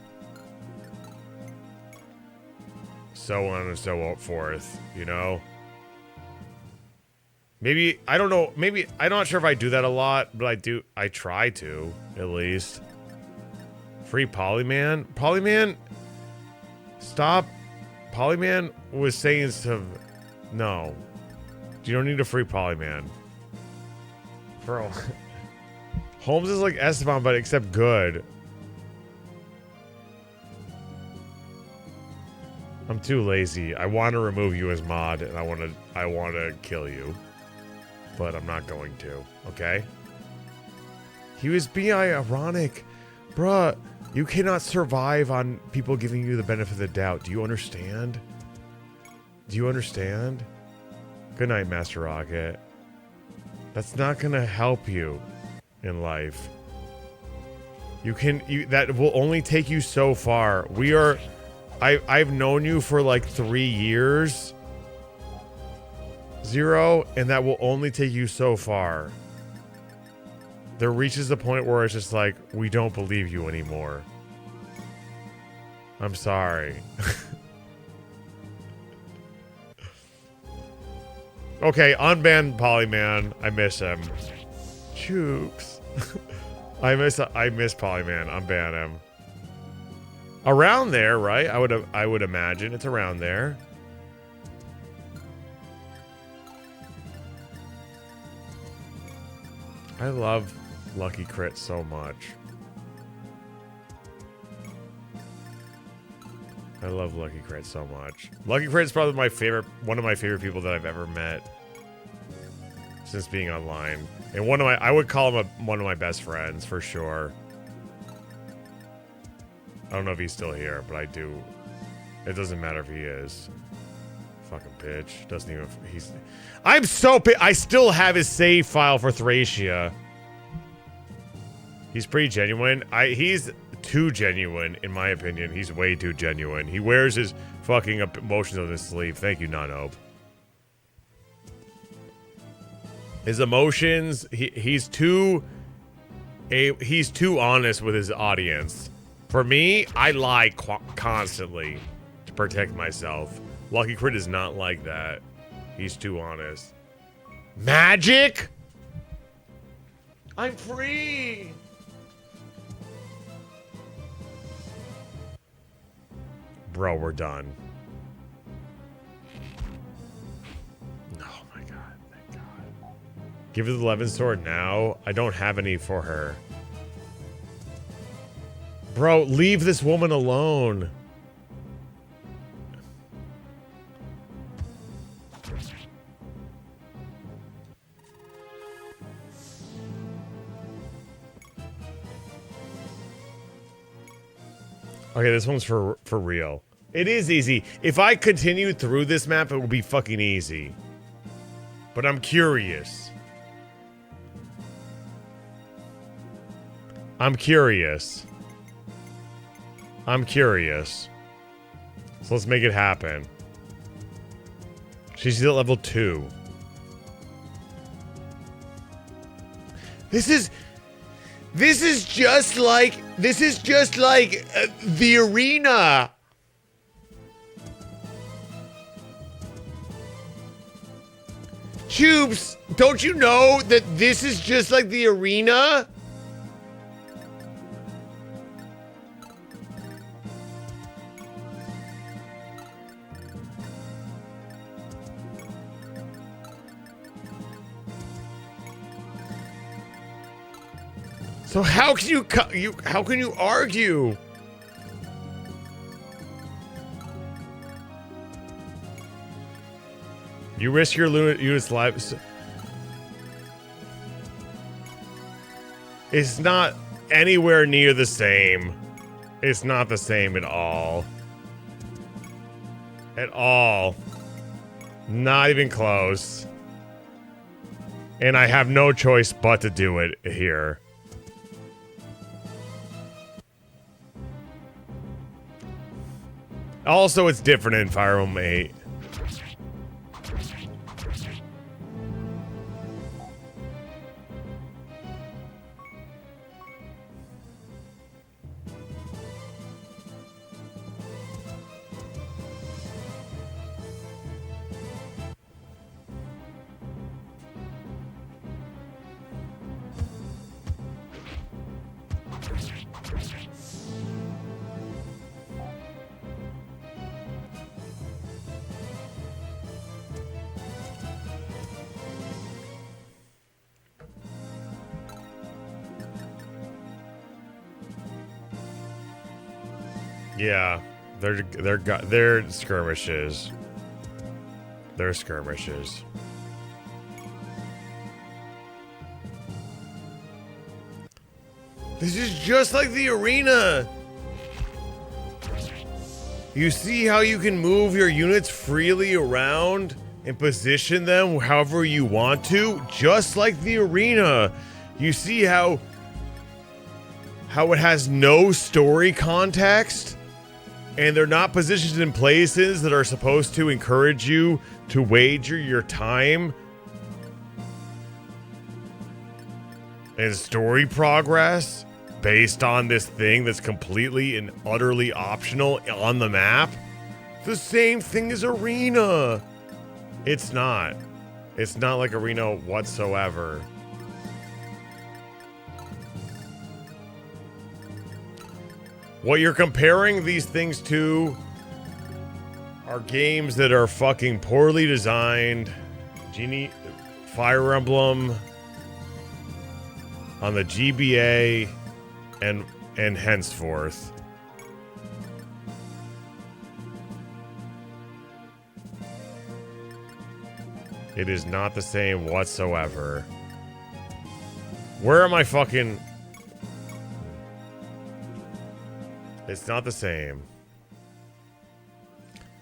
[SPEAKER 10] so on and so forth, you know? Maybe, I don't know, maybe, I'm not sure if I do that a lot, but I try to, at least. Free Polyman? Polyman? Stop. Polyman was saying stuff. No. You don't need a free Polyman. Bro. Holmes is like Esteban, but except good.
[SPEAKER 1] too lazy. I want to remove you as mod, and I want to kill you, but I'm not going to. Okay? He was being ironic, bruh. You cannot survive on people giving you the benefit of the doubt. Do you understand? Do you understand? Good night, Master Rocket. That's not gonna help you in life. That will only take you so far. I've known you for like 3 years, Zero, and that will only take you so far. There reaches a point where it's just like, we don't believe you anymore. I'm sorry. Okay, unban Polyman. I miss him. Choops. I miss Polyman. Unban him. Around there, right? I would imagine it's around there. I love Lucky Crit so much. I love Lucky Crit so much. Lucky Crit is probably one of my favorite people that I've ever met since being online, and I would call him one of my best friends for sure. I don't know if he's still here, but I do. It doesn't matter if he is. Fucking bitch. Doesn't even. I'm so pissed. I still have his save file for Thracia. He's pretty genuine. He's too genuine, in my opinion. He's way too genuine. He wears his fucking emotions on his sleeve. Thank you, Nanope. His emotions, he's too honest with his audience. For me, I lie constantly to protect myself. Lucky Crit is not like that. He's too honest. Magic? I'm free! Bro, we're done. Oh my god, thank god. Give her the 11 sword now. I don't have any for her. Bro, leave this woman alone. Okay, this one's for real. It is easy. If I continued through this map, it would be fucking easy. But I'm curious. I'm curious. So let's make it happen. She's at level 2. This is just like the arena. Choops, don't you know that this is just like the arena? So how can you argue? You risk your unit's life. It's not anywhere near the same. It's not the same at all. At all. Not even close. And I have no choice but to do it here. Also, it's different in Fire Emblem 8. Yeah,
[SPEAKER 10] They're skirmishes. They're skirmishes. This is just like the arena. You see how you can move your units freely around and position them however you want to, just like the arena. You see how it has no story context, and they're not positioned in places that are supposed to encourage you to wager your time and story progress based on this thing that's completely and utterly optional on the map. The same thing as arena. It's not. It's not like arena whatsoever. What you're comparing these things to are games that are fucking poorly designed. Fire Emblem on the GBA and henceforth. It is not the same whatsoever. Where am I fucking... It's not the same.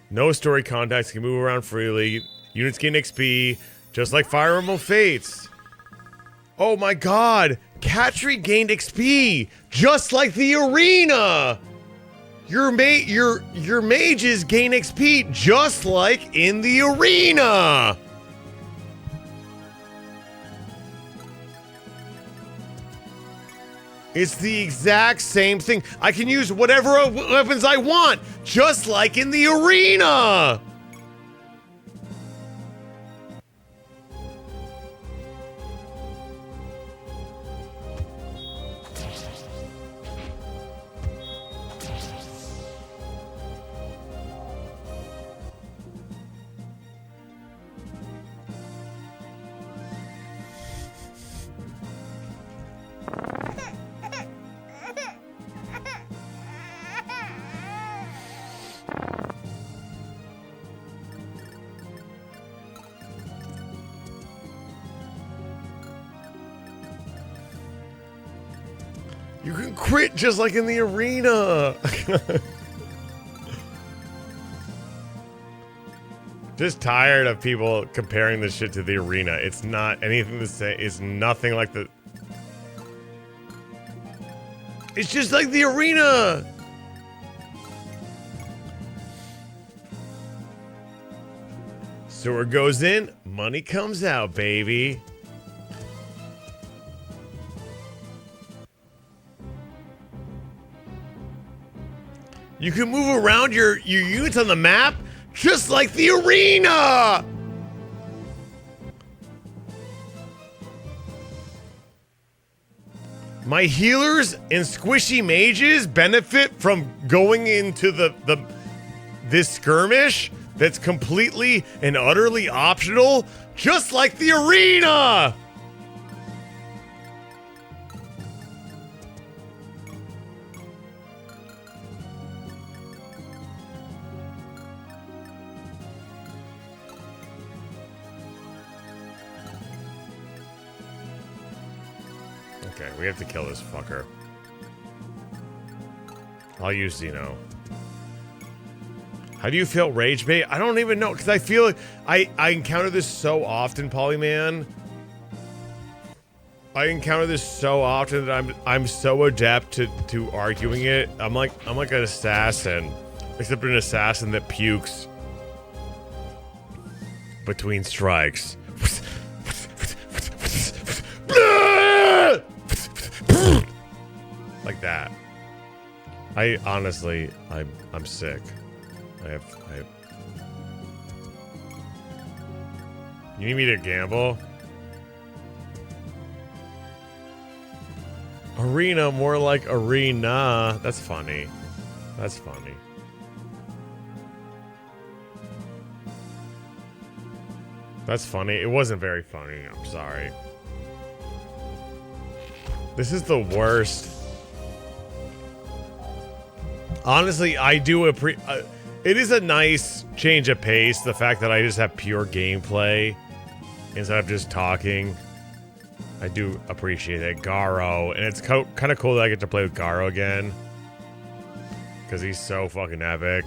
[SPEAKER 10] No story context, can move around freely. Units gain XP, just like Fire Emblem Fates. Oh my god! Katri gained XP, just like the arena! Your mages gain XP, just like in the arena! It's the exact same thing. I can use whatever weapons I want, just like in the arena! You can crit just like in the arena. Just tired of people comparing this shit to the arena. It's not anything the same. It's nothing like the... It's just like the arena. Sword goes in, money comes out, baby. You can move around your units on the map just like the arena! My healers and squishy mages benefit from going into this skirmish that's completely and utterly optional, just like the arena! Okay, we have to kill this fucker. I'll use Zeno. How do you feel rage bait? I don't even know, because I feel like I encounter this so often, Polyman. I encounter this so often that I'm so adept to arguing it. I'm like an assassin, except an assassin that pukes between strikes. Like that. I honestly, I'm sick. I have. You need me to gamble? Arena, more like arena. That's funny. That's funny. That's funny. It wasn't very funny. I'm sorry. This is the worst.
[SPEAKER 1] Honestly, I do appreciate. It is a nice change of pace. The fact that I just have pure gameplay instead of just talking. I do appreciate it. Garo, and it's kind of cool that I get to play with Garo again because he's so fucking epic.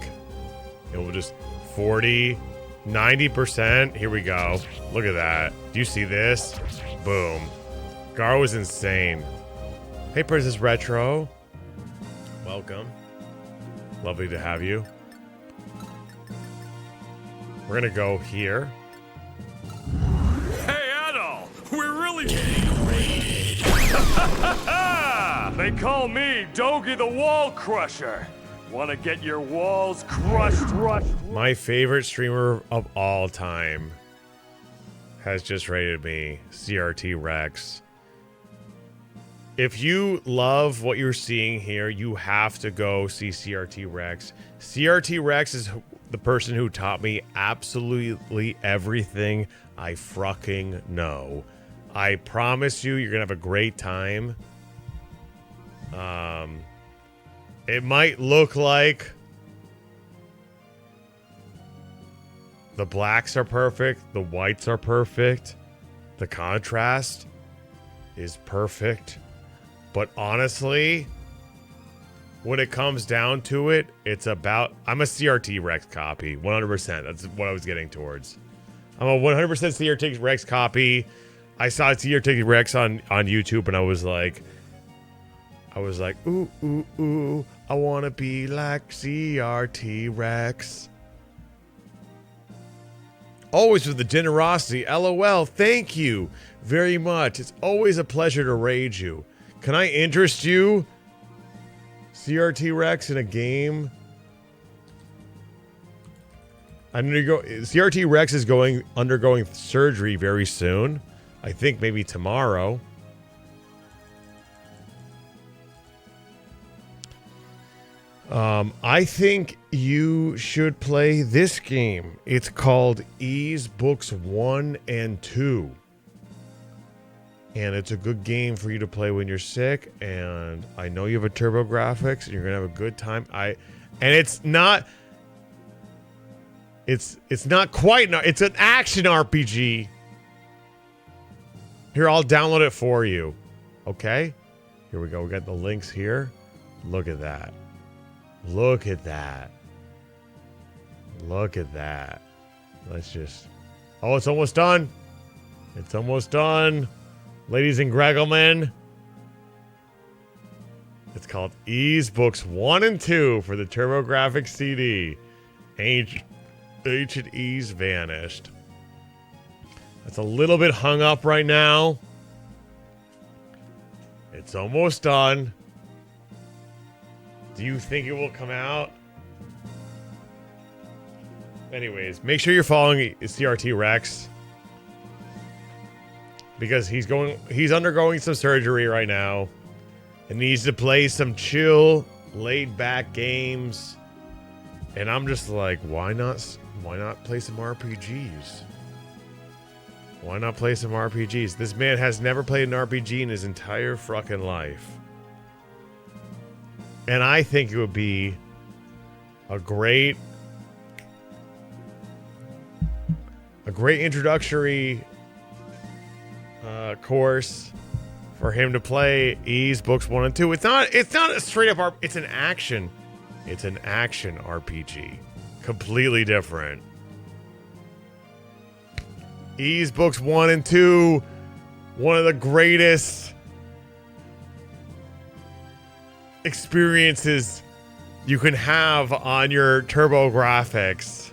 [SPEAKER 1] It will just 40, 90%. Here we go. Look at that. Do you see this? Boom. Garo is insane. Hey, Princess Retro. Welcome. Lovely to have you. We're gonna go here.
[SPEAKER 9] Hey, Adol! We're really getting raided. They call me Dogie the Wall Crusher. Want to get your walls crushed?
[SPEAKER 1] My favorite streamer of all time has just rated me, CRT Rex. If you love what you're seeing here, you have to go see CRT Rex. CRT Rex is the person who taught me absolutely everything I fucking know. I promise you, you're gonna have a great time. It might look like the blacks are perfect, the whites are perfect, the contrast is perfect, but honestly, when it comes down to it, it's about... I'm a CRT Rex copy, 100%. That's what I was getting towards. I'm a 100% CRT Rex copy. I saw CRT Rex on YouTube, and I was like, ooh, ooh, ooh, I want to be like CRT Rex. Always with the generosity. LOL, thank you very much. It's always a pleasure to raid you. Can I interest you, CRT Rex, in a game? CRT Rex is undergoing surgery very soon. I think maybe tomorrow. I think you should play this game. It's called Ease Books 1 and 2. And it's a good game for you to play when you're sick. And I know you have a Turbo Graphics and you're going to have a good time. It's not quite, it's an action RPG. Here, I'll download it for you. Okay? Here we go. We got the links here. Look at that. Look at that. Look at that. Let's just... Oh, it's almost done. It's almost done. Ladies and gentlemen. It's called Ease Books 1 and 2 for the TurboGrafx CD. Ancient Ease vanished. It's a little bit hung up right now. It's almost done. Do you think it will come out? Anyways, make sure you're following CRT Rex. Because he's undergoing some surgery right now. And needs to play some chill, laid back games. And I'm just like, why not play some RPGs? Why not play some RPGs? This man has never played an RPG in his entire fucking life. And I think it would be a great introductory course for him to play Ease Books 1 and 2. It's not a straight up it's an action RPG. Completely different. Ease Books 1 and 2, one of the greatest experiences you can have on your TurboGrafx.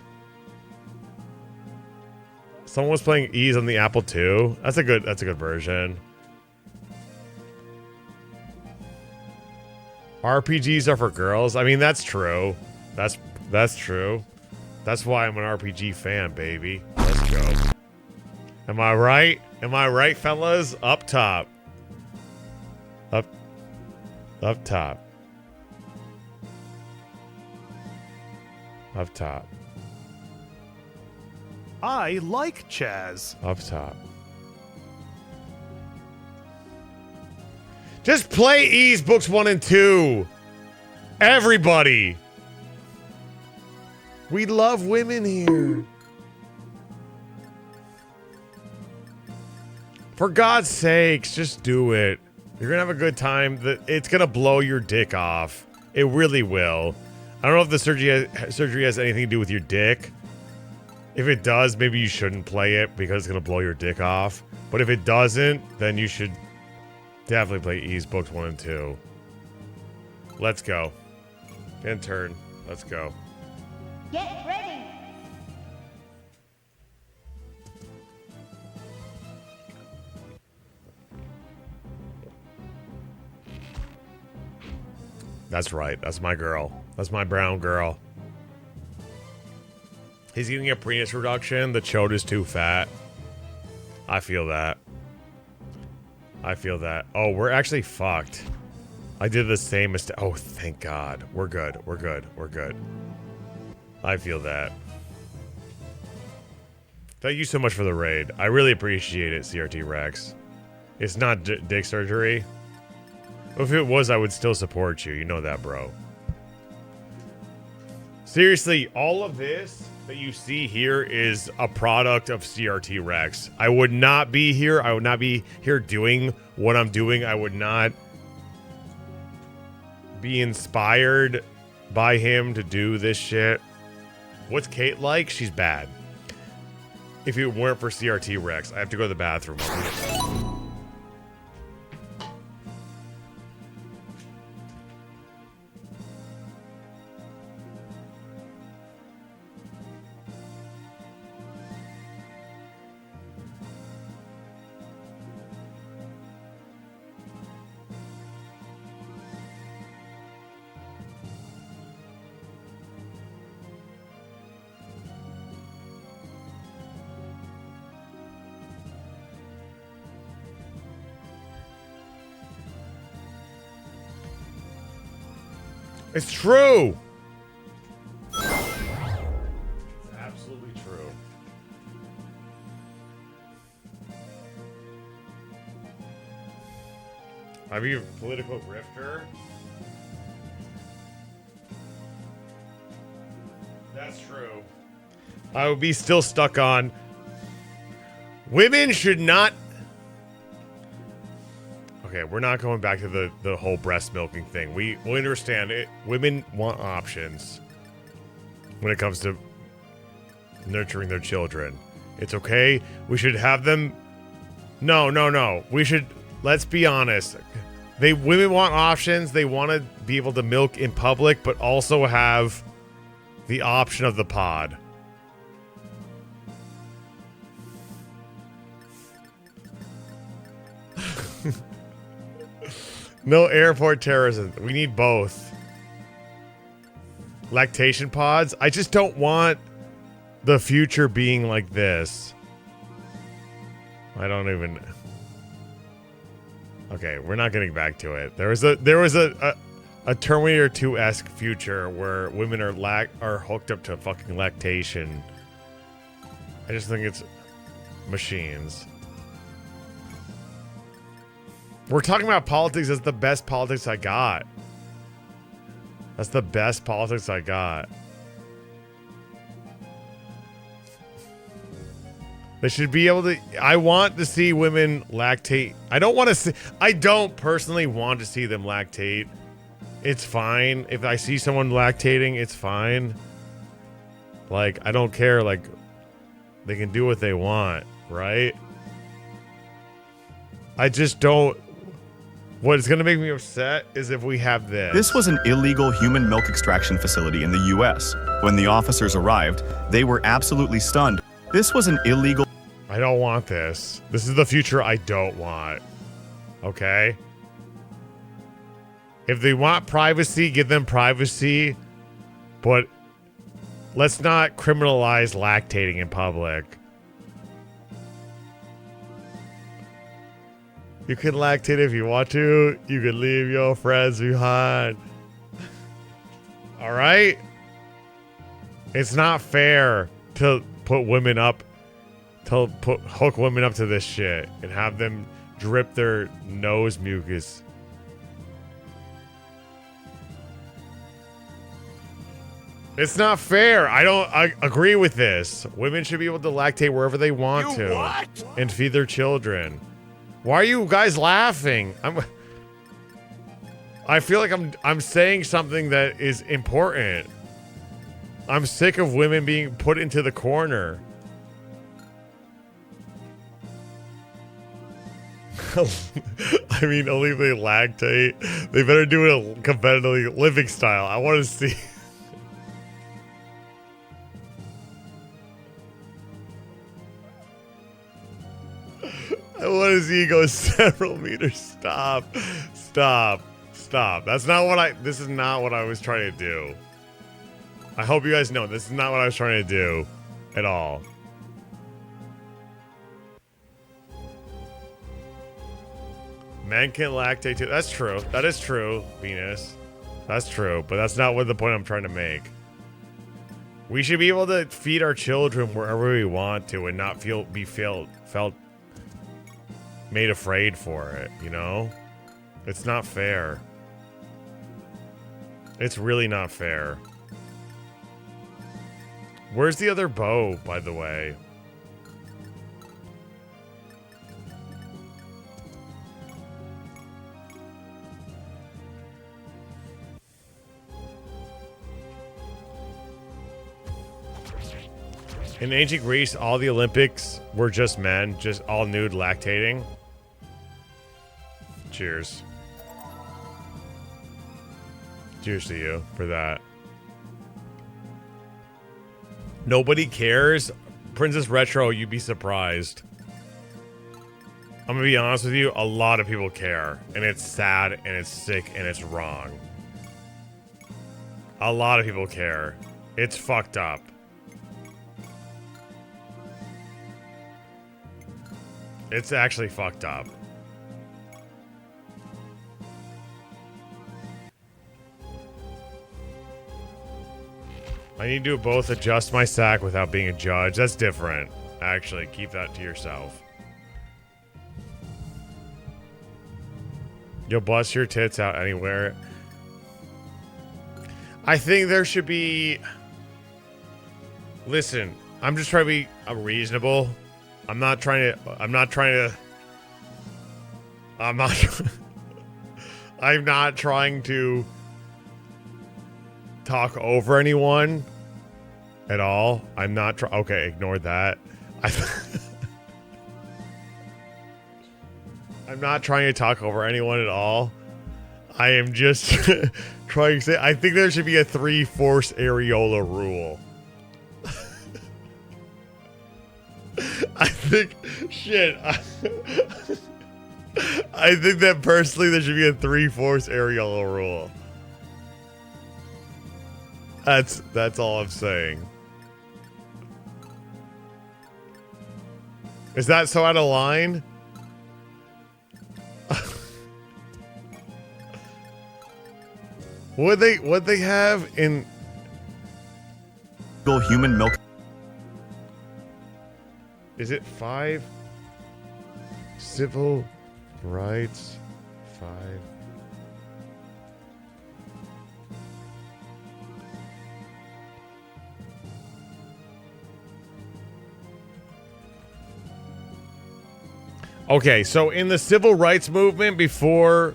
[SPEAKER 1] Someone was playing Ease on the Apple II. That's a good version. RPGs are for girls. I mean, that's true. That's true. That's why I'm an RPG fan, baby. Let's go. Am I right? Am I right, fellas? Up top. Up top. Up top.
[SPEAKER 19] I like Chaz.
[SPEAKER 1] Up top. Just play Ease Books 1 and 2.
[SPEAKER 10] Everybody. We love women here. For God's sakes, just do it. You're gonna have a good time. It's gonna blow your dick off. It really will. I don't know if the surgery has anything to do with your dick. If it does, maybe you shouldn't play it because it's gonna blow your dick off. But if it doesn't, then you should definitely play Ease Books 1 and 2. Let's go. End turn. Let's go.
[SPEAKER 18] Get ready.
[SPEAKER 10] That's right. That's my girl. That's my brown girl. He's getting a penis reduction. The chode is too fat. I feel that. I feel that. Oh, we're actually fucked. I did the same mistake. Oh, thank God. We're good. We're good. We're good. I feel that. Thank you so much for the raid. I really appreciate it, CRT Rex. It's not dick surgery. If it was, I would still support you. You know that, bro. Seriously, all of this that you see here is a product of CRT Rex. I would not be here. I would not be here doing what I'm doing. I would not be inspired by him to do this shit. What's Kate like? She's bad. If it weren't for CRT Rex, I have to go to the bathroom. It's true. It's absolutely true. Are you a political grifter? That's true. I would be still stuck on women should not. Okay, we're not going back to the whole breast milking thing. We understand it. Women want options when it comes to nurturing their children. It's okay. We should have them. No. We should. Let's be honest. Women want options. They want to be able to milk in public, but also have the option of the pod. No airport terrorism. We need both. Lactation pods. I just don't want the future being like this. I don't even. Okay, we're not getting back to it. There was a Terminator 2-esque future where women are hooked up to fucking lactation. I just think it's machines. We're talking about politics. That's the best politics I got. That's the best politics I got. They should be able to. I want to see women lactate. I don't personally want to see them lactate. It's fine. If I see someone lactating, it's fine. Like, I don't care. Like, they can do what they want, right? I just don't. What is going to make me upset is if we have this.
[SPEAKER 16] This was an illegal human milk extraction facility in the U.S. When the officers arrived, they were absolutely stunned. This was an illegal...
[SPEAKER 10] I don't want this. This is the future I don't want. Okay? If they want privacy, give them privacy. But let's not criminalize lactating in public. You can lactate if you want to. You can leave your friends behind. All right? It's not fair to put women up, hook women up to this shit and have them drip their nose mucus. It's not fair. I agree with this. Women should be able to lactate wherever they want to. And feed their children. Why are you guys laughing? I feel like I'm saying something that is important. I'm sick of women being put into the corner. I mean, only if they lactate. They better do it a competitive living style. I want to see. I want to see you go several meters. Stop. That's not what this is not what I was trying to do. I hope you guys know this is not what I was trying to do at all. Men can lactate too. That's true. That is true, Venus. That's true, but that's not what the point I'm trying to make. We should be able to feed our children wherever we want to and not felt made afraid for it, you know? It's not fair. It's really not fair. Where's the other bow, by the way? In ancient Greece, all the Olympics were just men, just all nude lactating. Cheers. Cheers to you for that. Nobody cares? Princess Retro, you'd be surprised. I'm gonna be honest with you, a lot of people care. And it's sad, and it's sick, and it's wrong. A lot of people care. It's fucked up. It's actually fucked up. I need to both adjust my sack without being a judge. That's different. Actually, keep that to yourself. You'll bust your tits out anywhere. I think there should be... Listen, I'm just trying to be reasonable. I'm not trying to I'm not trying to talk over anyone at all. I'm not okay, ignore that. I'm not trying to talk over anyone at all. I am just trying to say I think there should be a 3/4 areola rule. I think that personally there should be a 3/4 areola rule. That's all I'm saying. Is that so out of line? What they have in
[SPEAKER 16] human milk?
[SPEAKER 10] Is it 5? Civil rights 5. Okay, so in the civil rights movement before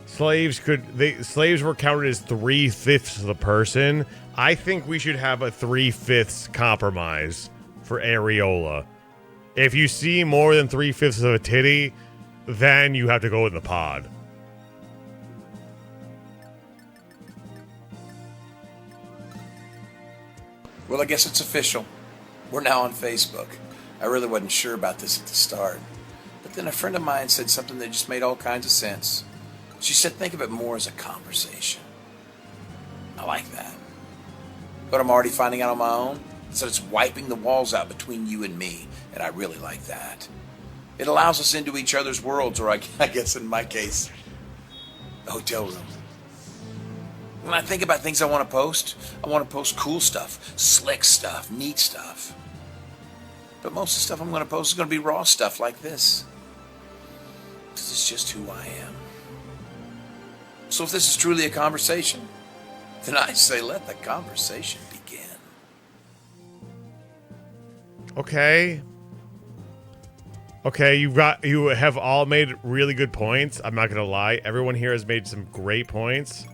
[SPEAKER 10] slaves were counted as 3/5 of the person. I think we should have a 3/5 compromise for areola. If you see more than 3/5 of a titty, then you have to go in the pod.
[SPEAKER 2] Well, I guess it's official. We're now on Facebook. I really wasn't sure about this at the start. But then a friend of mine said something that just made all kinds of sense. She said, think of it more as a conversation. I like that. But I'm already finding out on my own. So it's wiping the walls out between you and me. And I really like that. It allows us into each other's worlds, or I guess in my case, hotel rooms. When I think about things I want to post cool stuff, slick stuff, neat stuff. But most of the stuff I'm going to post is going to be raw stuff like this. This is just who I am. So if this is truly a conversation, Then I say let the conversation begin.
[SPEAKER 10] Okay. Okay, you have all made really good points. I'm not gonna lie. Everyone here has made some great points.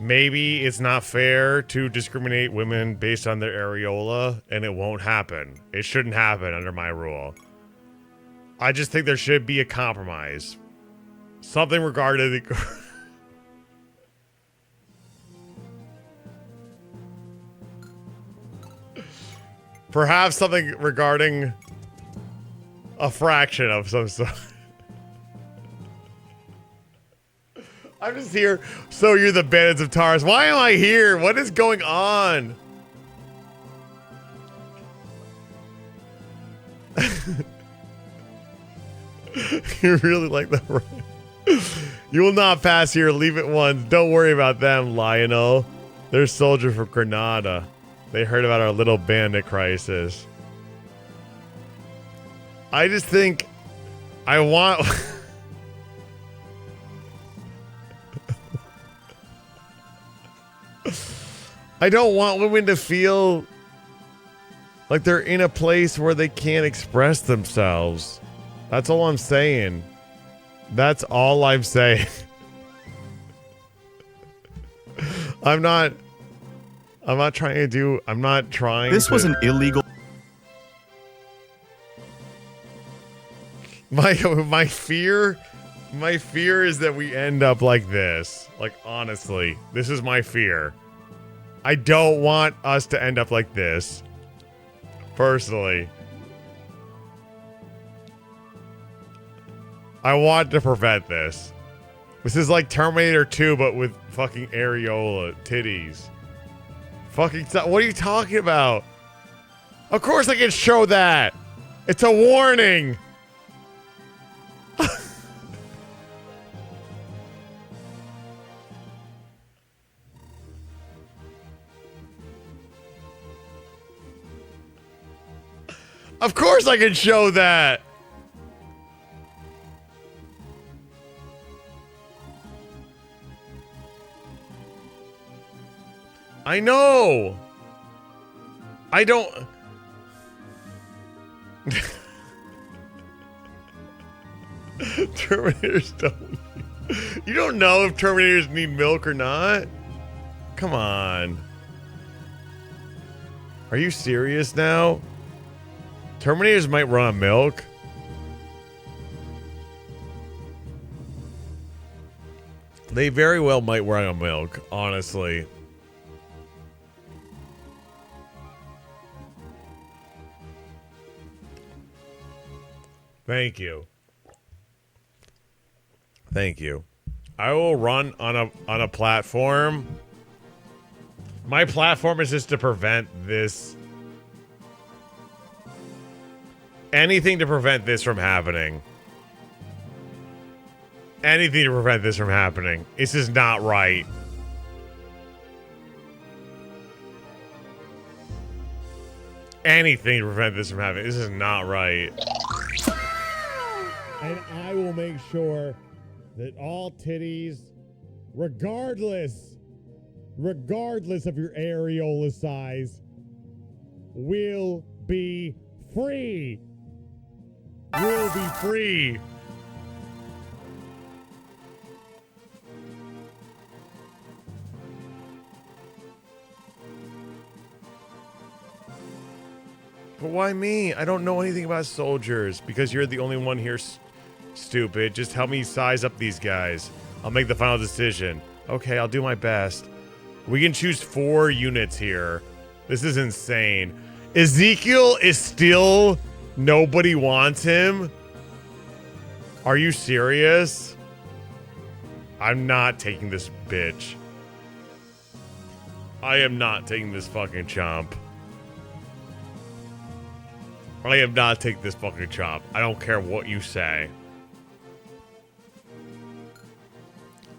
[SPEAKER 10] Maybe it's not fair to discriminate women based on their areola, and it won't happen. It shouldn't happen under my rule. I just think there should be a compromise. Something regarding the... Perhaps something regarding a fraction of some sort. I'm just here. So you're the bandits of Taurus. Why am I here? What is going on? You really like that. You will not pass here. Leave it once. Don't worry about them, Lionel. They're soldiers from Granada. They heard about our little bandit crisis. I just think I want... I don't want women to feel like they're in a place where they can't express themselves. That's all I'm saying. That's all I'm saying. I'm not trying to do... I'm not trying
[SPEAKER 16] This
[SPEAKER 10] to...
[SPEAKER 16] was an illegal...
[SPEAKER 10] My fear is that we end up like this. Like, honestly, this is my fear. I don't want us to end up like this. Personally. I want to prevent this. This is like Terminator 2, but with fucking areola titties. Fucking, what are you talking about? Of course I can show that. It's a warning. Of course I can show that. I know. I don't... Terminators don't... You don't know if Terminators need milk or not? Come on. Are you serious now? Terminators might run on milk. They very well might run on milk, honestly. Thank you. Thank you. I will run on a platform. My platform is just to prevent this. Anything to prevent this from happening. Anything to prevent this from happening. This is not right. Anything to prevent this from happening. This is not right. And I will make sure that all titties, regardless of your areola size, will be free. Will be free. But why me? I don't know anything about soldiers. Because you're the only one here, stupid. Just help me size up these guys. I'll make the final decision. Okay, I'll do my best. We can choose 4 units here. This is insane. Ezekiel is still... Nobody wants him? Are you serious? I'm not taking this bitch. I am not taking this fucking chomp. I am not taking this fucking chomp. I don't care what you say.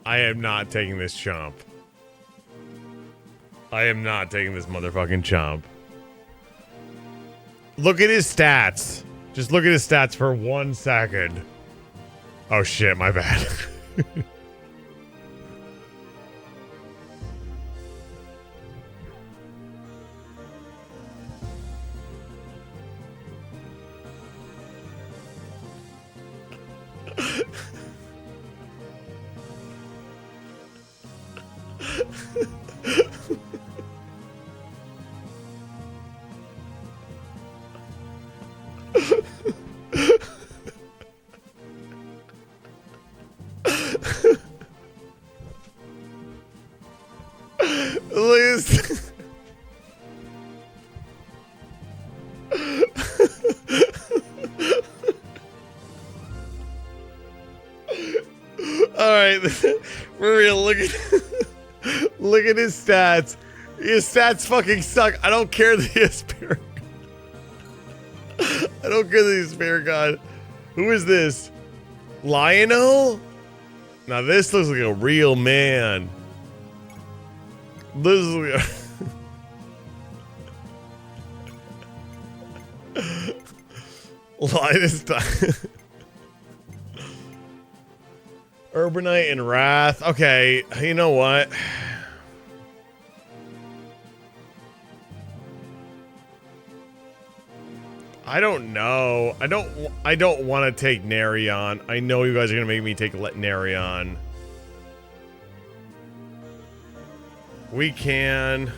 [SPEAKER 10] I am not taking this chomp. I am not taking this motherfucking chomp. Look at his stats. Just look at his stats for 1 second. Oh shit, my bad. Liz. All right, for real. Look at his stats. His stats fucking suck. I don't care that he has Spirit. I don't care that he's Spirit God. Who is this? Lionel? Now this looks like a real man. This is Linus. Urbanite and Wrath. Okay, you know what? I don't know. I don't want to take Narion. I know you guys are gonna make me take Narion. We can.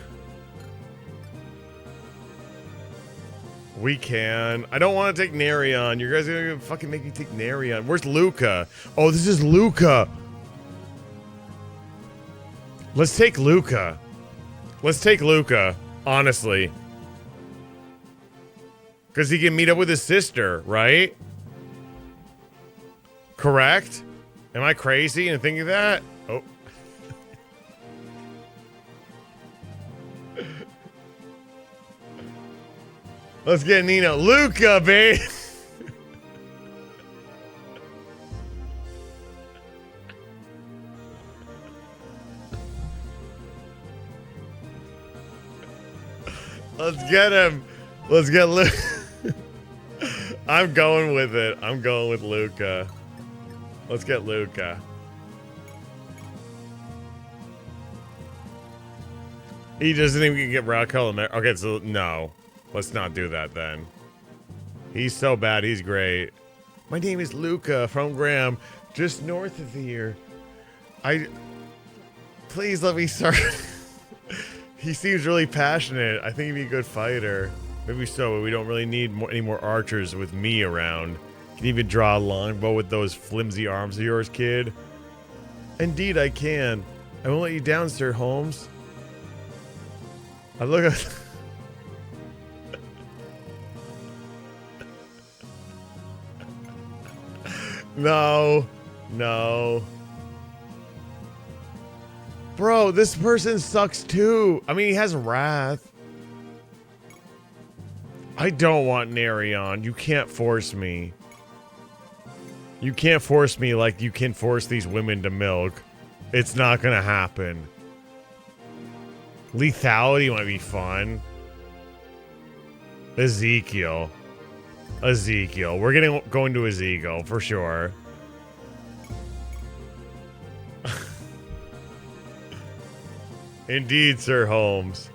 [SPEAKER 10] I don't want to take Narion. You guys are gonna fucking make me take Narion. Where's Luca? Oh, this is Luca. Let's take Luca. Honestly. Because he can meet up with his sister, right? Correct? Am I crazy in thinking that? Oh. Let's get Nino. Luca, babe. Let's get him. Let's get Luca. I'm going with it. I'm going with Luca. Let's get Luca. He doesn't even get Raquel. Okay, so no. Let's not do that then. He's so bad, he's great. My name is Luca from Graham, just north of here. Please let me start. He seems really passionate. I think he'd be a good fighter. Maybe so, but we don't really need any more archers with me around. Can you even draw a longbow with those flimsy arms of yours, kid? Indeed, I can. I won't let you down, Sir Holmes. I look at... No. Bro, this person sucks too. I mean, he has Wrath. I don't want Narion. You can't force me. You can't force me like you can force these women to milk. It's not gonna happen. Lethality might be fun. Ezekiel. We're going to Ezekiel for sure. Indeed, Sir Holmes.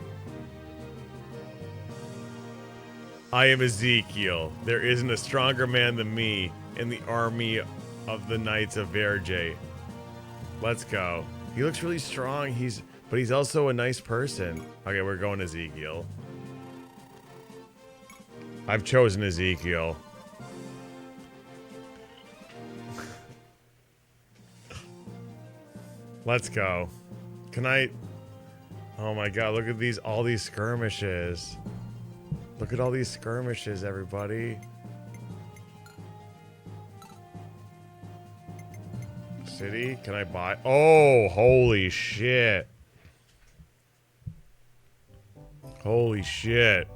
[SPEAKER 10] I am Ezekiel. There isn't a stronger man than me in the army of the Knights of Verge. Let's go. He looks really strong. But he's also a nice person. Okay, we're going Ezekiel. I've chosen Ezekiel. Let's go. Can I... Oh my god, look at all these skirmishes. Look at all these skirmishes, everybody. City, can I buy? Oh, holy shit. Holy shit.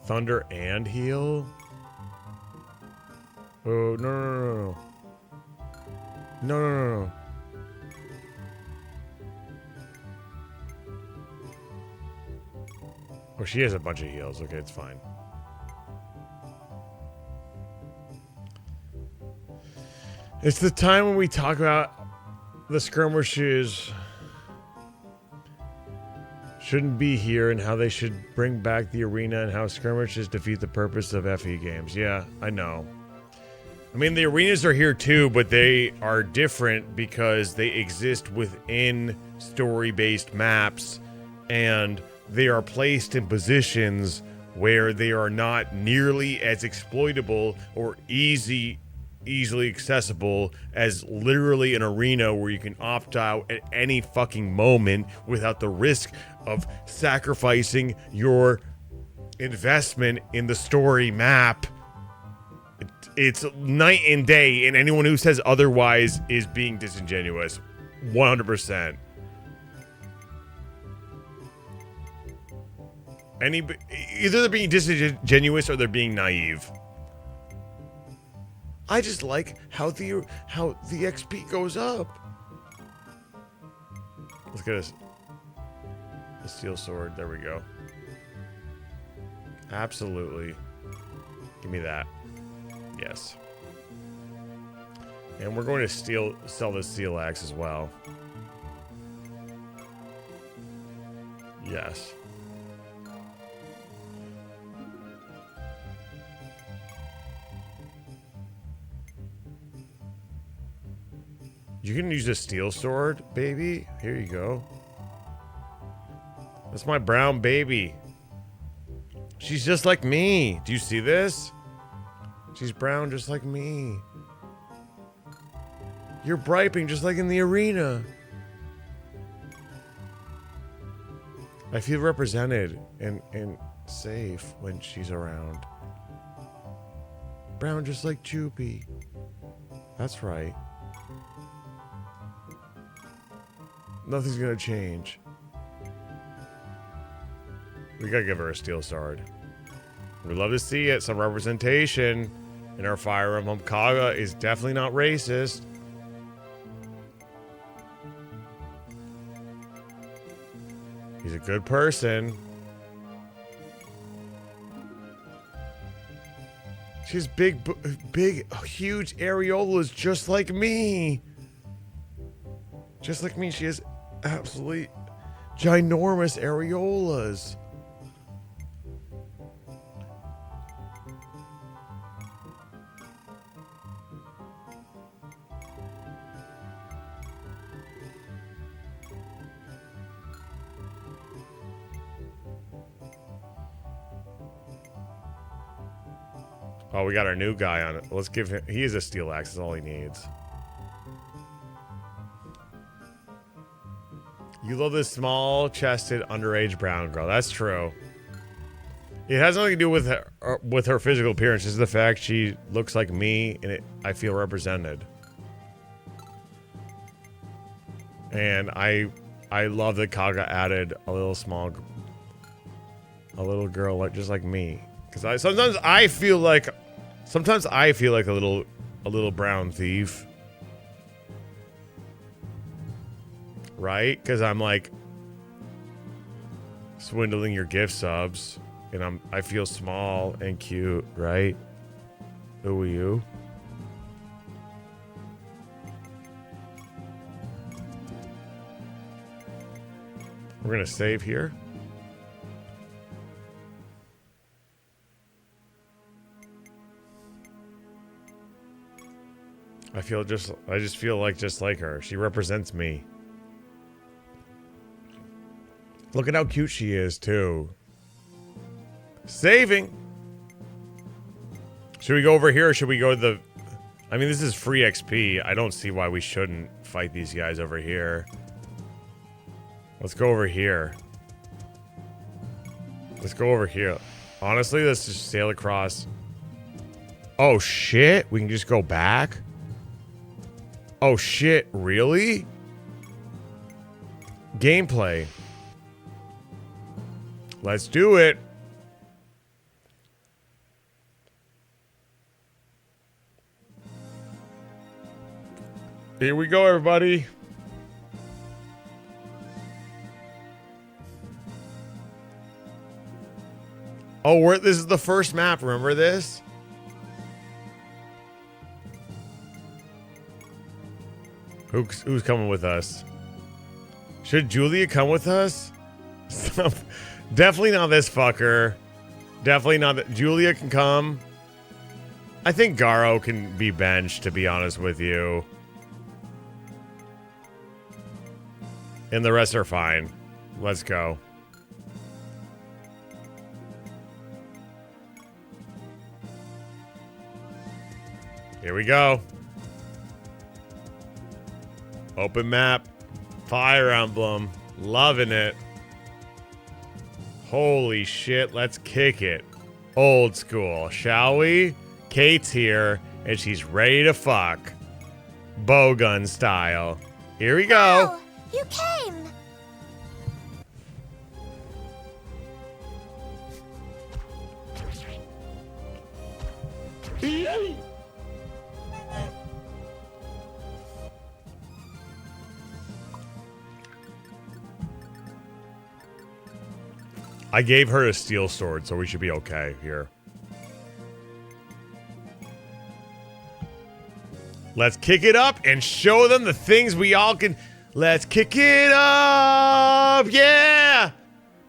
[SPEAKER 10] Thunder and heal? Oh, no. No. Oh, she has a bunch of heals. Okay, it's fine. It's the time when we talk about the skirmishes.
[SPEAKER 1] shouldn't be here and how they should bring back the arena and how skirmishes defeat the purpose of FE games. Yeah, I know. I mean, the arenas are here too, but they are different because they exist within story-based maps and they are placed in positions where they are not nearly as exploitable or easily accessible as literally an arena where you can opt out at any fucking moment without the risk of sacrificing your investment in the story map. It's night and day, and anyone who says otherwise is being disingenuous. 100%. Either they're being disingenuous or they're being naive. I just like how the XP goes up. Let's get a steel sword. There we go. Absolutely. Give me that. Yes. And we're going to sell this steel axe as well. Yes. You can use a steel sword, baby. Here you go. That's my brown baby. She's just like me. Do you see this? She's brown just like me. You're briping just like in the arena. I feel represented and safe when she's around. Brown just like Choopy. That's right. Nothing's gonna change. We gotta give her a steel sword. We'd love to see it. Some representation in our Fire Emblem. Kaga is definitely not racist. He's a good person. She has big, huge areolas just like me. Just like me, she has absolutely ginormous areolas. Oh, we got our new guy on it. Let's give him... He is a steel axe. That's all he needs. You love this small-chested, underage brown girl. That's true. It has nothing to do with her physical appearance. It's the fact she looks like me, and I feel represented. And I love that Kaga added a little girl just like me. Because sometimes I feel like a little brown thief. Right? Because I'm like swindling your gift subs, and I feel small and cute, right? Who are you? We're gonna save here. I just feel like just like her. She represents me. Look at how cute she is, too. Saving! Should we go over here or should we go to the... I mean, this is free XP. I don't see why we shouldn't fight these guys over here. Let's go over here. Let's go over here. Honestly, let's just sail across. Oh, shit. We can just go back? Oh, shit. Really? Gameplay. Let's do it. Here we go, everybody. Oh, this is the first map. Remember this? Who's coming with us? Should Julia come with us?
[SPEAKER 10] Definitely not this fucker. Definitely not that. Julia can come. I think Garo can be benched, to be honest with you. And the rest are fine. Let's go. Here we go. Open map. Fire Emblem. Loving it. Holy shit, let's kick it. Old school, shall we? Kate's here, and she's ready to fuck. Bowgun style. Here we go.
[SPEAKER 20] Oh, you came.
[SPEAKER 10] I gave her a steel sword, so we should be okay here. Let's kick it up and show them the things we all can. Let's kick it up, yeah!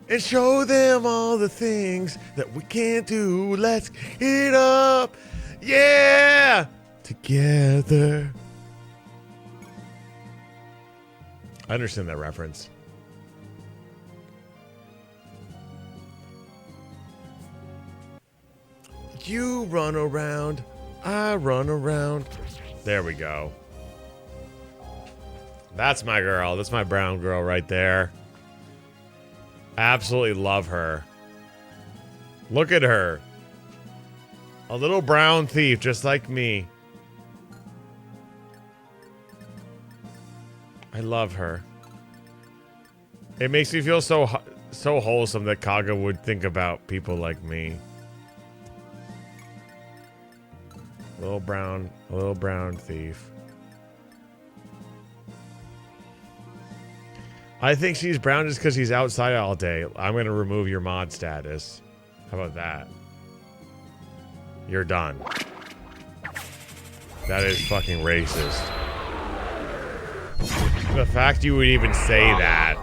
[SPEAKER 10] And show them all the things that we can't do. Let's kick it up, yeah! Together. I understand that reference. You run around, I run around. There we go. That's my girl. That's my brown girl right there. Absolutely love her. Look at her. A little brown thief just like me. I love her. It makes me feel so wholesome that Kaga would think about people like me. A little brown thief. I think she's brown just because she's outside all day. I'm going to remove your mod status. How about that? You're done. That is fucking racist. The fact you would even say that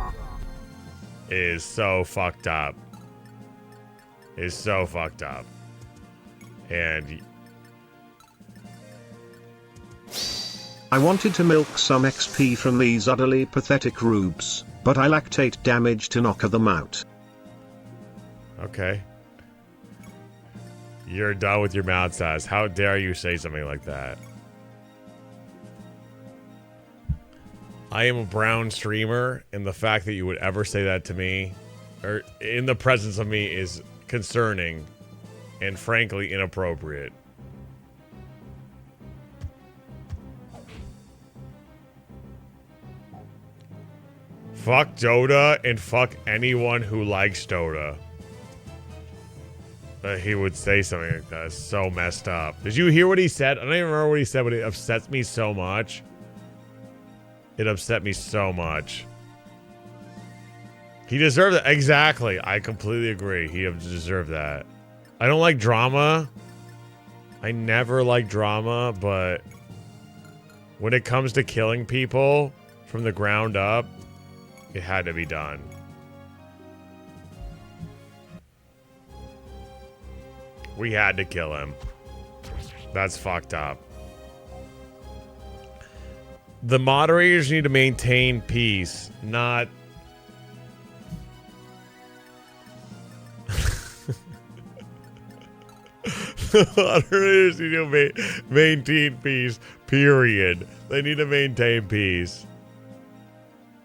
[SPEAKER 10] is so fucked up. Is so fucked up. And
[SPEAKER 14] I wanted to milk some XP from these utterly pathetic rubes, but I lactate damage to knock them out.
[SPEAKER 10] Okay. You're done with your mouth size. How dare you say something like that? I am a brown streamer, and the fact that you would ever say that to me, or in the presence of me, is concerning and frankly inappropriate. Fuck Dota and fuck anyone who likes Dota. But he would say something like that. It's so messed up. Did you hear what he said? I don't even remember what he said, but it upsets me so much. It upset me so much. He deserved it. Exactly. I completely agree. He deserved that. I don't like drama. I never like drama, but when it comes to killing people from the ground up, it had to be done. We had to kill him. That's fucked up. The moderators need to maintain peace, not... The moderators need to maintain peace, period. They need to maintain peace.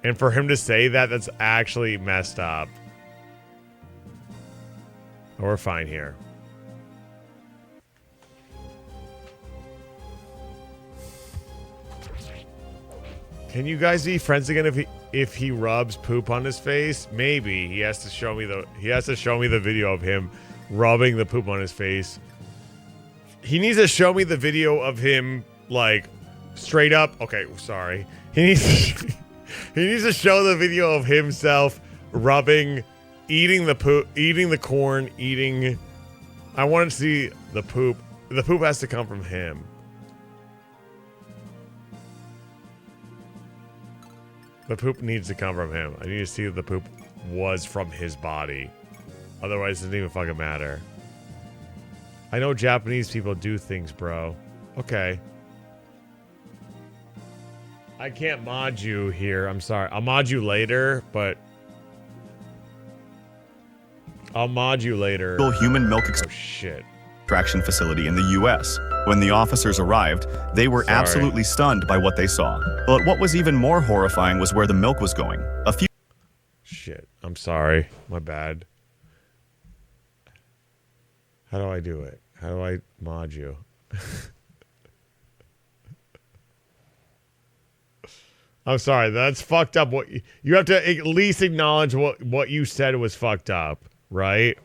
[SPEAKER 10] And for him to say that, that's actually messed up. We're fine here. Can you guys be friends again if he rubs poop on his face? Maybe. He has to show me the video of him rubbing the poop on his face. He needs to show me the video of him like straight up. Okay, sorry. He needs to show the video of himself rubbing, eating the poop, eating the corn, eating. I want to see the poop. The poop has to come from him. The poop needs to come from him. I need to see the poop was from his body. Otherwise, it doesn't even fucking matter. I know Japanese people do things, bro. Okay. I can't mod you here. I'm sorry. I'll mod you later, but... I'll mod you later.
[SPEAKER 16] Human milk
[SPEAKER 10] Oh, shit.
[SPEAKER 16] extraction facility in the U.S. When the officers arrived, they were absolutely stunned by what they saw. But what was even more horrifying was where the milk was going. A few...
[SPEAKER 10] Shit. I'm sorry. My bad. How do I do it? How do I mod you? I'm sorry. That's fucked up. What you have to at least acknowledge what you said was fucked up, right?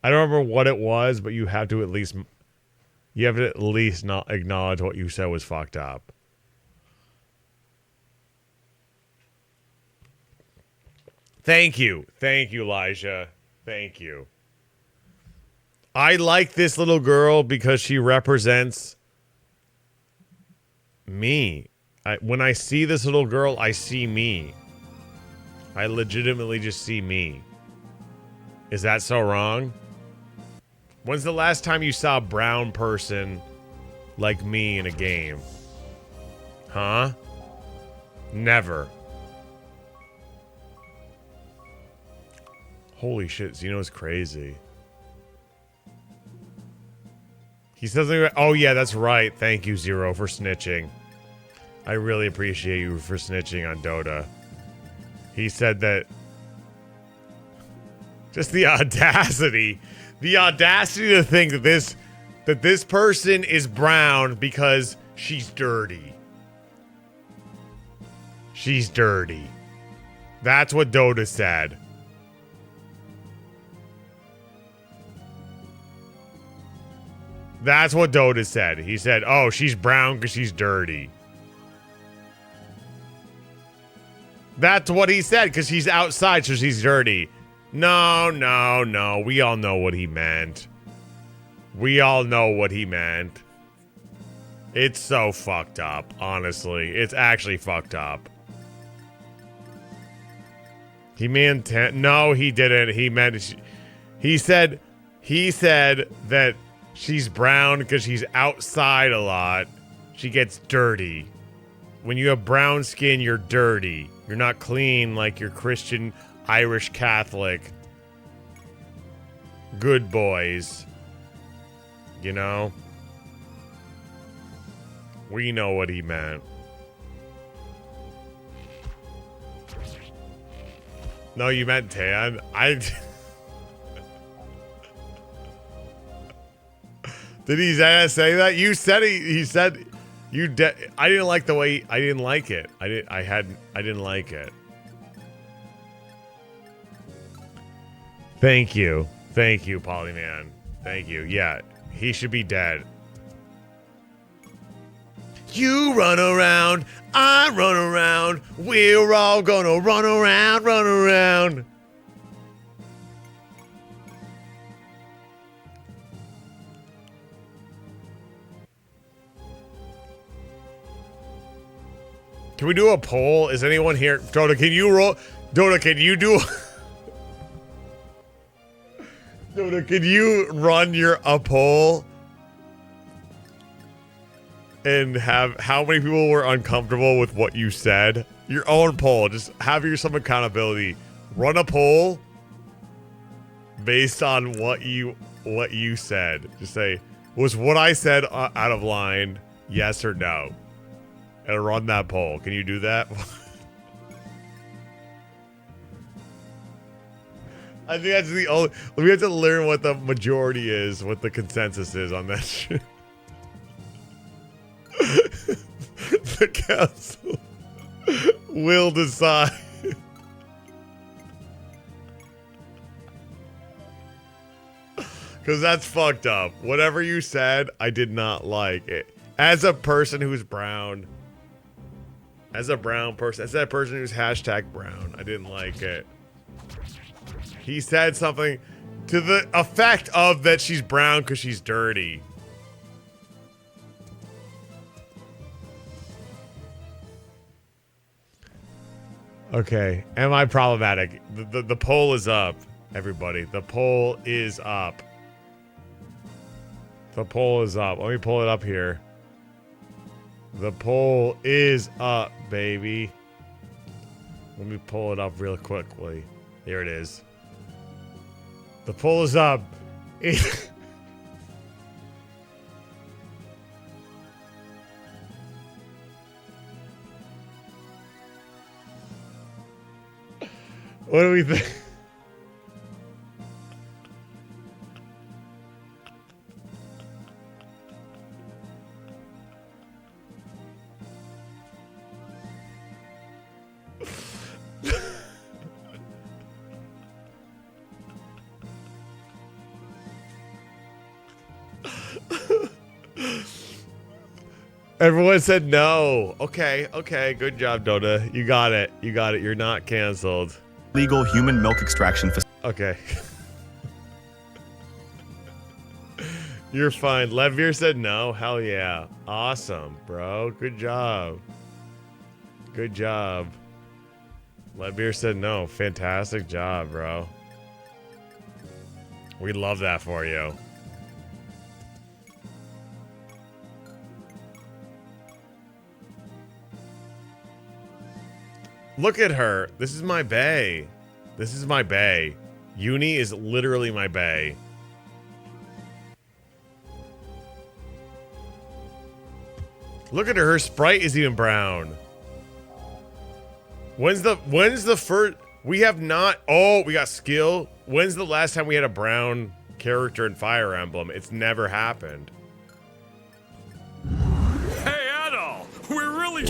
[SPEAKER 10] I don't remember what it was, but you have to at least not acknowledge what you said was fucked up. Thank you, Elijah. Thank you. I like this little girl because she represents me. When I see this little girl, I see me. I legitimately just see me. Is that so wrong? When's the last time you saw a brown person like me in a game? Huh? Never. Holy shit, Xeno's crazy. He says, oh yeah, that's right. Thank you, Zero, for snitching. I really appreciate you for snitching on Dota. He said that... Just the audacity. The audacity to think that this person is brown because she's dirty. She's dirty. That's what Dota said. That's what Dota said. He said, oh, she's brown because she's dirty. That's what he said, because she's outside, so she's dirty. No. We all know what he meant. We all know what he meant. It's so fucked up, honestly. It's actually fucked up. He meant... No, he didn't. He meant... He said that she's brown because she's outside a lot. She gets dirty. When you have brown skin, you're dirty. You're not clean like your Christian, Irish Catholic good boys. You know? We know what he meant. No, you meant tan. Did he say that? You said he said I didn't like the way I didn't like it. I didn't like it. Thank you, Polyman. Thank you. Yeah, he should be dead. You run around, I run around, we're all gonna run around. Can we do a poll? Is anyone here? Dota, can you roll? Dota, can you do... Dota, can you run a poll? And have how many people were uncomfortable with what you said? Your own poll. Just have some accountability. Run a poll based on what you said. Just say, was what I said out of line? Yes or no? And run that poll. Can you do that? I think that's the only... We have to learn what the majority is, what the consensus is on that shit. The council will decide. Because that's fucked up. Whatever you said, I did not like it. As a person who's brown... As a brown person, as that person who's hashtag brown, I didn't like it. He said something to the effect of that she's brown because she's dirty. Okay. Am I problematic? The poll is up, everybody. The poll is up. The poll is up. Let me pull it up here. The poll is up, baby. Let me pull it up real quickly. Here it is. The poll is up. What do we think? Everyone said no. Okay, okay. Good job, Dota. You got it. You got it. You're not canceled.
[SPEAKER 16] Legal human milk extraction facility.
[SPEAKER 10] Okay. You're fine. Levir said no. Hell yeah. Awesome, bro. Good job. Good job. Levir said no. Fantastic job, bro. We love that for you. Look at her. This is my bae. This is my bae. Uni is literally my bae. Look at her. Her sprite is even brown. When's the first? We have not. Oh, we got skill. When's the last time we had a brown character in Fire Emblem? It's never happened.
[SPEAKER 9] Hey, Adol! We're really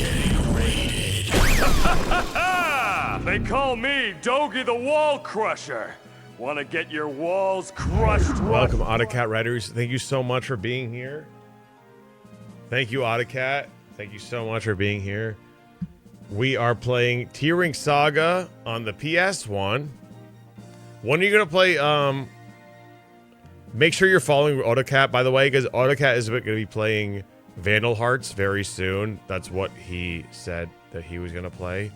[SPEAKER 9] They call me Dogi the Wall Crusher. Want to get your walls crushed?
[SPEAKER 10] Welcome, Autocat Riders. Thank you so much for being here. Thank you, Autocat. Thank you so much for being here. We are playing T-Ring Saga on the PS1. When are you going to play? Make sure you're following Autocat, by the way, because Autocat is going to be playing Vandal Hearts very soon. That's what he said that he was going to play.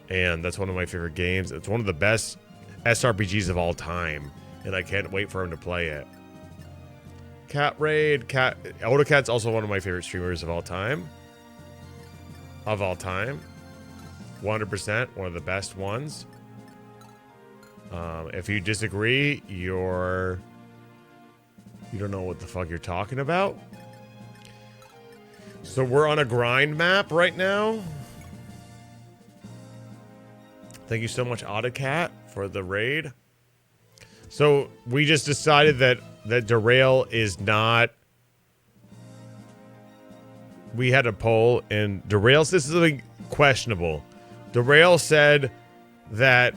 [SPEAKER 10] And that's one of my favorite games. It's one of the best SRPGs of all time. And I can't wait for him to play it. Cat Raid. Autocat's also one of my favorite streamers of all time. 100%. One of the best ones. If you disagree, you don't know what the fuck you're talking about. So we're on a grind map right now. Thank you so much, Autocat, for the raid. So we just decided that Derail is not. We had a poll, and Derail says something questionable. Derail said that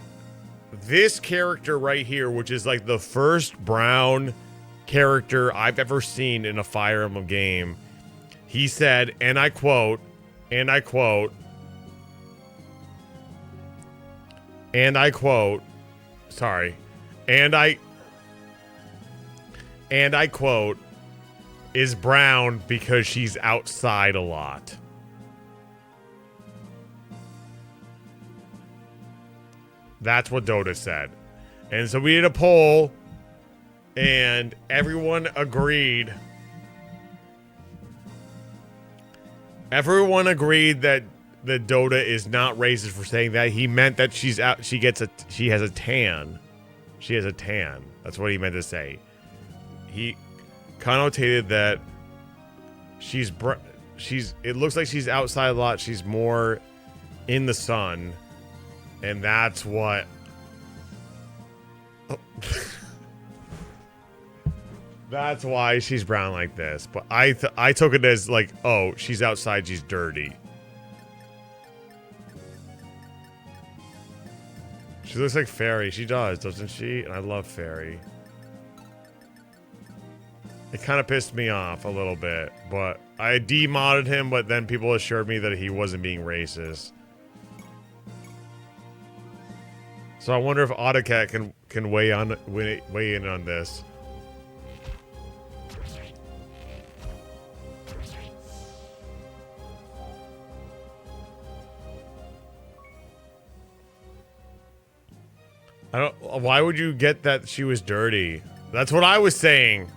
[SPEAKER 10] this character right here, which is like the first brown character I've ever seen in a Fire Emblem game, he said, and I quote, sorry, and I quote, is brown because she's outside a lot. That's what Dota said. And so we did a poll, and everyone agreed. Everyone agreed that Dota is not racist for saying that. He meant that she has a tan. She has a tan. That's what he meant to say. He connotated that it looks like she's outside a lot. She's more in the sun. And that's what. Oh. That's why she's brown like this. But I took it as like, oh, she's outside, she's dirty. She looks like Fairy. She does, doesn't she? And I love Fairy. It kind of pissed me off a little bit, but I demodded him, but then people assured me that he wasn't being racist. So I wonder if Autocat can weigh in on this. Why would you get that she was dirty? That's what I was saying.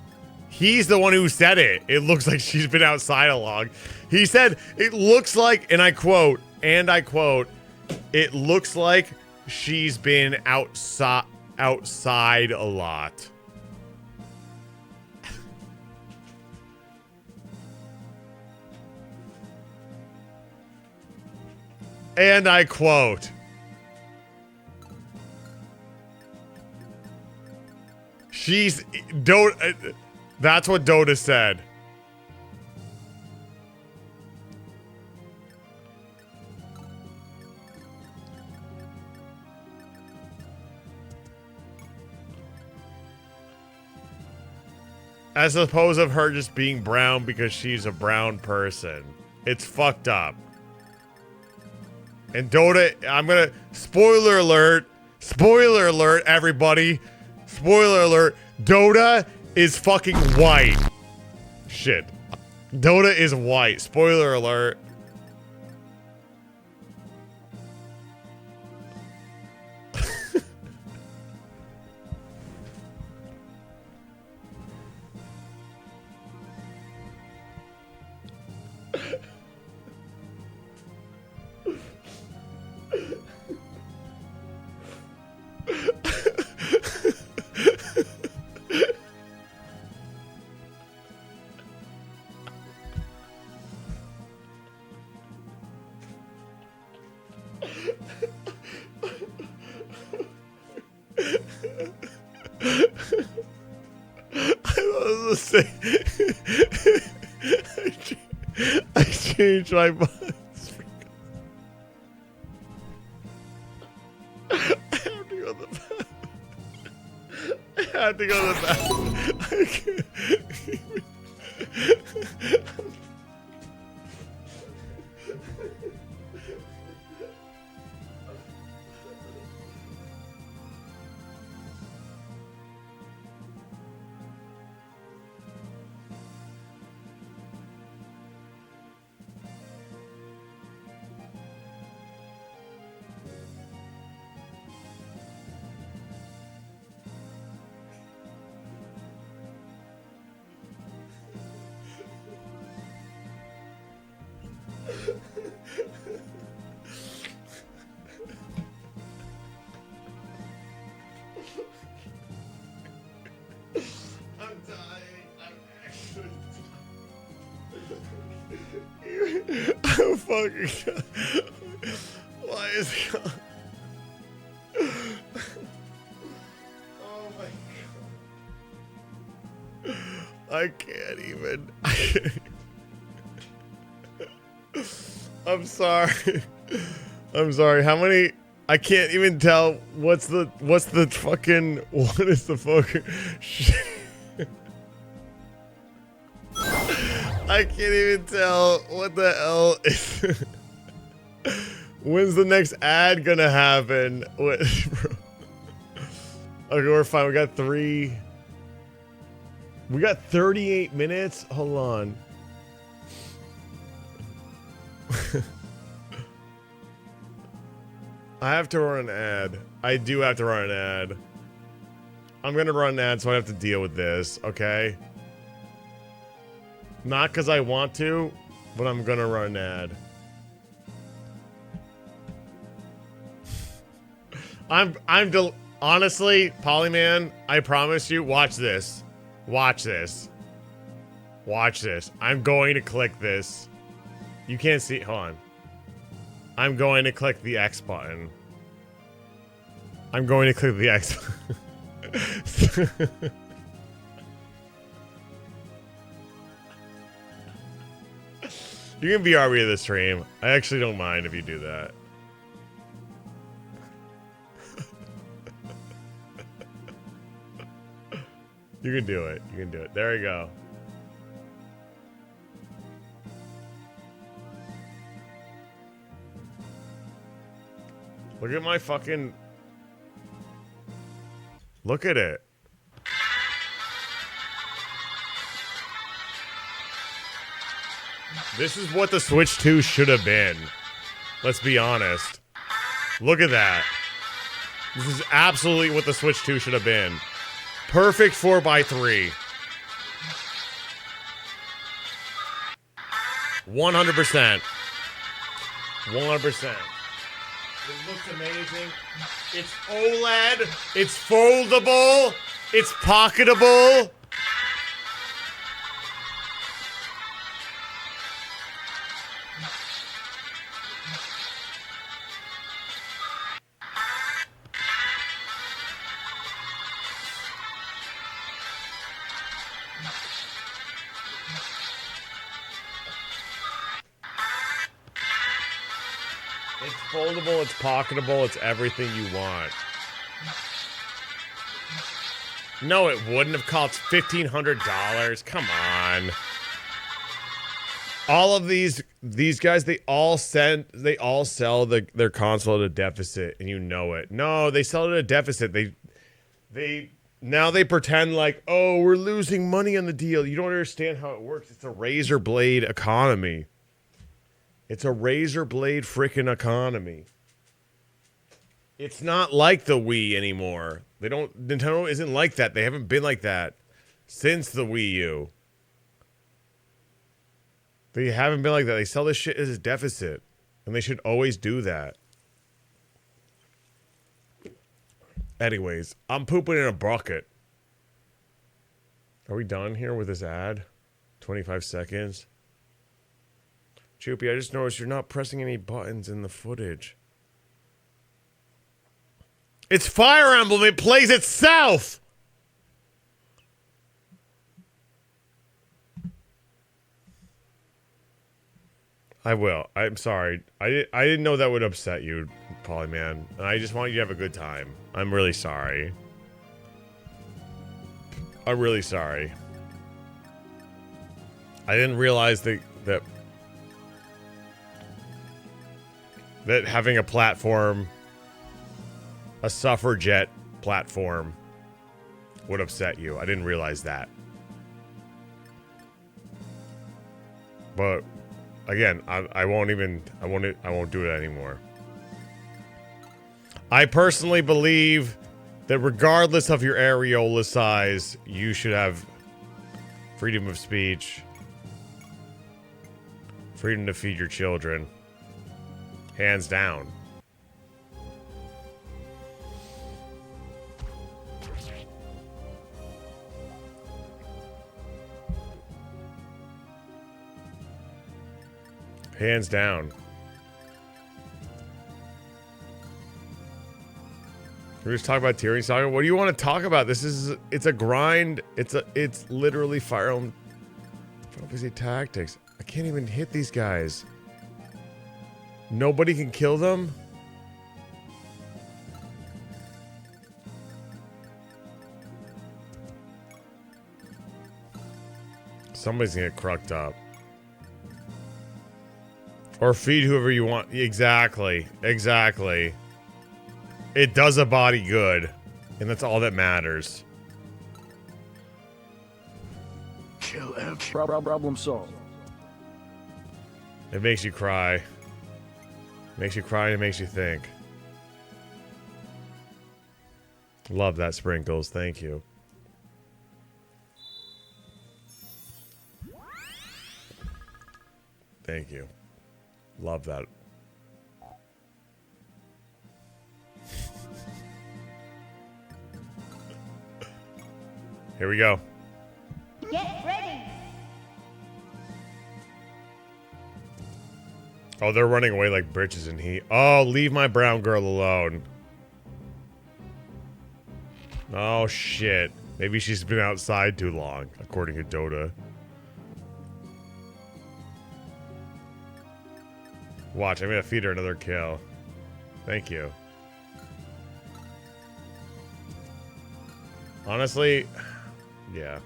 [SPEAKER 10] He's the one who said it. It looks like she's been outside a long. He said, it looks like, and I quote, it looks like she's been outside a lot. And I quote, that's what Dota said. As opposed of her just being brown because she's a brown person. It's fucked up. And Dota, I'm gonna, spoiler alert, everybody. Spoiler alert, Dota is fucking white. Shit. Dota is white. Spoiler alert. I changed my mind. I have to go to the bathroom. I can't. Oh fucking God. Why is he on? Oh my God. I can't even. I'm sorry. I'm sorry. How many? I can't even tell. What's the fucking? What is the fucking? I can't even tell what the hell is. When's the next ad gonna happen? What, bro? Okay, we're fine. We got 38 minutes. Hold on. I have to run an ad. I do have to run an ad. I'm gonna run an ad, so I have to deal with this. Okay. Not because I want to, but I'm gonna run an ad. Honestly, Polyman, I promise you, watch this. Watch this. Watch this. I'm going to click this. You can't see, hold on. I'm going to click the X button. I'm going to click the X button. You can BRB the stream. I actually don't mind if you do that. You can do it. You can do it. There you go. Look at my fucking... Look at it. This is what the Switch 2 should have been. Let's be honest. Look at that. This is absolutely what the Switch 2 should have been. Perfect 4x3. 100%. 100%. It looks amazing. It's OLED. It's foldable. It's pocketable. It's foldable, it's pocketable, it's everything you want. No, it wouldn't have cost $1,500. Come on. All of these guys, they all sell their console at a deficit, and you know it. No, they sell it at a deficit. Now they pretend like, oh, we're losing money on the deal. You don't understand how it works. It's a razor blade economy. It's a razor blade freaking economy. It's not like the Wii anymore. Nintendo isn't like that. They haven't been like that since the Wii U. They haven't been like that. They sell this shit as a deficit. And they should always do that. Anyways, I'm pooping in a bucket. Are we done here with this ad? 25 seconds. Choopy, I just noticed you're not pressing any buttons in the footage. It's Fire Emblem. It plays itself. I will. I'm sorry. I didn't know that would upset you, Polyman. And I just want you to have a good time. I'm really sorry. I'm really sorry. I didn't realize that having a platform, a suffragette platform, would upset you. I didn't realize that. But again, I won't do it anymore. I personally believe that regardless of your areola size, you should have freedom of speech, freedom to feed your children. Hands down. Hands down. We're just talking about Tyrion Saga. What do you want to talk about? It's a grind. It's literally Fire Emblem Fantasy Tactics. I can't even hit these guys. Nobody can kill them? Somebody's gonna get crucked up. Or feed whoever you want. Exactly. Exactly. It does a body good. And that's all that matters.
[SPEAKER 20] Kill every problem solved.
[SPEAKER 10] It makes you cry. Makes you cry and it makes you think. Love that, Sprinkles. Thank you. Thank you. Love that. Here we go.
[SPEAKER 18] Get ready.
[SPEAKER 10] Oh, they're running away like bitches in heat. Oh, leave my brown girl alone. Oh, shit. Maybe she's been outside too long, according to Dota. Watch, I'm gonna feed her another kill. Thank you. Honestly, yeah.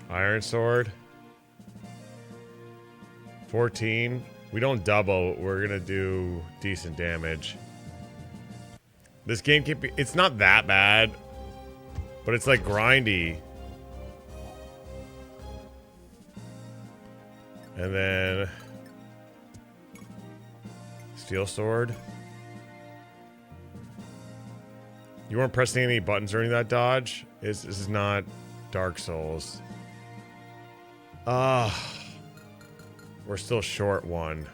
[SPEAKER 10] Iron Sword. 14. We don't double. We're gonna do decent damage. This game can be... It's not that bad. But it's like grindy. And then... Let's
[SPEAKER 1] Steel sword. You weren't pressing any buttons during that dodge? This is not Dark Souls. We're still short one.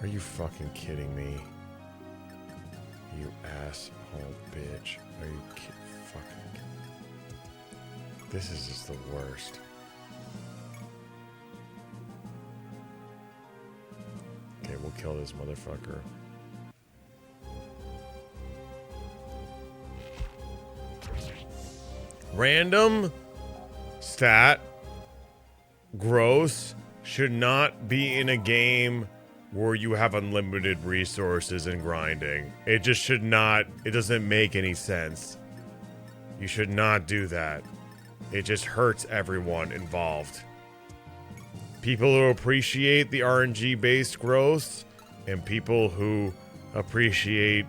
[SPEAKER 1] Are you fucking kidding me? You asshole bitch. Are you fucking... This is just the worst. Okay, we'll kill this motherfucker. Random stat growth should not be in a game where you have unlimited resources and grinding. It just should not. It doesn't make any sense. You should not do that. It just hurts everyone involved. People who appreciate the RNG-based growth and people who appreciate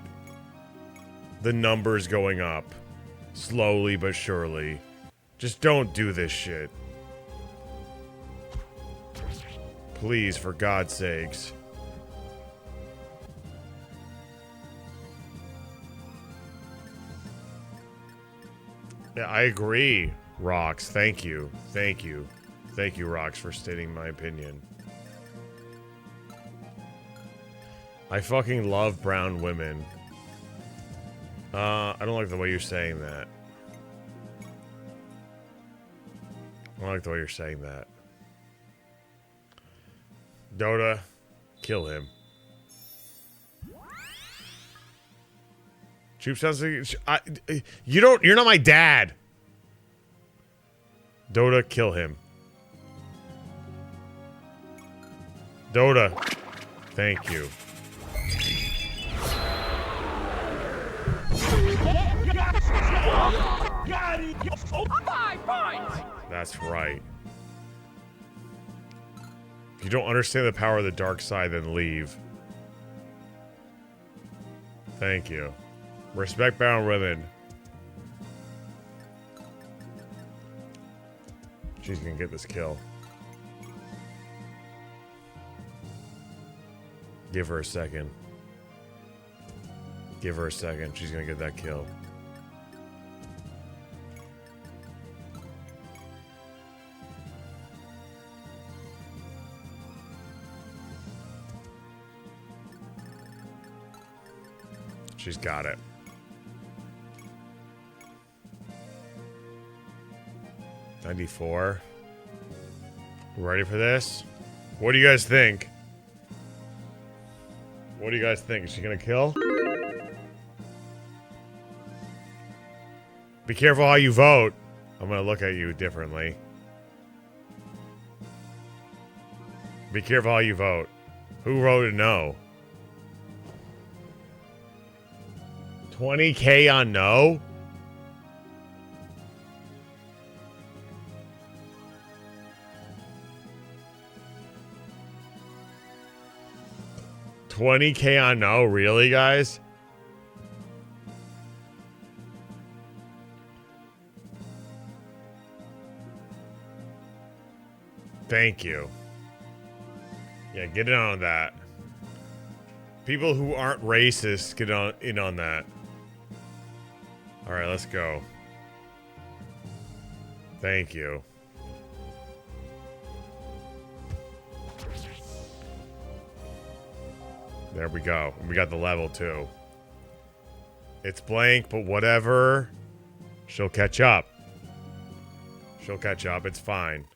[SPEAKER 1] the numbers going up slowly but surely. Just don't do this shit. Please, for God's sakes. Yeah, I agree, Rox. Thank you. Thank you. Thank you, Rox, for stating my opinion. I fucking love brown women. I don't like the way you're saying that. I don't like the way you're saying that. Dota, kill him. Choops sounds like you're not my dad. Dota, kill him. Dota, thank you. That's right. If you don't understand the power of the dark side, then leave. Thank you. Respect bound women. She's gonna get this kill. Give her a second. Give her a second. She's gonna get that kill. She's got it. $94. Ready for this? What do you guys think? What do you guys think? Is she gonna kill? Be careful how you vote. I'm gonna look at you differently. Be careful how you vote. Who voted no? 20K on no? $20K on no? Really, guys? Thank you. Yeah, get in on that. People who aren't racist get in on that. All right, let's go. Thank you. There we go. We got the level too. It's blank, but whatever. She'll catch up. She'll catch up. It's fine.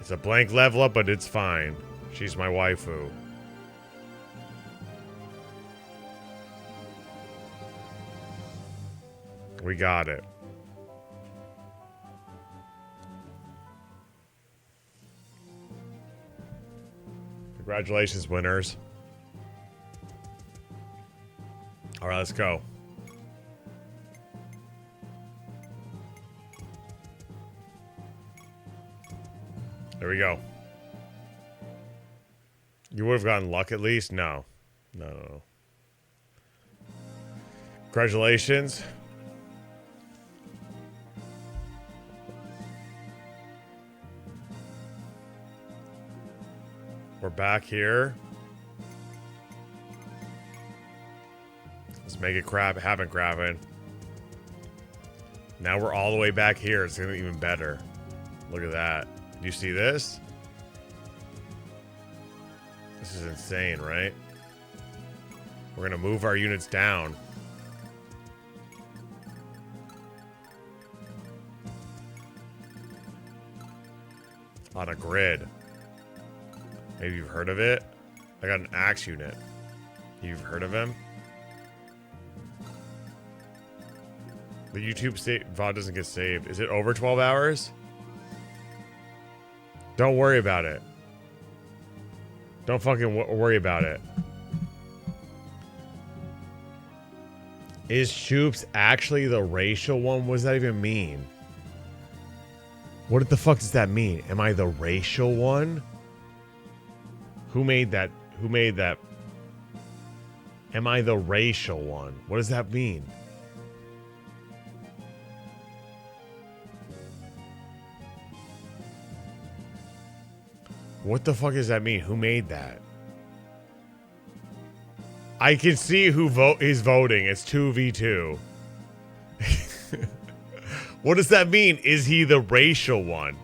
[SPEAKER 1] It's a blank level up, but it's fine. She's my waifu. We got it. Congratulations, winners. All right, let's go. There we go. You would have gotten luck at least? No. No. Congratulations. We're back here.
[SPEAKER 10] Let's make it happen, Craven. Now we're all the way back here. It's gonna be even better. Look at that. Do you see this? This is insane, right? We're gonna move our units down. On a grid. Maybe you've heard of it? I got an axe unit. You've heard of him? The YouTube VOD doesn't get saved. Is it over 12 hours? Don't worry about it. Don't fucking worry about it. Is choops actually the racial one? What does that even mean? What the fuck does that mean? Am I the racial one? Who made that? Who made that? Am I the racial one? What does that mean? What the fuck does that mean? Who made that? I can see who is voting. It's 2v2. What does that mean? Is he the racial one?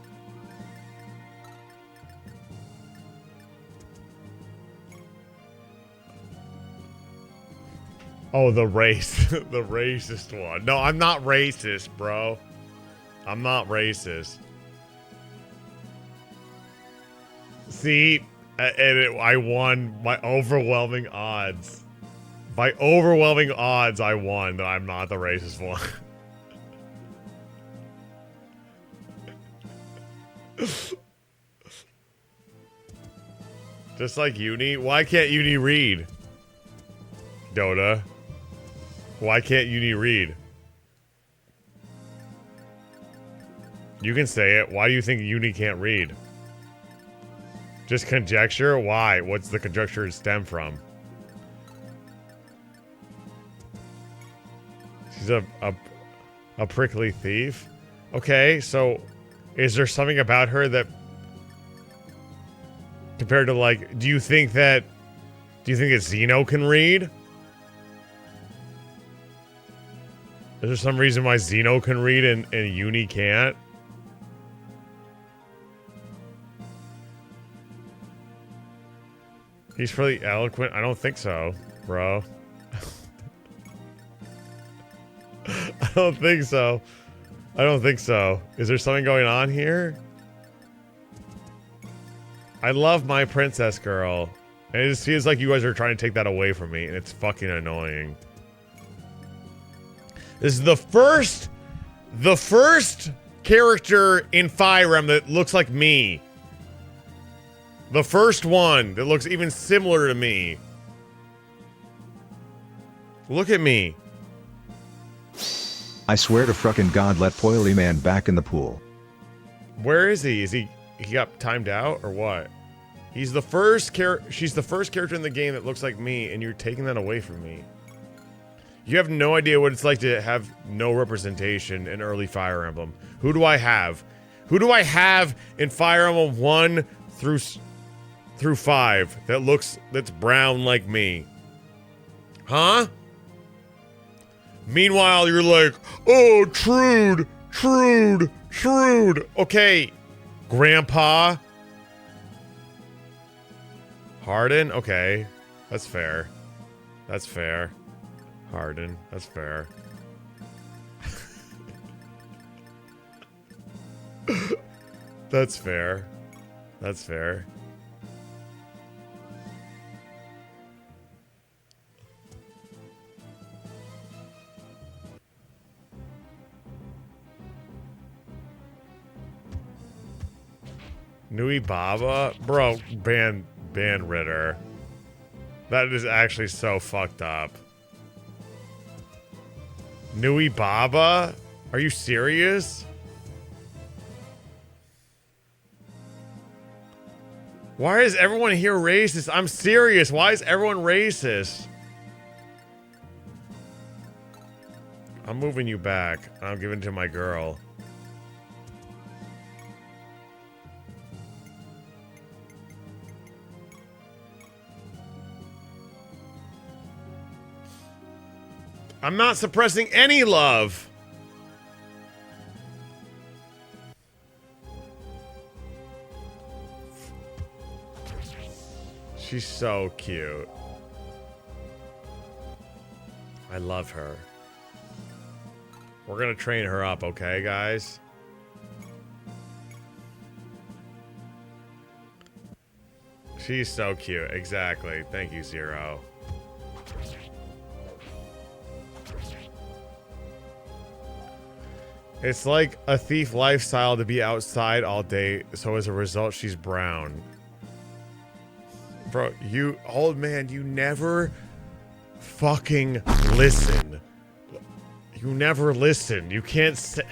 [SPEAKER 10] Oh, the race. The racist one. No, I'm not racist, bro. I'm not racist. See? I won by overwhelming odds. By overwhelming odds, I won that I'm not the racist one. Just like Uni. Why can't Uni read? Dota. Why can't Uni read? You can say it. Why do you think Uni can't read? Just conjecture? Why? What's the conjecture stem from? She's a prickly thief? Okay, so is there something about her that compared to like, do you think that Xeno can read? Is there some reason why Xeno can read and Uni can't? He's really eloquent? I don't think so, bro. I don't think so. I don't think so. Is there something going on here? I love my princess girl. And it just feels like you guys are trying to take that away from me, and it's fucking annoying. This is the first character in Fire Emblem that looks like me. The first one that looks even similar to me. Look at me.
[SPEAKER 8] I swear to fucking God, let Poily Man back in the pool.
[SPEAKER 10] Where is he? Is he got timed out or what? He's the first she's the first character in the game that looks like me, and you're taking that away from me. You have no idea what it's like to have no representation in early Fire Emblem. Who do I have? Who do I have in Fire Emblem 1 through 5 that's brown like me? Huh? Meanwhile, you're like, oh, Trude. Okay, Grandpa. Hardin? Okay, that's fair. That's fair. Hardin, that's fair. That's fair. That's fair. Nui Baba? Bro, ban Ritter. That is actually so fucked up. Nui Baba? Are you serious? Why is everyone here racist? I'm serious. Why is everyone racist? I'm moving you back. I'm giving it to my girl. I'm not suppressing any love. She's so cute. I love her. We're gonna train her up, okay, guys? She's so cute. Exactly. Thank you, Zero. It's like a thief lifestyle to be outside all day, so as a result, she's brown. Bro, you, old man, you never fucking listen. You never listen. You can't say...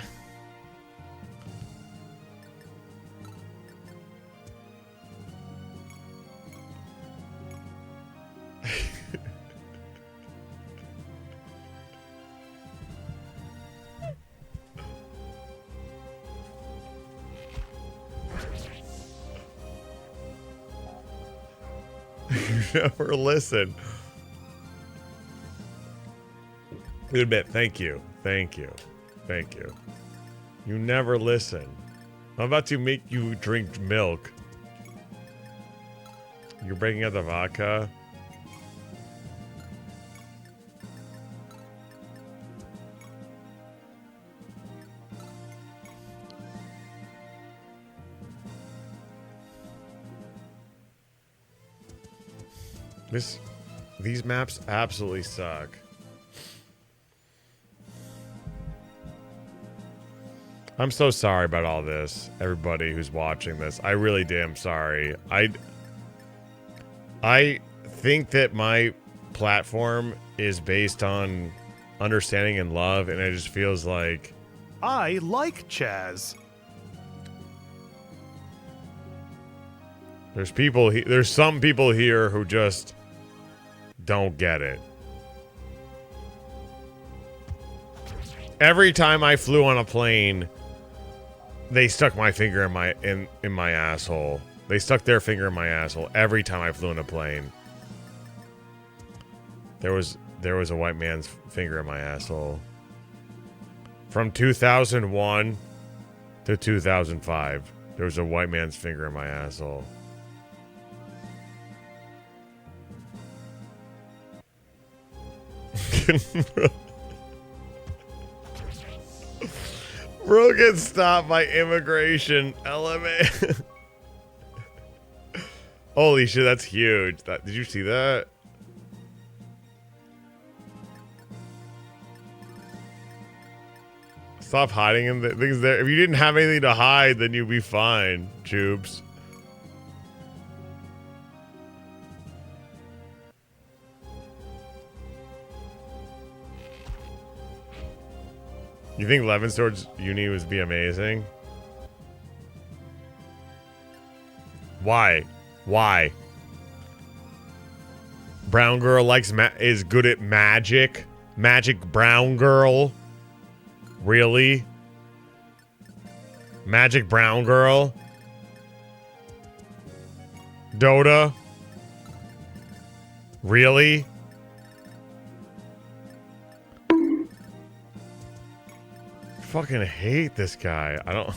[SPEAKER 10] You never listen. Good admit, thank you. Thank you. Thank you. You never listen. I'm about to make you drink milk. You're breaking out the vodka. These maps absolutely suck. I'm so sorry about all this, everybody who's watching this. I really damn sorry. I think that my platform is based on understanding and love, and it just feels like
[SPEAKER 1] I like Chaz.
[SPEAKER 10] there's some people here who just don't get it. Every time I flew on a plane, they stuck my finger in my asshole. They stuck their finger in my asshole every time I flew in a plane. There was a white man's finger in my asshole. From 2001 to 2005, there was a white man's finger in my asshole. Bro gets stopped by immigration element. Holy shit, that's huge. Did you see that? Stop hiding in the things there. If you didn't have anything to hide, then you'd be fine, Choops. You think Levinsword's uni would be amazing? Why? Why? Brown girl is good at magic. Magic brown girl. Really? Magic brown girl? Dota? Really? Fucking hate this guy. I don't...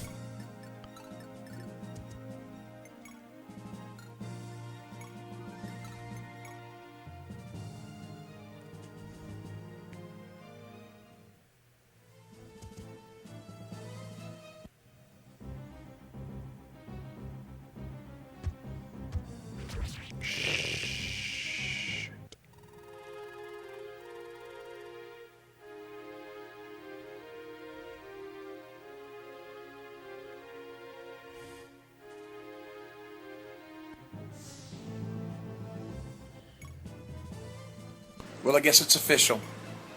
[SPEAKER 2] Well, I guess it's official.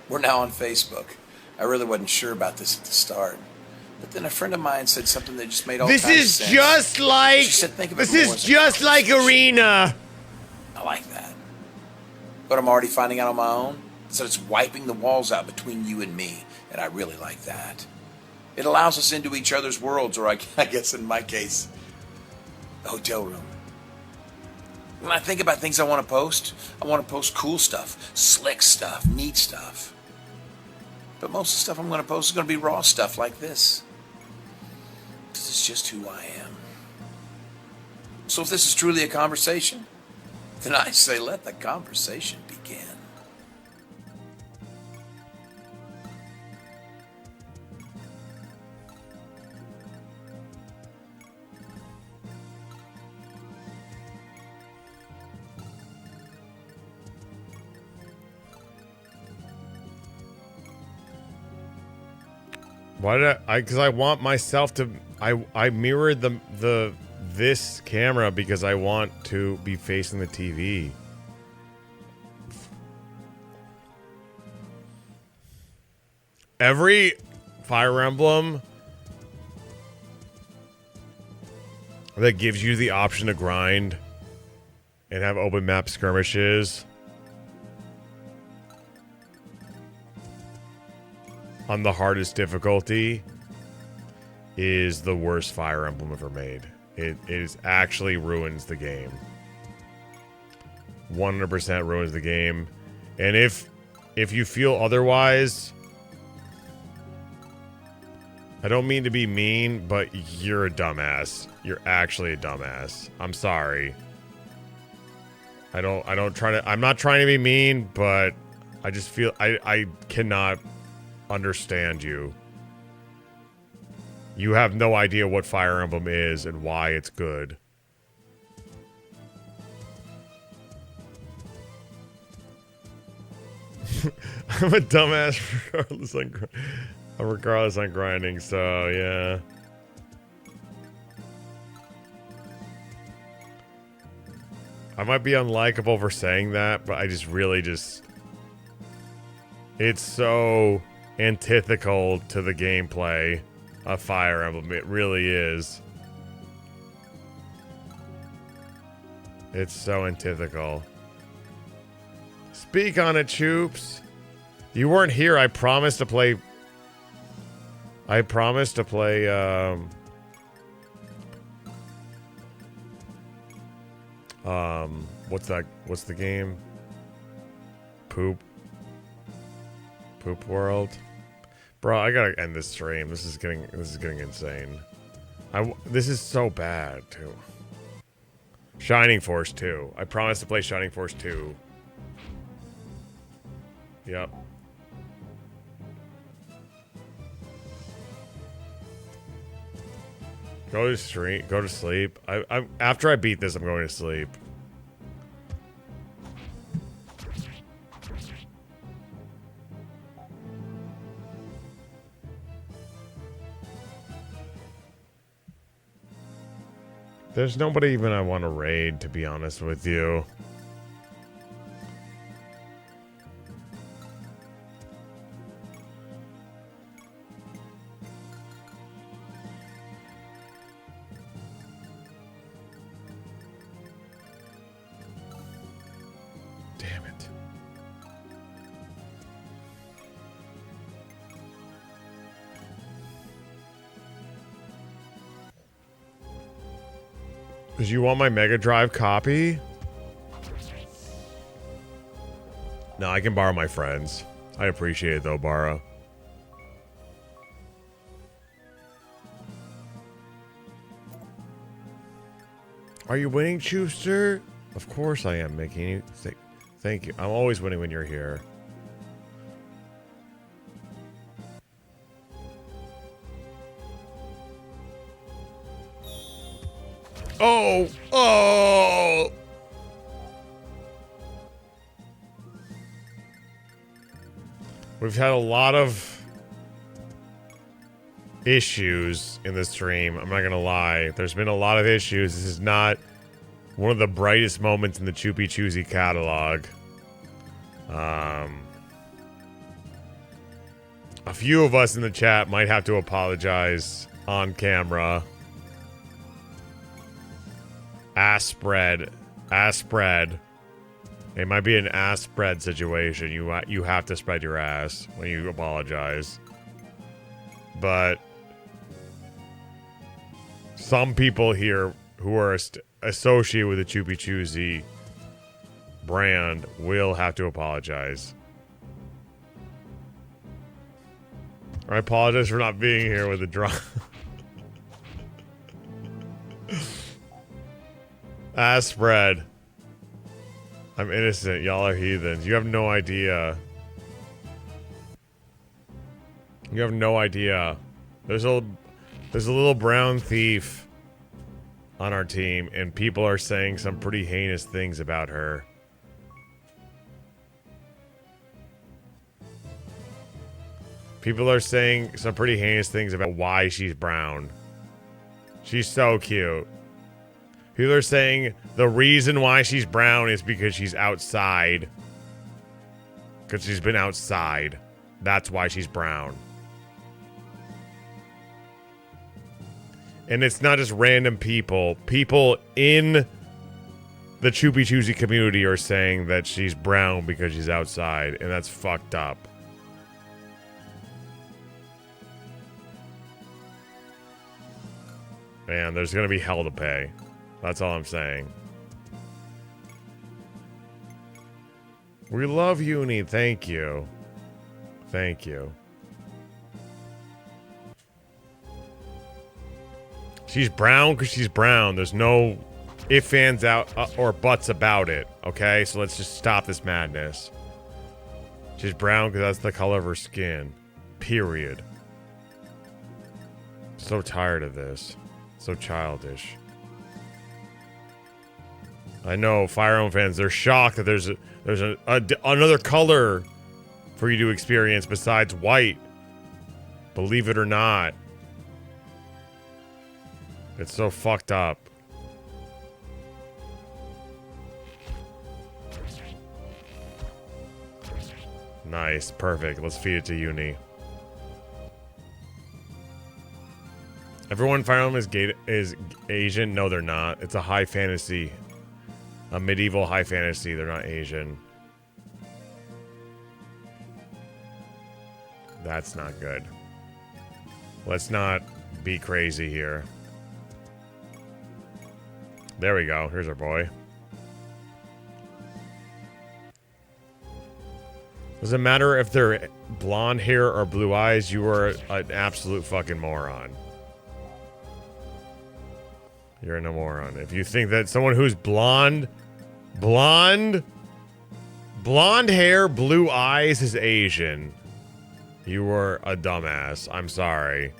[SPEAKER 2] We're now on Facebook. I really wasn't sure about this at the start. But then a friend of mine said something that just made all kinds of sense.
[SPEAKER 10] This is just like...
[SPEAKER 2] She said, think of
[SPEAKER 10] this
[SPEAKER 2] it
[SPEAKER 10] is
[SPEAKER 2] more as a
[SPEAKER 10] just like Arena.
[SPEAKER 2] I like that. But I'm already finding out on my own. So it's wiping the walls out between you and me. And I really like that. It allows us into each other's worlds, or I guess in my case, a hotel room. When I think about things I want to post cool stuff, slick stuff, neat stuff. But most of the stuff I'm going to post is going to be raw stuff like this. This is just who I am. So if this is truly a conversation, then I say let the conversation begin.
[SPEAKER 1] Why did I? Because I want myself to. I mirrored this camera because I want to be facing the TV. Every Fire Emblem that gives you the option to grind and have open map skirmishes on the hardest difficulty is the worst Fire Emblem ever made. It actually ruins the game. 100% ruins the game. And if you feel otherwise, I don't mean to be mean, but you're a dumbass. You're actually a dumbass. I'm sorry. I'm not trying to be mean, but I just feel I cannot understand you. You have no idea what Fire Emblem is and why it's good. I'm a dumbass regardless on grinding, so yeah. I might be unlikable for saying that, but I just really it's so antithetical to the gameplay of Fire Emblem. It really is. It's so antithetical. Speak on it, Choops. You weren't here. I promised to play. What's that? What's the game? Poop World. Bro, I gotta end this stream. This is getting insane. This is so bad too. Shining Force 2. I promised to play Shining Force 2. Yep. Go to sleep. After I beat this, I'm going to sleep. There's nobody even I want to raid, to be honest with you. Damn it. Because you want my Mega Drive copy? No, I can borrow my friends. I appreciate it though, borrow. Are you winning, Chooster? Of course I am, Mickey. Thank you. I'm always winning when you're here. Oh! We've had a lot of issues in this stream. I'm not gonna lie. There's been a lot of issues. This is not one of the brightest moments in the Choopy Choosy catalog. A few of us in the chat might have to apologize on camera. Ass spread. It might be an ass spread situation. You have to spread your ass when you apologize. But some people here who are associated with the Choopy Choosy brand will have to apologize.
[SPEAKER 10] I apologize for not being here with the drum. Spread. I'm innocent. Y'all are heathens. You have no idea. You have no idea. There's a little brown thief on our team, and people are saying some pretty heinous things about her. People are saying some pretty heinous things about why she's brown. She's so cute. People are saying the reason why she's brown is because she's outside. Because she's been outside. That's why she's brown. And it's not just random people. People in the Choopy Choosy community are saying that she's brown because she's outside. And that's fucked up. Man, there's going to be hell to pay. That's all I'm saying. We love Uni. Thank you. Thank you. She's brown because she's brown. There's no ifs, ands, out or buts about it. Okay, so let's just stop this madness. She's brown because that's the color of her skin. Period. So tired of this. So childish. I know Fire Emblem fans, they're shocked that there's another color for you to experience besides white. Believe it or not. It's so fucked up. Nice, perfect. Let's feed it to Uni. Everyone in Fire Emblem is Asian? No, they're not. It's a high fantasy. A medieval high fantasy. They're not Asian. That's not good. Let's not be crazy here. There we go. Here's our boy. Doesn't matter if they're blonde hair or blue eyes. You are an absolute fucking moron. You're a moron. If you think that someone who's blonde hair, blue eyes is Asian, you are a dumbass. I'm sorry.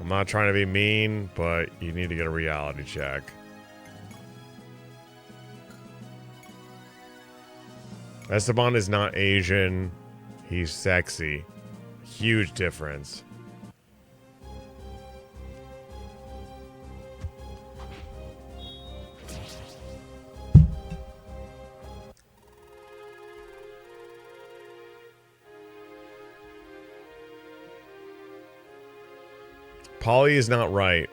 [SPEAKER 10] I'm not trying to be mean, but you need to get a reality check. Esteban is not Asian. He's sexy. Huge difference. Polly is not right.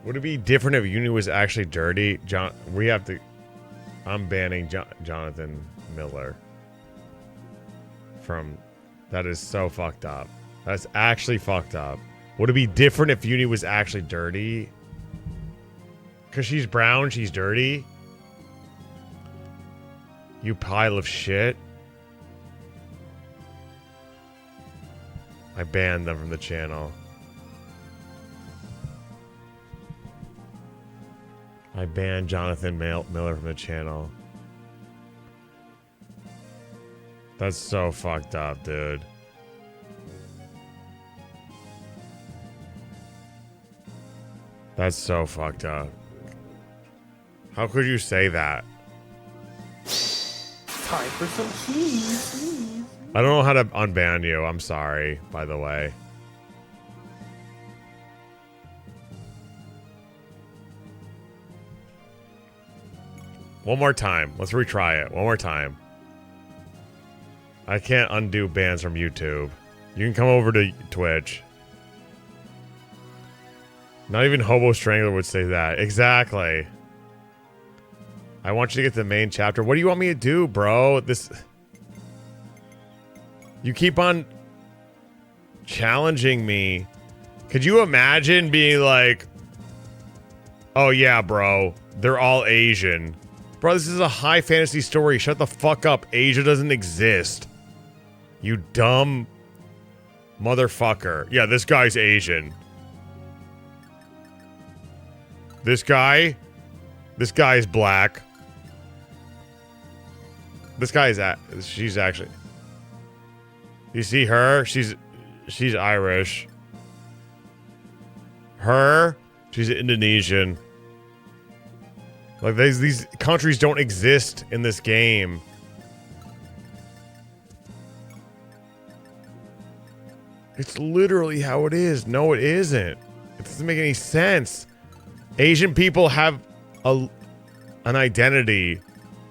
[SPEAKER 10] Would it be different if Uni was actually dirty? We have to... I'm banning Jonathan Miller from... That is so fucked up. That's actually fucked up. Would it be different if Uni was actually dirty? Because she's brown, she's dirty? You pile of shit. I banned them from the channel. I banned Jonathan Miller from the channel. That's so fucked up, dude. That's so fucked up. How could you say that?
[SPEAKER 9] Time for some cheese.
[SPEAKER 10] I don't know how to unban you. I'm sorry, by the way. One more time. Let's retry it. One more time. I can't undo bans from YouTube. You can come over to Twitch.
[SPEAKER 1] Not even Hobo Strangler would say that. Exactly. I want you to get to the main chapter. What do you want me to do, bro? You keep on challenging me. Could you imagine being like, oh yeah, bro, they're all Asian. Bro, this is a high fantasy story. Shut the fuck up. Asia doesn't exist. You dumb motherfucker. Yeah, this guy's Asian. This guy is black. This guy is she's actually. You see her? She's Irish. Her, she's Indonesian. Like these countries don't exist in this game. It's literally how it is. No, it isn't. It doesn't make any sense. Asian people have an identity.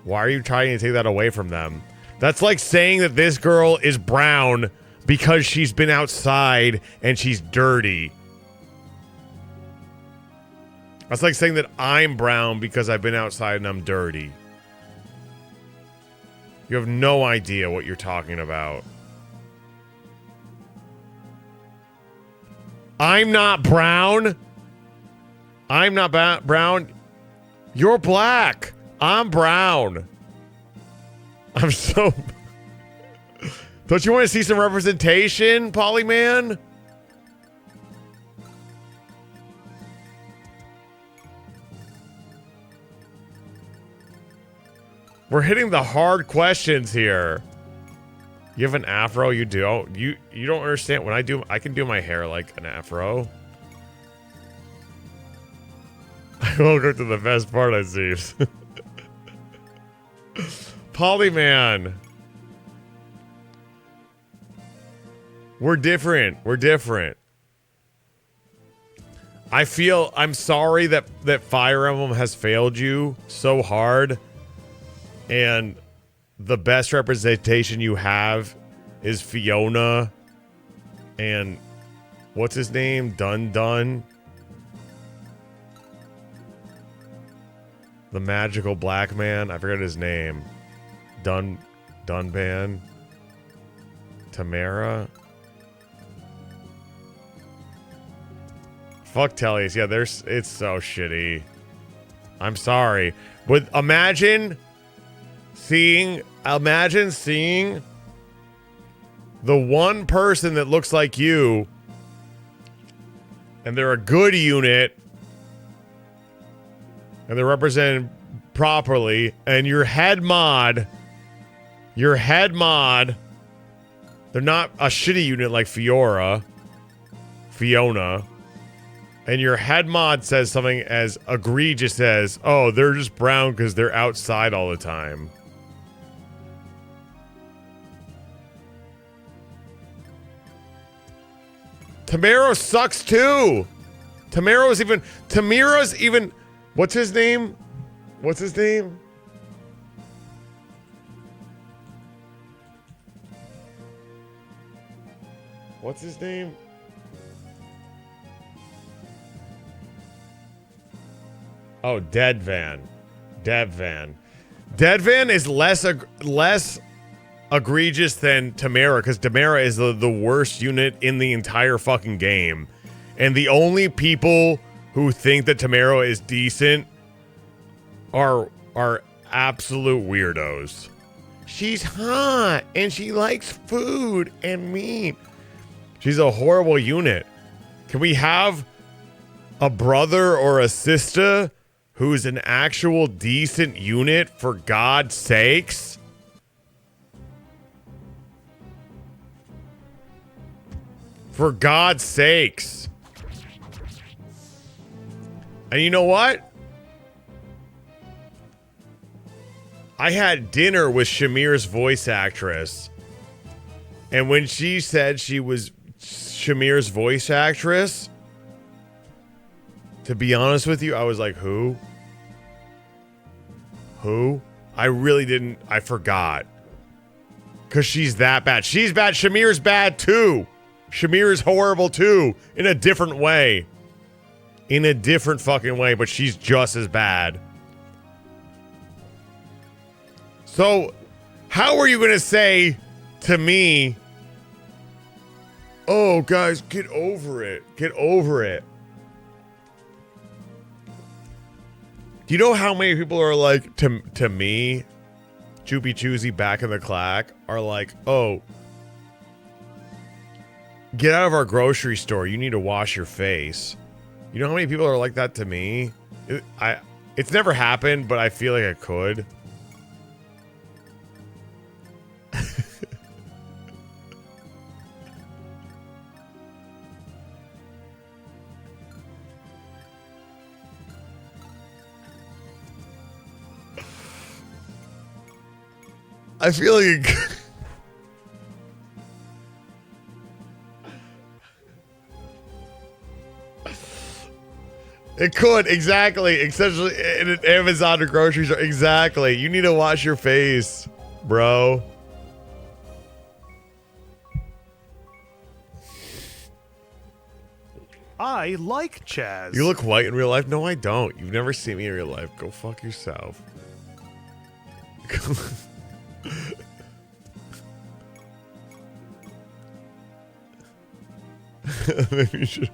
[SPEAKER 1] Why are you trying to take that away from them? That's like saying that this girl is brown because she's been outside and she's dirty. That's like saying that I'm brown because I've been outside and I'm dirty. You have no idea what you're talking about. I'm not brown. I'm not brown. You're black. I'm brown. I'm so... Don't you want to see some representation, Polyman? We're hitting the hard questions here. You have an afro? You do? You don't understand. When I can do my hair like an afro. Welcome to the best part, I see. Polyman. We're different. We're different. I'm sorry that Fire Emblem has failed you so hard. And the best representation you have is Fiona and what's his name? Dun. The magical black man. I forget his name. Dunban. Tamara. Fuck Tellies. Yeah, it's so shitty. I'm sorry. But imagine seeing the one person that looks like you and they're a good unit and they're represented properly, and your head mod, they're not a shitty unit like Fiona, and your head mod says something as egregious as, oh, they're just brown because they're outside all the time. Tamaro sucks too. Tamara's even, what's his name? What's his name? Oh, Deadvan. Deadvan is less egregious than Tamara, because Tamara is the worst unit in the entire fucking game. And the only people who think that Tamara is decent are absolute weirdos. She's hot and she likes food and meat. She's a horrible unit. Can we have a brother or a sister who's an actual decent unit, for God's sakes? For God's sakes. And you know what? I had dinner with Shamir's voice actress. And when she said she was Shamir's voice actress, to be honest with you, I was like, who? I really didn't. I forgot. Because she's that bad. She's bad. Shamir's bad too. Shamir is horrible too, in a different way.
[SPEAKER 10] in a different fucking way, but she's just as bad. So, how are you going to say to me, oh, guys, get over it. Get over it. Do you know how many people are like, to me, Choopy Choosy back in the clack, are like, oh, get out of our grocery store. You need to wash your face. You know how many people are like that to me? It's never happened, but I feel like it could. I feel like it could. It could, exactly. Especially in an Amazon or grocery store. Exactly. You need to wash your face, bro.
[SPEAKER 19] I like Chaz.
[SPEAKER 10] You look white in real life? No, I don't. You've never seen me in real life. Go fuck yourself. Maybe you should.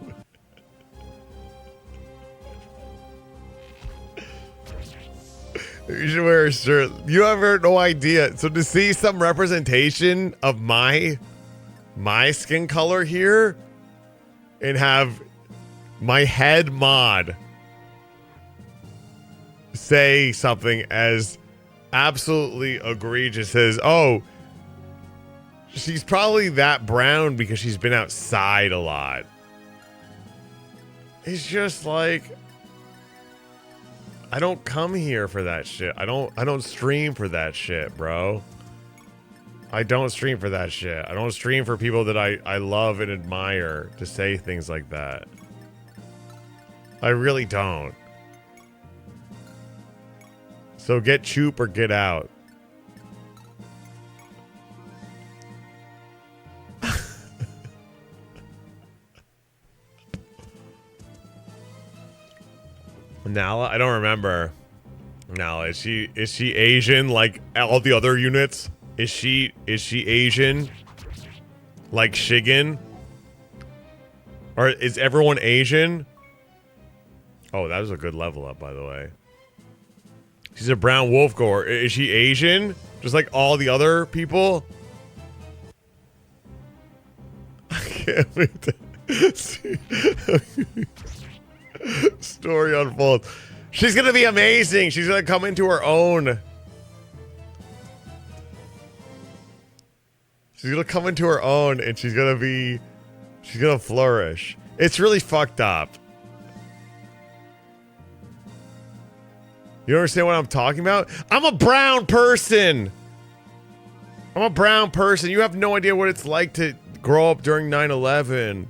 [SPEAKER 10] You should wear a shirt. You have no idea. So to see some representation of my skin color here and have my head mod say something as absolutely egregious as, oh, she's probably that brown because she's been outside a lot. It's just like, I don't come here for that shit. I don't stream for that shit, bro. I don't stream for that shit. I don't stream for people that I love and admire to say things like that. I really don't. So get choop or get out. Nala? I don't remember. Nala, is she Asian like all the other units? Is she Asian? Like Shigen? Or is everyone Asian? Oh, that was a good level up, by the way. She's a brown wolf goer. Is she Asian? Just like all the other people? I can't wait to see. Story unfolds. She's gonna be amazing. She's gonna come into her own. She's gonna come into her own and she's gonna flourish. It's really fucked up. You understand what I'm talking about? I'm a brown person. I'm a brown person. You have no idea what it's like to grow up during 9/11.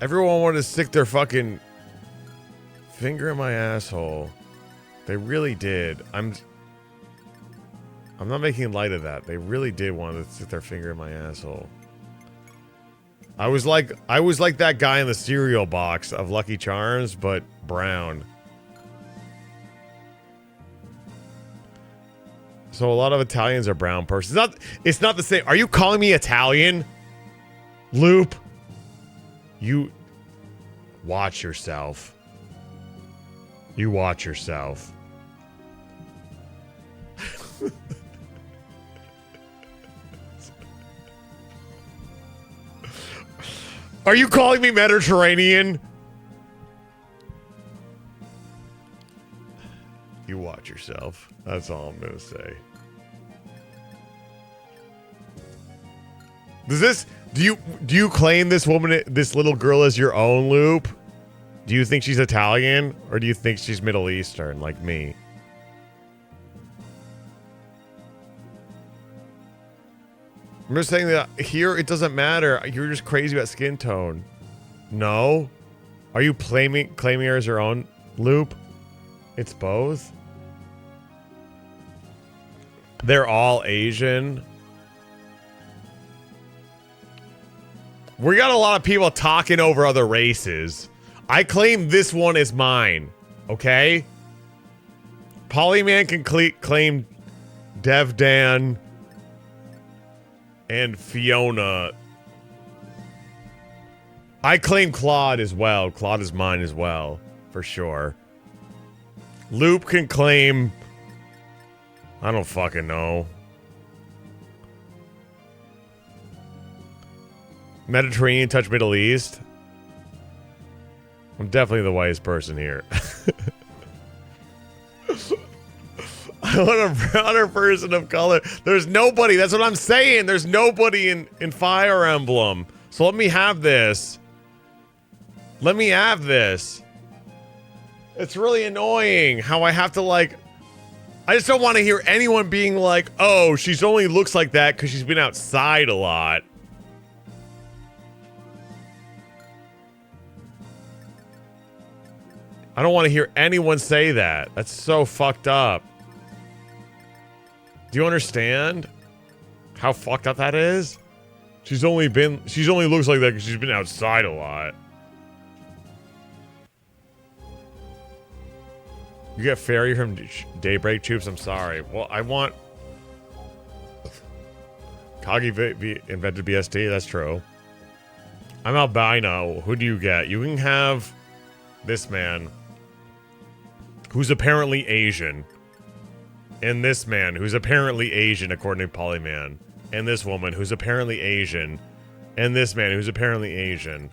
[SPEAKER 10] Everyone wanted to stick their fucking finger in my asshole. They really did. I'm not making light of that. They really did want to stick their finger in my asshole. I was like that guy in the cereal box of Lucky Charms, but brown. So a lot of Italians are brown persons. It's not the same. Are you calling me Italian? Loop. You watch yourself. You watch yourself. Are you calling me Mediterranean? You watch yourself. That's all I'm gonna say. Do you claim this woman, this little girl, as your own, Loop? Do you think she's Italian or do you think she's Middle Eastern like me? I'm just saying that here it doesn't matter. You're just crazy about skin tone. No? Are you claiming her as your own, Loop? It's both. They're all Asian.
[SPEAKER 1] We got a lot of people talking over other races. I claim this one is mine. Okay? Polyman can claim Dev Dan and Fiona. I claim Claude as well. Claude is mine as well, for sure. Loop can claim... I don't fucking know. Mediterranean touch Middle East. I'm definitely the whitest person here. I want a person of color. There's nobody. That's what I'm saying. There's nobody in Fire Emblem. So let me have this. Let me have this. It's really annoying how I have to like... I just don't want to hear anyone being like, oh, she's only looks like that because she's been outside a lot. I don't want to hear anyone say that. That's so fucked up. Do you understand how fucked up that is? She's only looks like that because she's been outside a lot. You get fairy from Daybreak Choops? I'm sorry. Well, I want... Kagi invented BST? That's true. I'm albino. Who do you get? You can have this man, who's apparently Asian. And this man, who's apparently Asian, according to Polyman. And this woman, who's apparently Asian. And this man, who's apparently Asian.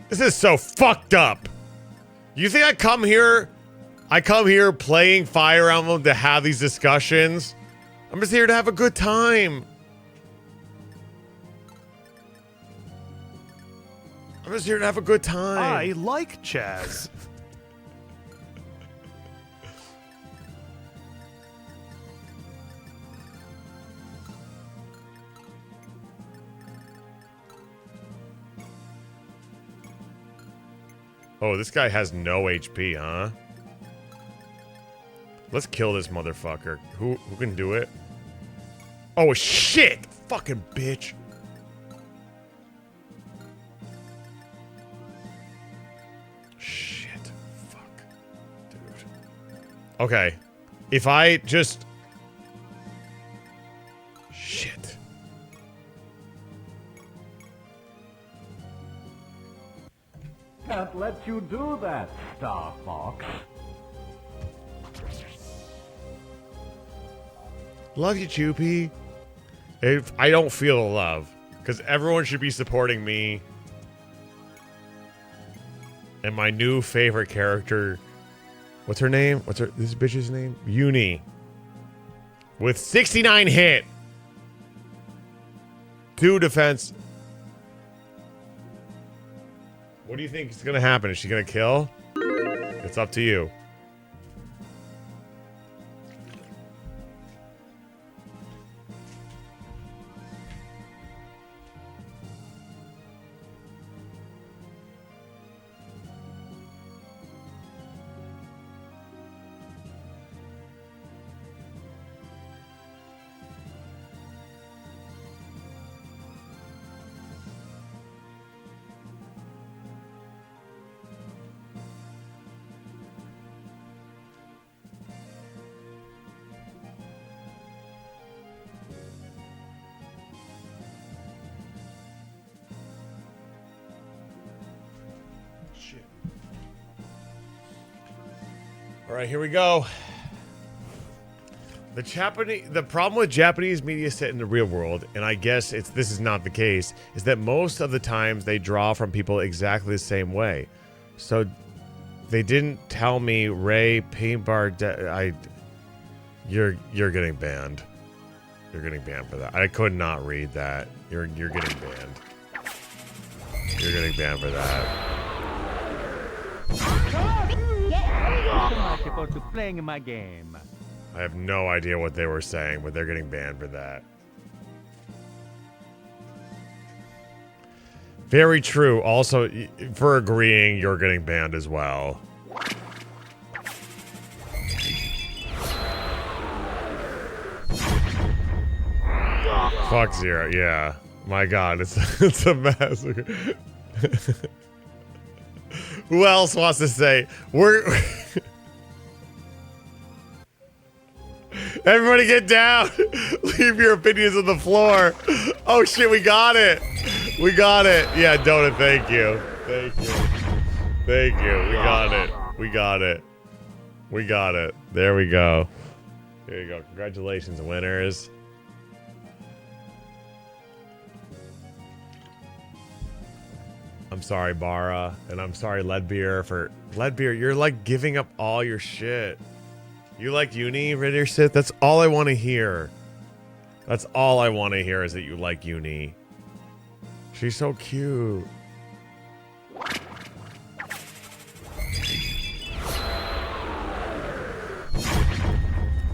[SPEAKER 1] This is so fucked up! You think I come here playing Fire Emblem to have these discussions? I'm just here to have a good time. I'm just here to have a good time.
[SPEAKER 10] I like Chaz.
[SPEAKER 1] Oh, this guy has no HP, huh? Let's kill this motherfucker. Who can do it? Oh, shit! Fucking bitch. Shit. Fuck. Dude. Okay. If I just... Shit.
[SPEAKER 3] Can't let you do that, Star Fox.
[SPEAKER 1] Love you, Choopy. If I don't feel the love, because everyone should be supporting me and my new favorite character. What's her name? What's this bitch's name? Uni. With 69 hit. 2 defense. What do you think is going to happen? Is she going to kill? It's up to you. All right, here we go. The problem with Japanese media set in the real world, and I guess this is not the case, is that most of the times they draw from people exactly the same way. So they didn't tell me Ray Paint Bar. You're getting banned. You're getting banned for that. I could not read that. You're getting banned. You're getting banned for that.
[SPEAKER 3] I'm supposed to playing in my game.
[SPEAKER 1] I have no idea what they were saying, but they're getting banned for that. Very true. Also, for agreeing, you're getting banned as well. Fuck Zero, yeah.
[SPEAKER 10] My God, it's a massacre. Who else wants to say we're? Everybody get down. Leave your opinions on the floor. Oh shit, we got it. We got it. Yeah, Donut, thank you. Thank you. Thank you. We got it. We got it. We got it. There we go. There you go. Congratulations, winners. I'm sorry, Bara, and I'm sorry, Leadbeer, for Leadbeer. You're like giving up all your shit. You like Uni, Ritter Sith? That's all I want to hear. That's all I want to hear is that you like Uni. She's so cute.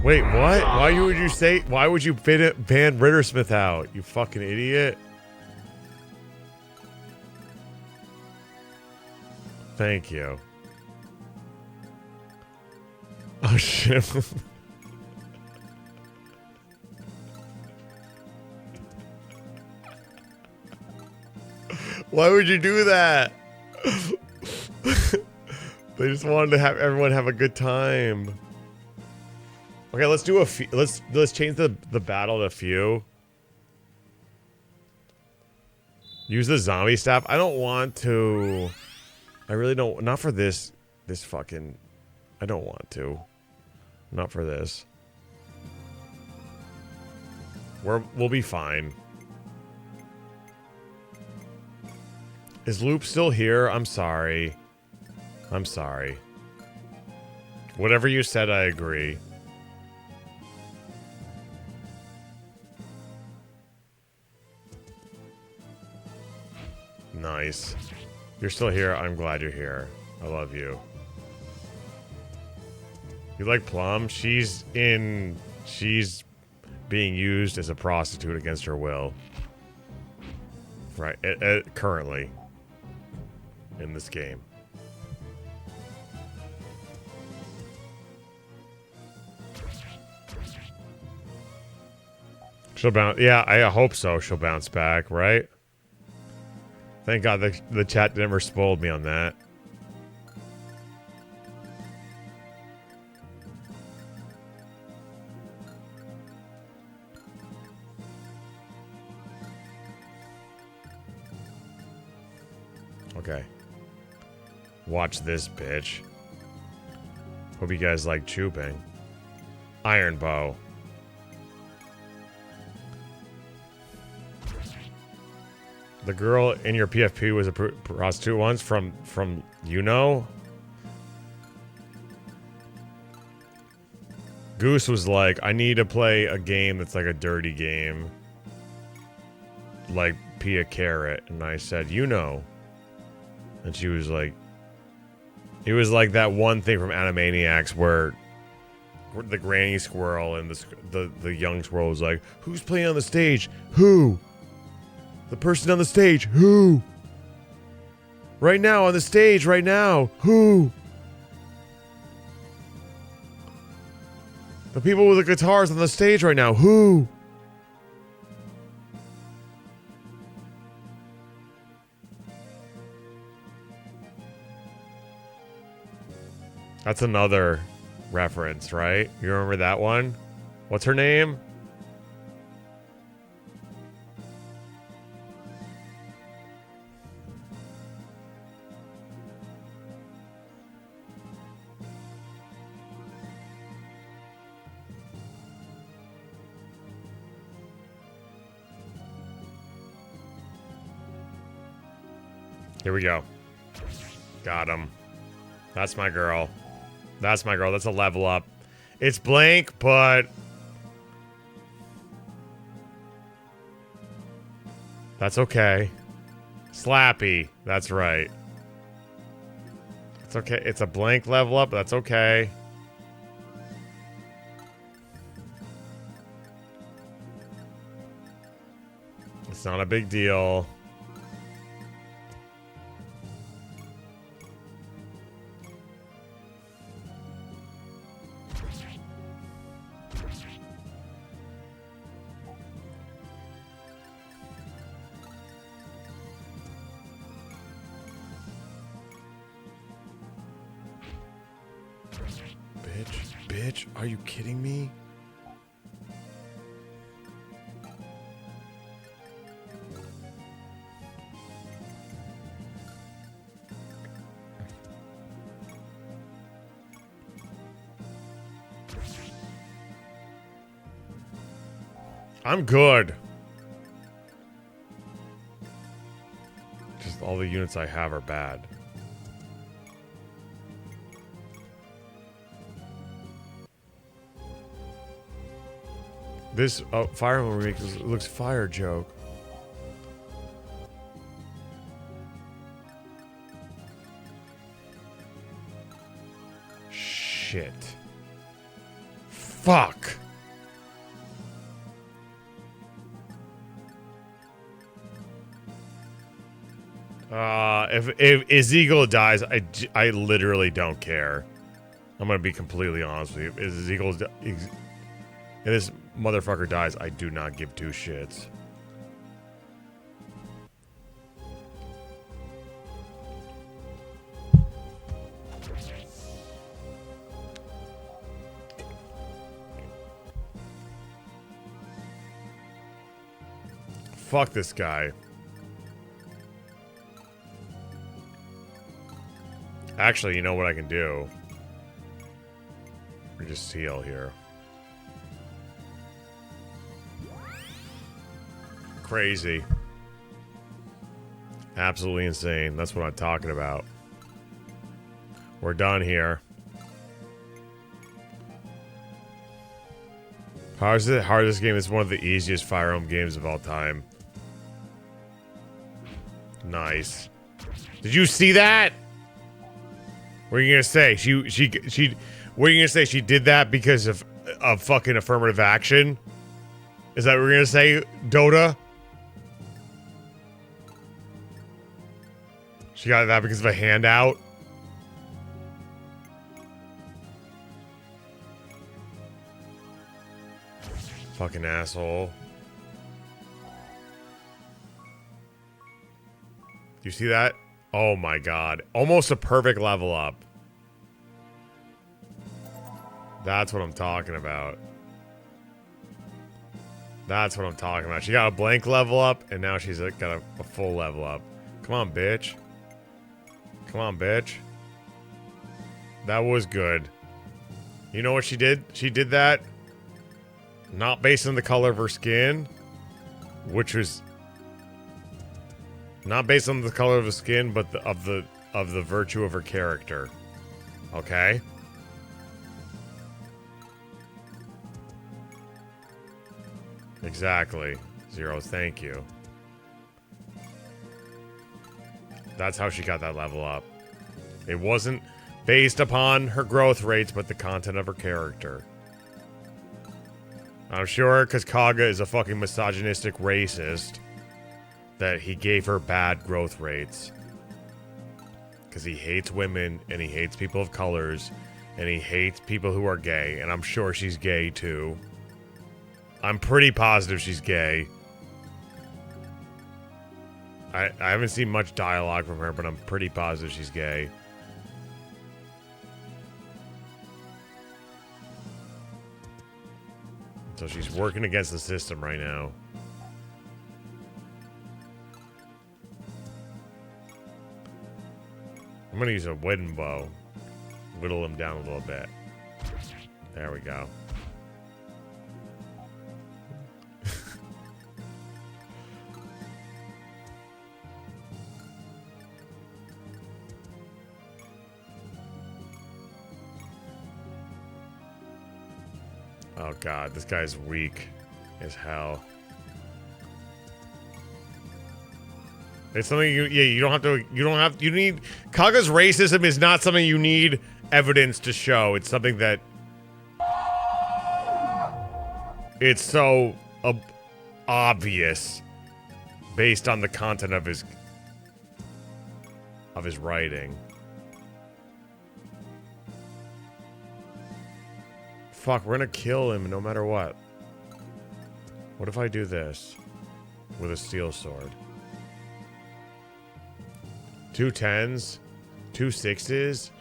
[SPEAKER 10] Wait, what? Why would you say? Why would you ban Rittersmith out? You fucking idiot. Thank you. Oh shit. Why would you do that? They just wanted to have everyone have a good time. Okay, let's do a few. Let's change the battle to a few. Use the zombie staff. I don't want to. I really don't. Not for this. This fucking. I don't want to. Not for this. We'll be fine. Is Loop still here? I'm sorry. I'm sorry. Whatever you said, I agree. Nice. You're still here. I'm glad you're here. I love you. You like Plum? She's being used as a prostitute against her will. Right. Currently. In this game. She'll bounce. Yeah, I hope so. She'll bounce back, right? Thank God the chat never spoiled me on that. Okay. Watch this, bitch. Hope you guys like chooping. Iron Bow. The girl in your PFP was a prostitute once from you know? Goose was like, I need to play a game that's like a dirty game. Like Pia Carrot. And I said, you know. And she was like, it was like that one thing from Animaniacs where the granny squirrel and the young squirrel was like, who's playing on the stage? Who? The person on the stage. Who? Right now on the stage, right now. Who? The people with the guitars on the stage right now. Who? That's another reference, right? You remember that one? What's her name? Here we go. Got him. That's my girl. That's my girl. That's a level up. It's blank, but that's okay. Slappy. That's right. It's okay. It's a blank level up. That's okay. It's not a big deal. bitch. Are you kidding me? I'm good. Just all the units I have are bad. This Fire Emblem remake looks fire joke. Shit. Fuck. If Ezekiel dies, I literally don't care. I'm gonna be completely honest with you. If Ezekiel's if this motherfucker dies, I do not give two shits. Fuck this guy. Actually, you know what I can do? We just heal here. Crazy. Absolutely insane. That's what I'm talking about. We're done here. How's the hardest game? It's one of the easiest Fire Emblem games of all time. Nice. Did you see that? What are you gonna say? She what are you gonna say? She did that because of fucking affirmative action? Is that what we're gonna say, Dota? She got that because of a handout? Fucking asshole. You see that? Oh my god. Almost a perfect level up. That's what I'm talking about. That's what I'm talking about. She got a blank level up, and now she's got a full level up. Come on, bitch. Come on, bitch. That was good. You know what she did? She did that not based on the color of her skin, which was not based on the color of the skin, but of the virtue of her character. Okay? Exactly. Zero, thank you. That's how she got that level up. It wasn't based upon her growth rates, but the content of her character. I'm sure because Kaga is a fucking misogynistic racist that he gave her bad growth rates. Because he hates women, and he hates people of colors, and he hates people who are gay, and I'm sure she's gay too. I'm pretty positive she's gay. I haven't seen much dialogue from her, but I'm pretty positive she's gay. So she's working against the system right now. I'm gonna use a wooden bow. Whittle him down a little bit. There we go. Oh god, this guy's weak as hell. It's something you need, Kaga's racism is not something you need evidence to show. It's something that it's so obvious based on the content of his writing. Fuck, we're gonna kill him no matter what. What if I do this with a steel sword? 2 10s, 2 6s,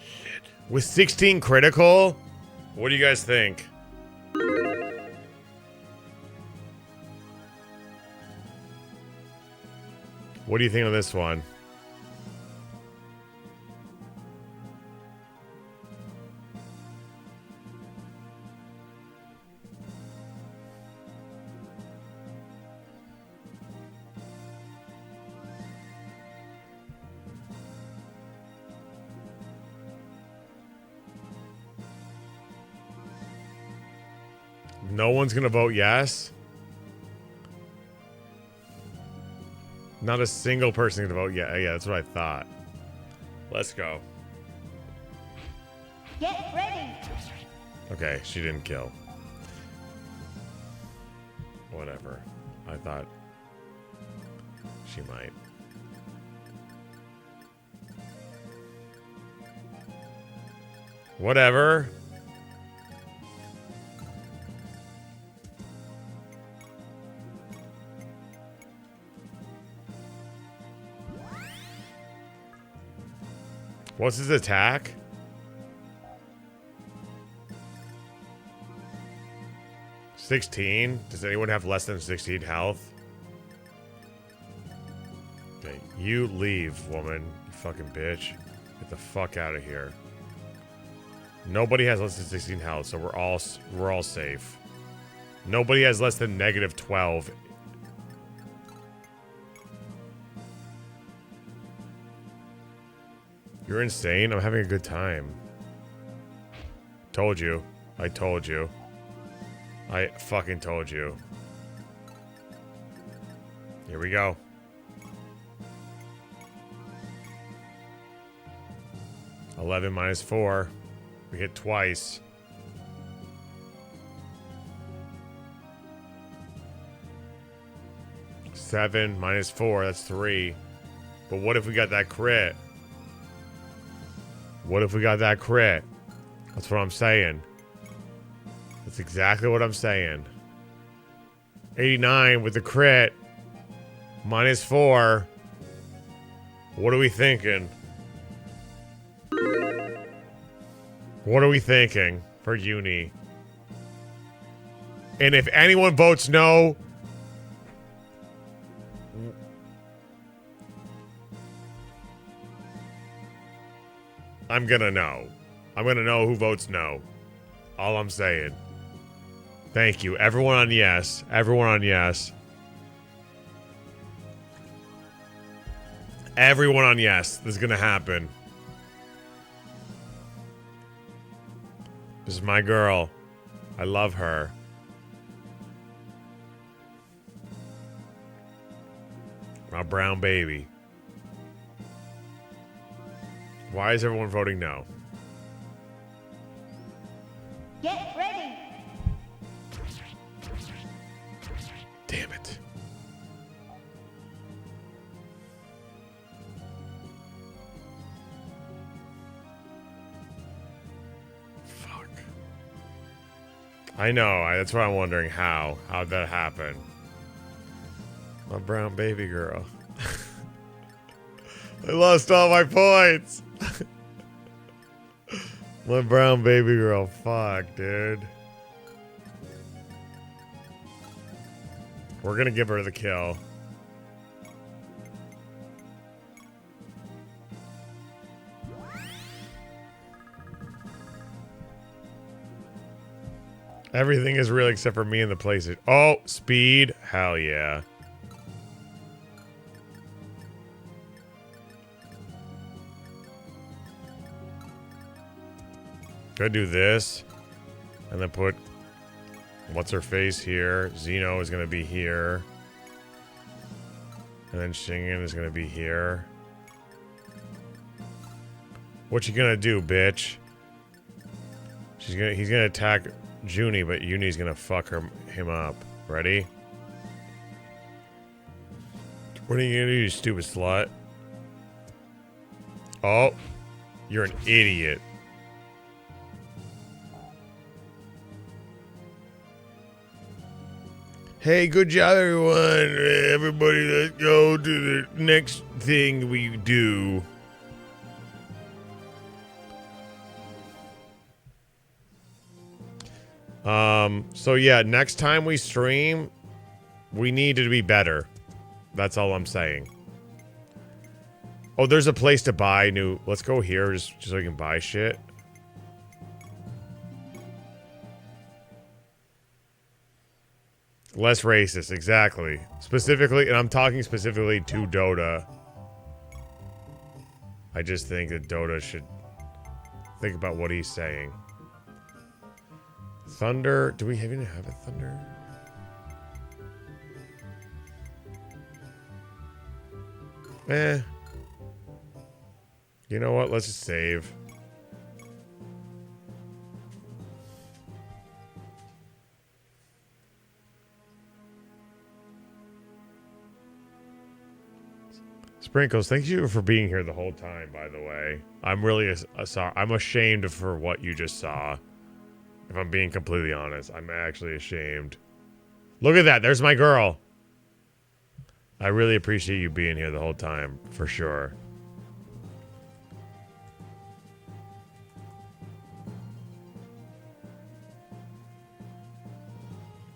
[SPEAKER 10] with 16 critical? What do you guys think? What do you think of this one? No one's gonna vote yes? Not a single person gonna vote yeah. Yeah, that's what I thought. Let's go.
[SPEAKER 12] Get ready.
[SPEAKER 10] Okay, she didn't kill. Whatever. I thought she might. Whatever. What's his attack? $16? Does anyone have less than 16 health? Okay, you leave, woman. You fucking bitch. Get the fuck out of here. Nobody has less than 16 health, so we're all safe. Nobody has less than negative 12. You're insane. I'm having a good time. Told you. I told you. I fucking told you. Here we go. $11 minus 4. We hit twice. $7 minus 4. That's 3. But what if we got that crit? What if we got that crit? That's what I'm saying. That's exactly what I'm saying. 89 with the crit. Minus 4. What are we thinking? What are we thinking for uni? And if anyone votes no, I'm gonna know. I'm gonna know who votes no. All I'm saying. Thank you. Everyone on yes. Everyone on yes. Everyone on yes. This is gonna happen. This is my girl. I love her. My brown baby. Why is everyone voting no?
[SPEAKER 12] Get ready.
[SPEAKER 10] Damn it. Fuck. I know. That's what I'm wondering. How'd that happen? My brown baby girl. I lost all my points. My brown baby girl. Fuck, dude. We're gonna give her the kill. Everything is real except for me and the PlayStation. Oh, speed. Hell yeah. Gonna do this. And then put what's her face here. Xeno is gonna be here. And then Shingen is gonna be here. What you gonna do, bitch? He's gonna attack Junie, but Uni's gonna fuck him up. Ready? What are you gonna do, you stupid slut? Oh, you're an idiot. Hey, good job, everyone. Everybody, let's go to the next thing we do.
[SPEAKER 1] So yeah, next time we stream, we need to be better. That's all I'm saying. Oh, there's a place to buy new. Let's go here just so we can buy shit. Less racist, exactly. Specifically, and I'm talking specifically to Dota. I just think that Dota should think about what he's saying. Thunder. Do we even have a thunder? Eh. You know what? Let's just save. Sprinkles, thank you for being here the whole time, by the way. I'm really sorry. I'm ashamed for what you just saw. If I'm being completely honest, I'm actually ashamed. Look at that. There's my girl. I really appreciate you being here the whole time, for sure.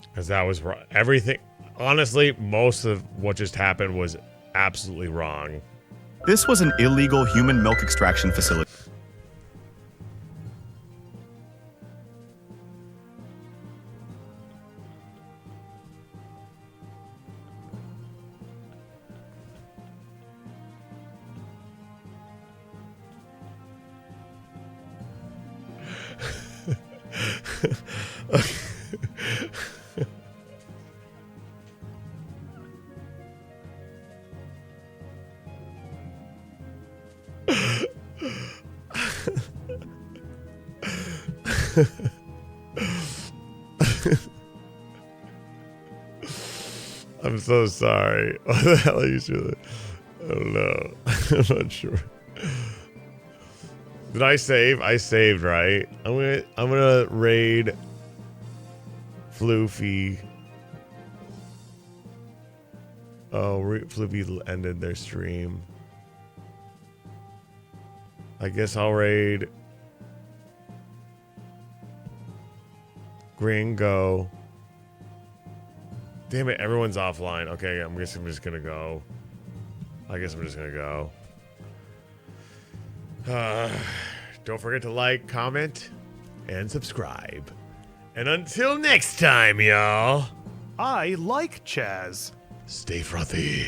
[SPEAKER 1] Because that was wrong. Everything, honestly, most of what just happened was absolutely wrong.
[SPEAKER 16] This was an illegal human milk extraction facility.
[SPEAKER 1] I'm so sorry. What the hell are you doing? I don't know. I'm not sure. Did I save? I saved, right? I'm gonna raid Floofy. Oh, Floofy ended their stream. I guess I'll raid Gringo. Damn it, everyone's offline. Okay, I'm just gonna go. I guess I'm just gonna go. Don't forget to like, comment, and subscribe. And until next time, y'all.
[SPEAKER 19] I like Chaz.
[SPEAKER 1] Stay frothy.